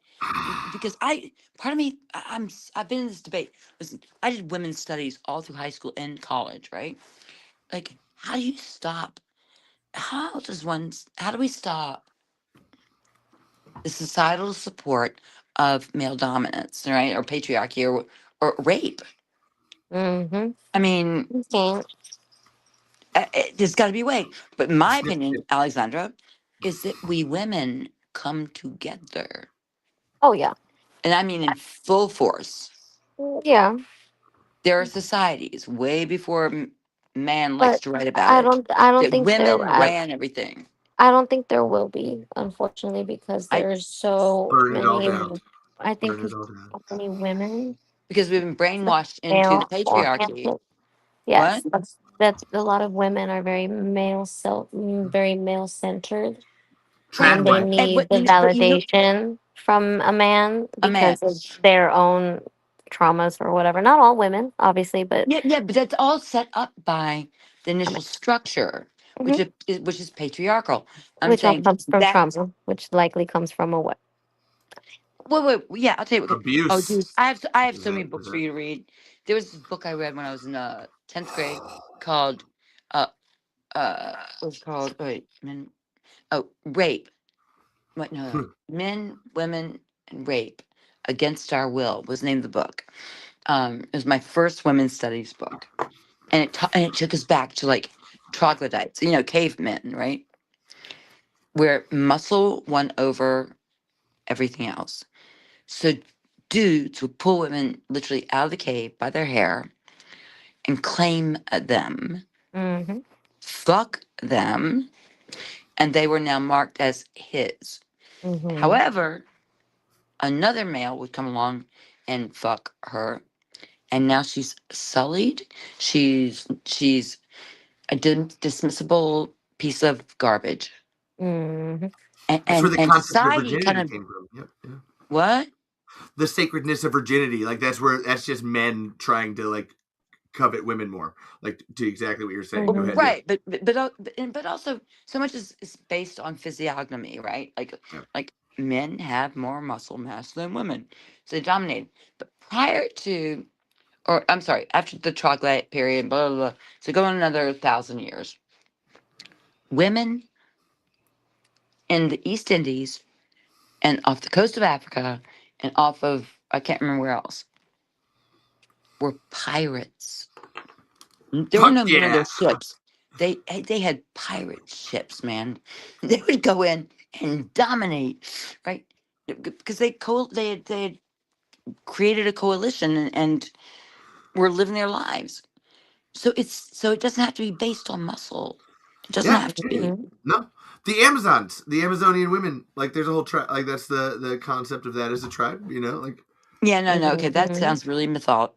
Because part of me, I've been in this debate. Listen, I did women's studies all through high school and college, right? Like, how do you stop? How do we stop the societal support of male dominance, right, or patriarchy, or rape? Mm-hmm. I mean, You can't. there's got to be a way. But my opinion, Alexandra, is that we women come together, Oh yeah. and I mean in full force. Yeah. There are societies way before man likes But to write about it I don't that think there women ran everything. I don't think there will be, unfortunately, because I there's so burn it all many. down. I think Burn it because all down. so many women, Because we've been brainwashed into the male patriarchy. oriented. What? Yes, that's a lot of women are very very male centered, Right. and they Trad And need what the but validation from a man a man. because of their own traumas or whatever. Not all women, obviously, but Yeah, but that's all set up by the initial structure, mhm, which is patriarchal. I'm which all saying comes from that. trauma, which likely comes from a what? Wait, yeah, I'll tell you what. Oh, abuse. dude, I have so many That- books for that- you to read. There was this book I read when I was in 10th grade called uh what was it called? Wait, men. Oh, rape. What? No, men, women, and rape against our will was the name of the book. It was my first women's studies book, and it took us back to like troglodytes, cavemen, right? Where muscle won over everything else. So dudes would pull women literally out of the cave by their hair and claim them, Mm-hmm. fuck them, and they were now marked as his. Mm-hmm. However, another male would come along and fuck her, and now she's sullied. She's a dismissible piece of garbage, Mm-hmm. and That's where and, the and concept of society kind virginity of came from. Yep, yeah. what? The sacredness of virginity, like that's just men trying to like covet women more, like to exactly what you're saying. Go ahead. Mm-hmm. Yeah. Right, but also so much is based on physiognomy, right? Yeah. Like men have more muscle mass than women, so they dominate. But prior to, or I'm sorry, after the troglodyte period, blah blah blah. So go on another 1,000 years. Women in the East Indies and off the coast of Africa and off of I can't remember where else were pirates. There were Fuck no men on yeah. their ships. They had pirate ships, man. They would go in and dominate, right? Because they had created a coalition and were living their lives. So it doesn't have to be based on muscle. It doesn't Yeah. have to Hey, be. Mm-hmm. no. The Amazons, the Amazonian women, like there's a whole tribe. Like that's the concept of that as a tribe. Like. Yeah, no. Okay, that Mm-hmm. sounds really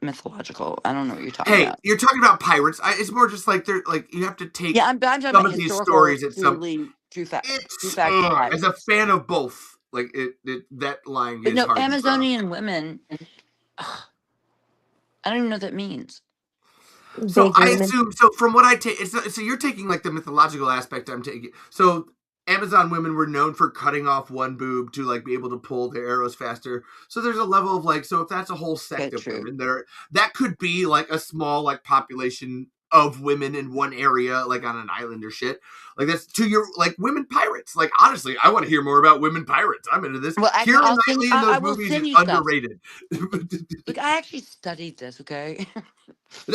mythological. I don't know what you're talking Hey, about. you're talking about pirates. It's more just like they're like you have to take Yeah, I'm talking some about of these historical, stories at some. truly true It's facts as a pirates. fan of both. Like that line But is no, hard to draw. Amazonian women. I don't even know what that means. So I Daydreaming. assume. So from what I take, so you're taking like the mythological aspect. I'm taking. So Amazon women were known for cutting off one boob to like be able to pull their arrows faster. So there's a level of like. So if that's a whole sect of women, that could be like a small like population of women in one area, like on an island or shit. Like that's to your like women pirates. Like honestly, I want to hear more about women pirates. I'm into this. Well, actually, Keira Knightley in I those will movies send is you stuff. underrated. Look, I actually studied this, okay?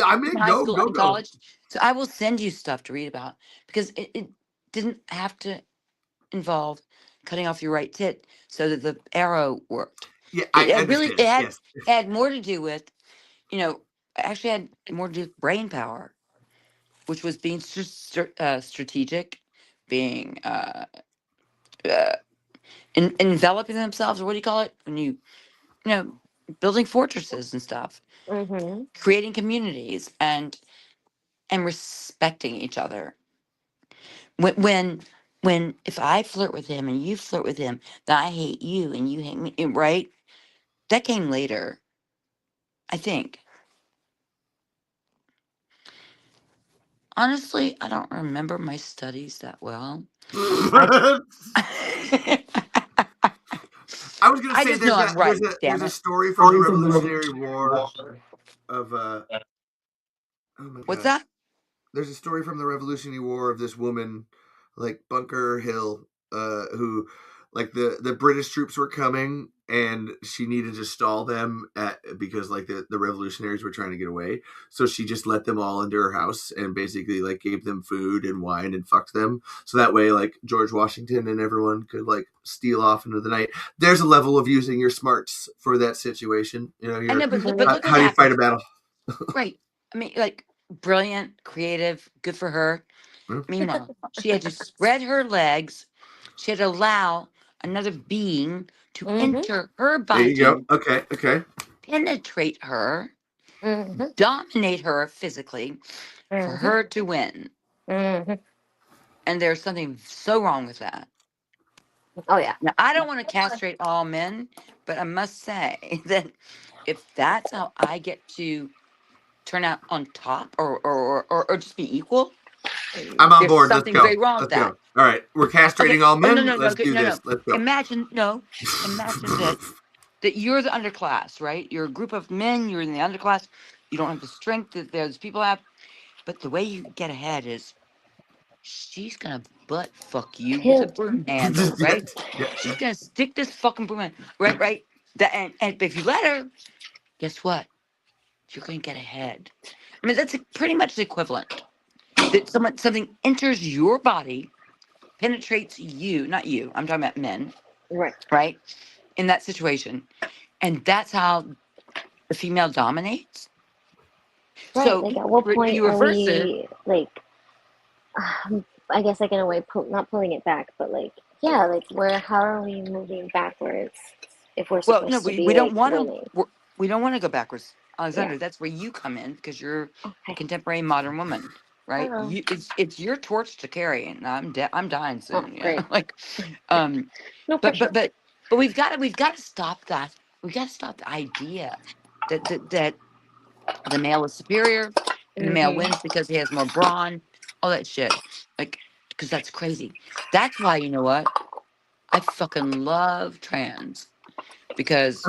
I mean, In high school and go. college. So I will send you stuff to read about because it didn't have to involve cutting off your right tit so that the arrow worked. Yeah, I understand. Yes. It had more to do with, actually had more to do with brain power, which was being strategic, being enveloping themselves, or what do you call it when you building fortresses and stuff, Mm-hmm. creating communities and respecting each other. When if I flirt with him and you flirt with him, then I hate you and you hate me, right? That came later, I think. Honestly, I don't remember my studies that well. I was going to say just know I'm right. There's a story from the Revolutionary War of oh my What's gosh. that? There's a story from the Revolutionary War of this woman, like Bunker Hill, who, like the British troops were coming and she needed to stall them because like the revolutionaries were trying to get away. So she just let them all into her house and basically like gave them food and wine and fucked them. So that way like George Washington and everyone could like steal off into the night. There's a level of using your smarts for that situation. I know, but look how do you fight a battle? Right. I mean, like brilliant, creative, good for her. Meanwhile, she had to spread her legs. She had to allow another being to enter her body. There you go. Okay. Penetrate her, dominate her physically, for her to win. And there's something so wrong with that. Oh yeah. Now, I don't want to castrate all men, but I must say that if that's how I get to turn out on top or just be equal, I'm on there's board. something Let's go. very wrong with that. All right, we're castrating all men. Let's do this. Let's go. Imagine that you're the underclass, right? You're a group of men. You're in the underclass. You don't have the strength that those people have. But the way you get ahead is she's gonna butt fuck you with a broom handle, right? Yeah. She's gonna stick this fucking broom handle, right? And if you let her, guess what? You're gonna get ahead. I mean, that's pretty much the equivalent. That something enters your body, penetrates you, not you. I'm talking about men, right? In that situation, and that's how the female dominates. Right. So, like, at what point you are reverse we like? I guess like in a way, not pulling it back, but like yeah, like where? How are we moving backwards if we're supposed to be? We don't like, want winning? to. We don't want to go backwards, Alexander. That's where you come in because you're a contemporary modern woman, right? It's your torch to carry, and I'm dying soon. Great. Like, No but pressure. but we've got to stop that. We've got to stop the idea that the male is superior and the male wins because he has more brawn, all that shit. Like, because that's crazy. That's why, you know what? I fucking love trans because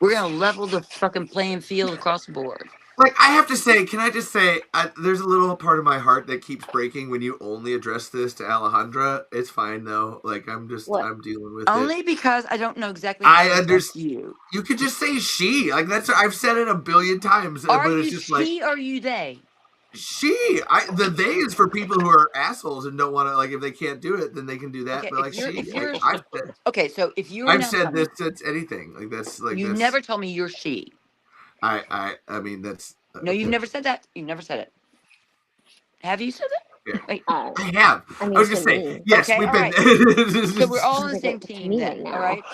we're gonna level the fucking playing field across the board. Like, I have to say, can I just say, there's a little part of my heart that keeps breaking when you only address this to Alejandra. It's fine, though. Like, I'm dealing with it. Only because I don't know exactly how to address you. You could just say she. Like, I've said it a billion times. Are but you it's just she or are you they? She. The they is for people who are assholes and don't want to, like, if they can't do it, then they can do that. Okay, but, like, she. Okay, so if you're I've said this since anything. Like, that's, like, you never told me you're she. I mean, that's... No, you've never said that. You've never said it. Have you said that? Yeah. Wait. I have. I was going to say, yes, okay, we've been... Right. So we're all on the same team then, all right?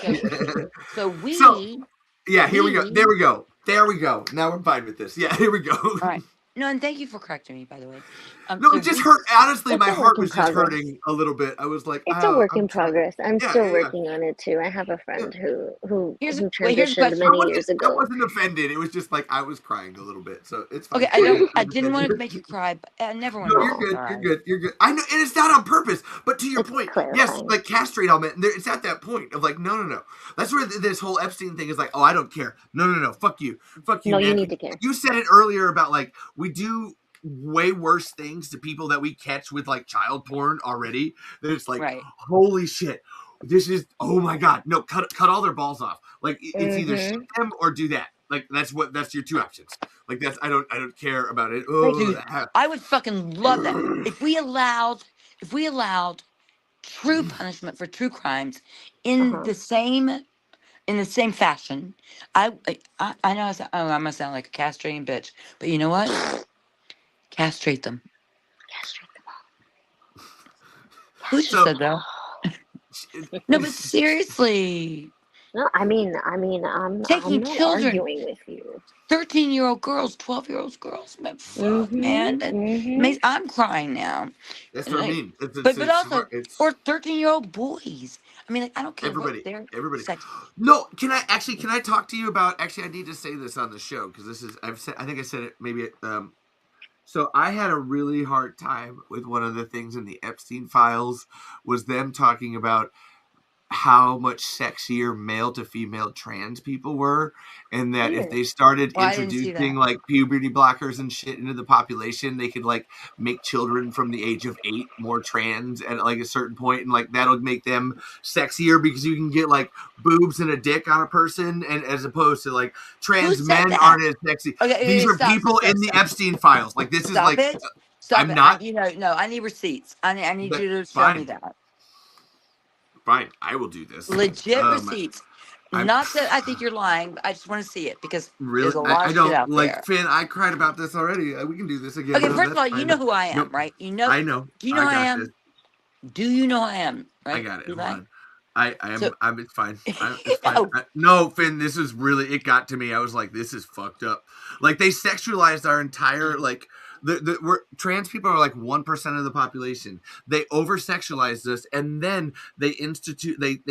So we... Yeah, here we go. There we go. Now we're fine with this. Yeah, here we go. All right. No, and thank you for correcting me, by the way. No, So it just hurt. Honestly, It's my a heart work in was just progress. hurting a little bit. I was like, It's a oh, work I'm in sorry. progress. I'm Yeah, still yeah, yeah. working on it too. I have a friend who here's a transitioned question. many years I ago. wasn't offended. It was just like I was crying a little bit, so it's fine. Okay, I didn't want to make you cry, but I never want No, to you're make you good. You're cry. good. You're good. I know, and it's not on purpose. But to your It's point, yes, clarifying. like castrate all men. It's at that point of like, no. That's where this whole Epstein thing is like, oh, I don't care. No. Fuck you, No, you man. need to care. You said it earlier about like we do way worse things to people that we catch with like child porn already. That it's like, Right. holy shit. This is, oh my god, no, cut all their balls off. Like it's either shit them or do that. Like that's your two options. Like that's I don't care about it. Like, Dude, I would fucking love that. If we allowed true punishment for true crimes in uh-huh. the same fashion. I know I'm gonna sound like a castrating bitch, but you know what? Castrate them. Castrate them all. Who just So said that? No, but seriously, No, I mean, I'm taking not children, arguing with you. 13-year-old girls, 12-year-old girls, man, fuck, man, I'm crying now. that's And what I mean. but It's also, hard. It's or 13-year-old boys. I mean, like, I don't care what everybody. their Everybody. sex. No, can I talk to you about? Actually, I need to say this on the show because this is. I think I said it maybe. So I had a really hard time with one of the things in the Epstein files was them talking about how much sexier male to female trans people were, and that if they started Well, I didn't see introducing that. like puberty blockers and shit into the population, they could like make children from the age of 8 more trans at like a certain point, and like that'll make them sexier because you can get like boobs and a dick on a person, and as opposed to like trans Who said men that? aren't as sexy. Okay, These are stop, people in the stop. Epstein files. Like this is Stop like it. Stop I'm it. not. No, I need receipts. I need That you to show me fine, that. fine. I will do this. Legit receipts. I'm Not that I think you're lying, but I just want to see it because really. there's a lot I of shit don't out like there. Finn. I cried about this already. We can do this again. Okay, No, first of that's all, you fine. know who I am, Nope. right? I know. Do you know I who I got this. am? Do you know who I am, I right? got it. Do Hold I? on. I am. So, It's fine. It's fine. no. No, Finn. This is really. It got to me. I was like, this is fucked up. Like they sexualized our entire like. Trans people are like 1% of the population. They over sexualized us, and then they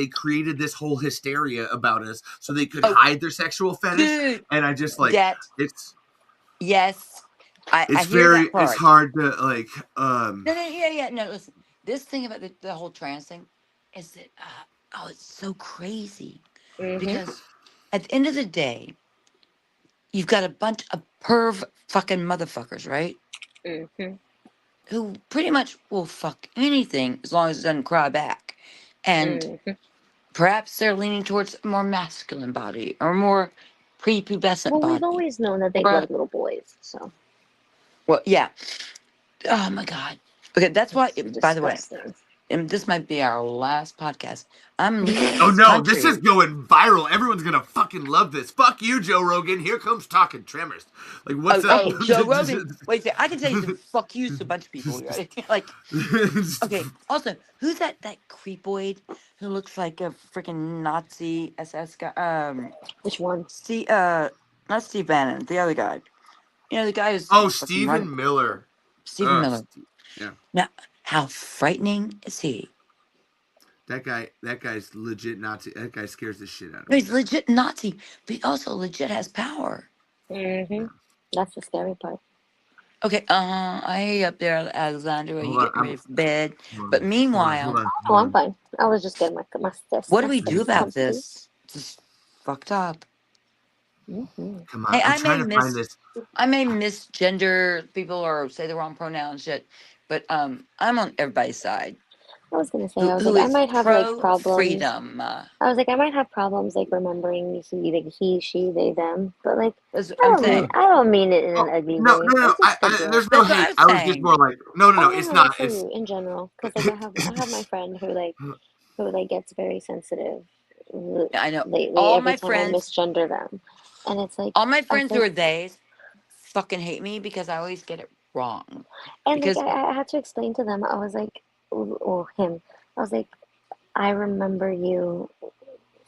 created this whole hysteria about us so they could hide their sexual fetish. Dude, And I just like that, it's yes, I it's hear very that part. it's hard to like Yeah. No, listen. This thing about the whole trans thing is that it's so crazy because at the end of the day, you've got a bunch of perv fucking motherfuckers, right? Who pretty much will fuck anything as long as it doesn't cry back, and perhaps they're leaning towards a more masculine body or more prepubescent Well, body. we've always known that they love little boys, so Well, yeah. Oh my god. Okay, that's why. it's By the way, disgusting. and this might be our last podcast. I'm leaving oh this no, country. this is going viral. Everyone's gonna fucking love this. Fuck you, Joe Rogan. Here comes talking Tremors. Like what's up? Oh, Joe Rogan. Wait a second. I can tell you some fuck yous to a bunch of people. Right? Like, okay. Also, who's that creepoid who looks like a freaking Nazi SS guy? Which one? Not Steve Bannon. The other guy. You know, the guy who's Stephen Miller. Stephen Miller. Yeah. Now, how frightening is he? That guy's legit Nazi. That guy scares the shit out of No, me. he's legit Nazi, but he also legit has power. That's the scary part. Okay, I hear you up there, Alexander, where you getting ready for bed. But Hold meanwhile, on. Oh, I'm fine. I was just getting my what do we do about comfy. this? It's just fucked up. Come on. Hey, I'm trying to find this. I may misgender people or say the wrong pronoun and shit, but I'm on everybody's side. I was gonna say, Who I was like, I is might have like pro problems. freedom? I was like, I might have problems like remembering he, she, they, them, but like, That's I what I'm don't mean, saying. I don't mean it in an ugly No, way. no. It's just a joke. There's no That's what hate. I'm I was just saying. more like, no. Oh, It's no, not. for It's you in general, because like I have my friend who gets very sensitive I know. lately All every my time I friends, misgender them, and it's like all my I was friends who like, are theys fucking hate me because I always get it wrong. and like Because I had to explain to them. I was like, or him. I was like, I remember you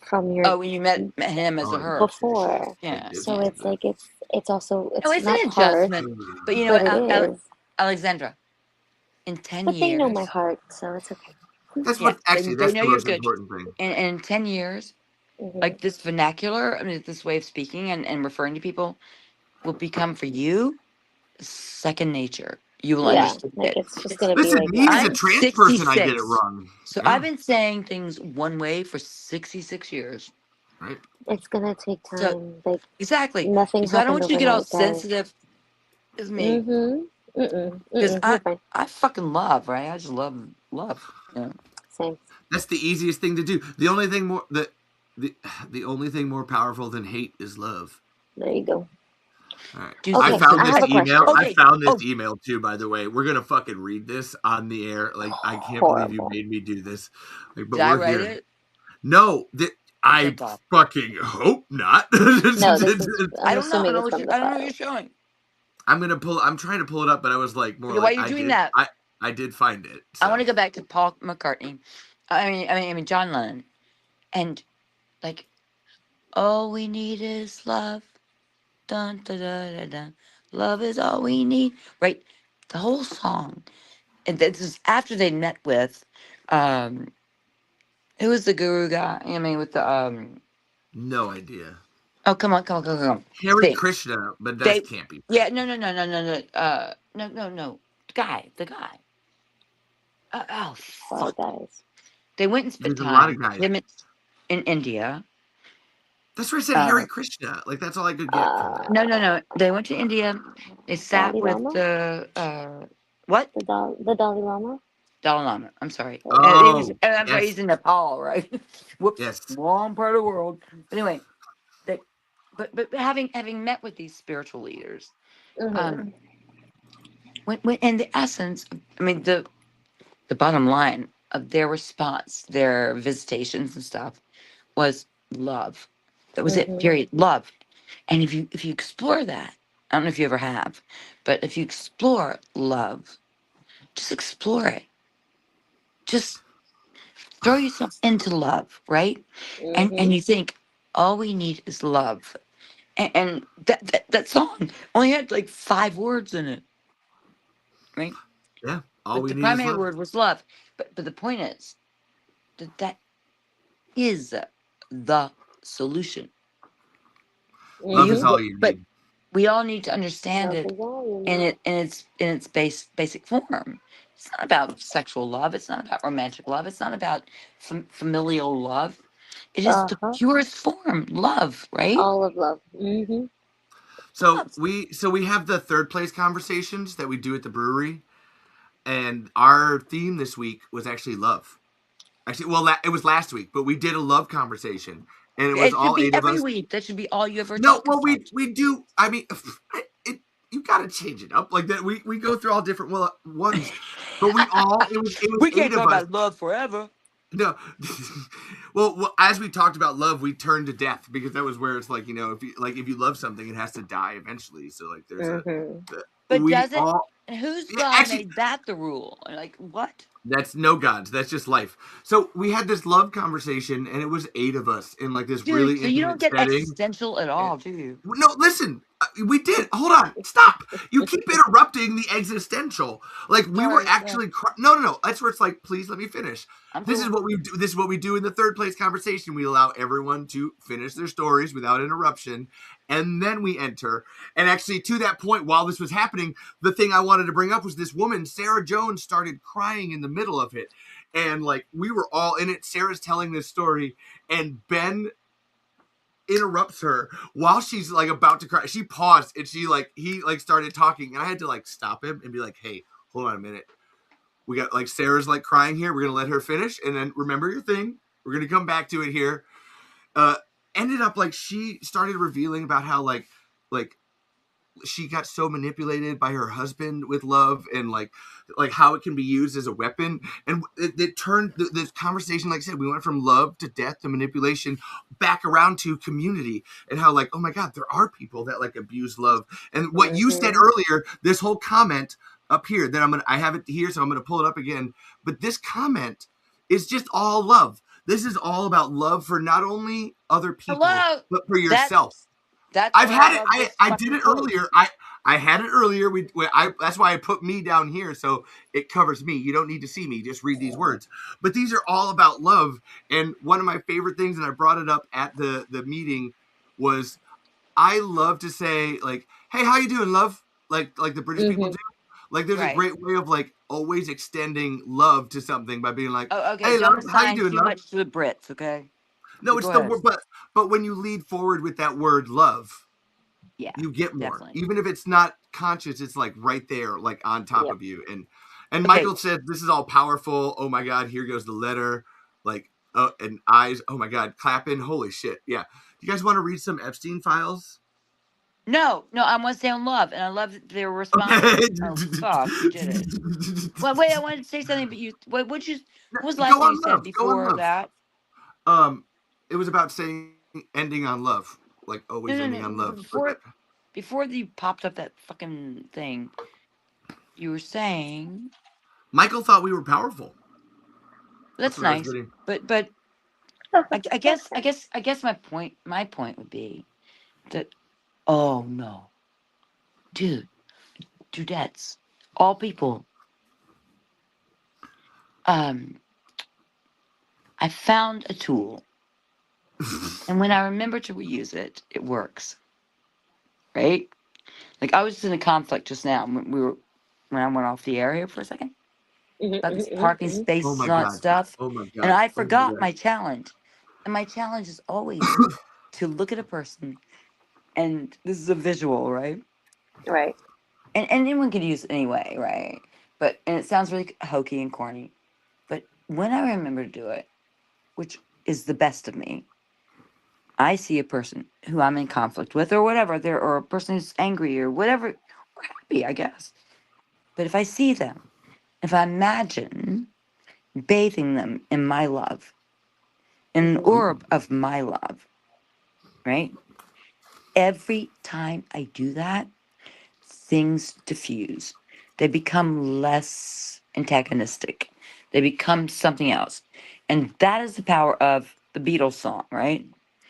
from your Oh, when you met him as Oh, a her. before. Yeah. So Yeah. it's like it's also No, it's it's not an hard, adjustment. But you know but what, it is. Alexandra, in 10 But they know my years, heart, so it's okay. That's yeah, what actually. they That's know the you're most good. important thing. And in 10 years, Hmm. like this vernacular, I mean, this way of speaking and referring to people will become for you second nature. You will Yeah, understand like it. it's just gonna be Listen, like me as a I'm trans person, I get it 66. wrong. So Yeah, I've been saying things one way for 66 years. right. it's gonna take So time. Like exactly. nothing So I don't happened want you to get all overnight, guys. sensitive as me. Mm-hmm. Mm-mm. Because Mm-mm. You're fine. I fucking love, right? I just love. You know? Same. That's the easiest thing to do. The only thing more the only thing more powerful than hate is love. There you go. All right. Do I Okay, so found I this have a email. question. I okay. found this Oh, email too, by the way. We're gonna fucking read this on the air. Like, I can't believe you Horrible. made me do this. Like, did but I we're write here. it? No, Oh, I thank God. fucking hope not. No, this is. I I'm don't know. assuming it's from the I don't know what you're file. showing. I'm trying to pull it up, but I was like more Okay, why are like you doing that? I did find it. I want So to go back to Paul McCartney. I mean John Lennon, and like, all we need is love. Dun, dun, dun, dun, dun. Love is all we need. Right, the whole song, and this is after they met with, um, who was the guru guy? I mean, with the no idea. oh, come on. Hare They, Krishna, but they, that can't be. yeah, no, the guy. Oh, A lot of fuck. guys. They went and spent There's a lot time. of guys. Him in India. That's where I said Uh, Hare Krishna. Like, that's all I could get from that. no. They went to India. They sat Dalai with Lama? the what? The Dalai Lama? Dalai Lama. I'm sorry. Oh, I'm sorry. yes, He's in Nepal, right? Whoops, yes. wrong part of the world. But anyway, they, but having met with these spiritual leaders, Mm-hmm. um, when in the essence, I mean the bottom line of their response, their visitations and stuff was love. That was it. Mm-hmm. Period. Love. And if you explore that, I don't know if you ever have, but if you explore love, just explore it. Just throw yourself into love, right? Mm-hmm. And you think all we need is love. And that song only had like 5 words in it, right? Yeah, all But we the need is primary love. word was love. But the point is that is the solution. Love Mm-hmm. is all you But need. we all need to understand Love it is all you in need. its basic form. It's not about sexual love. It's not about romantic love. It's not about familial love. It is the Uh-huh. purest form, love, right? All of love. Mm-hmm. So Love. we have the third place conversations that we do at the brewery, and our theme this week was actually love. Actually, well, it was last week, but we did a love conversation, and it was It should all be 8 of every us. week. That should be all you ever No, talk well, about. we do. I mean, it you got to change it up like that. We go through all different ones, but it was We can't 8 of talk us. about love forever. No, well, as we talked about love, we turned to death because that was where it's like, if you love something, it has to die eventually. So like, there's Mm-hmm. But we does it? all Whose yeah, God actually. made that the rule? Like what? That's no gods. That's just life. So we had this love conversation, and it was 8 of us in like this Dude, really so you don't intimate get setting. existential at all, do you? No, listen. We did. Hold on. Stop. You keep interrupting the existential. Like we were Sorry, yeah. actually. No. That's where it's like, please let me finish. I'm This is cool. what we do. This is what we do in the third place conversation. We allow everyone to finish their stories without interruption, and then we enter. And actually, to that point, while this was happening, the thing I wanted to bring up was this woman, Sarah Jones, started crying in the middle of it, and like we were all in it. Sarah's telling this story, and Ben interrupts her while she's like about to cry. She paused and he started talking, and I had to like stop him and be like, hey, hold on a minute. We got like Sarah's like crying here. We're gonna let her finish, and then remember your thing. We're gonna come back to it here. Uh Ended up like she started revealing about how like she got so manipulated by her husband with love, and like how it can be used as a weapon, and it turned this conversation, like I said, we went from love to death to manipulation back around to community, and how like, oh my god, there are people that like abuse love. And what you said Mm-hmm. earlier, this whole comment up here that I have it here, so I'm gonna pull it up again, but this comment is just all love. This is all about love for not only other people Hello. but for That's yourself. that's I've why had I it. love I this I did fucking it quote. earlier. I had it earlier. That's why I put me down here so it covers me. You don't need to see me. Just read these words. But these are all about love. And one of my favorite things, and I brought it up at the meeting, was I love to say like, "Hey, how you doing, love?" Like the British people do. Like there's a Right. great way of like always extending love to something by being like, Oh, okay. "Hey, Don't love, how you assign doing, too love?" much to the Brits, okay? No, But it's go the ahead. word, but when you lead forward with that word love, Yeah, you get more. definitely. Even if it's not conscious, it's like right there, like on top Yep. of you. And Okay. Michael said, "This is all powerful. Oh my God, here goes the letter." Like, and eyes. Oh my God, clapping. Holy shit. Yeah. You guys want to read some Epstein files? No, I want to stay on love, and I love that they were Okay. responsive. Oh fuck, you did it. Well, wait, I wanted to say something, but you. What would you? What was the last Go thing you on said love. Go on before love. that? It was about saying ending on love, like always No, ending on love. before you popped up that fucking thing, you were saying Michael thought we were powerful. That's that's what I was nice, getting. but I guess my point would be that oh no, dudettes, all people. Um, I found a tool, and when I remember to reuse it, it works. Right? Like I was just in a conflict just now when I went off the air here for a second about these parking Oh spaces my and all that God. stuff, Oh my and God. I Oh my forgot God. my challenge, and my challenge is always to look at a person, and this is a visual, right? Right. And anyone could use it anyway, right? But and it sounds really hokey and corny, but when I remember to do it, which is the best of me, I see a person who I'm in conflict with, or whatever, or a person who's angry, or whatever, or happy, I guess. But if I see them, if I imagine bathing them in my love, in an orb of my love, right? Every time I do that, things diffuse. They become less antagonistic. They become something else. And that is the power of the Beatles song, right?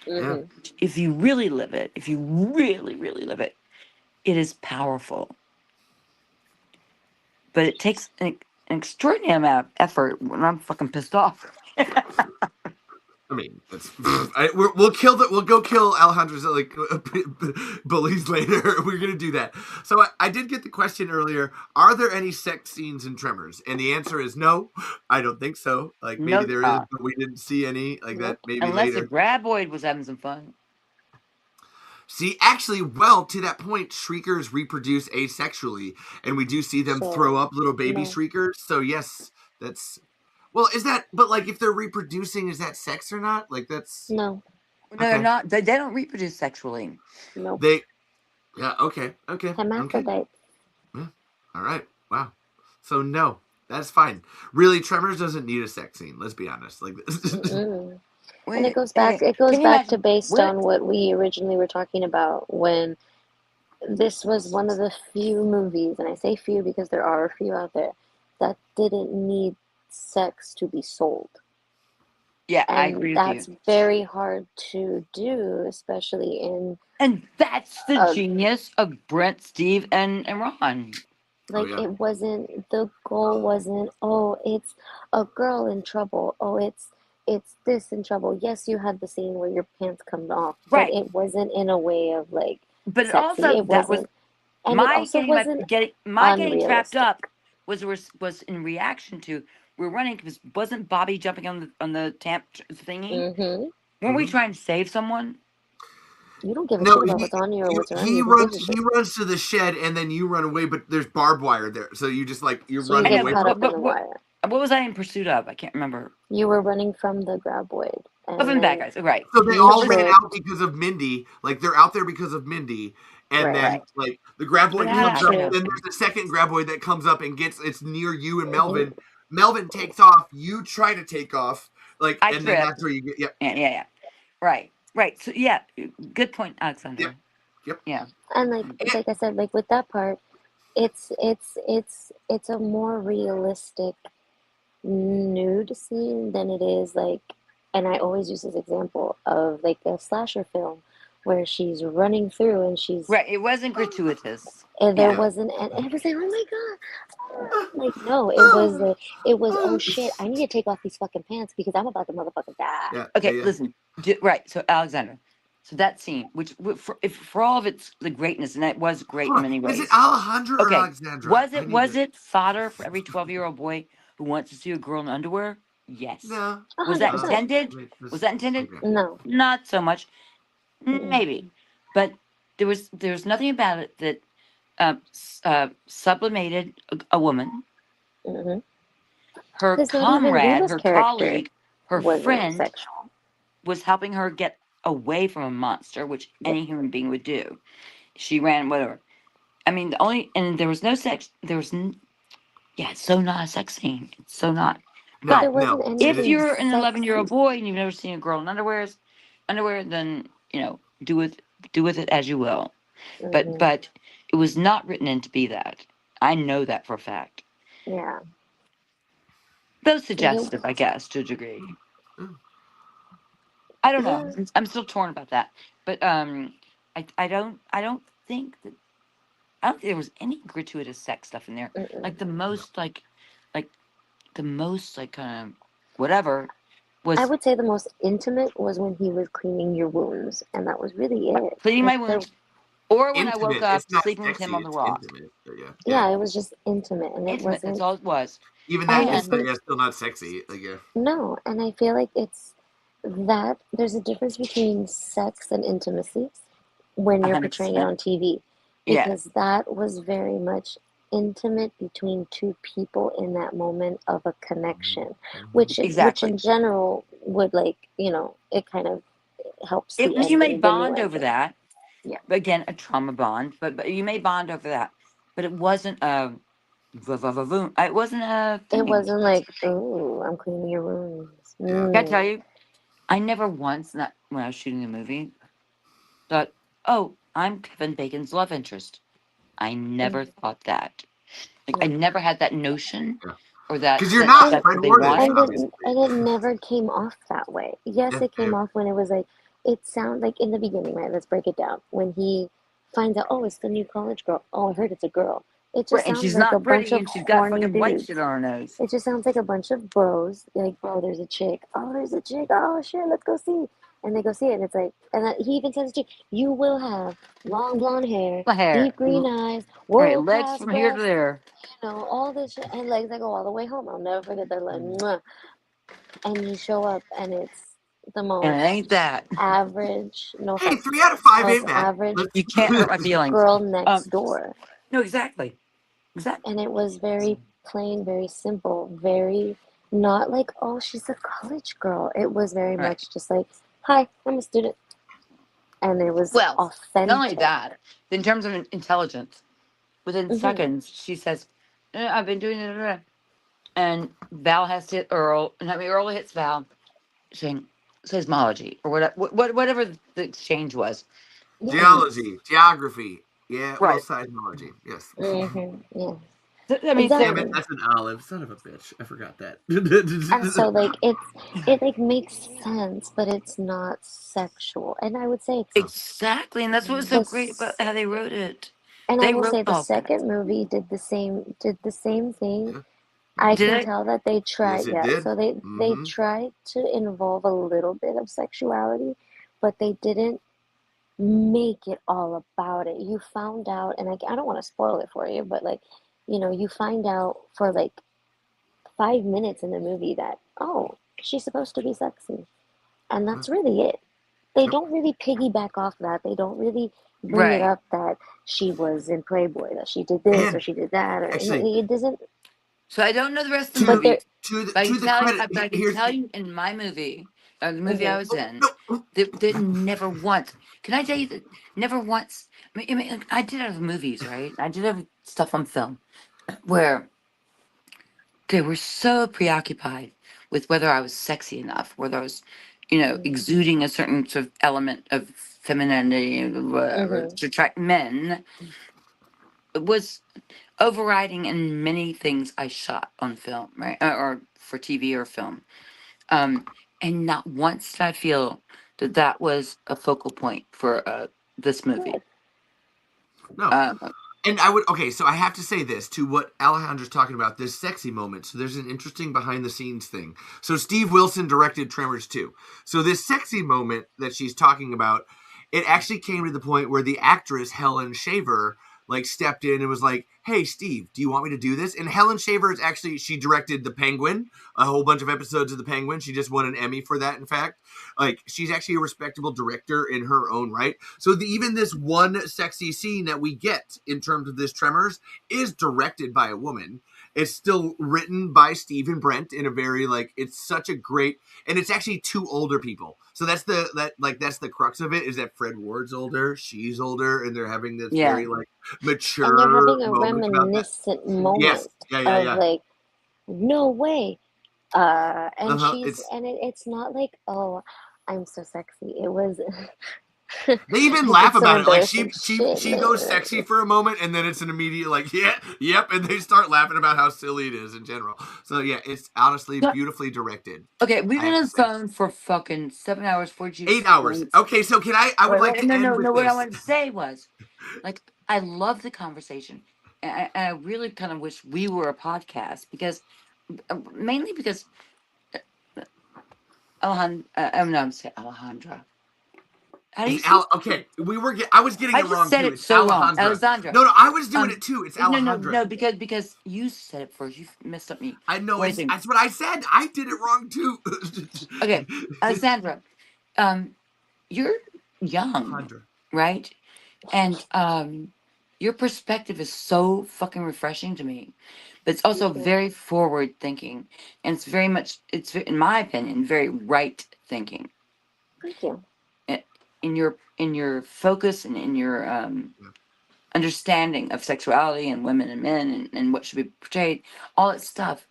Yeah. If you really live it, if you really, really live it, it is powerful. But it takes an extraordinary amount of effort when I'm fucking pissed off. I mean, that's we'll go kill Alejandro's like bullies later. We're gonna do that. So I did get the question earlier: are there any sex scenes in Tremors? And the answer is no. I don't think so. Like maybe No, there is, but we didn't see any like that. Maybe unless the later. Graboid was having some fun. See, actually, well, to that point, shriekers reproduce asexually, and we do see them throw So up little baby no. shriekers. So yes, that's well. Is that? But like, if they're reproducing, is that sex or not? Like that's No. No, they're okay. not. They don't reproduce sexually. Nope. They yeah. Okay. Okay. Okay. Hermaphrodite. Yeah. All right. Wow. So no, that's fine. Really, Tremors doesn't need a sex scene. Let's be honest. Like this. Mm-mm. And Wait, it can goes you back to imagine based what? on what we originally were talking about when this was one of the few movies, and I say few because there are a few out there that didn't need sex to be sold. Yeah, I And agree with you. that's very hard to do, especially in And that's the a genius of Brent, Steve, and Ron. Oh like yeah. it wasn't the goal wasn't, oh, it's a girl in trouble, oh, it's this in trouble. Yes, you had the scene where your pants come off, but Right. it wasn't in a way of like But it sexy. also It that was wasn't, and it also wasn't my getting trapped unrealistic. up was in reaction to we're running because wasn't Bobby jumping on the tamp thingy? Mm-hmm. Weren't we trying to save someone? You don't give a No, shit about what's on you or what's around he you. Who gives runs a he shit? runs to the shed and then you run away, but there's barbed wire there, so you just like you're So you I running know, get away caught from. up in the wire. what was I in pursuit of? I can't remember. You were running from the graboid, Of and them bad then guys, right? So they you all ran out tripped. because of Mindy. Like they're out there because of Mindy, and Right. then like the graboid You comes up. I know. Then tripped. there's the second graboid that comes up and gets it's near you and Hmm. Melvin. Melvin takes off. You try to take off. Like I and then tripped. that's where you get. Yep. Yeah. Right. So yeah, good point, Yep. Alexandra. Yep. Yeah. And And, like I said, like with that part, it's a more realistic nude scene than it is like And I always use this example of like a slasher film where she's running through and Right. It wasn't gratuitous. there Yeah. wasn't, and it was like, oh my God. Like, no, it was, oh shit, I need to take off these fucking pants because I'm about to motherfucking die. Yeah. Okay, yeah. listen. Right. So Alexandra. So that scene, which for all of its the greatness, and it was great in Hold many on. ways. Is it Alejandra or Okay. Alexandra? Was it fodder for every 12-year-old boy who wants to see a girl in underwear? Yes. No. Was that 100%. intended? I mean, Was that intended? okay. No. Not so much. Mm-mm. Maybe. But there was nothing about it that sublimated a woman, Mm-hmm. her Because not even comrade, Viva's her character colleague, her wasn't friend sexual. was helping her get away from a monster, which Yep. any human being would do. She ran, whatever. I mean, and there was no sex. Yeah, it's so not a sex scene. It's so not. No, There But wasn't no. if anything you're an 11-year-old sexy. boy and you've never seen a girl in underwear, then do with it as you will. Mm-hmm. But it was not written in to be that. I know that for a fact. Yeah. Though Like it, suggestive, I guess, to a degree. Mm. I don't know. yeah. I'm still torn about that. But I don't think that I don't think there was any gratuitous sex stuff in there. Mm-mm. Like the most like the most like kind of whatever I was would say the most intimate was when he was cleaning your wounds, and that was really it. cleaning Like my there, wounds. Or when I woke Intimate. up It's not sleeping with him sexy. on the It's rock. intimate. So yeah. Yeah. yeah, it was just intimate, and it Intimate, that's wasn't. all it was. Even And that I is And think still not sexy. Like yeah. no, and I feel like it's that there's a difference between sex and intimacy when you're portraying it 100%. on TV, Yeah. because that was very much intimate between two people in that moment of a connection, which Exactly. in general would like it kind of helps the You may ending when you bond end over it. that. Yeah. Again, a trauma bond, but you may bond over that. But it wasn't a it wasn't a It thing. wasn't like, oh, I'm cleaning your wounds. Yeah. Can I tell Mm. you? I never once, not when I was shooting the movie, thought, "Oh, I'm Kevin Bacon's love interest." I never thought that. Like I Yeah. never had that notion, Yeah. or that Because you're that not And that's Fred what they Warden, wanted. and obviously. it never came off that way. Yes, Yeah. it came Yeah. off when it was like it sounded like in the beginning, right? Let's break it down. When he finds out, oh, it's the new college girl. Oh, I heard it's a girl. It Right, just and sounds she's like a not bunch pretty, of and she's got horny fucking white shit dudes. on her nose. It just sounds like a bunch of bros. Like, bro, there's a chick. Oh, there's a chick. Oh shit, let's go see. And they go see it, and it's like, and that, he even says to chick, you will have long blonde hair, The hair, deep green eyes, right, world legs class from here to breasts, there. all this shit, and legs that go all the way home. I'll never forget that line. Mwah. And you show up, and it's the And it ain't most that. average, no Hey, offense, 3 out of 5 most ain't bad. average You can't hurt my feelings. girl next door. No, exactly. Exactly. And it was very plain, very simple, very not like, oh, she's a college girl. It was very Right. much just like, hi, I'm a student. And it was Well, not only authentic. that, in terms of intelligence, within Hmm. seconds, she says, I've been doing it. And Val has to hit Earl, and I mean, Earl hits Val, saying, seismology, or whatever the exchange was. Yeah. And, Geology, geography. Yeah, well, right. seismology. Yes. Yeah. I mean, Damn it, Exactly. that's an olive. Son of a bitch. I forgot that. And so like it like makes sense, but it's not sexual. And I would say exactly. And that's what was so great about this how they wrote it. and I They will wrote say the all that. second movie did the same thing. I Did can it? tell that they Yes, tried, it yeah. did. So they Mm-hmm. tried to involve a little bit of sexuality, but they didn't make it all about it. You found out, and I don't want to spoil it for you, but like, you find out for like 5 minutes in the movie that, oh, she's supposed to be sexy. And that's really it. They don't really piggyback off that. They don't really bring it Right. up that she was in Playboy, that she did this or And she did that, or actually, it doesn't. So I don't know the rest of the to But movie, there, but to the credit, I can here's tell you in my movie, the movie I mhm. was in, no. that never once. Can I tell you that never once? I mean, I did have movies, right? I did have stuff on film where they were so preoccupied with whether I was sexy enough, whether I was, exuding a certain sort of element of femininity, whatever, Mhm. to attract men. It was overriding in many things I shot on film, right, or for TV or film. Um, and not once did I feel that that was a focal point for this movie. No. And I would, okay, so I have to say this to what Alejandra's talking about, this sexy moment. So there's an interesting behind the scenes thing. So Steve Wilson directed Tremors 2. So this sexy moment that she's talking about, it actually came to the point where the actress Helen Shaver like stepped in and was like, hey, Steve, do you want me to do this? And Helen Shaver is actually, she directed The Penguin, a whole bunch of episodes of The Penguin. She just won an Emmy for that, in fact. Like, she's actually a respectable director in her own right. So even this one sexy scene that we get in terms of this Tremors is directed by a woman. It's still written by Stephen Brent in a very, like, it's such a great, and it's actually two older people. So that's the crux of it, is that Fred Ward's older, she's older, and they're having this very, like, mature and they're having a moment reminiscent moment yes. of like, no way. And it's it's not like, oh, I'm so sexy. It was they even laugh about it. Like she goes sexy for a moment, and then it's an immediate like, yeah, yep, and they start laughing about how silly it is in general. So yeah, it's honestly beautifully directed. Okay, we've been on the phone for fucking 7 hours, 8 hours. Okay, so can I would like to end with what I this. wanted to say was, like, I love the conversation, and I really kind of wish we were a podcast because, mainly because Alejandra. How do you say okay, I was getting it wrong said too. It it's so wrong. Alejandra. Alexandra. No, I was doing it too. It's Alejandra. No, because you said it first. You messed up me. I know. That's what I said. I did it wrong too. Okay, Alexandra, you're young, Alejandra. right? And your perspective is so fucking refreshing to me, but it's also very forward thinking, and it's very much, it's in my opinion, very right thinking. Thank you. In your focus and in your understanding of sexuality and women and men and what should be portrayed, all that stuff.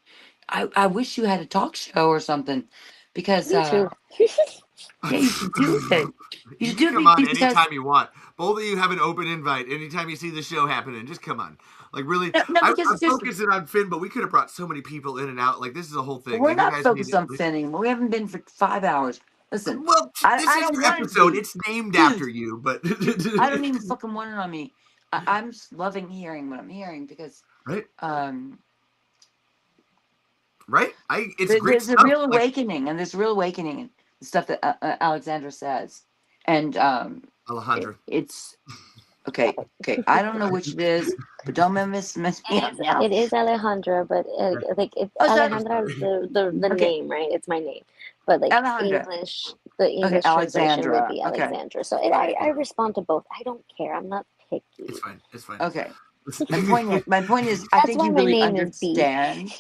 I wish you had a talk show or something, because Me too. yeah, you should do it. You should do it come on because anytime you want. Both of you have an open invite anytime you see the show happening. Just come on. Like, really, I'm focusing on Finn, but we could have brought so many people in and out. Like, this is a whole thing. We're like, not focused on Finning. We haven't been for 5 hours. Listen, well, this I is don't your want episode. It's named after you, but I don't even fucking want it on me. I'm just loving hearing what I'm hearing because right. It's great there's stuff. a real awakening, and there's real awakening in the stuff that Alexandra says, and Alejandra. It's okay. I don't know which it is, but don't miss me. It is Alejandra, but Alejandra is the name, right? It's my name, but like Alejandra. the English translation would Alexandra. be Alexandra. So I respond to both. I don't care. I'm not picky. It's fine. Okay. My point is, I think you really understand.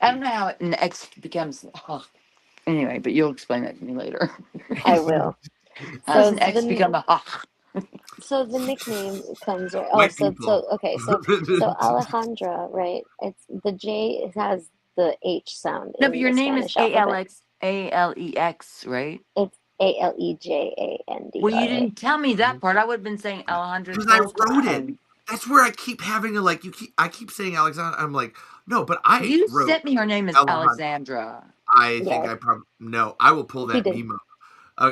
I don't know how an X becomes. Oh, anyway, but you'll explain that to me later. I will. How does an X become a So the nickname comes. So Alejandra, right? It's the J has the H sound. No, but your name is Alex, right? It's Alejandra. Well, you didn't tell me that part. I would have been saying Alejandra. Because I wrote it. That's where I keep having a like. I keep saying Alexandra. I'm like, no, but you sent me her name is Alexandra. I think I probably no. I will pull that meme up.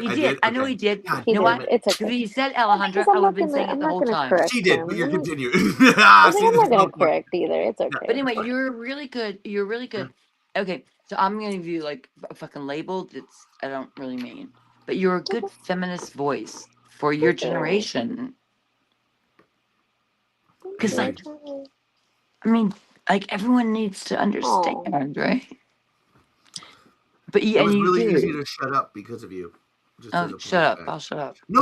He did. I know he did. God, you know what? It's okay. If you said Alejandra, I would have been saying it the whole time. She did, but you're continuing. I'm not going to correct either. It's okay. But anyway, you're really good. You're really good. Okay, so I'm going to give you like a fucking label that's I don't really mean. But you're a good feminist voice for your generation. Because, like, I mean, like, everyone needs to understand, right? But it was really easy to shut up because of you. Shut up! I'll shut up. No.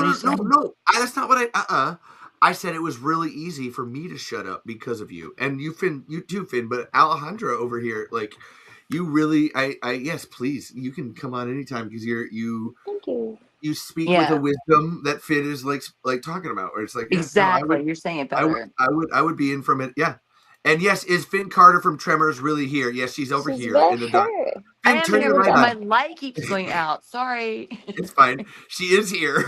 That's not what I. I said it was really easy for me to shut up because of you, and you too, Finn. But Alejandra over here, like, you really, yes, please, you can come on anytime because you. Thank you. You speak with a wisdom that Finn is like talking about, where it's like exactly. You're saying it better. I would be in from it, yeah. And yes, is Finn Carter from Tremors really here? Yes, she's over She's here right in the dark. here. I Finn, am turn here, your but light my on. light keeps going out. Sorry. It's fine. She is here.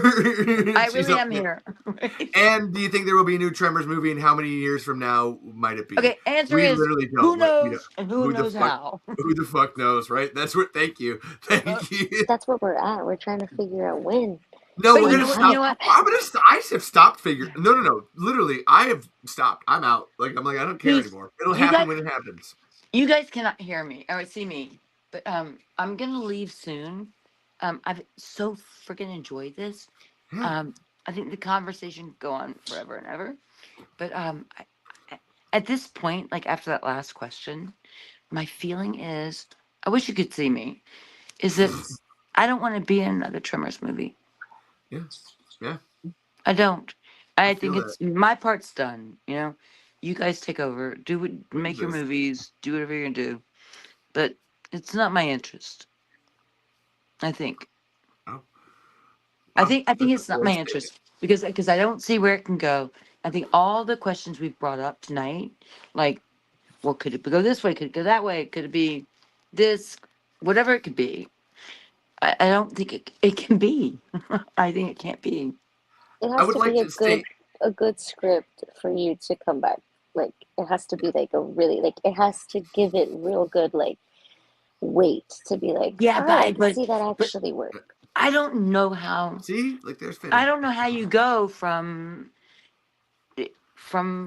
I She's really up am there. here. And do you think there will be a new Tremors movie? And how many years from now might it be? Okay, answer We is literally don't. who knows and who the knows fuck? how. Who the fuck knows, right? That's what. Thank you. Thank you. That's where we're at. We're trying to figure out when. No, But we're you gonna know what? stop. You know what? I have stopped figuring. No. Literally, I have stopped. I'm out. Like I'm like I don't care Please, anymore. It'll you happen guys- when it happens. You guys cannot hear me or see me, but I'm gonna leave soon. I've so freaking enjoyed this. Yeah. I think the conversation could go on forever and ever. But at this point, like after that last question, my feeling is, I wish you could see me, is that I don't want to be in another Tremors movie. Yeah. Yeah. I don't. I feel think it's my part's done. You know, you guys take over, make your Jesus. movies, do whatever you're gonna do. But it's not my interest. I think. Oh. I Wow, think that's a it's not bold my statement. interest because I don't see where it can go. I think all the questions we've brought up tonight, like, well, could it go this way? Could it go that way? Could it be this? Whatever it could be. I don't think it can be. I think it can't be. It I has would to like be to say. a good script for you to come back. Like it has to be like a really like it has to give it real good like weight to be like, Yeah, all right, I can but see that actually work. I don't know how. See, like there's Finn. I don't know how you go from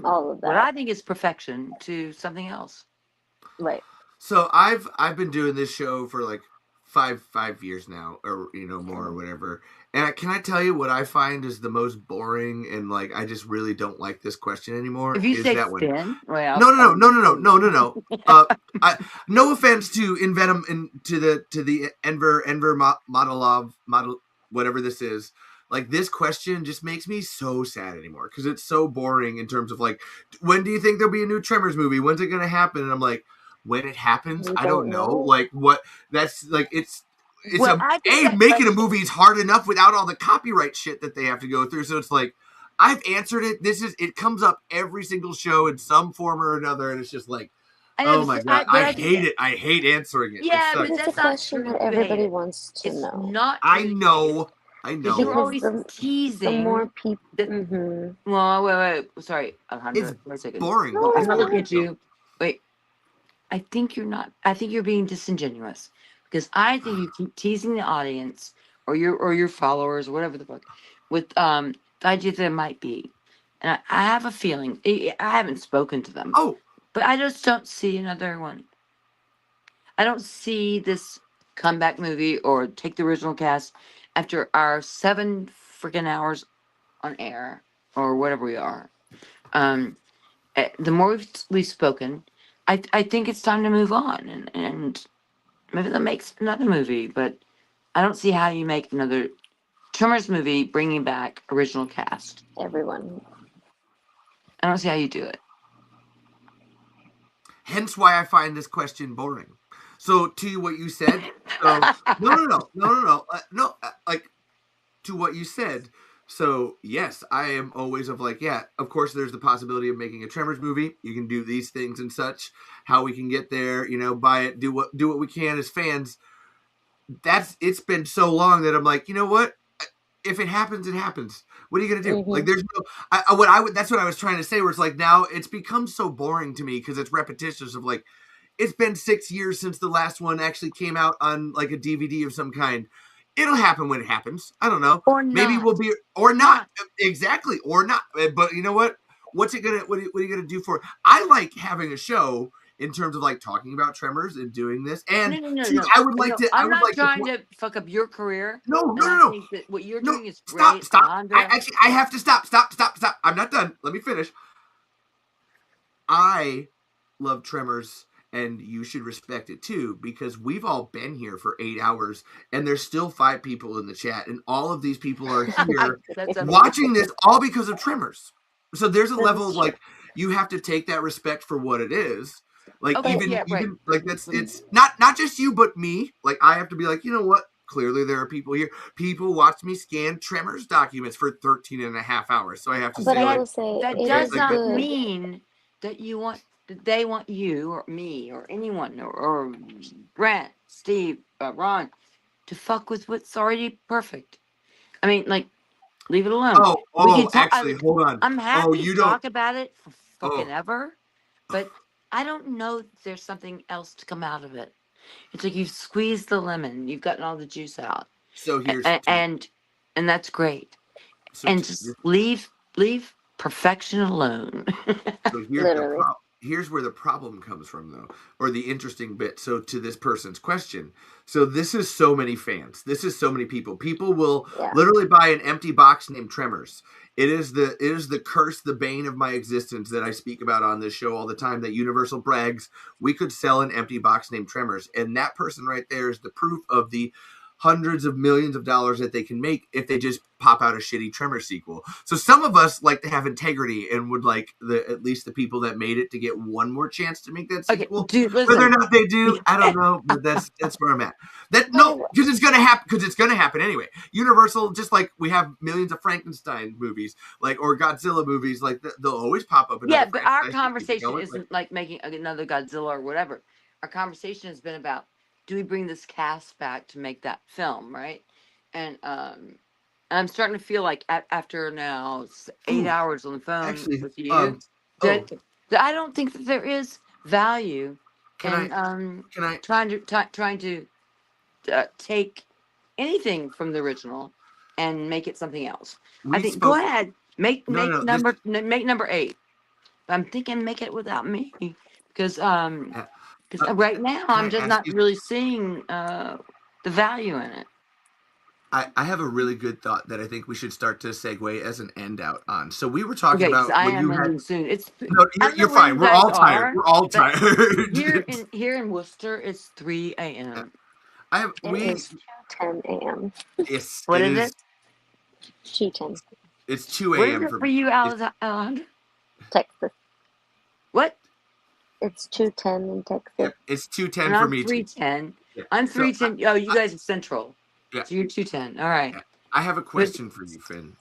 All of what that. I think is perfection to something else. Right. So I've been doing this show for like five years now, or more or whatever. And can I tell you what I find is the most boring and like I just really don't like this question anymore? If you Is say that one? Finn, well, No. No offense to Invenom and to the Enver model whatever this is. Like this question just makes me so sad anymore because it's so boring in terms of like, when do you think there'll be a new Tremors movie? When's it gonna happen? And I'm like, when it happens, We I don't don't know. know. Like what? That's like it's Well, I think that making a question- movie is hard enough without all the copyright shit that they have to go through. So it's like I've answered it. It comes up every single show in some form or another, and it's just like, I know, oh my but god, but I hate it. I hate answering it. Yeah, It but sucks. It's a that's not question true. that You hate everybody it. wants to It's know. not. I true. know. Because you're Because always the teasing. more people, that- Well, wait. Sorry, Alejandra. It's Wait a second. boring. No, I'm not no. looking at you. Wait. I think you're not. I think you're being disingenuous because I think you keep teasing the audience or your followers or whatever the fuck with the idea that it might be, and I have a feeling. I haven't spoken to them. Oh, But I just don't see another one. I don't see this comeback movie or take the original cast after our 7 freaking hours on air or whatever we are. The more we've spoken, I think it's time to move on and maybe they'll make another movie. But I don't see how you make another Tremors movie bringing back original cast. everyone. I don't see how you do it. hence why I find this question boring. So to what you said, no, like to what you said. So yes, I am always of like, yeah, of course there's the possibility of making a Tremors movie. You can do these things and such. How we can get there, buy it, do what we can as fans. It's been so long that I'm like, you know what? If it happens, it happens. What are you gonna do? Mhm. Like, there's no. That's what I was trying to say. Where it's like now it's become so boring to me because it's repetitious. Of like, it's been 6 years since the last one actually came out on like a DVD of some kind. It'll happen when it happens. I don't know. Or Maybe not. we'll be or not exactly or not. But you know what? What's it gonna? What are you gonna do for it? I like having a show in terms of like talking about Tremors and doing this. And No. I would like to. I I'm would not like trying to. to fuck up your career. No. And I think that what you're doing is great. Stop. Alejandra. I have to stop. I'm not done. Let me finish. I love Tremors, and you should respect it too, because we've all been here for 8 hours, and there's still 5 people in the chat, and all of these people are here That's amazing. watching this all because of Tremors. So there's a That level is of like, you have to take that respect for what it is. Like Okay, even yeah, right. like it's not just you but me. Like I have to be like, you know what? Clearly there are people here. People watch me scan Tremors documents for 13 and a half hours. So I have to But say I like, will say That it does is not good. mean that you want that they want you or me or anyone or Brent, Steve, Ron to fuck with what's already perfect. I mean, like, leave it alone. We can talk. Actually, hold on. I'm Oh, happy to you don't. talk about it for fucking Oh, ever, but I don't know that there's something else to come out of it. It's like you've squeezed the lemon, you've gotten all the juice out, so and that's great. so And to, just leave perfection alone. So Literally. here's where the problem comes from, though, or the interesting bit. So to this person's question, so this is so many fans. This is so many people. People will Yeah. literally buy an empty box named Tremors. It is the curse, the bane of my existence that I speak about on this show all the time. That Universal brags we could sell an empty box named Tremors, and that person right there is the proof of the hundreds of millions of dollars that they can make if they just pop out a shitty Tremor sequel. So some of us like to have integrity and would like at least the people that made it to get one more chance to make that Okay, sequel. dude, Whether or listen. not they do, I don't know, but that's where I'm at. Because it's gonna happen. Because it's gonna happen anyway. Universal, just like we have millions of Frankenstein movies, like or Godzilla movies, like they'll always pop up. Yeah, but our franchise. conversation Like, isn't like making another Godzilla or whatever. Our conversation has been about, do we bring this cast back to make that film, right? And I'm starting to feel like after now 8 hours on the phone actually, with you, that I don't think that there is value Can in I? trying to take anything from the original and make it something else. I We think go spoke. ahead, make No, make no, this. number 8. I'm thinking make it without me because Uh, right now can I'm I just ask not you? really seeing the value in it. I have a really good thought that I think we should start to segue as an end out on. So we were talking Okay, because about I when am you had. ending soon. No, I don't know you're where fine. you We're guys all tired. are, We're all but tired. here in Worcester it's 3 a.m. I have It is 2:10 a.m. Yes, What it is is. it? 2:10 It's 2 What is a.m. it for for me. you, It's, Alejandra? Texas. What? It's 2:10 in Texas. it's 2:10 And for I'm me too. 3:10. Yeah. I'm So 3:10. Oh, you guys are central, yeah, so you're 2:10. All right. yeah. I have a But question for you, Finn.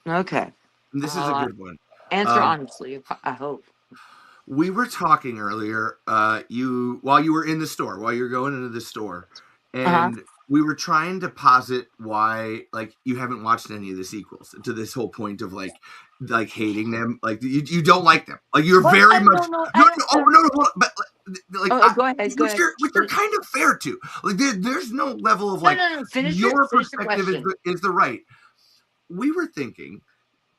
okay. And this is a Uh, good one. answer honestly. I hope. We were talking earlier, you while you were in the store, while you're going into the store, Uh and we were trying to posit why like you haven't watched any of the sequels to this whole point of like hating them, like you don't like them, like you're What? very I much don't know. no, I no don't. oh no, no hold on, but Oh, go ahead. Go which ahead. you're kind of fair to, like there's no level of No, like no, no. Finish your the perspective question. is the right. We were thinking,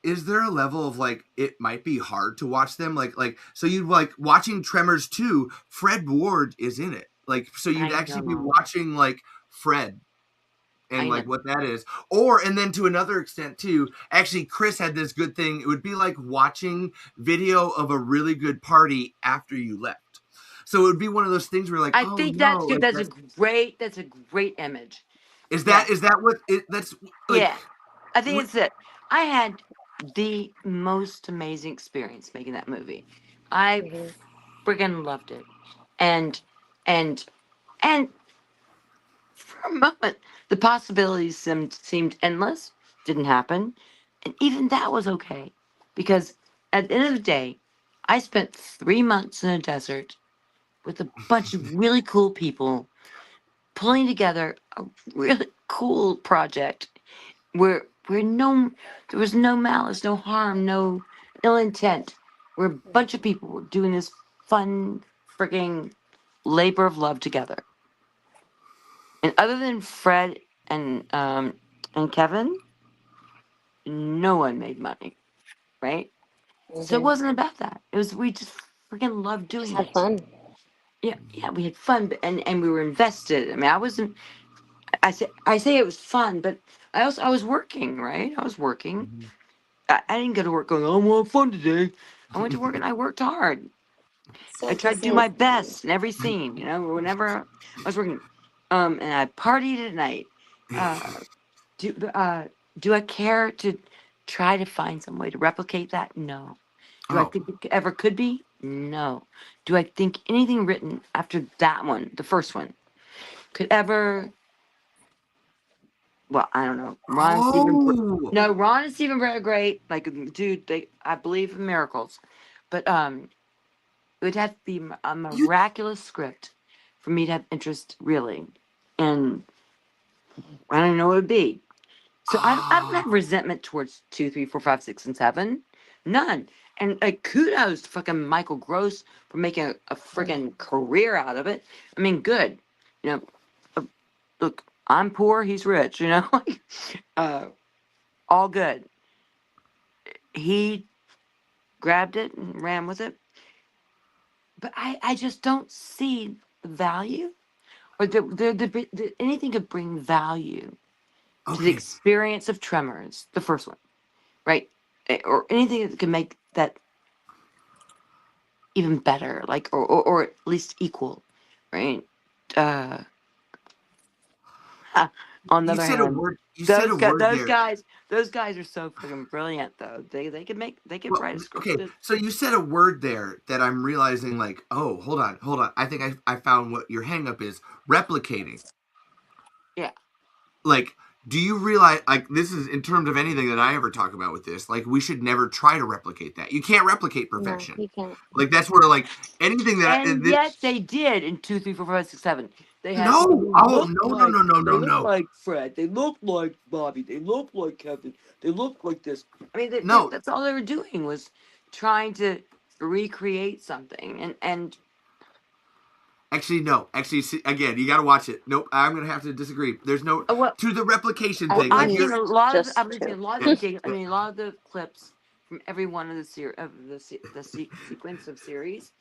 is there a level of like it might be hard to watch them like so you'd like watching Tremors 2, Fred Ward is in it, like so you'd I actually be know. watching like Fred and I know. like what that is, or and then to another extent too, actually Chris had this good thing, it would be like watching video of a really good party after you left, so it would be one of those things where you're like, I oh think no, that's good. like That's a great. That's a great image. is Yeah. that what it that's like Yeah. I think what, it's it. I had the most amazing experience making that movie. I Mhm. friggin' loved it, and and and for a moment the possibilities seemed endless. Didn't happen, and even that was okay, because at the end of the day, I spent 3 months in a desert with a bunch of really cool people pulling together a really cool project where no there was no malice, no harm, no ill intent. Where a bunch of people were doing this fun freaking labor of love together. And other than Fred and Kevin, no one made money, right? So it Mhm. wasn't about that. It was we just freaking loved Just doing have it. fun. Yeah, we had fun, and we were invested. I mean, I wasn't. I say it was fun, but I was working, right? I was working. I didn't go to work going, oh, well, fun today. I went to work and I worked hard. So I to tried to say do it's my best in every scene, whenever I was working. And I partied at night. Uh, do, do I care to try to find some way to replicate that? No. Do I oh think it ever could be? No. Do I think anything written after that one, the first one, could ever, well, I don't know. oh No, Ron and Stephen Brett are great. Like, dude, I believe in miracles. But It would have to be a miraculous script for me to have interest, really. And I don't know what it would be. So I don't have resentment towards 2, 3, 4, 5, 6, and 7. None. And kudos to fucking Michael Gross for making a freaking career out of it. I mean, good. You know, look, I'm poor, he's rich, you know? All good. He grabbed it and ran with it. But I just don't see the value or anything could bring value to the experience of Tremors, the first one, right? Or anything that can make that even better, like, or at least equal, right? On the You other said a hand, word. You said a word there. those guys are so freaking brilliant, though. They can Well, write a script. okay, so you said a word there that I'm realizing, like, oh, hold on. I think I found what your hang up is. Replicating. Yeah. Like, do you realize, like, this is in terms of anything that I ever talk about with this, like, we should never try to replicate that. You can't replicate perfection. No, you can't. Like, that's where, like, anything that. And yet they did in 2, 3, 4, 5, 6, 7. They had No! people who Oh, looked no, They look no. like Fred. They look like Bobby. They look like Kevin. They look like this. I mean, No. that's all they were doing was trying to recreate something. And Actually, no. Actually, see, again, you got to watch it. Nope, I'm gonna have to disagree. There's no to the replication thing. I've Like, seen a lot of. just I've seen a lot of the. I mean, a lot of the clips from every one of the sequence of series,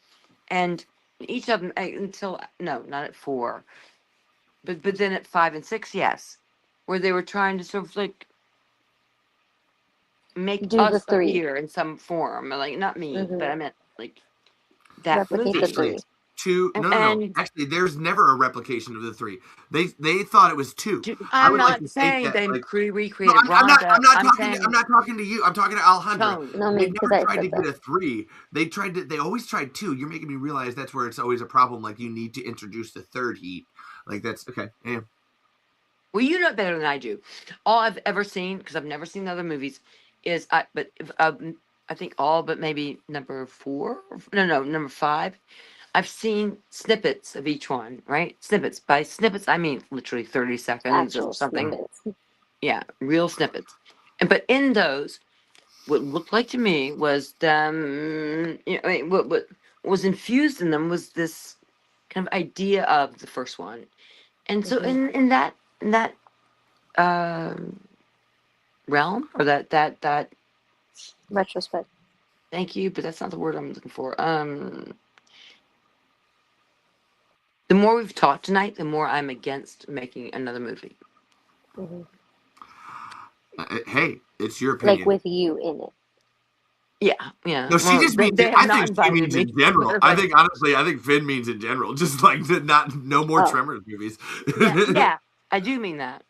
and each of them until not at 4. But then at 5 and 6, yes, where they were trying to sort of like make Do the us 3. appear in some form, like not me, Mhm. but I meant like that Replicate movie. the 3. no. Actually, there's never a replication of the 3. They thought it was 2. I I'm would like not to state saying that. they Like, recreated no, Rhonda. I'm not talking to you. I'm talking to Alejandra. Tony. No, They me, because never I tried to said get that. a 3. They always tried 2. You're making me realize that's where it's always a problem. Like, you need to introduce the third heat. Like, that's okay. Yeah. Well, you know it better than I do. All I've ever seen, because I've never seen the other movies, is I think all but maybe number 4. No, number 5. I've seen snippets of each one, right? Snippets. By snippets, I mean literally 30 seconds Actual or something. snippets. Yeah, real snippets. But in those, what looked like to me was them. What was infused in them was this kind of idea of the first one, and so in that um, realm or that. Retrospect. Thank you, but that's not the word I'm looking for. The more we've talked tonight, the more I'm against making another movie. Hmm. Hey, it's your opinion. Like with you in it. Yeah. No, she just means. They have I not think she invited means me. in general. They're I like, think honestly, I think Finn means in general. Just like no more Oh. Tremors movies. yeah, I do mean that.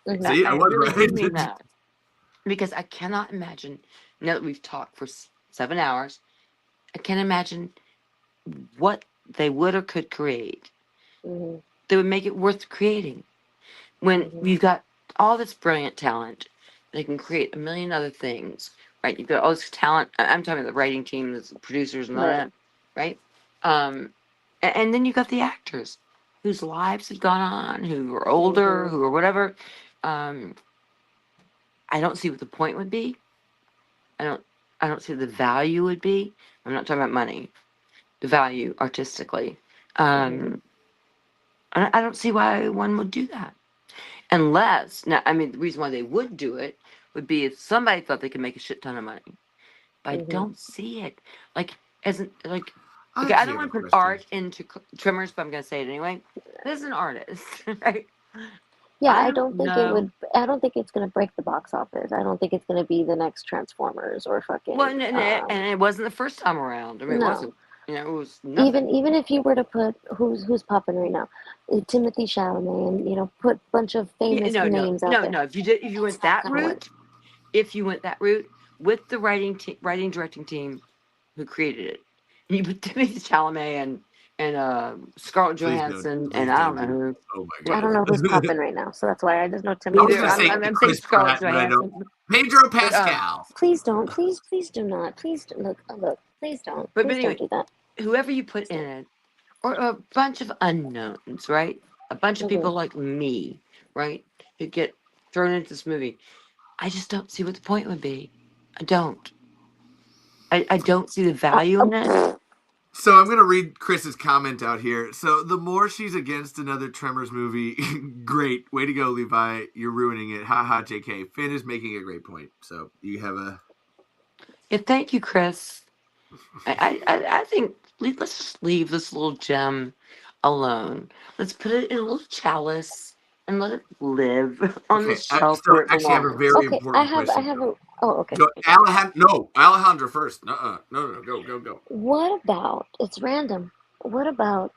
Mhm. See, I was really right. do mean that. Because I cannot imagine, now that we've talked for 7 hours, I can't imagine what they would or could create Mhm. that would make it worth creating. When you've got all this brilliant talent, they can create a million other things, right? You've got all this talent. I'm talking about the writing team, the producers, and all Right. that, right? And then you've got the actors whose lives have gone on, who are older, who are whatever. I don't see what the point would be. I don't see what the value would be. I'm not talking about money. The value artistically. I don't see why one would do that. Unless, now, I mean, the reason why they would do it would be if somebody thought they could make a shit ton of money. But I don't see it. Like, okay, I don't want to put art into Tremors, but I'm going to say it anyway. This is an artist, right? Yeah, I I don't think know. it would. I don't think it's gonna break the box office. I don't think it's gonna be the next Transformers or fucking. Well, and it wasn't the first time around. I mean, it No. wasn't. It was nothing. Even if you were to put who's popping right now, Timothy Chalamet, and put a bunch of famous names out there. No. If you went that gonna work. route, with the writing directing team who created it, and you put Timothy Chalamet and Scarlett Please Johansson don't. and I don't know who. Oh my god. I don't know who's popping right now, so that's why I just know I was Timothy gonna say Chalamet. I'm saying Chris Scarlett Pratt, but I don't. Johansson. Pedro Pascal. Please don't. Please do not. Please look. Please don't. But Please anyway, don't do that. whoever you put in it, or a bunch of unknowns, right? A bunch of people like me, right? Who get thrown into this movie. I just don't see what the point would be. I don't. I don't see the value in it. So I'm gonna read Chris's comment out here. So the more she's against another Tremors movie, great. Way to go, Levi. You're ruining it. Ha ha, JK. Finn is making a great point. So you have a Yeah, thank you, Chris. I think let's just leave this little gem alone. Let's put it in a little chalice and let it live on the okay. shelf So where it actually, I have a belongs. very Okay, I important have question. a. Oh, okay. So Alejandro first. No, go. What about? It's random. What about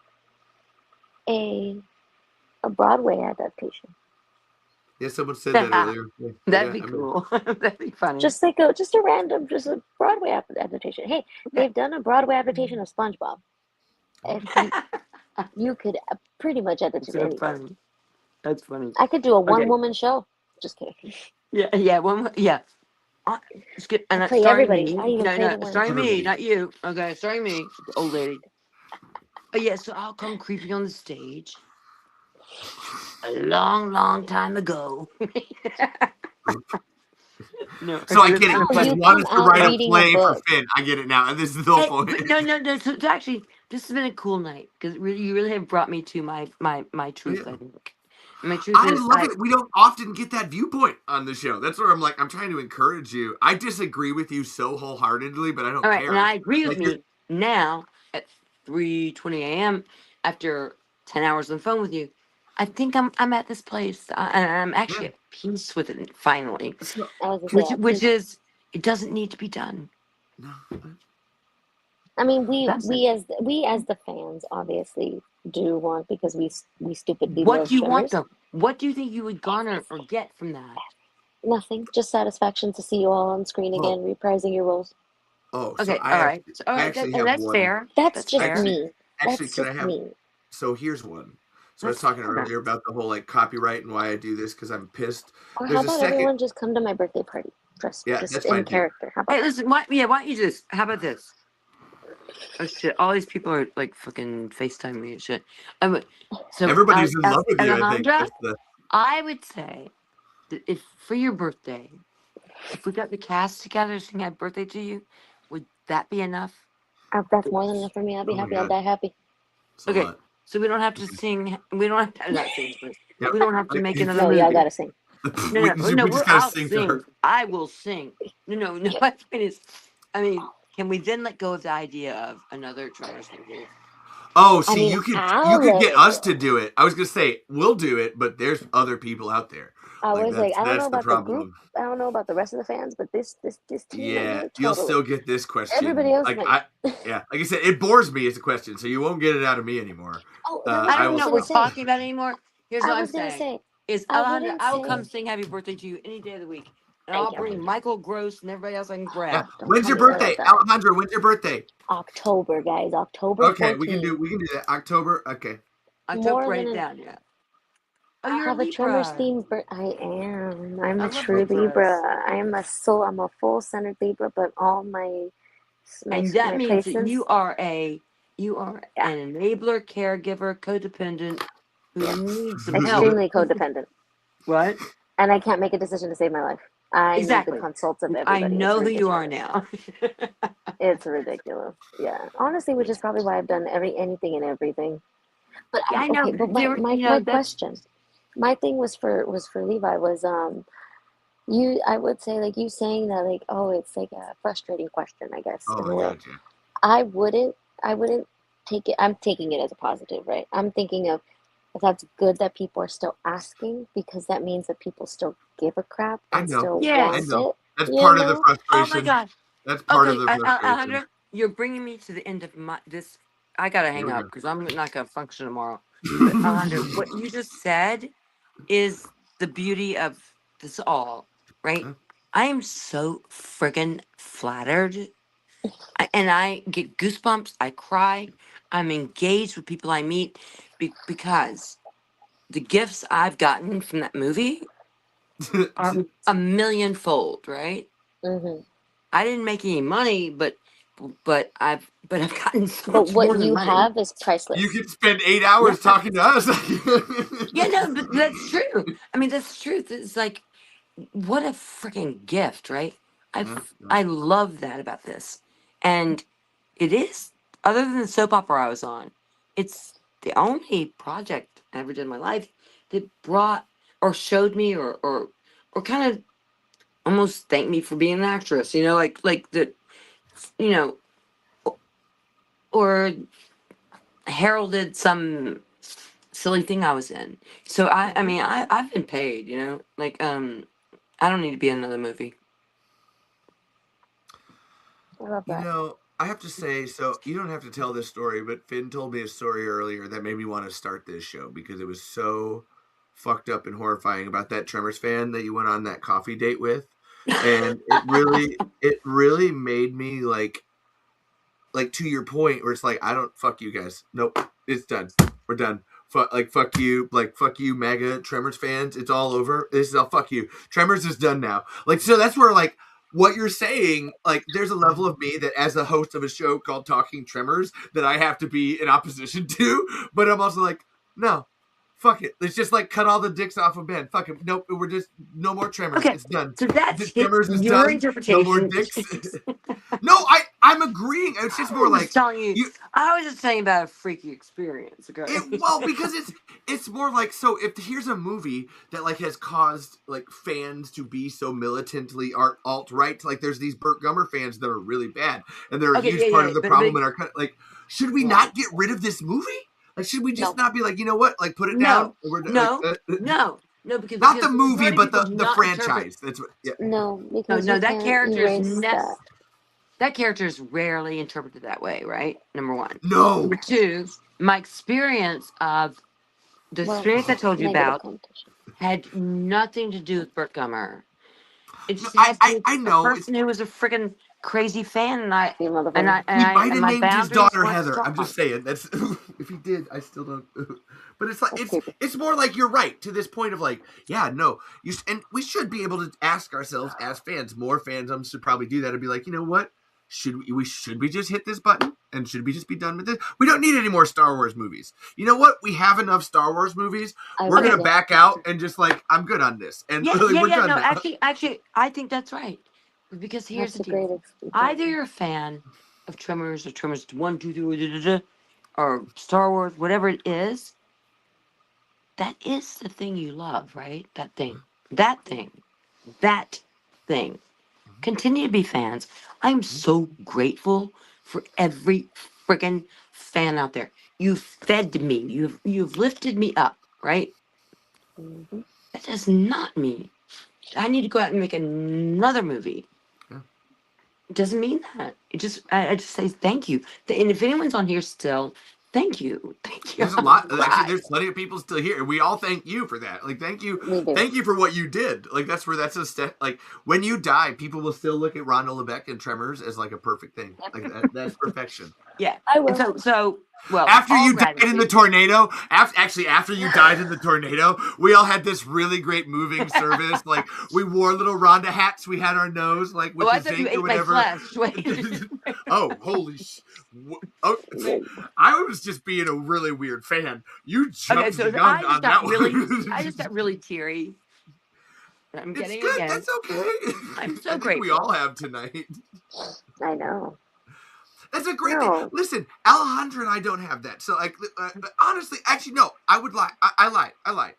a Broadway adaptation? Yeah, someone said that earlier. That'd be cool. That'd be funny. Just a random, just a Broadway adaptation. Hey, they've done a Broadway adaptation of SpongeBob. If you could pretty much adapt it to anything. funny. That's funny. I could do a one-woman show. Just kidding. Yeah. It's good. And play starring everybody. me. I even play the Starring one. me, not you. Okay, starring me, old lady. But yeah, so I'll come creeping on the stage. A long time ago. No. So I get it. Oh, Chris you wanted come to out write a reading a play for book. Finn. I get it now. And this is the whole point. But no. So actually, this has been a cool night because you really have brought me to my truth. Yeah. I think my truth I is love it. We don't often get that viewpoint on the show. That's where I'm trying to encourage you. I disagree with you so wholeheartedly, but I don't all right, care. and I agree with Like, me now at 3:20 a.m. after 10 hours on the phone with you. I think I'm at this place, and I'm actually at peace with it finally. I was gonna say, Which is, it doesn't need to be done. I mean, That's we as the fans obviously do want, because we stupidly What love do you want Tremors. though? What do you think you would garner or get from that? Nothing, just satisfaction to see you all on screen again, reprising your roles. Oh, so Okay, all right. So, all I right, actually and have that's one. fair. That's That's just fair. me. Actually, That's can I just have? me. So here's one. So I was That's talking fair. earlier about the whole like copyright and why I do this because I'm pissed. Or how There's a about second. everyone just come to my birthday party? Just Yeah, that's in fine too. character. How about Hey, listen. Why don't you do this? How about this? Oh shit! All these people are like fucking FaceTime me and shit. So Everybody's in love with you. I think. Alejandra, That's the, I would say that if for your birthday, if we got the cast together to sing happy birthday to you, would that be enough? that's more than enough for me. I'll be Oh my happy. I'll God. die happy. it's a Okay, lot. so we don't have to sing. We don't have to not sing. Please. Yep. We don't have to make another No, movie. y'all gotta sing. No, we just gotta I'll sing to sing. her. I will sing. No. My point is, I mean, can we then let go of the idea of another Tremors movie? Oh, I see, mean, you I'll could let get it us go. to do it. I was gonna say we'll do it, but there's other people out there. I was like, I don't know that's the about the group. problem. I don't know about the rest of the fans, but this team right Yeah, here, you'll totally. still get this question. Everybody else Like might. like I said, it bores me as a question, so you won't get it out of me anymore. Oh, I don't will know what gonna we're say. talking about anymore. Here's what I I'm was gonna saying: say. is I Alejandra, wouldn't I will say. come sing happy birthday to you any day of the week, and Thank I'll you. bring Michael Gross and everybody else I can grab. Don't When's tell your me about birthday, that. Alejandro? When's your birthday? October, guys. October Okay, 14th. we can do that. October. Okay. I took More write than it an. down. Yeah. Oh, I you're a have a Tremors Libra. themed. I am. I'm I a love true Libras. Libra. I'm a full centered Libra, but all my And that means that placements. you are an enabler, caregiver, codependent who needs some help. Extremely codependent. What? And I can't make a decision to save my life. I Exactly. need the consults of I everybody. know It's who you are ridiculous. now. It's ridiculous. Yeah. Honestly, which is probably why I've done anything and everything. But Yeah, I know. okay, but There, my that's question, my thing was for Levi was you, I would say, like, you saying that, like, oh, it's like a frustrating question, I guess, in a Oh, way. gotcha. I wouldn't take it. I'm taking it as a positive, right? I'm thinking of, if that's good that people are still asking, because that means that people still give a crap I and know. still Yes. I want know. it. That's You part of the know? Oh my frustration. god. That's part of Okay, the frustration. Alejandra, you're bringing me to the end of this. I gotta Here hang we up go. because I'm not gonna function tomorrow. But Alejandra, what you just said is the beauty of this all, right? Huh? I am so friggin' flattered. And I get goosebumps. I cry. I'm engaged with people I meet because the gifts I've gotten from that movie are a millionfold, right? Mm-hmm. I didn't make any money, but but I've gotten so But much more what than you money. have is priceless. You could spend 8 hours Yeah. talking to us. Yeah, no, but that's true. I mean, that's the truth. It's like, what a freaking gift, right? Yeah, I love that about this, and it is, other than the soap opera I was on, it's the only project I ever did in my life that brought or showed me or kind of almost thanked me for being an actress. You know, like the, you know, or heralded some silly thing I was in. So I mean, I've been paid. You know, like I don't need to be in another movie. I love You that. know, I have to say, so you don't have to tell this story, but Finn told me a story earlier that made me want to start this show because it was so fucked up and horrifying about that Tremors fan that you went on that coffee date with. And it really made me like to your point where it's like, I don't, fuck you guys. Nope. It's done. We're done. Fuck you, MAGA Tremors fans. It's all over. This is all, fuck you. Tremors is done now. Like, so that's where, like, what you're saying, like, there's a level of me that as a host of a show called Talking Tremors that I have to be in opposition to, but I'm also like, no, fuck it. Let's just, like, cut all the dicks off of Ben. Fuck it. Nope, we're just, no more Tremors. Okay, It's done. so that's Tremors is your done. No more interpretation. dicks. No, I'm agreeing. It's just more I was like, just telling you. you, I was just saying about a freaky experience. Okay. well, because it's more like, so if here's a movie that like has caused like fans to be so militantly alt-right, like there's these Burt Gummer fans that are really bad, and they're a Okay, huge yeah, part yeah, of the but problem in our country. Like, should we Yeah. not get rid of this movie? Like, should we just No. not be like, you know what, like put it down? No, We're, no, like, no, no, because not because the movie, majority but of people the do not franchise. That's what. Yeah. No, No, because no, you that can't character is erase that. that character is rarely interpreted that way, right? Number one. No. Number two, my experience of the Well, experience I told you negative about connotation. had nothing to do with Burt Gummer. It No, just has to do with I a know. It's, person who was a freaking crazy fan, and I You and motherfucker. I and he I might and have my named his boundaries daughter weren't Heather. I'm strong. just saying that's if he did, I still don't. But it's like That's creepy. it's more like you're right to this point of like, yeah, no, and we should be able to ask ourselves as fans. More fandoms should probably do that and be like, you know what? Should we just hit this button and should we just be done with this? We don't need any more Star Wars movies. You know what? We have enough Star Wars movies. I We're love gonna it. back out and just like, I'm good on this, and Yeah, like, yeah, we're yeah. done No, now. actually, I think that's right. Because here's That's the a great deal: example. either you're a fan of Tremors or Tremors 1, 2, 3, da, da, da, or Star Wars, whatever it is. That is the thing you love, right? That thing, that thing, that thing. Continue to be fans. I'm so grateful for every friggin' fan out there. You've fed me. You've lifted me up, right? Mhm. That does not mean I need to go out and make another movie. Yeah. It doesn't mean that. It just I just say thank you. And if anyone's on here still, thank you. Thank you. There's a lot. Actually, Right. there's plenty of people still here, and we all thank you for that. Like, We do. thank you for what you did. Like, that's a step. Like, when you die, people will still look at Rhonda Lebeck and Tremors as like a perfect thing. Like that's perfection. Yeah. I And will. so well, After all you died in the gratitude. tornado, after you died in the tornado, we all had this really great moving service. Like, we wore little Rhonda hats. We had our nose like with Oh, I the thought you zinc or ate my whatever. flesh. Wait. Oh, holy oh, see, I was just being a really weird fan. You Okay, jumped so the gun I on just that got really, one. I just got really teary. I'm It's getting good. again. That's okay. I'm so I think grateful. we all have tonight. I know. That's a great No. thing. Listen, Alejandra and I don't have that. So, like, but honestly, actually, no. I would lie. I lied.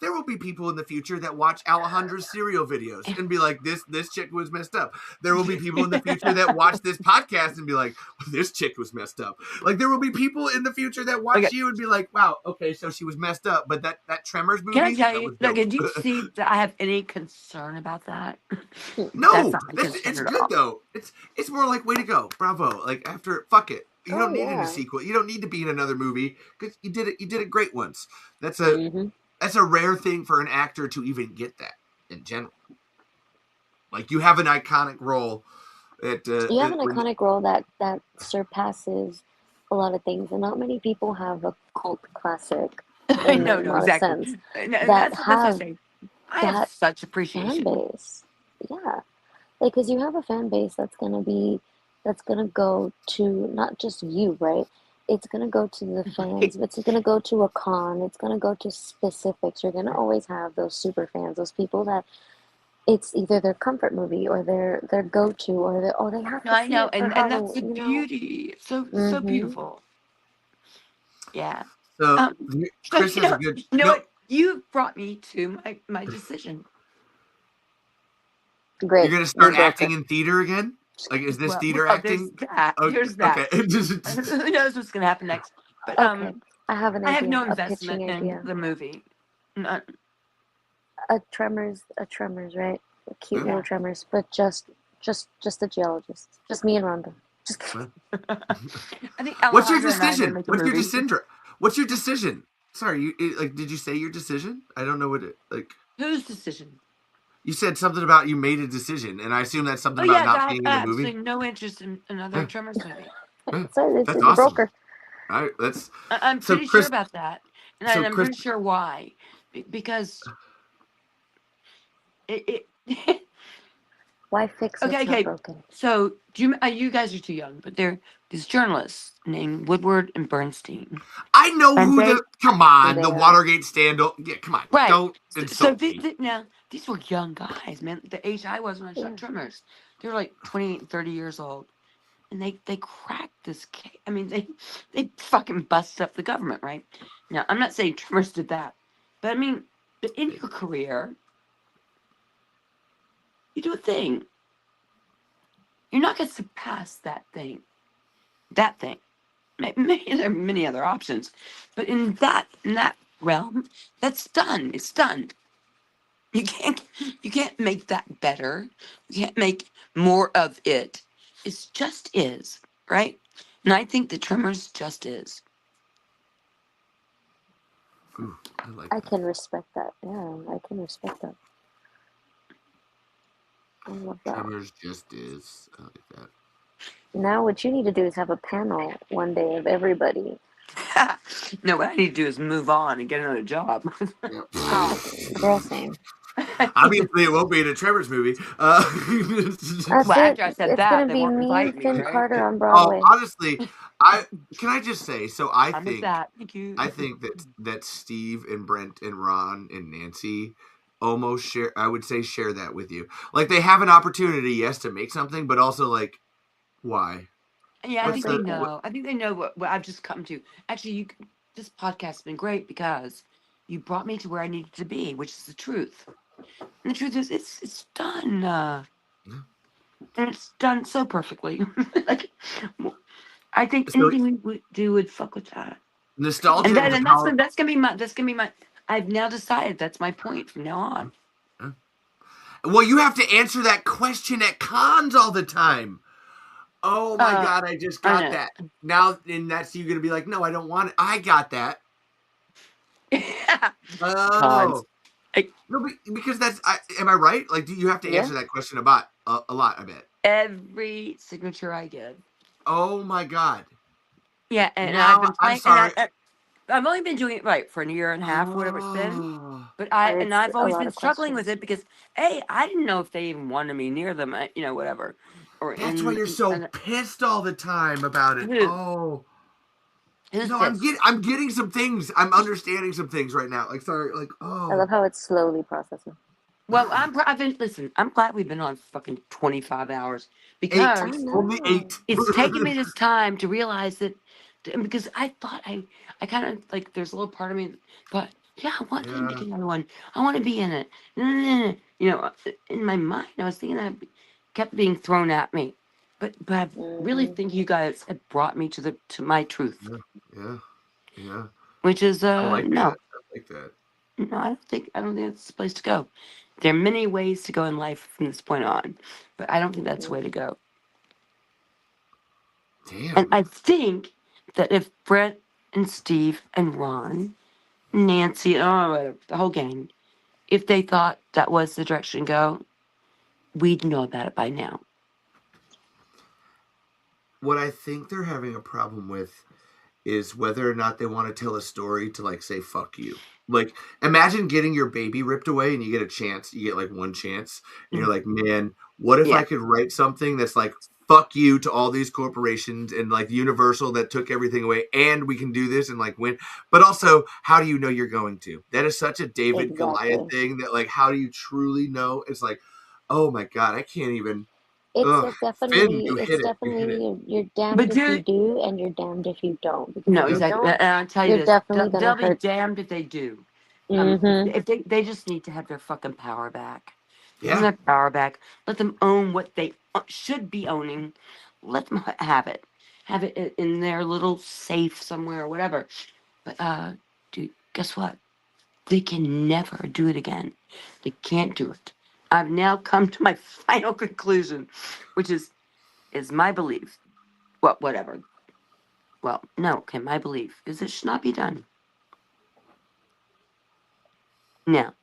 There will be people in the future that watch Alejandra's cereal videos and be like, this chick was messed up. There will be people in the future that watch this podcast and be like, this chick was messed up. Like, there will be people in the future that watch Okay. you and be like, wow, okay, so she was messed up. But that Tremors movie, Can I tell that you? was Look, dope. did you see that I have any concern about that? No, That's not my it's concern at good all. though. It's more like, way to go, bravo. Like, after, fuck it. You Oh, don't need any yeah. sequel. You don't need to be in another movie because you did it great once. That's Mhm. a rare thing for an actor to even get that in general. Like, you have an iconic role that You have an iconic role that surpasses a lot of things, and not many people have a cult classic in No, a no, lot of exactly. sense And that that's what I have say. I have that such fan appreciation. base. Yeah, like because you have a fan base that's gonna be that's gonna go to not just you, right? It's gonna go to the fans. It's gonna go to a con. It's gonna go to specifics. You're gonna always have those super fans, those people that it's either their comfort movie or their go-to or they have No, to I see know, it for and that's the Halloween, beauty. It's so Mm-hmm. beautiful. Yeah. So Um. So Chris has a good. you know No, what? You brought me to my decision. you're Great. gonna You start broke acting it. in theater again. Like, is this theater There's acting? that. Oh, There's okay. that. Who knows what's gonna happen next? But Okay. I have an I have idea, no a pitching investment in idea. the movie. None. A Tremors, right? A cute Yeah. little Tremors, but just a geologist. Just me and Rhonda. Just kidding. I think What's your Alejandro and I are gonna decision? make a What's your movie. decision? What's your decision? Sorry, like, did you say your decision? I don't know what it like. Whose decision? You said something about you made a decision, and I assume that's something Oh about yeah, not I have being in the movie. absolutely no interest in another Yeah, Tremors movie. yeah. So That's you broke awesome. her. All right, that's I'm so pretty sure Chris. about that, and So I'm Chris, pretty sure why. Because it Why fix okay, what's not okay. broken? So do you guys are too young, but there these journalists named Woodward and Bernstein, I know and who they the. Come Who on, they the are. Watergate scandal. Yeah, come on. right. Don't So insult me. now these were young guys, man. The age I was when I Yeah. shot Tremors, they were like 28 and 30 years old, and they cracked this case. I mean, they fucking busted up the government, right? Now I'm not saying Tremors did that, but I mean, in your career, you do a thing. You're not going to surpass that thing. That thing. Maybe there are many other options, but in that realm, that's done. It's done. You can't make that better. You can't make more of it. It's just is, right? And I think the Tremors just is. Ooh, I like I that. can respect that. Yeah, I can respect that. I love that. Tremors just is. I like that. Now what you need to do is have a panel one day of everybody. No, what I need to do is move on and get another job. Yeah. Oh, girl, same. Obviously, it won't be in a Tremors movie. That's Well, it. after I said It's that, gonna they be won't me and invite me, Finn right? Carter on Oh, Broadway. honestly, can I just say? So I'm with that. Thank you. I think that Steve and Brent and Ron and Nancy almost share. I would say share that with you. Like, they have an opportunity, yes, to make something, but also, like, why? Yeah, I What's think they the know. I think they know what I've just come to. Actually, this podcast has been great because you brought me to where I needed to be, which is the truth. And the truth is, it's done, and it's done so perfectly. Like, I think so anything we would do would fuck with that. nostalgia And is a that's power. that's gonna be my. I've now decided that's my point from now on. Well, you have to answer that question at cons all the time. Oh my Uh, god, I just I got know. that. Now, and that's you gonna be like, no, I don't want it. I got that. Cons. Oh. No, because am I right? Like, do you have to Yeah. answer that question about a lot? I bet. Every signature I give. Oh my god. Yeah, and Now I've been I'm playing, sorry. I've only been doing it right for a year and a half, whatever it's been. Oh. But And it's I've a always lot been of struggling with questions. it because I didn't know if they even wanted me near them, whatever. Or That's why you're so pissed all the time about it. Who? Oh. Who's No, pissed? I'm getting some things. I'm understanding some things right now. Like, sorry, like, I oh. love how it's slowly processing. Well, listen. I'm glad we've been on fucking 25 hours Eight. because I Only know. 8. it's taken me this time to realize that because I thought I kind of like there's a little part of me that thought, yeah, I want to make another one. I want to be in it. In my mind, I was thinking that kept being thrown at me. But I really think you guys have brought me to my truth, Yeah. which is I like that. no. I like that. No, I don't think that's the place to go. There are many ways to go in life from this point on, but I don't think that's the way to go. Damn. And I think that if Brett and Steve and Ron, Nancy, whatever, the whole gang, if they thought that was the direction to go, we'd know about it by now. What I think they're having a problem with is whether or not they want to tell a story to, like, say fuck you. Like, imagine getting your baby ripped away and you get a chance, you get like one chance, and you're like, man, what if Yeah. I could write something that's like fuck you to all these corporations and like Universal that took everything away, and we can do this and like win. But also, how do you know you're going to? That is such a David Goliath Exactly. thing that like, how do you truly know? It's like, oh my god, I can't even. It's Ugh, a Finn, definitely, you it's hit it. You hit definitely it. you're damned But if you dude, do, and you're damned if you don't. Because no, if you exactly. don't, And I'll tell you you're this: definitely gonna they'll be hurt. damned if they do. Mm-hmm. If they just need to have their fucking power back. Give them Yeah. their power back. Let them own what they should be owning. Let them have it. Have it in their little safe somewhere or whatever. But dude, guess what? They can never do it again. They can't do it. I've now come to my final conclusion, which is my belief. Well, whatever. Well, no, okay, my belief is it should not be done. Now,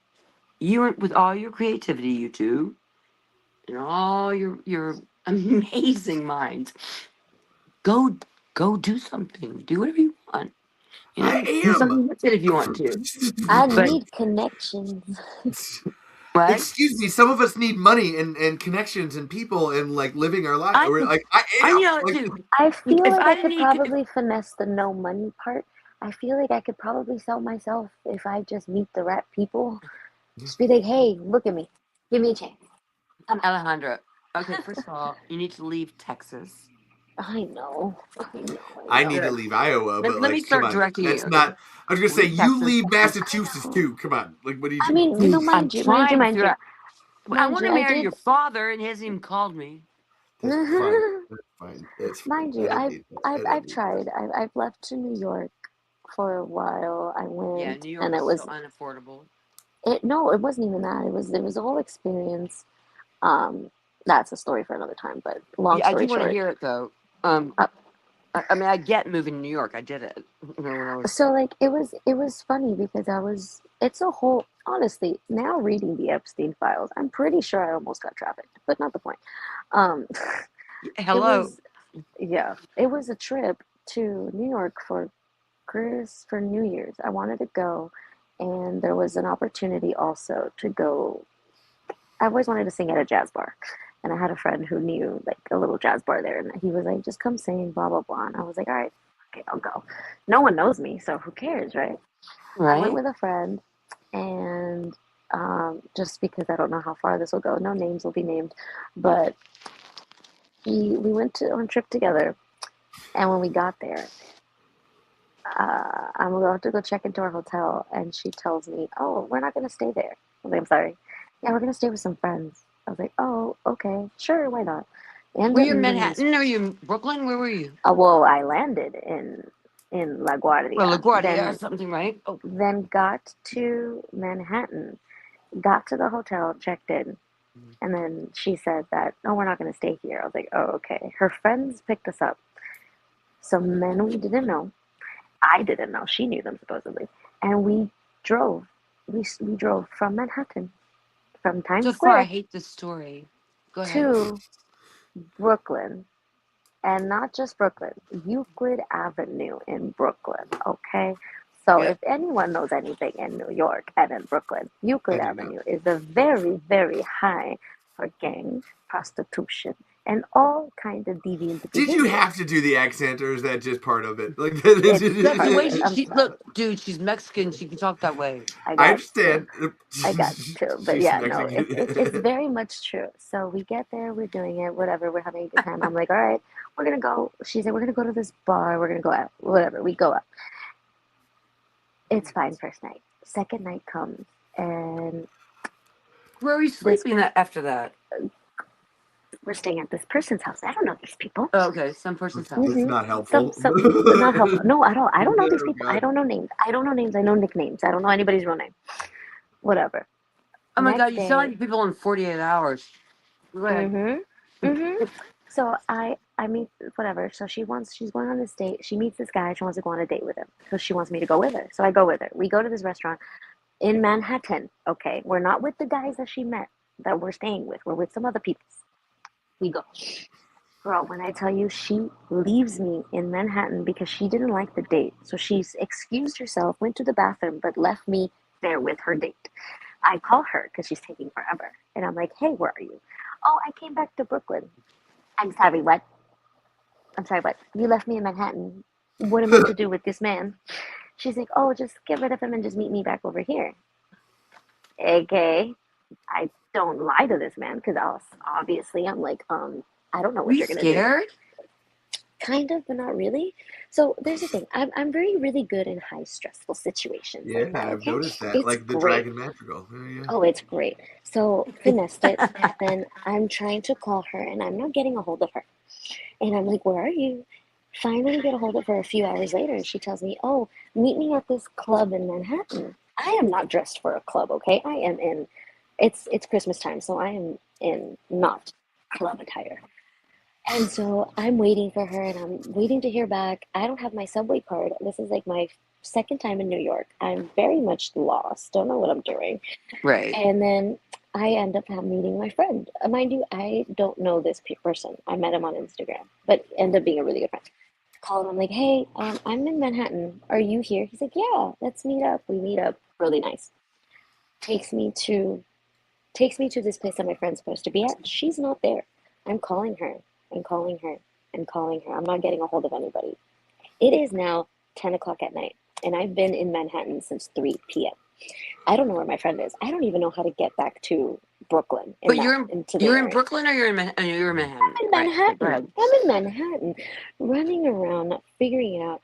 you with all your creativity, you two, and all your amazing minds, go do something. Do whatever you want. You I know, do am. something with it if you want to. I But need connections. what? Excuse me, some of us need money and connections and people and like living our life. I We're like, I I am. know it Like, too. I feel If like I I didn't could need, probably finesse the no money part. I feel like I could probably sell myself if I just meet the right people. Just be like, hey, look at me. Give me a chance. Alejandra. Okay, first of all, you need to leave Texas. I know. I know. I I know. need to Good. leave Iowa, but Let me like, come start on, directing you. that's Okay, not. I was gonna say leave you Texas. leave I Massachusetts know. too. Come on, like, what are you I doing? mean, Dude, I'm mind you, mind you, trying to mind figure you. out. I Mind want you, to I marry did. your father, and he hasn't even called me. That's fine. That's fine. That's fine. Mind I you, don't need that. I don't I've need that. tried. I've left to New York for a while. I Yeah, went, New and York it is so was unaffordable. it. No, it wasn't even that. It was a whole experience. Um, that's a story for another time. But long Yeah, I story do want to short, hear it though. Um, uh, I mean, I get moving to New York. I did it. You know, when I was. so like it was funny because it's a whole honestly now reading the Epstein files, I'm pretty sure I almost got trafficked, but not the point. Um, it Hello. was yeah, it was a trip to New York for New Year's. I wanted to go, and there was an opportunity also to go. I always wanted to sing at a jazz bar. And I had a friend who knew like a little jazz bar there, and he was like, just come sing, blah, blah, blah. And I was like, all right, okay, I'll go. No one knows me, so who cares, right? I went Right? with a friend, and just because I don't know how far this will go, no names will be named, but we went on a trip together, and when we got there, I'm about to go check into our hotel, and she tells me, "Oh, we're not gonna stay there." I was like, "I'm sorry." Yeah, we're gonna stay with some friends. I was like, "Oh, okay, sure, why not?" Were Ended you up in meeting this. Manhattan? Or were you in Brooklyn? Where were you? Well, I landed in Well, LaGuardia, LaGuardia or something, right? Oh, then got to Manhattan, got to the hotel, checked in, and then she said that, "No, we're not gonna stay here." I was like, "Oh, okay." Her friends picked us up. Some men we didn't know. I didn't know. She knew them supposedly, and we drove. We drove from Manhattan, from so Times far, I Square hate this story. Go ahead. to Brooklyn, and not just Brooklyn, Euclid Avenue in Brooklyn. Okay, so Yeah. if anyone knows anything in New York and in Brooklyn, I Euclid do not. Avenue is a very, very high for gangs, prostitution, and all kinds of deviant Did you behavior. have to do the accent, or is that just part of it? Like, It's That's part the of way it. she, I'm she sorry. look, dude. She's Mexican. She can talk that way. I I got to. understand. I got to. But She's yeah, no, it's Mexican. very much true. So we get there, we're doing it, whatever, we're having a good time. I'm like, all right, we're gonna go. She said, we're gonna go to this bar, we're gonna go out, whatever. We go out. It's fine first night. Second night comes, and Where were you this sleeping after that? we're staying at this person's house. I don't know these people. Oh, okay, some person's house. That's Mm-hmm. not helpful. Some not helpful. No, at all. I don't know these Oh people. I God. don't know names. I don't know names. I know nicknames. I don't know anybody's real name. Whatever. Oh my God, Next you sound day. like people in 48 hours. Go ahead. Mm-hmm. Mm-hmm. So I meet whatever. So she's going on this date. She meets this guy. She wants to go on a date with him. So she wants me to go with her. So I go with her. We go to this restaurant in Manhattan. Okay, we're not with the guys that she met that we're staying with. We're with some other people. We go. Girl, when I tell you she leaves me in Manhattan because she didn't like the date. So she's excused herself, went to the bathroom, but left me there with her date. I call her because she's taking forever. And I'm like, hey, where are you? Oh, I came back to Brooklyn. I'm sorry, what? I'm sorry, what? You left me in Manhattan. What am I to do with this man? She's like, oh, just get rid of him and just meet me back over here. Okay. I don't lie to this man because obviously I'm like, I don't know Were what you you're gonna do. scared? Kind of, but not really. So there's the thing. I'm really good in high stressful situations Yeah, like that. I've Okay, noticed that. it's Like the great. Dragon Madrigal. Yeah. Oh, it's great. So finessed it, and then I'm trying to call her, and I'm not getting a hold of her. And I'm like, where are you? Finally get a hold of her a few hours later, and she tells me, oh, meet me at this club in Manhattan. I am not dressed for a club, okay? I am in, it's Christmas time, so I am in not club attire. And so I'm waiting for her and I'm waiting to hear back. I don't have my subway card. This is like my second time in New York. I'm very much lost, don't know what I'm doing. Right. And then I end up meeting my friend. Mind you, I don't know this person. I met him on Instagram, but end up being a really good friend. Call him. I'm like, hey, I'm in Manhattan. Are you here? He's like, yeah, let's meet up. We meet up. Really nice. Takes me to this place that my friend's supposed to be at. She's not there. I'm calling her and calling her and calling her. I'm not getting a hold of anybody. It is now 10 o'clock at night, and I've been in Manhattan since 3 p.m. I don't know where my friend is. I don't even know how to get back to Brooklyn But into the you're in area. Brooklyn or you're in you're in Manhattan? I'm in Right. Okay, go Manhattan. ahead. I'm in Manhattan, running around, not figuring it out.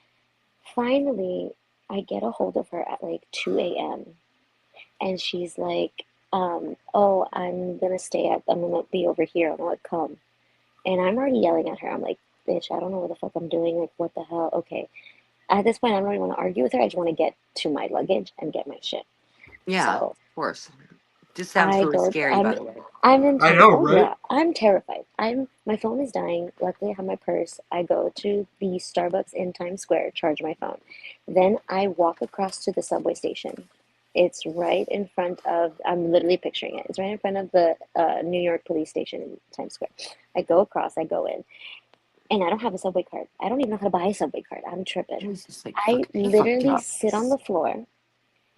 Finally, I get a hold of her at like 2 a.m. and she's like, oh, I'm gonna be over here. I'm gonna come. And I'm already yelling at her. I'm like, bitch, I don't know what the fuck I'm doing. Like, what the hell? Okay. At this point, I don't even want to argue with her. I just want to get to my luggage and get my shit. Yeah, So of course. This sounds really scary, by the way. I'm in I know, oh right? yeah, I'm terrified. My phone is dying. Luckily I have my purse. I go to the Starbucks in Times Square, charge my phone. Then I walk across to the subway station. It's right in front of, I'm literally picturing it. It's right in front of the New York police station in Times Square. I go across, I go in, and I don't have a subway card. I don't even know how to buy a subway card. I'm tripping. Jesus, like, I you fucked literally up. sit on the floor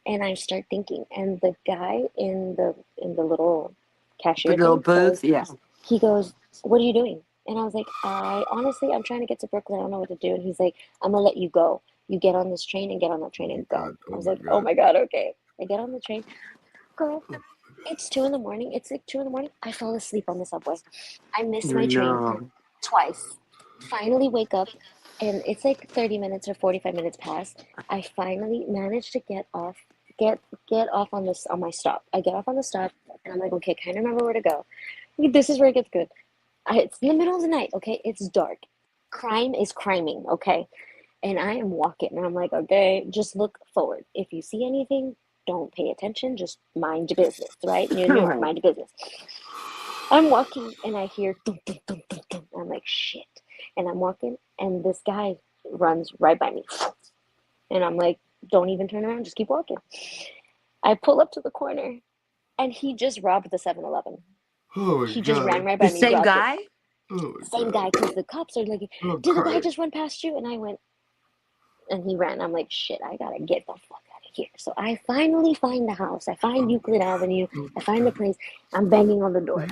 and I start thinking, and the guy in the little cashier The little thing booth, goes, yeah. he goes, "What are you doing?" And I was like, I'm trying to get to Brooklyn. I don't know what to do." And he's like, "I'm gonna let you go. You get on this train and get on that train and go." God, I oh was my like, "Oh God. my God, okay." I get on the train, girl. It's 2 in the morning. It's like 2 in the morning. I fall asleep on the subway. I miss my train No. twice. Finally wake up, and it's like 30 minutes or 45 minutes past. I finally managed to get get off on my stop. I get off on the stop, and I'm like, okay, kind of remember where to go. This is where it gets good. It's in the middle of the night, okay? It's dark. Crime is criming, okay? And I am walking, and I'm like, okay, just look forward. If you see anything, don't pay attention. Just mind your business, right? You're in New York, Right. mind your business. I'm walking, and I hear dum, dum, dum, dum, dum. I'm like, shit. And I'm walking, and this guy runs right by me. And I'm like, don't even turn around, just keep walking. I pull up to the corner, and he just robbed the 7-Eleven. Oh my He just ran God. right The by me, same robbed it. guy? Oh my Same God. guy, because the cops are like, I'm did the guy crying. just run past you? And I went, and he ran. I'm like, shit, I gotta get the fuck out of here. So I finally find the house. I find Euclid Avenue. I find the place. I'm banging on the door.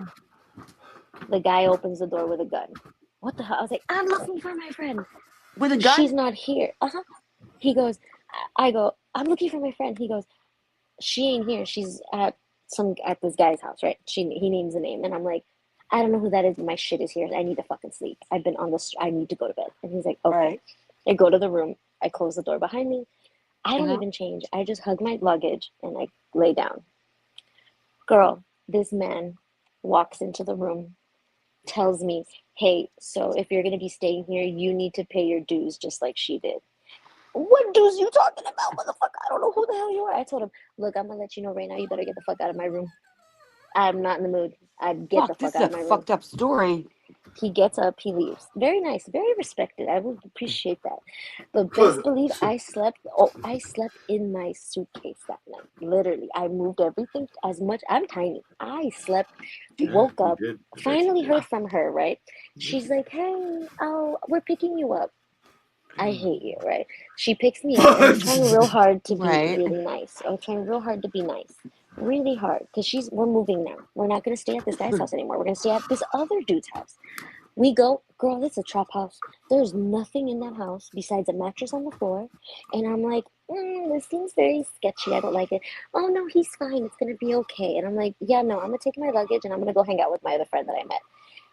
The guy opens the door with a gun. What the hell? I was like, I'm looking for my friend. With a She's gun? not here. Uh-huh. He goes, I go, I'm looking for my friend. He goes, she ain't here. She's at this guy's house, right? He names a name, and I'm like, I don't know who that is, but my shit is here. I need to fucking sleep. I've been on this. I need to go to bed. And he's like, okay. Right. I go to the room. I close the door behind me. I don't Mhm. even change. I just hug my luggage and I lay down. Girl, this man walks into the room, tells me, hey, so if you're gonna be staying here, you need to pay your dues just like she did. What dues you talking about, motherfucker? I don't know who the hell you are. I told him, look, I'm gonna let you know right now, you better get the fuck out of my room. I'm not in the mood. I'd get the Fuck, this fuck is out a of my room. fucked up story. He gets up, he leaves. Very nice, very respected. I would appreciate that. But best believe I slept in my suitcase that night. Literally. I moved everything as much. I'm tiny. I slept, woke You up, did. I bet you finally did. heard from her, right? She's like, hey, oh, we're picking you up. I hate you, right? She picks me up, and I'm trying real hard to be Right. really nice. I'm trying real hard to be nice, really hard, because we're moving now. We're not gonna stay at this guy's house anymore. We're gonna stay at this other dude's house. We go, girl, it's a trap house. There's nothing in that house besides a mattress on the floor. And I'm like, this seems very sketchy. I don't like it. Oh, no, he's fine. It's going to be okay. And I'm like, yeah, no, I'm going to take my luggage and I'm going to go hang out with my other friend that I met.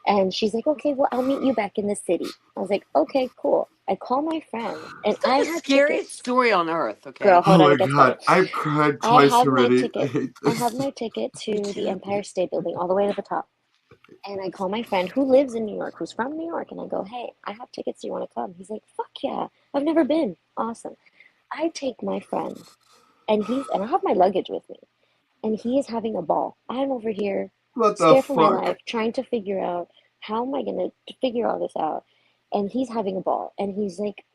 And she's like, okay, well, I'll meet you back in the city. I was like, okay, cool. I call my friend and I That's the had scariest tickets. story on earth. Okay. Girl, Oh hold on, my it gets better. god, I've cried I twice have my already. I ticket. hate I this. have my ticket Me to the too. Empire State Building all the way to the top. And I call my friend who lives in New York, who's from New York, and I go, hey, I have tickets. Do you want to come? He's like, fuck yeah. I've never been. Awesome. I take my friend, and I have my luggage with me, and he is having a ball. I'm over here, What the scared for my fuck? life, trying to figure out how am I going to figure all this out. And he's having a ball, and he's like,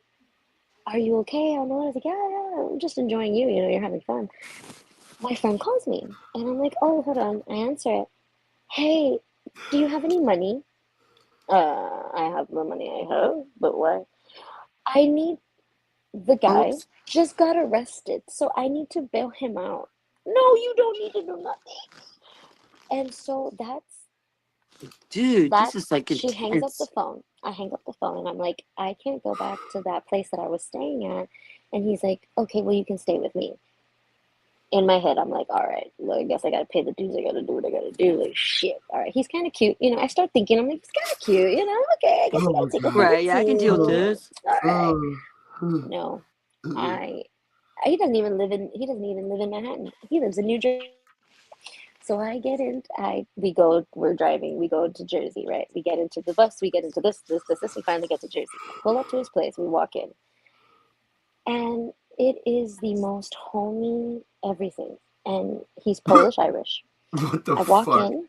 are you okay? I was like, yeah, I'm just enjoying you. You know, you're having fun. My friend calls me, and I'm like, oh, hold on. I answer it. Hey, do you have any money? I have the money I have, but what? I need the guy Oops. just got arrested, so I need to bail him out. No, you don't need to do nothing. And so Dude, this is like she hangs up the intense. phone. I hang up the phone and I'm like, I can't go back to that place that I was staying at. And he's like, okay, well, you can stay with me. In my head, I'm like, all right, well, I guess I gotta pay the dues. I gotta do what I gotta do. Like, shit. All right, he's kind of cute. You know, I start thinking, I'm like, he's kind of cute. You know, okay, I guess I Oh gotta my take a god. Right, yeah, I can deal with visit. Oh, this. All right. oh, No, oh. I. He doesn't even live in Manhattan. He lives in New Jersey. So I get in. We're driving. We go to Jersey, right? We get into the bus. We get into this. We finally get to Jersey. I pull up to his place. We walk in, and it is the most homey everything. And he's Polish Irish. What the I walk fuck? in.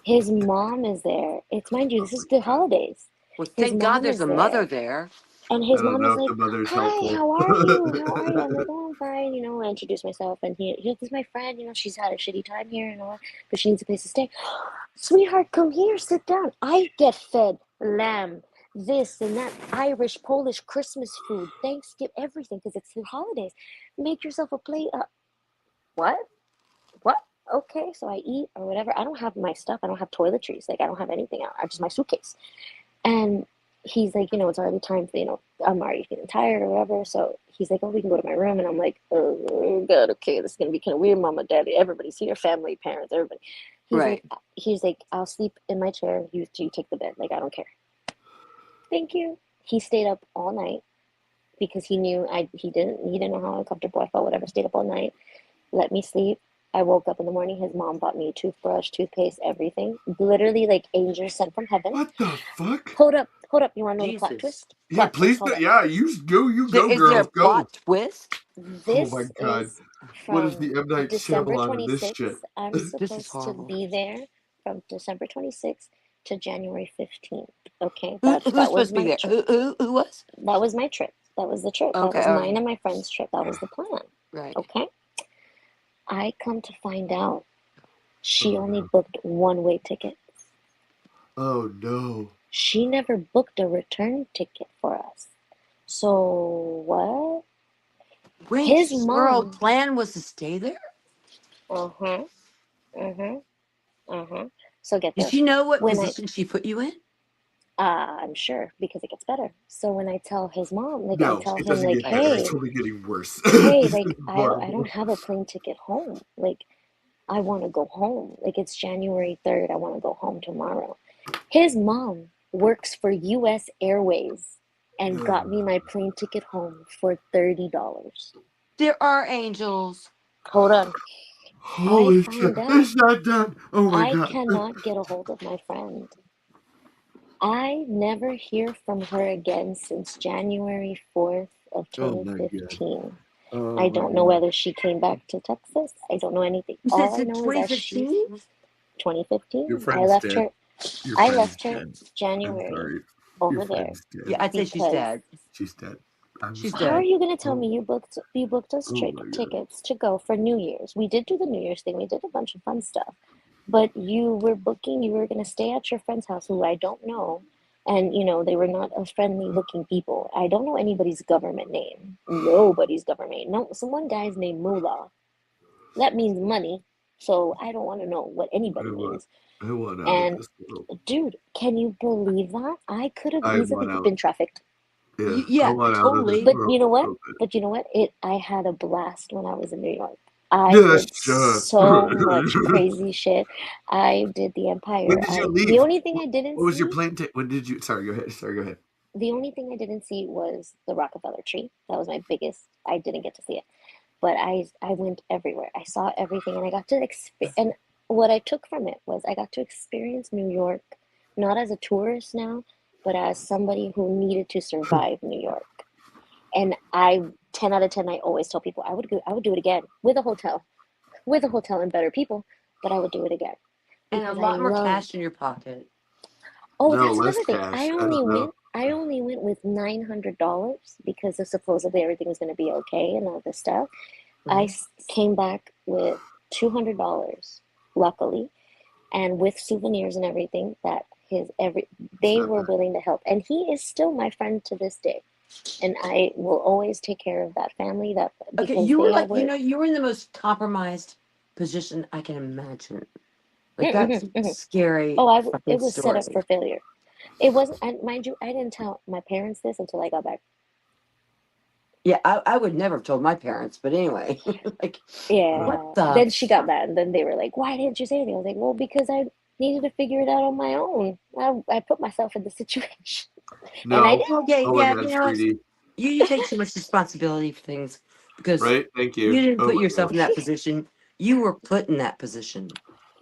His mom is there. It's mind you, Oh this is my the god. holidays. Well, His thank God mom there's is a there. mother there. And I his don't mom know is if like, the mother is hi, helpful. how are you? How are you? I'm like, oh, I'm fine. You know, I introduce myself. And this is my friend. You know, she's had a shitty time here and all, but she needs a place to stay. Sweetheart, come here, sit down. I get fed lamb, this and that, Irish, Polish, Christmas food, Thanksgiving, everything, because it's the holidays. Make yourself a plate. What? What? Okay, so I eat or whatever. I don't have my stuff. I don't have toiletries. Like, I don't have anything out. I just my suitcase. And he's like, you know, it's already time for, you know, I'm already feeling tired or whatever. So he's like, oh, we can go to my room. And I'm like, oh, God, okay, this is going to be kind of weird. Mama, daddy, everybody's here, family, parents, everybody. Right. He's like, I'll sleep in my chair. You take the bed. Like, I don't care. Thank you. He stayed up all night because he knew he didn't know how uncomfortable I felt, whatever, stayed up all night, let me sleep. I woke up in the morning. His mom bought me a toothbrush, toothpaste, everything. Literally like angels sent from heaven. What the fuck? Hold up. You want to know the plot Jesus. twist? Yeah, Plot twist. please. Hold up. Yeah, you go, Is there a girls, go. plot twist? Oh my This god. is What is from the M. Night December Shyamalan of this 26th. shit? I'm This is supposed to horrible. be there from December 26th to January 15th. Okay, Who's that supposed was to be my there? trip. Who was? That was my trip. That was the trip. That Okay, was all mine right. and my friend's trip. That was the plan. Right. Okay. I come to find out she Oh only no. booked one-way ticket. Oh no. She never booked a return ticket for us. So what? Wait, His so her whole mom. plan was to stay there? Uh-huh. Uh-huh. Uh-huh. So get Did this. she know what When I position she put you in? I'm sure because it gets better. So when I tell his mom, like I No, tell it him, doesn't like, get better. It's hey, only getting worse. hey, This like is I horrible. don't have a plane ticket home. Like I want to go home. Like it's January 3rd. I want to go home tomorrow. His mom works for US Airways and got me my plane ticket home for $30. There are angels. Hold on. I Holy shit. find out It's not done. Oh my I god. cannot get a hold of my friend. I never hear from her again since January 4th of Oh my god. 2015. Oh I my don't know god. whether she came back to Texas. I don't know anything. You said All I since know is that 2015? 2015. I Friend's left dead. her Your I friend's left her dead. I'm January sorry. Your over there friend's dead. Yeah, I'd say she's because dead. She's dead. I'm She's how are dead. you gonna tell oh, me you booked us oh my god. tickets to go for New Year's? We did do the New Year's thing. We did a bunch of fun stuff. But you were gonna stay at your friend's house who I don't know. And you know, they were not a friendly looking people. I don't know anybody's government name. Nobody's government. No, some one guy's named Moolah. That means money. So I don't want to know what anybody What? means. I want out And of this world. dude, can you believe that? I could have I easily want out. been trafficked. Yeah, I Yeah, want out of this totally. But world. you know what? So bad. But you know what? I had a blast when I was in New York. I Yes, did sure. so much crazy shit. I did the When Empire. did you The leave? only thing I didn't What was your see, plane ticket? When did you? Sorry, go ahead. Sorry, go ahead. the only thing I didn't see was the Rockefeller tree. That was my biggest. I didn't get to see it. But I went everywhere. I saw everything, and I got to and what I took from it was I got to experience New York, not as a tourist now, but as somebody who needed to survive New York. And 10 out of 10, I always tell people I would do it again with a hotel and better people, but I would do it again And a because I lot more love. cash in your pocket. Oh, No, that's less another thing. cash. I don't know. I only went with $900 because of supposedly everything was going to be okay and all this stuff. Came back with $200, luckily, and with souvenirs and everything that It's they not were bad. willing to help, and he is still my friend to this day, and I will always take care of that family Okay, because you were they are like, where. you were in the most compromised position I can imagine. Like that's scary Oh, fucking it was set up story. for failure. It wasn't, and mind you, I didn't tell my parents this until I got back. Yeah, I would never have told my parents, but anyway, like, what Yeah. the Then she got mad, and then they were like, "Why didn't you say anything?" I was like, "Well, because I needed to figure it out on my own. I put myself in the situation, and I No. did." Oh yeah, Oh my yeah. God, You know what? 3D. You take too much responsibility for things because Right? Thank you you. didn't Oh put my yourself God. in that position. You were put in that position.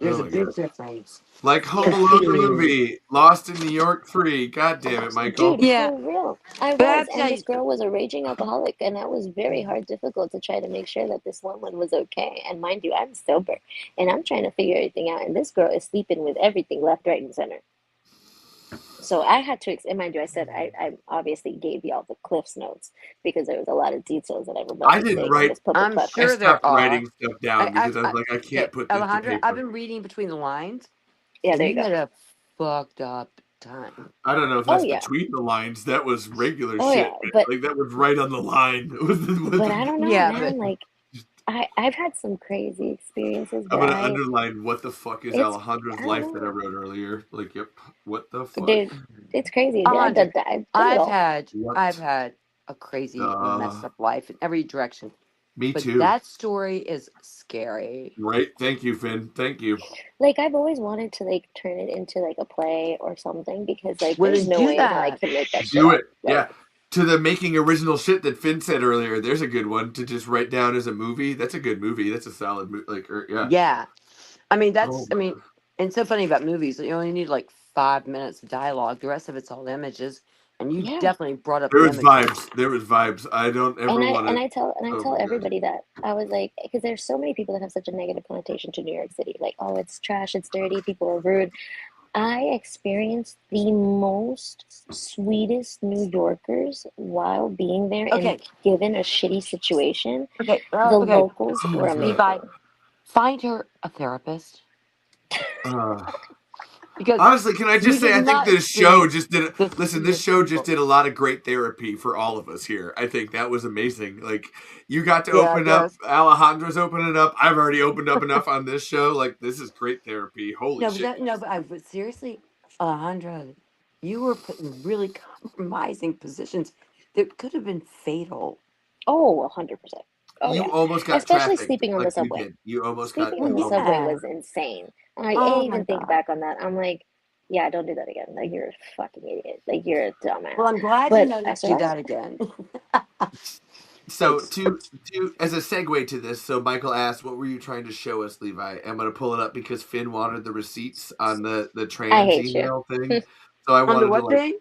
There's Oh a my God. big difference. Like Home Yeah, Alone the movie, Lost in New York 3. God damn it, Michael. dude, Yeah, for real, I but I was, have to and tell this you, girl was a raging alcoholic, and that was very hard, difficult to try to make sure that this woman was okay. And mind you, I'm sober, and I'm trying to figure everything out, and this girl is sleeping with everything left, right, and center. So I had to, and mind you, I said I obviously gave y'all the Cliff's notes because there was a lot of details that I I remember didn't saying on write. this public I'm I platform. sure there stopped are. writing stuff down because I was like, I Okay, can't put this to Alejandra, I've paper. been reading between the lines, Yeah, and there you you go. had a fucked up time. I don't know if Oh that's yeah, between the lines. That was regular oh shit, yeah, man. but Like that was right on the line. It was but I don't know, Yeah, but man. Like I've had some crazy experiences, I'm but gonna underline what the fuck is it's Alejandro's I don't life that I know, wrote earlier. Like, yep. What the fuck? dude. It's crazy. Alejandra, I've done it all. I've What? had a crazy and messed Uh, up life in every direction. me But too. that story is scary. Right? Thank you, Finn. Thank you. Like I've always wanted to like turn it into like a play or something because like Well, there's then no do way that I that. can make that shit Do up. it. Like Yeah. To the making original shit that Finn said earlier. There's a good one to just write down as a movie. That's a good movie. That's a solid movie. Like, yeah. Yeah. Oh I my. mean, and it's so funny about movies. You only need like 5 minutes of dialogue. The rest of it's all images. And you yeah. definitely brought up There the was images. vibes. There was vibes. I don't And ever I want to. I Oh tell my god. everybody that I was like because there's so many people that have such a negative connotation to New York City. Like, oh, it's trash, it's dirty, people are rude. I experienced the most sweetest New Yorkers while being there and Okay. given a shitty situation. Okay. The Okay. locals Oh were my god. Levi, amazing. find her a therapist Uh, because Honestly, can I you just did say I think not this show experience just did. the Listen, this sweetest show just people. did a lot of great therapy for all of us here. I think that was amazing. Like you got to Yeah, I open up. guess. Alejandro's opening up. I've already opened up enough on this show. Like this is great therapy. Holy shit. But seriously, Alejandra, you were put in really compromising positions that could have been fatal. Oh, 100%. Oh You yeah. almost got Especially trafficked. sleeping on the Like you subway. did. You almost got. Sleeping on Well, the You almost. subway yeah. was insane. I Oh my even think God. back on that. I'm like, yeah, don't do that again. Like you're a fucking idiot. Like you're a Well, dumbass. I'm glad you But know I not to do survived. that again. So Thanks. to as a segue to this, so Michael asked, "What were you trying to show us, Levi?" I'm gonna pull it up because Finn wanted the receipts on the I trans hate you. email thing. So I On the wanted to what like thing?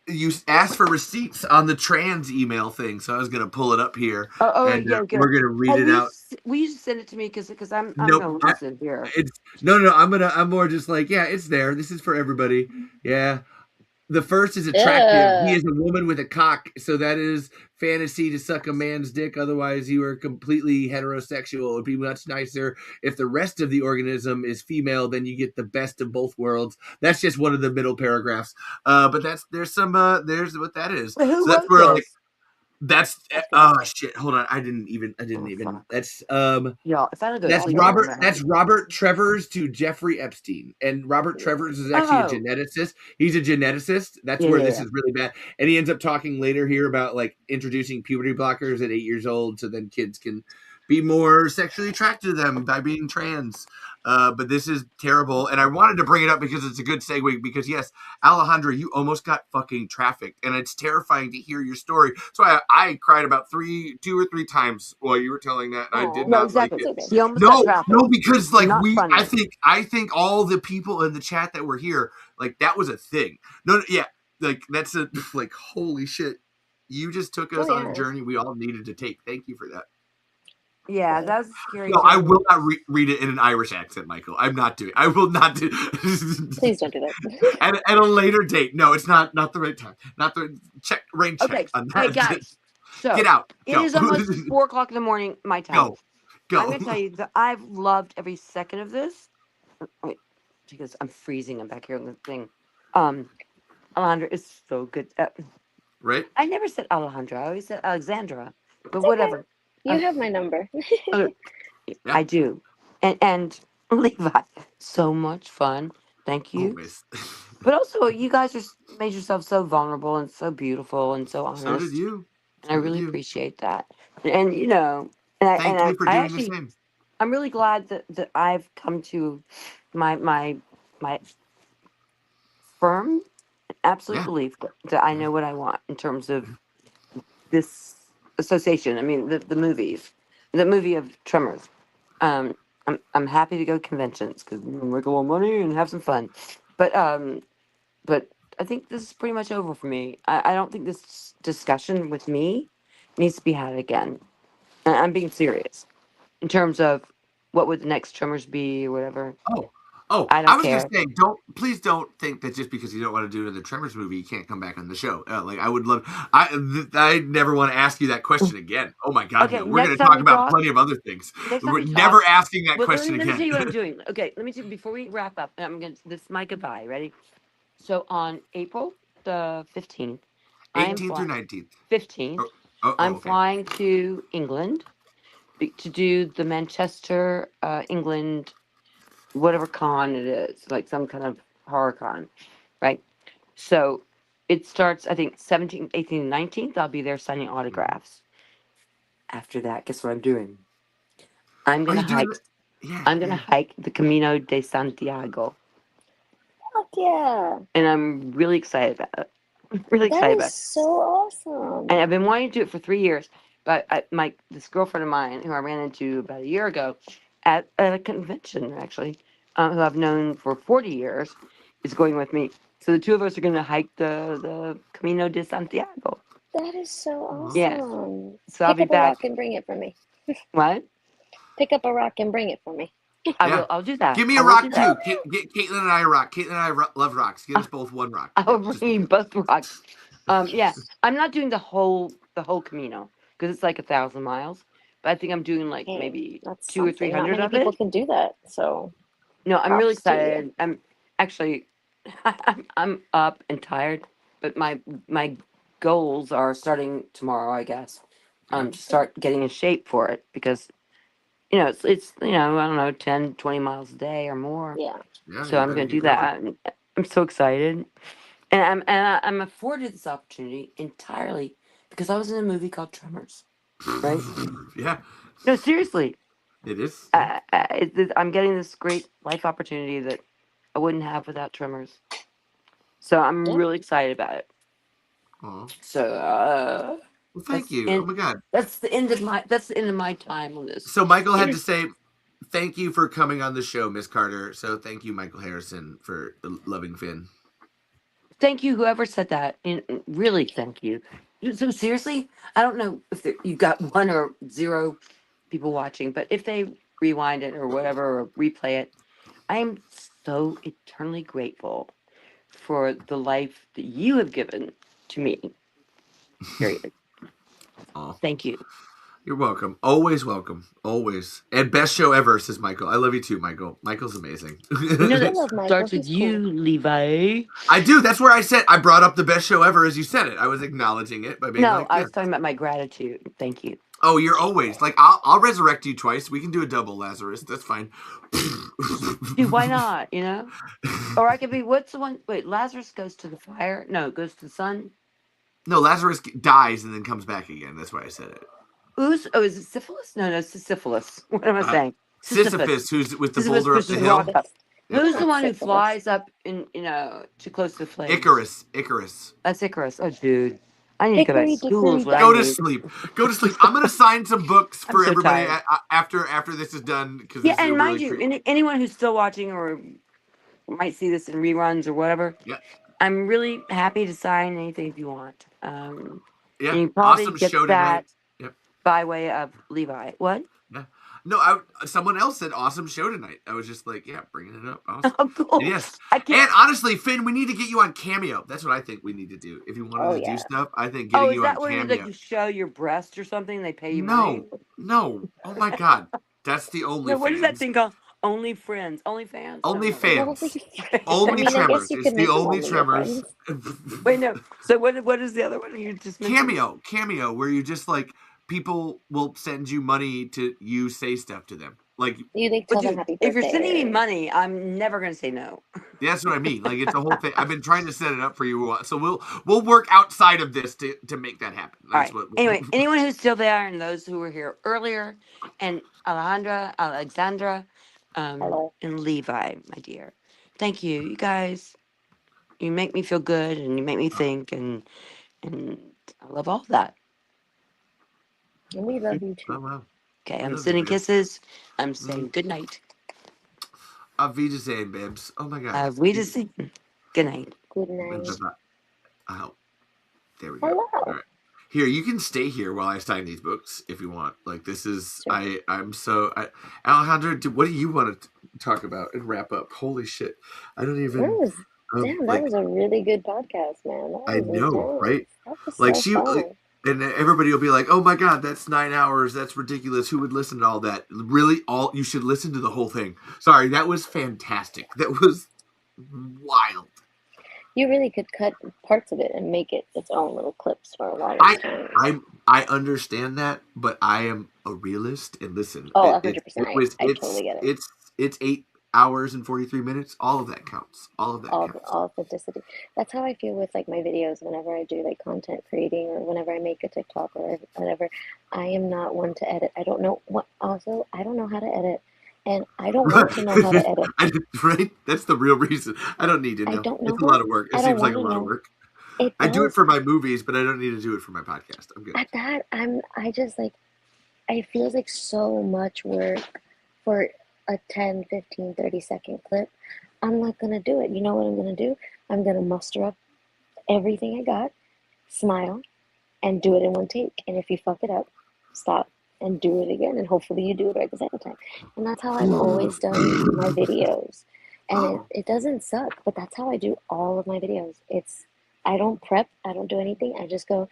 you asked for receipts on the trans email thing. So I was gonna pull it up here Oh, and yeah, good. we're gonna read Hey, it out. will you send it to me because I'm Nope. gonna listen here. It's no. I'm more just like, yeah, it's there. This is for everybody. Yeah. The first is attractive. He Ugh. is a woman with a cock, so that is fantasy to suck a man's dick. Otherwise, you are completely heterosexual. It would be much nicer if the rest of the organism is female. Then you get the best of both worlds. That's just one of the middle paragraphs. But there's what that is. But who So that's wrote where like this? That's shit. Hold on. I didn't even. fuck. That's Y'all, if I don't go That's sleep, Robert. I'm That's Robert Trevors to Jeffrey Epstein, and Robert Trevors is actually a Oh. geneticist. He's a geneticist. That's Yeah, where yeah, this yeah. is really bad. And he ends up talking later here about like introducing puberty blockers at 8 years old, so then kids can be more sexually attracted to them by being trans. But this is terrible, and I wanted to bring it up because it's a good segue. Because yes, Alejandra, you almost got fucking trafficked, and it's terrifying to hear your story. So I cried about 2 or 3 times while you were telling that, and I did No, not exactly. like it. He almost got trafficked. No, because like Not funny. I think all the people in the chat that were here, like that was a thing. No, yeah, like that's a like holy shit. You just took us on a journey we all needed to take. Thank you for that. Yeah, that was a scary. No, I journey. will not read it in an Irish accent, Michael. I'm not doing. I will not do. Please don't do that. At a later date. No, it's not the right time. Not the check rain check. Okay, On hey that. guys. So Get out. It Go. is almost 4:00 in the morning, my time. Go. I'm gonna tell you that I've loved every second of this. Wait, because I'm freezing. I'm back here on the thing. Alejandra is so good. Right? I never said Alejandra. I always said Alexandra. But It's whatever. okay. You have my number. I do. And Levi, so much fun. Thank you. Always. But also, you guys just made yourself so vulnerable and so beautiful and so honest. So did you. And I really appreciate that. And you know, and Thank you for I doing actually, the same. I'm really glad that I've come to my firm, absolute belief that I know what I want in terms of this association. I mean, the movie of Tremors. I'm happy to go to conventions because we can make a little money and have some fun. But I think this is pretty much over for me. I don't think this discussion with me needs to be had again. And I'm being serious in terms of what would the next Tremors be or whatever. I was care. just saying, please don't think that just because you don't want to do another Tremors movie, you can't come back on the show. Like I would love, I never want to ask you that question again. Oh my god, Okay, no. We're going next to time talk we about talk- plenty of other things. Next time We're we never talk- asking that Well, question let me tell you what I'm again. doing. Okay, let me see before we wrap up. This is my goodbye. Ready? So on April the 15th, 18th or 19th? 15th, Oh, I'm okay. flying to England to do the Manchester, England, whatever con it is, like some kind of horror con, right? So it starts, I think, 17th, 18th, 19th. I'll be there signing autographs. After that, guess what I'm doing? I'm gonna hike. I'm gonna hike the Camino de Santiago, Fuck yeah. and I'm really excited about it. I'm really excited about That is so awesome. And I've been wanting to do it for 3 years. But this girlfriend of mine who I ran into about a year ago at a convention, actually, who I've known for 40 years, is going with me. So the two of us are going to hike the Camino de Santiago. That is so awesome. Yeah. So I'll Pick be up a back. rock and bring it for me. What? Pick up a rock and bring it for me. I will. I'll do that. Give me a rock too. Get Caitlin and I a rock. Caitlin and I love rocks. Give us both one rock. I will bring you both rocks. Yeah, I'm not doing the whole Camino because it's like 1,000 miles. But I think I'm doing like maybe That's 200 or something. 300 Not many of people it. can do that. So No, I'm really props to you. excited. I'm actually, I'm up and tired, but my goals are starting tomorrow, I guess. To start getting in shape for it because, it's I don't know 10, 20 miles a day or more. Yeah. So I'm going to do that. I'm so excited, and I'm afforded this opportunity entirely because I was in a movie called Tremors, right? Yeah. No, seriously. It is. I'm getting this great life opportunity that I wouldn't have without Tremors. So I'm really excited about it. Aw. So Well, thank you. Oh my god. That's the end of my time on this. So Michael had to say thank you for coming on the show, Miss Carter. So thank you, Michael Harrison, for loving Finn. Thank you, whoever said that. And really, thank you. So seriously, I don't know if you got 1 or 0 people watching, but if they rewind it or whatever or replay it, I am so eternally grateful for the life that you have given to me. Period. Thank you. You're welcome. Always welcome. Always. And best show ever, says Michael. I love you too, Michael. Michael's amazing. You know I that love Michael. starts with He's you, cool. Levi. I do. That's where I brought up the best show ever as you said it. I was acknowledging it by being No, like, I yeah. was talking about my gratitude. Thank you. Oh, you're always like, I'll resurrect you twice. We can do a double Lazarus. That's fine. Dude, why not? You know? Or I could be, what's the one? Wait, Lazarus goes to the fire? No, goes to the sun. No, Lazarus dies and then comes back again. That's why I said it. Is it syphilis? No, it's Sisyphilus. What am I Uh, saying? Sisyphus, who's with the Sisyphus boulder up pushes the the hill. rock up. Yep. Who's the one who Sisyphus. flies up in, too close to the flames? Icarus. That's Icarus. Oh, dude. I need to go back to Hickory school. Is dickory what Go I to need. sleep. Go to sleep. I'm gonna sign some books I'm for so everybody tired. after this is done because Yeah, this is a and mind really you, great. anyone who's still watching or might see this in reruns or whatever, Yeah, I'm really happy to sign anything if you want. yeah. And you probably Awesome get show that tonight. Yep. by way of Levi. What? Yeah. No, someone else said awesome show tonight. I was just like, yeah, bringing it up. Awesome. Oh, cool. And yes. I can't. And honestly, Finn, we need to get you on Cameo. That's what I think we need to do. If you wanted to do stuff, I think getting Oh, is you that on where you Cameo. like you show your breast or something? They pay you money. No. Oh my God, that's the only. No, what is that thing called? Only Friends, Only Fans. Only No, no. fans. I Only mean, I Tremors. guess you It's could the make them only only your Tremors. Wait, no. So what is the other one you just mentioned? Cameo, where you just like people will send you money to you say stuff to them. Like You like But tell them dude, happy birthday. if you're sending me or- money, I'm never gonna say no. that's what I mean. Like it's a whole thing. I've been trying to set it up for you, so we'll work outside of this to make that happen. All That's right. Anyway, anyone who's still there and those who were here earlier, and Alexandra, Hello. and Levi, my dear, thank you. You guys, you make me feel good and you make me think, and I love all that. And we love you Oh too. wow. Okay, I I'm love sending you. kisses. I'm saying good night. Auf Wiedersehen, babes. Oh my God. We just say good night. Good night. Oh, there we go. Hello. All right. Here, you can stay here while I sign these books if you want. Like this is, Sure. Alejandro, what do you want to talk about and wrap up? Holy shit, I don't even. Damn, like, that was a really good podcast, man. That I was know, intense. right? That was Like so fun. and everybody will be like, "Oh my God, that's 9 hours. That's ridiculous. Who would listen to all that?" Really, you should listen to the whole thing. Sorry, that was fantastic. That was wild. You really could cut parts of it and make it its own little clips for a lot of time. I understand that, but I am a realist. And listen, Oh, 100%. I totally get it. It's 8 hours and 43 minutes. All of that counts. All of that counts. All authenticity. That's how I feel with like my videos whenever I do like content creating or whenever I make a TikTok or whatever. I am not one to edit. I don't know I don't know how to edit. And I don't want to know how to edit. Right? That's the real reason. I don't need to know. I don't know It's a lot of work. It I don't seems like a wanna lot of know. work. It I do it does. for my movies, but I don't need to do it for my podcast. I'm good. At that, I just like, it feels like so much work for a 10, 15, 30-second clip. I'm not going to do it. You know what I'm going to do? I'm going to muster up everything I got, smile, and do it in one take. And if you fuck it up, stop and do it again. And hopefully you do it right the second time. And that's how I've always done my videos. And it doesn't suck, but that's how I do all of my videos. I don't prep, I don't do anything. I just go,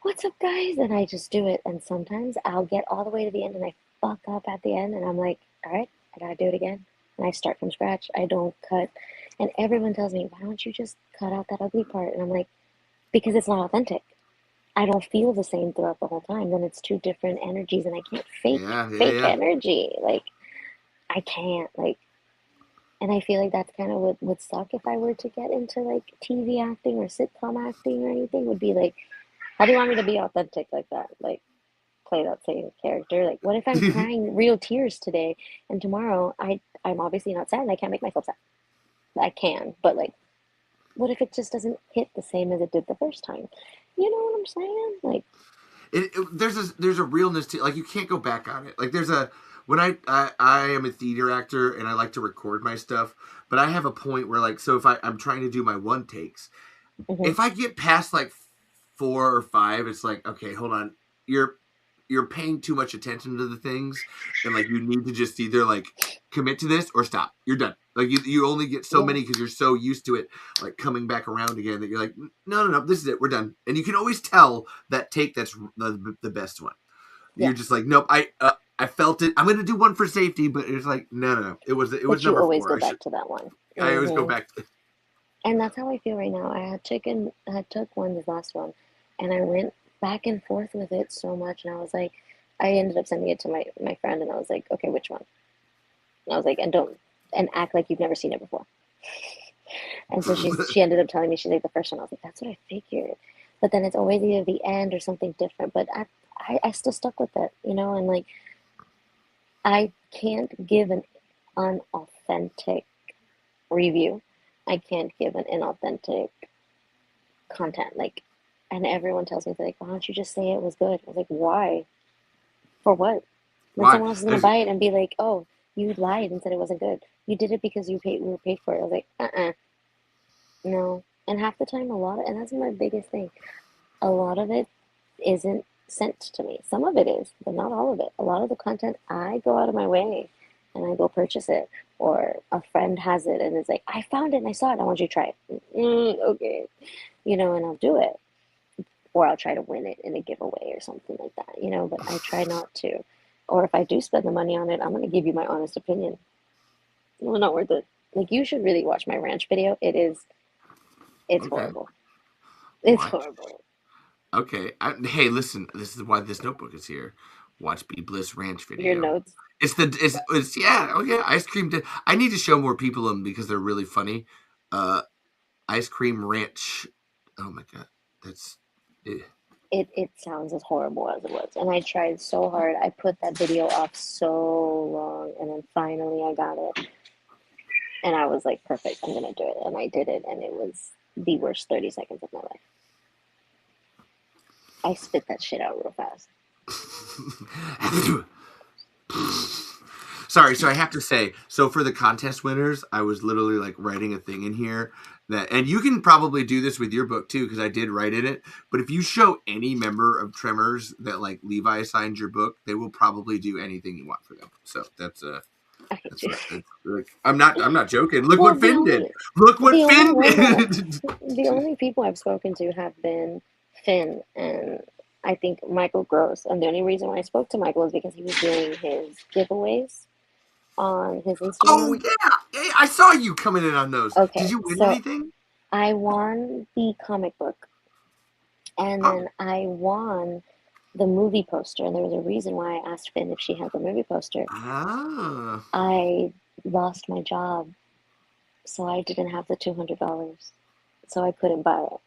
what's up, guys? And I just do it. And sometimes I'll get all the way to the end and I fuck up at the end. And I'm like, all right, I gotta do it again. And I start from scratch. I don't cut. And everyone tells me, why don't you just cut out that ugly part? And I'm like, because it's not authentic. I don't feel the same throughout the whole time. Then it's two different energies and I can't fake energy. Like, I can't. Like, and I feel like that's kind of what would suck if I were to get into like TV acting or sitcom acting or anything, would be like, how do you want me to be authentic like that? Like, play that same character. Like, what if I'm crying real tears today and tomorrow I'm obviously not sad and I can't make myself sad? I can, but like, what if it just doesn't hit the same as it did the first time? You know what I'm saying? Like, there's a realness to, like, you can't go back on it. Like, when I am a theater actor and I like to record my stuff, but I have a point where, like, so if I'm trying to do my one takes, if I get past like 4 or 5, it's like, okay, hold on, you're paying too much attention to the things, and like you need to just either like commit to this or stop. You're done. Like you only get so many because you're so used to it, like coming back around again, that you're like, no, this is it, we're done. And you can always tell that take that's the best one. You're just like, nope. I felt it. I'm gonna do one for safety, but it's like, no. It was But you number always 4. go back to that one. I always go back. And that's how I feel right now. I took one, this last one, and I went back and forth with it so much, and I was like, I ended up sending it to my friend, and I was like, okay, which one? And I was like, and act like you've never seen it before. And so she ended up telling me, she's like, the first one. I was like, that's what I figured. But then it's always either the end or something different. But I still stuck with it, you know, and like, I can't give an unauthentic review. I can't give an inauthentic content. Like, and everyone tells me, they're like, why don't you just say it was good? I was like, why? For what? When Why? someone else is gonna buy it and be like, oh, you lied and said it wasn't good. You did it because we were paid for it. I was like, no. And half the time, and that's my biggest thing. A lot of it isn't sent to me. Some of it is, but not all of it. A lot of the content, I go out of my way and I go purchase it, or a friend has it and it's like, I found it and I saw it. I want you to try it. Okay, you know, and I'll do it, or I'll try to win it in a giveaway or something like that, you know. But I try not to. Or if I do spend the money on it, I'm gonna give you my honest opinion. Well, not worth it. Like, you should really watch my ranch video. It's Okay. horrible. It's Watch. horrible. Okay. Hey, listen. This is why this notebook is here. Watch B Bliss Ranch video. Your notes. It's yeah. Oh yeah. Ice cream. I need to show more people them because they're really funny. Ice cream ranch. Oh my god. That's. It sounds as horrible as it was, and I tried so hard. I put that video off so long, and then finally I got it, and I was like, perfect, I'm gonna do it, and I did it, and it was the worst 30 seconds of my life. I spit that shit out real fast. Sorry, so I have to say, so for the contest winners, I was literally like writing a thing in here that, and you can probably do this with your book too, because I did write in it. But if you show any member of Tremors that like Levi signed your book, they will probably do anything you want for them. So that's like, I'm not joking. Look what Finn did. Look what Finn did. The only people I've spoken to have been Finn and I think Michael Gross. And the only reason why I spoke to Michael is because he was doing his giveaways on his Instagram. Oh yeah, I saw you coming in on those. Okay, did you win so anything? I won the comic book, and then I won the movie poster. And there was a reason why I asked Finn if she had the movie poster. Ah. I lost my job, so I didn't have the $200, so I couldn't buy it.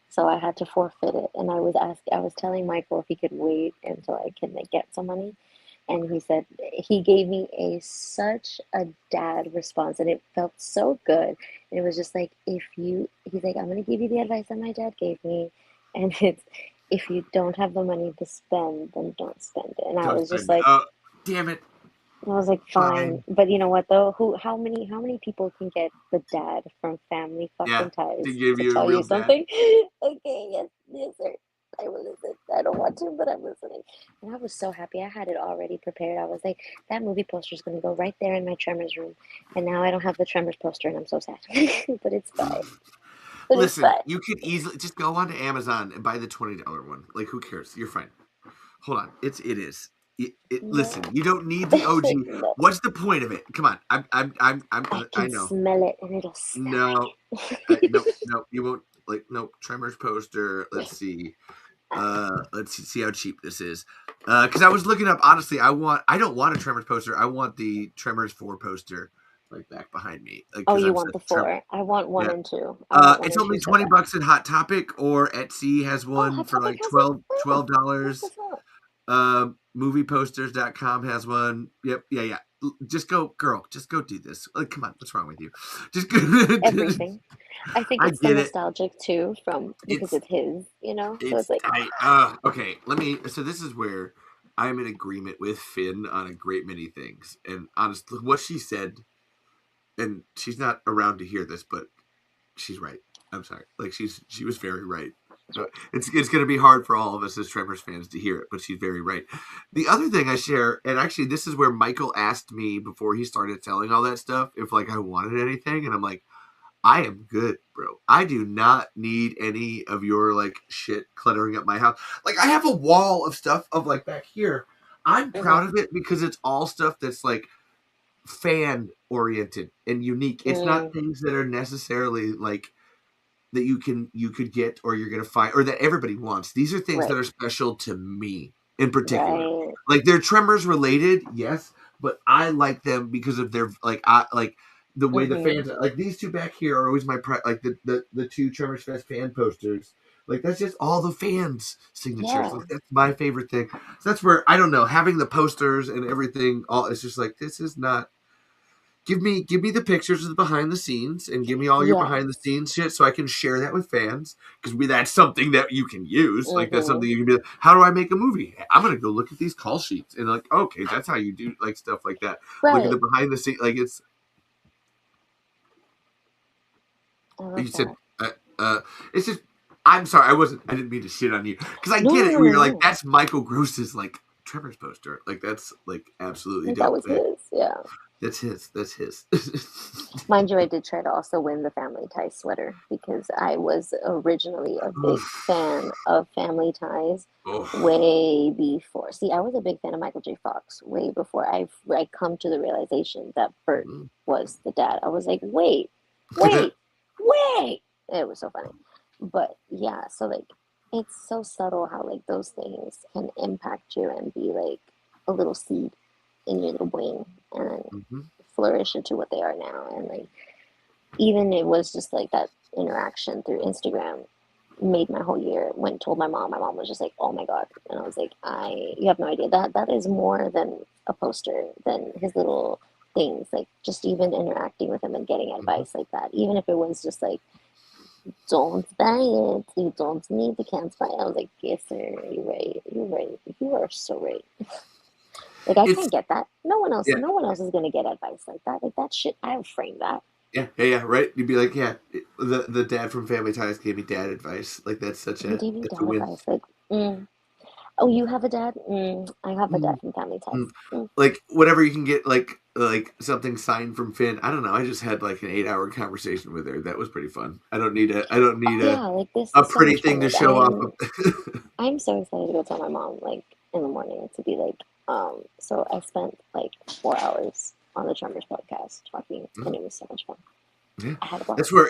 So I had to forfeit it, and I was telling Michael if he could wait until I can like, get some money. And he said, he gave me such a dad response, and it felt so good. And it was just like, he's like, I'm going to give you the advice that my dad gave me. And it's, if you don't have the money to spend, then don't spend it. And I was just like, oh, damn it. I was like, fine. But you know what though? How many people can get the dad from Family Fucking Ties to give you a tell real you something? Okay, yes, sir. I will listen. I don't want to, but I'm listening. And I was so happy. I had it already prepared. I was like, that movie poster is going to go right there in my Tremors room. And now I don't have the Tremors poster, and I'm so sad. But it's fine. Listen, you could easily just go onto Amazon and buy the $20 one. Like, who cares? You're fine. Hold on. It is. Listen, you don't need the OG. No. What's the point of it? Come on. I can know. Smell it, and it'll smell. No, you won't. Like, no, Tremors poster. Let's see. Let's see how cheap this is. Because I was looking up. Honestly, I don't want a Tremors poster. I want the Tremors 4 poster, like back behind me. Like, oh, you want the 4? I want 1 and 2. It's only $20 at Hot Topic, or Etsy has one for like $12. Movieposters.com has one. Yep, yeah. Just go, girl. Just go do this. Like, come on, what's wrong with you? Just everything. I think it's the nostalgic too, because it's his, you know. So it's like, okay. So this is where I'm in agreement with Finn on a great many things, and honestly, what she said, and she's not around to hear this, but she's right. I'm sorry. Like, she was very right. It's going to be hard for all of us as Tremors fans to hear it, but she's very right. The other thing I share, and actually this is where Michael asked me before he started telling all that stuff, if like I wanted anything, and I'm like, I am good, bro. I do not need any of your like shit cluttering up my house. Like I have a wall of stuff of like back here. I'm proud of it because it's all stuff that's like fan oriented and unique. It's not things that are necessarily like that you could get or you're gonna find or that everybody wants. These are things that are special to me in particular. Right. Like they're Tremors related, yes, but I like them because of their like I like the way the fans like these two back here are always my like the two Tremors Fest fan posters. Like that's just all the fans' signatures. Yeah. Like, that's my favorite thing. So that's where I don't know having the posters and everything. All it's just like this is not. Give me the pictures of the behind the scenes and give me all your behind the scenes shit so I can share that with fans because that's something that you can use. Like that's something you can be like, how do I make a movie? I'm gonna go look at these call sheets and like, okay, that's how you do like stuff like that. Look at the behind the scenes, like it's. You said, it's just. I'm sorry, I didn't mean to shit on you because I get it. Where you're like, that's Michael Gross's like Tremors poster. Like that's like absolutely dope. That was his, yeah. That's his. Mind you, I did try to also win the Family Ties sweater because I was originally a big fan of Family Ties way before. See, I was a big fan of Michael J. Fox way before I come to the realization that Bert was the dad. I was like, wait. It was so funny. But yeah, so like it's so subtle how like those things can impact you and be like a little seed in your little brain and flourish into what they are now. And like even it was just like that interaction through Instagram made my whole year. Went and told my mom was just like, oh my god. And I was like, you have no idea, that is more than a poster, than his little things, like just even interacting with him and getting advice like that, even if it was just like, don't buy it, you don't need the cans buy it. I was like, yes sir, you're right, you are so right. Like I can't get that. No one else is gonna get advice like that. Like that shit, I would frame that. Yeah, right. You'd be like, yeah, the dad from Family Ties gave me dad advice. Like that's such a win. Advice. Like, oh, you have a dad? I have a dad from Family Ties. Like whatever you can get, like something signed from Finn. I don't know. I just had like an 8-hour conversation with her. That was pretty fun. I don't need like this a pretty thing to show off. I'm so excited to go tell my mom like in the morning to be like, so I spent like 4 hours on the Tremors podcast talking, and it was so much fun. Yeah, that's where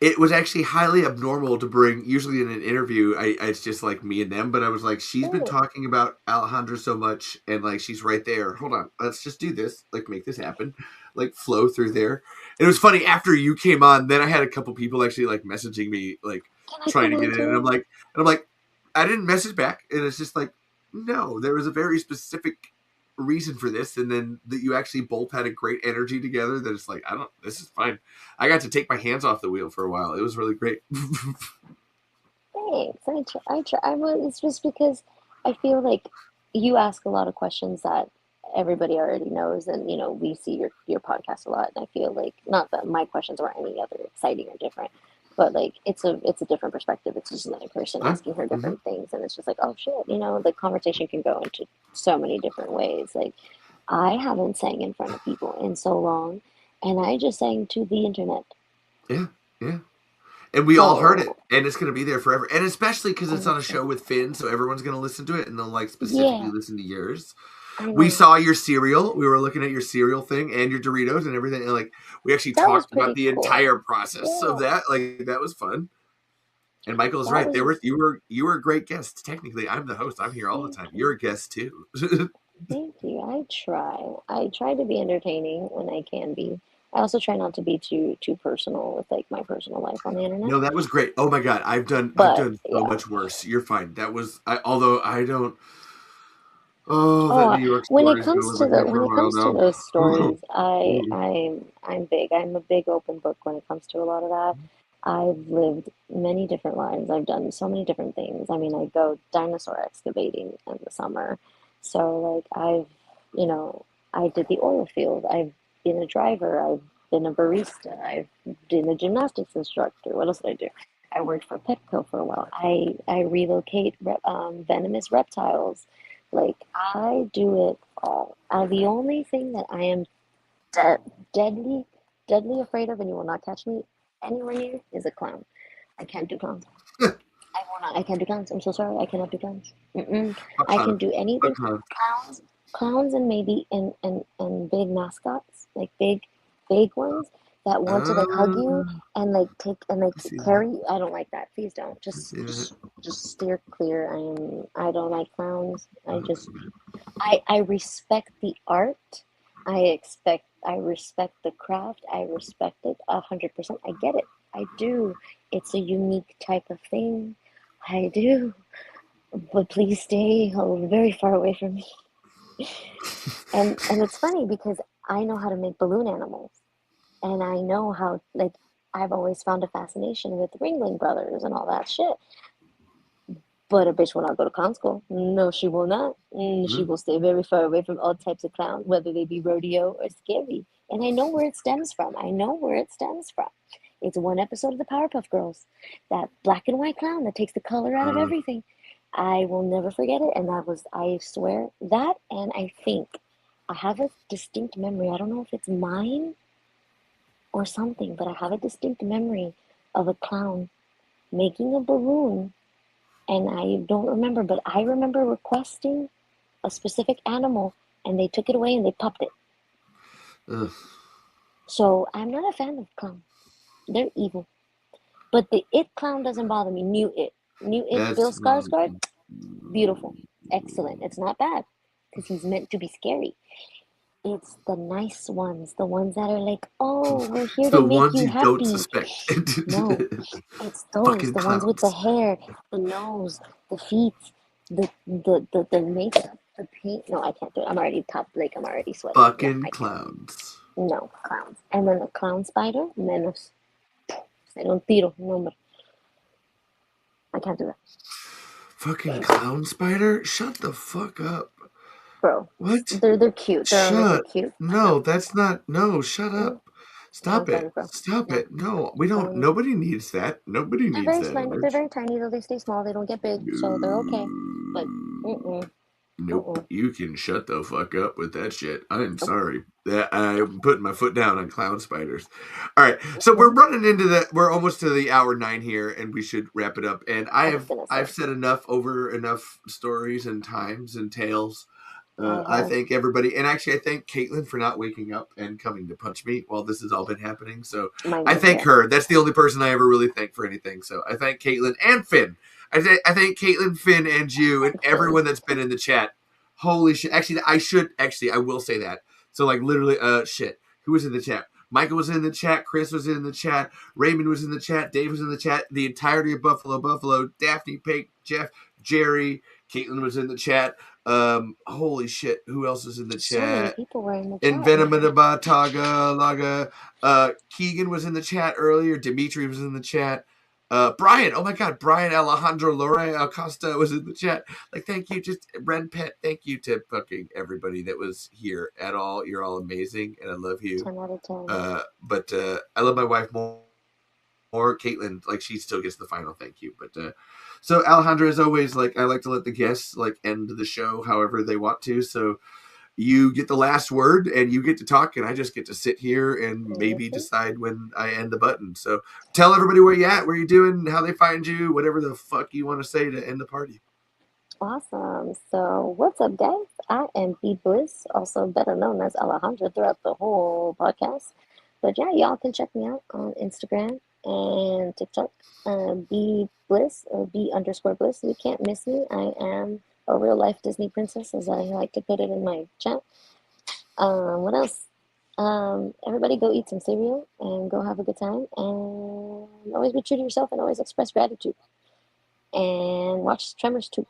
it was actually highly abnormal to bring. Usually in an interview, it's just like me and them. But I was like, she's been talking about Alejandra so much, and like she's right there. Hold on, let's just do this. Like make this happen. Like flow through there. And it was funny after you came on. Then I had a couple people actually like messaging me, like trying to get in, and I'm like, I didn't message back, and it's just like, no, there was a very specific reason for this, and then that you actually both had a great energy together that it's like, this is fine. I got to take my hands off the wheel for a while. It was really great. Thanks. I try. It's just because I feel like you ask a lot of questions that everybody already knows, and you know we see your podcast a lot, and I feel like not that my questions were any other exciting or different, but like it's a different perspective. It's just another person asking her different things, and it's just like, oh shit, you know, the conversation can go into so many different ways. Like I haven't sang in front of people in so long, and I just sang to the internet. Yeah. And we all heard it, and it's going to be there forever. And especially because it's on a show with Finn, so everyone's going to listen to it, and they'll like specifically listen to yours. We saw your cereal. We were looking at your cereal thing and your Doritos and everything. And like we actually talked about the entire process of that. Like that was fun. And Michael is right. You were a great guest. Technically, I'm the host. I'm here all the time. You're a guest too. Thank you. I try to be entertaining when I can be. I also try not to be too personal with like my personal life on the internet. No, that was great. Oh my god, I've done so much worse. You're fine. That was although I don't. That New York when it comes to those stories, I'm big. I'm a big open book when it comes to a lot of that. I've lived many different lives. I've done so many different things. I mean, I go dinosaur excavating in the summer. So like I did the oil field. I've been a driver. I've been a barista. I've been a gymnastics instructor. What else did I do? I worked for Petco for a while. I relocate venomous reptiles. Like I do it all. The only thing that I am deadly afraid of, and you will not catch me, anywhere near is a clown. I can't do clowns. I will not. I can't do clowns. I'm so sorry. I cannot do clowns. Mm-mm. I can do anything. Clowns, and maybe and big mascots, like big ones that want to like hug you and like take and like carry you. I don't like that. Please don't. Just steer clear. I don't like clowns. I respect the art. I respect the craft. I respect it 100%. I get it. I do. It's a unique type of thing. I do. But please stay very far away from me. And it's funny because I know how to make balloon animals. And I know how, like, I've always found a fascination with Ringling Brothers and all that shit. But a bitch will not go to clown school. No, she will not. She will stay very far away from all types of clowns, whether they be rodeo or scary. And I know where it stems from. It's one episode of the Powerpuff Girls. That black and white clown that takes the color out of everything. I will never forget it. And I swear, that, and I think I have a distinct memory. I don't know if it's mine or something, but I have a distinct memory of a clown making a balloon. And I don't remember, but I remember requesting a specific animal, and they took it away and they popped it. Ugh. So I'm not a fan of clowns. They're evil. But the It clown doesn't bother me. New It, Bill Skarsgård, beautiful, excellent. It's not bad because he's meant to be scary. It's the nice ones, the ones that are like, oh, we're here to The make ones you you happy. don't suspect. No, it's those, Fucking the ones with the clowns. hair, the nose, the feet, the makeup, the paint. No, I can't do it. I'm already sweating. Fucking I can't. clowns. No, clowns. And then the clown spider, menos. Se un tiro, no, hombre. I can't do that. Fucking clown spider? Shut the fuck up. Bro, What? they're cute. They're cute. No, that's not. No, shut up. Stop Clown it. spiders, bro. Stop No. it. No, we don't. Nobody needs that. Nobody They're needs very that tiny. They're image. very tiny, though. They stay small. They don't get big, so they're okay. But Nope. You can shut the fuck up with that shit. I'm sorry. I'm putting my foot down on clown spiders. All right. So we're running into we're almost to the hour 9 here, and we should wrap it up. And I've said enough stories and times and tales. I thank everybody, and actually I thank Caitlin for not waking up and coming to punch me while this has all been happening. So I thank her. That's the only person I ever really thank for anything. So I thank Caitlin and Finn. I thank Caitlin, Finn, and you, and everyone that's been in the chat. Holy shit! Actually, I will say that. So like literally, shit. Who was in the chat? Michael was in the chat. Chris was in the chat. Raymond was in the chat. Dave was in the chat. The entirety of Buffalo, Daphne, Pink, Jeff, Jerry, Caitlin was in the chat. Holy shit! Who else is in the so many chat? people were in the chat. Envenomada Taga Laga. Keegan was in the chat earlier. Dimitri was in the chat. Brian, oh my God, Brian Alejandro Lore Acosta was in the chat. Like, thank you, just Ren Pet. Thank you to fucking everybody that was here at all. You're all amazing, and I love you. 10 out of 10. But I love my wife more. Caitlin, like she still gets the final thank you. But so Alejandro, as always, like I like to let the guests like end the show however they want to. So you get the last word and you get to talk, and I just get to sit here and maybe decide when I end the button. So tell everybody where you at, where you doing, how they find you, whatever the fuck you want to say to end the party. Awesome. So what's up, guys? I am B Bliss, also better known as Alejandra throughout the whole podcast. But yeah, y'all can check me out on Instagram and TikTok. B Bliss or B_Bliss. You can't miss me. I am a real life Disney princess, as I like to put it in my chat. What else? Everybody go eat some cereal and go have a good time, and always be true to yourself and always express gratitude, and watch Tremors 2.